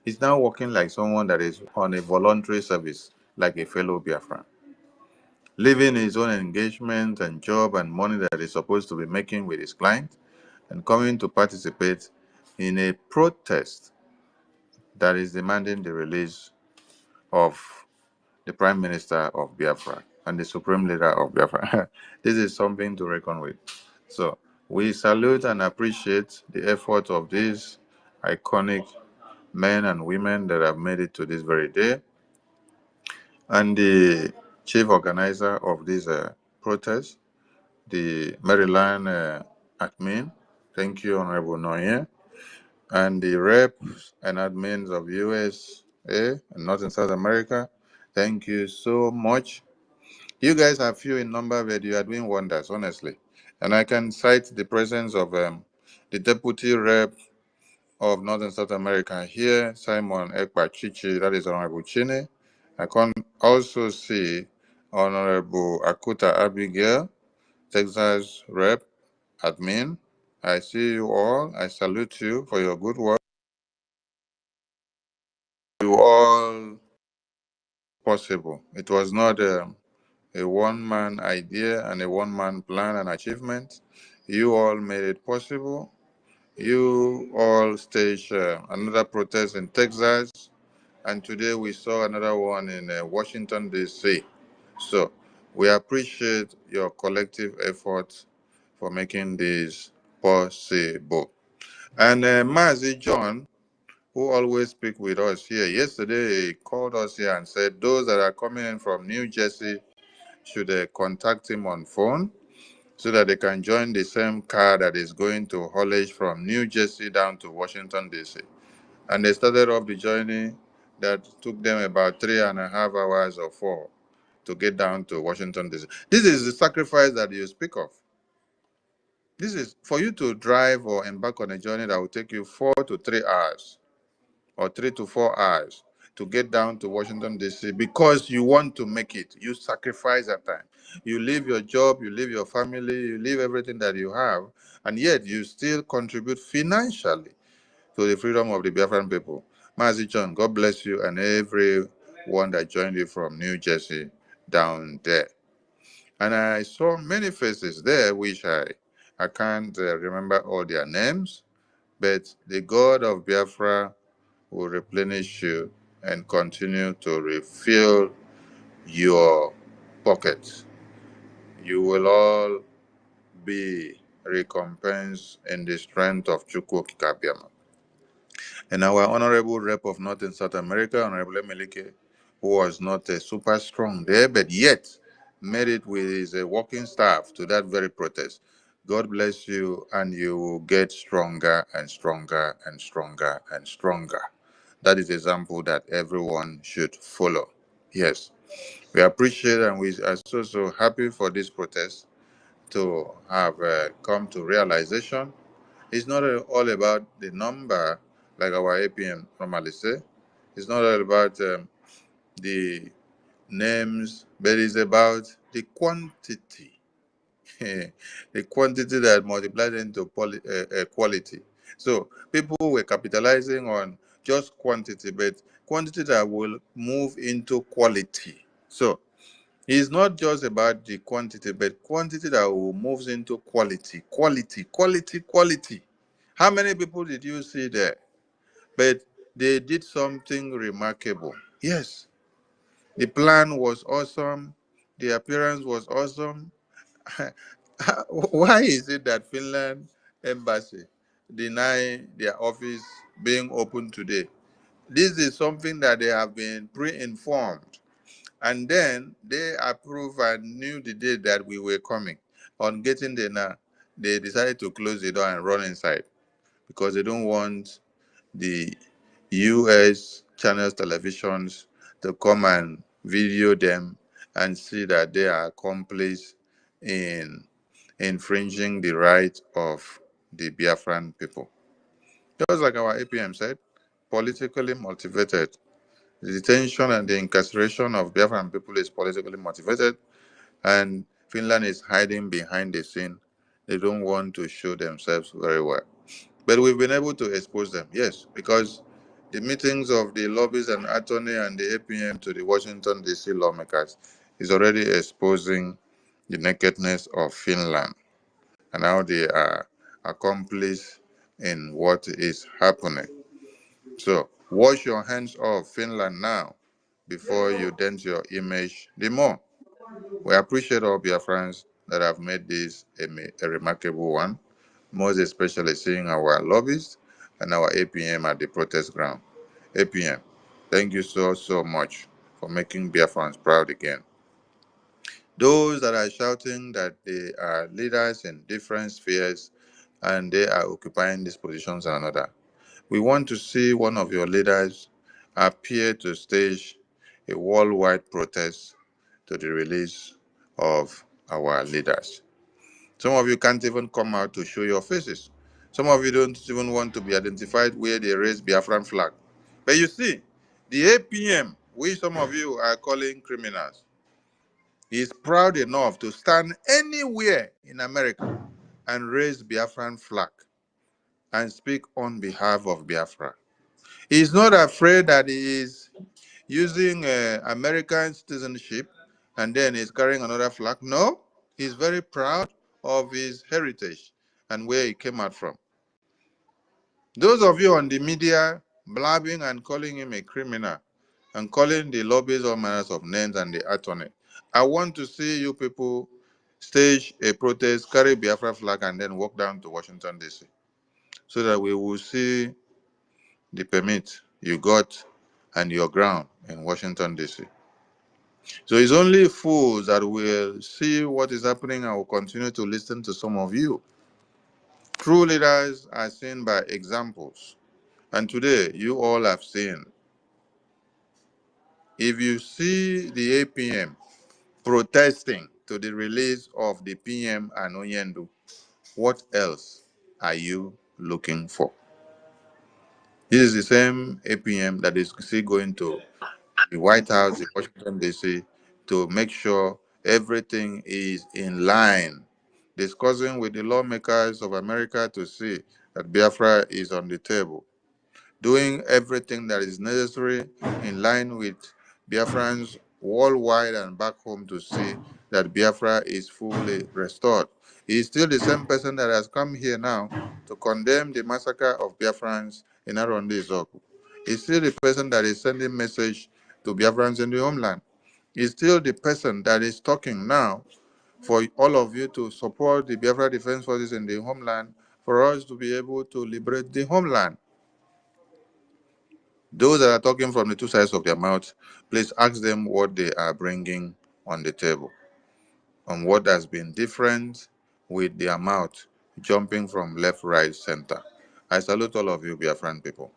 He's now working like someone that is on a voluntary service, like a fellow Biafran, leaving his own engagement and job and money that he's supposed to be making with his client and coming to participate in a protest that is demanding the release of the Prime Minister of Biafra and the Supreme Leader of Biafra. This is something to reckon with. So we salute and appreciate the effort of these iconic men and women that have made it to this very day. And the chief organizer of this protest, the Maryland admin, thank you, Honorable Noye, and the reps and admins of USA and North and South America, thank you so much. You guys are few in number, but you are doing wonders, honestly. And I can cite the presence of the deputy rep of North and South America here, Simon Ekpa Chichi, that is Honorable Chine. I can also see Honorable Akuta Abigail, Texas rep, admin. I see you all. I salute you for your good work. You all possible. It was not a one-man idea and a one-man plan and achievement. You all made it possible. You all staged another protest in Texas, and today we saw another one in Washington, D.C. So we appreciate your collective effort for making this possible. And Mazi John, who always speak with us here, yesterday he called us here and said those that are coming in from New Jersey should contact him on phone so that they can join the same car that is going to haulage from New Jersey down to Washington, D.C. And they started off the journey that took them about 3.5 hours or 4 to get down to Washington, D.C. This is the sacrifice that you speak of. This is for you to drive or embark on a journey that will take you 4 to 3 hours or 3 to 4 hours to get down to Washington, D.C. because you want to make it. You sacrifice that time. You leave your job, you leave your family, you leave everything that you have, and yet you still contribute financially to the freedom of the Biafran people. Mazi John, God bless you and everyone that joined you from New Jersey down there. And I saw many faces there, which I can't remember all their names, but the God of Biafra will replenish you and continue to refill your pockets. You will all be recompensed in the strength of Chukwu Kikabiama. And our honorable rep of North and South America, Honorable Emelike, who was not super strong there, but yet made it with his working staff to that very protest. God bless you, and you will get stronger and stronger and stronger and stronger. That is the example that everyone should follow. Yes, we appreciate and we are so happy for this protest to have come to realization. It's not all about the number, like our APM normally say. It's not all about the names, but it's about the quantity. The quantity that multiplied into quality. So people were capitalizing on just quantity, but quantity that will move into quality. So it's not just about the quantity, but quantity that will moves into quality, quality, quality, quality. How many people did you see there? But they did something remarkable. Yes, the plan was awesome. The appearance was awesome. Why is it that Finland embassy deny their office being open today? This is something that they have been pre-informed. And then they approved and knew the day that we were coming. On getting there now, they decided to close the door and run inside because they don't want the US channels televisions to come and video them and see that they are accomplice in infringing the right of the Biafran people. Just like our APM said, politically motivated. The detention and the incarceration of Biafran people is politically motivated, and Finland is hiding behind the scene. They don't want to show themselves very well. But we've been able to expose them, yes, because the meetings of the lobbies and attorney and the APM to the Washington, D.C. lawmakers is already exposing the nakedness of Finland and how they are accomplice in what is happening. So wash your hands off Finland now before you dent your image the more. We appreciate all Biafrans that have made this a remarkable one, most especially seeing our lobbyists and our APM at the protest ground. APM, thank you so much for making Biafrans proud again. Those that are shouting that they are leaders in different spheres and they are occupying these positions and another, we want to see one of your leaders appear to stage a worldwide protest to the release of our leaders. Some of you can't even come out to show your faces. Some of you don't even want to be identified where they raise Biafran flag. But you see, the APM, which some of you are calling criminals, is proud enough to stand anywhere in America and raise Biafran flag and speak on behalf of Biafra. He's not afraid that he is using American citizenship and then he's carrying another flag. No, he's very proud of his heritage and where he came out from. Those of you on the media blabbing and calling him a criminal and calling the lobbies all manners of names and the attorney, I want to see you people stage a protest, carry Biafra flag, and then walk down to Washington, D.C. so that we will see the permit you got and your ground in Washington, D.C. So it's only fools that will see what is happening and will continue to listen to some of you. True leaders are seen by examples. And today, you all have seen. If you see the APM protesting to the release of the PM and Onyendu, what else are you looking for? This is the same APM that is still going to the White House, the Washington, D.C., to make sure everything is in line, discussing with the lawmakers of America to see that Biafra is on the table. doing everything that is necessary in line with Biafrans worldwide and back home to see that Biafra is fully restored. He is still the same person that has come here now to condemn the massacre of Biafrans in Arondi Zoku. He's still the person that is sending message to Biafrans in the homeland. He's still the person that is talking now for all of you to support the Biafra Defense Forces in the homeland for us to be able to liberate the homeland. Those that are talking from the two sides of their mouth, please ask them what they are bringing on the table and what has been different with their mouth jumping from left, right, center. I salute all of you, Biafran people.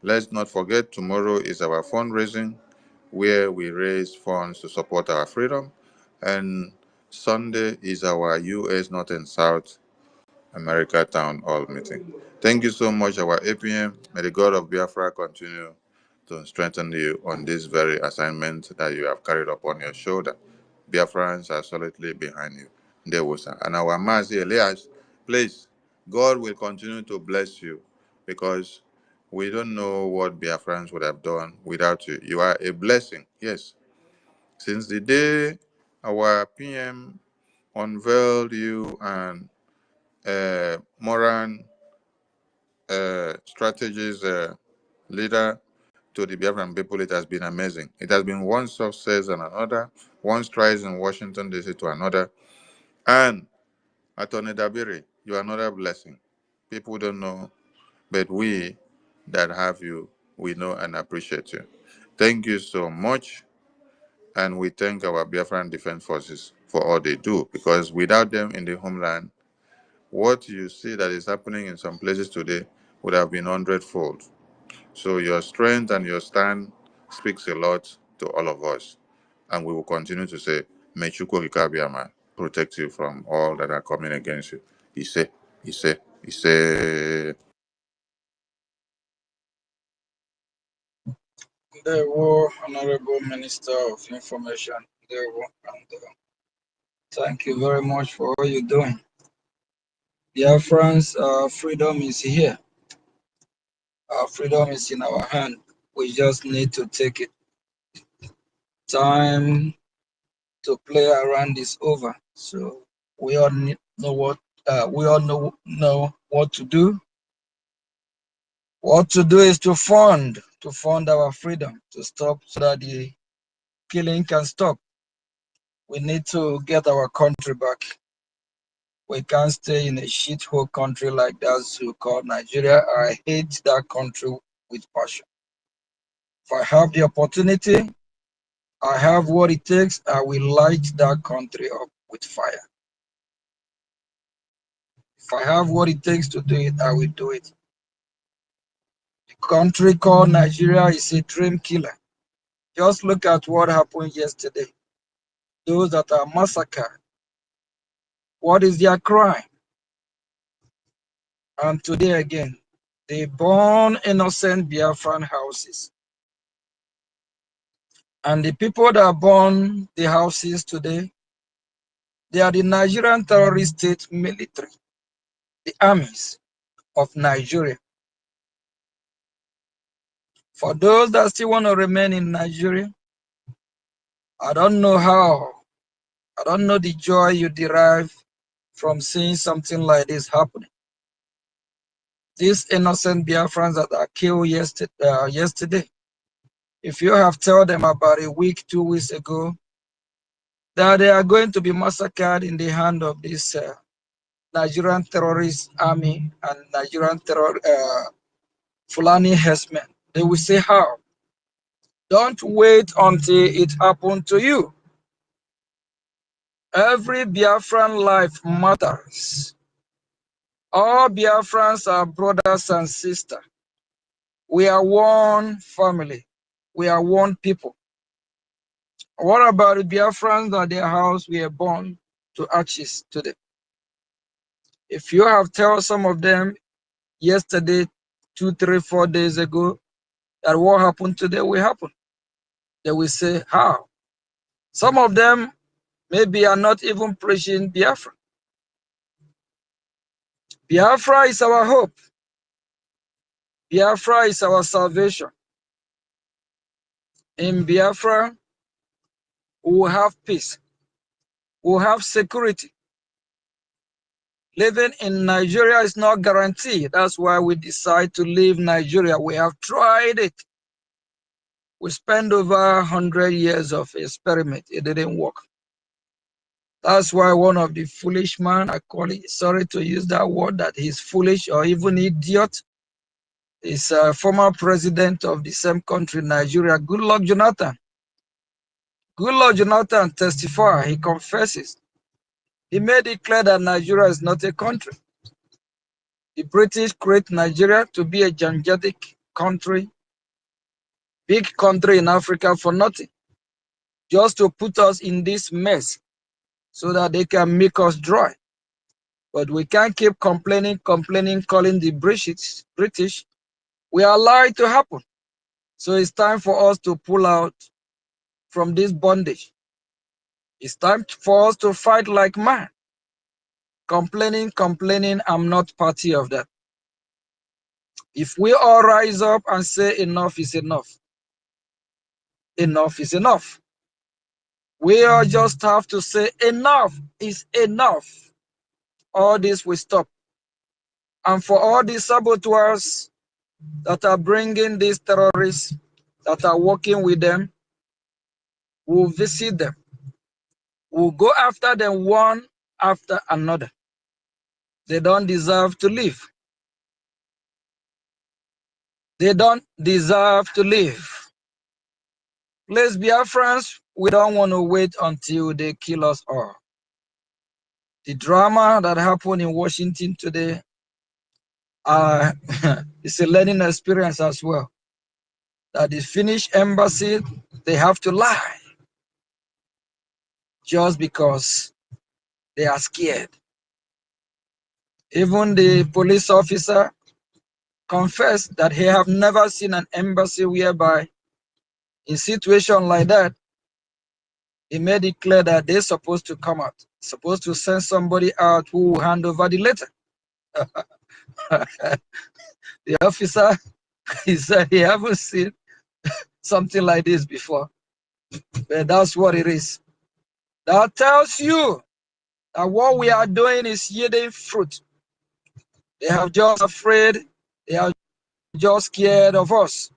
Let's not forget tomorrow is our fundraising where we raise funds to support our freedom, and Sunday is our U.S. North and South America Town Hall meeting. Thank you so much, our APM. May the God of Biafra continue to strengthen you on this very assignment that you have carried upon your shoulder. Biafrans are solidly behind you. There was and our Mazi Elias, please, God will continue to bless you because we don't know what Biafrans would have done without you. You are a blessing, yes. Since the day our PM unveiled you and Moran strategies leader to the Biafran people, it has been amazing. It has been one success and another, one strides in Washington, D.C. to another. And Attorney Dabiri, you are another blessing. People don't know, but we that have you, we know and appreciate you. Thank you so much. And we thank our Biafran Defense Forces for all they do, because without them in the homeland, what you see that is happening in some places today would have been 100-fold. So your strength and your stand speaks a lot to all of us. And we will continue to say, may Chukwu Kikabiyama protect you from all that are coming against you. He say. There were Honorable Minister of Information. There were, and thank you very much for all you're doing. Biafrans, our freedom is here. Our freedom is in our hand. We just need to take it. Time to play around is over. So we all know what what to do. What to do is to fund our freedom, to stop so that the killing can stop. We need to get our country back. We can't stay in a shithole country like that so-called Nigeria. I hate that country with passion. If I have the opportunity, I have what it takes, I will light that country up with fire. If I have what it takes to do it, I will do it. The country called Nigeria is a dream killer. Just look at what happened yesterday. Those that are massacred, what is their crime? And today again, they burn innocent Biafran houses. And the people that burn the houses today, they are the Nigerian terrorist state military, the armies of Nigeria. For those that still want to remain in Nigeria, I don't know how. I don't know the joy you derive from seeing something like this happening. These innocent Biafrans that are killed yesterday, if you have told them about a week, 2 weeks ago, that they are going to be massacred in the hand of this Nigerian terrorist army and Nigerian Fulani herdsmen, they will say how? Don't wait until it happened to you. Every Biafran life matters. All Biafrans are brothers and sisters. We are one family. We are one people. What about the Biafrans that their house were burned to ashes today? If you have told some of them yesterday, 2, 3, 4 days ago, that what happened today will happen, they will say, how? Some of them maybe are not even preaching Biafra. Biafra is our hope. Biafra is our salvation. In Biafra, we will have peace. We will have security. Living in Nigeria is not guaranteed. That's why we decide to leave Nigeria. We have tried it. We spent over 100 years of experiment. It didn't work. That's why one of the foolish man, I call it, sorry to use that word, that he's foolish or even idiot, is a former president of the same country, Nigeria, Goodluck Jonathan. Goodluck Jonathan testified, he confesses. He made it clear that Nigeria is not a country. The British create Nigeria to be a gigantic country, big country in Africa for nothing, just to put us in this mess so that they can make us dry. But we can't keep complaining, calling the British. We allow it to happen. So it's time for us to pull out from this bondage. It's time for us to fight like man. Complaining, I'm not party of that. If we all rise up and say enough is enough, enough is enough. We all just have to say enough is enough. All this will stop. And for all the saboteurs that are bringing these terrorists, that are working with them, we'll visit them. We'll go after them one after another. They don't deserve to live. They don't deserve to live. Please, Biafrans, we don't want to wait until they kill us all. The drama that happened in Washington today is a learning experience as well. That the Finnish embassy, they have to lie just because they are scared. Even the police officer confessed that he have never seen an embassy whereby in situation like that, he made it clear that they're supposed to come out, supposed to send somebody out who will hand over the letter. The officer, he said he haven't seen something like this before. But that's what it is. That tells you that what we are doing is yielding fruit. They have just afraid, they are just scared of us.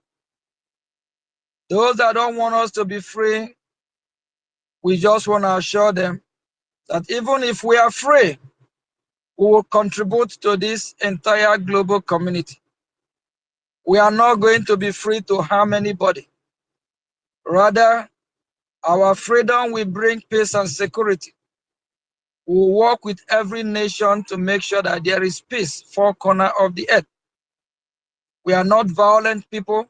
Those that don't want us to be free, we just want to assure them that even if we are free, we will contribute to this entire global community. We are not going to be free to harm anybody. Rather, our freedom will bring peace and security. We will work with every nation to make sure that there is peace four corners of the earth. We are not violent people.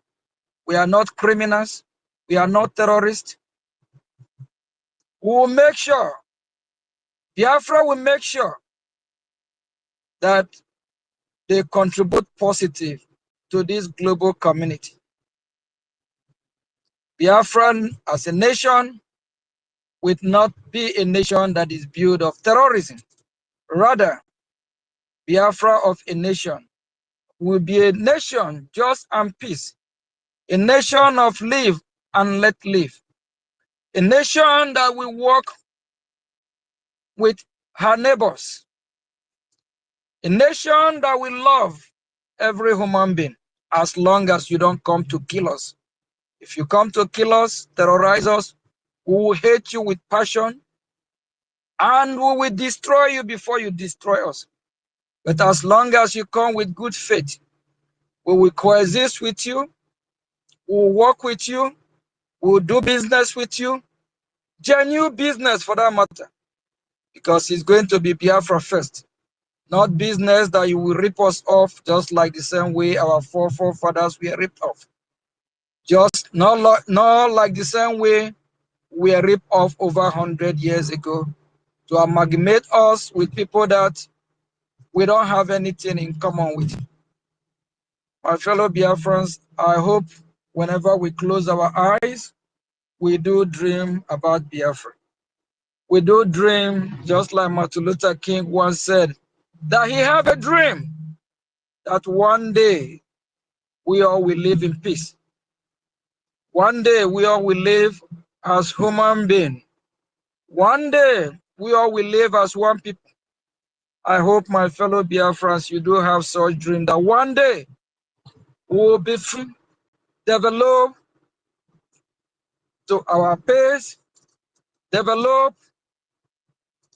We are not criminals. We are not terrorists. We will make sure, Biafra will make sure that they contribute positive to this global community. Biafra as a nation will not be a nation that is built of terrorism. Rather, Biafra of a nation will be a nation just and peace, a nation of live and let live, a nation that will work with her neighbors, a nation that will love every human being as long as you don't come to kill us. If you come to kill us, terrorize us, we will hate you with passion and we will destroy you before you destroy us. But as long as you come with good faith, we will coexist with you, we will work with you, we will do business with you, genuine business for that matter, because it's going to be Biafra first, not business that you will rip us off just like the same way our forefathers were ripped off. Just not like the same way we were ripped off over 100 years ago, to amalgamate us with people that we don't have anything in common with. My fellow Biafrans, I hope whenever we close our eyes, we do dream about Biafra. We do dream, just like Martin Luther King once said, that he had a dream that one day we all will live in peace. One day, we all will live as human beings. One day, we all will live as one people. I hope, my fellow Biafrans, you do have such dream that one day we will be free, develop to our pace, develop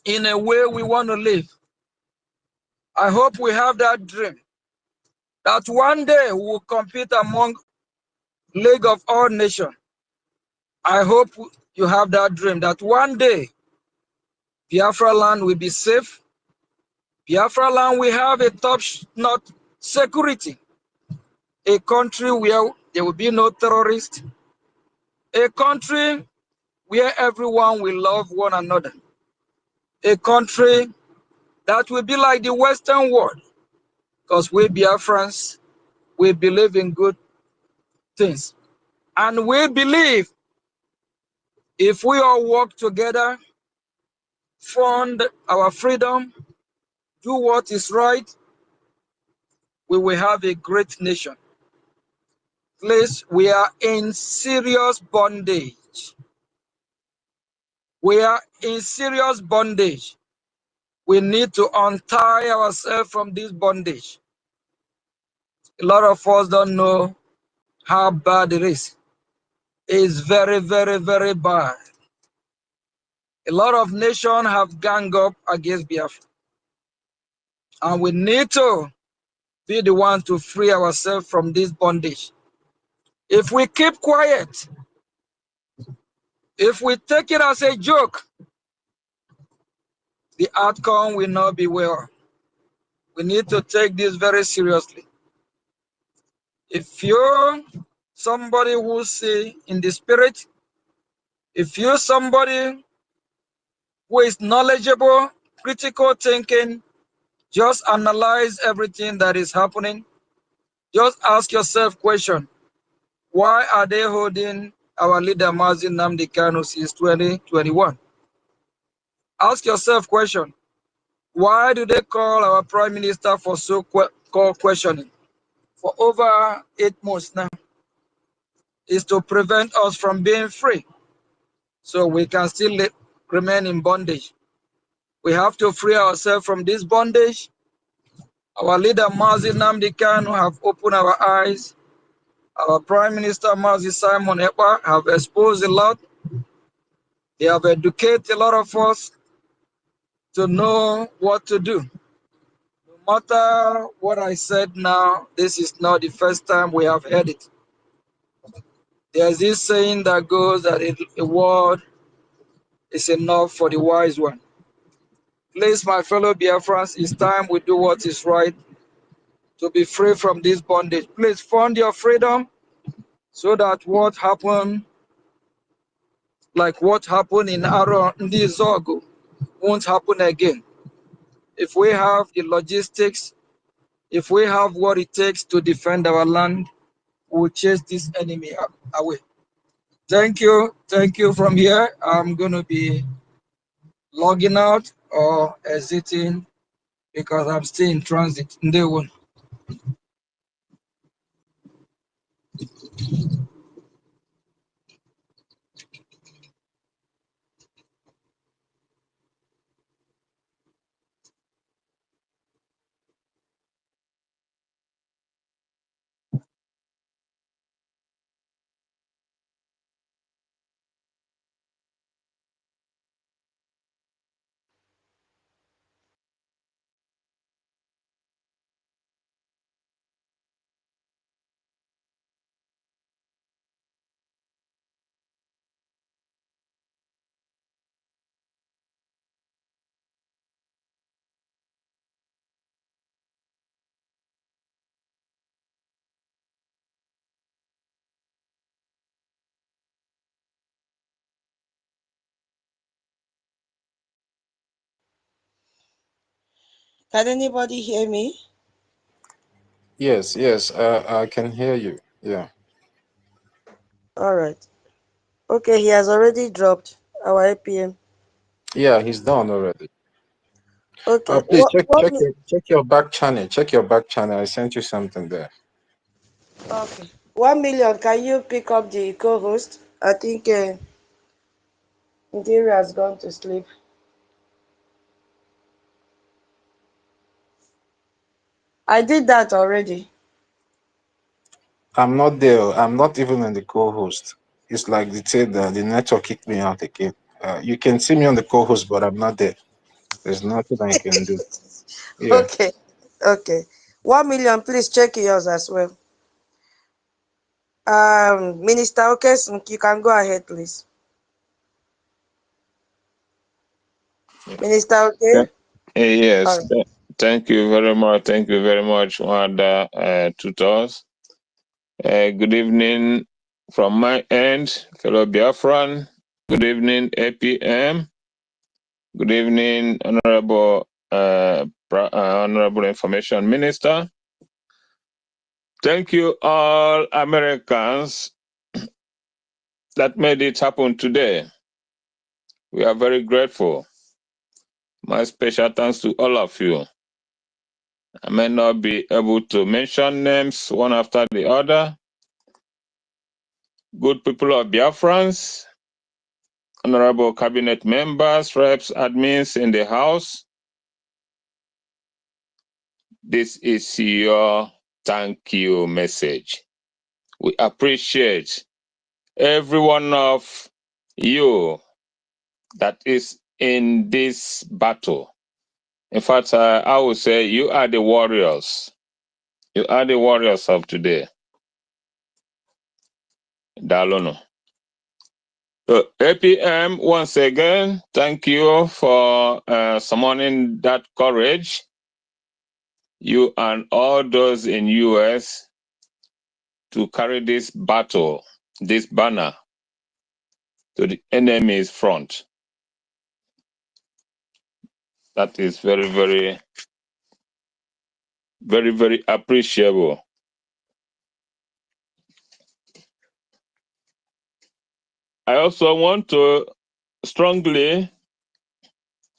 in a way we want to live. I hope we have that dream, that one day we will compete among League of all nations. I hope you have that dream, that one day Biafra land will be safe. Biafra land will have a top-notch security. A country where there will be no terrorists. A country where everyone will love one another. A country that will be like the Western world. Because we Biafrans, we believe in good things. And we believe if we all work together, fund our freedom, do what is right, we will have a great nation. Please, we are in serious bondage. We are in serious bondage. We need to untie ourselves from this bondage. A lot of us don't know how bad it is. It's very, very, very bad. A lot of nations have ganged up against Biafra. And we need to be the one to free ourselves from this bondage. If we keep quiet, if we take it as a joke, the outcome will not be well. We need to take this very seriously. If you're somebody who see in the spirit, if you're somebody who is knowledgeable, critical thinking, just analyze everything that is happening. Just ask yourself question. Why are they holding our leader Mazi Nnamdi Kanu since 2021? Ask yourself question. Why do they call our prime minister for so-called questioning? For over 8 months now, is to prevent us from being free, so we can still remain in bondage. We have to free ourselves from this bondage. Our leader Mazi Nnamdi Kanu have opened our eyes. Our Prime Minister Mazi Simon Ekpa have exposed a lot. They have educated a lot of us to know what to do. No matter what I said now, this is not the first time we have heard it. There's this saying that goes that a word is enough for the wise one. Please, my fellow Biafrans, it's time we do what is right to be free from this bondage. Please fund your freedom so that what happened, like what happened in Ndi Zogo, won't happen again. If we have the logistics, if we have what it takes to defend our land, we'll chase this enemy away. Thank you. Thank you. From here, I'm going to be logging out or exiting because I'm still in transit. Ndewo. Can anybody hear me? Yes, yes, I can hear you. Yeah. All right. Okay, he has already dropped our APM. Yeah, he's done already. Okay. Please check your back channel. Check your back channel. I sent you something there. Okay. 1 million, can you pick up the co-host? I think Interior has gone to sleep. I did that already. I'm not there. I'm not even in the co-host. It's like the network kicked me out again. You can see me on the co-host, but I'm not there. There's nothing I can do. Yeah. Okay. Okay. 1 million, please check yours as well. Minister Okes, you can go ahead, please. Minister, okay? Yes, Right. thank you very much. Thank you very much, Wanda Tutors. Good evening from my end, fellow Biafran. Good evening, APM. Good evening, Honorable Honorable Information Minister. Thank you, all Americans that made it happen today. We are very grateful. My special thanks to all of you. I may not be able to mention names one after the other. Good people of Biafrans, honorable cabinet members, reps, admins in the house, this is your thank you message. We appreciate every one of you that is in this battle. In fact, I would say you are the warriors. You are the warriors of today. Dalono. So APM, once again, thank you for summoning that courage. You and all those in US to carry this battle, this banner, to the enemy's front. That is very, very, very, very appreciable. I also want to strongly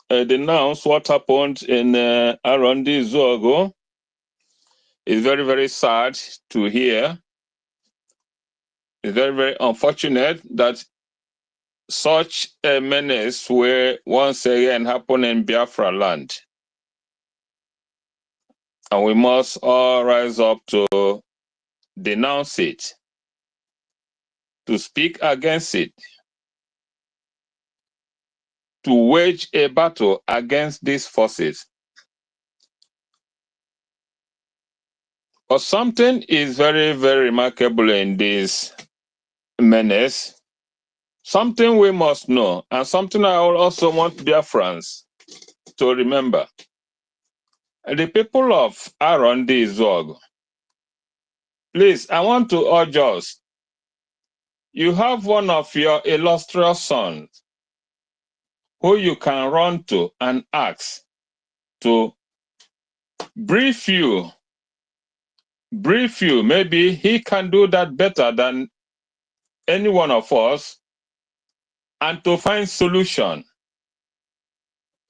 denounce what happened in Arondi Zogo. It's very, very sad to hear. It's very, very unfortunate that such a menace will once again happen in Biafra land. And we must all rise up to denounce it, to speak against it, to wage a battle against these forces. But something is very, very remarkable in this menace. Something we must know, and something I also want Biafrans to remember. The people of Arondi Zog, please, I want to urge us. You have one of your illustrious sons who you can run to and ask to brief you. Maybe he can do that better than any one of us, and to find solution.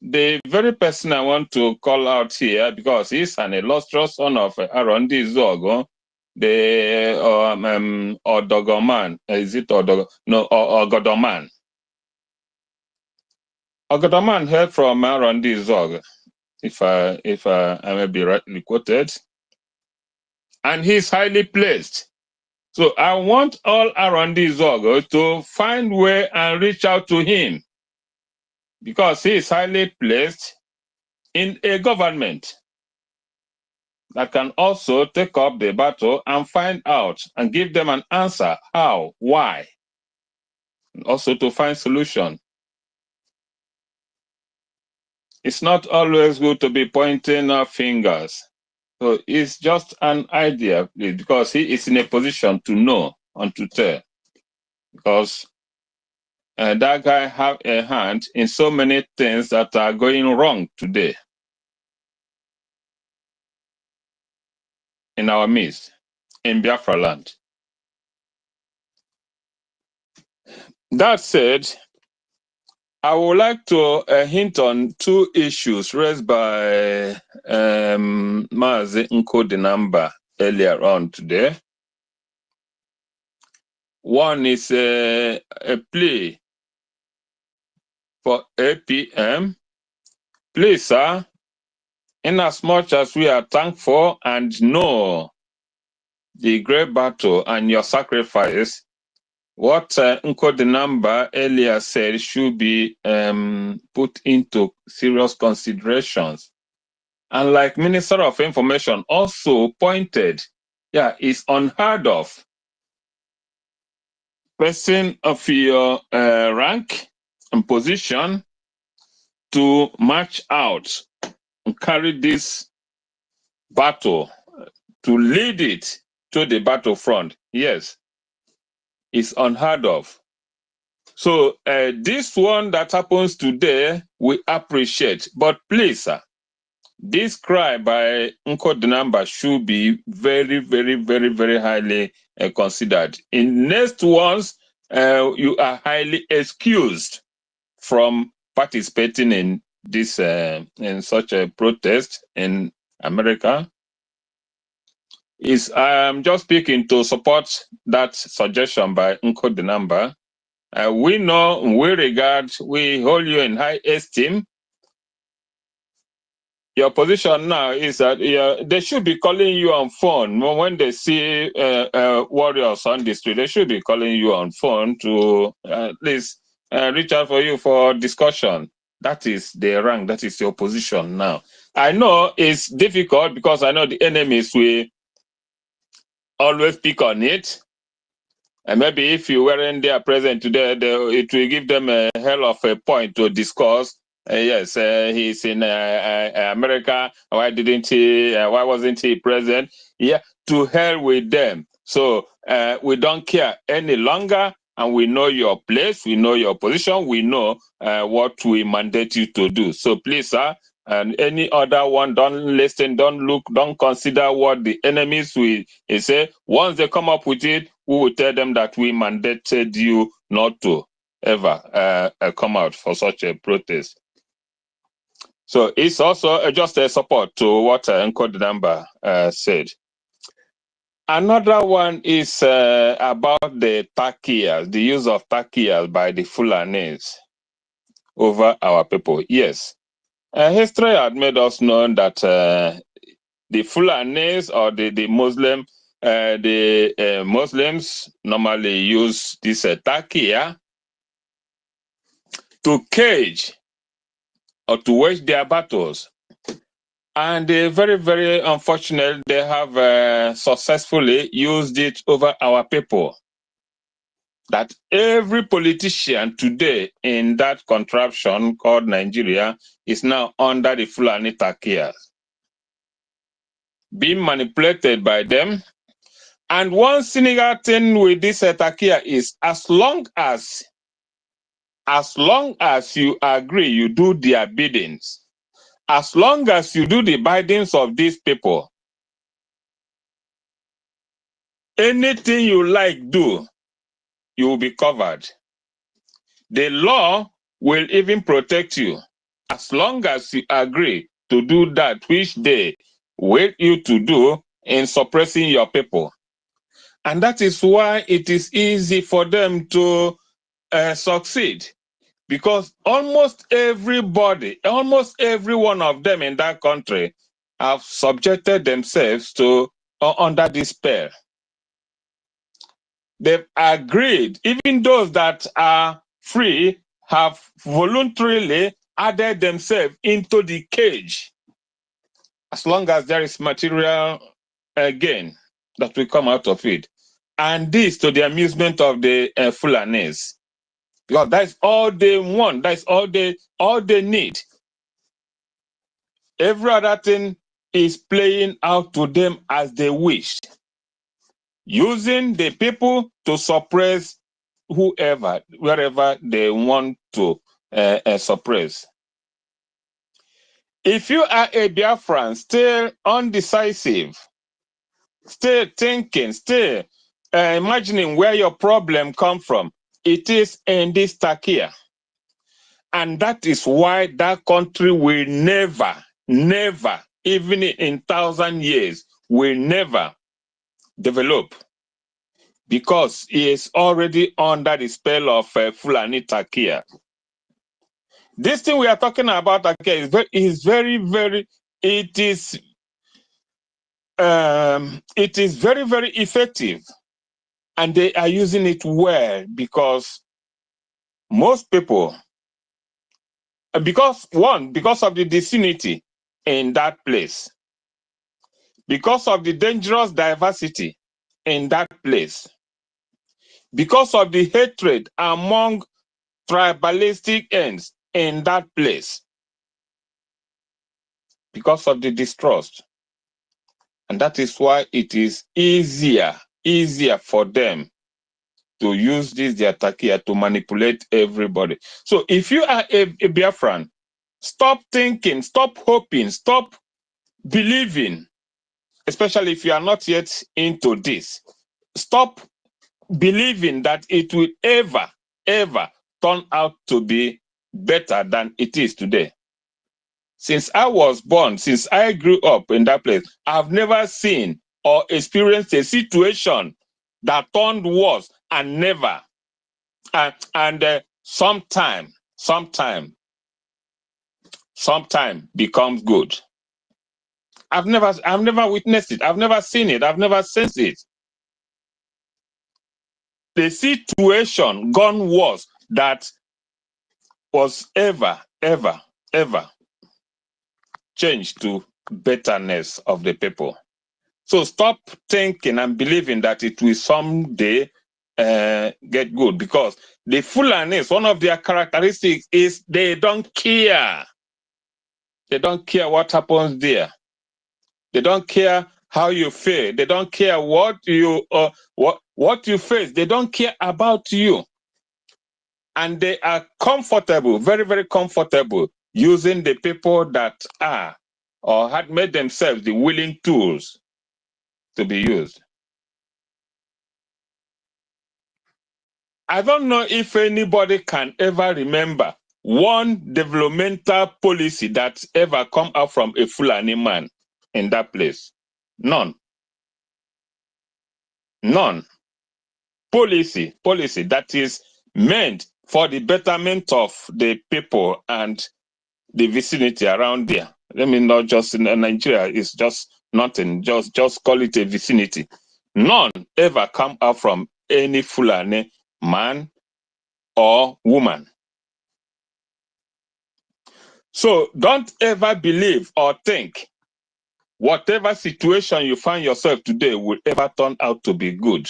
The very person I want to call out here, because he's an illustrious son of Arondi Zogo, the Odogoman, is it Odogo? No, Ogodoman. Ogodoman heard from Arondi Zog, if I may be rightly quoted, and he's highly placed. So I want all Arondi Zogo to find way and reach out to him, because he is highly placed in a government that can also take up the battle and find out and give them an answer, how, why, and also to find solution. It's not always good to be pointing our fingers. So it's just an idea, because he is in a position to know and to tell. Because that guy have a hand in so many things that are going wrong today in our midst, in Biafra land. That said, I would like to hint on two issues raised by Mazi Nkodinamba earlier on today. One is a plea for APM. Please, sir, inasmuch as we are thankful and know the great battle and your sacrifice, what Nko the number earlier said should be put into serious considerations. And like Minister of Information also pointed, yeah, it's unheard of. Person of your rank and position to march out and carry this battle, to lead it to the battlefront. Yes, it's unheard of. So this one that happens today, we appreciate. But please, sir, this cry by Nko Dinamba should be very, very, very, very highly considered. In next ones, you are highly excused from participating in this in such a protest in America. I'm just speaking to support that suggestion by Nko Dinamba. We know, we regard, we hold you in high esteem. Your position now is that they should be calling you on phone when they see warriors on the street. They should be calling you on phone to at least reach out for you for discussion. That is the rank. That is your position now. I know it's difficult because I know the enemies will always pick on it. And maybe if you weren't there present today, it will give them a hell of a point to discuss. Yes, he's in America. Why didn't he? Why wasn't he present? Yeah, to hell with them. So we don't care any longer, and we know your place. We know your position. We know what we mandate you to do. So please, sir, and any other one, don't listen, don't look, don't consider what the enemies will say. Once they come up with it, we will tell them that we mandated you not to ever come out for such a protest. So it's also just a support to what Nko Dinamba said. Another one is about the takias, the use of takias by the Fulanis over our people. Yes, history had made us know that the Fulanis or the Muslims normally use this takia to cage or to wage their battles. And very, very unfortunate, they have successfully used it over our people. That every politician today in that contraption called Nigeria is now under the Fulani takias, being manipulated by them. And one cynical thing with this takia is as long as you agree, you do their biddings, as long as you do the bindings of these people, anything you like do, you will be covered. The law will even protect you as long as you agree to do that which they want you to do in suppressing your people. And that is why it is easy for them to succeed. Because almost everybody, almost every one of them in that country have subjected themselves to under this spell. They've agreed, even those that are free have voluntarily added themselves into the cage, as long as there is material gain that will come out of it. And this to the amusement of the Fulanis. Because that's all they want, that's all they need. Every other thing is playing out to them as they wish, using the people to suppress whoever, wherever they want to suppress. If you are a Biafran, still undecisive, still thinking, still imagining where your problem comes from, it is in this takia. And that is why that country will never, never, even in 1,000 years, will never develop. because he is already under the spell of Fulani Takia. This thing we are talking about Takia is very, it is very, very effective, and they are using it well because most people, because of the disunity in that place, because of the dangerous diversity in that place, because of the hatred among tribalistic ends in that place, because of the distrust. And that is why it is easier for them to use this their takia to manipulate everybody. So if you are a Biafran, stop thinking, stop hoping, stop believing, especially if you are not yet into this. Stop believing that it will ever turn out to be better than it is today. Since I was born, since I grew up in that place, I've never seen or experienced a situation that turned worse and never. Sometime becomes good. I've never witnessed it. I've never seen it. I've never sensed it. The situation gone worse that was ever changed to betterness of the people. So stop thinking and believing that it will someday get good, because the Fulanis, one of their characteristics is they don't care. They don't care what happens there. They don't care how you feel. They don't care what you face. They don't care about you. And they are comfortable, very, very comfortable, using the people that are or had made themselves the willing tools to be used. I don't know if anybody can ever remember one developmental policy that ever come out from a Fulani man in that place. None. None. Policy that is meant for the betterment of the people and the vicinity around there. Let me not just in Nigeria, it's just nothing. Just call it a vicinity. None ever come out from any Fulani man or woman. So don't ever believe or think whatever situation you find yourself today will ever turn out to be good.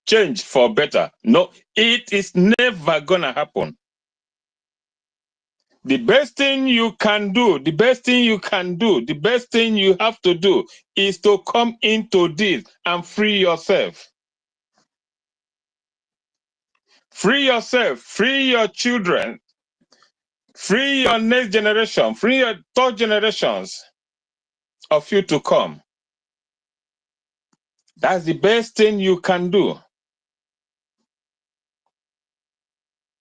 Change for better. No, it is never gonna happen. The best thing you can do, the best thing you have to do is to come into this and free yourself. Free yourself, free your children, free your next generation, free your third generations of you to come. That's the best thing you can do.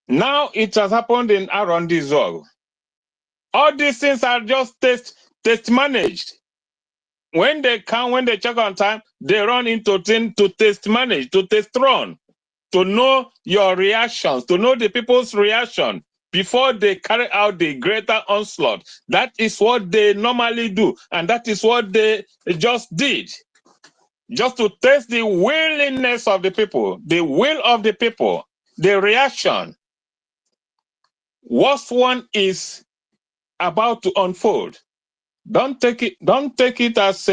Now it has happened in Arondizog. All these things are just test managed. When they come, when they check on time, they run into things to test manage, to test run, to know your reactions, to know the people's reaction before they carry out the greater onslaught. That is what they normally do, and that is what they just did. Just to test the willingness of the people, the will of the people, the reaction. Worst one is about to unfold. Don't take it as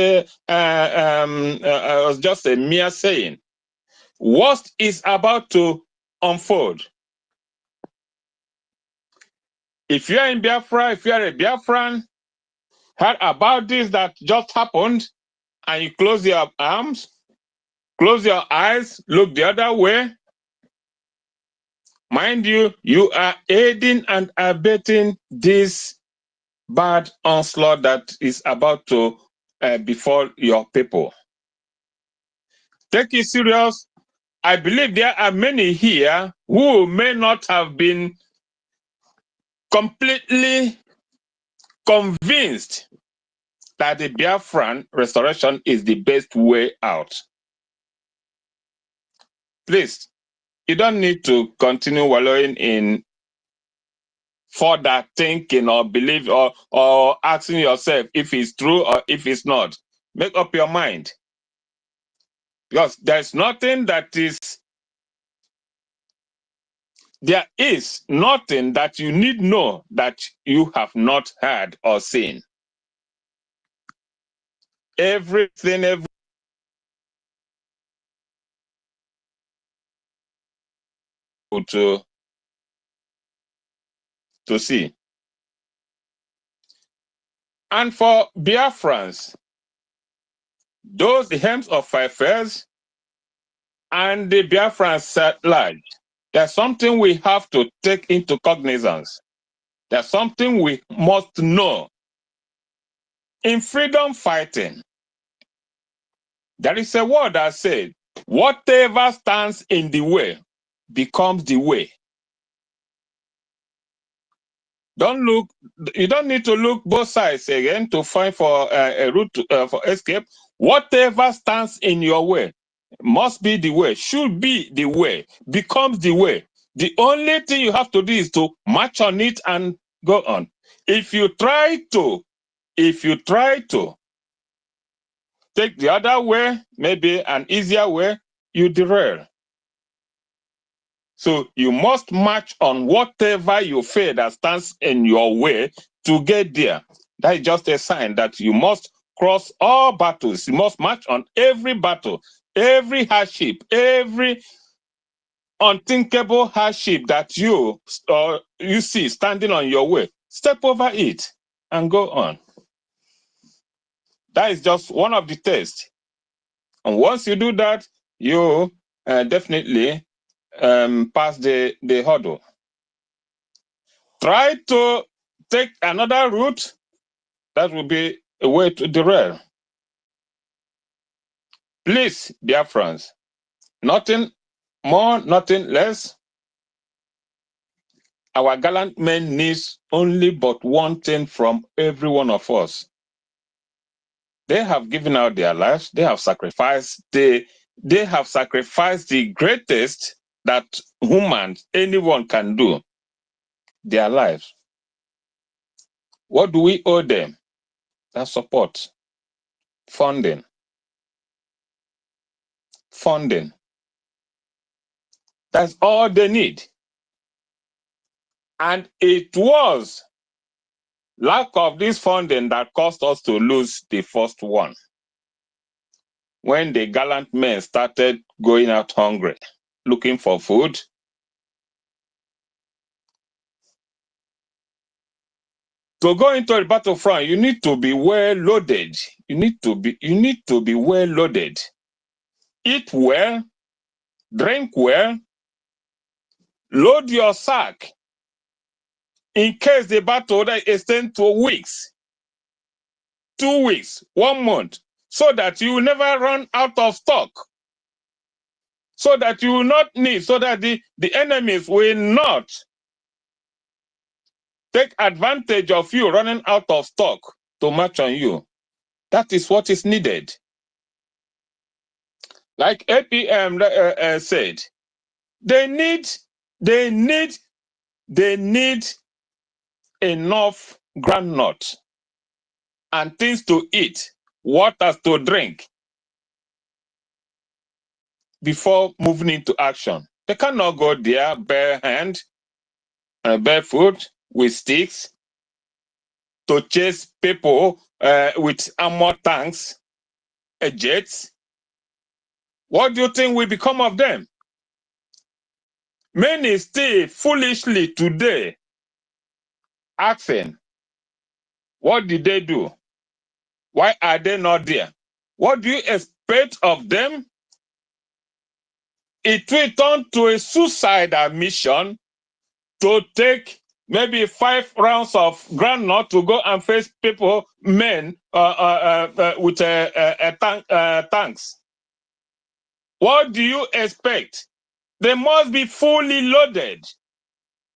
just a mere saying. Worst is about to unfold. If you're in Biafra, if you're a Biafran, heard about this that just happened, and you close your arms, close your eyes, look the other way, mind you, you are aiding and abetting this bad onslaught that is about to befall your people. Take it serious. I believe there are many here who may not have been completely convinced that the Biafran restoration is the best way out. Please, you don't need to continue wallowing in further thinking or believe or asking yourself if it's true or if it's not. Make up your mind. Because there's nothing that is, there is nothing that you need know that you have not heard or seen. Everything, to see. And for Biafrans, those the hymns of affairs and the Biafrans at large, there's something we have to take into cognizance. There's something we must know. In freedom fighting, there is a word that said, whatever stands in the way becomes the way. You don't need to look both sides again to find for a route for escape. Whatever stands in your way must be the way, should be the way, becomes the way. The only thing you have to do is to march on it and go on. If you try to take the other way, maybe an easier way, you derail. So you must march on whatever you feel that stands in your way to get there. That is just a sign that you must cross all battles. You must march on every battle, every hardship, every unthinkable hardship that you see standing on your way. Step over it and go on. That is just one of the tests. And once you do that, you definitely pass the hurdle. Try to take another route, that will be a way to derail. Please, Biafrans, nothing more, nothing less. Our gallant men needs only but one thing from every one of us. They have given out their lives, they have sacrificed, they have sacrificed the greatest that anyone can do, their lives. What do we owe them? That support, funding. That's all they need. And it was lack of this funding that caused us to lose the first one. When the gallant men started going out hungry, looking for food, to go into the battlefront, you need to be well loaded. You need to be well loaded. Eat well, drink well, load your sack in case the battle extends to weeks, 2 weeks, 1 month, so that you will never run out of stock. So that you will not need, so that the enemies will not take advantage of you running out of stock to march on you. That is what is needed. Like APM said, they need enough groundnut and things to eat, waters to drink before moving into action. They cannot go there barefoot with sticks to chase people with armor tanks, jets. What do you think will become of them? Many still foolishly today asking, what did they do? Why are they not there? What do you expect of them? It will turn to a suicidal mission to take maybe 5 rounds of groundnut to go and face people, men with tanks. What do you expect? They must be fully loaded.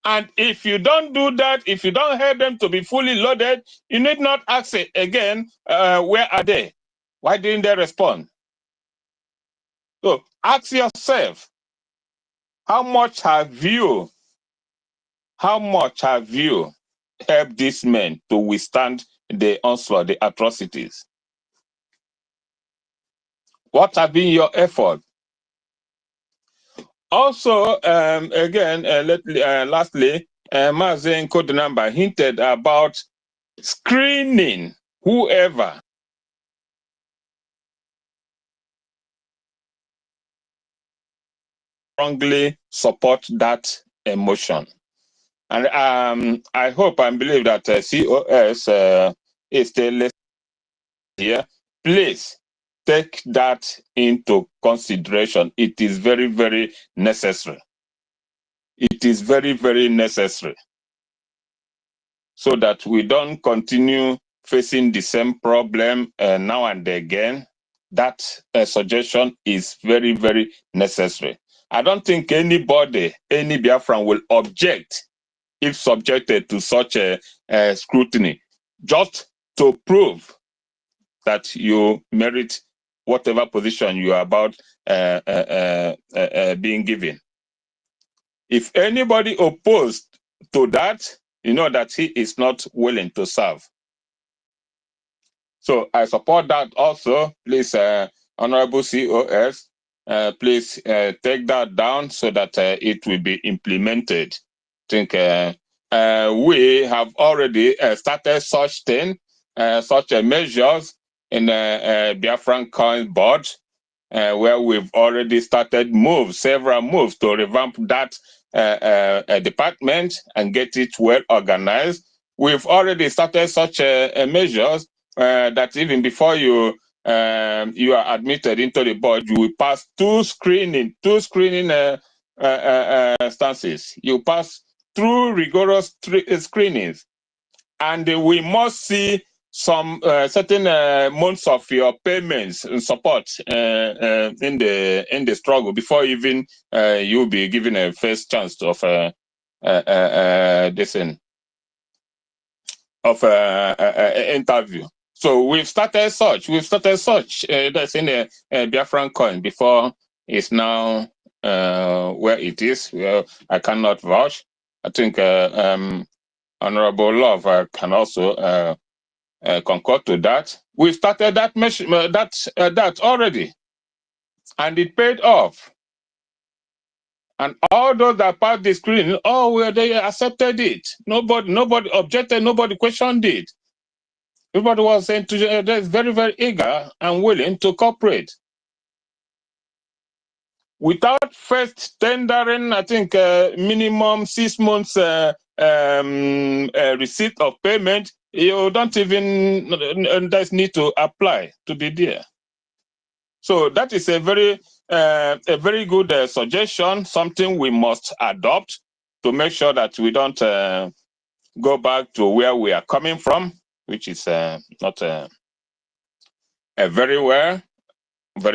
And if you don't do that, if you don't help them to be fully loaded, you need not ask it again, where are they? Why didn't they respond? So ask yourself, How much have you helped these men to withstand the onslaught, the atrocities? What have been your effort? Also, again, lastly, Mazen Code Number hinted about screening whoever strongly support that emotion. And I hope and believe that COS is still listening here. Please take that into consideration. It is very, very necessary. It is very, very necessary, so that we don't continue facing the same problem now and again. That suggestion is very, very necessary. I don't think anybody, any Biafran will object if subjected to such a scrutiny, just to prove that you merit whatever position you are about being given. If anybody opposed to that, you know that he is not willing to serve. So I support that also. Please, Honorable COS, please take that down so that it will be implemented. I think we have already started such thing, such measures in BIAFRACOIN board, where we've already started several moves to revamp that department and get it well organized. We've already started such measures that even before you are admitted into the board, you will pass two screening stances. You pass through rigorous screenings, and we must see some certain months of your payments and support in the struggle before even you'll be given a first chance of this interview. So we've started such. That's in the BIAFRACOIN before it's now where it is. Well, I cannot vouch. I think Honorable Love can also concur to that. We started that that already, and it paid off. And all those that passed the screening, they accepted it. Nobody objected. Nobody questioned it. Everybody was saying very, very eager and willing to cooperate. Without first tendering, I think minimum 6 months receipt of payment, you don't even need to apply to be there. So that is a very good suggestion, something we must adopt to make sure that we don't go back to where we are coming from, which is not very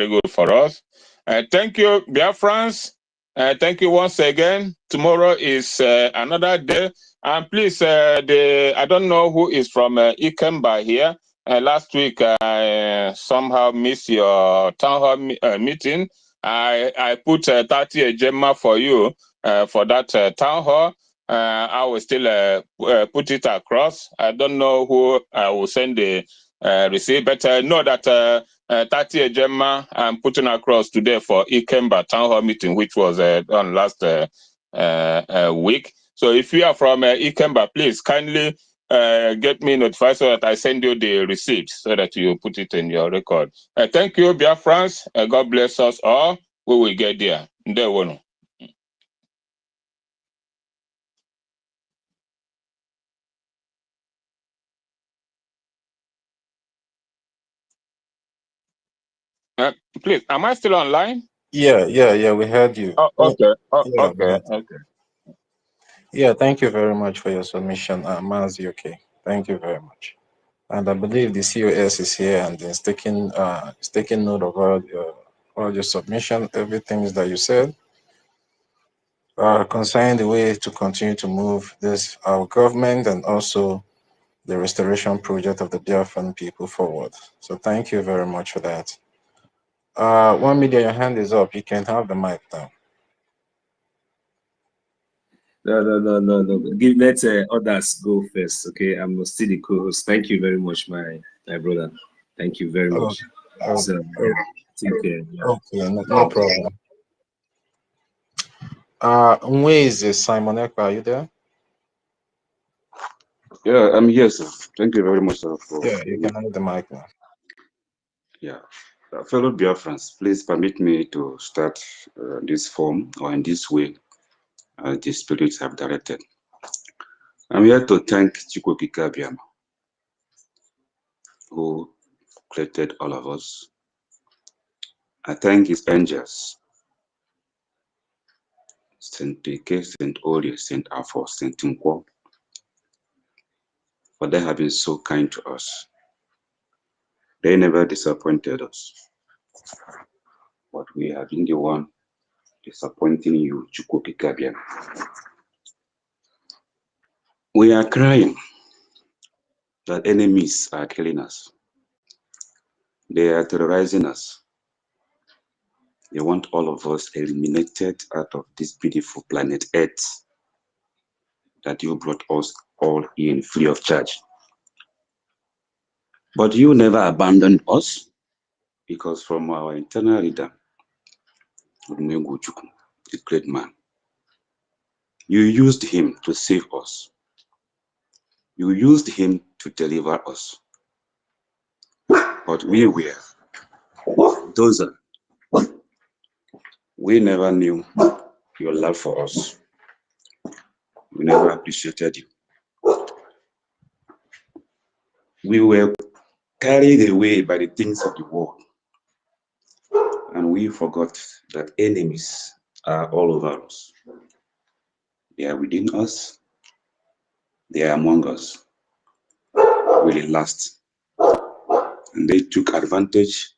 good for us. Thank you, Biafrans. Thank you once again. Tomorrow is another day. And please, I don't know who is from EKIM here. Last week, I somehow missed your town hall meeting. I put 30 Gemma for you for that town hall. I will still put it across. I don't know who I will send the receipt, but know that 30 Gemma I'm putting across today for Ikemba town hall meeting, which was done last week. So if you are from Ikemba, please kindly get me notified so that I send you the receipt so that you put it in your record. Thank you, Biafrans. God bless us all. We will get there. Ndewono. Please, am I still online? Yeah, we heard you. Oh, okay. Yeah, Okay. Yeah, thank you very much for your submission, Mazi. Okay, thank you very much. And I believe the COS is here and is taking note of all your submission, everything that you said concerning the way to continue to move our government and also the restoration project of the Biafran people forward. So thank you very much for that. 1 Media, your hand is up. You can have the mic now. No. Let others go first, okay? I'm still the co-host. Thank you very much, my brother. Thank you very much. So, take care. Yeah. Okay, no problem. Where is Simon Ekpa? Are you there? Yeah, I'm here, sir. Thank you very much, sir. You can have the mic now. Yeah. Fellow Biafrans, please permit me to start this form or in this way the spirits have directed. I'm here to thank Ekpa-IBIBIO, who created all of us. I thank his angels, Saint Pike, Saint Ori, Saint Afo, Saint Nkwo, for they have been so kind to us. They never disappointed us, but we have been the one disappointing you, Ekpa-IBIBIO. We are crying that enemies are killing us. They are terrorizing us. They want all of us eliminated out of this beautiful planet Earth that you brought us all in free of charge. But you never abandoned us, because from our internal leader, the great man, you used him to save us. You used him to deliver us. But we were those. We never knew your love for us. We never appreciated you. We were carried away by the things of the world, and we forgot that enemies are all over us. They are within us. They are among us. Will it last? And they took advantage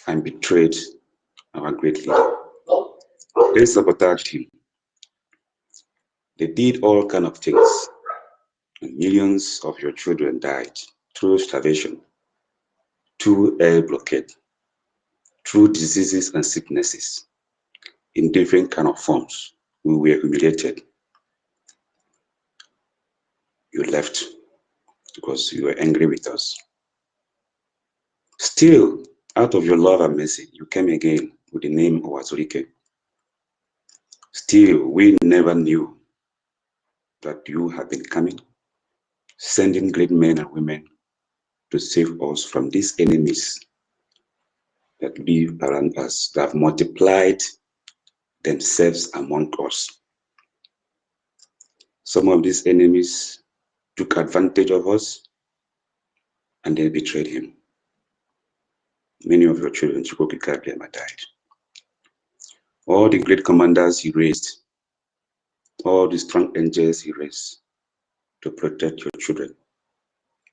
and betrayed our great leader. They sabotaged him. They did all kinds of things. And millions of your children died through starvation, through air blockade, through diseases and sicknesses in different kinds of forms. We were humiliated. You left because you were angry with us. Still, out of your love and mercy, you came again with the name Owazurike. Still, we never knew that you have been coming, sending great men and women to save us from these enemies that live around us, that have multiplied themselves among us. Some of these enemies took advantage of us and they betrayed him. Many of your children, Ekpa-IBIBIO, died. All the great commanders he raised, all the strong angels he raised to protect your children,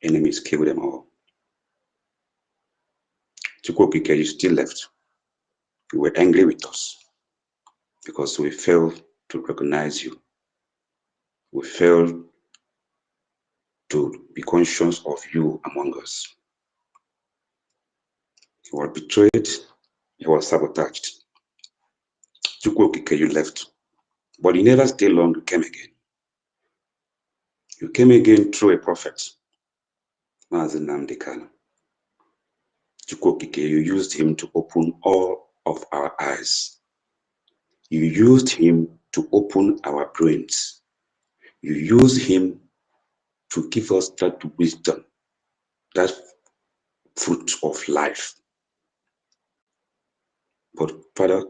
enemies killed them all. Ekpa-IBIBIO, you still left. You were angry with us because we failed to recognize you. We failed to be conscious of you among us. You were betrayed, you were sabotaged. Ekpa-IBIBIO, you left. But you never stayed long, you came again. You came again through a prophet, Ekpa-IBIBIO. Ekpa-IBIBIO, you used him to open all of our eyes. You used him to open our brains. You used him to give us that wisdom, that fruit of life. But Father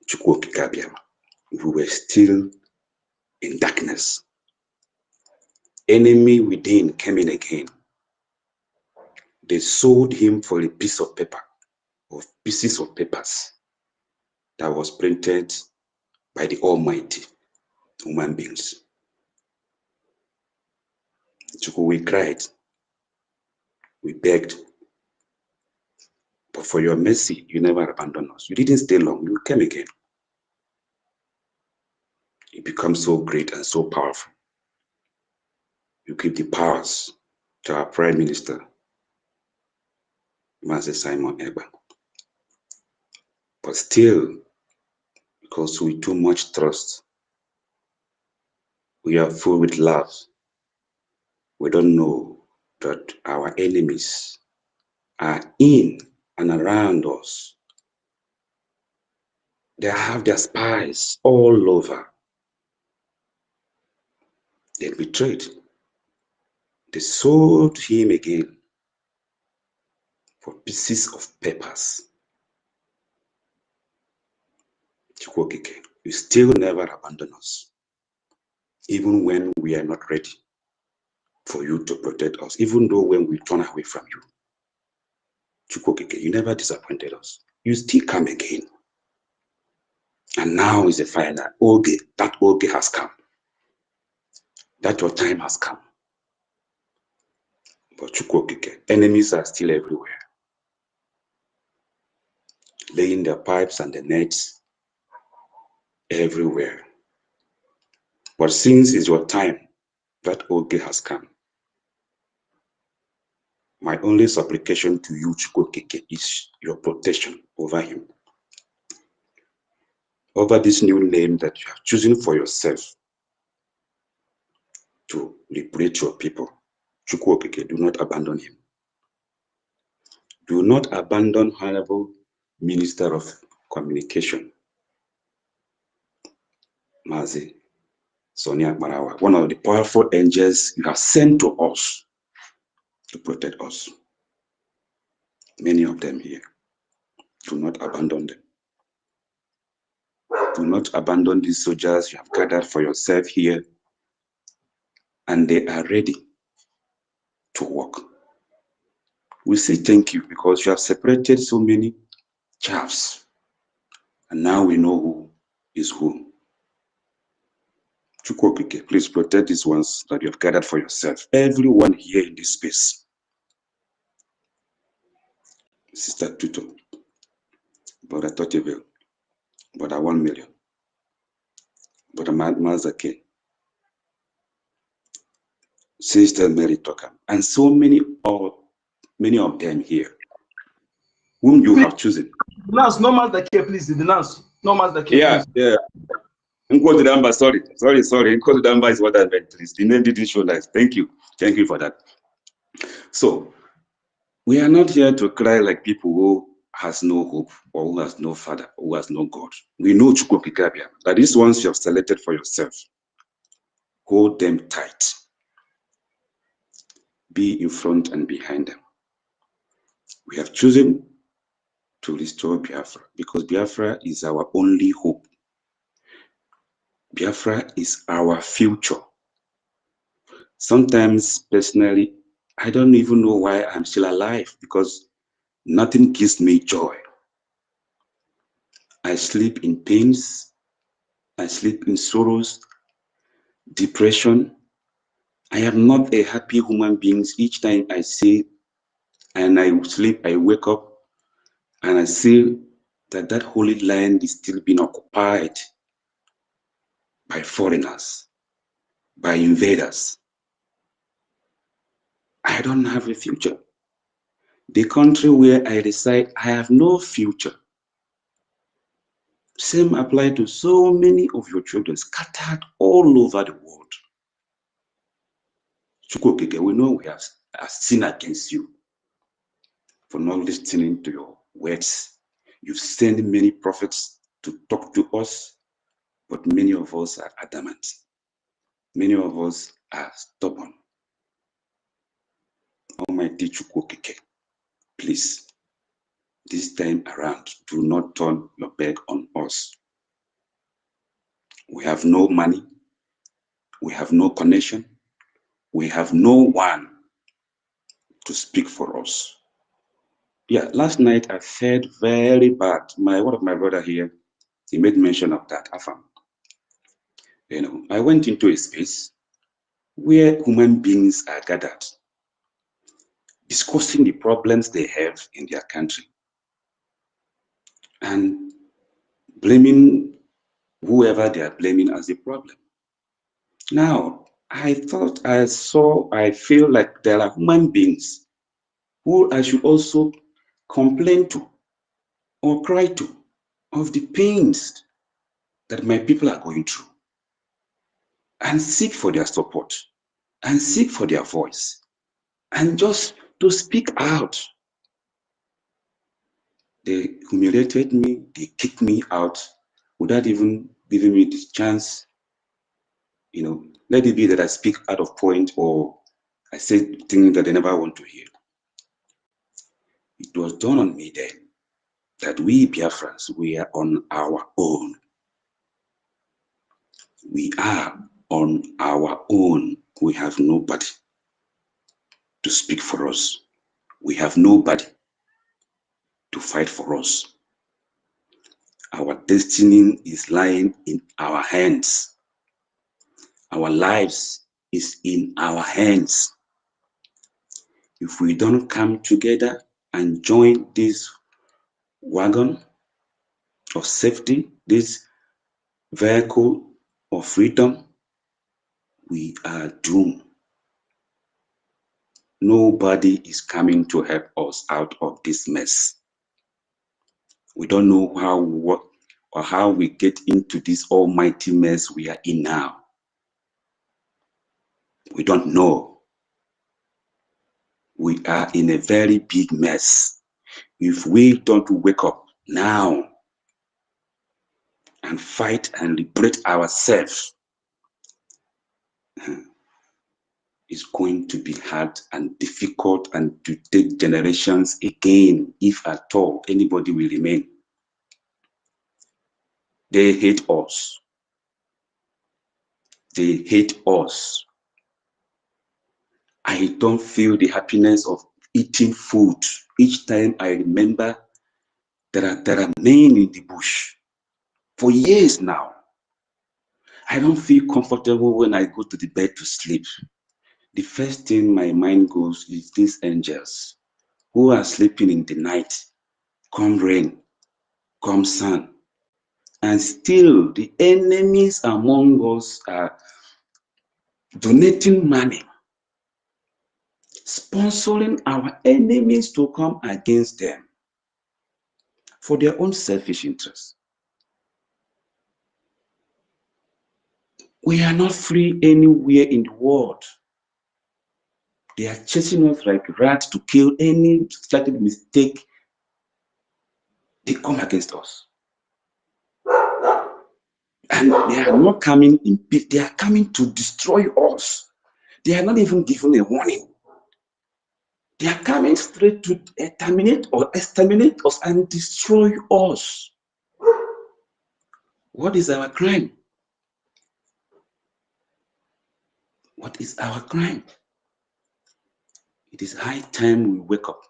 Ekpa-IBIBIO, we were still in darkness. Enemy within came in again. They sold him for a piece of paper, or pieces of papers that was printed by the Almighty human beings. We cried, we begged, but for your mercy, you never abandoned us. You didn't stay long, you came again. You become so great and so powerful. You give the powers to our Prime Minister, Master Simon Ekpa. But still, because we too much trust We are full with love. We don't know that our enemies are in and around us. They have their spies all over. They betrayed. They sold him again for pieces of papers. You still never abandon us, even when we are not ready for you to protect us, even though when we turn away from you. You never disappointed us. You still come again. And now is the final. That Oge has come. That your time has come. But enemies are still everywhere, laying their pipes and the nets everywhere. But since it's your time, that Oge has come. My only supplication to you, Chukwokeke, is your protection over him. Over this new name that you have chosen for yourself to liberate your people. Chukwokeke, do not abandon him. Do not abandon Honorable Minister of Communication, Mazi Sonia Marawa, one of the powerful angels you have sent to us to protect us. Many of them here. Do not abandon them. Do not abandon these soldiers you have gathered for yourself here, and they are ready to work. We say thank you because you have separated so many chaffs, and now we know who is who. Chukwokeke, please protect these ones that you have gathered for yourself. Everyone here in this space. Sister Tuto, Brother Toteville, Brother 1 million, Brother Mazake, Sister Mary Toka, and so many of them here, whom you have chosen. Denounce, no Mazake, please. Denounce, no Mazake. Yeah, yeah. Nkodudamba, sorry. Nkodudamba is what I meant. Please, the name didn't show nice. Thank you for that. So, we are not here to cry like people who has no hope or who has no father, who has no God. We know Chukwokeke, that these ones you have selected for yourself. Hold them tight. Be in front and behind them. We have chosen to restore Biafra because Biafra is our only hope. Biafra is our future. Sometimes, personally, I don't even know why I'm still alive because nothing gives me joy. I sleep in pains, I sleep in sorrows, depression. I am not a happy human being. Each time I see and I sleep, I wake up and I see that holy land is still being occupied by foreigners, by invaders. I don't have a future. The country where I reside, I have no future. Same apply to so many of your children scattered all over the world. Chukwokeke, we know we have sinned against you for not listening to your words. You've sent many prophets to talk to us, but many of us are adamant. Many of us are stubborn. Almighty Chukwokeke, please, this time around, do not turn your back on us. We have no money. We have no connection. We have no one to speak for us. Yeah, last night I felt very bad. One of my brother here, he made mention of that. I went into a space where human beings are gathered, discussing the problems they have in their country, and blaming whoever they are blaming as the problem. Now, I feel like there are human beings who I should also complain to or cry to of the pains that my people are going through. and seek for their support and seek for their voice and just to speak out. They humiliated me, they kicked me out without even giving me this chance. You know, let it be that I speak out of point or I say things that they never want to hear. It was done on me then that we Biafrans, we are on our own. We are on our own. We have nobody to speak for us. We have nobody to fight for us. Our destiny is lying in our hands. Our lives is in our hands. If we don't come together and join this wagon of safety, this vehicle of freedom, we are doomed. Nobody is coming to help us out of this mess. We don't know how we get into this almighty mess we are in now. We don't know. We are in a very big mess. If we don't wake up now and fight and liberate ourselves, it's going to be hard and difficult and to take generations again, if at all anybody will remain. They hate us. They hate us. I don't feel the happiness of eating food. Each time I remember there are men in the bush for years now. I don't feel comfortable when I go to the bed to sleep. The first thing my mind goes is these angels who are sleeping in the night, come rain, come sun. And still the enemies among us are donating money, sponsoring our enemies to come against them for their own selfish interests. We are not free anywhere in the world. They are chasing us like rats to kill any slight mistake. They come against us. And they are not coming in peace. They are coming to destroy us. They are not even given a warning. They are coming straight to terminate or exterminate us and destroy us. What is our crime? What is our crime? It is high time we wake up.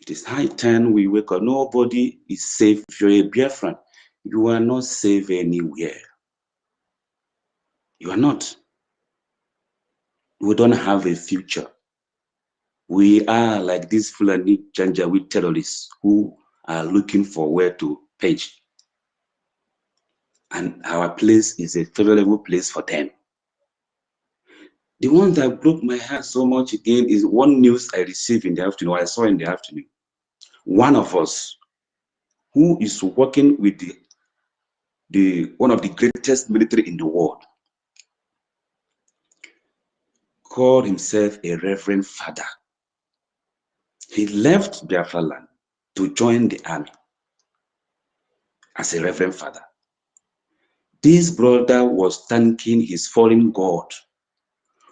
It is high time we wake up. Nobody is safe. If you're a Biafran, you are not safe anywhere. You are not. We don't have a future. We are like these Fulani Janjaweed terrorists who are looking for where to page. And our place is a favorable place for them. The one that broke my heart so much again is one news I received in the afternoon, I saw in the afternoon. One of us who is working with one of the greatest military in the world called himself a reverend father. He left Biafra land to join the army as a reverend father. This brother was thanking his fallen God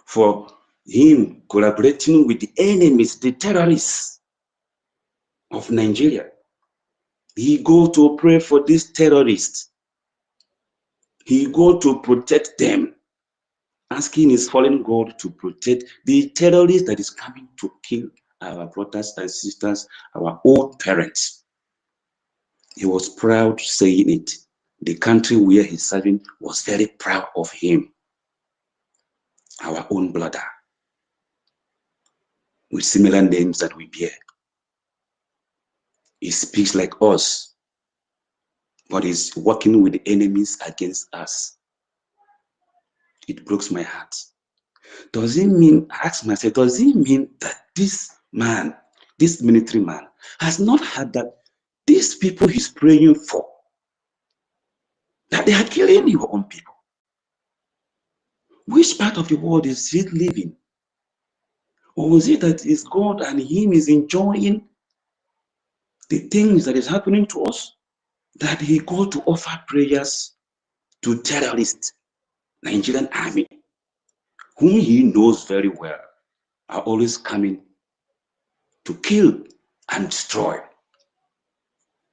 for him collaborating with the enemies, the terrorists of Nigeria. He go to pray for these terrorists. He go to protect them, asking his fallen God to protect the terrorists that is coming to kill our brothers and sisters, our old parents. He was proud saying it. The country where he's serving was very proud of him. Our own brother, with similar names that we bear. He speaks like us, but he's working with the enemies against us. It breaks my heart. Does it mean, I ask myself, does it mean that this man, this military man, has not heard that these people he's praying for, that they are killing your own people? Which part of the world is he living? Or is it that is God and him is enjoying the things that is happening to us? That he go to offer prayers to terrorists, Nigerian army, whom he knows very well are always coming to kill and destroy.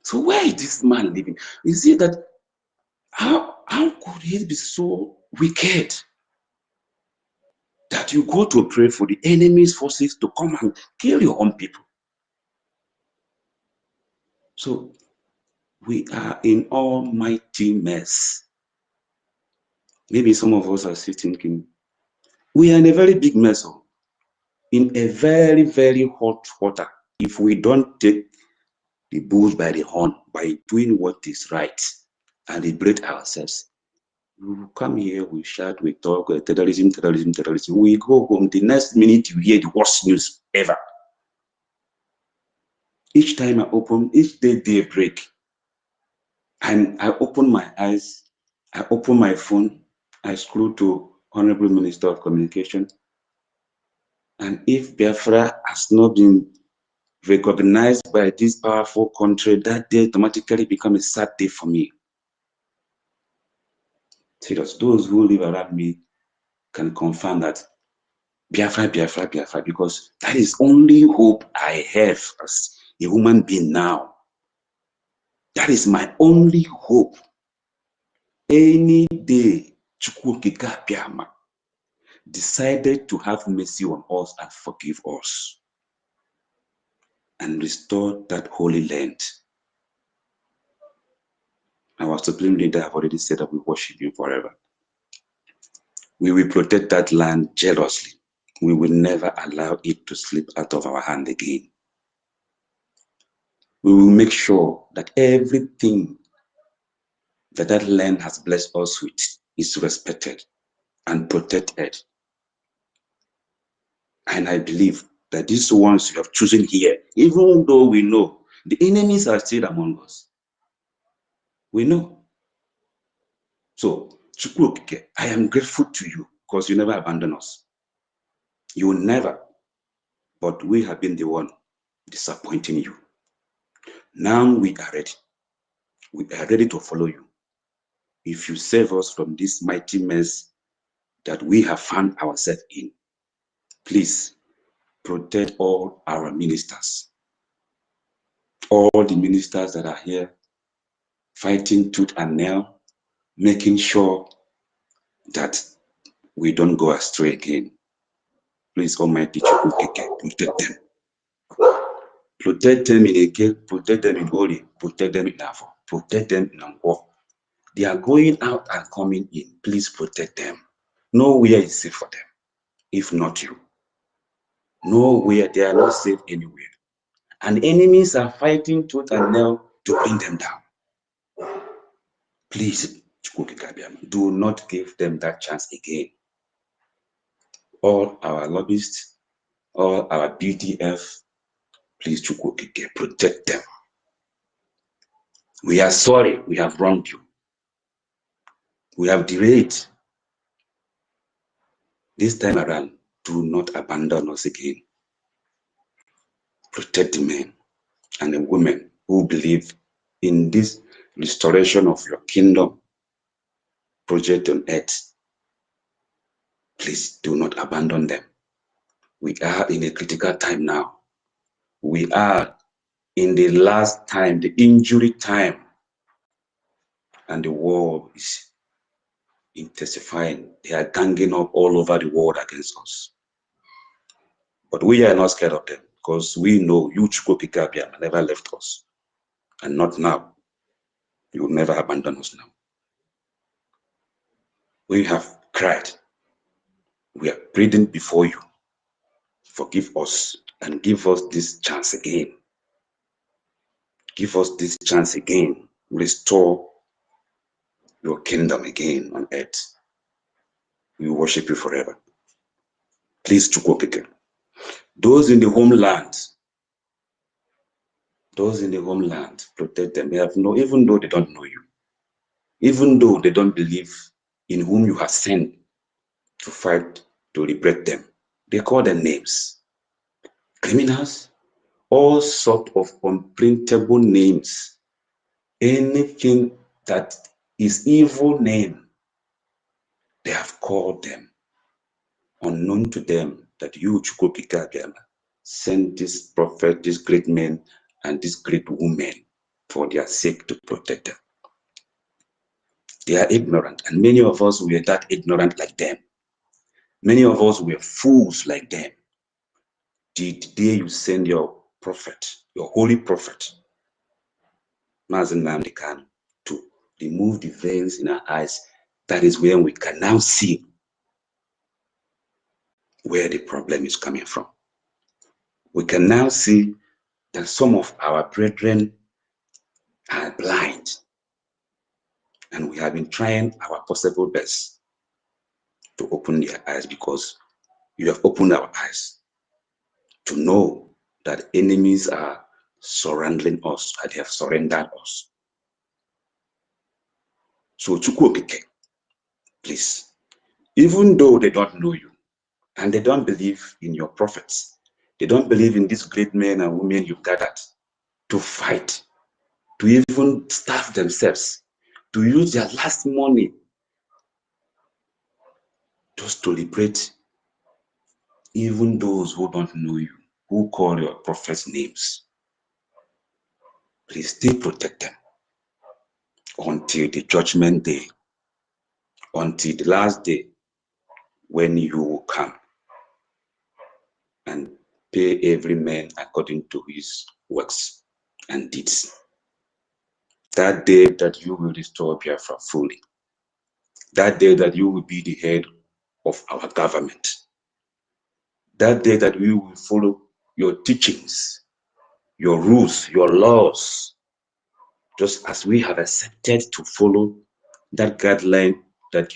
So where is this man living? Is it that how could he be so wicked that you go to pray for the enemy's forces to come and kill your own people? So we are in almighty mess. Maybe some of us are still thinking, we are in a very big mess, in a very, very hot water. If we don't take the bull by the horn by doing what is right and liberate ourselves, we will come here, we shout, we talk, terrorism, terrorism, terrorism. We go home, the next minute you hear the worst news ever. Each time I open, each day break, and I open my eyes, I open my phone, I scroll to Honorable Minister of Communication, and if Biafra has not been recognized by this powerful country, that day automatically becomes a sad day for me. Serious, those who live around me can confirm that Biafra, Biafra, Biafra, because that is only hope I have as a human being now. That is my only hope. Any day, Chukwukika Biama decided to have mercy on us and forgive us and restore that holy land. Our Supreme Leader have already said that we worship you forever. We will protect that land jealously. We will never allow it to slip out of our hand again. We will make sure that everything that land has blessed us with is respected and protected. And I believe that these ones you have chosen here, even though we know the enemies are still among us, we know. So, Chukwukike, I am grateful to you because you never abandon us. You will never, but we have been the one disappointing you. Now we are ready. We are ready to follow you. If you save us from this mighty mess that we have found ourselves in, please protect all our ministers. All the ministers that are here fighting tooth and nail, making sure that we don't go astray again. Please, Almighty Chukwukike, protect them. Protect them in Eke, protect them in Ori, protect them in Afo, protect them in Angwo. They are going out and coming in. Please protect them. Nowhere is safe for them, if not you. Nowhere, they are not safe anywhere. And enemies are fighting tooth and nail to bring them down. Please, do not give them that chance again. All our lobbyists, all our BDF, please, Chukwukike, protect them. We are sorry we have wronged you. We have derailed. This time around, do not abandon us again. Protect the men and the women who believe in this restoration of your kingdom project on earth. Please do not abandon them. We are in a critical time now. We are in the last time, the injury time, and the war is intensifying. They are ganging up all over the world against us. But we are not scared of them because we know you, Chukwukike, never left us. And not now. You will never abandon us now. We have cried. We are pleading before you. Forgive us and give us this chance again. Give us this chance again. Restore your kingdom again on earth. We worship you forever. Please, Chukwukike. Those in the homeland, protect them. They have no, even though they don't know you, even though they don't believe in whom you have sent, to fight to liberate them. They call them names. Criminals, all sorts of unprintable names. Anything that is evil name, they have called them. Unknown to them that you, Chukwuka, send this prophet, this great man, and this great woman for their sake to protect them. They are ignorant, and many of us were that ignorant like them. Many of us were fools like them. The day you send your prophet, your holy prophet, Mazen Nnamdi Kanu, to remove the veils in our eyes, that is when we can now see where the problem is coming from. We can now see that some of our brethren are blind, and we have been trying our possible best to open their eyes, because you have opened our eyes to know that enemies are surrounding us, and they have surrendered us. So Chukwuokike, please, even though they don't know you and they don't believe in your prophets, they don't believe in these great men and women you gathered to fight, to even starve themselves, to use their last money just to liberate even those who don't know you, who call your prophets names. Please still protect them until the judgment day, until the last day, when you will come and pay every man according to his works and deeds. That day that you will restore Biafra fully. That day that you will be the head of our government. That day that we will follow your teachings, your rules, your laws, just as we have accepted to follow that guideline, that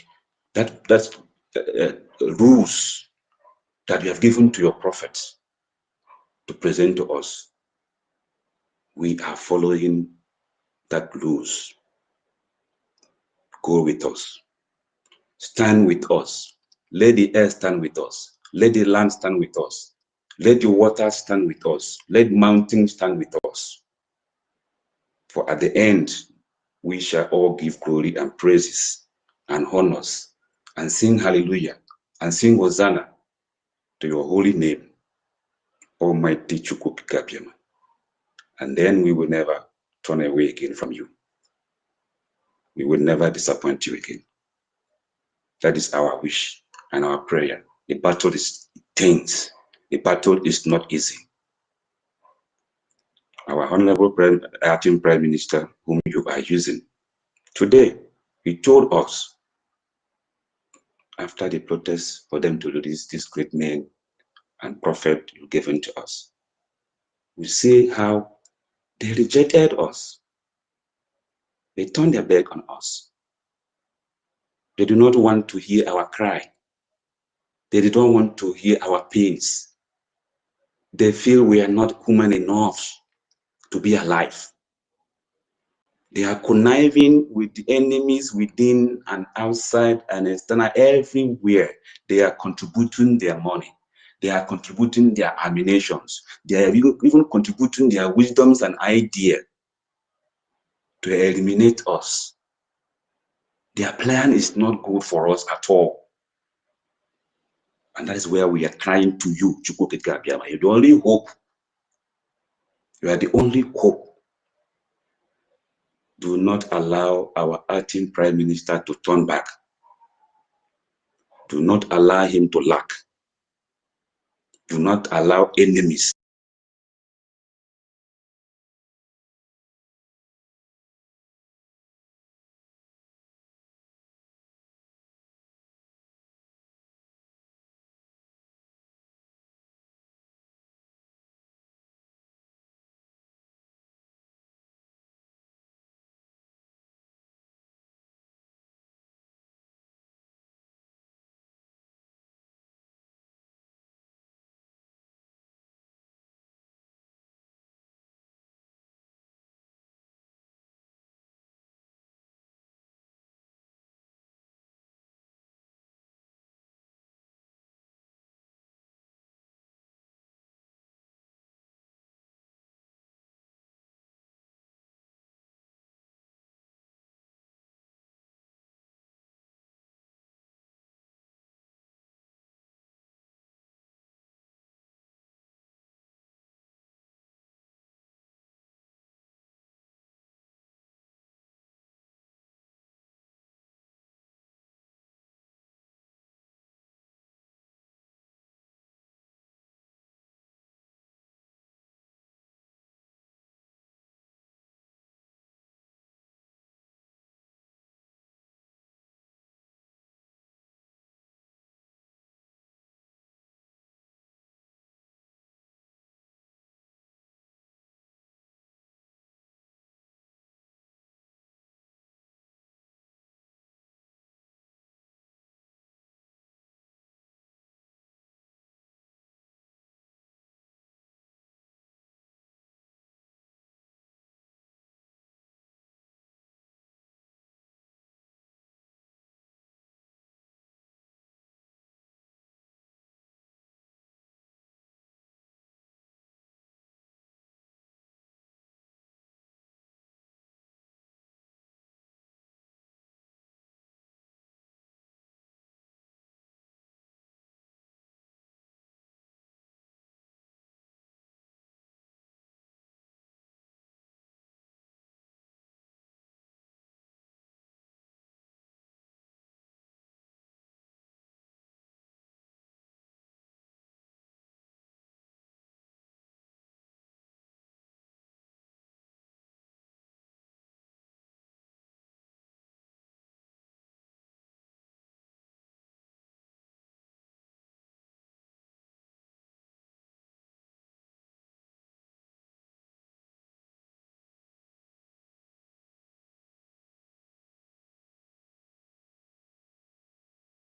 rules that you have given to your prophets to present to us. We are following that rules. Go with us. Stand with us. Let the air stand with us. Let the land stand with us. Let the water stand with us. Let mountains stand with us. For at the end, we shall all give glory and praises and honors and sing hallelujah and sing hosanna to your holy name, Almighty Chukwuka. And then we will never turn away again from you. We will never disappoint you again. That is our wish and our prayer. The battle is intense. The battle is not easy. Our Honorable Acting Prime Minister, whom you are using, today, he told us, after the protests, for them to release this great man and prophet you given to us. We see how they rejected us. They turned their back on us. They do not want to hear our cry. They don't want to hear our pains. They feel we are not human enough to be alive. They are conniving with the enemies within and outside and external, everywhere. They are contributing their money. They are contributing their ammunitions. They are even contributing their wisdoms and ideas to eliminate us. Their plan is not good for us at all. And that is where we are crying to you, Chukwuka. You're the only hope. You are the only hope. Do not allow our acting Prime Minister to turn back. Do not allow him to lack. Do not allow enemies